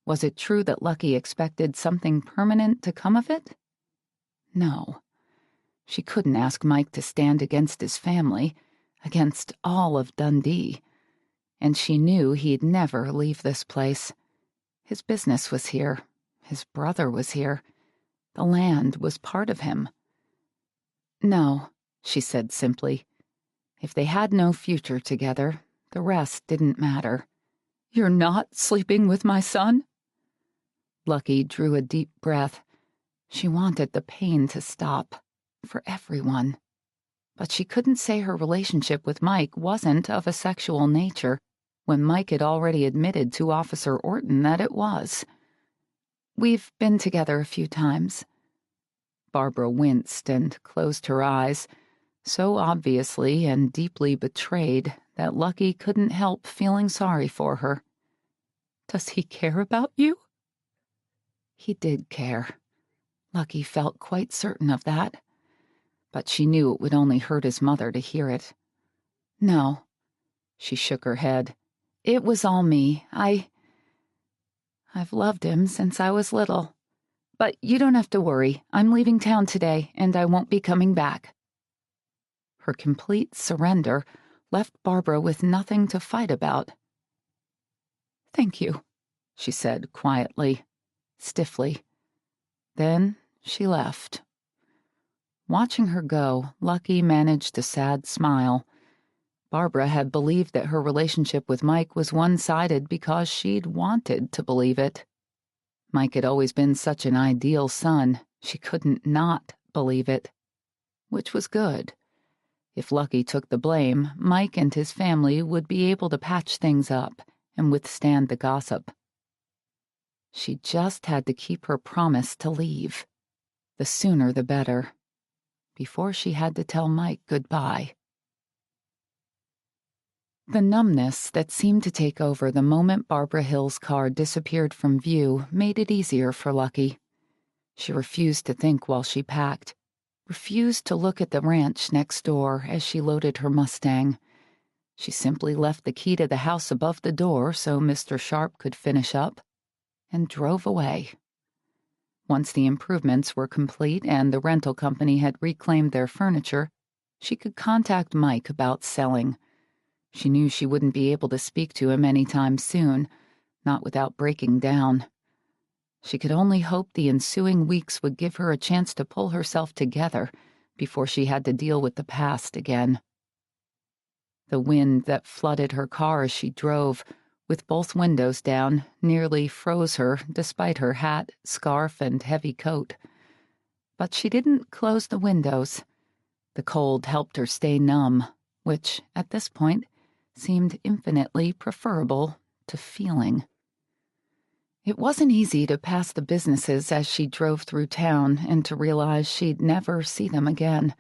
Was it true that Lucky expected something permanent to come of it? No. She couldn't ask Mike to stand against his family, against all of Dundee. And she knew he'd never leave this place. His business was here. His brother was here. The land was part of him. "No," she said simply. If they had no future together, the rest didn't matter. "You're not sleeping with my son?" Lucky drew a deep breath. She wanted the pain to stop. For everyone. But she couldn't say her relationship with Mike wasn't of a sexual nature when Mike had already admitted to Officer Orton that it was. "We've been together a few times." Barbara winced and closed her eyes, so obviously and deeply betrayed that Lucky couldn't help feeling sorry for her. "Does he care about you?" He did care. Lucky felt quite certain of that. But she knew it would only hurt his mother to hear it. "No." She shook her head. "It was all me. I've loved him since I was little. But you don't have to worry. I'm leaving town today, and I won't be coming back." Her complete surrender left Barbara with nothing to fight about. "Thank you," she said quietly, stiffly. Then she left. Watching her go, Lucky managed a sad smile. Barbara had believed that her relationship with Mike was one-sided because she'd wanted to believe it. Mike had always been such an ideal son, she couldn't not believe it. Which was good. If Lucky took the blame, Mike and his family would be able to patch things up and withstand the gossip. She just had to keep her promise to leave. The sooner the better. Before she had to tell Mike goodbye. The numbness that seemed to take over the moment Barbara Hill's car disappeared from view made it easier for Lucky. She refused to think while she packed, refused to look at the ranch next door as she loaded her Mustang. She simply left the key to the house above the door so Mr. Sharp could finish up, and drove away. Once the improvements were complete and the rental company had reclaimed their furniture, she could contact Mike about selling. She knew she wouldn't be able to speak to him anytime soon, not without breaking down. She could only hope the ensuing weeks would give her a chance to pull herself together before she had to deal with the past again. The wind that flooded her car as she drove, with both windows down, nearly froze her despite her hat, scarf, and heavy coat. But she didn't close the windows. The cold helped her stay numb, which, at this point, seemed infinitely preferable to feeling. It wasn't easy to pass the businesses as she drove through town and to realize she'd never see them again.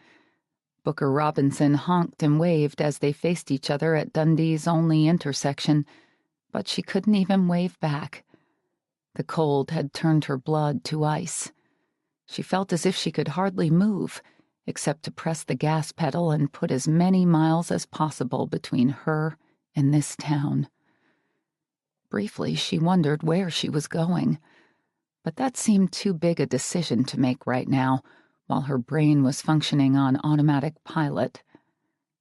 Booker Robinson honked and waved as they faced each other at Dundee's only intersection, but she couldn't even wave back. The cold had turned her blood to ice. She felt as if she could hardly move, except to press the gas pedal and put as many miles as possible between her and this town. Briefly, she wondered where she was going, but that seemed too big a decision to make right now, while her brain was functioning on automatic pilot.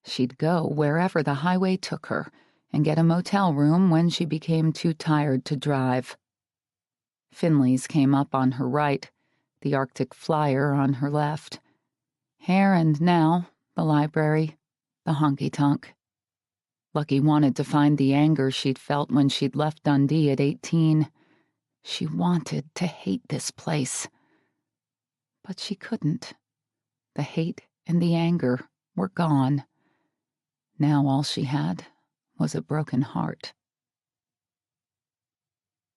She'd go wherever the highway took her and get a motel room when she became too tired to drive. Finley's came up on her right, the Arctic Flyer on her left. Hare and Now, the library, the honky-tonk. Lucky wanted to find the anger she'd felt when she'd left Dundee at 18. She wanted to hate this place. But she couldn't. The hate and the anger were gone. Now all she had was a broken heart.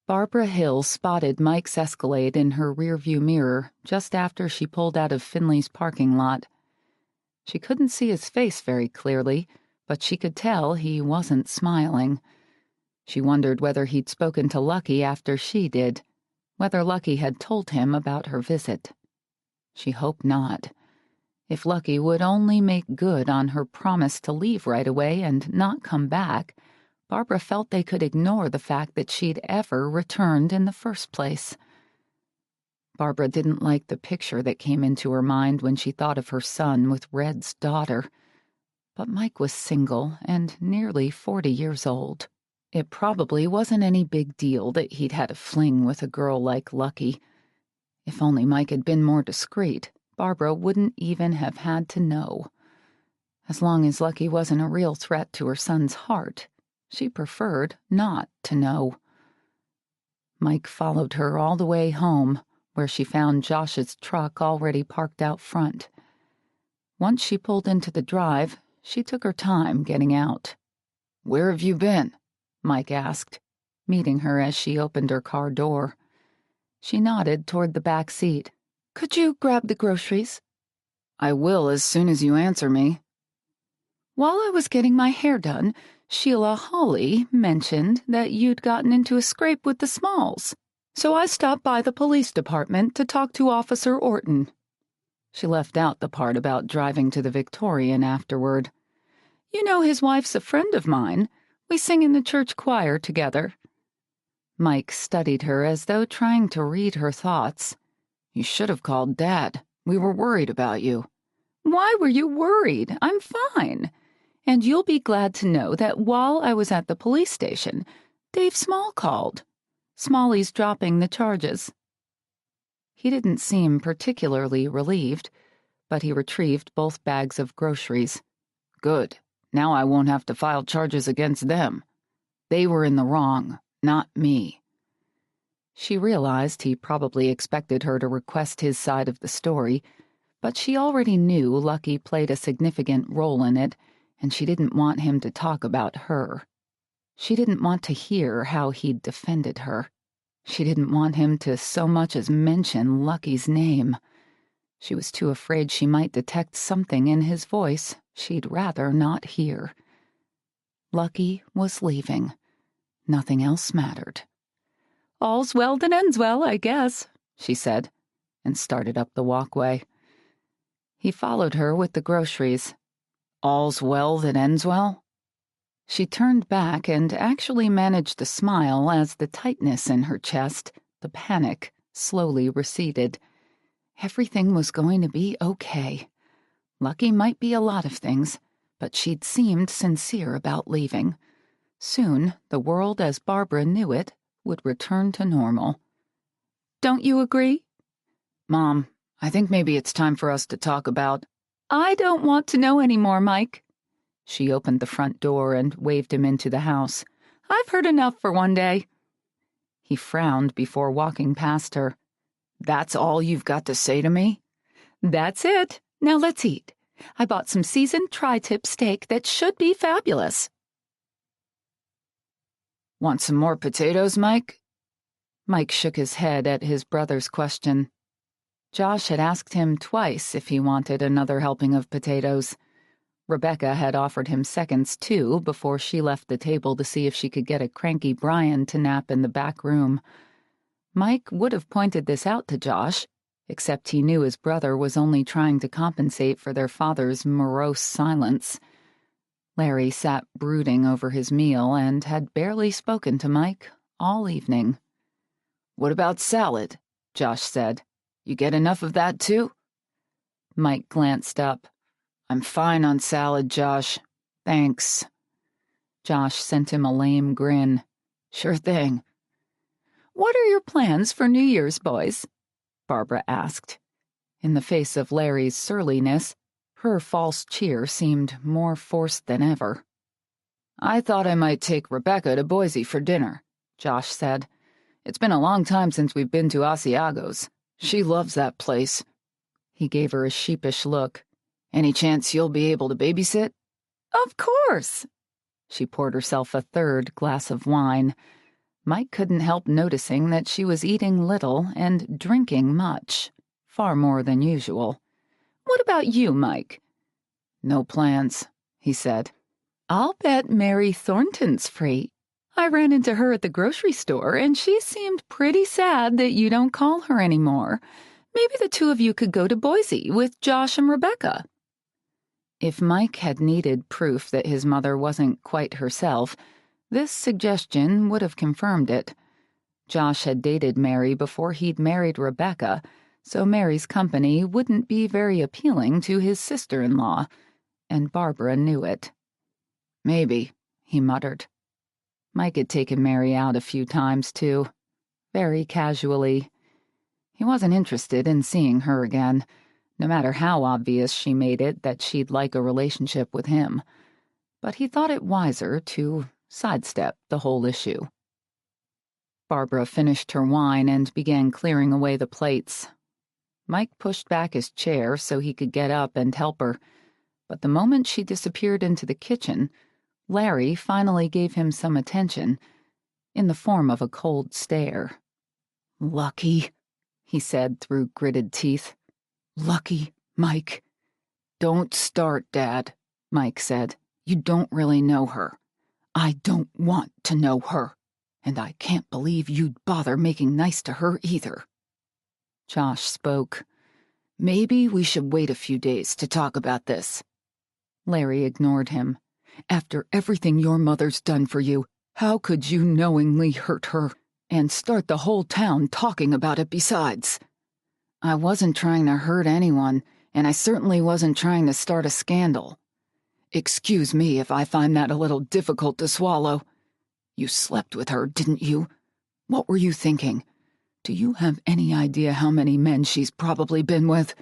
Barbara Hill spotted Mike's Escalade in her rearview mirror just after she pulled out of Finley's parking lot. She couldn't see his face very clearly, but she could tell he wasn't smiling. She wondered whether he'd spoken to Lucky after she did, whether Lucky had told him about her visit. She hoped not. If Lucky would only make good on her promise to leave right away and not come back, Barbara felt they could ignore the fact that she'd ever returned in the first place. Barbara didn't like the picture that came into her mind when she thought of her son with Red's daughter. But Mike was single and nearly 40 years old. It probably wasn't any big deal that he'd had a fling with a girl like Lucky. If only Mike had been more discreet, Barbara wouldn't even have had to know. As long as Lucky wasn't a real threat to her son's heart, she preferred not to know. Mike followed her all the way home, where she found Josh's truck already parked out front. Once she pulled into the drive, she took her time getting out. "Where have you been?" Mike asked, meeting her as she opened her car door. She nodded toward the back seat. "Could you grab the groceries?" "I will as soon as you answer me." "While I was getting my hair done, Sheila Hawley mentioned that you'd gotten into a scrape with the Smalls, so I stopped by the police department to talk to Officer Orton." She left out the part about driving to the Victorian afterward. "You know his wife's a friend of mine. We sing in the church choir together." Mike studied her as though trying to read her thoughts. "You should have called Dad. We were worried about you." "Why were you worried? I'm fine. And you'll be glad to know that while I was at the police station, Dave Small called. Smalley's dropping the charges." He didn't seem particularly relieved, but he retrieved both bags of groceries. "Good. Now I won't have to file charges against them. They were in the wrong, not me." She realized he probably expected her to request his side of the story, but she already knew Lucky played a significant role in it, and she didn't want him to talk about her. She didn't want to hear how he'd defended her. She didn't want him to so much as mention Lucky's name. She was too afraid she might detect something in his voice she'd rather not hear. Lucky was leaving. Nothing else mattered. "All's well that ends well, I guess," she said, and started up the walkway. He followed her with the groceries. "All's well that ends well?" She turned back and actually managed to smile as the tightness in her chest, the panic, slowly receded. Everything was going to be okay. Lucky might be a lot of things, but she'd seemed sincere about leaving. Soon, the world as Barbara knew it would return to normal. "Don't you agree?" "Mom, I think maybe it's time for us to talk about—" "I don't want to know any more, Mike." She opened the front door and waved him into the house. "I've heard enough for one day." He frowned before walking past her. "That's all you've got to say to me?" "That's it. Now let's eat. I bought some seasoned tri-tip steak that should be fabulous." "Want some more potatoes, Mike?" Mike shook his head at his brother's question. Josh had asked him twice if he wanted another helping of potatoes. Rebecca had offered him seconds, too, before she left the table to see if she could get a cranky Brian to nap in the back room. Mike would have pointed this out to Josh, except he knew his brother was only trying to compensate for their father's morose silence. Larry sat brooding over his meal and had barely spoken to Mike all evening. "What about salad?" Josh said. "You get enough of that, too?" Mike glanced up. "I'm fine on salad, Josh. Thanks." Josh sent him a lame grin. "Sure thing." "What are your plans for New Year's, boys?" Barbara asked. In the face of Larry's surliness, her false cheer seemed more forced than ever. "I thought I might take Rebecca to Boise for dinner," Josh said. "It's been a long time since we've been to Asiago's. She loves that place." He gave her a sheepish look. "Any chance you'll be able to babysit?" "Of course." She poured herself a third glass of wine. Mike couldn't help noticing that she was eating little and drinking much, far more than usual. "What about you, Mike?" "No plans," he said. "I'll bet Mary Thornton's free. I ran into her at the grocery store, and she seemed pretty sad that you don't call her anymore. Maybe the two of you could go to Boise with Josh and Rebecca." If Mike had needed proof that his mother wasn't quite herself, this suggestion would have confirmed it. Josh had dated Mary before he'd married Rebecca, so Mary's company wouldn't be very appealing to his sister-in-law, and Barbara knew it. "Maybe," he muttered. Mike had taken Mary out a few times, too. Very casually. He wasn't interested in seeing her again, no matter how obvious she made it that she'd like a relationship with him. But he thought it wiser to sidestep the whole issue. Barbara finished her wine and began clearing away the plates. Mike pushed back his chair so he could get up and help her, but the moment she disappeared into the kitchen, Larry finally gave him some attention, in the form of a cold stare. "Lucky," he said through gritted teeth. "Lucky, Mike." "Don't start, Dad," Mike said. "You don't really know her." "I don't want to know her, and I can't believe you'd bother making nice to her either." Josh spoke. "Maybe we should wait a few days to talk about this." Larry ignored him. "After everything your mother's done for you, how could you knowingly hurt her, and start the whole town talking about it besides?" "I wasn't trying to hurt anyone, and I certainly wasn't trying to start a scandal." "Excuse me if I find that a little difficult to swallow. You slept with her, didn't you? What were you thinking? Do you have any idea how many men she's probably been with?"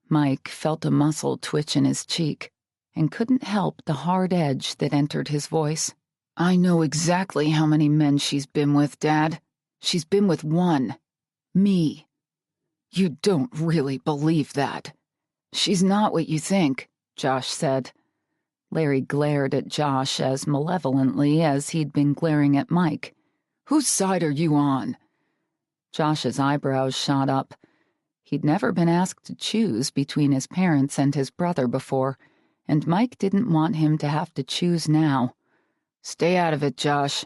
Mike felt a muscle twitch in his cheek and couldn't help the hard edge that entered his voice. "I know exactly how many men she's been with, Dad. She's been with one. Me." "You don't really believe that." "She's not what you think," Josh said. Larry glared at Josh as malevolently as he'd been glaring at Mike. "Whose side are you on?" Josh's eyebrows shot up. He'd never been asked to choose between his parents and his brother before, and Mike didn't want him to have to choose now. "Stay out of it, Josh.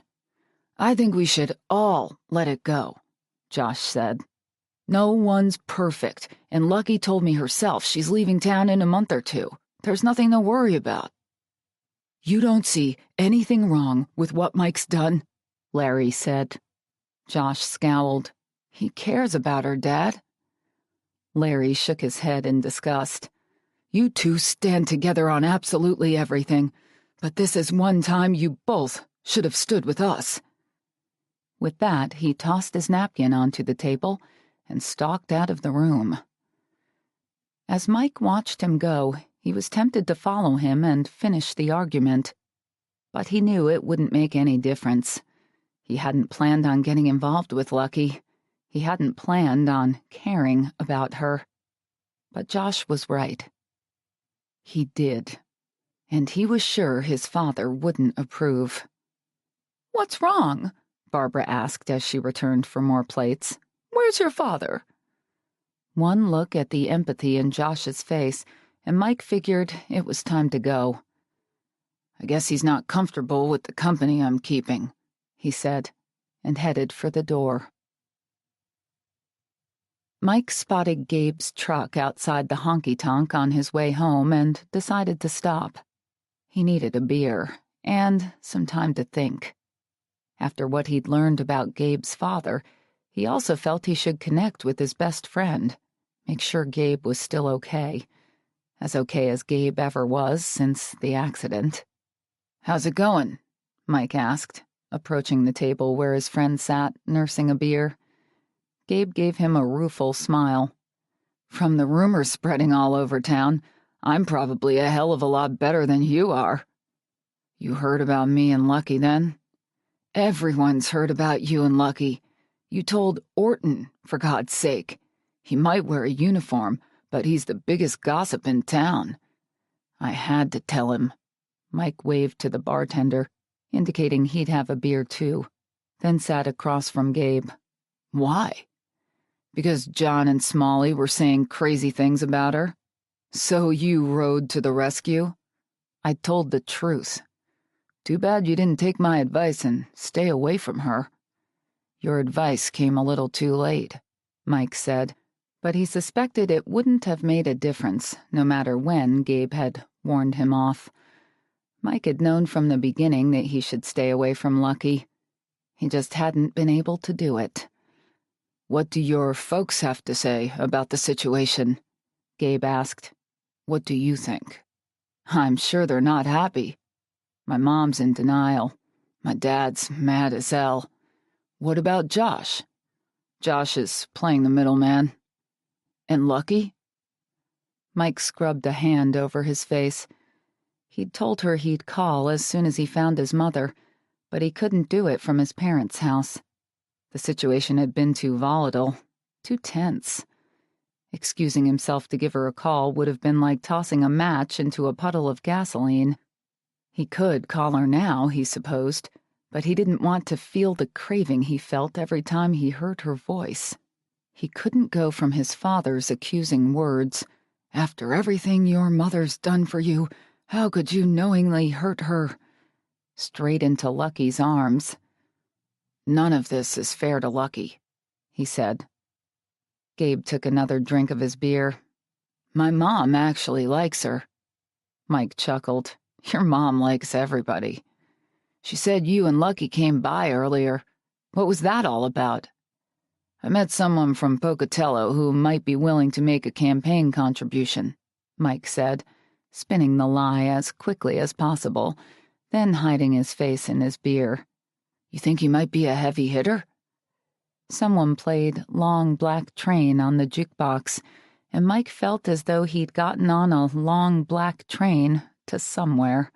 I think we should all let it go," Josh said. "No one's perfect, and Lucky told me herself she's leaving town in a month or two. There's nothing to worry about." "You don't see anything wrong with what Mike's done?" Larry said. Josh scowled. "He cares about her, Dad." Larry shook his head in disgust. "You two stand together on absolutely everything, but this is one time you both should have stood with us." With that, he tossed his napkin onto the table and stalked out of the room. As Mike watched him go, he was tempted to follow him and finish the argument. But he knew it wouldn't make any difference. He hadn't planned on getting involved with Lucky. He hadn't planned on caring about her. But Josh was right. He did. And he was sure his father wouldn't approve. "What's wrong?" Barbara asked as she returned for more plates. "Where's your father?" One look at the empathy in Josh's face, and Mike figured it was time to go. "I guess he's not comfortable with the company I'm keeping," he said, and headed for the door. Mike spotted Gabe's truck outside the honky-tonk on his way home and decided to stop. He needed a beer and some time to think. After what he'd learned about Gabe's father, he also felt he should connect with his best friend, make sure Gabe was still okay as Gabe ever was since the accident. "How's it going?" Mike asked, approaching the table where his friend sat, nursing a beer. Gabe gave him a rueful smile. "From the rumors spreading all over town, I'm probably a hell of a lot better than you are." "You heard about me and Lucky then?" "Everyone's heard about you and Lucky. You told Orton, for God's sake. He might wear a uniform, but he's the biggest gossip in town." "I had to tell him." Mike waved to the bartender, indicating he'd have a beer too, then sat across from Gabe. "Why?" "Because John and Smalley were saying crazy things about her." "So you rode to the rescue?" "I told the truth." "Too bad you didn't take my advice and stay away from her." "Your advice came a little too late," Mike said, but he suspected it wouldn't have made a difference, no matter when Gabe had warned him off. Mike had known from the beginning that he should stay away from Lucky. He just hadn't been able to do it. "What do your folks have to say about the situation?" Gabe asked. "What do you think?" "I'm sure they're not happy. My mom's in denial. My dad's mad as hell. What about Josh?" "Josh is playing the middleman." "And Lucky?" Mike scrubbed a hand over his face. He'd told her he'd call as soon as he found his mother, but he couldn't do it from his parents' house. The situation had been too volatile, too tense. Excusing himself to give her a call would have been like tossing a match into a puddle of gasoline. He could call her now, he supposed, but he didn't want to feel the craving he felt every time he heard her voice. He couldn't go from his father's accusing words, "After everything your mother's done for you, how could you knowingly hurt her?" straight into Lucky's arms. "None of this is fair to Lucky," he said. Gabe took another drink of his beer. "My mom actually likes her." Mike chuckled. "Your mom likes everybody." "She said you and Lucky came by earlier. What was that all about?" "I met someone from Pocatello who might be willing to make a campaign contribution," Mike said, spinning the lie as quickly as possible, then hiding his face in his beer. "You think he might be a heavy hitter?" Someone played Long Black Train on the jukebox, and Mike felt as though he'd gotten on a long black train to somewhere.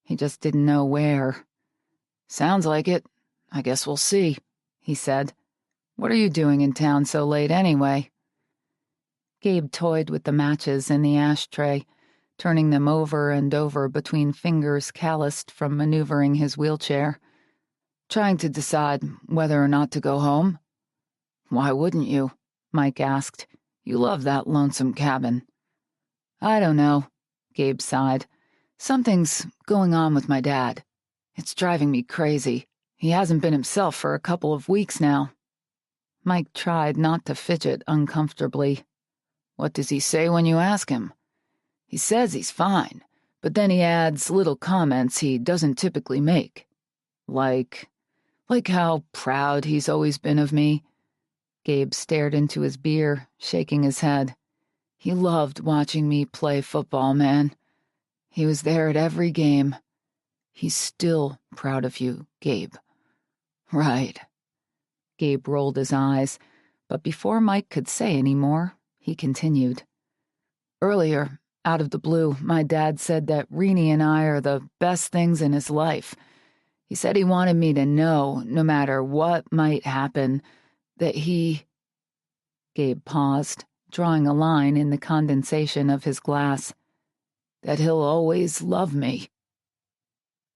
He just didn't know where. "Sounds like it. I guess we'll see," he said. "What are you doing in town so late anyway?" Gabe toyed with the matches in the ashtray, turning them over and over between fingers calloused from maneuvering his wheelchair. "Trying to decide whether or not to go home." "Why wouldn't you?" Mike asked. "You love that lonesome cabin." "I don't know. Gabe sighed. Something's going on with my dad. It's driving me crazy. He hasn't been himself for a couple of weeks now. Mike tried not to fidget uncomfortably. What does he say when you ask him? He says he's fine, but then he adds little comments he doesn't typically make. Like how proud he's always been of me. Gabe stared into his beer, shaking his head. He loved watching me play football, man. He was there at every game. He's still proud of you, Gabe. Right. Gabe rolled his eyes, but before Mike could say any more, he continued. Earlier, out of the blue, my dad said that Renee and I are the best things in his life. He said he wanted me to know, no matter what might happen, that he... Gabe paused, drawing a line in the condensation of his glass. That he'll always love me.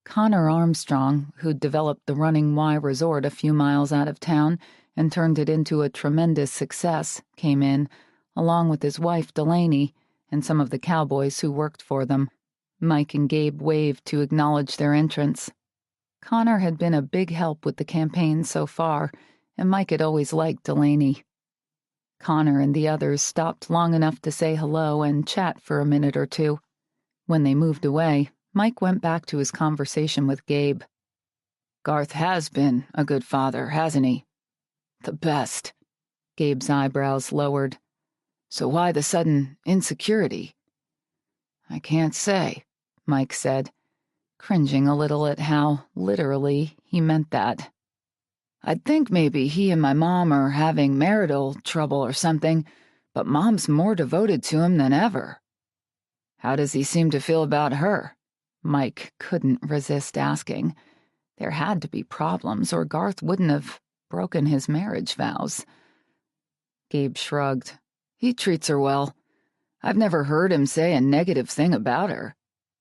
Connor Armstrong, who'd developed the Running Y resort a few miles out of town and turned it into a tremendous success, came in, along with his wife Delaney and some of the cowboys who worked for them. Mike and Gabe waved to acknowledge their entrance. Connor had been a big help with the campaign so far, and Mike had always liked Delaney. Connor and the others stopped long enough to say hello and chat for a minute or two. When they moved away, Mike went back to his conversation with Gabe. Garth has been a good father, hasn't he? The best. Gabe's eyebrows lowered. So why the sudden insecurity? I can't say, Mike said, cringing a little at how, literally, he meant that. I'd think maybe he and my mom are having marital trouble or something, but Mom's more devoted to him than ever. How does he seem to feel about her? Mike couldn't resist asking. There had to be problems, or Garth wouldn't have broken his marriage vows. Gabe shrugged. He treats her well. I've never heard him say a negative thing about her,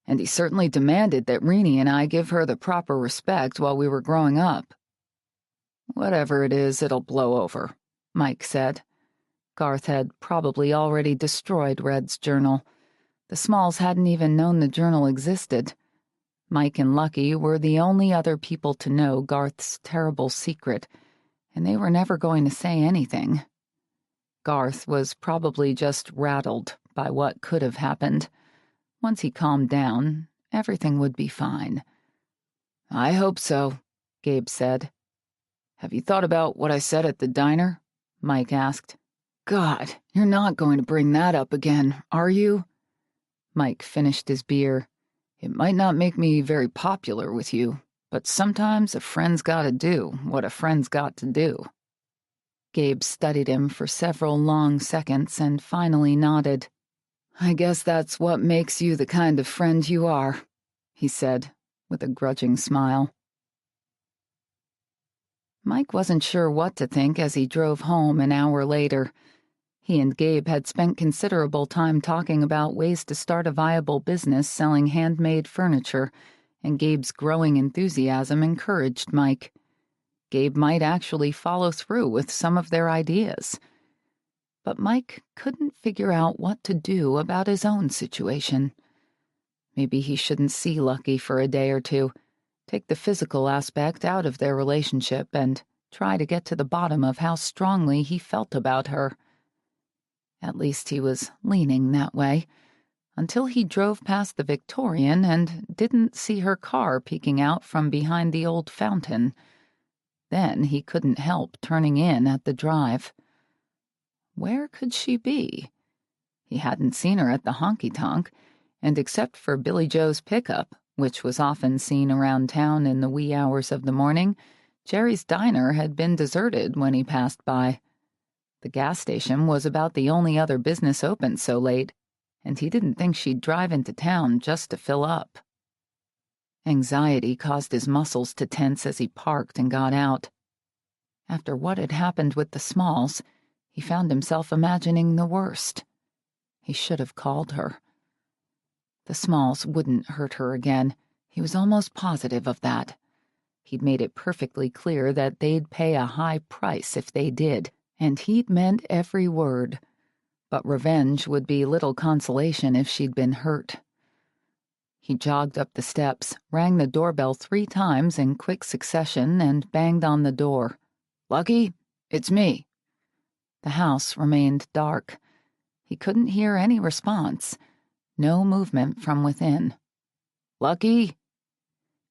and he certainly demanded that Renee and I give her the proper respect while we were growing up. Whatever it is, it'll blow over, Mike said. Garth had probably already destroyed Red's journal. The Smalls hadn't even known the journal existed. Mike and Lucky were the only other people to know Garth's terrible secret, and they were never going to say anything. Garth was probably just rattled by what could have happened. Once he calmed down, everything would be fine. I hope so, Gabe said. Have you thought about what I said at the diner? Mike asked. God, you're not going to bring that up again, are you? Mike finished his beer. It might not make me very popular with you, but sometimes a friend's gotta do what a friend's got to do. Gabe studied him for several long seconds and finally nodded. I guess that's what makes you the kind of friend you are, he said, with a grudging smile. Mike wasn't sure what to think as he drove home an hour later. He and Gabe had spent considerable time talking about ways to start a viable business selling handmade furniture, and Gabe's growing enthusiasm encouraged Mike. Gabe might actually follow through with some of their ideas. But Mike couldn't figure out what to do about his own situation. Maybe he shouldn't see Lucky for a day or two, take the physical aspect out of their relationship, and try to get to the bottom of how strongly he felt about her. At least he was leaning that way, until he drove past the Victorian and didn't see her car peeking out from behind the old fountain. Then he couldn't help turning in at the drive. Where could she be? He hadn't seen her at the honky-tonk, and except for Billy Joe's pickup, which was often seen around town in the wee hours of the morning, Jerry's diner had been deserted when he passed by. The gas station was about the only other business open so late, and he didn't think she'd drive into town just to fill up. Anxiety caused his muscles to tense as he parked and got out. After what had happened with the Smalls, he found himself imagining the worst. He should have called her. The Smalls wouldn't hurt her again. He was almost positive of that. He'd made it perfectly clear that they'd pay a high price if they did, and he'd meant every word. But revenge would be little consolation if she'd been hurt. He jogged up the steps, rang the doorbell 3 times in quick succession, and banged on the door. "Lucky, it's me." The house remained dark. He couldn't hear any response. No movement from within. "Lucky?"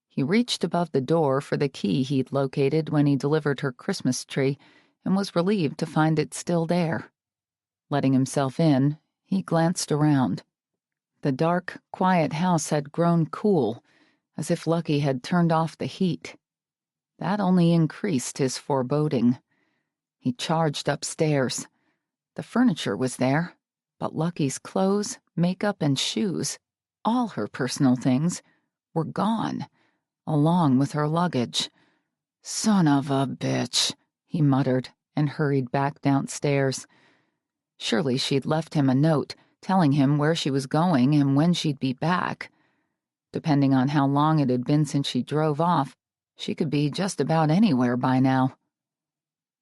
He reached above the door for the key he'd located when he delivered her Christmas tree and was relieved to find it still there. Letting himself in, he glanced around. The dark, quiet house had grown cool, as if Lucky had turned off the heat. That only increased his foreboding. He charged upstairs. The furniture was there, but Lucky's clothes, makeup, and shoes, all her personal things, were gone, along with her luggage. "Son of a bitch," he muttered and hurried back downstairs. Surely she'd left him a note, telling him where she was going and when she'd be back. Depending on how long it had been since she drove off, she could be just about anywhere by now.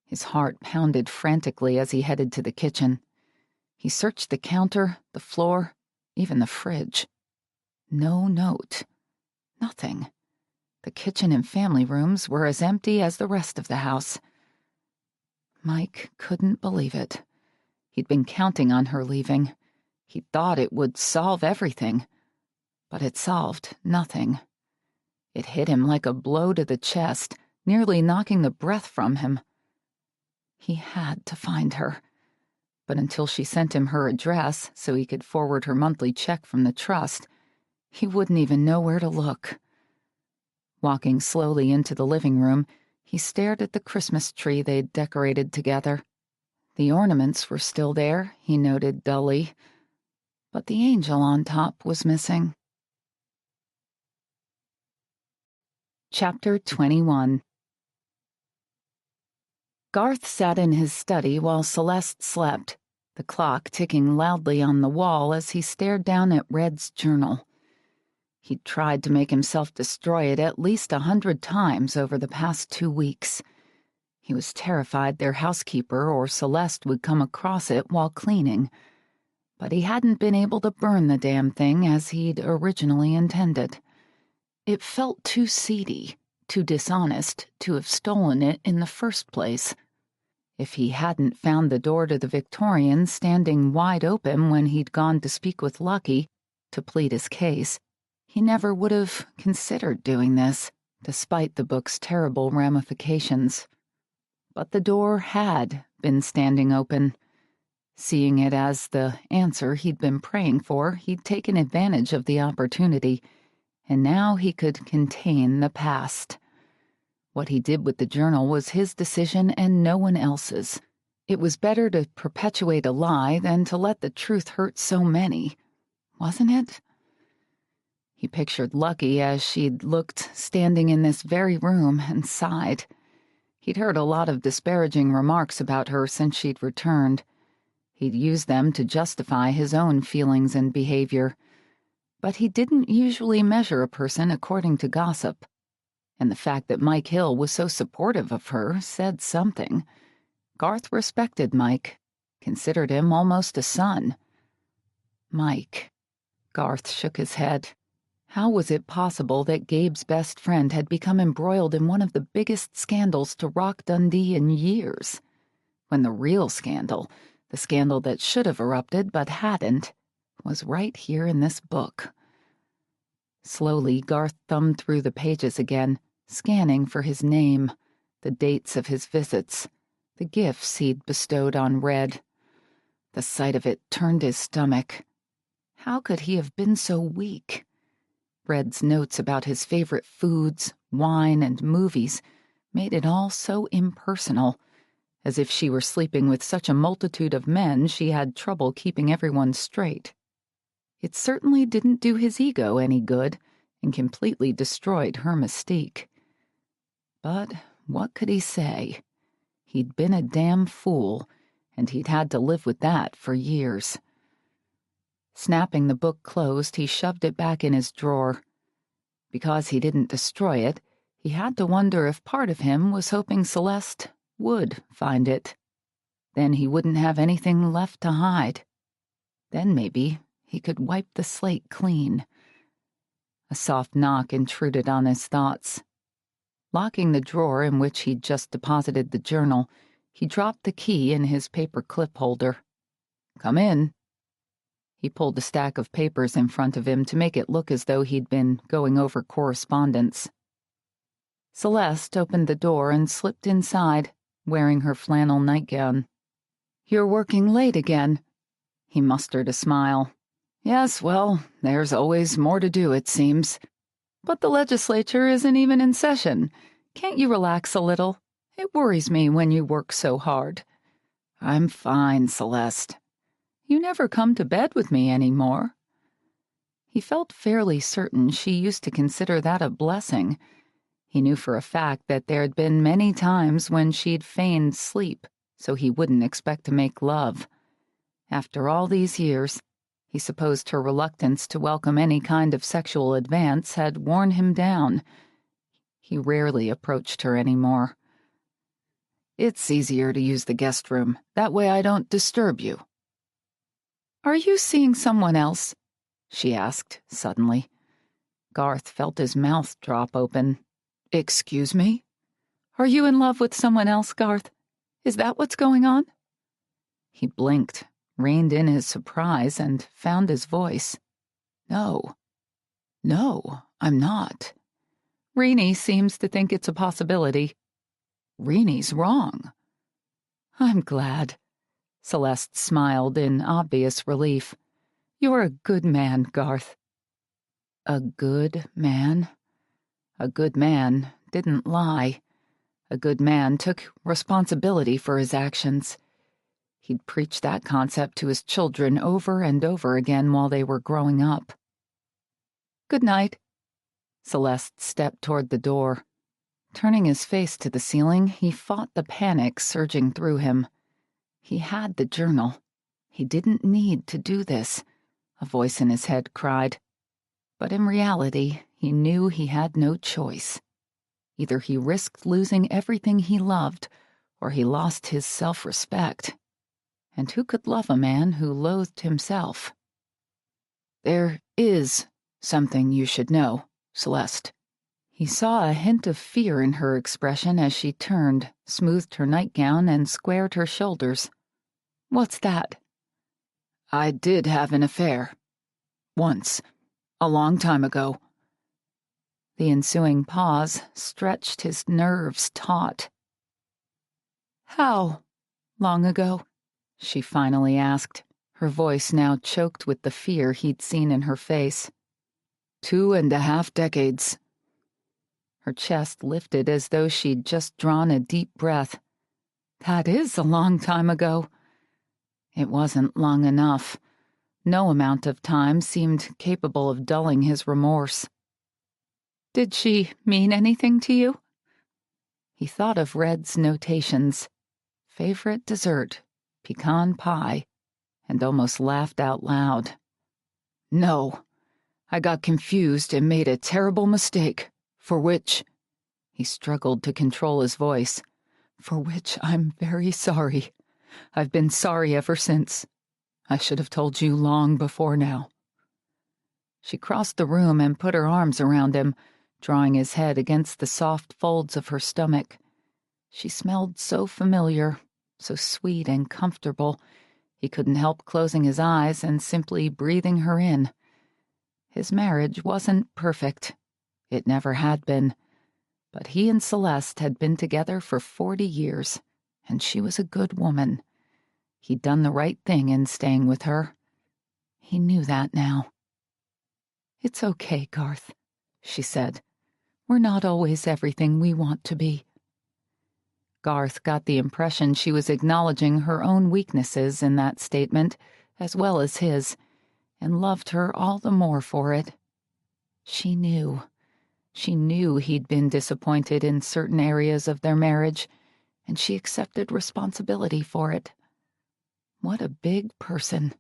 His heart pounded frantically as he headed to the kitchen. He searched the counter, the floor, even the fridge. No note. Nothing. The kitchen and family rooms were as empty as the rest of the house. Mike couldn't believe it. He'd been counting on her leaving. He thought it would solve everything. But it solved nothing. It hit him like a blow to the chest, nearly knocking the breath from him. He had to find her. But until she sent him her address so he could forward her monthly check from the trust, he wouldn't even know where to look. Walking slowly into the living room, he stared at the Christmas tree they'd decorated together. The ornaments were still there, he noted dully, but the angel on top was missing. Chapter 21. Garth sat in his study while Celeste slept, the clock ticking loudly on the wall as he stared down at Red's journal. He'd tried to make himself destroy it at least 100 times over the past 2 weeks. He was terrified their housekeeper or Celeste would come across it while cleaning, but he hadn't been able to burn the damn thing as he'd originally intended. It felt too seedy, too dishonest to have stolen it in the first place. If he hadn't found the door to the Victorian standing wide open when he'd gone to speak with Lucky to plead his case, he never would have considered doing this, despite the book's terrible ramifications. But the door had been standing open. Seeing it as the answer he'd been praying for, he'd taken advantage of the opportunity, and now he could contain the past. What he did with the journal was his decision and no one else's. It was better to perpetuate a lie than to let the truth hurt so many, wasn't it? He pictured Lucky as she'd looked standing in this very room and sighed. He'd heard a lot of disparaging remarks about her since she'd returned. He'd used them to justify his own feelings and behavior. But he didn't usually measure a person according to gossip. And the fact that Mike Hill was so supportive of her said something. Garth respected Mike, considered him almost a son. Mike. Garth shook his head. How was it possible that Gabe's best friend had become embroiled in one of the biggest scandals to rock Dundee in years, when the real scandal, the scandal that should have erupted but hadn't, was right here in this book? Slowly, Garth thumbed through the pages again, scanning for his name, the dates of his visits, the gifts he'd bestowed on Red. The sight of it turned his stomach. How could he have been so weak? Red's notes about his favorite foods, wine, and movies made it all so impersonal, as if she were sleeping with such a multitude of men she had trouble keeping everyone straight. It certainly didn't do his ego any good and completely destroyed her mystique. But what could he say? He'd been a damn fool, and he'd had to live with that for years. Snapping the book closed, he shoved it back in his drawer. Because he didn't destroy it, he had to wonder if part of him was hoping Celeste would find it. Then he wouldn't have anything left to hide. Then maybe he could wipe the slate clean. A soft knock intruded on his thoughts. Locking the drawer in which he'd just deposited the journal, he dropped the key in his paper clip holder. "Come in." He pulled a stack of papers in front of him to make it look as though he'd been going over correspondence. Celeste opened the door and slipped inside, wearing her flannel nightgown. "You're working late again." He mustered a smile. "Yes, well, there's always more to do, it seems. But the legislature isn't even in session. Can't you relax a little? It worries me when you work so hard." "I'm fine, Celeste." "You never come to bed with me anymore." He felt fairly certain she used to consider that a blessing. He knew for a fact that there had been many times when she'd feigned sleep so he wouldn't expect to make love. After all these years, he supposed her reluctance to welcome any kind of sexual advance had worn him down. He rarely approached her anymore. "It's easier to use the guest room. That way I don't disturb you." "Are you seeing someone else?" she asked suddenly. Garth felt his mouth drop open. "Excuse me? Are you in love with someone else, Garth? Is that what's going on?" He blinked, reined in his surprise, and found his voice. "No. No, I'm not." "Rennie seems to think it's a possibility." "Rennie's wrong." "I'm glad." Celeste smiled in obvious relief. "You're a good man, Garth." A good man? A good man didn't lie. A good man took responsibility for his actions. He'd preached that concept to his children over and over again while they were growing up. "Good night." Celeste stepped toward the door. Turning his face to the ceiling, he fought the panic surging through him. He had the journal. He didn't need to do this, a voice in his head cried. But in reality, he knew he had no choice. Either he risked losing everything he loved, or he lost his self-respect. And who could love a man who loathed himself? "There is something you should know, Celeste." He saw a hint of fear in her expression as she turned, smoothed her nightgown, and squared her shoulders. "What's that?" "I did have an affair. Once. A long time ago." The ensuing pause stretched his nerves taut. "How long ago?" she finally asked, her voice now choked with the fear he'd seen in her face. 2.5 decades. Her chest lifted as though she'd just drawn a deep breath. "That is a long time ago." It wasn't long enough. No amount of time seemed capable of dulling his remorse. "Did she mean anything to you?" He thought of Red's notations. Favorite dessert, pecan pie, and almost laughed out loud. "No. I got confused and made a terrible mistake, for which—" he struggled to control his voice, "for which I'm very sorry. I've been sorry ever since. I should have told you long before now." She crossed the room and put her arms around him, drawing his head against the soft folds of her stomach. She smelled so familiar, so sweet and comfortable, he couldn't help closing his eyes and simply breathing her in. His marriage wasn't perfect. It never had been. But he and Celeste had been together for 40 years, and she was a good woman. He'd done the right thing in staying with her. He knew that now. "It's okay, Garth," she said. "We're not always everything we want to be." Garth got the impression she was acknowledging her own weaknesses in that statement, as well as his, and loved her all the more for it. She knew. She knew he'd been disappointed in certain areas of their marriage, and she accepted responsibility for it. What a big person.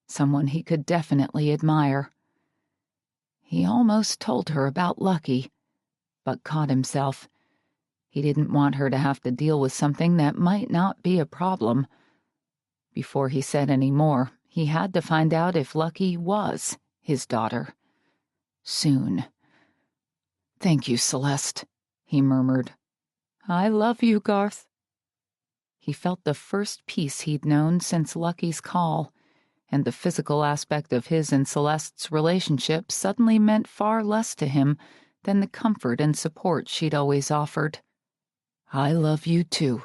Someone he could definitely admire. He almost told her about Lucky, but caught himself. He didn't want her to have to deal with something that might not be a problem. Before he said any more, he had to find out if Lucky was his daughter. Soon. "Thank you, Celeste," he murmured. "I love you, Garth." He felt the first peace he'd known since Lucky's call, and the physical aspect of his and Celeste's relationship suddenly meant far less to him than the comfort and support she'd always offered. "I love you, too."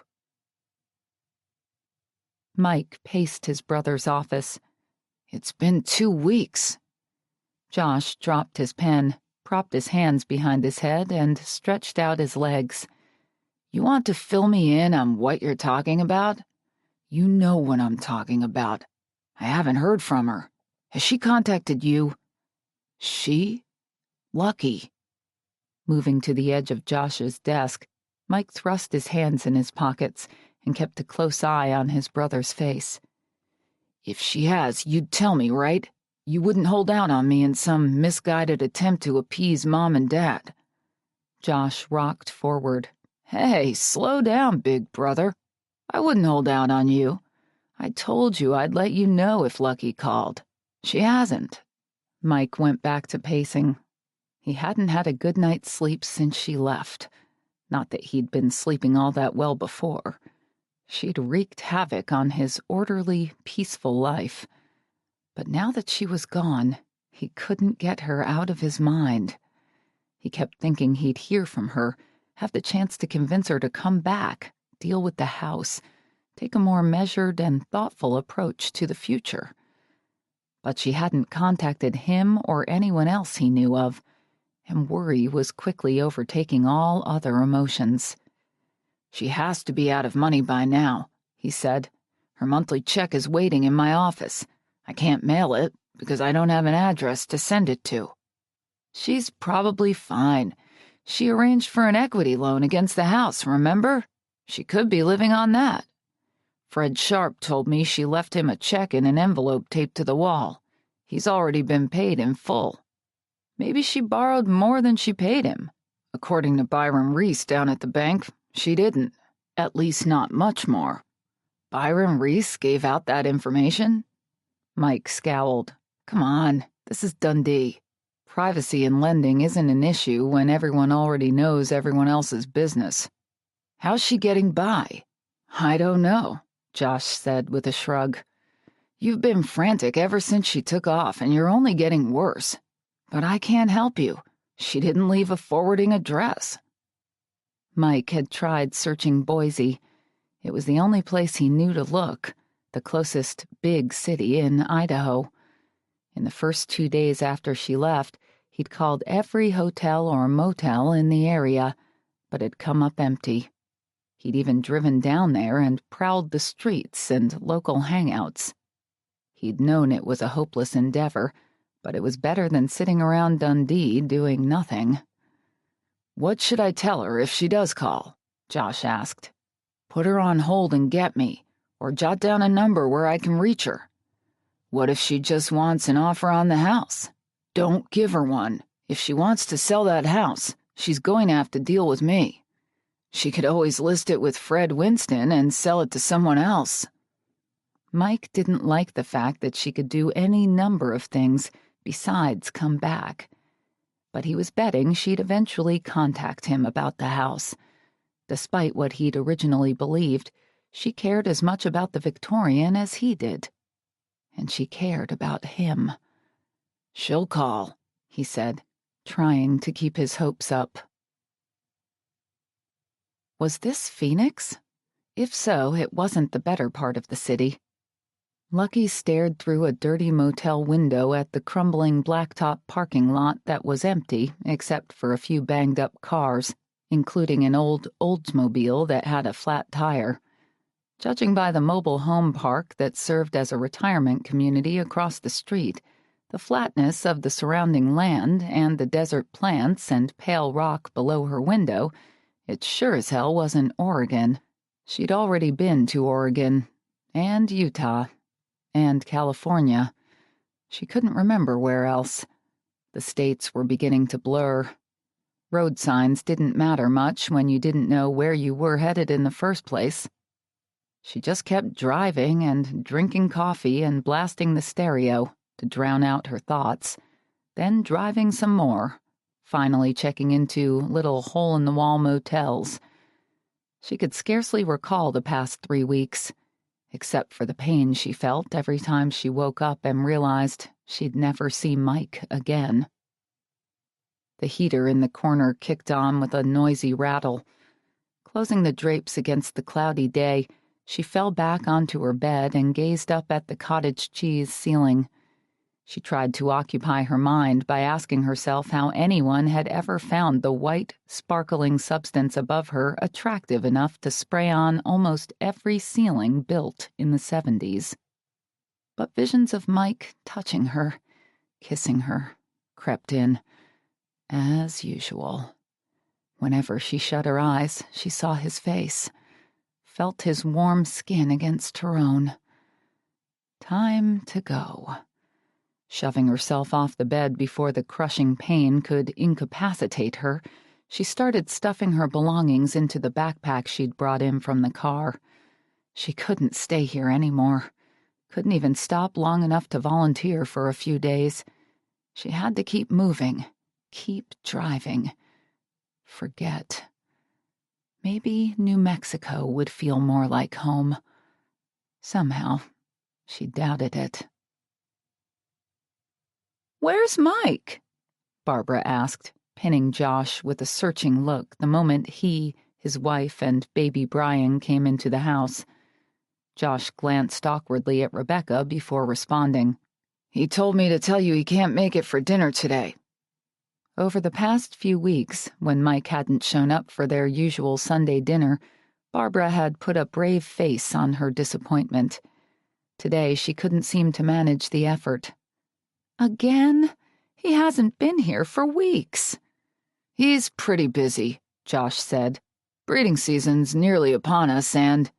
Mike paced his brother's office. "It's been 2 weeks. Josh dropped his pen, propped his hands behind his head, and stretched out his legs. "You want to fill me in on what you're talking about? You know what I'm talking about. I haven't heard from her. Has she contacted you?" "She? Lucky." Moving to the edge of Josh's desk, Mike thrust his hands in his pockets and kept a close eye on his brother's face. "If she has, you'd tell me, right? You wouldn't hold out on me in some misguided attempt to appease Mom and Dad." Josh rocked forward. "Hey, slow down, big brother. I wouldn't hold out on you. I told you I'd let you know if Lucky called. She hasn't." Mike went back to pacing. He hadn't had a good night's sleep since she left. Not that he'd been sleeping all that well before. She'd wreaked havoc on his orderly, peaceful life. But now that she was gone, he couldn't get her out of his mind. He kept thinking he'd hear from her, have the chance to convince her to come back, deal with the house, take a more measured and thoughtful approach to the future. But she hadn't contacted him or anyone else he knew of, and worry was quickly overtaking all other emotions. "She has to be out of money by now," he said. "Her monthly check is waiting in my office. I can't mail it because I don't have an address to send it to." "She's probably fine. She arranged for an equity loan against the house, remember? She could be living on that. Fred Sharp told me she left him a check in an envelope taped to the wall. He's already been paid in full. Maybe she borrowed more than she paid him. According to Byron Reese down at the bank, she didn't. At least not much more." "Byron Reese gave out that information?" Mike scowled. "Come on, this is Dundee. Privacy in lending isn't an issue when everyone already knows everyone else's business. How's she getting by?" "I don't know," Josh said with a shrug. "You've been frantic ever since she took off, and you're only getting worse. But I can't help you. She didn't leave a forwarding address." Mike had tried searching Boise. It was the only place he knew to look, the closest big city in Idaho. In the first 2 days after she left, he'd called every hotel or motel in the area, but had come up empty. He'd even driven down there and prowled the streets and local hangouts. He'd known it was a hopeless endeavor, but it was better than sitting around Dundee doing nothing. "What should I tell her if she does call?" Josh asked. "Put her on hold and get me, or jot down a number where I can reach her. What if she just wants an offer on the house? Don't give her one. If she wants to sell that house, she's going to have to deal with me. She could always list it with Fred Winston and sell it to someone else." Mike didn't like the fact that she could do any number of things besides come back. But he was betting she'd eventually contact him about the house. Despite what he'd originally believed, she cared as much about the Victorian as he did. And she cared about him. "She'll call," he said, trying to keep his hopes up. Was this Phoenix? If so, it wasn't the better part of the city. Lucky stared through a dirty motel window at the crumbling blacktop parking lot that was empty except for a few banged-up cars, including an old Oldsmobile that had a flat tire. Judging by the mobile home park that served as a retirement community across the street, the flatness of the surrounding land, and the desert plants and pale rock below her window, it sure as hell wasn't Oregon. She'd already been to Oregon, and Utah, and California. She couldn't remember where else. The states were beginning to blur. Road signs didn't matter much when you didn't know where you were headed in the first place. She just kept driving and drinking coffee and blasting the stereo to drown out her thoughts. then driving some more, finally checking into little hole-in-the-wall motels. She could scarcely recall the past 3 weeks, except for the pain she felt every time she woke up and realized she'd never see Mike again. The heater in the corner kicked on with a noisy rattle. Closing the drapes against the cloudy day, she fell back onto her bed and gazed up at the cottage cheese ceiling. She tried to occupy her mind by asking herself how anyone had ever found the white, sparkling substance above her attractive enough to spray on almost every ceiling built in the 70s. But visions of Mike touching her, kissing her, crept in, as usual. Whenever she shut her eyes, she saw his face, felt his warm skin against her own. Time to go. Shoving herself off the bed before the crushing pain could incapacitate her, she started stuffing her belongings into the backpack she'd brought in from the car. She couldn't stay here anymore. Couldn't even stop long enough to volunteer for a few days. She had to keep moving, keep driving. Forget. Maybe New Mexico would feel more like home. Somehow, she doubted it. "Where's Mike?" Barbara asked, pinning Josh with a searching look the moment he, his wife, and baby Brian came into the house. Josh glanced awkwardly at Rebecca before responding. "He told me to tell you he can't make it for dinner today." Over the past few weeks, when Mike hadn't shown up for their usual Sunday dinner, Barbara had put a brave face on her disappointment. Today, she couldn't seem to manage the effort. "Again? He hasn't been here for weeks." "He's pretty busy," Josh said. "Breeding season's nearly upon us, and—"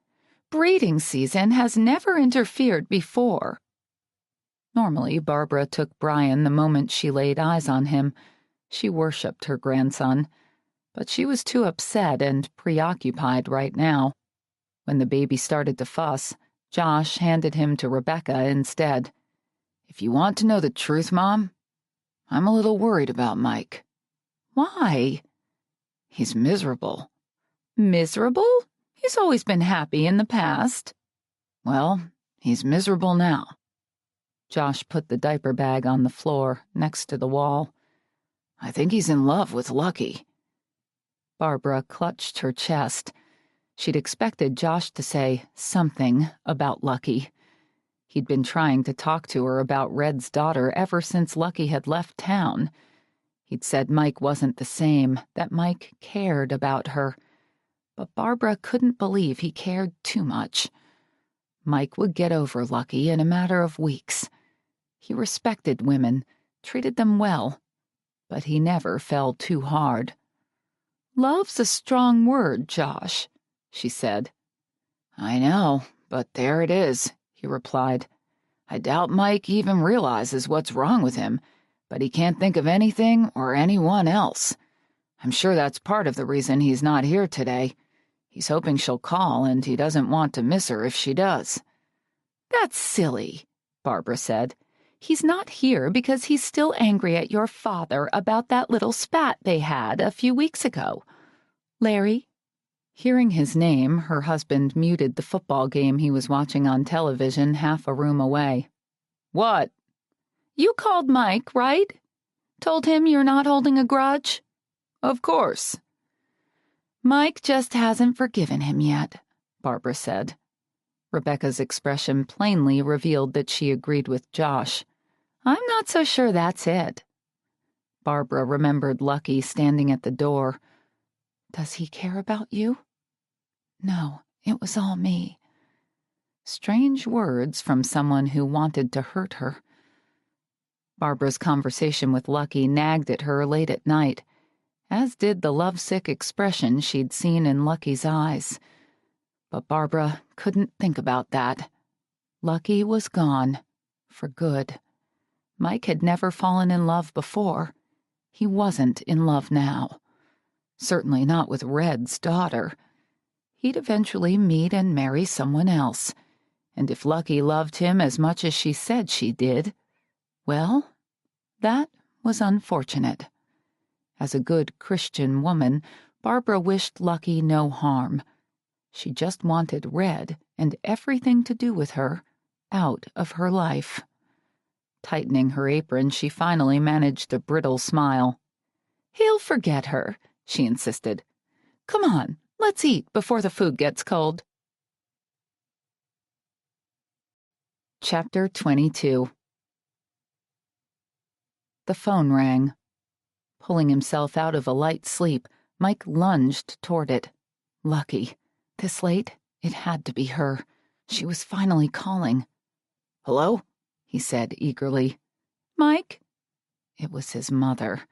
"Breeding season has never interfered before." Normally, Barbara took Brian the moment she laid eyes on him. She worshipped her grandson, but she was too upset and preoccupied right now. When the baby started to fuss, Josh handed him to Rebecca instead. "If you want to know the truth, Mom, I'm a little worried about Mike." "Why?" "He's miserable." "Miserable? He's always been happy in the past." "Well, he's miserable now." Josh put the diaper bag on the floor next to the wall. "I think he's in love with Lucky." Barbara clutched her chest. She'd expected Josh to say something about Lucky. He'd been trying to talk to her about Red's daughter ever since Lucky had left town. He'd said Mike wasn't the same, that Mike cared about her. But Barbara couldn't believe he cared too much. Mike would get over Lucky in a matter of weeks. He respected women, treated them well, but he never fell too hard. "Love's a strong word, Josh," she said. "I know, but there it is," he replied. "I doubt Mike even realizes what's wrong with him, but he can't think of anything or anyone else. I'm sure that's part of the reason he's not here today. He's hoping she'll call, and he doesn't want to miss her if she does." "That's silly," Barbara said. "He's not here because he's still angry at your father about that little spat they had a few weeks ago. Larry?" Hearing his name, her husband muted the football game he was watching on television half a room away. "What?" "You called Mike, right? Told him you're not holding a grudge?" "Of course." "Mike just hasn't forgiven him yet," Barbara said. Rebecca's expression plainly revealed that she agreed with Josh. "I'm not so sure that's it." Barbara remembered Lucky standing at the door. "Does he care about you?" "No, it was all me." Strange words from someone who wanted to hurt her. Barbara's conversation with Lucky nagged at her late at night, as did the lovesick expression she'd seen in Lucky's eyes. But Barbara couldn't think about that. Lucky was gone, for good. Mike had never fallen in love before. He wasn't in love now. Certainly not with Red's daughter. He'd eventually meet and marry someone else. And if Lucky loved him as much as she said she did, well, that was unfortunate. As a good Christian woman, Barbara wished Lucky no harm. She just wanted Red and everything to do with her out of her life. Tightening her apron, she finally managed a brittle smile. "He'll forget her," she insisted. "Come on, let's eat before the food gets cold." Chapter 22. The phone rang. Pulling himself out of a light sleep, Mike lunged toward it. Lucky. This late? It had to be her. She was finally calling. "Hello?" he said eagerly. "Mike?" It was his mother.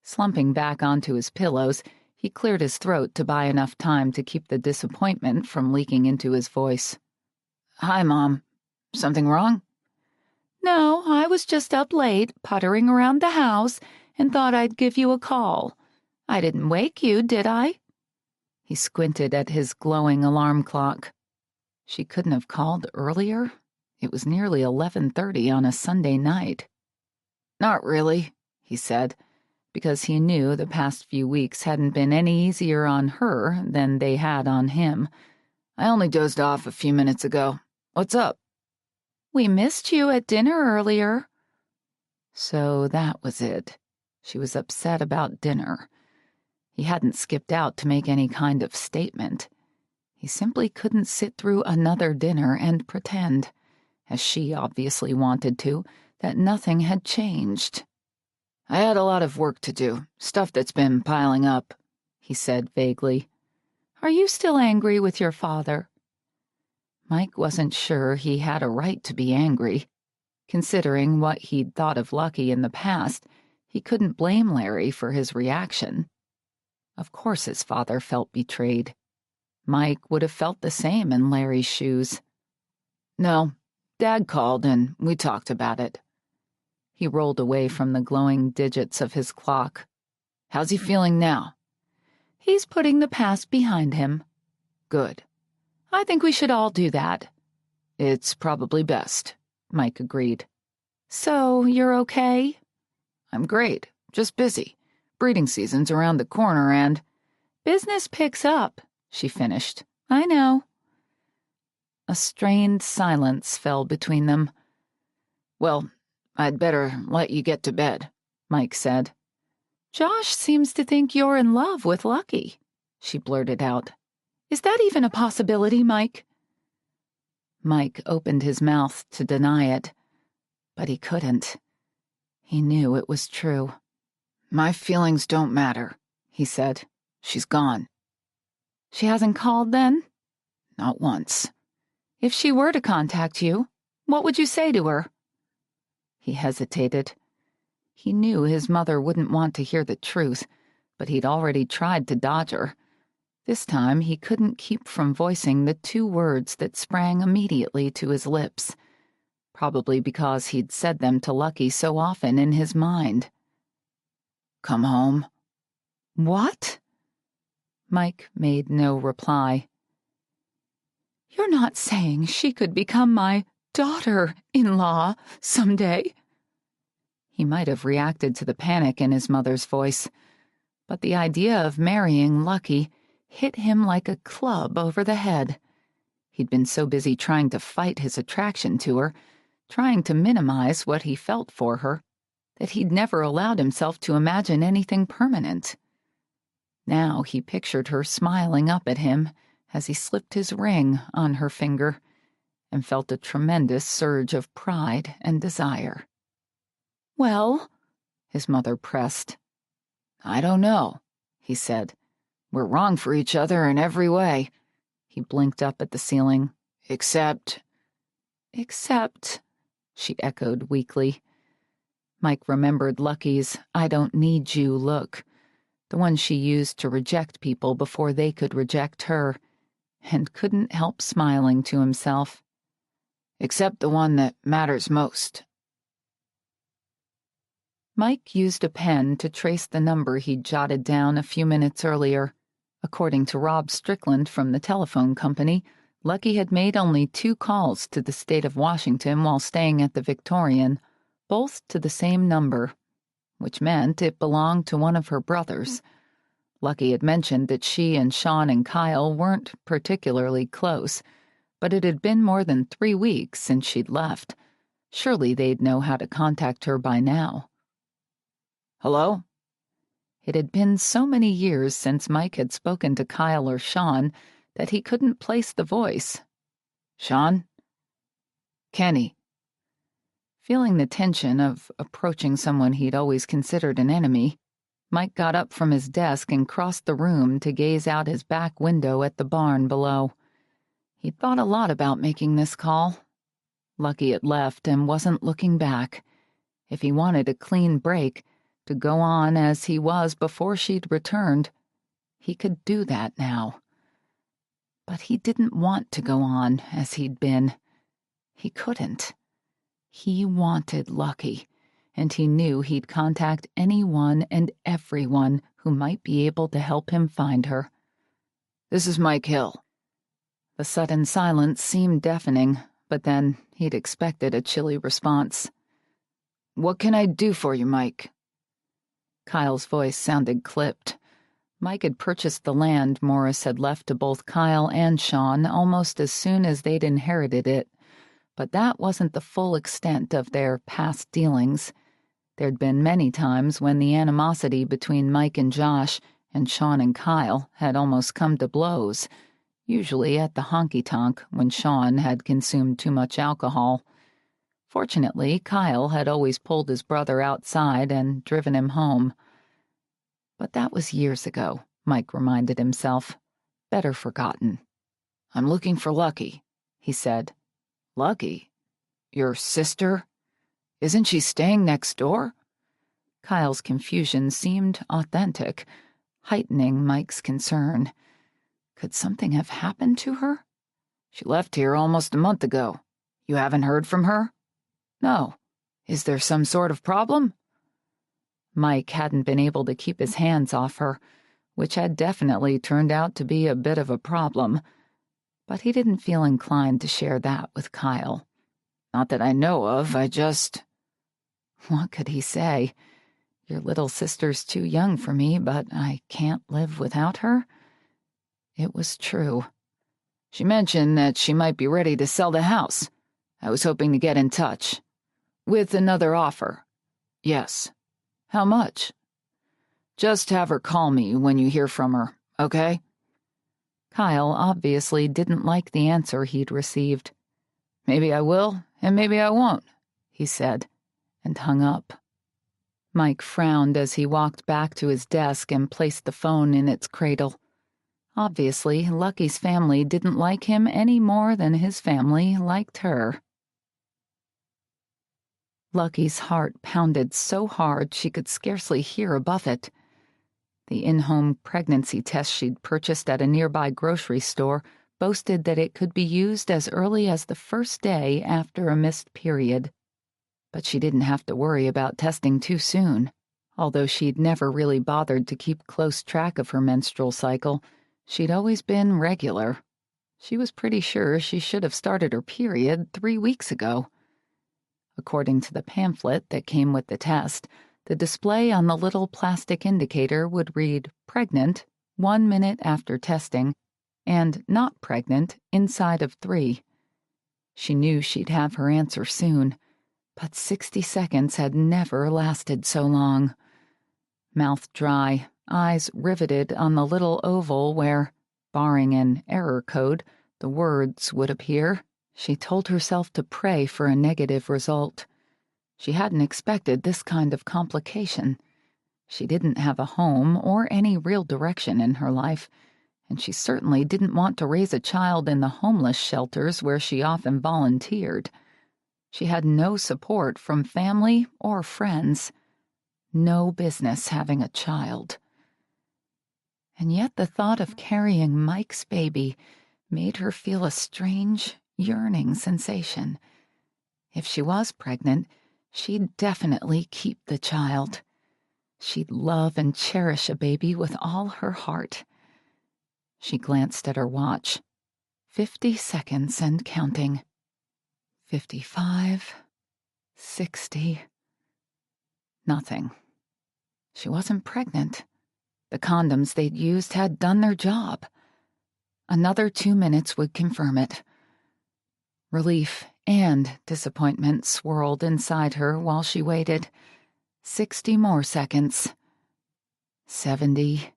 Slumping back onto his pillows, he cleared his throat to buy enough time to keep the disappointment from leaking into his voice. "Hi, Mom. Something wrong?" "No, I was just up late, puttering around the house, and thought I'd give you a call. I didn't wake you, did I?" He squinted at his glowing alarm clock. She couldn't have called earlier? It was nearly 11:30 on a Sunday night. "Not really," he said, because he knew the past few weeks hadn't been any easier on her than they had on him. "I only dozed off a few minutes ago. What's up?" "We missed you at dinner earlier." So that was it. She was upset about dinner. He hadn't skipped out to make any kind of statement. He simply couldn't sit through another dinner and pretend, as she obviously wanted to, that nothing had changed. "I had a lot of work to do, stuff that's been piling up," he said vaguely. "Are you still angry with your father?" Mike wasn't sure he had a right to be angry. Considering what he'd thought of Lucky in the past, he couldn't blame Larry for his reaction. Of course his father felt betrayed. Mike would have felt the same in Larry's shoes. "No, Dad called and we talked about it." He rolled away from the glowing digits of his clock. "How's he feeling now?" "He's putting the past behind him." "Good." "I think we should all do that." "It's probably best," Mike agreed. "So, you're okay?" "I'm great, just busy. Breeding season's around the corner and—" "Business picks up," she finished. "I know." A strained silence fell between them. "Well, I'd better let you get to bed," Mike said. "Josh seems to think you're in love with Lucky," she blurted out. "Is that even a possibility, Mike?" Mike opened his mouth to deny it, but he couldn't. He knew it was true. "My feelings don't matter," he said. "She's gone." "She hasn't called then?" "Not once." "If she were to contact you, what would you say to her?" He hesitated. He knew his mother wouldn't want to hear the truth, but he'd already tried to dodge her. This time he couldn't keep from voicing the two words that sprang immediately to his lips, probably because he'd said them to Lucky so often in his mind. "Come home." "What?" Mike made no reply. "You're not saying she could become my daughter-in-law someday?" He might have reacted to the panic in his mother's voice, but the idea of marrying Lucky hit him like a club over the head. He'd been so busy trying to fight his attraction to her, trying to minimize what he felt for her, that he'd never allowed himself to imagine anything permanent. Now he pictured her smiling up at him as he slipped his ring on her finger, and felt a tremendous surge of pride and desire. "Well?" his mother pressed. "I don't know," he said. "We're wrong for each other in every way." He blinked up at the ceiling. "Except—" "Except," she echoed weakly. Mike remembered Lucky's "I don't need you" look, the one she used to reject people before they could reject her, and couldn't help smiling to himself. "Except the one that matters most." Mike used a pen to trace the number he'd jotted down a few minutes earlier. According to Rob Strickland from the telephone company, Lucky had made only 2 calls to the state of Washington while staying at the Victorian, both to the same number. which meant it belonged to one of her brothers. Lucky had mentioned that she and Sean and Kyle weren't particularly close, but it had been more than 3 weeks since she'd left. Surely they'd know how to contact her by now. Hello? It had been so many years since Mike had spoken to Kyle or Sean that he couldn't place the voice. Sean? Kenny. Feeling the tension of approaching someone he'd always considered an enemy, Mike got up from his desk and crossed the room to gaze out his back window at the barn below. He'd thought a lot about making this call. Lucky had left and wasn't looking back. If he wanted a clean break, to go on as he was before she'd returned, he could do that now. But he didn't want to go on as he'd been. He couldn't. He wanted Lucky, and he knew he'd contact anyone and everyone who might be able to help him find her. This is Mike Hill. The sudden silence seemed deafening, but then he'd expected a chilly response. What can I do for you, Mike? Kyle's voice sounded clipped. Mike had purchased the land Morris had left to both Kyle and Sean almost as soon as they'd inherited it, but that wasn't the full extent of their past dealings. There'd been many times when the animosity between Mike and Josh and Sean and Kyle had almost come to blows, usually at the honky-tonk when Sean had consumed too much alcohol. Fortunately, Kyle had always pulled his brother outside and driven him home. But that was years ago, Mike reminded himself. Better forgotten. I'm looking for Lucky, he said. Lucky? Your sister? Isn't she staying next door? Kyle's confusion seemed authentic, heightening Mike's concern. Could something have happened to her? She left here almost a month ago. You haven't heard from her? No. Is there some sort of problem? Mike hadn't been able to keep his hands off her, which had definitely turned out to be a bit of a problem. But he didn't feel inclined to share that with Kyle. Not that I know of, I just... What could he say? Your little sister's too young for me, but I can't live without her? It was true. She mentioned that she might be ready to sell the house. I was hoping to get in touch. With another offer. Yes. How much? Just have her call me when you hear from her, okay? Kyle obviously didn't like the answer he'd received. Maybe I will, and maybe I won't, he said, and hung up. Mike frowned as he walked back to his desk and placed the phone in its cradle. Obviously, Lucky's family didn't like him any more than his family liked her. Lucky's heart pounded so hard she could scarcely hear above it. The in-home pregnancy test she'd purchased at a nearby grocery store boasted that it could be used as early as the first day after a missed period. But she didn't have to worry about testing too soon. Although she'd never really bothered to keep close track of her menstrual cycle, she'd always been regular. She was pretty sure she should have started her period 3 weeks ago. According to the pamphlet that came with the test, the display on the little plastic indicator would read pregnant 1 minute after testing and not pregnant inside of 3. She knew she'd have her answer soon, but 60 seconds had never lasted so long. Mouth dry, eyes riveted on the little oval where, barring an error code, the words would appear, she told herself to pray for a negative result. She hadn't expected this kind of complication. She didn't have a home or any real direction in her life, and she certainly didn't want to raise a child in the homeless shelters where she often volunteered. She had no support from family or friends. No business having a child. And yet the thought of carrying Mike's baby made her feel a strange, yearning sensation. If she was pregnant, she'd definitely keep the child. She'd love and cherish a baby with all her heart. She glanced at her watch. 50 seconds and counting. 55, 60. Nothing. She wasn't pregnant. The condoms they'd used had done their job. Another 2 minutes would confirm it. Relief and disappointment swirled inside her while she waited. 60 more seconds. 70.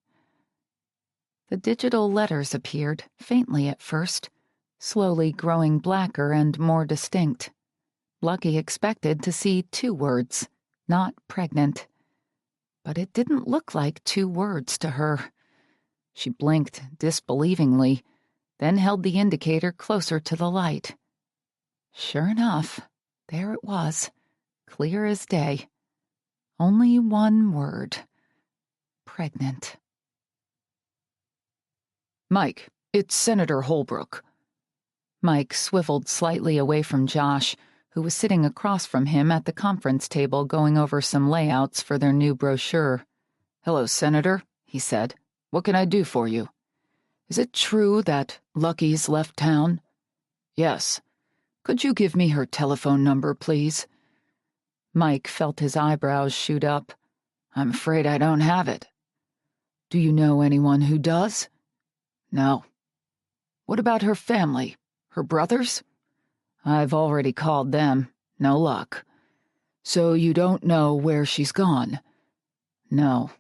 The digital letters appeared, faintly at first, slowly growing blacker and more distinct. Lucky expected to see 2 words, not pregnant. But it didn't look like 2 words to her. She blinked disbelievingly, then held the indicator closer to the light. Sure enough, there it was, clear as day. Only 1 word. Pregnant. Mike, it's Senator Holbrook. Mike swiveled slightly away from Josh, who was sitting across from him at the conference table going over some layouts for their new brochure. Hello, Senator, he said. What can I do for you? Is it true that Lucky's left town? Yes. Could you give me her telephone number, please? Mike felt his eyebrows shoot up. I'm afraid I don't have it. Do you know anyone who does? No. What about her family? Her brothers? I've already called them. No luck. So you don't know where she's gone? No.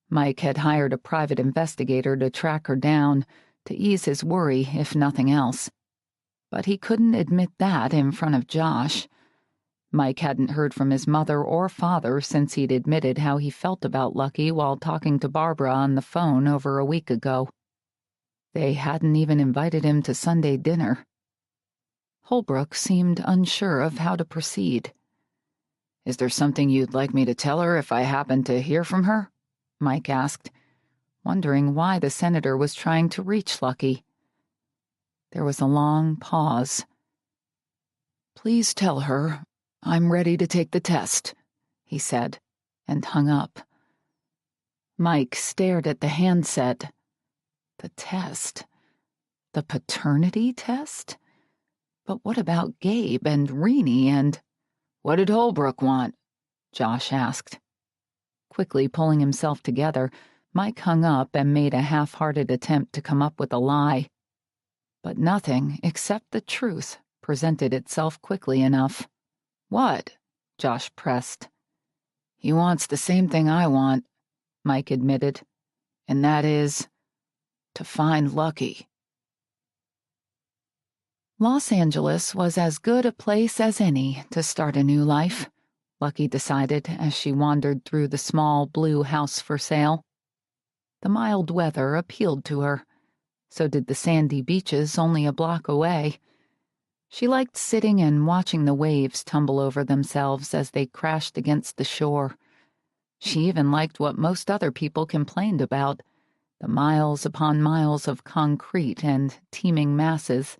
Mike had hired a private investigator to track her down, to ease his worry, if nothing else. But he couldn't admit that in front of Josh. Mike hadn't heard from his mother or father since he'd admitted how he felt about Lucky while talking to Barbara on the phone over a week ago. They hadn't even invited him to Sunday dinner. Holbrook seemed unsure of how to proceed. Is there something you'd like me to tell her if I happen to hear from her? Mike asked, wondering why the senator was trying to reach Lucky. There was a long pause. Please tell her I'm ready to take the test, he said, and hung up. Mike stared at the handset. The test? The paternity test? But what about Gabe and Renee and— What did Holbrook want? Josh asked. Quickly pulling himself together, Mike hung up and made a half-hearted attempt to come up with a lie. But nothing except the truth presented itself quickly enough. What? Josh pressed. He wants the same thing I want, Mike admitted. And that is to find Lucky. Los Angeles was as good a place as any to start a new life, Lucky decided as she wandered through the small blue house for sale. The mild weather appealed to her. So did the sandy beaches only a block away. She liked sitting and watching the waves tumble over themselves as they crashed against the shore. She even liked what most other people complained about, the miles upon miles of concrete and teeming masses.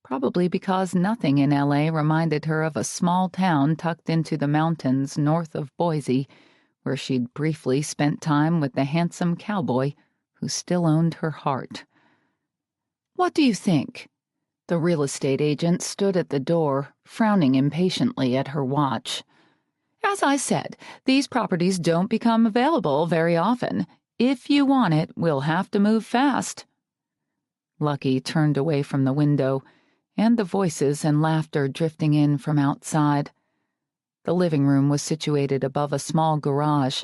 Probably because nothing in L.A. reminded her of a small town tucked into the mountains north of Boise, where she'd briefly spent time with the handsome cowboy who still owned her heart. What do you think? The real estate agent stood at the door, frowning impatiently at her watch. As I said, these properties don't become available very often. If you want it, we'll have to move fast. Lucky turned away from the window, and the voices and laughter drifting in from outside. The living room was situated above a small garage.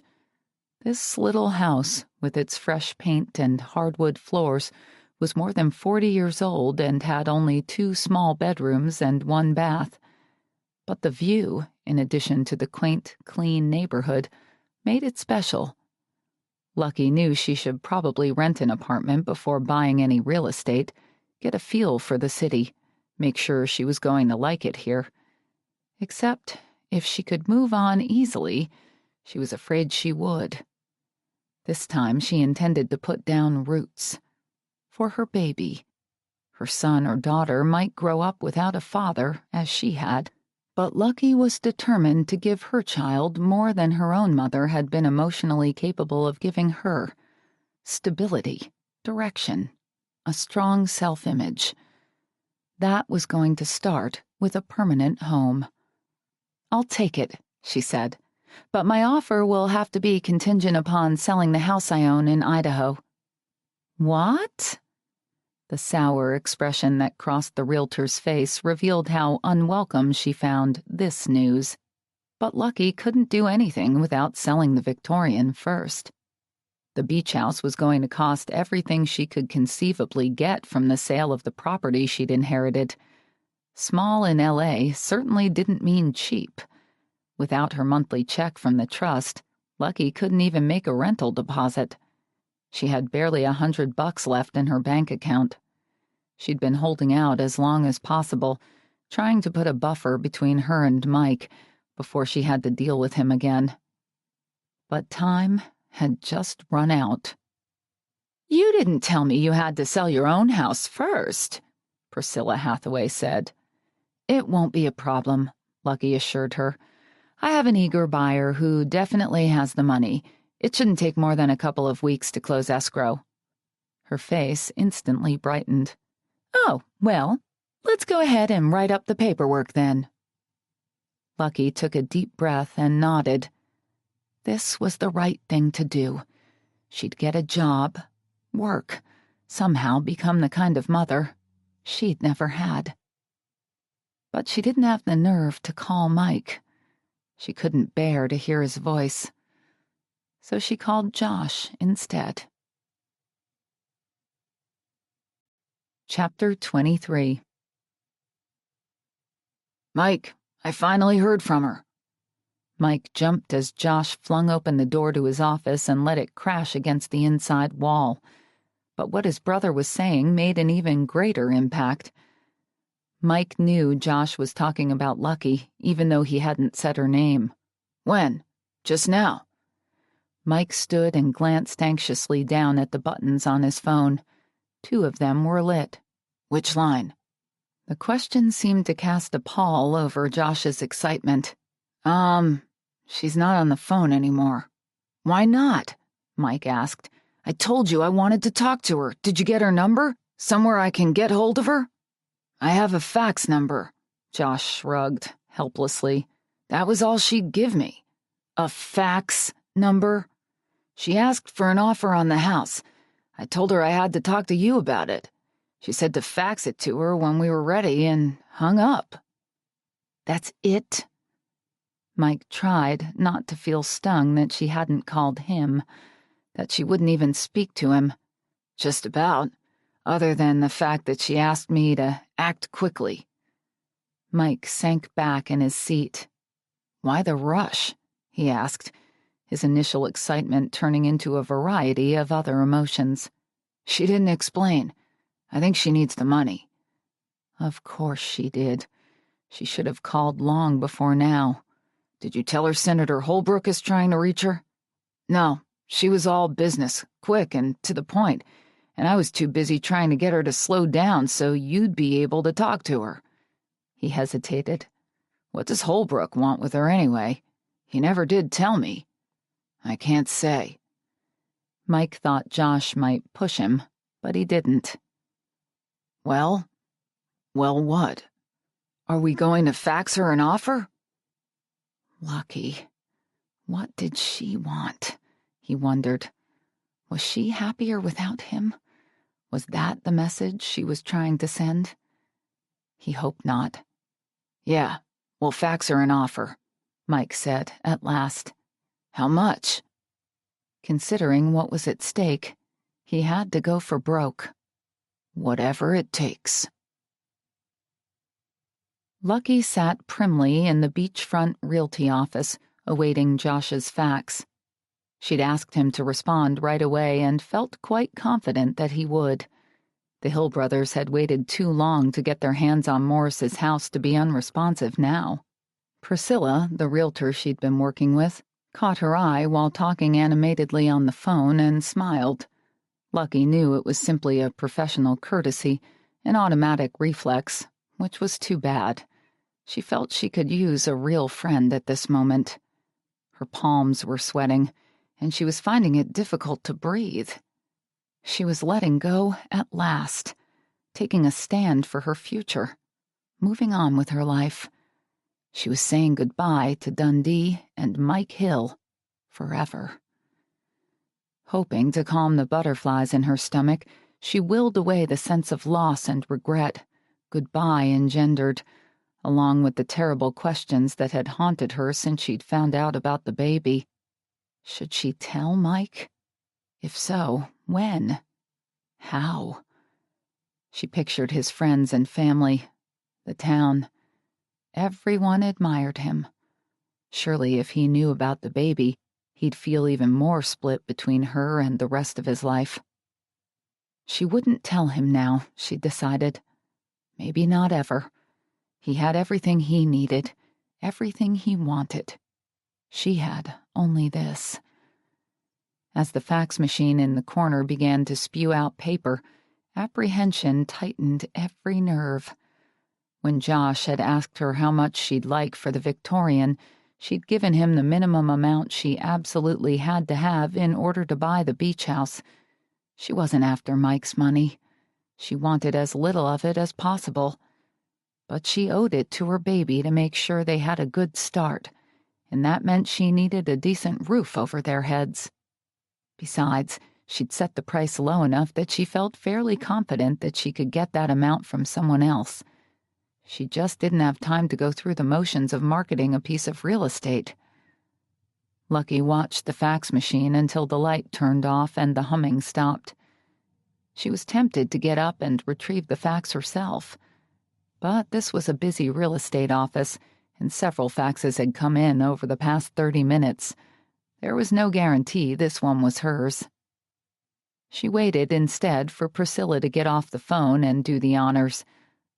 This little house, with its fresh paint and hardwood floors, was more than 40 years old and had only 2 small bedrooms and 1 bath. But the view, in addition to the quaint, clean neighborhood, made it special. Lucky knew she should probably rent an apartment before buying any real estate, get a feel for the city, make sure she was going to like it here. Except, if she could move on easily, she was afraid she would. This time she intended to put down roots. For her baby. Her son or daughter might grow up without a father, as she had, but Lucky was determined to give her child more than her own mother had been emotionally capable of giving her. Stability, direction, a strong self-image. That was going to start with a permanent home. I'll take it, she said. But my offer will have to be contingent upon selling the house I own in Idaho." "What?" The sour expression that crossed the realtor's face revealed how unwelcome she found this news. But Lucky couldn't do anything without selling the Victorian first. The beach house was going to cost everything she could conceivably get from the sale of the property she'd inherited. Small in L.A. certainly didn't mean cheap. Without her monthly check from the trust, Lucky couldn't even make a rental deposit. She had barely $100 left in her bank account. She'd been holding out as long as possible, trying to put a buffer between her and Mike before she had to deal with him again. But time had just run out. "You didn't tell me you had to sell your own house first," Priscilla Hathaway said. "It won't be a problem," Lucky assured her. "I have an eager buyer who definitely has the money. It shouldn't take more than a couple of weeks to close escrow." Her face instantly brightened. "Oh, well, let's go ahead and write up the paperwork then." Lucky took a deep breath and nodded. This was the right thing to do. She'd get a job, work, somehow become the kind of mother she'd never had. But she didn't have the nerve to call Mike. She couldn't bear to hear his voice. So she called Josh instead. Chapter 23. "Mike, I finally heard from her." Mike jumped as Josh flung open the door to his office and let it crash against the inside wall. But what his brother was saying made an even greater impact. Mike knew Josh was talking about Lucky, even though he hadn't said her name. "When? Just now?" Mike stood and glanced anxiously down at the buttons on his phone. 2 of them were lit. "Which line?" The question seemed to cast a pall over Josh's excitement. She's not on the phone anymore." "Why not?" Mike asked. "I told you I wanted to talk to her. Did you get her number? Somewhere I can get hold of her?" "I have a fax number," Josh shrugged, helplessly. "That was all she'd give me." "A fax number?" "She asked for an offer on the house. I told her I had to talk to you about it. She said to fax it to her when we were ready and hung up." "That's it?" Mike tried not to feel stung that she hadn't called him, that she wouldn't even speak to him. "Just about, other than the fact that she asked me to act quickly." Mike sank back in his seat. "Why the rush?" he asked, his initial excitement turning into a variety of other emotions. "She didn't explain. I think she needs the money." Of course she did. She should have called long before now. "Did you tell her Senator Holbrook is trying to reach her?" "No, she was all business, quick and to the point, and I was too busy trying to get her to slow down so you'd be able to talk to her." He hesitated. "What does Holbrook want with her anyway? He never did tell me." "I can't say." Mike thought Josh might push him, but he didn't. Well, what? Are we going to fax her an offer?" Lucky. What did she want? He wondered. Was she happier without him? Was that the message she was trying to send? He hoped not. "Yeah, we'll fax her an offer," Mike said at last. "How much?" Considering what was at stake, he had to go for broke. "Whatever it takes." Lucky sat primly in the beachfront realty office, awaiting Josh's fax. She'd asked him to respond right away and felt quite confident that he would. The Hill brothers had waited too long to get their hands on Morris's house to be unresponsive now. Priscilla, the realtor she'd been working with, caught her eye while talking animatedly on the phone and smiled. Lucky knew it was simply a professional courtesy, an automatic reflex, which was too bad. She felt she could use a real friend at this moment. Her palms were sweating, and she was finding it difficult to breathe. She was letting go at last, taking a stand for her future, moving on with her life. She was saying goodbye to Dundee and Mike Hill forever. Hoping to calm the butterflies in her stomach, she willed away the sense of loss and regret goodbye engendered, along with the terrible questions that had haunted her since she'd found out about the baby. Should she tell Mike? If so, when? How? She pictured his friends and family, the town. Everyone admired him. Surely if he knew about the baby, he'd feel even more split between her and the rest of his life. She wouldn't tell him now, she decided. Maybe not ever. He had everything he needed, everything he wanted. She had only this. As the fax machine in the corner began to spew out paper, apprehension tightened every nerve. When Josh had asked her how much she'd like for the Victorian, she'd given him the minimum amount she absolutely had to have in order to buy the beach house. She wasn't after Mike's money. She wanted as little of it as possible. But she owed it to her baby to make sure they had a good start, and that meant she needed a decent roof over their heads. Besides, she'd set the price low enough that she felt fairly confident that she could get that amount from someone else. She just didn't have time to go through the motions of marketing a piece of real estate. Lucky watched the fax machine until the light turned off and the humming stopped. She was tempted to get up and retrieve the fax herself. But this was a busy real estate office, and several faxes had come in over the past 30 minutes. There was no guarantee this one was hers. She waited instead for Priscilla to get off the phone and do the honors.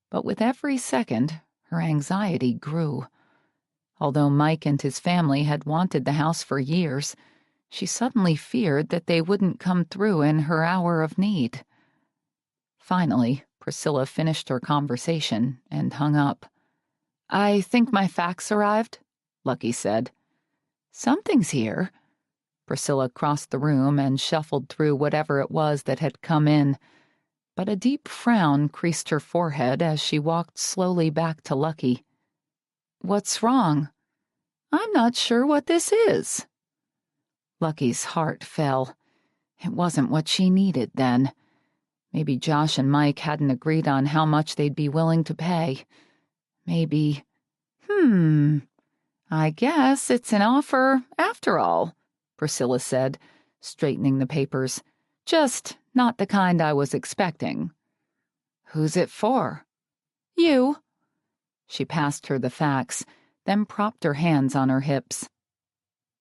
But with every second, her anxiety grew. Although Mike and his family had wanted the house for years, she suddenly feared that they wouldn't come through in her hour of need. Finally, Priscilla finished her conversation and hung up. "I think my fax arrived," Lucky said. "Something's here." Priscilla crossed the room and shuffled through whatever it was that had come in, but a deep frown creased her forehead as she walked slowly back to Lucky. "What's wrong?" "I'm not sure what this is." Lucky's heart fell. It wasn't what she needed then. Maybe Josh and Mike hadn't agreed on how much they'd be willing to pay. Maybe, I guess it's an offer after all, Priscilla said, straightening the papers. Just not the kind I was expecting. "Who's it for?" "You." She passed her the fax, then propped her hands on her hips.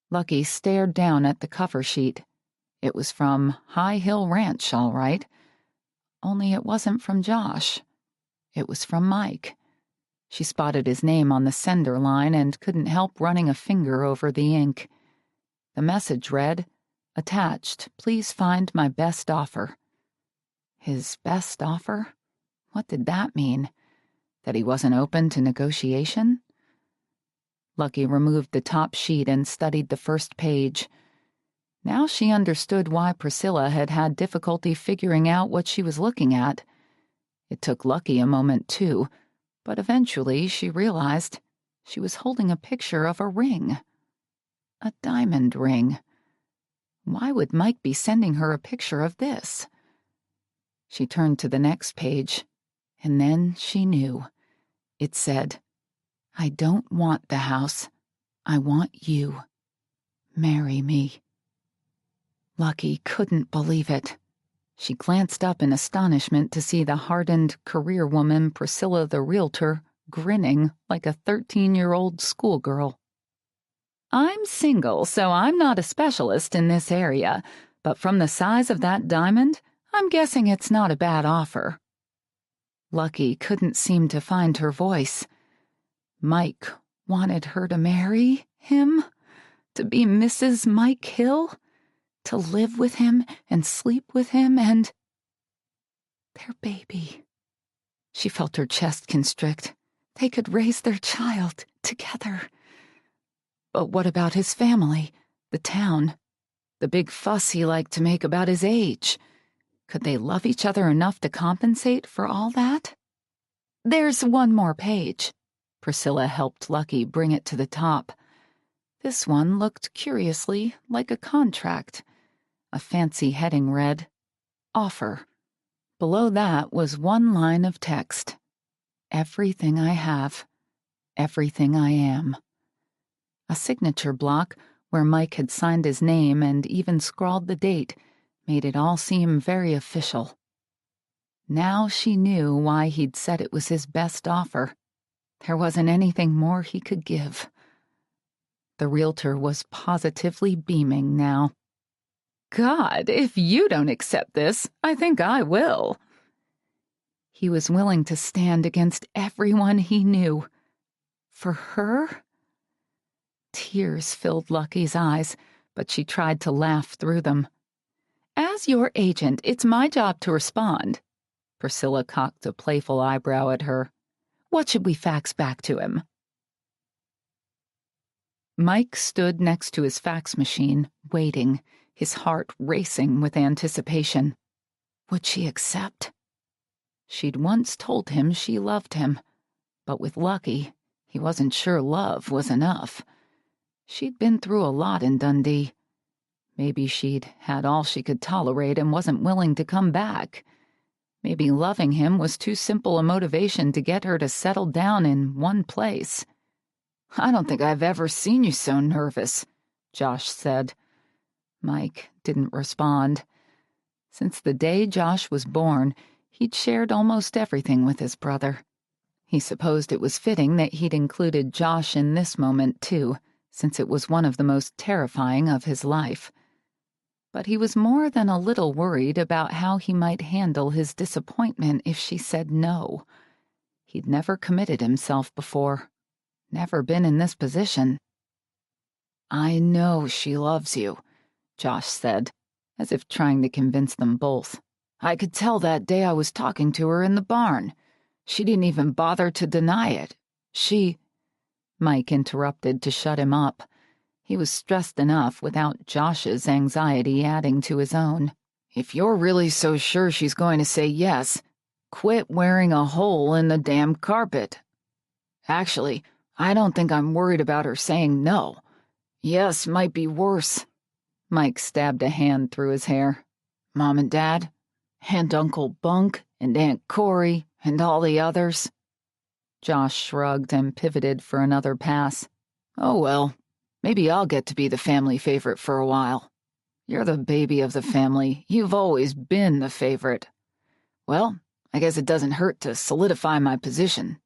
Lucky stared down at the cover sheet. It was from High Hill Ranch, all right. Only it wasn't from Josh. It was from Mike. She spotted his name on the sender line and couldn't help running a finger over the ink. The message read, "Attached, please find my best offer." His best offer? What did that mean? That he wasn't open to negotiation? Lucky removed the top sheet and studied the first page. Now she understood why Priscilla had had difficulty figuring out what she was looking at. It took Lucky a moment, too, but eventually she realized she was holding a picture of a ring. A diamond ring. Why would Mike be sending her a picture of this? She turned to the next page, and then she knew. It said, "I don't want the house. I want you. Marry me." Lucky couldn't believe it. She glanced up in astonishment to see the hardened career woman Priscilla the realtor grinning like a 13-year-old schoolgirl. "I'm single, so I'm not a specialist in this area, but from the size of that diamond, I'm guessing it's not a bad offer." Lucky couldn't seem to find her voice. Mike wanted her to marry him? To be Mrs. Mike Hill? To live with him and sleep with him and their baby. She felt her chest constrict. They could raise their child together. But what about his family, the town, the big fuss he liked to make about his age? Could they love each other enough to compensate for all that? "There's one more page." Priscilla helped Lucky bring it to the top. This one looked curiously like a contract. A fancy heading read, Offer. Below that was one line of text. Everything I have. Everything I am. A signature block, where Mike had signed his name and even scrawled the date, made it all seem very official. Now she knew why he'd said it was his best offer. There wasn't anything more he could give. The realtor was positively beaming now. God, if you don't accept this, I think I will. He was willing to stand against everyone he knew. For her? Tears filled Lucky's eyes, but she tried to laugh through them. As your agent, it's my job to respond. Priscilla cocked a playful eyebrow at her. What should we fax back to him? Mike stood next to his fax machine, waiting, his heart racing with anticipation. Would she accept? She'd once told him she loved him, but with Lucky, he wasn't sure love was enough. She'd been through a lot in Dundee. Maybe she'd had all she could tolerate and wasn't willing to come back. Maybe loving him was too simple a motivation to get her to settle down in one place. I don't think I've ever seen you so nervous, Josh said. Mike didn't respond. Since the day Josh was born, he'd shared almost everything with his brother. He supposed it was fitting that he'd included Josh in this moment, too, since it was one of the most terrifying of his life. But he was more than a little worried about how he might handle his disappointment if she said no. He'd never committed himself before. Never been in this position. I know she loves you, Josh said, as if trying to convince them both. I could tell that day I was talking to her in the barn. She didn't even bother to deny it. Mike interrupted to shut him up. He was stressed enough without Josh's anxiety adding to his own. If you're really so sure she's going to say yes, quit wearing a hole in the damn carpet. Actually, I don't think I'm worried about her saying no. Yes might be worse. Mike stabbed a hand through his hair. Mom and Dad, and Uncle Bunk, and Aunt Corey, and all the others. Josh shrugged and pivoted for another pass. Oh well, maybe I'll get to be the family favorite for a while. You're the baby of the family. You've always been the favorite. Well, I guess it doesn't hurt to solidify my position.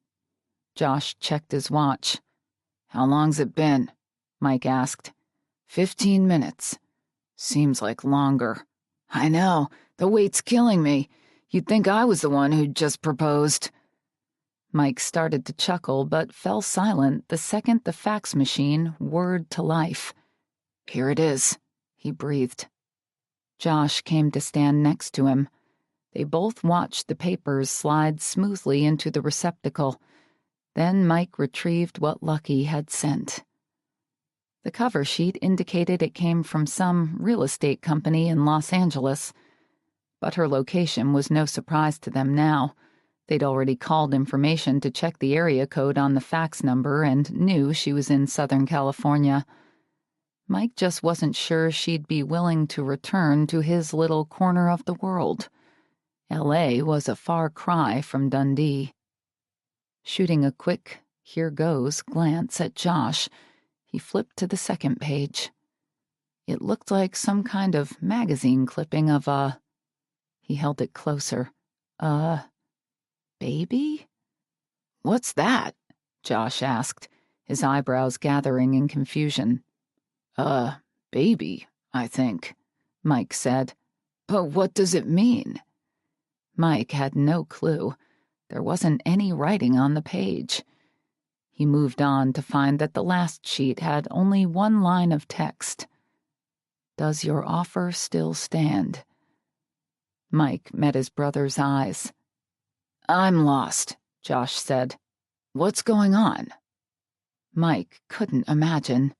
Josh checked his watch. How long's it been? Mike asked. 15 minutes. Seems like longer. I know, the wait's killing me. You'd think I was the one who'd just proposed. Mike started to chuckle, but fell silent the second the fax machine whirred to life. Here it is, he breathed. Josh came to stand next to him. They both watched the papers slide smoothly into the receptacle. Then Mike retrieved what Lucky had sent. The cover sheet indicated it came from some real estate company in Los Angeles. But her location was no surprise to them now. They'd already called information to check the area code on the fax number and knew she was in Southern California. Mike just wasn't sure she'd be willing to return to his little corner of the world. L.A. was a far cry from Dundee. Shooting a quick, here goes, glance at Josh, he flipped to the second page. It looked like some kind of magazine clipping of a... He held it closer. Baby? What's that? Josh asked, his eyebrows gathering in confusion. Baby, I think, Mike said. But what does it mean? Mike had no clue. There wasn't any writing on the page. He moved on to find that the last sheet had only one line of text. Does your offer still stand? Mike met his brother's eyes. I'm lost, Josh said. What's going on? Mike couldn't imagine.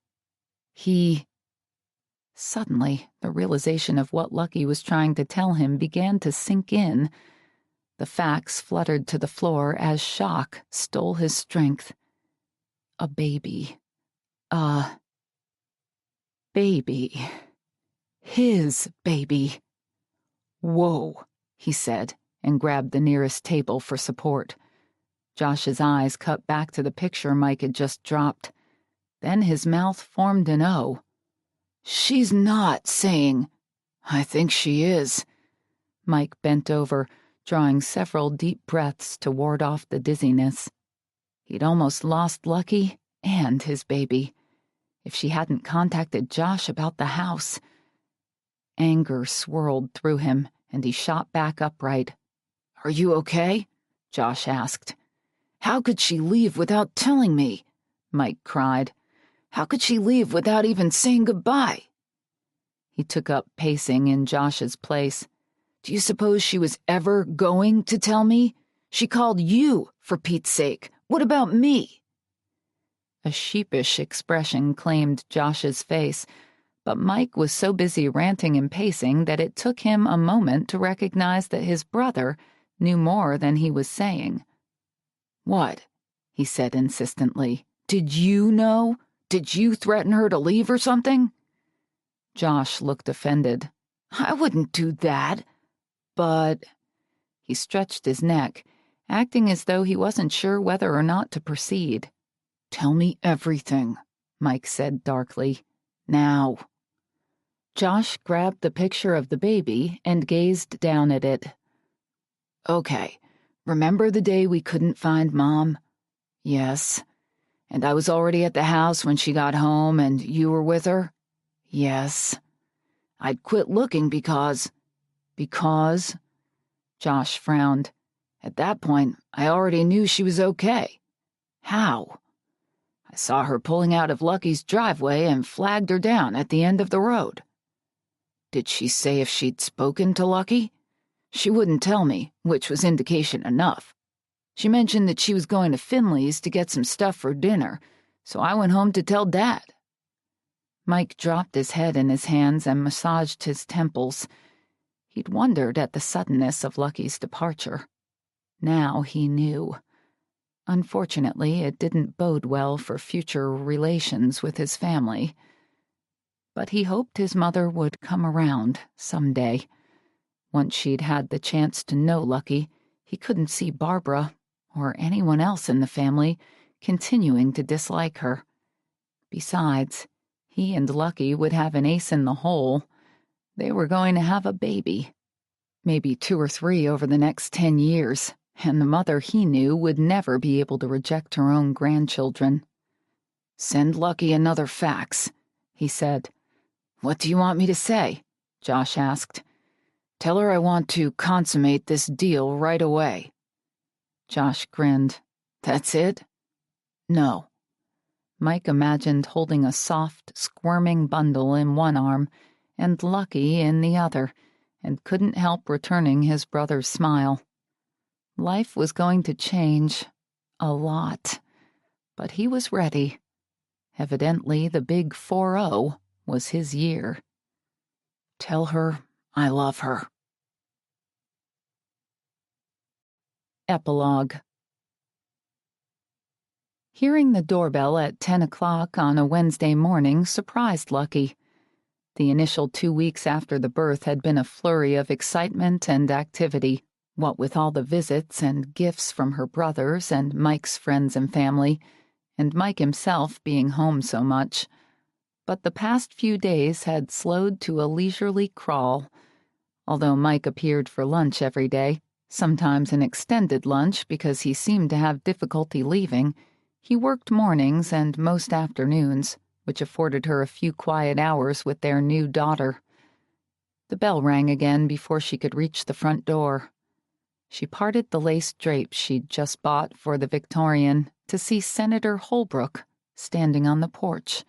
Suddenly, the realization of what Lucky was trying to tell him began to sink in. The fax fluttered to the floor as shock stole his strength. a baby. A baby. His baby. "Whoa," he said, and grabbed the nearest table for support. Josh's eyes cut back to the picture Mike had just dropped. Then his mouth formed an O. "She's not saying—" "I think she is." Mike bent over, drawing several deep breaths to ward off the dizziness. He'd almost lost Lucky and his baby. If she hadn't contacted Josh about the house. Anger swirled through him, and he shot back upright. "Are you okay?" Josh asked. "How could she leave without telling me?" Mike cried. "How could she leave without even saying goodbye?" He took up pacing in Josh's place. "Do you suppose she was ever going to tell me? She called you, for Pete's sake. What about me?" A sheepish expression claimed Josh's face, but Mike was so busy ranting and pacing that it took him a moment to recognize that his brother knew more than he was saying. "What?" he said insistently. "Did you know? Did you threaten her to leave or something?" Josh looked offended. "I wouldn't do that. But—" He stretched his neck, acting as though he wasn't sure whether or not to proceed. "Tell me everything," Mike said darkly. "Now." Josh grabbed the picture of the baby and gazed down at it. "Okay, remember the day we couldn't find Mom?" "Yes." "And I was already at the house when she got home and you were with her?" "Yes." "I'd quit looking because—" "Because?" Josh frowned. "At that point, I already knew she was okay." "How?" "I saw her pulling out of Lucky's driveway and flagged her down at the end of the road." "Did she say if she'd spoken to Lucky?" "She wouldn't tell me, which was indication enough. She mentioned that she was going to Finley's to get some stuff for dinner, so I went home to tell Dad." Mike dropped his head in his hands and massaged his temples. He'd wondered at the suddenness of Lucky's departure. Now he knew. Unfortunately, it didn't bode well for future relations with his family. But he hoped his mother would come around someday. Once she'd had the chance to know Lucky, he couldn't see Barbara, or anyone else in the family, continuing to dislike her. Besides, he and Lucky would have an ace in the hole. They were going to have a baby. Maybe 2 or 3 over the next 10 years, and the mother he knew would never be able to reject her own grandchildren. "Send Lucky another fax," he said. "What do you want me to say?" Josh asked. "Tell her I want to consummate this deal right away." Josh grinned. "That's it?" "No." Mike imagined holding a soft, squirming bundle in one arm and Lucky in the other, and couldn't help returning his brother's smile. Life was going to change. A lot. But he was ready. Evidently, the big 4-0 was his year. "Tell her I love her." Epilogue. Hearing the doorbell at 10 o'clock on a Wednesday morning surprised Lucky. The initial 2 weeks after the birth had been a flurry of excitement and activity, what with all the visits and gifts from her brothers and Mike's friends and family, and Mike himself being home so much. But the past few days had slowed to a leisurely crawl. Although Mike appeared for lunch every day, sometimes an extended lunch because he seemed to have difficulty leaving, he worked mornings and most afternoons, which afforded her a few quiet hours with their new daughter. The bell rang again before she could reach the front door. She parted the lace drapes she'd just bought for the Victorian to see Senator Holbrook standing on the porch.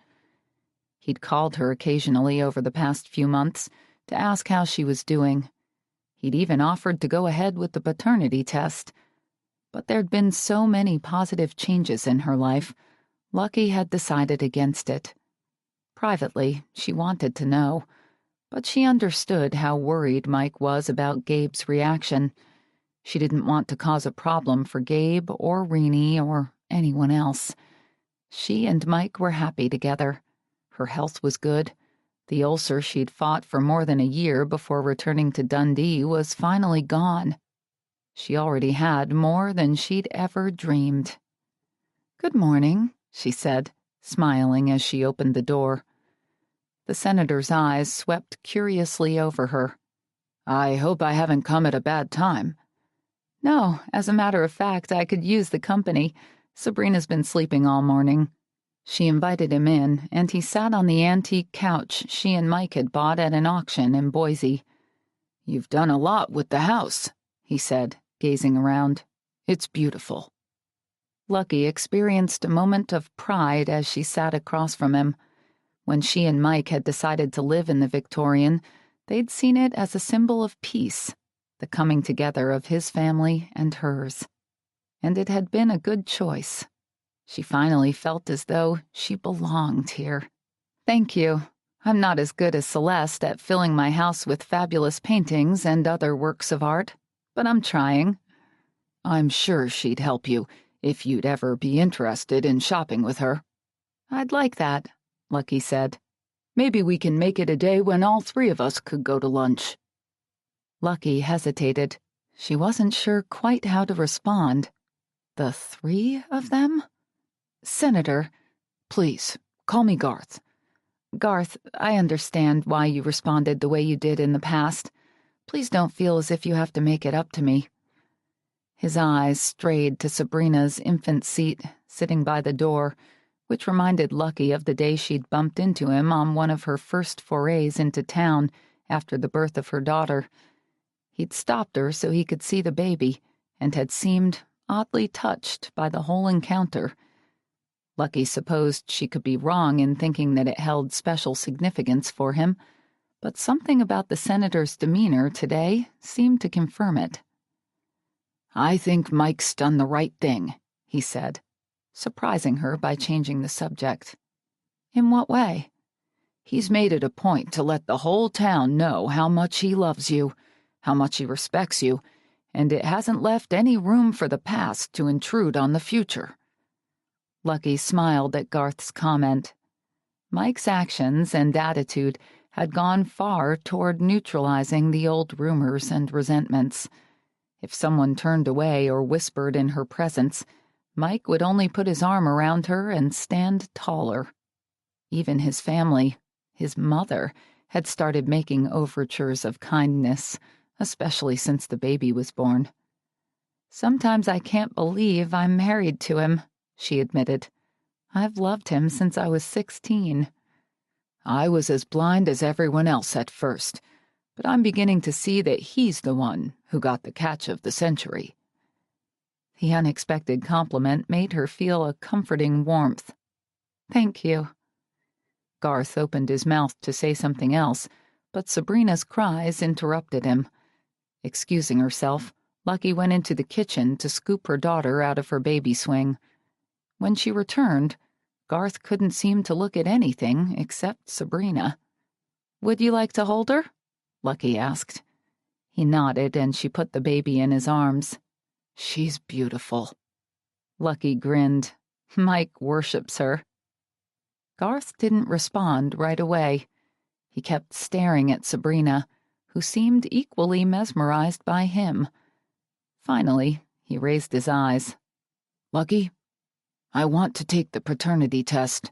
He'd called her occasionally over the past few months to ask how she was doing. He'd even offered to go ahead with the paternity test. But there'd been so many positive changes in her life, Lucky had decided against it. Privately, she wanted to know, but she understood how worried Mike was about Gabe's reaction. She didn't want to cause a problem for Gabe or Renee or anyone else. She and Mike were happy together. Her health was good. The ulcer she'd fought for more than a year before returning to Dundee was finally gone. She already had more than she'd ever dreamed. "Good morning," she said, smiling as she opened the door. The senator's eyes swept curiously over her. "I hope I haven't come at a bad time." "No, as a matter of fact, I could use the company. Sabrina's been sleeping all morning." She invited him in, and he sat on the antique couch she and Mike had bought at an auction in Boise. "You've done a lot with the house," he said, gazing around. "It's beautiful." Lucky experienced a moment of pride as she sat across from him. When she and Mike had decided to live in the Victorian, they'd seen it as a symbol of peace, the coming together of his family and hers. And it had been a good choice. She finally felt as though she belonged here. "Thank you. I'm not as good as Celeste at filling my house with fabulous paintings and other works of art, but I'm trying." "I'm sure she'd help you if you'd ever be interested in shopping with her." "I'd like that," Lucky said. "Maybe we can make it a day when all three of us could go to lunch." Lucky hesitated. She wasn't sure quite how to respond. The three of them? "Senator." "Please, call me Garth." "Garth, I understand why you responded the way you did in the past. Please don't feel as if you have to make it up to me." His eyes strayed to Sabrina's infant seat, sitting by the door, which reminded Lucky of the day she'd bumped into him on one of her first forays into town after the birth of her daughter. He'd stopped her so he could see the baby, and had seemed oddly touched by the whole encounter. Lucky supposed she could be wrong in thinking that it held special significance for him, but something about the senator's demeanor today seemed to confirm it. "I think Mike's done the right thing," he said, surprising her by changing the subject. "In what way?" "He's made it a point to let the whole town know how much he loves you, how much he respects you, and it hasn't left any room for the past to intrude on the future." Lucky smiled at Garth's comment. Mike's actions and attitude had gone far toward neutralizing the old rumors and resentments. If someone turned away or whispered in her presence, Mike would only put his arm around her and stand taller. Even his family, his mother, had started making overtures of kindness, especially since the baby was born. "Sometimes I can't believe I'm married to him," she admitted. "I've loved him since I was 16. I was as blind as everyone else at first, but I'm beginning to see that he's the one who got the catch of the century." The unexpected compliment made her feel a comforting warmth. "Thank you." Garth opened his mouth to say something else, but Sabrina's cries interrupted him. Excusing herself, Lucky went into the kitchen to scoop her daughter out of her baby swing. When she returned, Garth couldn't seem to look at anything except Sabrina. "Would you like to hold her?" Lucky asked. He nodded, and she put the baby in his arms. "She's beautiful." Lucky grinned. "Mike worships her." Garth didn't respond right away. He kept staring at Sabrina, who seemed equally mesmerized by him. Finally, he raised his eyes. "Lucky, I want to take the paternity test."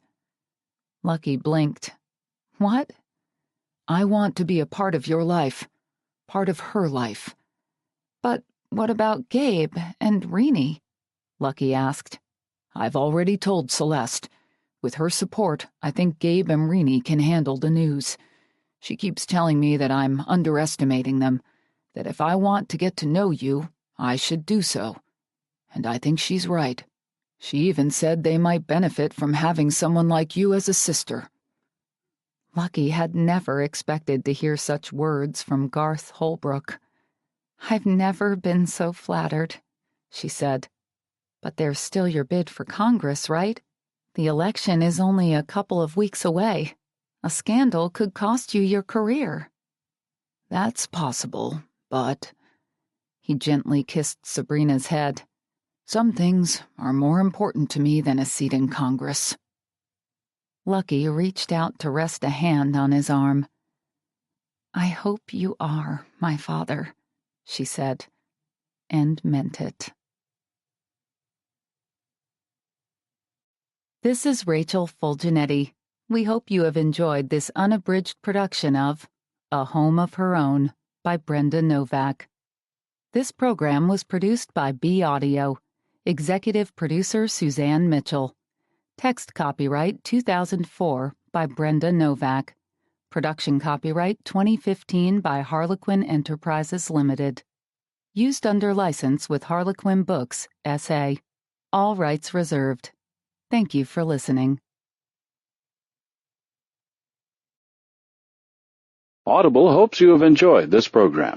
Lucky blinked. "What?" "I want to be a part of your life, part of her life." "But what about Gabe and Renee?" Lucky asked. "I've already told Celeste. With her support, I think Gabe and Renee can handle the news. She keeps telling me that I'm underestimating them, that if I want to get to know you, I should do so. And I think she's right. She even said they might benefit from having someone like you as a sister." Lucky had never expected to hear such words from Garth Holbrook. "I've never been so flattered," she said. "But there's still your bid for Congress, right? The election is only a couple of weeks away. A scandal could cost you your career." "That's possible, but—" He gently kissed Sabrina's head. Some things are more important to me than a seat in Congress." Lucky reached out to rest a hand on his arm. "I hope you are, my father," she said, and meant it. This is Rachel Fulginetti. We hope you have enjoyed this unabridged production of A Home of Her Own by Brenda Novak. This program was produced by B Audio. Executive producer Suzanne Mitchell. Text copyright 2004 by Brenda Novak. Production copyright 2015 by Harlequin Enterprises Limited. Used under license with Harlequin Books, S.A. All rights reserved. Thank you for listening. Audible hopes you have enjoyed this program.